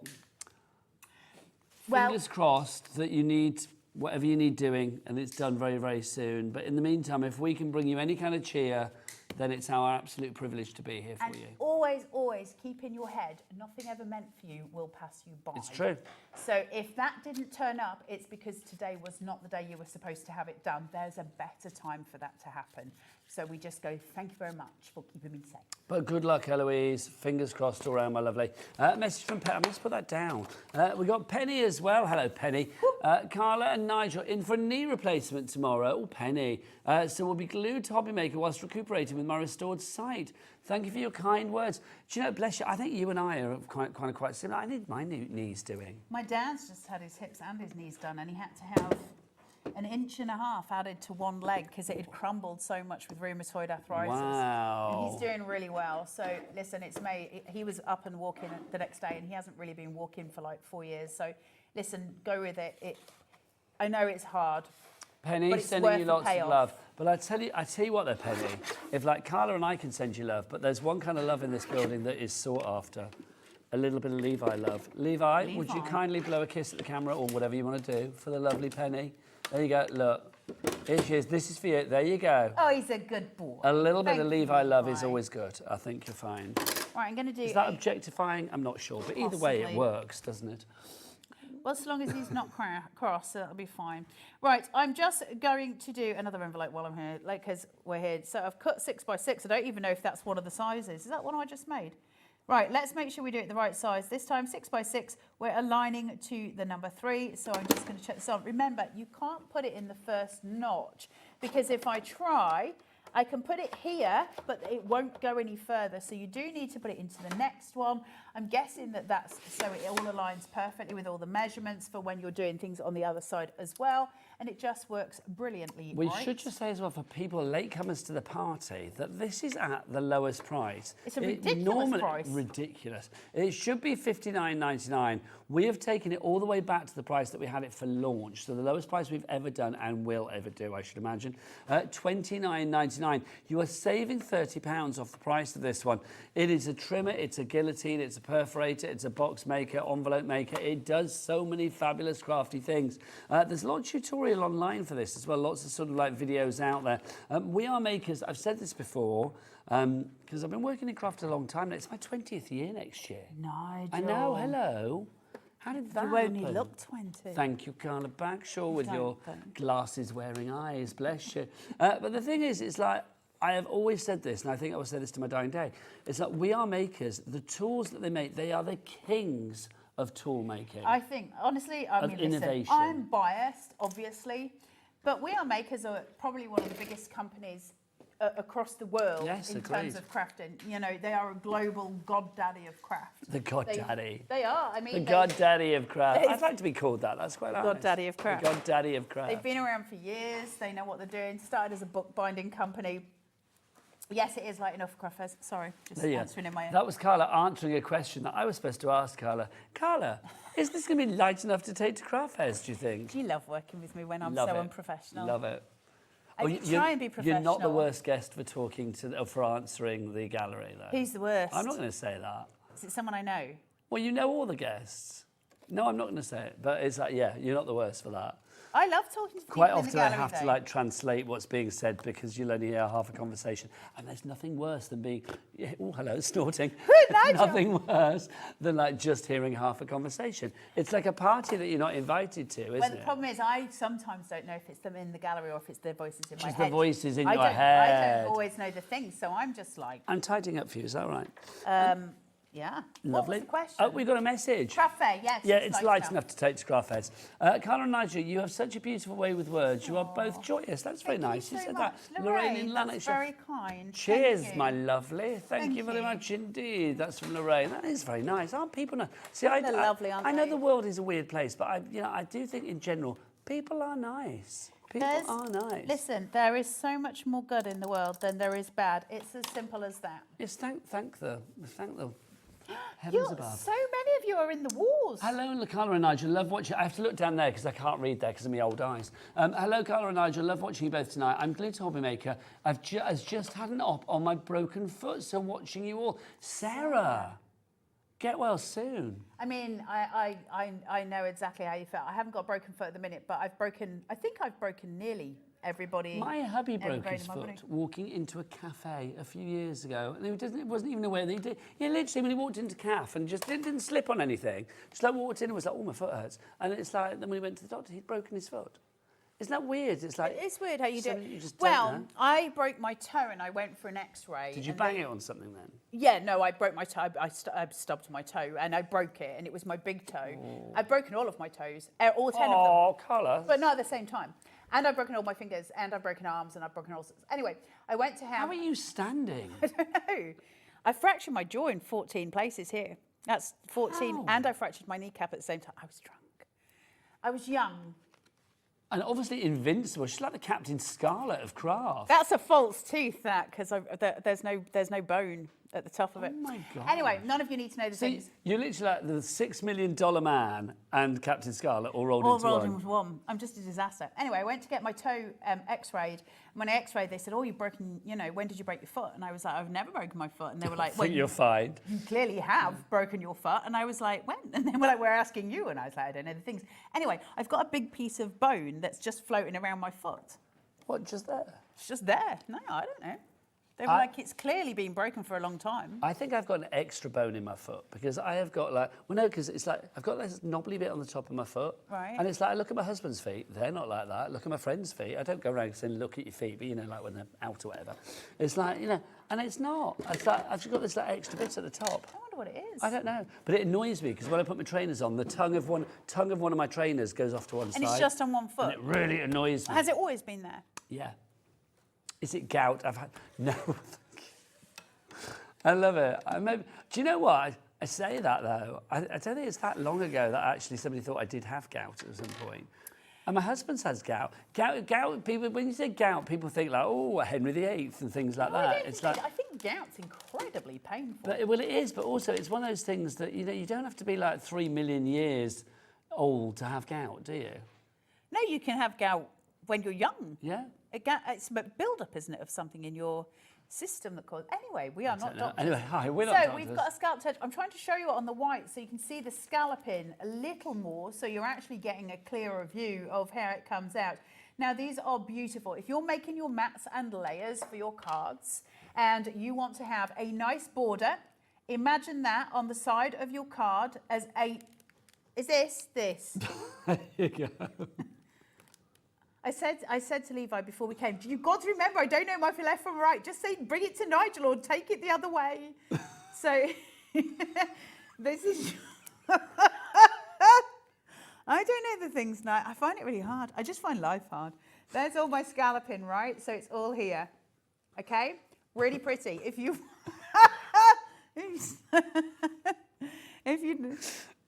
Speaker 7: Well-
Speaker 19: Fingers crossed that you need whatever you need doing and it's done very, very soon. But in the meantime, if we can bring you any kind of cheer, then it's our absolute privilege to be here for
Speaker 7: And
Speaker 19: you.
Speaker 7: always, always keep in your head, nothing ever meant for you will pass you by.
Speaker 19: It's true.
Speaker 7: So if that didn't turn up, it's because today was not the day you were supposed to have it done. There's a better time for that to happen. So we just go, thank you very much for keeping me safe.
Speaker 19: But good luck, Eloise. Fingers crossed all around, my lovely. Message from Penny. Let's put that down. We got Penny as well. Hello, Penny. Carla and Nigel in for a knee replacement tomorrow. Oh, Penny. So we'll be glued to Hobbymaker whilst recuperating with my restored sight. Thank you for your kind words. Do you know, bless you, I think you and I are quite similar. I need my knees doing.
Speaker 7: My dad's just had his hips and his knees done, and he had to have an inch and a half added to one leg because it had crumbled so much with rheumatoid arthritis.
Speaker 19: Wow.
Speaker 7: And he's doing really well. So listen, it's May. He was up and walking the next day, and he hasn't really been walking for like 4 years. So listen, go with it. I know it's hard.
Speaker 19: Penny,
Speaker 7: but it's
Speaker 19: sending
Speaker 7: worth
Speaker 19: you
Speaker 7: the
Speaker 19: lots of
Speaker 7: payoff.
Speaker 19: love. But I tell you what, though, Penny. If like Carla and I can send you love, but there's one kind of love in this building that is sought after. A little bit of Levi love. Levi, would you kindly blow a kiss at the camera or whatever you want to do for the lovely Penny? There you go. Look, here she is. This is for you. There you go.
Speaker 7: Oh, he's a good boy.
Speaker 19: A little bit
Speaker 7: Thank
Speaker 19: of
Speaker 7: you,
Speaker 19: Levi love
Speaker 7: Levi.
Speaker 19: is always good. I think you're fine.
Speaker 7: Right, I'm going to do...
Speaker 19: Is that objectifying? I'm not sure, but either way, it
Speaker 7: Possibly.
Speaker 19: works, doesn't it?
Speaker 7: Well, as long as he's not cross, that'll be fine. Right, I'm just going to do another envelope while I'm here, like, because we're here. So I've cut 6 by 6. I don't even know if that's one of the sizes. Is that one I just made? Right, let's make sure we do it the right size. This time, 6 by 6, we're aligning to the number 3. So I'm just going to check this on. Remember, you can't put it in the first notch, because if I try, I can put it here, but it won't go any further. So you do need to put it into the next one. I'm guessing that that's so it all aligns perfectly with all the measurements for when you're doing things on the other side as well. And it just works brilliantly.
Speaker 19: We
Speaker 7: right?
Speaker 19: should just say as well for people, latecomers to the party, that this is at the lowest price.
Speaker 7: It's a ridiculous price.
Speaker 19: Ridiculous. It should be $59.99. We have taken it all the way back to the price that we had it for launch. So the lowest price we've ever done and will ever do, I should imagine, $29.99. You are saving £30 off the price of this one. It is a trimmer, it's a guillotine, it's a perforator, it's a box maker, envelope maker. It does so many fabulous crafty things. There's a lot of tutorial online for this as well, lots of sort of like videos out there. We are makers, I've said this before, because I've been working in craft a long time now. It's my 20th year next year.
Speaker 7: Nigel.
Speaker 19: I know, hello. How did that
Speaker 7: You only
Speaker 19: happen?
Speaker 7: look 20.
Speaker 19: Thank you, Carla Bagshaw, with
Speaker 7: Don't
Speaker 19: your
Speaker 7: think.
Speaker 19: glasses-wearing eyes, bless you. But the thing is, it's like, I have always said this, and I think I will say this to my dying day, it's like we are makers. The tools that they make, they are the kings of tool making.
Speaker 7: I think, honestly, I mean, listen,
Speaker 19: innovation.
Speaker 7: I'm biased, obviously, but We Are Makers are probably one of the biggest companies across the world in terms of crafting. You know, they are a global goddaddy of craft.
Speaker 19: The goddaddy.
Speaker 7: They are. I mean,
Speaker 19: The goddaddy of craft. I'd like to be called that. That's quite nice.
Speaker 7: Goddaddy of craft.
Speaker 19: The goddaddy of craft.
Speaker 7: They've been around for years. They know what they're doing. Started as a bookbinding company. Yes, it is light enough for craft fairs. Sorry, just answering in my own.
Speaker 19: That was Carla answering a question that I was supposed to ask Carla. Carla, is this going to be light enough to take to craft fairs, do you think?
Speaker 7: You love working with me when I'm
Speaker 19: Love
Speaker 7: so
Speaker 19: it.
Speaker 7: unprofessional.
Speaker 19: Love it.
Speaker 7: I try and be professional.
Speaker 19: You're not the worst guest for talking to, for answering the gallery, though.
Speaker 7: Who's the worst?
Speaker 19: I'm not going to say that.
Speaker 7: Is it someone I know?
Speaker 19: Well, you know all the guests. No, I'm not going to say it, but it's like, yeah, you're not the worst for that.
Speaker 7: I love talking to people
Speaker 19: Quite
Speaker 7: in the
Speaker 19: often I
Speaker 7: gallery,
Speaker 19: have to
Speaker 7: though.
Speaker 19: like translate what's being said because you'll only hear half a conversation. And there's nothing worse than being, oh, hello, snorting. Nothing worse than like just hearing half a conversation. It's like a party that you're not invited to, isn't
Speaker 7: Well,
Speaker 19: it?
Speaker 7: the problem is I sometimes don't know if it's them in the gallery or if it's their voices in my
Speaker 19: Just
Speaker 7: head.
Speaker 19: the voices in your
Speaker 7: I
Speaker 19: head.
Speaker 7: don't always know the things, so I'm just like...
Speaker 19: I'm tidying up for you, is that all right?
Speaker 7: Yeah.
Speaker 19: Lovely.
Speaker 7: What was the question?
Speaker 19: Oh, we got a message.
Speaker 7: Craft fair, yes.
Speaker 19: Yeah, it's light enough to take to craft fairs. Carla and Nigel, you have such a beautiful way with words. You are both joyous. That's very nice.
Speaker 7: You
Speaker 19: said
Speaker 7: much.
Speaker 19: that.
Speaker 7: Lorraine,
Speaker 19: in
Speaker 7: that's
Speaker 19: Lanarkshire.
Speaker 7: very kind.
Speaker 19: Cheers,
Speaker 7: Thank you.
Speaker 19: my lovely. Thank you very much indeed. That's from Lorraine. That is very nice. Aren't people nice? See,
Speaker 7: They're lovely, aren't
Speaker 19: I know
Speaker 7: they?
Speaker 19: the world is a weird place, but I do think in general people are nice. People are nice.
Speaker 7: Listen, there is so much more good in the world than there is bad. It's as simple as that.
Speaker 19: Yes, thank the heavens above.
Speaker 7: So many of you are in the wars.
Speaker 19: Hello, Carla and Nigel. Love watching. I have to look down there because I can't read there because of my old eyes. Hello, Carla and Nigel. Love watching you both tonight. I'm Glitter Hobby Maker. I've just had an op on my broken foot, so watching you all. Sarah, get well soon.
Speaker 7: I mean, I know exactly how you feel. I haven't got a broken foot at the minute, but I think I've broken nearly everybody.
Speaker 19: My hubby broke
Speaker 7: everybody
Speaker 19: his
Speaker 7: in my
Speaker 19: foot
Speaker 7: body.
Speaker 19: walking into a cafe a few years ago. And it wasn't even aware that he did. Yeah, literally, when he walked into CAF and just didn't slip on anything, just like walked in and was like, oh, my foot hurts. And it's like, then when he went to the doctor, he'd broken his foot. Isn't that weird? It's like...
Speaker 7: It's weird how you do it.
Speaker 19: something you just don't
Speaker 7: Well,
Speaker 19: know.
Speaker 7: I broke my toe and I went for an X-ray.
Speaker 19: Did you
Speaker 7: and
Speaker 19: bang
Speaker 7: they-
Speaker 19: it on something then?
Speaker 7: Yeah, no, I broke my toe. I stubbed my toe and I broke it, and it was my big toe. I've broken all of my toes, all 10 of them.
Speaker 19: Oh, Carla.
Speaker 7: But not at the same time. And I've broken all my fingers, and I've broken arms, and I've broken all sorts. Anyway, I went to have...
Speaker 19: How are you standing?
Speaker 7: I don't know. I fractured my jaw in 14 places here. That's 14,
Speaker 19: How?
Speaker 7: and I fractured my kneecap at the same time. I was drunk. I was young.
Speaker 19: And obviously invincible. She's like the Captain Scarlet of craft.
Speaker 7: That's a false tooth, that, because there's no bone at the top of it.
Speaker 19: Oh my God.
Speaker 7: Anyway, none of you need to know the things.
Speaker 19: You're literally like the $6 million man and Captain Scarlet all rolled into one.
Speaker 7: I'm just a disaster. Anyway, I went to get my toe x-rayed. When I x-rayed, they said, oh, you've broken, when did you break your foot? And I was like, I've never broken my foot. And they were like,
Speaker 19: well, you're fine.
Speaker 7: You clearly have broken your foot. And I was like, when? And they were like, we're asking you. And I was like, I don't know the things. Anyway, I've got a big piece of bone that's just floating around my foot.
Speaker 19: What, just there?
Speaker 7: It's just there. No, I don't know. They were like, it's clearly been broken for a long time.
Speaker 19: I think I've got an extra bone in my foot because I have got because it's like, I've got this knobbly bit on the top of my foot.
Speaker 7: Right.
Speaker 19: And it's like, I look at my husband's feet, they're not like that. Look at my friend's feet. I don't go around saying, look at your feet, but like when they're out or whatever. It's like, and it's not. It's like, I've just got this extra bit at the top.
Speaker 7: I wonder what it is.
Speaker 19: I don't know. But it annoys me because when I put my trainers on, the tongue of one of my trainers goes off to one side.
Speaker 7: And it's just on one foot.
Speaker 19: And it really annoys me.
Speaker 7: Has it always been there?
Speaker 19: Yeah. Is it gout? No. I love it. Do you know what? I say that though. I don't think it's that long ago that actually somebody thought I did have gout at some point. And my husband's has gout. Gout. People, when you say gout, people think like, oh, Henry VIII and things like that.
Speaker 7: I think gout's incredibly painful.
Speaker 19: Well, it is, but also it's one of those things that you don't have to be like 3 million years old to have gout, do you?
Speaker 7: No, you can have gout when you're young.
Speaker 19: Yeah.
Speaker 7: It's a build-up, isn't it, of something in your system that causes... Anyway, we are not doctors.
Speaker 19: Anyway, hi, we're not doctors.
Speaker 7: So we've got a scalp touch. I'm trying to show you it on the white so you can see the scalloping a little more, so you're actually getting a clearer view of how it comes out. Now, these are beautiful. If you're making your mats and layers for your cards and you want to have a nice border, imagine that on the side of your card as a... Is this?
Speaker 19: There you go.
Speaker 7: I said to Levi before we came, you've got to remember, I don't know my left from right. Just say, bring it to Nigel or take it the other way. So this is... I don't know the things now. I find it really hard. I just find life hard. There's all my scalloping, right? So it's all here. Okay? Really pretty. If you... if you...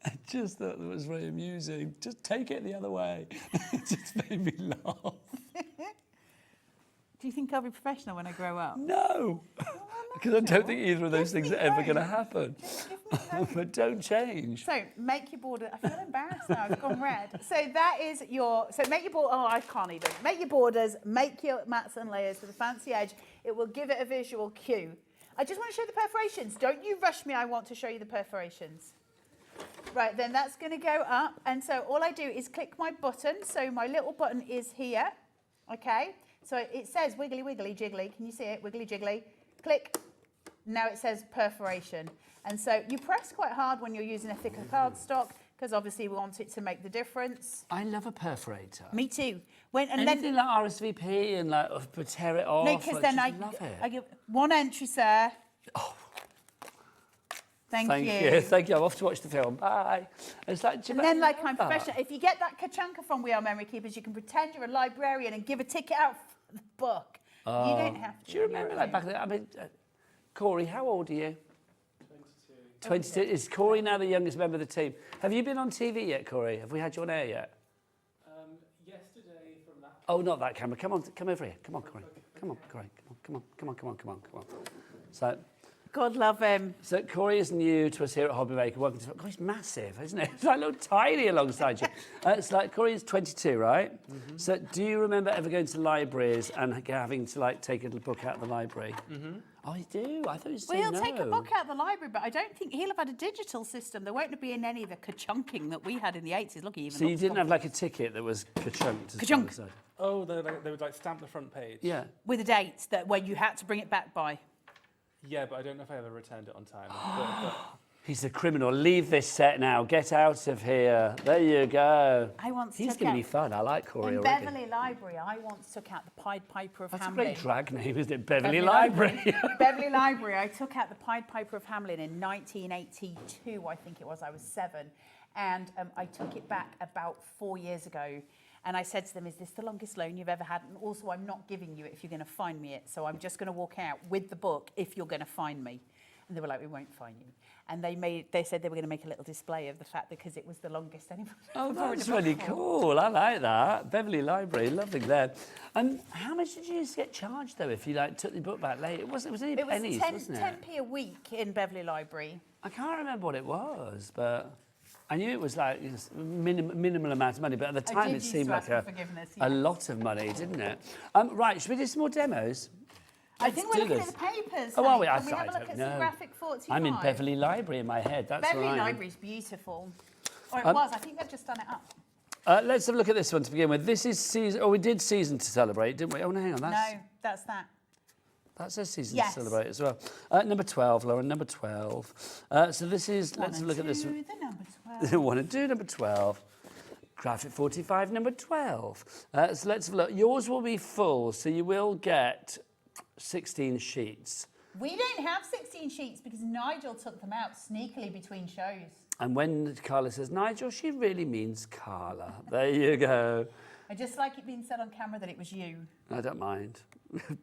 Speaker 19: I just thought that was very amusing. Just take it the other way. It just made me laugh.
Speaker 7: Do you think I'll be professional when I grow up?
Speaker 19: No, because I don't think either of those things are ever going to happen. But don't change.
Speaker 7: So make your border. I feel embarrassed now. I've gone red. So that is your. So make your border. Oh, I can't even. Make your borders. Make your mats and layers with a fancy edge. It will give it a visual cue. I just want to show the perforations. Don't you rush me. I want to show you the perforations. Right, then that's going to go up. And so all I do is click my button. So my little button is here. Okay. So it says wiggly, wiggly, jiggly. Can you see it? Wiggly, jiggly. Click. Now it says perforation. And so you press quite hard when you're using a thicker cardstock because obviously we want it to make the difference.
Speaker 19: I love a perforator.
Speaker 7: Me too.
Speaker 19: Anything like RSVP and like tear it off.
Speaker 7: No, because then I give one entry, sir.
Speaker 19: Oh.
Speaker 7: Thank
Speaker 19: you. Thank you. I'm off to watch the film. Bye. It's like,
Speaker 7: and then, like, I'm professional. If you get that Kachanka from We Are Memory Keepers, you can pretend you're a librarian and give a ticket out for the book. You don't have to.
Speaker 19: Do you remember, like, back then? I mean, Corey, how old are you? 22. Is Corey now the youngest member of the team? Have you been on TV yet, Corey? Have we had you on air yet?
Speaker 1: Yesterday from that.
Speaker 19: Oh, not that camera. Come on, come over here. Come on, Corey. Come on, Corey. Come on. So.
Speaker 7: God love him.
Speaker 19: So Corey is new to us here at Hobbymaker. Welcome to... God, he's massive, isn't he? He's like a little tiny alongside you. It's like Corey is 22, right? Mm-hmm. So do you remember ever going to libraries and having to like take a book out of the library? Mm-hmm. Oh, you do? I thought you said no.
Speaker 7: Well, he'll take a book out of the library, but I don't think he'll have had a digital system. There won't have been any of the ka-chunking that we had in the 80s. Look, even.
Speaker 19: So you didn't have like a ticket that was ka-chunked?
Speaker 7: Ka-chunk.
Speaker 1: Oh, they would like stamp the front page.
Speaker 19: Yeah.
Speaker 7: With a date that when you had to bring it back by.
Speaker 1: Yeah, but I don't know if I ever returned it on time.
Speaker 19: He's a criminal. Leave this set now. Get out of here. There you go. He's going to be fun. I like Corey already.
Speaker 7: Beverley Library, I once took out the Pied Piper of
Speaker 19: That's
Speaker 7: Hamelin.
Speaker 19: That's a great drag name, isn't it? Beverley Library.
Speaker 7: Beverley Library. I took out the Pied Piper of Hamelin in 1982, I think it was. I was 7. And I took it back about 4 years ago. And I said to them, is this the longest loan you've ever had? And also, I'm not giving you it if you're going to find me it. So I'm just going to walk out with the book if you're going to find me. And they were like, we won't fine you. And they said they were going to make a little display of the fact that because it was the longest anybody.
Speaker 19: Oh, that's really cool. I like that. Beverley Library, lovely there. And how much did you used to get charged though if you like took the book back late? It was only pennies, wasn't it?
Speaker 7: 10p a week in Beverley Library.
Speaker 19: I can't remember what it was, but I knew it was like minimal amount of money. But at the time, it seemed like a lot of money, didn't it? Right, should we do some more demos?
Speaker 7: I think we're looking at the papers.
Speaker 19: Oh, are we?
Speaker 7: Can we have a look at some graphic 45?
Speaker 19: I'm in Beverley Library in my head. That's right.
Speaker 7: Beverley Library's beautiful. Or it was. I think they've just done it up.
Speaker 19: Let's have a look at this one to begin with. This is season. Oh, we did season to celebrate, didn't we? Oh, no, hang on.
Speaker 7: No, that's that.
Speaker 19: That says season to celebrate as well. Number 12, Lauren. Number 12. So this is. Let's have a look at this one.
Speaker 7: The number 12.
Speaker 19: 1 and 2, number 12. Graphic 45, number 12. So let's have a look. Yours will be full, so you will get 16 sheets.
Speaker 7: We don't have 16 sheets because Nigel took them out sneakily between shows.
Speaker 19: And when Carla says Nigel, she really means Carla. There you go.
Speaker 7: I just like it being said on camera that it was you.
Speaker 19: I don't mind.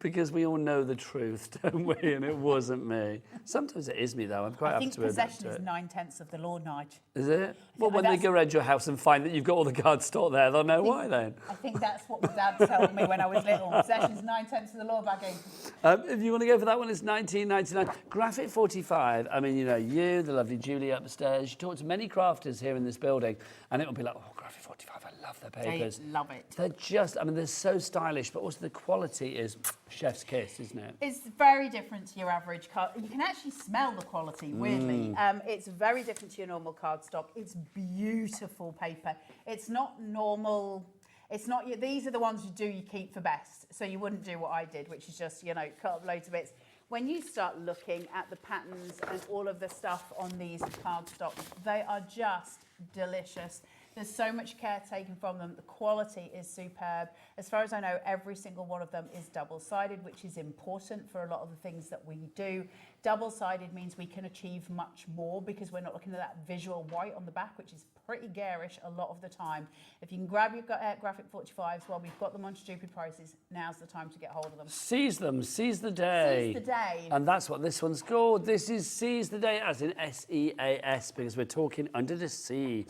Speaker 19: Because we all know the truth, don't we? And it wasn't me. Sometimes it is me, though. I'm quite happy to admit to it.
Speaker 7: I think possession is 9/10 of the law, Nige.
Speaker 19: Is it? Well, when they go around your house and find that you've got all the cards stored there, they'll know why then.
Speaker 7: I think that's what my dad told me when I was little. Possession's 9/10 of the law, bagging.
Speaker 19: If you want to go for that one, it's £19.99. Graphic 45. I mean, you know, you, the lovely Julie upstairs, you talk to many crafters here in this building, and it'll be like, oh, Graphic 45, I love their papers.
Speaker 7: They love it.
Speaker 19: They're just, I mean, they're so stylish, but also the quality is chef's kiss, isn't it?
Speaker 7: It's very different to your average card. You can actually smell the quality, weirdly. It's very different to your normal cardstock. It's beautiful paper. It's not normal. It's not, these are the ones you keep for best. So you wouldn't do what I did, which is just, you know, cut up loads of bits. When you start looking at the patterns and all of the stuff on these cardstock, they are just delicious. There's so much care taken from them. The quality is superb. As far as I know, every single one of them is double-sided, which is important for a lot of the things that we do. Double-sided means we can achieve much more because we're not looking at that visual white on the back, which is pretty garish a lot of the time. If you can grab your graphic 45s while we've got them on stupid prices, now's the time to get hold of them.
Speaker 19: Seize them, seize the day.
Speaker 7: Seize the day.
Speaker 19: And that's what this one's called. This is Seize the Day, as in S-E-A-S, because we're talking under the sea.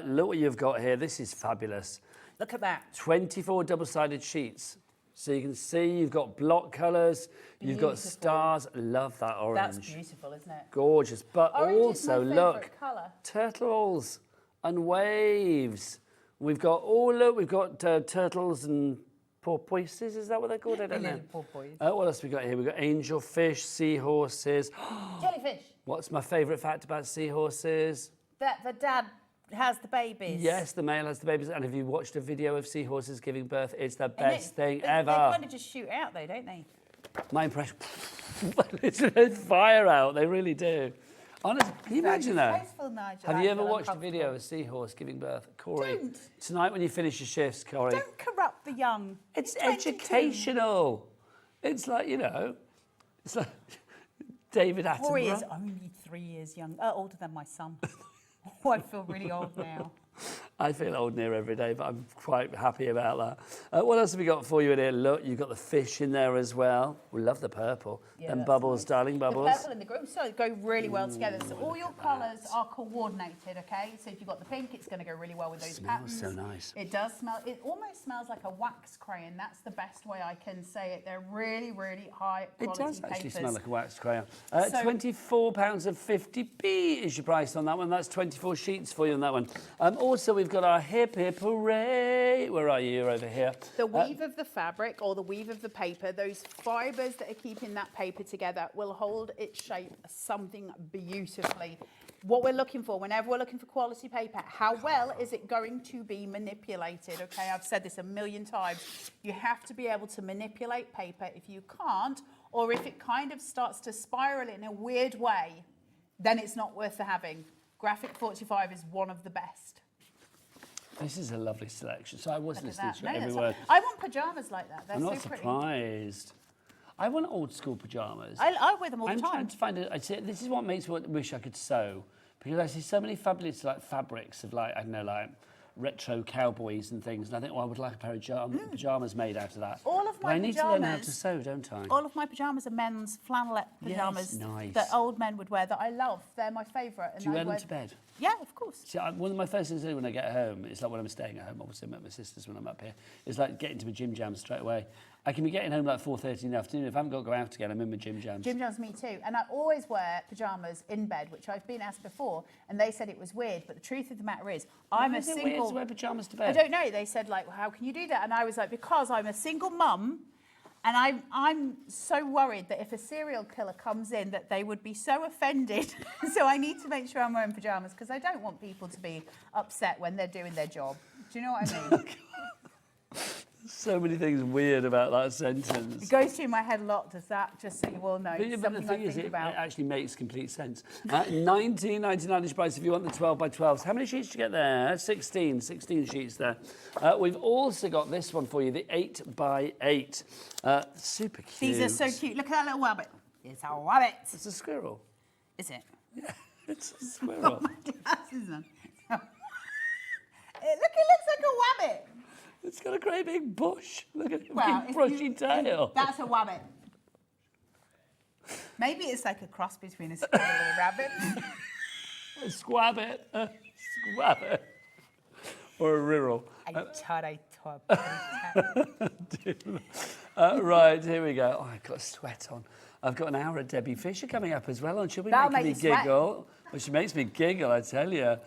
Speaker 19: Look what you've got here. This is fabulous.
Speaker 7: Look at that.
Speaker 19: 24 double-sided sheets. So you can see you've got block colours, you've got stars. Love that orange.
Speaker 7: That's beautiful, isn't it?
Speaker 19: Gorgeous. But
Speaker 7: Orange
Speaker 19: also,
Speaker 7: is my
Speaker 19: look,
Speaker 7: colour.
Speaker 19: turtles and waves. We've got, we've got turtles and porpoises. Is that what they're called? I don't know.
Speaker 7: Porpoise.
Speaker 19: What else we got here? We've got angelfish, seahorses.
Speaker 7: Jellyfish.
Speaker 19: What's my favourite fact about seahorses?
Speaker 7: That the dad has the babies.
Speaker 19: Yes, the male has the babies. And if you watched a video of seahorses giving birth, it's the best thing ever.
Speaker 7: They kind of just shoot out though, don't they?
Speaker 19: My impression, they fire out. They really do. Honestly, can you imagine that? Have you ever watched a video of a seahorse giving birth? Corey,
Speaker 7: Don't.
Speaker 19: Tonight when you finish your shifts, Corey.
Speaker 7: Don't corrupt the young.
Speaker 19: It's educational. It's like, you know, it's like David Attenborough.
Speaker 7: Corey is only 3 years older than my son. Oh, I feel really old now.
Speaker 19: I feel old near every day, but I'm quite happy about that. What else have we got for you in here? Look, you've got the fish in there as well. We love the purple. Yeah, and bubbles, nice. Darling, bubbles.
Speaker 7: The purple and the green go really well together. So all your colours are coordinated, okay? So if you've got the pink, it's going to go really well with those patterns.
Speaker 19: Smells so nice.
Speaker 7: It does smell, it almost smells like a wax crayon. That's the best way I can say it. They're really, really high quality papers.
Speaker 19: It does actually smell like a wax crayon. £24.50p is your price on that one. That's 24 sheets for you on that one. Also, we've got our hip hooray. Where are you? You're over here.
Speaker 7: The weave of the fabric or the weave of the paper, those fibres that are keeping that paper together will hold its shape something beautifully. What we're looking for, whenever we're looking for quality paper, how well is it going to be manipulated? Okay, I've said this a million times. You have to be able to manipulate paper. If you can't, or if it kind of starts to spiral in a weird way, then it's not worth the having. Graphic 45 is one of the best.
Speaker 19: This is a lovely selection. So I was listening to every word.
Speaker 7: I want pyjamas like that. They're
Speaker 19: I'm not
Speaker 7: so pretty.
Speaker 19: surprised. I want old school pyjamas.
Speaker 7: I wear them all the time.
Speaker 19: I'm trying to find it. This is what makes me wish I could sew, because I see so many fabulous like fabrics of like, I don't know, like retro cowboys and things. And I think, I would like a pair of pyjamas made out of that.
Speaker 7: All of
Speaker 19: But
Speaker 7: my
Speaker 19: I need to learn how to
Speaker 7: pyjamas-
Speaker 19: sew, don't I?
Speaker 7: All of my pyjamas are men's flannelette pyjamas
Speaker 19: nice.
Speaker 7: that old men would wear that I love. They're my favourite.
Speaker 19: Do you wear them to bed?
Speaker 7: Yeah, of course.
Speaker 19: See, one of my first things to do when I get home, it's like when I'm staying at home, obviously I'm at my sister's when I'm up here, is like getting to my gym jams straight away. I can be getting home like 4:30 in the afternoon. If I haven't got to go out again, I'm in my gym jams.
Speaker 7: Gym jams, me too. And I always wear pyjamas in bed, which I've been asked before, and they said it was weird. But the truth of the matter is, I'm
Speaker 19: Why
Speaker 7: a
Speaker 19: is it
Speaker 7: single.
Speaker 19: weird to wear pyjamas to
Speaker 7: I
Speaker 19: bed?
Speaker 7: don't know. They said like, well, how can you do that? And I was like, because I'm a single mum. And I'm so worried that if a serial killer comes in that they would be so offended. So I need to make sure I'm wearing pyjamas because I don't want people to be upset when they're doing their job. Do you know what I mean?
Speaker 19: So many things weird about that sentence.
Speaker 7: It goes through my head a lot, does that? Just so you all know.
Speaker 19: But the
Speaker 7: Something
Speaker 19: thing
Speaker 7: I
Speaker 19: is,
Speaker 7: think
Speaker 19: it
Speaker 7: about.
Speaker 19: actually makes complete sense. £19.99 each price if you want the 12 by 12s. How many sheets do you get there? 16 sheets there. We've also got this one for you, the 8 by 8. Super cute.
Speaker 7: These are so cute. Look at that little rabbit. It's a rabbit.
Speaker 19: It's a squirrel.
Speaker 7: Is it?
Speaker 19: Yeah, it's a squirrel.
Speaker 7: Glasses on. It looks like a rabbit.
Speaker 19: It's got a great big bush. Look at the
Speaker 7: Well,
Speaker 19: big
Speaker 7: if
Speaker 19: brushy
Speaker 7: you-
Speaker 19: tail.
Speaker 7: That's a rabbit. Maybe it's like a cross between a squirrel and a rabbit.
Speaker 19: A squabbit. A squabbit. Or a rirrel. Right, here we go. Oh, I've got a sweat on. I've got an hour of Debbie Fisher coming up as well, and she'll be
Speaker 7: That'll
Speaker 19: making me
Speaker 7: make you sweat.
Speaker 19: giggle. Well, she makes me giggle, I tell you.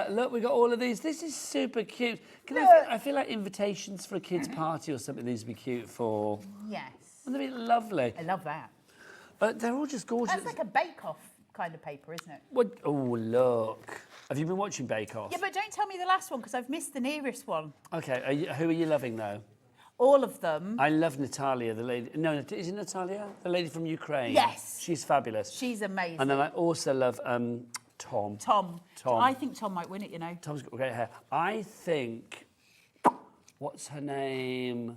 Speaker 19: Look, we've got all of these. This is super cute. I feel like invitations for a kid's party or something these would be cute for.
Speaker 7: Yes.
Speaker 19: Wouldn't they be lovely?
Speaker 7: I love that.
Speaker 19: They're all just gorgeous.
Speaker 7: That's like a bake-off kind of paper, isn't it?
Speaker 19: What? Oh, look. Have you been watching Bake Off?
Speaker 7: Yeah, but don't tell me the last one because I've missed the nearest one.
Speaker 19: Okay, who are you loving, though?
Speaker 7: All of them.
Speaker 19: I love Natalia, the lady. No, is it Natalia? The lady from Ukraine.
Speaker 7: Yes.
Speaker 19: She's fabulous.
Speaker 7: She's amazing.
Speaker 19: And then I also love Tom.
Speaker 7: Tom.
Speaker 19: Tom.
Speaker 7: I think Tom might win it, you know.
Speaker 19: Tom's got great hair. I think... What's her name?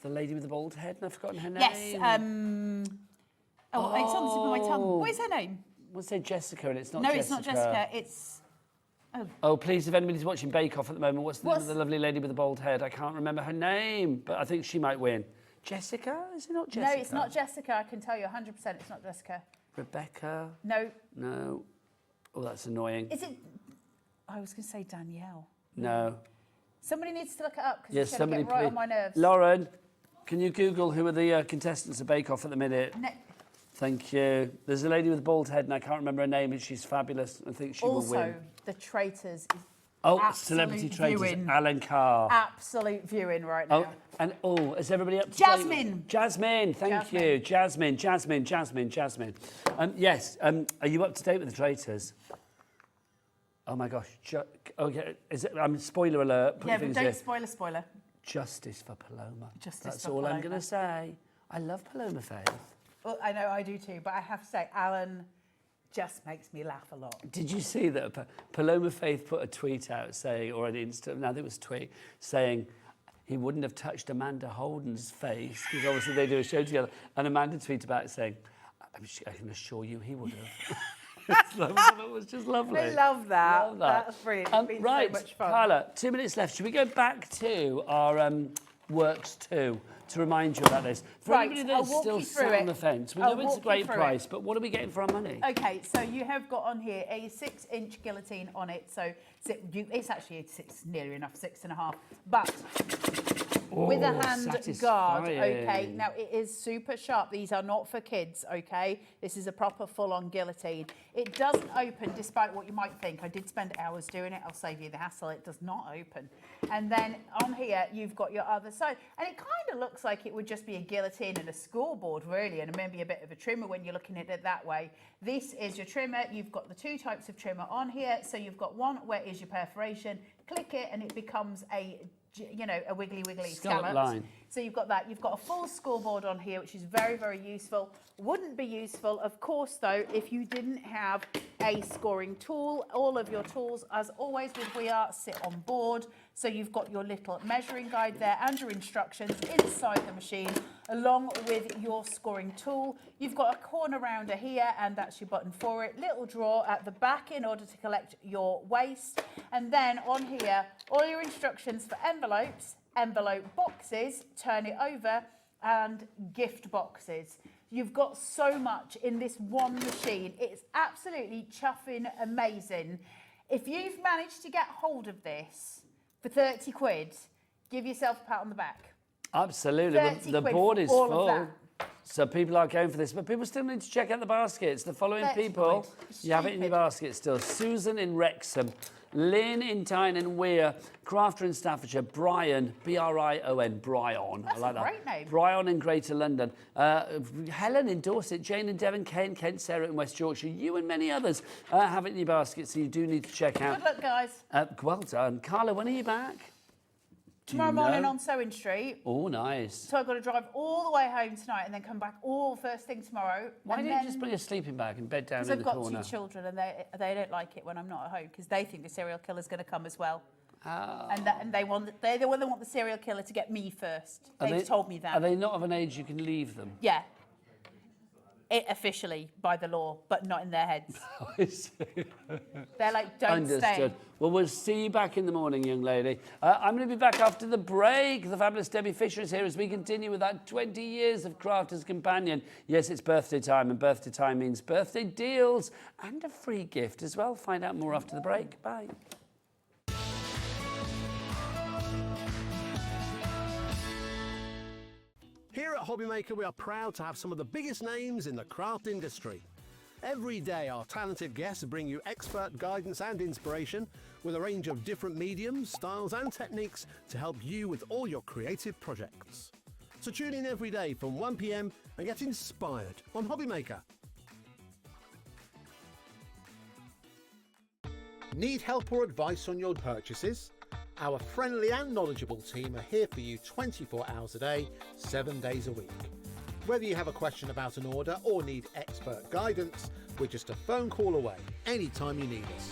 Speaker 19: The lady with the bald head, and I've forgotten her name.
Speaker 7: Yes. It's on the tip of my tongue. What is her name?
Speaker 19: We'll say Jessica, and it's not
Speaker 7: No,
Speaker 19: Jessica.
Speaker 7: it's not Jessica. It's...
Speaker 19: Oh, please, if anybody's watching Bake Off at the moment, what's the name of the lovely lady with the bald head? I can't remember her name, but I think she might win. Jessica? Is it not Jessica?
Speaker 7: No, it's not Jessica. I can tell you 100% it's not Jessica.
Speaker 19: Rebecca?
Speaker 7: No.
Speaker 19: No. Oh, that's annoying.
Speaker 7: Is it... I was going to say Danielle.
Speaker 19: No.
Speaker 7: Somebody needs to look it up because
Speaker 19: Yes,
Speaker 7: it's going to
Speaker 19: somebody
Speaker 7: get right
Speaker 19: please.
Speaker 7: on my nerves.
Speaker 19: Lauren, can you Google who are the contestants of Bake Off at the minute?
Speaker 7: No.
Speaker 19: Thank you. There's a lady with a bald head, and I can't remember her name, but she's fabulous. I think she will win.
Speaker 7: Also, The Traitors is
Speaker 19: Celebrity
Speaker 7: absolute
Speaker 19: Traitors,
Speaker 7: viewing.
Speaker 19: Alan Carr.
Speaker 7: Absolute viewing right now.
Speaker 19: Is everybody up to
Speaker 7: Jasmine.
Speaker 19: date? Jasmine, thank you. Jasmine. Yes, are you up to date with The Traitors? Oh my gosh. Okay, spoiler alert.
Speaker 7: Yeah, but don't spoiler.
Speaker 19: Justice for Paloma. That's
Speaker 7: for
Speaker 19: all I'm
Speaker 7: Paloma.
Speaker 19: going to say. I love Paloma Faith.
Speaker 7: Well, I know I do too, but I have to say, Alan just makes me laugh a lot.
Speaker 19: Did you see that Paloma Faith put a tweet out saying, or an Insta, no, I think it was a tweet, saying he wouldn't have touched Amanda Holden's face, because obviously they do a show together, and Amanda tweeted about it saying, I can assure you he would have. It was just lovely.
Speaker 7: I love that.
Speaker 19: Love that.
Speaker 7: That's brilliant. It's been
Speaker 19: Right,
Speaker 7: so much fun.
Speaker 19: Carla, 2 minutes left. Should we go back to our Works 2 to remind you about this? For
Speaker 7: Right,
Speaker 19: anybody
Speaker 7: I'll
Speaker 19: that's
Speaker 7: walk
Speaker 19: still
Speaker 7: you through
Speaker 19: sat
Speaker 7: it.
Speaker 19: on the fence, we
Speaker 7: I'll
Speaker 19: know it's a
Speaker 7: walk you
Speaker 19: great
Speaker 7: through
Speaker 19: price,
Speaker 7: it.
Speaker 19: but what are we getting for our money?
Speaker 7: Okay, so you have got on here a 6-inch guillotine on it, so it's actually nearly enough, 6.5, but with a hand guard, okay? Now, it is super sharp. These are not for kids, okay? This is a proper full-on guillotine. It doesn't open, despite what you might think. I did spend hours doing it. I'll save you the hassle. It does not open. And then on here, you've got your other side. And it kind of looks like it would just be a guillotine and a scoreboard, really, and maybe a bit of a trimmer when you're looking at it that way. This is your trimmer. You've got the 2 types of trimmer on here. So you've got one where is your perforation. Click it, and it becomes a wiggly
Speaker 19: Scallop line.
Speaker 7: So you've got that. You've got a full scoreboard on here, which is very, very useful. Wouldn't be useful, of course, though, if you didn't have a scoring tool. All of your tools, as always with We Are, sit on board. So you've got your little measuring guide there and your instructions inside the machine, along with your scoring tool. You've got a corner rounder here, and that's your button for it. Little drawer at the back in order to collect your waste. And then on here, all your instructions for envelopes, envelope boxes, turn it over, and gift boxes. You've got so much in this one machine. It's absolutely chuffing amazing. If you've managed to get hold of this for 30 quid, give yourself a pat on the back.
Speaker 19: Absolutely. The board is full. So people are going for this, but people still need to check out the baskets. The following people, you have it in your basket still. Susan in Wrexham, Lynn in Tyne and Weir, Crafter in Staffordshire, Brian, B-R-I-O-N, Brian.
Speaker 7: That's
Speaker 19: I like
Speaker 7: a great name.
Speaker 19: Brian in Greater London, Helen in Dorset, Jane in Devon, Kent, Sarah in West Yorkshire, you and many others have it in your basket, so you do need to check out.
Speaker 7: Good luck, guys.
Speaker 19: Well done. Carla, when are you back?
Speaker 7: Tomorrow morning on Sewing Street.
Speaker 19: Oh, nice.
Speaker 7: So I've got to drive all the way home tonight and then come back all first thing tomorrow.
Speaker 19: Why don't you just bring a sleeping bag and bed down in the corner?
Speaker 7: Because I've got 2 children and they don't like it when I'm not at home because they think the serial killer's going to come as well.
Speaker 19: Oh.
Speaker 7: And they want the serial killer to get me first. They've told me that.
Speaker 19: Are they not of an age you can leave them?
Speaker 7: Yeah. Officially by the law, but not in their heads. They're like, don't
Speaker 19: Understood.
Speaker 7: stay.
Speaker 19: Well, we'll see you back in the morning, young lady. I'm going to be back after the break. The fabulous Debbie Fisher is here as we continue with that 20 years of Crafter's Companion. Yes, it's birthday time, and birthday time means birthday deals and a free gift as well. Find out more after the break. Bye.
Speaker 5: Here at Hobbymaker, we are proud to have some of the biggest names in the craft industry. Every day, our talented guests bring you expert guidance and inspiration with a range of different mediums, styles and techniques to help you with all your creative projects. So tune in every day from 1 p.m. and get inspired on Hobbymaker.
Speaker 10: Need help or advice on your purchases? Our friendly and knowledgeable team are here for you 24 hours a day, 7 days a week. Whether you have a question about an order or need expert guidance, we're just a phone call away anytime you need us.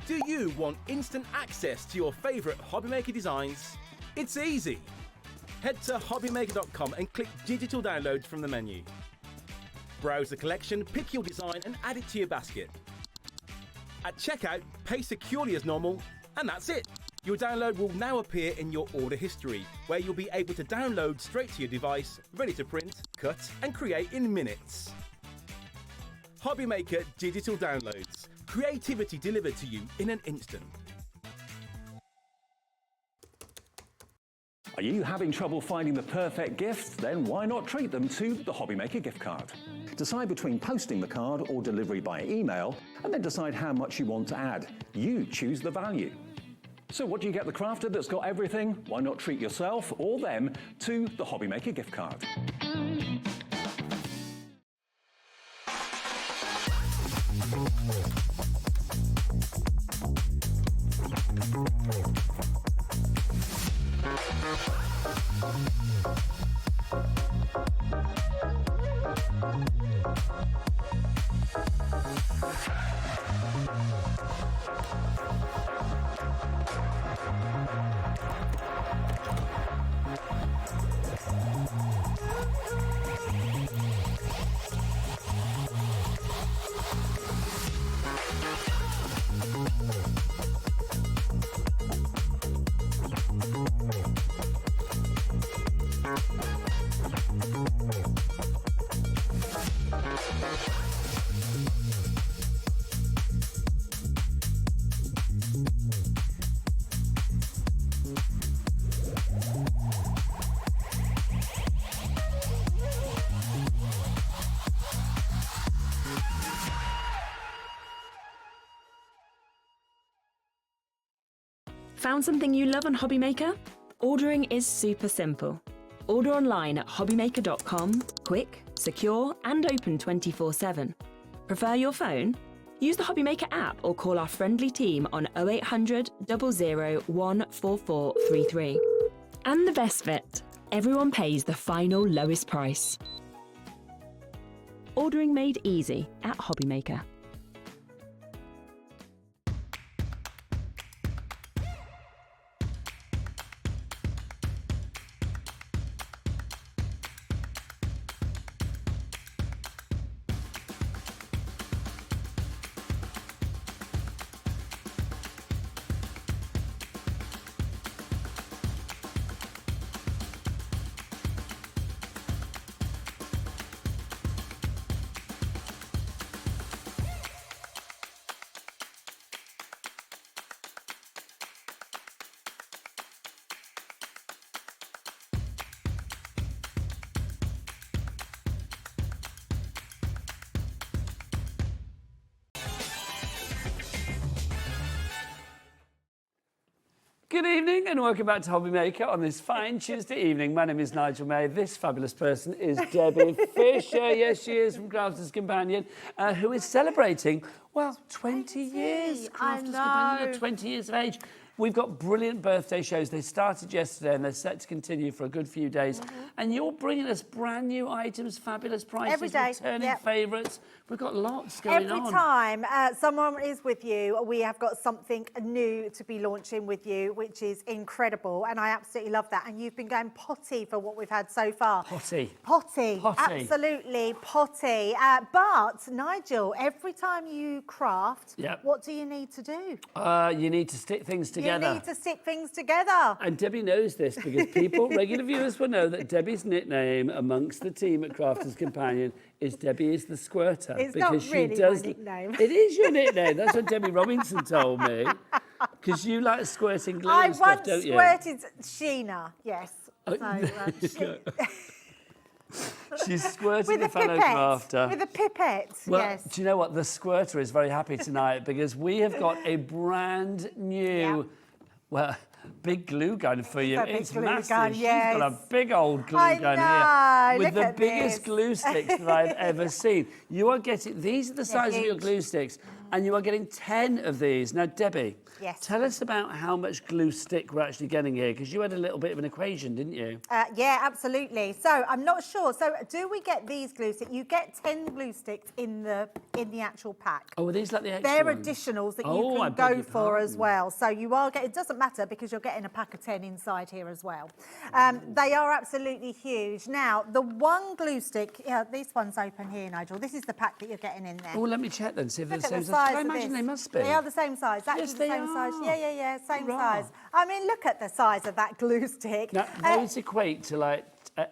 Speaker 4: Do you want instant access to your favourite Hobbymaker designs? It's easy. Head to hobbymaker.com and click digital downloads from the menu. Browse the collection, pick your design and add it to your basket. At checkout, pay securely as normal, and that's it. Your download will now appear in your order history, where you'll be able to download straight to your device, ready to print, cut and create in minutes. Hobbymaker Digital Downloads. Creativity delivered to you in an instant.
Speaker 15: Are you having trouble finding the perfect gift? Then why not treat them to the Hobbymaker gift card? Decide between posting the card or delivery by email, and then decide how much you want to add. You choose the value. So what do you get the crafter that's got everything? Why not treat yourself or them to the Hobbymaker gift card?
Speaker 8: Found something you love on Hobbymaker? Ordering is super simple. Order online at hobbymaker.com, quick, secure, and open 24/7. Prefer your phone? Use the Hobbymaker app or call our friendly team on 0800 00 14433. And the best bit, everyone pays the final lowest price. Ordering made easy at Hobbymaker.
Speaker 19: Good evening and welcome back to Hobbymaker on this fine Tuesday evening. My name is Nigel May. This fabulous person is Debbie Fisher. Yes, she is from Crafters Companion, who is celebrating, well, 20 years. Crafters Companion, 20 years of age. We've got brilliant birthday shows. They started yesterday and they're set to continue for a good few days. And you're bringing us brand new items, fabulous prices,
Speaker 16: every day,
Speaker 19: returning favourites. We've got lots going on.
Speaker 16: Every time someone is with you, we have got something new to be launching with you, which is incredible. And I absolutely love that. And you've been going potty for what we've had so far.
Speaker 19: Potty.
Speaker 16: Potty. Absolutely potty. But, Nigel, every time you craft, what do you need to do?
Speaker 19: You need to stick things together.
Speaker 16: You need to stick things together.
Speaker 19: And Debbie knows this because people, regular viewers will know that Debbie's nickname amongst the team at Crafters Companion is Debbie is the Squirter.
Speaker 16: It's
Speaker 19: because
Speaker 16: not really
Speaker 19: she does
Speaker 16: my nickname.
Speaker 19: It is your nickname. That's what Debbie Robinson told me. Because you like squirting glue
Speaker 16: I
Speaker 19: and stuff, don't you?
Speaker 16: once squirted Sheena, yes. So,
Speaker 19: She's squirting
Speaker 16: with
Speaker 19: the fellow crafter.
Speaker 16: With a pipette,
Speaker 19: Well,
Speaker 16: yes.
Speaker 19: do you know what? The squirter is very happy tonight because we have got a brand new, well, big glue gun for you. It's massive.
Speaker 16: Gun, yes.
Speaker 19: She's got a big old glue gun here with
Speaker 16: look
Speaker 19: the biggest glue sticks that I've ever seen. You are getting, these are the size of your glue sticks, and you are getting 10 of these. Now, Debbie, tell us about how much glue stick we're actually getting here, because you had a little bit of an equation, didn't you?
Speaker 16: Yeah, absolutely. So I'm not sure. So do we get these glue sticks? You get 10 glue sticks in the actual pack.
Speaker 19: Oh, are these like the extra
Speaker 16: They're
Speaker 19: ones?
Speaker 16: additionals that
Speaker 19: Oh,
Speaker 16: you
Speaker 19: I
Speaker 16: can
Speaker 19: beg
Speaker 16: go
Speaker 19: your
Speaker 16: for as
Speaker 19: pardon.
Speaker 16: well. So you are getting, it doesn't matter because you're getting a pack of 10 inside here as well. They are absolutely huge. Now, the one glue stick, this one's open here, Nigel. This is the pack that you're getting in there.
Speaker 19: Oh, let me check then, see if they're
Speaker 16: Look
Speaker 19: the
Speaker 16: at
Speaker 19: same
Speaker 16: the
Speaker 19: size.
Speaker 16: size
Speaker 19: I
Speaker 16: of
Speaker 19: imagine
Speaker 16: this.
Speaker 19: they must be.
Speaker 16: They are the same size. Actually,
Speaker 19: Yes,
Speaker 16: the
Speaker 19: they
Speaker 16: same size.
Speaker 19: are.
Speaker 16: Yeah, same
Speaker 19: Hurrah.
Speaker 16: size. I mean, look at the size of that glue stick.
Speaker 19: Now, those equate to like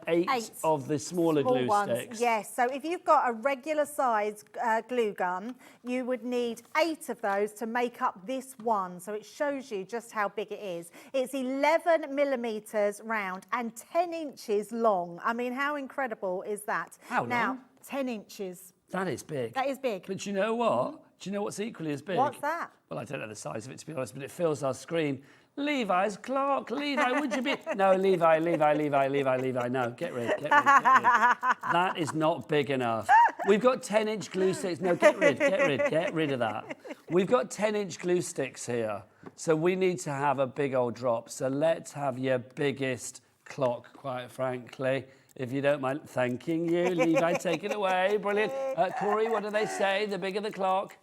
Speaker 19: eight of the smaller
Speaker 16: Small
Speaker 19: glue
Speaker 16: ones,
Speaker 19: sticks.
Speaker 16: yes. So if you've got a regular size glue gun, you would need 8 of those to make up this one. So it shows you just how big it is. It's 11 millimetres round and 10 inches long. I mean, how incredible is that?
Speaker 19: How
Speaker 16: now,
Speaker 19: long?
Speaker 16: 10 inches.
Speaker 19: That is big.
Speaker 16: That is big.
Speaker 19: But you know what? Do you know what's equally as big?
Speaker 16: What's that?
Speaker 19: Well, I don't know the size of it, to be honest, but it fills our screen. Levi's clock. Levi, would you be... No, Levi. No, get rid. That is not big enough. We've got 10-inch glue sticks. No, get rid of that. We've got 10-inch glue sticks here. So we need to have a big old drop. So let's have your biggest clock, quite frankly. If you don't mind thanking you, Levi, take it away. Brilliant. Corey, what do they say? The bigger the clock?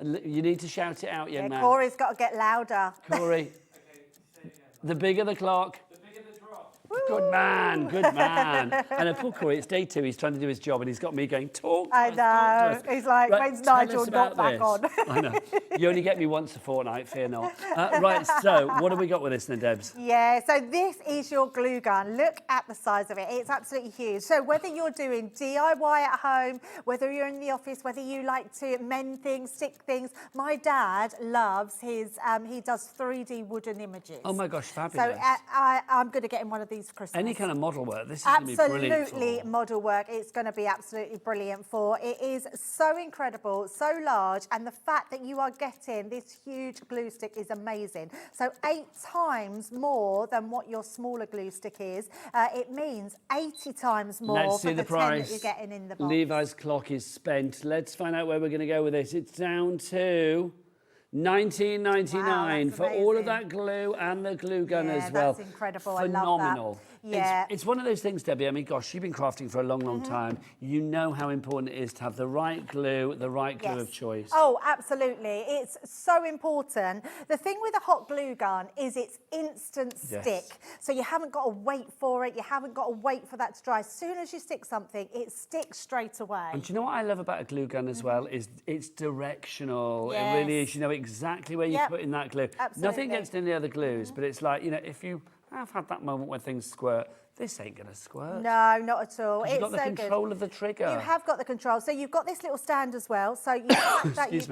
Speaker 19: You need to shout it out, young man.
Speaker 16: Corey's got to get louder.
Speaker 19: Corey, the bigger the clock. Good man, good man. And poor Corey, it's day 2, he's trying to do his job and he's got me going, talk.
Speaker 16: I know. He's like,
Speaker 19: Right,
Speaker 16: when's
Speaker 19: tell
Speaker 16: Nigel
Speaker 19: us
Speaker 16: not
Speaker 19: about
Speaker 16: back
Speaker 19: this.
Speaker 16: on?
Speaker 19: I know. You only get me once a fortnight, fear not. Right, so what have we got with this then, Debs?
Speaker 16: Yeah, so this is your glue gun. Look at the size of it. It's absolutely huge. So whether you're doing DIY at home, whether you're in the office, whether you like to mend things, stick things. My dad loves his, he does 3D wooden images.
Speaker 19: Oh my gosh, fabulous.
Speaker 16: So I'm going to get him one of these for Christmas.
Speaker 19: Any kind of model work, this is going to be brilliant.
Speaker 16: Absolutely model work. It's going to be absolutely brilliant for. It is so incredible, so large, and the fact that you are getting this huge glue stick is amazing. So 8 times more than what your smaller glue stick is. It means 80 times more
Speaker 19: Let's
Speaker 16: for
Speaker 19: see
Speaker 16: the
Speaker 19: the
Speaker 16: 10
Speaker 19: price.
Speaker 16: that you're getting in the box.
Speaker 19: Levi's clock is spent. Let's find out where we're going to go with this. It's down to $19.99 for all of that glue and the glue gun as well.
Speaker 16: That's incredible.
Speaker 19: Phenomenal.
Speaker 16: I love that. Yeah.
Speaker 19: It's one of those things, Debbie. I mean, gosh, you've been crafting for a long, long time. You know how important it is to have the right glue of choice.
Speaker 16: Oh, absolutely. It's so important. The thing with a hot glue gun is it's instant stick. So you haven't got to wait for it. You haven't got to wait for that to dry. As soon as you stick something, it sticks straight away.
Speaker 19: And do you know what I love about a glue gun as well is it's directional. It really is. You know exactly where you're putting that glue.
Speaker 16: Absolutely.
Speaker 19: Nothing against any other glues, but it's like, you know, if you have had that moment where things squirt, this ain't going to squirt.
Speaker 16: No, not at all.
Speaker 19: You've got the control of the trigger.
Speaker 16: You have got the control. So you've got this little stand as well. So you,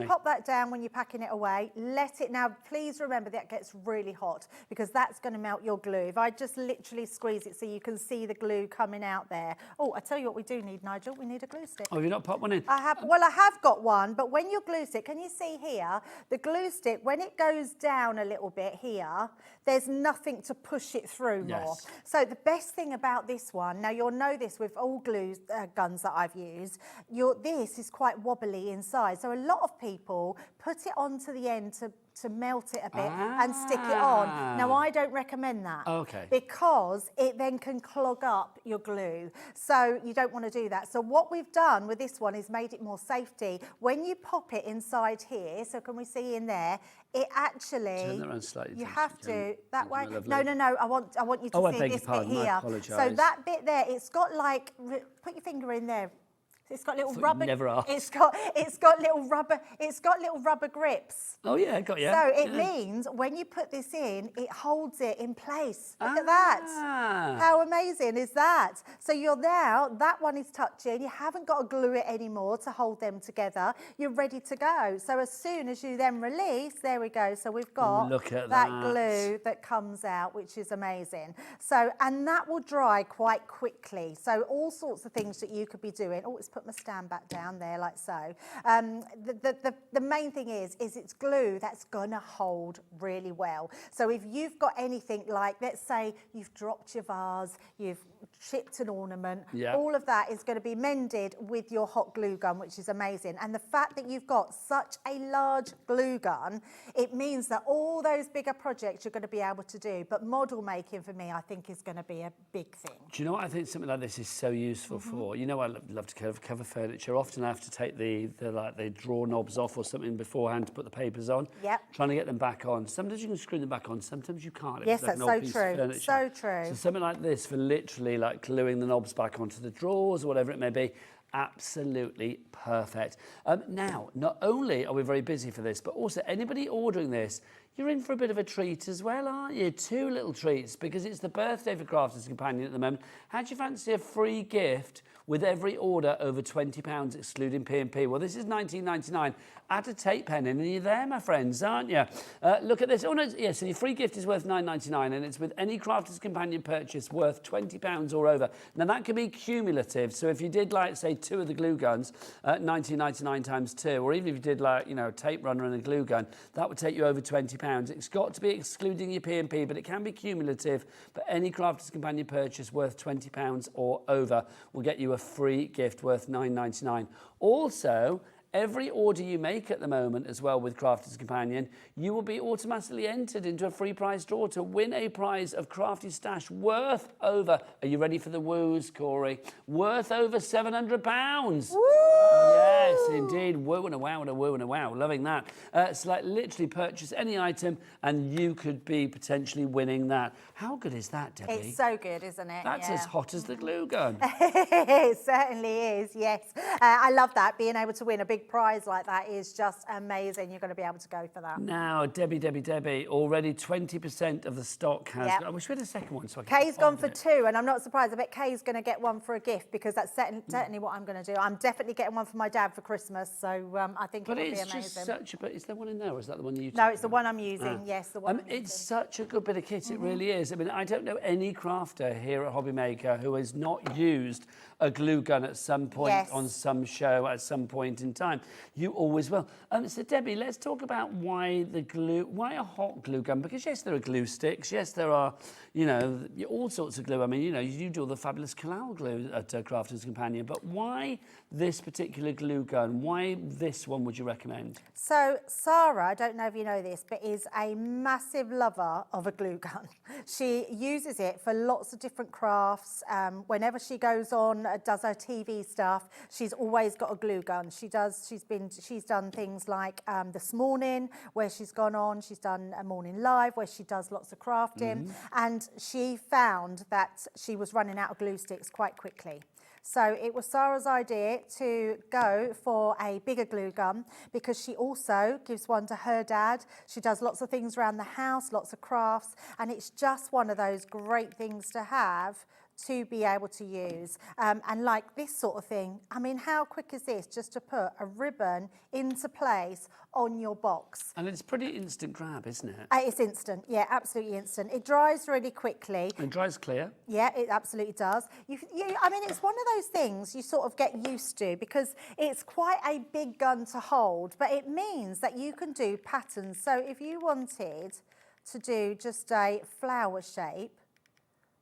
Speaker 16: pop that down when you're packing it away. Let it now. Please remember that gets really hot because that's going to melt your glue. If I just literally squeeze it so you can see the glue coming out there. Oh, I tell you what we do need, Nigel. We need a glue stick.
Speaker 19: Oh, have you not popped one in?
Speaker 16: I have got one, but when your glue stick, can you see here, the glue stick, when it goes down a little bit here, there's nothing to push it through more. So the best thing about this one, now you'll know this with all glue guns that I've used, this is quite wobbly inside. So a lot of people put it onto the end to melt it a bit and stick it on. Now, I don't recommend that.
Speaker 19: Okay.
Speaker 16: Because it then can clog up your glue. So you don't want to do that. So what we've done with this one is made it more safety. When you pop it inside here, so can we see in there, it actually...
Speaker 19: Turn that around slightly.
Speaker 16: You have to, that way.
Speaker 19: My
Speaker 16: No, I want you to see this bit here.
Speaker 19: I apologise.
Speaker 16: So that bit there, it's got like, put your finger in there. It's got little rubber.
Speaker 19: Never asked.
Speaker 16: It's got little rubber grips.
Speaker 19: Oh yeah, got you.
Speaker 16: So it means when you put this in, it holds it in place. Look at that. How amazing is that? So that one is touching. You haven't got to glue it anymore to hold them together. You're ready to go. So as soon as you then release, there we go. So we've got that glue that comes out, which is amazing. So, and that will dry quite quickly. So all sorts of things that you could be doing. Oh, it's put my stand back down there like so. The main thing is it's glue that's gonna hold really well. So if you've got anything like, let's say you've dropped your vase, you've chipped an ornament, all of that is going to be mended with your hot glue gun, which is amazing. And the fact that you've got such a large glue gun, it means that all those bigger projects you're going to be able to do. But model making for me, I think, is going to be a big thing.
Speaker 19: Do you know what I think something like this is so useful for? You know, I love to cover furniture. Often I have to take the drawer knobs off or something beforehand to put the papers on. Trying to get them back on. Sometimes you can screw them back on, sometimes you can't.
Speaker 16: Yes, that's so true. So true.
Speaker 19: So something like this for literally like gluing the knobs back onto the drawers or whatever it may be, absolutely perfect. Now, not only are we very busy for this, but also anybody ordering this, you're in for a bit of a treat as well, aren't you? 2 little treats, because it's the birthday for Crafters Companion at the moment. How do you fancy a free gift with every order over £20, excluding P&P? Well, this is $19.99. Add a tape pen in and you're there, my friends, aren't you? Look at this. Oh, no, yes, so your free gift is worth $9.99, and it's with any Crafters Companion purchase worth £20 or over. Now, that can be cumulative. So if you did, like, say, 2 of the glue guns, $19.99 times 2, or even if you did, like, you know, a tape runner and a glue gun, that would take you over £20. It's got to be excluding your P&P, but it can be cumulative. But any Crafters Companion purchase worth £20 or over will get you a free gift worth $9.99. Also, every order you make at the moment as well with Crafters Companion, you will be automatically entered into a free prize draw to win a prize of Crafty Stash worth over, are you ready for the woos, Corey? Worth over £700. Woo! Yes, indeed. Woo and a wow and a woo and a wow. Loving that. It's like literally purchase any item and you could be potentially winning that. How good is that, Debbie?
Speaker 16: It's so good, isn't it?
Speaker 19: That's as hot as the glue gun.
Speaker 16: It certainly is, yes. I love that. Being able to win a big prize like that is just amazing. You're going to be able to go for that.
Speaker 19: Now, Debbie, already 20% of the stock has...
Speaker 16: Yep.
Speaker 19: I wish we had a second one so I could
Speaker 16: Kay's gone for
Speaker 19: it.
Speaker 16: 2, and I'm not surprised. I bet Kay's going to get one for a gift because that's certainly what I'm going to do. I'm definitely getting one for my dad for Christmas, so I think it'll be amazing.
Speaker 19: But it's just such a... But is there one in there, or is that the one you...
Speaker 16: No, it's the one I'm using, yes, the one I'm
Speaker 19: It's such a good bit of kit, it really is. I mean, I don't know any crafter here at Hobbymaker who has not used a glue gun at some point on some show at some point in time. You always will. So, Debbie, let's talk about why a hot glue gun? Because, yes, there are glue sticks. Yes, there are, you know, all sorts of glue. I mean, you know, you do all the fabulous Kalal glue at Crafter's Companion. But why this particular glue gun? Why this one would you recommend?
Speaker 16: So, Sarah, I don't know if you know this, but is a massive lover of a glue gun. She uses it for lots of different crafts. Whenever she goes on, does her TV stuff, she's always got a glue gun. She's done things like this morning where she's gone on, she's done a morning live where she does lots of crafting, and she found that she was running out of glue sticks quite quickly. So it was Sarah's idea to go for a bigger glue gun because she also gives one to her dad. She does lots of things around the house, lots of crafts, and it's just one of those great things to have to be able to use. And like this sort of thing, I mean, how quick is this just to put a ribbon into place on your box?
Speaker 19: And it's pretty instant grab, isn't it?
Speaker 16: It's instant, yeah, absolutely instant. It dries really quickly.
Speaker 19: And dries clear.
Speaker 16: Yeah, it absolutely does. I mean, it's one of those things you sort of get used to because it's quite a big gun to hold, but it means that you can do patterns. So if you wanted to do just a flower shape,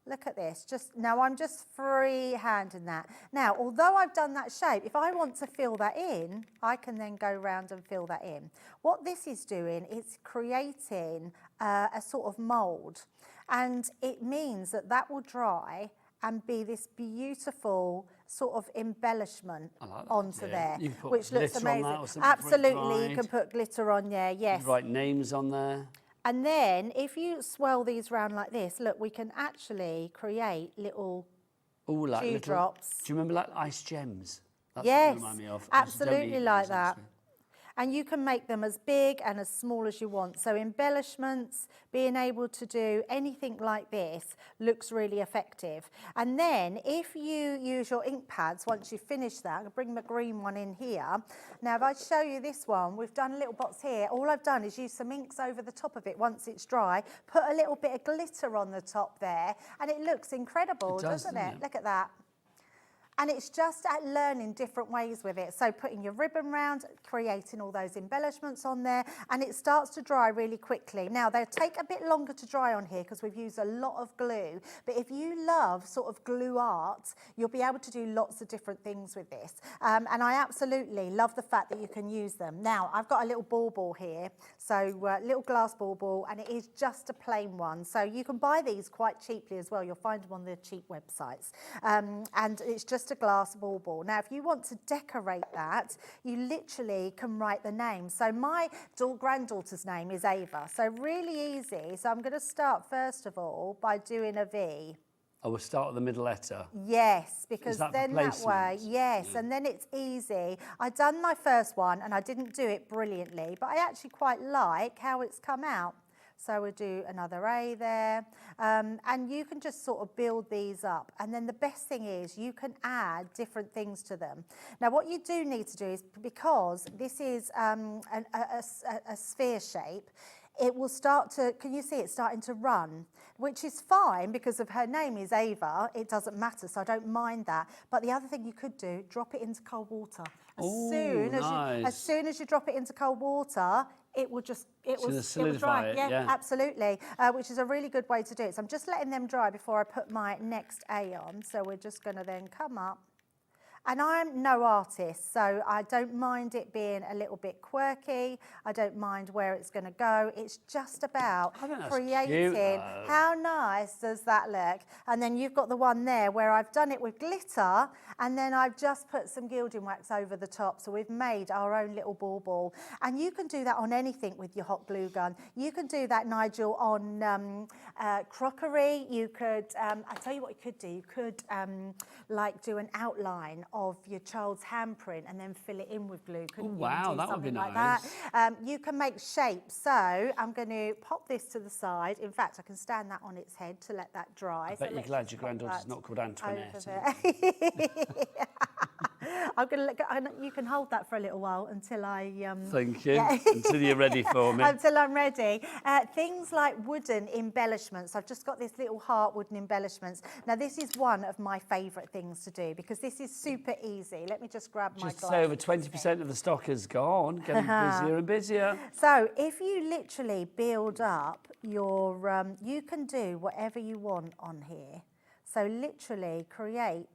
Speaker 16: look at this, now I'm just free-handing that. Now, although I've done that shape, if I want to fill that in, I can then go round and fill that in. What this is doing is creating a sort of mould, and it means that that will dry and be this beautiful sort of embellishment onto there, which looks amazing. Absolutely, you can put glitter on there, yes.
Speaker 19: You can write names on there.
Speaker 16: And then if you swirl these around like this, look, we can actually create little dewdrops.
Speaker 19: Do you remember like ice gems? That's
Speaker 16: yes,
Speaker 19: what remind me of.
Speaker 16: absolutely like that. And you can make them as big and as small as you want. So embellishments, being able to do anything like this looks really effective. And then if you use your ink pads, once you finish that, I'll bring my green one in here. Now, if I show you this one, we've done a little box here. All I've done is use some inks over the top of it once it's dry, put a little bit of glitter on the top there, and it looks incredible, doesn't it? Look at that. And it's just at learning different ways with it. So putting your ribbon round, creating all those embellishments on there, and it starts to dry really quickly. Now, they'll take a bit longer to dry on here because we've used a lot of glue. But if you love sort of glue art, you'll be able to do lots of different things with this. And I absolutely love the fact that you can use them. Now, I've got a little ball here. So little glass ball, and it is just a plain one. So you can buy these quite cheaply as well. You'll find them on the cheap websites. And it's just a glass ball. Now, if you want to decorate that, you literally can write the name. So my granddaughter's name is Ava. So really easy. So I'm going to start first of all by doing a V.
Speaker 19: Oh, we'll start with the middle letter.
Speaker 16: Yes, because then that way, yes, and then it's easy. I've done my first one and I didn't do it brilliantly, but I actually quite like how it's come out. So we'll do another A there, and you can just sort of build these up. And then the best thing is you can add different things to them. Now, what you do need to do is, because this is a sphere shape, it will start to, can you see it starting to run? Which is fine because of her name is Ava, it doesn't matter, so I don't mind that. But the other thing you could do, drop it into cold water. As soon as you drop it into cold water, it will just, it will dry. Yeah, absolutely, which is a really good way to do it. So I'm just letting them dry before I put my next A on. So we're just going to then come up. And I'm no artist, so I don't mind it being a little bit quirky. I don't mind where it's going to go. It's just about creating. How nice does that look? And then you've got the one there where I've done it with glitter, and then I've just put some gilding wax over the top. So we've made our own little bauble. And you can do that on anything with your hot glue gun. You can do that, Nigel, on crockery. You could, I'll tell you what you could do. You could like do an outline of your child's handprint and then fill it in with glue.
Speaker 19: Oh, wow, that would be
Speaker 16: like
Speaker 19: nice.
Speaker 16: That. You can make shapes. So I'm going to pop this to the side. In fact, I can stand that on its head to let that dry.
Speaker 19: I bet you're glad your granddaughter's not called Antoinette.
Speaker 16: I'm going to look. You can hold that for a little while until I.
Speaker 19: Thank you. Until you're ready for me.
Speaker 16: Until I'm ready. Things like wooden embellishments. I've just got this little heart wooden embellishments. Now this is one of my favourite things to do because this is super easy. Let me just grab my
Speaker 19: Just
Speaker 16: glass.
Speaker 19: say over 20% of the stock is gone. Getting busier and busier.
Speaker 16: So if you literally build up your, you can do whatever you want on here. So literally create.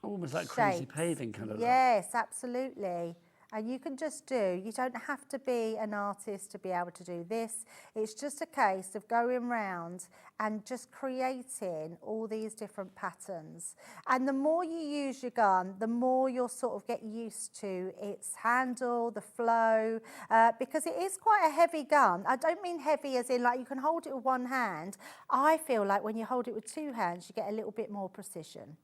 Speaker 19: Almost like crazy paving kind of.
Speaker 16: Yes, absolutely. And you can just do, you don't have to be an artist to be able to do this. It's just a case of going round and just creating all these different patterns. And the more you use your gun, the more you'll sort of get used to its handle, the flow, because it is quite a heavy gun. I don't mean heavy as in like you can hold it with one hand. I feel like when you hold it with two hands, you get a little bit more precision.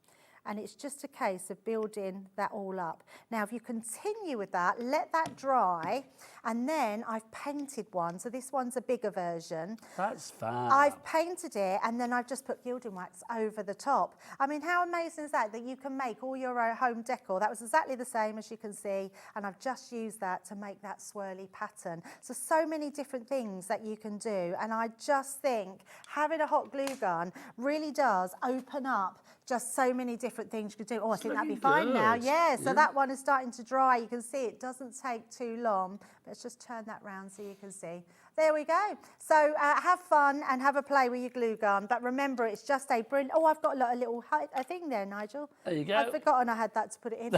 Speaker 16: And it's just a case of building that all up. Now, if you continue with that, let that dry, and then I've painted one. So this one's a bigger version.
Speaker 19: That's fab.
Speaker 16: I've painted it, and then I've just put gilding wax over the top. I mean, how amazing is that, that you can make all your own home decor? That was exactly the same, as you can see, and I've just used that to make that swirly pattern. So many different things that you can do, and I just think having a hot glue gun really does open up just so many different things you could do. Oh, I think that'd be fine now. Yeah, so that one is starting to dry. You can see it doesn't take too long. Let's just turn that round so you can see. There we go. So have fun and have a play with your glue gun. But remember, it's just a brilliant... Oh, I've got a little thing there, Nigel.
Speaker 19: There you go.
Speaker 16: I'd forgotten I had that to put it in.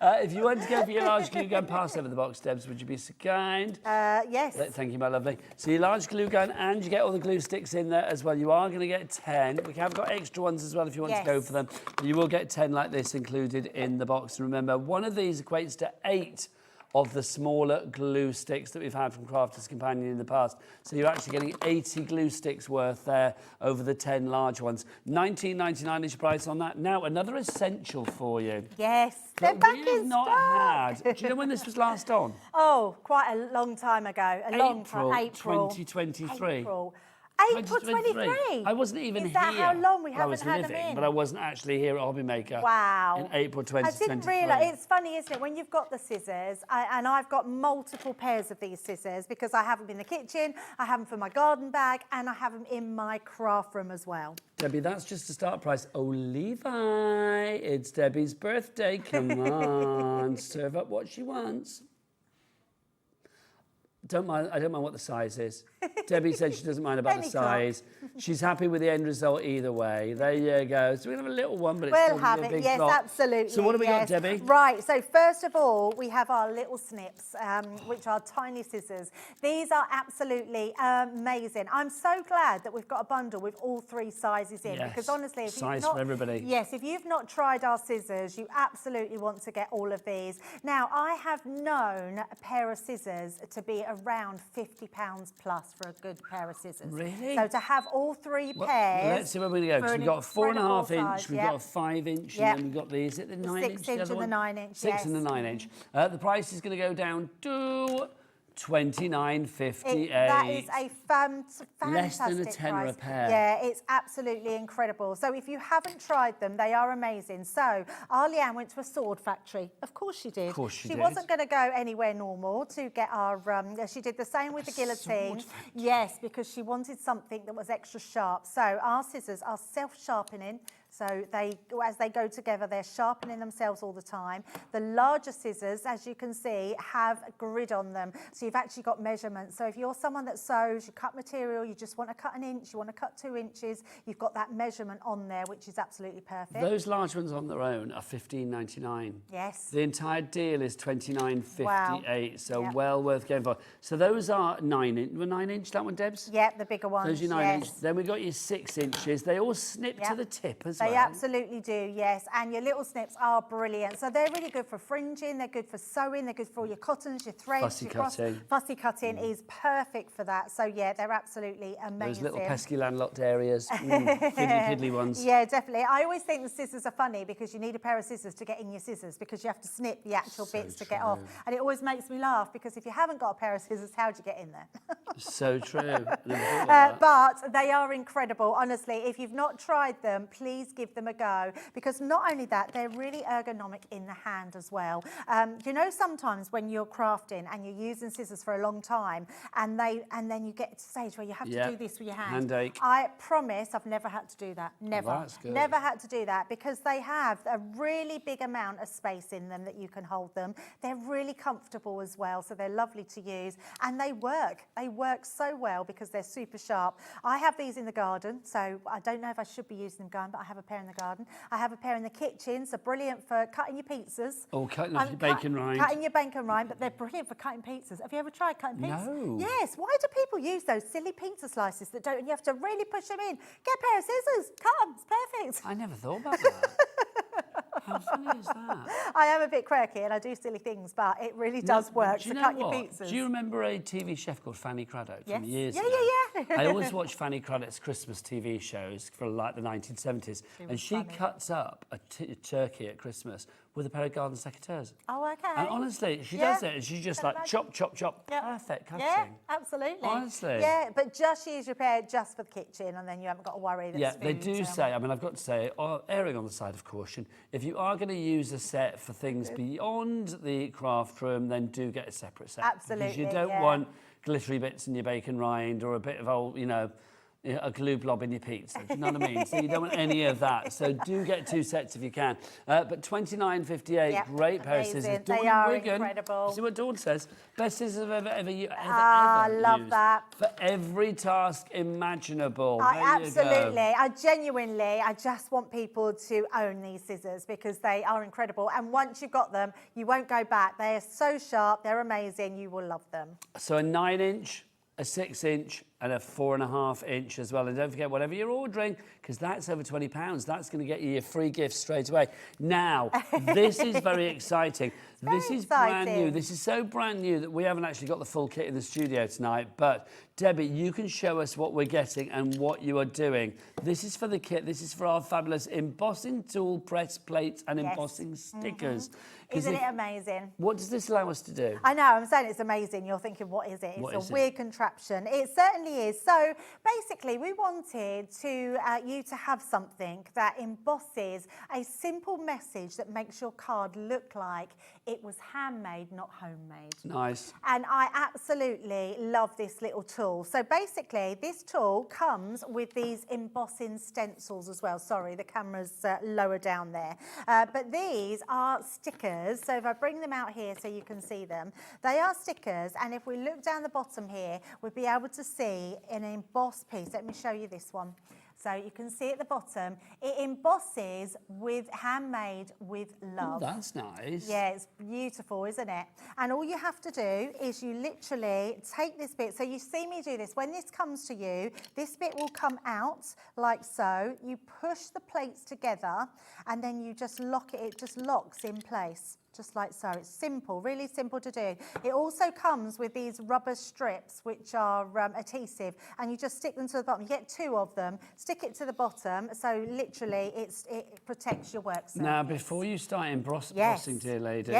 Speaker 19: If you want to go for your large glue gun, pass over the box, Debs. Would you be so kind?
Speaker 16: Yes.
Speaker 19: Thank you, my lovely. So your large glue gun, and you get all the glue sticks in there as well. You are going to get 10. We have got extra ones as well if you want to go for them. You will get 10 like this included in the box. And remember, one of these equates to 8 of the smaller glue sticks that we've had from Crafters Companion in the past. So you're actually getting 80 glue sticks worth there over the 10 large ones. $19.99 is your price on that. Now, another essential for you.
Speaker 16: Yes, they're back in stock.
Speaker 19: Do you know when this was last on?
Speaker 16: Oh, quite a long time ago. April
Speaker 19: 2023.
Speaker 16: April 23.
Speaker 19: I wasn't even here.
Speaker 16: Is that how long we haven't
Speaker 19: was
Speaker 16: had
Speaker 19: living,
Speaker 16: them in?
Speaker 19: but I wasn't actually here at Hobbymaker.
Speaker 16: Wow.
Speaker 19: In April 2023.
Speaker 16: I didn't realise. It's funny, isn't it? When you've got the scissors, and I've got multiple pairs of these scissors because I have them in the kitchen, I have them for my garden bag, and I have them in my craft room as well.
Speaker 19: Debbie, that's just the start price. Oh, Levi, it's Debbie's birthday. Come on, serve up what she wants. I don't mind what the size is. Debbie said she doesn't mind about the size. She's happy with the end result either way. There you go. So we're going to have a little one, but it's
Speaker 16: we'll have it. Yes,
Speaker 19: block.
Speaker 16: absolutely.
Speaker 19: So what have we got, Debbie?
Speaker 16: Right. So first of all, we have our little snips, which are tiny scissors. These are absolutely amazing. I'm so glad that we've got a bundle with all 3 sizes in, because honestly, if
Speaker 19: size
Speaker 16: you've not,
Speaker 19: for everybody.
Speaker 16: Yes, if you've not tried our scissors, you absolutely want to get all of these. Now, I have known a pair of scissors to be around £50 plus for a good pair of scissors.
Speaker 19: Really?
Speaker 16: So to have all 3 pairs.
Speaker 19: Let's see where we're going to go. Because we've got a 4.5 inch, we've got a 5 inch, and then we've got these at the 9 inch.
Speaker 16: 6 inch and the 9 inch.
Speaker 19: 6 and the 9 inch. The price is going to go down to $29.58.
Speaker 16: That is a fantastic
Speaker 19: Less than a tenner
Speaker 16: price.
Speaker 19: a pair.
Speaker 16: Yeah, it's absolutely incredible. So if you haven't tried them, they are amazing. So our Leanne went to a sword factory. Of course she did.
Speaker 19: Of course she did.
Speaker 16: She wasn't going to go anywhere normal to get our... she did the same with the guillotine. Yes, because she wanted something that was extra sharp. So our scissors are self-sharpening. So as they go together, they're sharpening themselves all the time. The larger scissors, as you can see, have a grid on them. So you've actually got measurements. So if you're someone that sews, you cut material, you just want to cut 1 inch, you want to cut 2 inches, you've got that measurement on there, which is absolutely perfect.
Speaker 19: Those large ones on their own are $15.99.
Speaker 16: Yes.
Speaker 19: The entire deal is $29.58,
Speaker 16: Wow.
Speaker 19: so
Speaker 16: Yep.
Speaker 19: well worth going for. So those are 9 inch. Were 9 inch that one, Debs?
Speaker 16: Yep, the bigger ones.
Speaker 19: Those are 9 inch.
Speaker 16: yes.
Speaker 19: Then we got your 6 inches. They all snip to
Speaker 16: Yep.
Speaker 19: the tip as
Speaker 16: They
Speaker 19: well.
Speaker 16: absolutely do, yes. And your little snips are brilliant. So they're really good for fringing, they're good for sewing, they're good for all your cottons, your threads.
Speaker 19: Fussy
Speaker 16: your
Speaker 19: cutting.
Speaker 16: Fussy cutting is perfect for that. So yeah, they're absolutely amazing.
Speaker 19: Those little pesky landlocked areas. Fiddly ones.
Speaker 16: Yeah, definitely. I always think the scissors are funny because you need a pair of scissors to get in your scissors because you have to snip the actual bits to get off. And it always makes me laugh because if you haven't got a pair of scissors, how do you get in there?
Speaker 19: So true.
Speaker 16: But they are incredible. Honestly, if you've not tried them, please give them a go because not only that, they're really ergonomic in the hand as well. You know, sometimes when you're crafting and you're using scissors for a long time and then you get to a stage where you have to do this with your hand.
Speaker 19: Handache.
Speaker 16: I promise I've never had to do that. Never.
Speaker 19: Well, that's good.
Speaker 16: Never had to do that because they have a really big amount of space in them that you can hold them. They're really comfortable as well, so they're lovely to use and they work. They work so well because they're super sharp. I have these in the garden, so I don't know if I should be using them going, but I have a pair in the garden. I have a pair in the kitchen, so brilliant for cutting your pizzas.
Speaker 19: Or cutting off your bacon rind.
Speaker 16: Cutting your bacon rind, but they're brilliant for cutting pizzas. Have you ever tried cutting pizzas?
Speaker 19: No.
Speaker 16: Yes. Why do people use those silly pizza slices that don't, and you have to really push them in? Get a pair of scissors, cut them, it's perfect.
Speaker 19: I never thought about that. How funny is that?
Speaker 16: I am a bit quirky and I do silly things, but it really does work
Speaker 19: Do you
Speaker 16: to
Speaker 19: know
Speaker 16: cut your
Speaker 19: what?
Speaker 16: pizzas.
Speaker 19: Do you remember a TV chef called Fanny Craddock from years ago?
Speaker 16: Yeah.
Speaker 19: I always watch Fanny Craddock's Christmas TV shows for like the 1970s, and she cuts up a turkey at Christmas with a pair of garden secateurs.
Speaker 16: Oh, okay.
Speaker 19: And honestly, she does it, and she's just like chop, chop, chop, perfect cutting.
Speaker 16: Yeah, absolutely.
Speaker 19: Honestly.
Speaker 16: Yeah, but just use your pair just for the kitchen and then you haven't got to worry that
Speaker 19: Yeah,
Speaker 16: it's
Speaker 19: they
Speaker 16: food,
Speaker 19: do
Speaker 16: so-
Speaker 19: say, I mean, I've got to say, erring on the side of caution, if you are going to use a set for things beyond the craft room, then do get a separate set. Because
Speaker 16: Absolutely,
Speaker 19: you don't
Speaker 16: yeah.
Speaker 19: want glittery bits in your bacon rind or a bit of old, a glue blob in your pizza. Do you know what I mean? So you don't want any of that. So do get 2 sets if you can. But $29.58, great pair of scissors.
Speaker 16: amazing.
Speaker 19: Dawn
Speaker 16: They are
Speaker 19: Wigan,
Speaker 16: incredible.
Speaker 19: See what Dawn says? Best scissors I've ever used.
Speaker 16: I love
Speaker 19: used
Speaker 16: that.
Speaker 19: For every task imaginable. There you go.
Speaker 16: Absolutely. I just want people to own these scissors because they are incredible. And once you've got them, you won't go back. They are so sharp. They're amazing. You will love them.
Speaker 19: So a 9 inch, a 6 inch, and a 4.5 inch as well. And don't forget, whatever you're ordering, because that's over £20, that's going to get you your free gift straight away. Now, this is very exciting. This is brand new. This is so brand new that we haven't actually got the full kit in the studio tonight. But Debbie, you can show us what we're getting and what you are doing. This is for the kit. This is for our fabulous embossing tool, press plates, and embossing stickers.
Speaker 16: Isn't it amazing?
Speaker 19: What does this allow us to do?
Speaker 16: I know, I'm saying it's amazing. You're thinking, what is it? It's a weird contraption. It certainly is. So basically, we wanted you to have something that embosses a simple message that makes your card look like it was handmade, not homemade.
Speaker 19: Nice.
Speaker 16: And I absolutely love this little tool. So basically, this tool comes with these embossing stencils as well. Sorry, the camera's lower down there. But these are stickers. So if I bring them out here so you can see them, they are stickers. And if we look down the bottom here, we'll be able to see an embossed piece. Let me show you this one. So you can see at the bottom, it embosses with handmade with love.
Speaker 19: Oh, that's nice.
Speaker 16: Yeah, it's beautiful, isn't it? And all you have to do is you literally take this bit. So you see me do this. When this comes to you, this bit will come out like so. You push the plates together and then you just lock it. It just locks in place. Just like so. It's simple, really simple to do. It also comes with these rubber strips, which are adhesive, and you just stick them to the bottom. You get 2 of them, stick it to the bottom, so literally it protects your work surface.
Speaker 19: Now, before you start embossing, dear lady,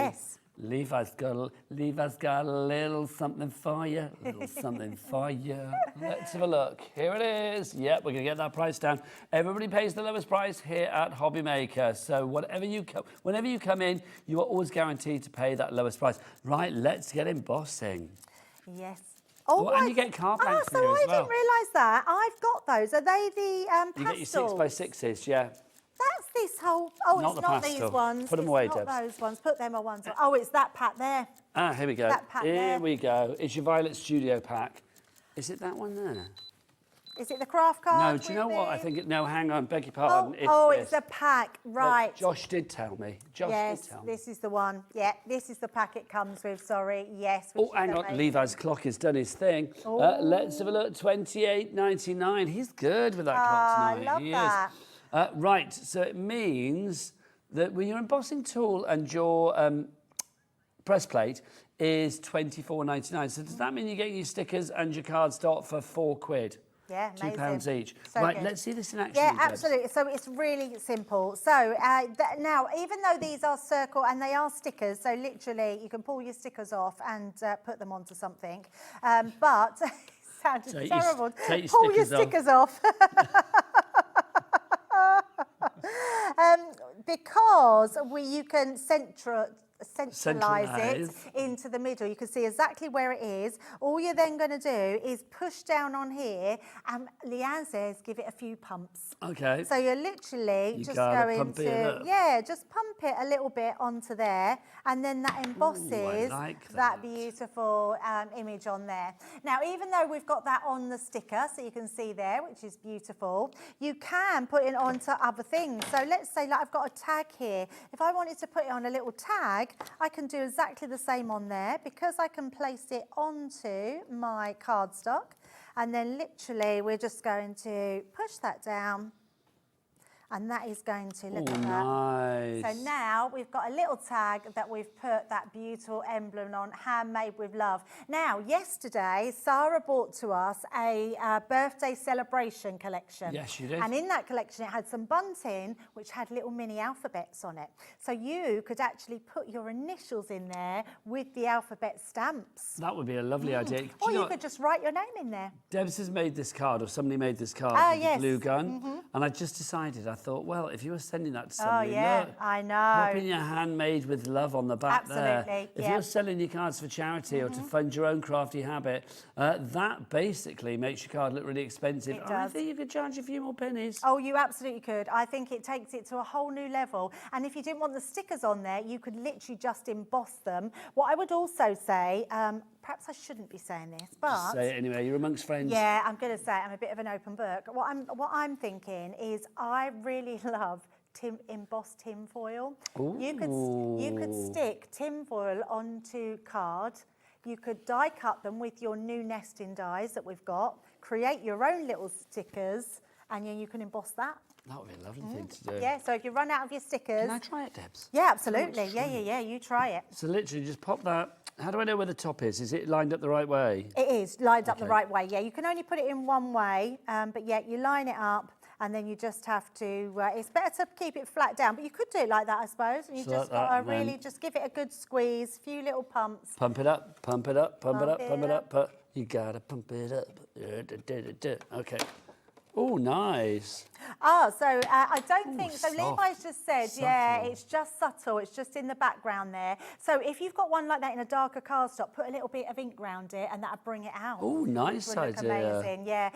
Speaker 19: Levi's got a little something for you. Little something for you. Let's have a look. Here it is. Yep, we're going to get that price down. Everybody pays the lowest price here at Hobby Maker. So whenever you come in, you are always guaranteed to pay that lowest price. Right, let's get embossing.
Speaker 16: Yes.
Speaker 19: Oh, and you get card blanks
Speaker 16: so
Speaker 19: here
Speaker 16: I
Speaker 19: as well.
Speaker 16: didn't realise that. I've got those. Are they the pastels?
Speaker 19: You get your 6x6s, yeah.
Speaker 16: That this whole... Oh,
Speaker 19: Not
Speaker 16: it's
Speaker 19: the
Speaker 16: not
Speaker 19: pastel.
Speaker 16: these ones.
Speaker 19: Put 'em
Speaker 16: It's
Speaker 19: away,
Speaker 16: not
Speaker 19: Debs.
Speaker 16: those ones. Put them on ones. Oh, it's that pack there.
Speaker 19: Ah, here we go.
Speaker 16: That pack
Speaker 19: Here
Speaker 16: there.
Speaker 19: we go. It's your Violet Studio pack. Is it that one there?
Speaker 16: Is it the craft card?
Speaker 19: No, do you know what? I think it... No, hang on, beg your pardon.
Speaker 16: It's a pack,
Speaker 19: No,
Speaker 16: right.
Speaker 19: Josh did tell me. Josh
Speaker 16: Yes,
Speaker 19: did tell me.
Speaker 16: this is the one. Yeah, this is the pack it comes with, sorry. Yes. which
Speaker 19: Oh, hang
Speaker 16: is
Speaker 19: on.
Speaker 16: amazing.
Speaker 19: Levi's clock has done his thing.
Speaker 16: Oh.
Speaker 19: Let's have a look. $28.99. He's good with that clock tonight.
Speaker 16: I love
Speaker 19: He
Speaker 16: that.
Speaker 19: is. Right, so it means that when your embossing tool and your press plate is $24.99. So does that mean you're getting your stickers and your cardstock for £4?
Speaker 16: Yeah, amazing.
Speaker 19: £2 each.
Speaker 16: So
Speaker 19: right,
Speaker 16: good.
Speaker 19: let's see this in action.
Speaker 16: Yeah,
Speaker 19: Debs.
Speaker 16: absolutely. So it's really simple. So now, even though these are circle and they are stickers, so literally you can pull your stickers off and put them onto something. But it sounded
Speaker 19: Take your-
Speaker 16: terrible.
Speaker 19: take your
Speaker 16: Pull your
Speaker 19: stickers off.
Speaker 16: stickers off. Because you can centralise it into the middle. You can see exactly where it is. All you're then going to do is push down on here, and Leanne says give it a few pumps.
Speaker 19: Okay.
Speaker 16: So you're literally just going to, just pump it a little bit onto there, and then that embosses
Speaker 19: like
Speaker 16: that beautiful image on there. Now, even though we've got that on the sticker, so you can see there, which is beautiful, you can put it onto other things. So let's say, like, I've got a tag here. If I wanted to put it on a little tag, I can do exactly the same on there, because I can place it onto my cardstock, and then literally we're just going to push that down, and that is going to look at that.
Speaker 19: Nice.
Speaker 16: So now we've got a little tag that we've put that beautiful emblem on, handmade with love. Now, yesterday, Sarah brought to us a birthday celebration collection.
Speaker 19: Yes, you did.
Speaker 16: And in that collection, it had some bunting, which had little mini alphabets on it. So you could actually put your initials in there with the alphabet stamps.
Speaker 19: That would be a lovely idea. Do
Speaker 16: Or
Speaker 19: you
Speaker 16: you
Speaker 19: know,
Speaker 16: could just write your name in there.
Speaker 19: Debs has made this card, or somebody made this card
Speaker 16: Ah,
Speaker 19: with
Speaker 16: yes.
Speaker 19: a glue gun.
Speaker 16: Mhm.
Speaker 19: And I just decided, I thought, well, if you were sending that to
Speaker 16: Oh,
Speaker 19: somebody,
Speaker 16: yeah,
Speaker 19: look,
Speaker 16: I know.
Speaker 19: pop in your handmade with love on the back there.
Speaker 16: Absolutely,
Speaker 19: If
Speaker 16: yeah.
Speaker 19: you're selling your cards for charity or to fund your own crafty habit, that basically makes your card look really expensive.
Speaker 16: It
Speaker 19: I
Speaker 16: does.
Speaker 19: think you could charge a few more pennies.
Speaker 16: Oh, you absolutely could. I think it takes it to a whole new level. And if you didn't want the stickers on there, you could literally just emboss them. What I would also say, perhaps I shouldn't be saying this, but...
Speaker 19: Say it anyway, you're amongst friends.
Speaker 16: Yeah, I'm going to say it. I'm a bit of an open book. What I'm thinking is I really love embossed tin foil. You could stick tin foil onto card. You could die cut them with your new nesting dies that we've got, create your own little stickers, and then you can emboss that.
Speaker 19: That would be a lovely thing to do.
Speaker 16: Yeah, so if you run out of your stickers...
Speaker 19: Can I try it, Debs?
Speaker 16: Yeah, absolutely. Yeah, you try it.
Speaker 19: So literally just pop that. How do I know where the top is? Is it lined up the right way?
Speaker 16: It is lined up the right way. Yeah, you can only put it in one way, but yeah, you line it up, and then you just have to, it's better to keep it flat down, but you could do it like that, I suppose, and you
Speaker 19: So
Speaker 16: just
Speaker 19: like that,
Speaker 16: got to
Speaker 19: and then-
Speaker 16: really just give it a good squeeze, few little pumps.
Speaker 19: Pump it up, pump it up, pump it up,
Speaker 16: Pump
Speaker 19: pump
Speaker 16: it
Speaker 19: it up. You gotta pump it up. Okay. Oh, nice.
Speaker 16: Oh, so I don't think, so
Speaker 19: soft,
Speaker 16: Levi's just said, yeah,
Speaker 19: subtle.
Speaker 16: it's just subtle, it's just in the background there. So if you've got one like that in a darker cardstock, put a little bit of ink around it and that'll bring it out.
Speaker 19: Oh, nice
Speaker 16: Which would look
Speaker 19: idea.
Speaker 16: amazing, yeah.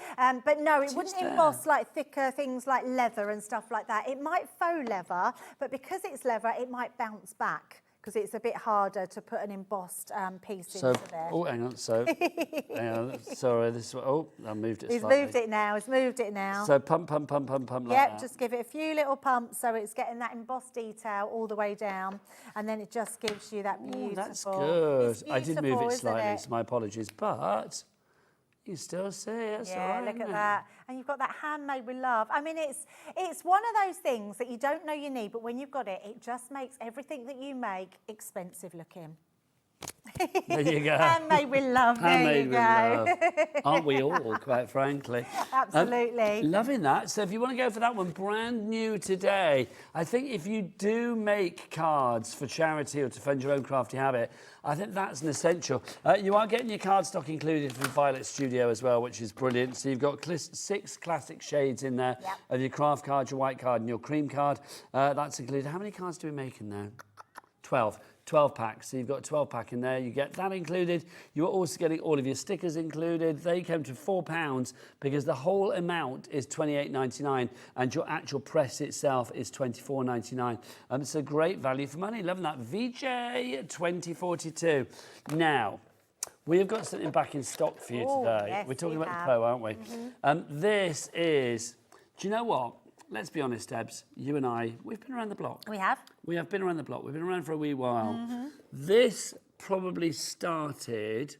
Speaker 16: But no, it wouldn't emboss like thicker things like leather and stuff like that. It might faux leather, but because it's leather, it might bounce back, because it's a bit harder to put an embossed piece
Speaker 19: So,
Speaker 16: into there.
Speaker 19: oh, hang on. So, hang on. Sorry, this. Oh, I moved it
Speaker 16: He's
Speaker 19: slightly.
Speaker 16: moved it now. He's moved it now.
Speaker 19: So pump like
Speaker 16: Yep,
Speaker 19: that.
Speaker 16: just give it a few little pumps so it's getting that embossed detail all the way down, and then it just gives you that beautiful.
Speaker 19: Oh, that's good.
Speaker 16: It's
Speaker 19: I did move
Speaker 16: beautiful,
Speaker 19: it
Speaker 16: isn't
Speaker 19: slightly,
Speaker 16: it?
Speaker 19: so my apologies. But you still see it. That's all
Speaker 16: Yeah,
Speaker 19: right,
Speaker 16: look
Speaker 19: isn't
Speaker 16: at
Speaker 19: it?
Speaker 16: that. And you've got that handmade with love. I mean, it's one of those things that you don't know you need, but when you've got it, it just makes everything that you make expensive looking.
Speaker 19: There you go.
Speaker 16: Handmade with love.
Speaker 19: Handmade
Speaker 16: there you
Speaker 19: with
Speaker 16: go.
Speaker 19: love. Aren't we all, quite frankly?
Speaker 16: Absolutely.
Speaker 19: Loving that. So if you want to go for that one, brand new today, I think if you do make cards for charity or to fund your own crafty habit, I think that's an essential. You are getting your cardstock included from Violet Studio as well, which is brilliant. So you've got 6 classic shades in there of your craft card, your white card and your cream card. That's included. How many cards do we make in there? 12. 12 packs. So you've got a 12 pack in there. You get that included. You're also getting all of your stickers included. They came to £4 because the whole amount is £28.99 and your actual press itself is £24.99. It's a great value for money. Loving that. VJ 2042. Now, we have got something back in stock for you today.
Speaker 16: Yes,
Speaker 19: We're talking
Speaker 16: we
Speaker 19: about
Speaker 16: have.
Speaker 19: the Pro, aren't we? This is, do you know what? Let's be honest, Debs, you and I, we've been around the block.
Speaker 16: We have.
Speaker 19: We have been around the block. We've been around for a wee while. This probably started,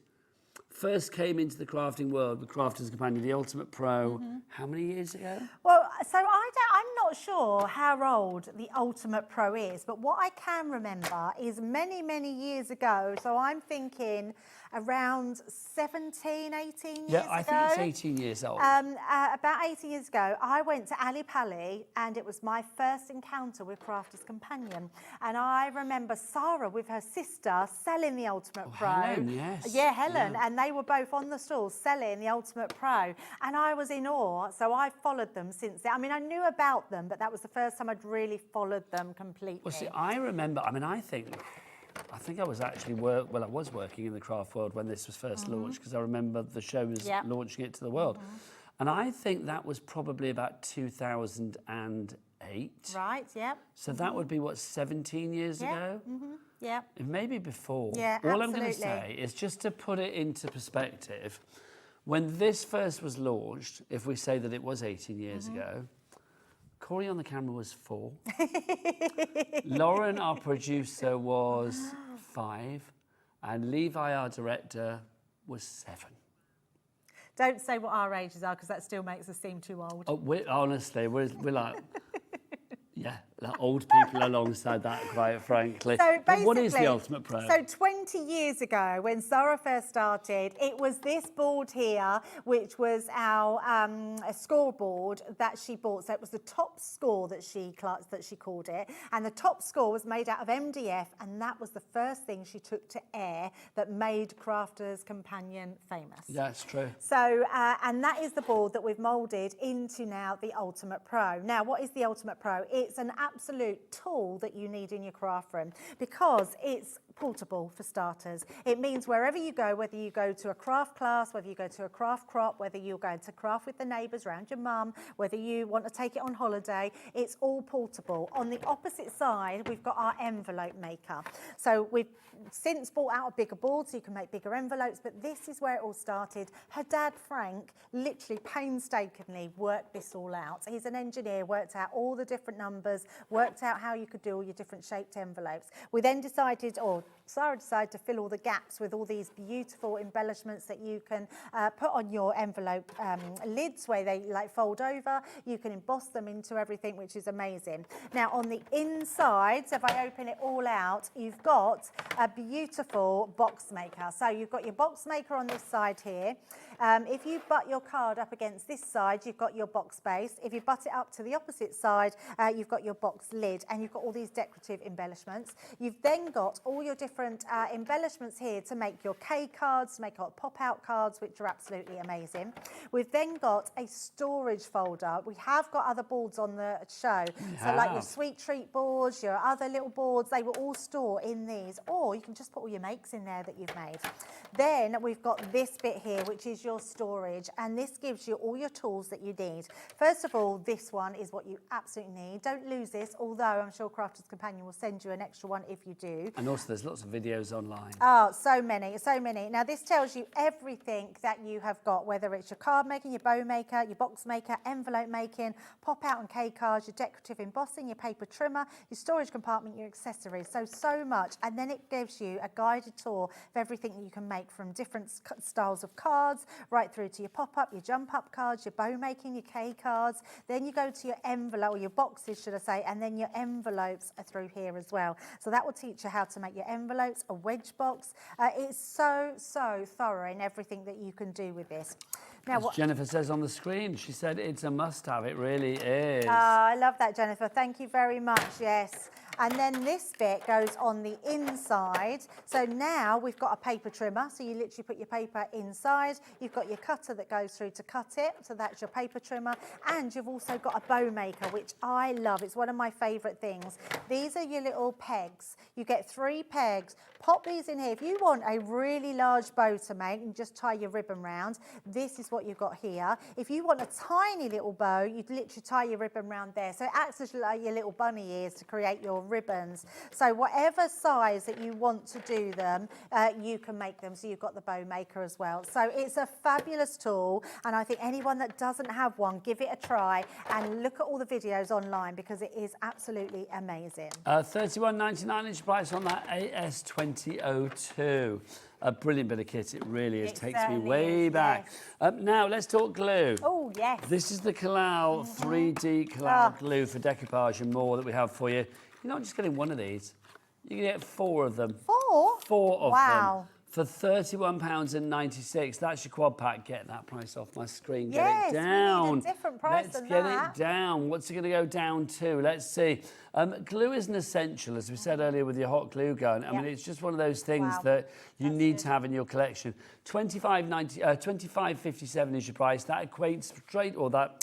Speaker 19: first came into the crafting world with Crafter's Companion, the Ultimate Pro, how many years ago?
Speaker 16: Well, so I'm not sure how old the Ultimate Pro is, but what I can remember is many, many years ago, so I'm thinking around 17, 18 years ago.
Speaker 19: Yeah, I think it's 18 years old.
Speaker 16: About 18 years ago, I went to Ali Pali and it was my first encounter with Crafter's Companion. And I remember Sarah with her sister selling the Ultimate Pro.
Speaker 19: Helen, yes.
Speaker 16: Yeah, Helen. And they were both on the stall selling the Ultimate Pro. And I was in awe, so I followed them since then. I mean, I knew about them, but that was the first time I'd really followed them completely.
Speaker 19: Well, see, I remember, I mean, I think I was actually I was working in the craft world when this was first launched, because I remember the show was launching it to the world. And I think that was probably about 2008.
Speaker 16: Right, yep.
Speaker 19: So that would be, what, 17 years ago?
Speaker 16: Yeah.
Speaker 19: Maybe before.
Speaker 16: Yeah,
Speaker 19: All I'm going to
Speaker 16: absolutely.
Speaker 19: say is, just to put it into perspective, when this first was launched, if we say that it was 18 years ago, Corey on the camera was 4. Lauren, our producer, was 5. And Levi, our director, was 7.
Speaker 16: Don't say what our ages are, because that still makes us seem too old.
Speaker 19: Oh, honestly, we're like, yeah, like old people alongside that, quite frankly.
Speaker 16: So
Speaker 19: But what is the
Speaker 16: basically,
Speaker 19: Ultimate Pro?
Speaker 16: So 20 years ago, when Sarah first started, it was this board here, which was our a scoreboard that she bought. So it was the top score that she called it, and the top score was made out of MDF, and that was the first thing she took to air that made Crafter's Companion famous.
Speaker 19: That's true.
Speaker 16: So, and that is the board that we've moulded into now the Ultimate Pro. Now, what is the Ultimate Pro? It's an absolute tool that you need in your craft room because it's portable, for starters. It means wherever you go, whether you go to a craft class, whether you go to a craft crop, whether you're going to craft with the neighbours around your mum, whether you want to take it on holiday, it's all portable. On the opposite side, we've got our envelope maker. So we've since bought out a bigger board so you can make bigger envelopes, but this is where it all started. Her dad, Frank, literally painstakingly worked this all out. He's an engineer, worked out all the different numbers, worked out how you could do all your different shaped envelopes. We then decided, or Sarah decided, to fill all the gaps with all these beautiful embellishments that you can put on your envelope lids where they like fold over. You can emboss them into everything, which is amazing. Now on the inside, so if I open it all out, you've got a beautiful box maker. So you've got your box maker on this side here. If you butt your card up against this side, you've got your box base. If you butt it up to the opposite side, you've got your box lid, and you've got all these decorative embellishments. You've then got all your different embellishments here to make your K cards, to make your pop-out cards, which are absolutely amazing. We've then got a storage folder. We have got other boards on the show. So like your sweet treat boards, your other little boards, they will all store in these, or you can just put all your makes in there that you've made. Then we've got this bit here, which is your storage, and this gives you all your tools that you need. First of all, this one is what you absolutely need. Don't lose this, although I'm sure Crafter's Companion will send you an extra one if you do.
Speaker 19: And also there's lots of videos online.
Speaker 16: Oh, so many, so many. Now this tells you everything that you have got, whether it's your card making, your bow maker, your box maker, envelope making, pop out and K cards, your decorative embossing, your paper trimmer, your storage compartment, your accessories. So much. And then it gives you a guided tour of everything that you can make, from different styles of cards right through to your pop-up, your jump-up cards, your bow making, your K cards. Then you go to your envelope, or your boxes, should I say, and then your envelopes are through here as well. So that will teach you how to make your envelopes, a wedge box. It's so thorough in everything that you can do with this. Now,
Speaker 19: As Jennifer says on the screen, she said it's a must-have. It really is.
Speaker 16: I love that, Jennifer. Thank you very much. Yes. And then this bit goes on the inside. So now we've got a paper trimmer. So you literally put your paper inside. You've got your cutter that goes through to cut it. So that's your paper trimmer. And you've also got a bow maker, which I love. It's one of my favourite things. These are your little pegs. You get 3 pegs. Pop these in here. If you want a really large bow to make and just tie your ribbon round, this is what you've got here. If you want a tiny little bow, you'd literally tie your ribbon round there. So it acts as like your little bunny ears to create your ribbons. So whatever size that you want to do them, you can make them. So you've got the bow maker as well. So it's a fabulous tool. And I think anyone that doesn't have one, give it a try and look at all the videos online because it is absolutely amazing.
Speaker 19: £31.99 is your price on that AS2002. A brilliant bit of kit, it really is.
Speaker 16: It
Speaker 19: Takes me
Speaker 16: certainly
Speaker 19: way
Speaker 16: is,
Speaker 19: back. Now, let's talk glue.
Speaker 16: Oh, yes.
Speaker 19: This is the Collal 3D Collal glue for decoupage and more that we have for you. You're not just getting one of these. You can get 4 of them.
Speaker 16: 4?
Speaker 19: 4 of them.
Speaker 16: Wow.
Speaker 19: For £31.96. That's your quad pack. Get that price off my screen.
Speaker 16: Yes,
Speaker 19: get it down.
Speaker 16: we need a different price
Speaker 19: Let's
Speaker 16: than
Speaker 19: get
Speaker 16: that.
Speaker 19: it down. What's it going to go down to? Let's see. Glue is an essential, as we said earlier with your hot glue gun. I mean, it's just one of those things that you need to have in your collection. $25.57 is your price. That equates straight, or that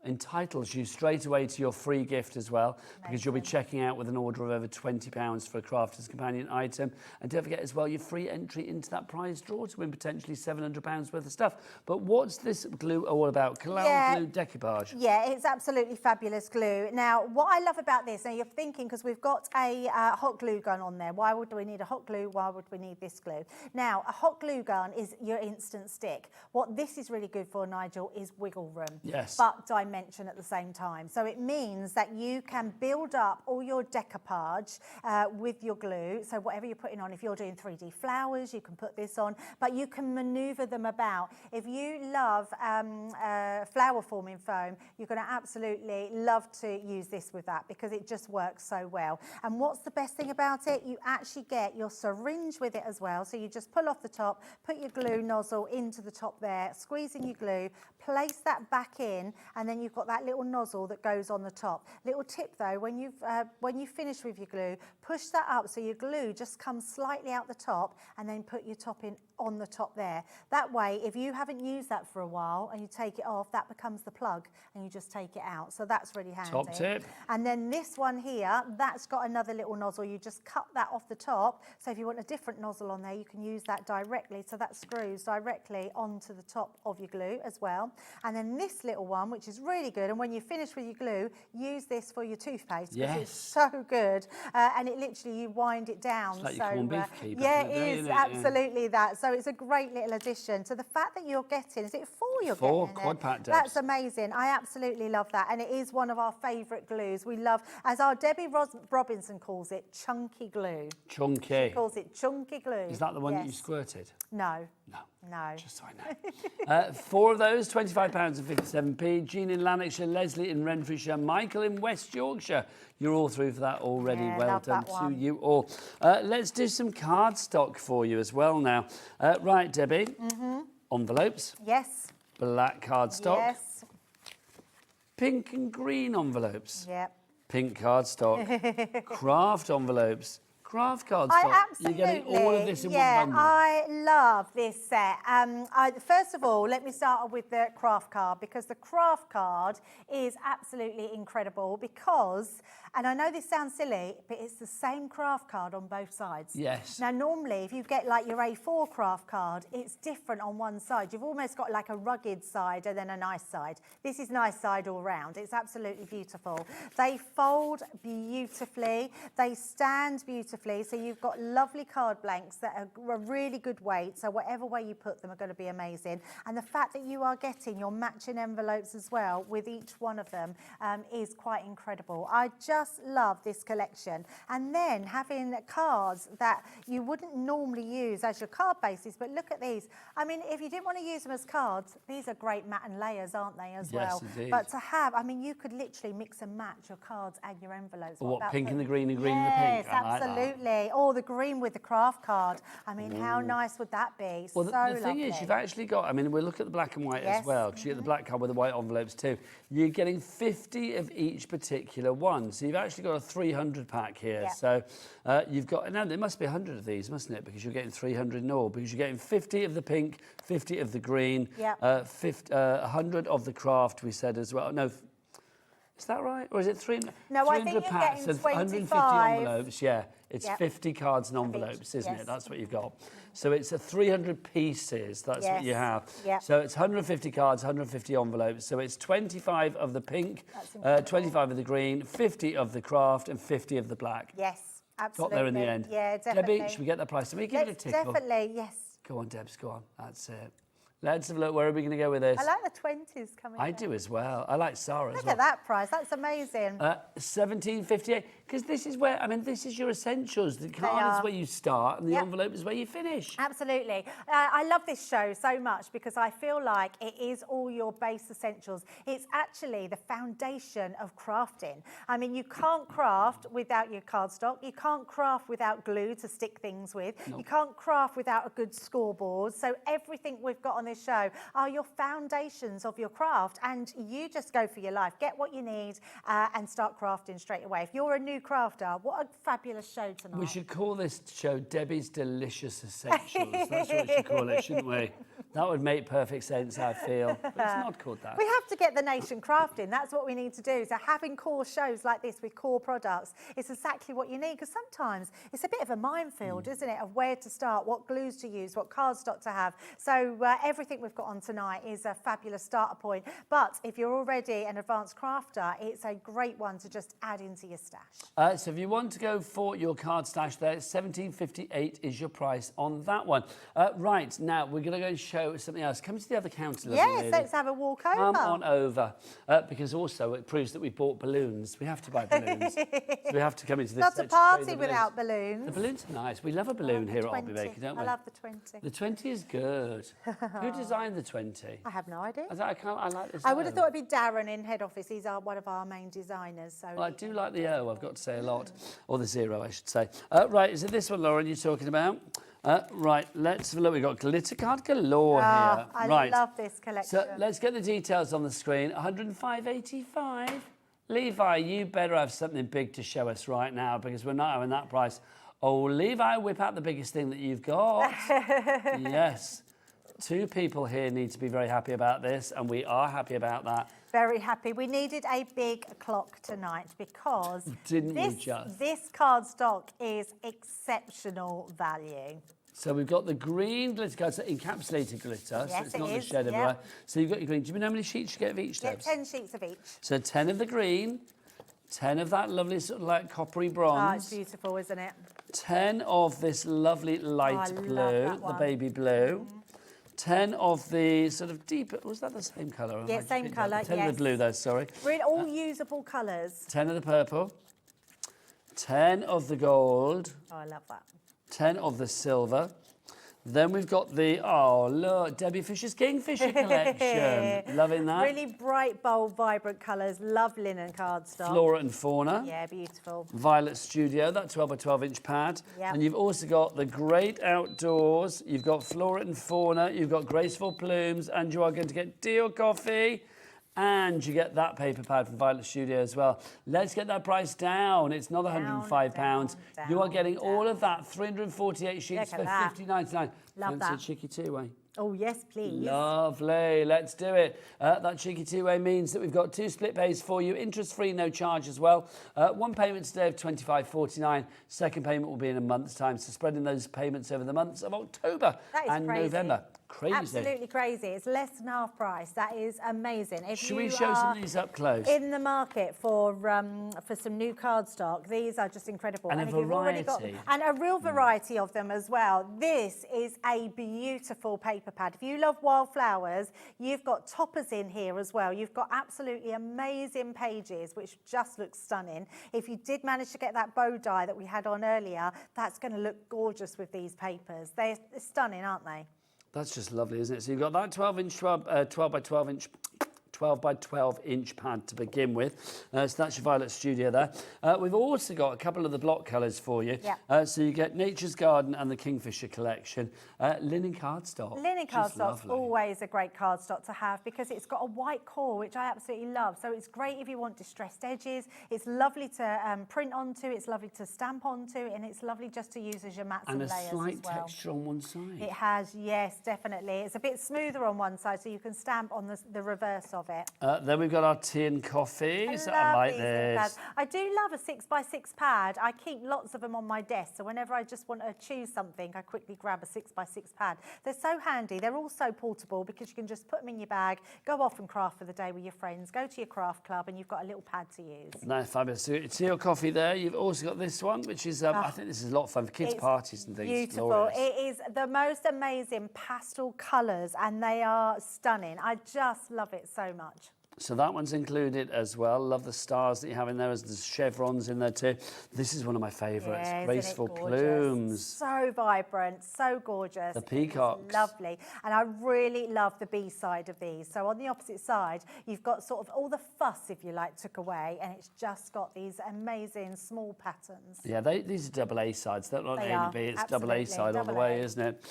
Speaker 19: entitles you straight away to your free gift as well, because you'll be checking out with an order of over £20 for a Crafter's Companion item. And don't forget as well your free entry into that prize draw to win potentially £700 worth of stuff. But what's this glue all about? Collal glue decoupage.
Speaker 16: Yeah, it's absolutely fabulous glue. Now, what I love about this, now you're thinking, because we've got a hot glue gun on there, why would we need a hot glue? Why would we need this glue? Now, a hot glue gun is your instant stick. What this is really good for, Nigel, is wiggle room.
Speaker 19: Yes.
Speaker 16: But dimension at the same time. So it means that you can build up all your decoupage with your glue. So whatever you're putting on, if you're doing 3D flowers, you can put this on, but you can maneuver them about. If you love flower forming foam, you're going to absolutely love to use this with that because it just works so well. And what's the best thing about it? You actually get your syringe with it as well. So you just pull off the top, put your glue nozzle into the top there, squeeze in your glue, place that back in, and then you've got that little nozzle that goes on the top. Little tip though, when you finish with your glue, push that up so your glue just comes slightly out the top, and then put your top in on the top there. That way, if you haven't used that for a while and you take it off, that becomes the plug and you just take it out. So that's really handy.
Speaker 19: Top tip.
Speaker 16: And then this one here, that's got another little nozzle. You just cut that off the top. So if you want a different nozzle on there, you can use that directly. So that screws directly onto the top of your glue as well. And then this little one, which is really good. And when you finish with your glue, use this for your toothpaste because it's so good. And it literally, you wind it down.
Speaker 19: It's like your corned beef keeper.
Speaker 16: Yeah, it is absolutely that. So it's a great little addition to the fact that you're getting, is it 4 you're getting?
Speaker 19: 4 quad pack.
Speaker 16: That's amazing. I absolutely love that. And it is one of our favourite glues. We love, as our Debbie Robinson calls it, chunky glue.
Speaker 19: Chunky.
Speaker 16: She calls it chunky glue.
Speaker 19: Is that the one that you squirted?
Speaker 16: No.
Speaker 19: No.
Speaker 16: No.
Speaker 19: Just so I know. 4 of those, £25.57. Jean in Lanarkshire, Leslie in Renfrewshire, Michael in West Yorkshire. You're all through for that already.
Speaker 16: Yeah,
Speaker 19: well done to you all. Let's do some cardstock for you as well now. Right, Debbie. Envelopes.
Speaker 16: Yes.
Speaker 19: Black cardstock.
Speaker 16: Yes.
Speaker 19: Pink and green envelopes.
Speaker 16: Yep.
Speaker 19: Pink cardstock. Craft envelopes. Craft cardstock.
Speaker 16: I absolutely,
Speaker 19: You're getting all of this in one bundle.
Speaker 16: I love this set. First of all, let me start with the craft card, because the craft card is absolutely incredible because, and I know this sounds silly, but it's the same craft card on both sides.
Speaker 19: Yes.
Speaker 16: Now, normally, if you get like your A4 craft card, it's different on one side. You've almost got like a rugged side and then a nice side. This is nice side all round. It's absolutely beautiful. They fold beautifully. They stand beautifully. So you've got lovely card blanks that are a really good weight. So whatever way you put them are going to be amazing. And the fact that you are getting your matching envelopes as well with each one of them is quite incredible. I just love this collection. And then having cards that you wouldn't normally use as your card bases, but look at these. I mean, if you didn't want to use them as cards, these are great matte and layers, aren't they, as well?
Speaker 19: Indeed.
Speaker 16: But to have, I mean, you could literally mix and match your cards and your envelopes.
Speaker 19: What pink and the green and green and the pink?
Speaker 16: Yes, absolutely. Absolutely. Oh, the green with the craft card. I mean, how nice would that be?
Speaker 19: Well,
Speaker 16: so
Speaker 19: the thing is, you've actually got, I mean, we'll look at the black and white as well, because you get the black card with the white envelopes too. You're getting 50 of each particular one. So you've actually got a 300 pack here. So you've got, now there must be 100 of these, mustn't it? Because you're getting 300 in all, because you're getting 50 of the pink, 50 of the green, 100 of the craft, we said as well. No, is that right? Or is it 300?
Speaker 16: No,
Speaker 19: 300
Speaker 16: I think you're
Speaker 19: packs,
Speaker 16: getting
Speaker 19: so 150
Speaker 16: 25.
Speaker 19: envelopes, yeah. It's 50 cards and envelopes, isn't it? That's what you've got. So it's a 300 pieces, that's what you have. So it's 150 cards, 150 envelopes. So it's 25 of the pink, 25 of the green, 50 of the craft, and 50 of the black.
Speaker 16: Yes, absolutely.
Speaker 19: Got there in the end.
Speaker 16: Yeah, definitely.
Speaker 19: Debbie, should we get that price? Can we give it a tickle?
Speaker 16: Definitely, yes.
Speaker 19: Go on, Debs, go on. That's it. Let's have a look. Where are we going to go with this?
Speaker 16: I like the 20s coming
Speaker 19: I do as well. I like Sarah as
Speaker 16: Look
Speaker 19: well.
Speaker 16: at that price. That's amazing.
Speaker 19: 17.58. Because this is where, I mean, this is your essentials. The card is where you start and the envelope is where you finish.
Speaker 16: Absolutely. I love this show so much because I feel like it is all your base essentials. It's actually the foundation of crafting. I mean, you can't craft without your cardstock. You can't craft without glue to stick things with. You can't craft without a good scoreboard. So everything we've got on this show are your foundations of your craft, and you just go for your life. Get what you need and start crafting straight away. If you're a new crafter, what a fabulous show tonight.
Speaker 19: We should call this show Debbie's Delicious Essentials. That's what we should call it, shouldn't we? That would make perfect sense, I feel. But it's not called that.
Speaker 16: We have to get the nation crafting. That's what we need to do. So having core shows like this with core products is exactly what you need, because sometimes it's a bit of a minefield, isn't it, of where to start, what glues to use, what cardstock to have. So everything we've got on tonight is a fabulous starter point. But if you're already an advanced crafter, it's a great one to just add into your stash.
Speaker 19: So if you want to go for your card stash there, $17.58 is your price on that one. Right, now we're going to go and show something else. Come to the other counter.
Speaker 16: Yes, let's have a walk over.
Speaker 19: Come on over. Because also it proves that we bought balloons. We have to buy balloons. So we have to come into this.
Speaker 16: Not a party without balloons.
Speaker 19: The balloons are nice. We love a balloon here at Hobby Maker, don't we?
Speaker 16: I love the 20.
Speaker 19: The 20 is good. Who designed the 20?
Speaker 16: I have no idea.
Speaker 19: I like this.
Speaker 16: I would have thought it'd be Darren in head office. He's one of our main designers. So
Speaker 19: well, I do like the O, I've got to say a lot. Or the 0, I should say. Right, is it this one, Lauren, you're talking about? Right, let's have a look. We've got glitter card galore here.
Speaker 16: I love this collection.
Speaker 19: So let's get the details on the screen. $105.85. Levi, you better have something big to show us right now, because we're not having that price. Oh, Levi, whip out the biggest thing that you've got. Yes. 2 people here need to be very happy about this, and we are happy about that.
Speaker 16: Very happy. We needed a big clock tonight because this cardstock is exceptional value.
Speaker 19: So we've got the green glitter card, so encapsulated glitter, so it's not the shed
Speaker 16: yep.
Speaker 19: everywhere. So you've got your green. Do you know how many sheets you get of each, Debs?
Speaker 16: 10 sheets of each.
Speaker 19: So 10 of the green, 10 of that lovely sort of like coppery bronze.
Speaker 16: Oh, it's beautiful, isn't it?
Speaker 19: 10 of this lovely light blue, the baby blue. 10 of the sort of deeper, was that the same colour?
Speaker 16: Yeah, same colour,
Speaker 19: 10 of the blue though, sorry.
Speaker 16: Really all usable colours.
Speaker 19: 10 of the purple. 10 of the gold.
Speaker 16: Oh, I love that.
Speaker 19: 10 of the silver. Then we've got the, oh, look, Debbie Fisher's Kingfisher collection. Loving that.
Speaker 16: Really bright, bold, vibrant colours. Love linen cardstock.
Speaker 19: Flora and Fauna.
Speaker 16: Yeah, beautiful.
Speaker 19: Violet Studio, that 12 by 12 inch pad.
Speaker 16: Yep.
Speaker 19: And you've also got the Great Outdoors. You've got Flora and Fauna. You've got Graceful Plumes. And you are going to get Deal Coffee. And you get that paper pad from Violet Studio as well. Let's get that price down. It's not £105. You are getting all of that, 348 sheets for $50.99.
Speaker 16: Love that.
Speaker 19: Fancy a cheeky two-way?
Speaker 16: Oh, yes, please.
Speaker 19: Lovely. Let's do it. That cheeky two-way means that we've got 2 split pays for you, interest-free, no charge as well. 1 payment today of $25.49. Second payment will be in a month's time. So spreading those payments over the months of October and November. Crazy.
Speaker 16: Absolutely crazy. It's less than half price. That is amazing. If
Speaker 19: Should we show some of these up close?
Speaker 16: In the market for some new cardstock, these are just incredible.
Speaker 19: And a variety.
Speaker 16: And a real variety of them as well. This is a beautiful paper pad. If you love wildflowers, you've got toppers in here as well. You've got absolutely amazing pages, which just looks stunning. If you did manage to get that bow die that we had on earlier, that's going to look gorgeous with these papers. They're stunning, aren't they?
Speaker 19: That's just lovely, isn't it? So you've got that 12 by 12 inch 12 by 12 inch pad to begin with. So that's your Violet Studio there. We've also got a couple of the block colours for you.
Speaker 16: Yeah.
Speaker 19: So you get Nature's Garden and the Kingfisher collection. Linen cardstock.
Speaker 16: Linen cardstock's
Speaker 19: lovely.
Speaker 16: always a great cardstock to have because it's got a white core, which I absolutely love. So it's great if you want distressed edges. It's lovely to print onto. It's lovely to stamp onto, and it's lovely just to use as your mats and,
Speaker 19: And a
Speaker 16: layers
Speaker 19: slight
Speaker 16: as well.
Speaker 19: texture on one side.
Speaker 16: It has, yes, definitely. It's a bit smoother on one side, so you can stamp on the reverse of it.
Speaker 19: Then we've got our tea and coffees. I
Speaker 16: love
Speaker 19: like
Speaker 16: these little pads.
Speaker 19: this.
Speaker 16: I do love a 6x6 pad. I keep lots of them on my desk, so whenever I just want to choose something, I quickly grab a 6x6 pad. They're so handy. They're also portable because you can just put them in your bag, go off and craft for the day with your friends, go to your craft club, and you've got a little pad to use.
Speaker 19: No, fabulous. So tea or coffee there. You've also got this one, which is, I think this is a lot of fun for kids' parties and things.
Speaker 16: Beautiful.
Speaker 19: Glorious.
Speaker 16: It is the most amazing pastel colours, and they are stunning. I just love it so much.
Speaker 19: So that one's included as well. Love the stars that you have in there. There's chevrons in there too. This is one of my favourites.
Speaker 16: Yeah,
Speaker 19: Graceful
Speaker 16: isn't it gorgeous?
Speaker 19: plumes.
Speaker 16: So vibrant, so gorgeous.
Speaker 19: The peacocks.
Speaker 16: It's lovely. And I really love the B side of these. So on the opposite side, you've got sort of all the fuss, if you like, took away, and it's just got these amazing small patterns.
Speaker 19: Yeah, these are double A sides. They're not
Speaker 16: They
Speaker 19: A and
Speaker 16: are,
Speaker 19: B. It's
Speaker 16: absolutely,
Speaker 19: double A side all the
Speaker 16: double
Speaker 19: way,
Speaker 16: A.
Speaker 19: isn't it?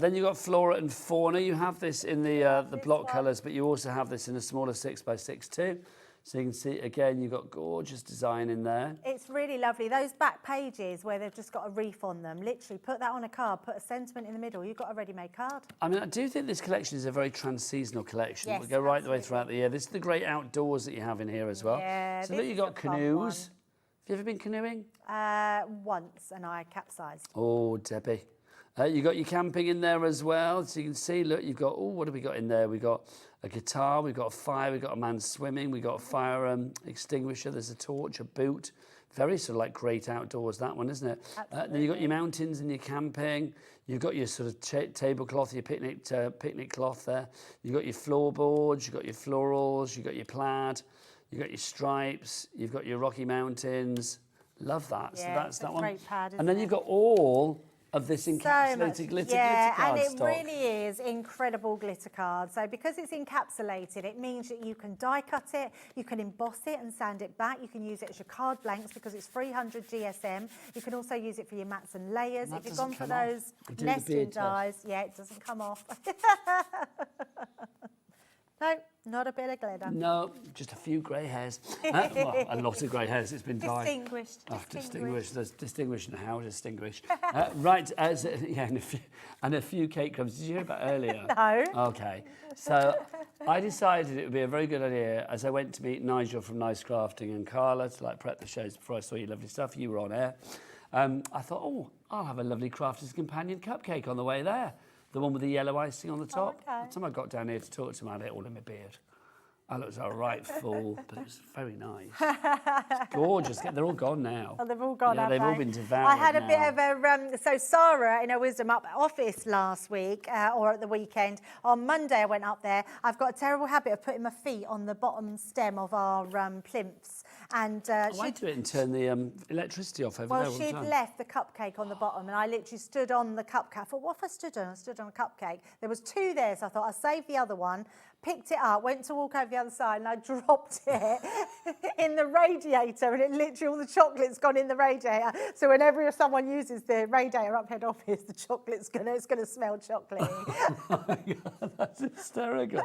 Speaker 19: Then you've got Flora and Fauna. You have this in the block colours, but you also have this in a smaller 6x6 too. So you can see, again, you've got gorgeous design in there.
Speaker 16: It's really lovely. Those back pages where they've just got a reef on them, literally put that on a card, put a sentiment in the middle, you've got a ready-made card.
Speaker 19: I mean, I do think this collection is a very trans-seasonal collection.
Speaker 16: Yes,
Speaker 19: We'll go right the way throughout the year. This is the great outdoors that you have in here as well.
Speaker 16: Yeah,
Speaker 19: so
Speaker 16: this
Speaker 19: look, you've
Speaker 16: is
Speaker 19: got
Speaker 16: a fun
Speaker 19: canoes. Have you ever been canoeing?
Speaker 16: Once, and I capsized.
Speaker 19: Oh, Debbie. You've got your camping in there as well. So you can see, look, you've got, what have we got in there? We've got a guitar, we've got a fire, we've got a man swimming, we've got a fire extinguisher, there's a torch, a boot. Very sort of like great outdoors, that one, isn't it? Then you've got your mountains and your camping. You've got your sort of tablecloth, your picnic cloth there. You've got your floorboards, you've got your florals, you've got your plaid, you've got your stripes, you've got your Rocky Mountains. Love that.
Speaker 16: Yeah,
Speaker 19: so that's that one.
Speaker 16: great pad,
Speaker 19: and then you've got all of this encapsulated glitter
Speaker 16: and
Speaker 19: card
Speaker 16: it
Speaker 19: stock.
Speaker 16: really is incredible glitter card. So because it's encapsulated, it means that you can die cut it, you can emboss it and sand it back, you can use it as your card blanks because it's 300 GSM. You can also use it for your mats and layers.
Speaker 19: That
Speaker 16: if you've
Speaker 19: doesn't
Speaker 16: gone for
Speaker 19: come off.
Speaker 16: those
Speaker 19: We do the
Speaker 16: nesting
Speaker 19: beard test.
Speaker 16: dies, yeah, it doesn't come off. No, not a bit of glitter.
Speaker 19: No, just a few grey hairs. Well, a lot of grey hairs. It's been dyed.
Speaker 16: Distinguished.
Speaker 19: Oh, distinguished. There's distinguished and how distinguished. Right, yeah, and a few cake crumbs. Did you hear about earlier?
Speaker 16: No.
Speaker 19: Okay. So I decided it would be a very good idea as I went to meet Nigel from Nice Crafting and Carla to like prep the shows before I saw your lovely stuff. You were on air. I thought, oh, I'll have a lovely Crafters Companion cupcake on the way there. The one with the yellow icing on the top.
Speaker 16: okay.
Speaker 19: By the time I got down here to talk to him, I had it all in my beard. I looked a right fool, but it was very nice. It's gorgeous. They're all gone now.
Speaker 16: Oh, they've all gone,
Speaker 19: Yeah,
Speaker 16: have
Speaker 19: they've
Speaker 16: they?
Speaker 19: all been devoured
Speaker 16: I had a
Speaker 19: now.
Speaker 16: bit of a... so Sarah, in her Wisdom Up office last week, or at the weekend, on Monday I went up there. I've got a terrible habit of putting my feet on the bottom stem of our plinths. And
Speaker 19: I do it and turn the electricity off over there
Speaker 16: well,
Speaker 19: all the
Speaker 16: she'd
Speaker 19: time.
Speaker 16: left the cupcake on the bottom, and I literally stood on the cupcake. I thought, what if I stood on? I stood on a cupcake. There was two there, so I thought I'll save the other one. Picked it up, went to walk over the other side, and I dropped it in the radiator, and it literally, all the chocolate's gone in the radiator. So whenever someone uses the radiator up head office, the chocolate's it's gonna smell chocolatey.
Speaker 19: Oh my God, that's hysterical.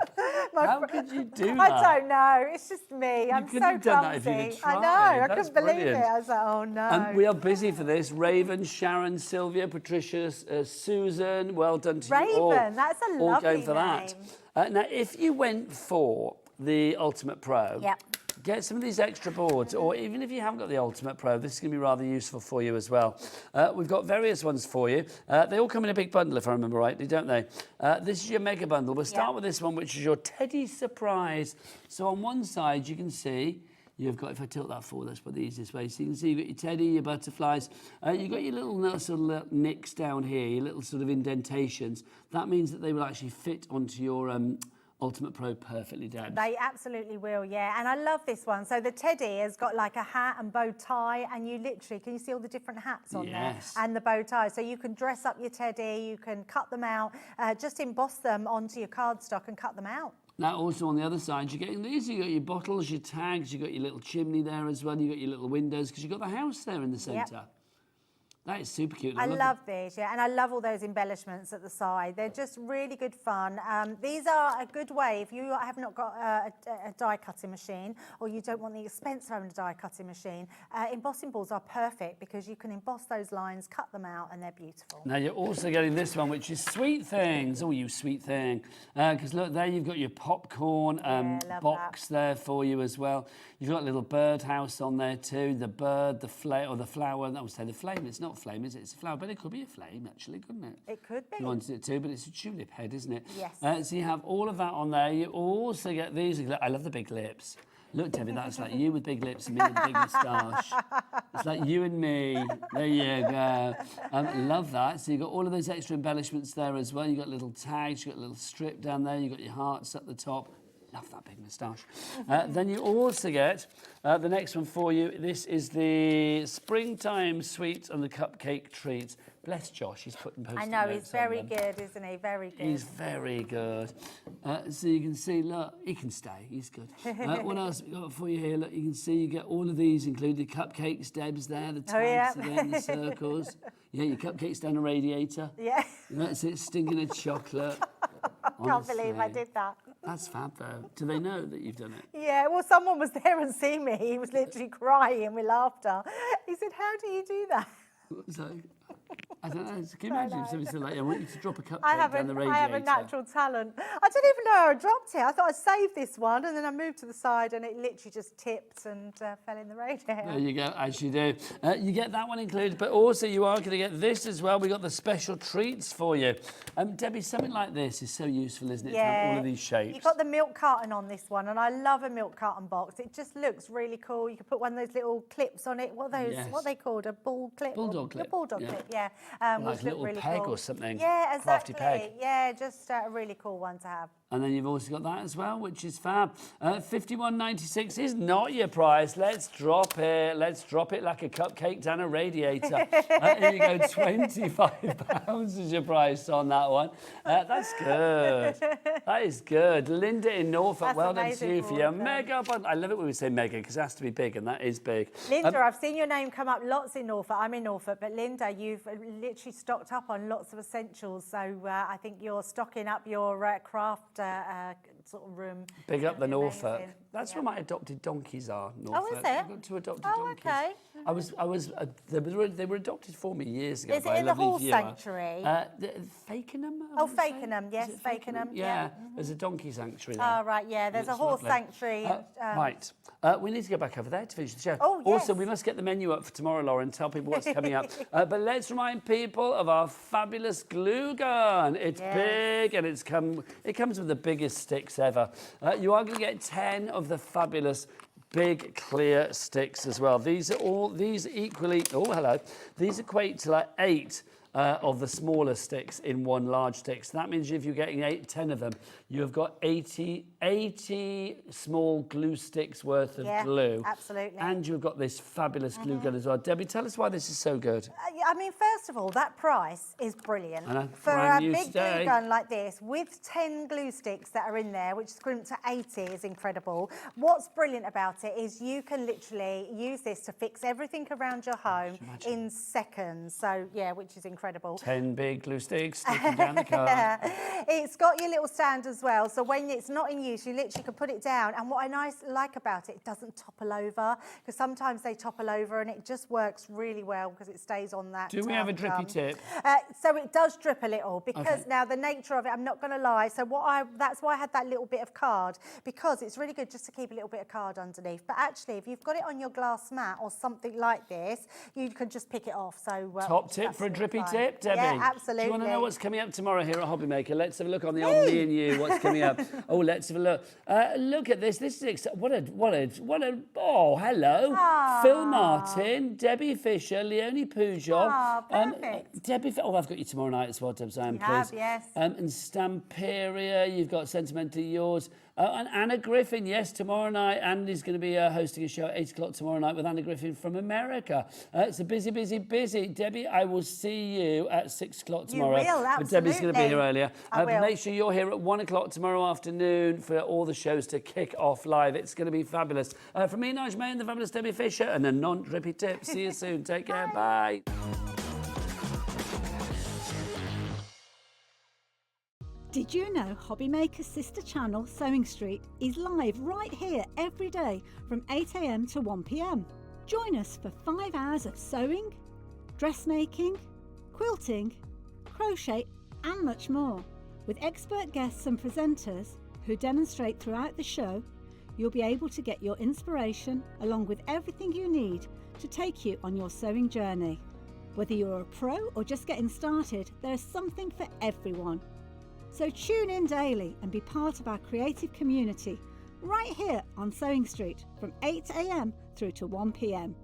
Speaker 16: My
Speaker 19: How
Speaker 16: fr-
Speaker 19: could you do that?
Speaker 16: I don't know. It's just me. I'm
Speaker 19: couldn't
Speaker 16: so
Speaker 19: have done that if
Speaker 16: clumsy.
Speaker 19: you'd have
Speaker 16: I know.
Speaker 19: tried.
Speaker 16: I
Speaker 19: That's
Speaker 16: couldn't believe
Speaker 19: brilliant.
Speaker 16: it. I was like, oh no.
Speaker 19: And we are busy for this. Raven, Sharon, Sylvia, Patricia, Susan, well done to you all.
Speaker 16: Raven, that's a
Speaker 19: all
Speaker 16: lovely
Speaker 19: going for that. Now, if you went for the Ultimate Pro,
Speaker 16: Yep.
Speaker 19: get some of these extra boards, or even if you haven't got the Ultimate Pro, this is going to be rather useful for you as well. We've got various ones for you. They all come in a big bundle, if I remember rightly, don't they? This is your mega bundle. We'll start with this one, which is your Teddy Surprise. So on one side, you can see you've got, if I tilt that forward, that's probably the easiest way. So you can see you've got your teddy, your butterflies. You've got your little sort of nicks down here, your little sort of indentations. That means that they will actually fit onto your Ultimate Pro perfectly, Deb.
Speaker 16: They absolutely will, yeah. And I love this one. So the teddy has got like a hat and bow tie, and you literally, can you see all the different hats on
Speaker 19: Yes.
Speaker 16: there? And the bow tie. So you can dress up your teddy, you can cut them out, just emboss them onto your cardstock and cut them out.
Speaker 19: Now, also on the other side, you're getting these. You've got your bottles, your tags, you've got your little chimney there as well. You've got your little windows because you've got the house there in the centre. That is super cute.
Speaker 16: I love these, yeah, and I love all those embellishments at the side. They're just really good fun. These are a good way if you have not got a die cutting machine or you don't want the expense of having a die cutting machine. Embossing boards are perfect because you can emboss those lines, cut them out, and they're beautiful.
Speaker 19: Now you're also getting this one, which is Sweet Things. Oh, you sweet thing! Because look, there you've got your popcorn box there for you as well. You've got a little birdhouse on there too. The bird, the flame, or the flower. I would say the flame. It's not flame, is it? It's a flower, but it could be a flame, actually, couldn't it?
Speaker 16: It could be.
Speaker 19: You wanted it to, but it's a tulip head, isn't it?
Speaker 16: Yes.
Speaker 19: So you have all of that on there. You also get these. I love the big lips. Look, Debbie, that's like you with big lips and me with a big moustache. It's like you and me. There you go. Love that. So you've got all of those extra embellishments there as well. You've got little tags, you've got a little strip down there, you've got your hearts at the top. Love that big moustache. Then you also get the next one for you. This is the springtime sweets and the cupcake treats. Bless Josh, he's putting post-it
Speaker 16: I know,
Speaker 19: notes
Speaker 16: he's very
Speaker 19: on them.
Speaker 16: good, isn't he? Very good.
Speaker 19: He's very good. So you can see, look, he can stay, he's good. What else have we got for you here? Look, you can see you get all of these included. Cupcakes, Debs there, the tags again, the circles. Yeah, your cupcakes down a radiator.
Speaker 16: Yeah.
Speaker 19: That's it, stinking of chocolate.
Speaker 16: Can't believe I did that.
Speaker 19: That's fab, though. Do they know that you've done it?
Speaker 16: Yeah, well, someone was there and seen me. He was literally crying with laughter. He said, "How do you do that?"
Speaker 19: So, I don't know. Can you imagine if somebody said, like, I want you to drop a cupcake down the radiator?
Speaker 16: I have a natural talent. I don't even know how I dropped it. I thought I'd save this one, and then I moved to the side, and it literally just tipped and fell in the radiator.
Speaker 19: There you go, as you do. You get that one included, but also you are going to get this as well. We've got the special treats for you. Debbie, something like this is so useful, isn't it, to have all of these shapes?
Speaker 16: You've got the milk carton on this one, and I love a milk carton box. It just looks really cool. You can put one of those little clips on it. What are those? What are they called? A ball clip?
Speaker 19: Bulldog clip.
Speaker 16: A bulldog clip, yeah.
Speaker 19: Like a little
Speaker 16: really
Speaker 19: peg
Speaker 16: cool.
Speaker 19: or something.
Speaker 16: Yeah, exactly.
Speaker 19: Crafty peg.
Speaker 16: Yeah, just a really cool one to have.
Speaker 19: And then you've also got that as well, which is fab. $51.96 is not your price. Let's drop it. Let's drop it like a cupcake down a radiator. Here you go, £25 is your price on that one. That's good. That is good. Linda in Norfolk, well done to you for your mega bundle. I love it when we say mega because it has to be big, and that is big.
Speaker 16: Linda, I've seen your name come up lots in Norfolk. I'm in Norfolk, but Linda, you've literally stocked up on lots of essentials. So I think you're stocking up your craft sort of room.
Speaker 19: Big up the Norfolk.
Speaker 16: Amazing.
Speaker 19: That's where my adopted donkeys are, Norfolk.
Speaker 16: Oh, is it?
Speaker 19: I've got 2 adopted donkeys.
Speaker 16: Okay.
Speaker 19: They were adopted for me years ago
Speaker 16: Is
Speaker 19: by
Speaker 16: it
Speaker 19: a
Speaker 16: in the
Speaker 19: lovely
Speaker 16: horse
Speaker 19: viewer.
Speaker 16: sanctuary?
Speaker 19: Fakenham?
Speaker 16: Oh, Fakenham, yes, Fakenham.
Speaker 19: Yeah, there's a donkey sanctuary there.
Speaker 16: Oh, right, yeah, there's a horse sanctuary.
Speaker 19: Right, we need to go back over there to finish the show.
Speaker 16: Oh, yes.
Speaker 19: Also, we must get the menu up for tomorrow, Lauren, tell people what's coming up. But let's remind people of our fabulous glue gun. It's big and it comes with the biggest sticks ever. You are going to get 10 of the fabulous big clear sticks as well. These equally, these equate to like 8 of the smaller sticks in one large stick. So that means if you're getting 10 of them, you have got 80 small glue sticks worth of glue.
Speaker 16: Absolutely.
Speaker 19: And you've got this fabulous glue gun as well. Debbie, tell us why this is so good.
Speaker 16: I mean, first of all, that price is brilliant.
Speaker 19: I know,
Speaker 16: For
Speaker 19: brand
Speaker 16: a
Speaker 19: new
Speaker 16: big
Speaker 19: today.
Speaker 16: glue gun like this, with 10 glue sticks that are in there, which is equivalent to 80, is incredible. What's brilliant about it is you can literally use this to fix everything around your home in seconds. So, yeah, which is incredible.
Speaker 19: 10 big glue sticks sticking down the card.
Speaker 16: It's got your little stand as well, so when it's not in use, you literally can put it down. And what I like about it, it doesn't topple over, because sometimes they topple over, and it just works really well because it stays on that.
Speaker 19: Do we have a drippy tip?
Speaker 16: So it does drip a little, because now the nature of it, I'm not going to lie. So that's why I had that little bit of card, because it's really good just to keep a little bit of card underneath. But actually, if you've got it on your glass mat or something like this, you can just pick it off. So
Speaker 19: Top tip for a drippy tip, Debbie.
Speaker 16: Yeah, absolutely.
Speaker 19: Do you want to know what's coming up tomorrow here at Hobby Maker? Let's have a look on the old Me and You. What's coming up? Oh, let's have a look. Look at this. This is what a oh, hello.
Speaker 16: Aww.
Speaker 19: Phil Martin, Debbie Fisher, Leonie Pujol.
Speaker 16: Perfect.
Speaker 19: Debbie, I've got you tomorrow night as well, Debs. I am
Speaker 16: You
Speaker 19: pleased.
Speaker 16: have, yes.
Speaker 19: And Stamperia, you've got Sentimental Yours. And Anna Griffin, yes, tomorrow night. Andy's going to be hosting a show at 8 o'clock tomorrow night with Anna Griffin from America. It's a busy, busy, busy. Debbie, I will see you at 6 o'clock tomorrow.
Speaker 16: You will, absolutely.
Speaker 19: But Debbie's going to be here earlier.
Speaker 16: I will.
Speaker 19: Make sure you're here at 1 o'clock tomorrow afternoon for all the shows to kick off live. It's going to be fabulous. From me, Nigel May, and the fabulous Debbie Fisher, and a non-drippy tip. See you soon. Take care. Bye.
Speaker 6: Did you know Hobbymaker's sister channel, Sewing Street, is live right here every day from 8 a.m. to 1 p.m. Join us for 5 hours of sewing, dressmaking, quilting, crochet and much more. With expert guests and presenters who demonstrate throughout the show, you'll be able to get your inspiration along with everything you need to take you on your sewing journey. Whether you're a pro or just getting started, there is something for everyone. So tune in daily and be part of our creative community right here on Sewing Street from 8 a.m. through to 1 p.m.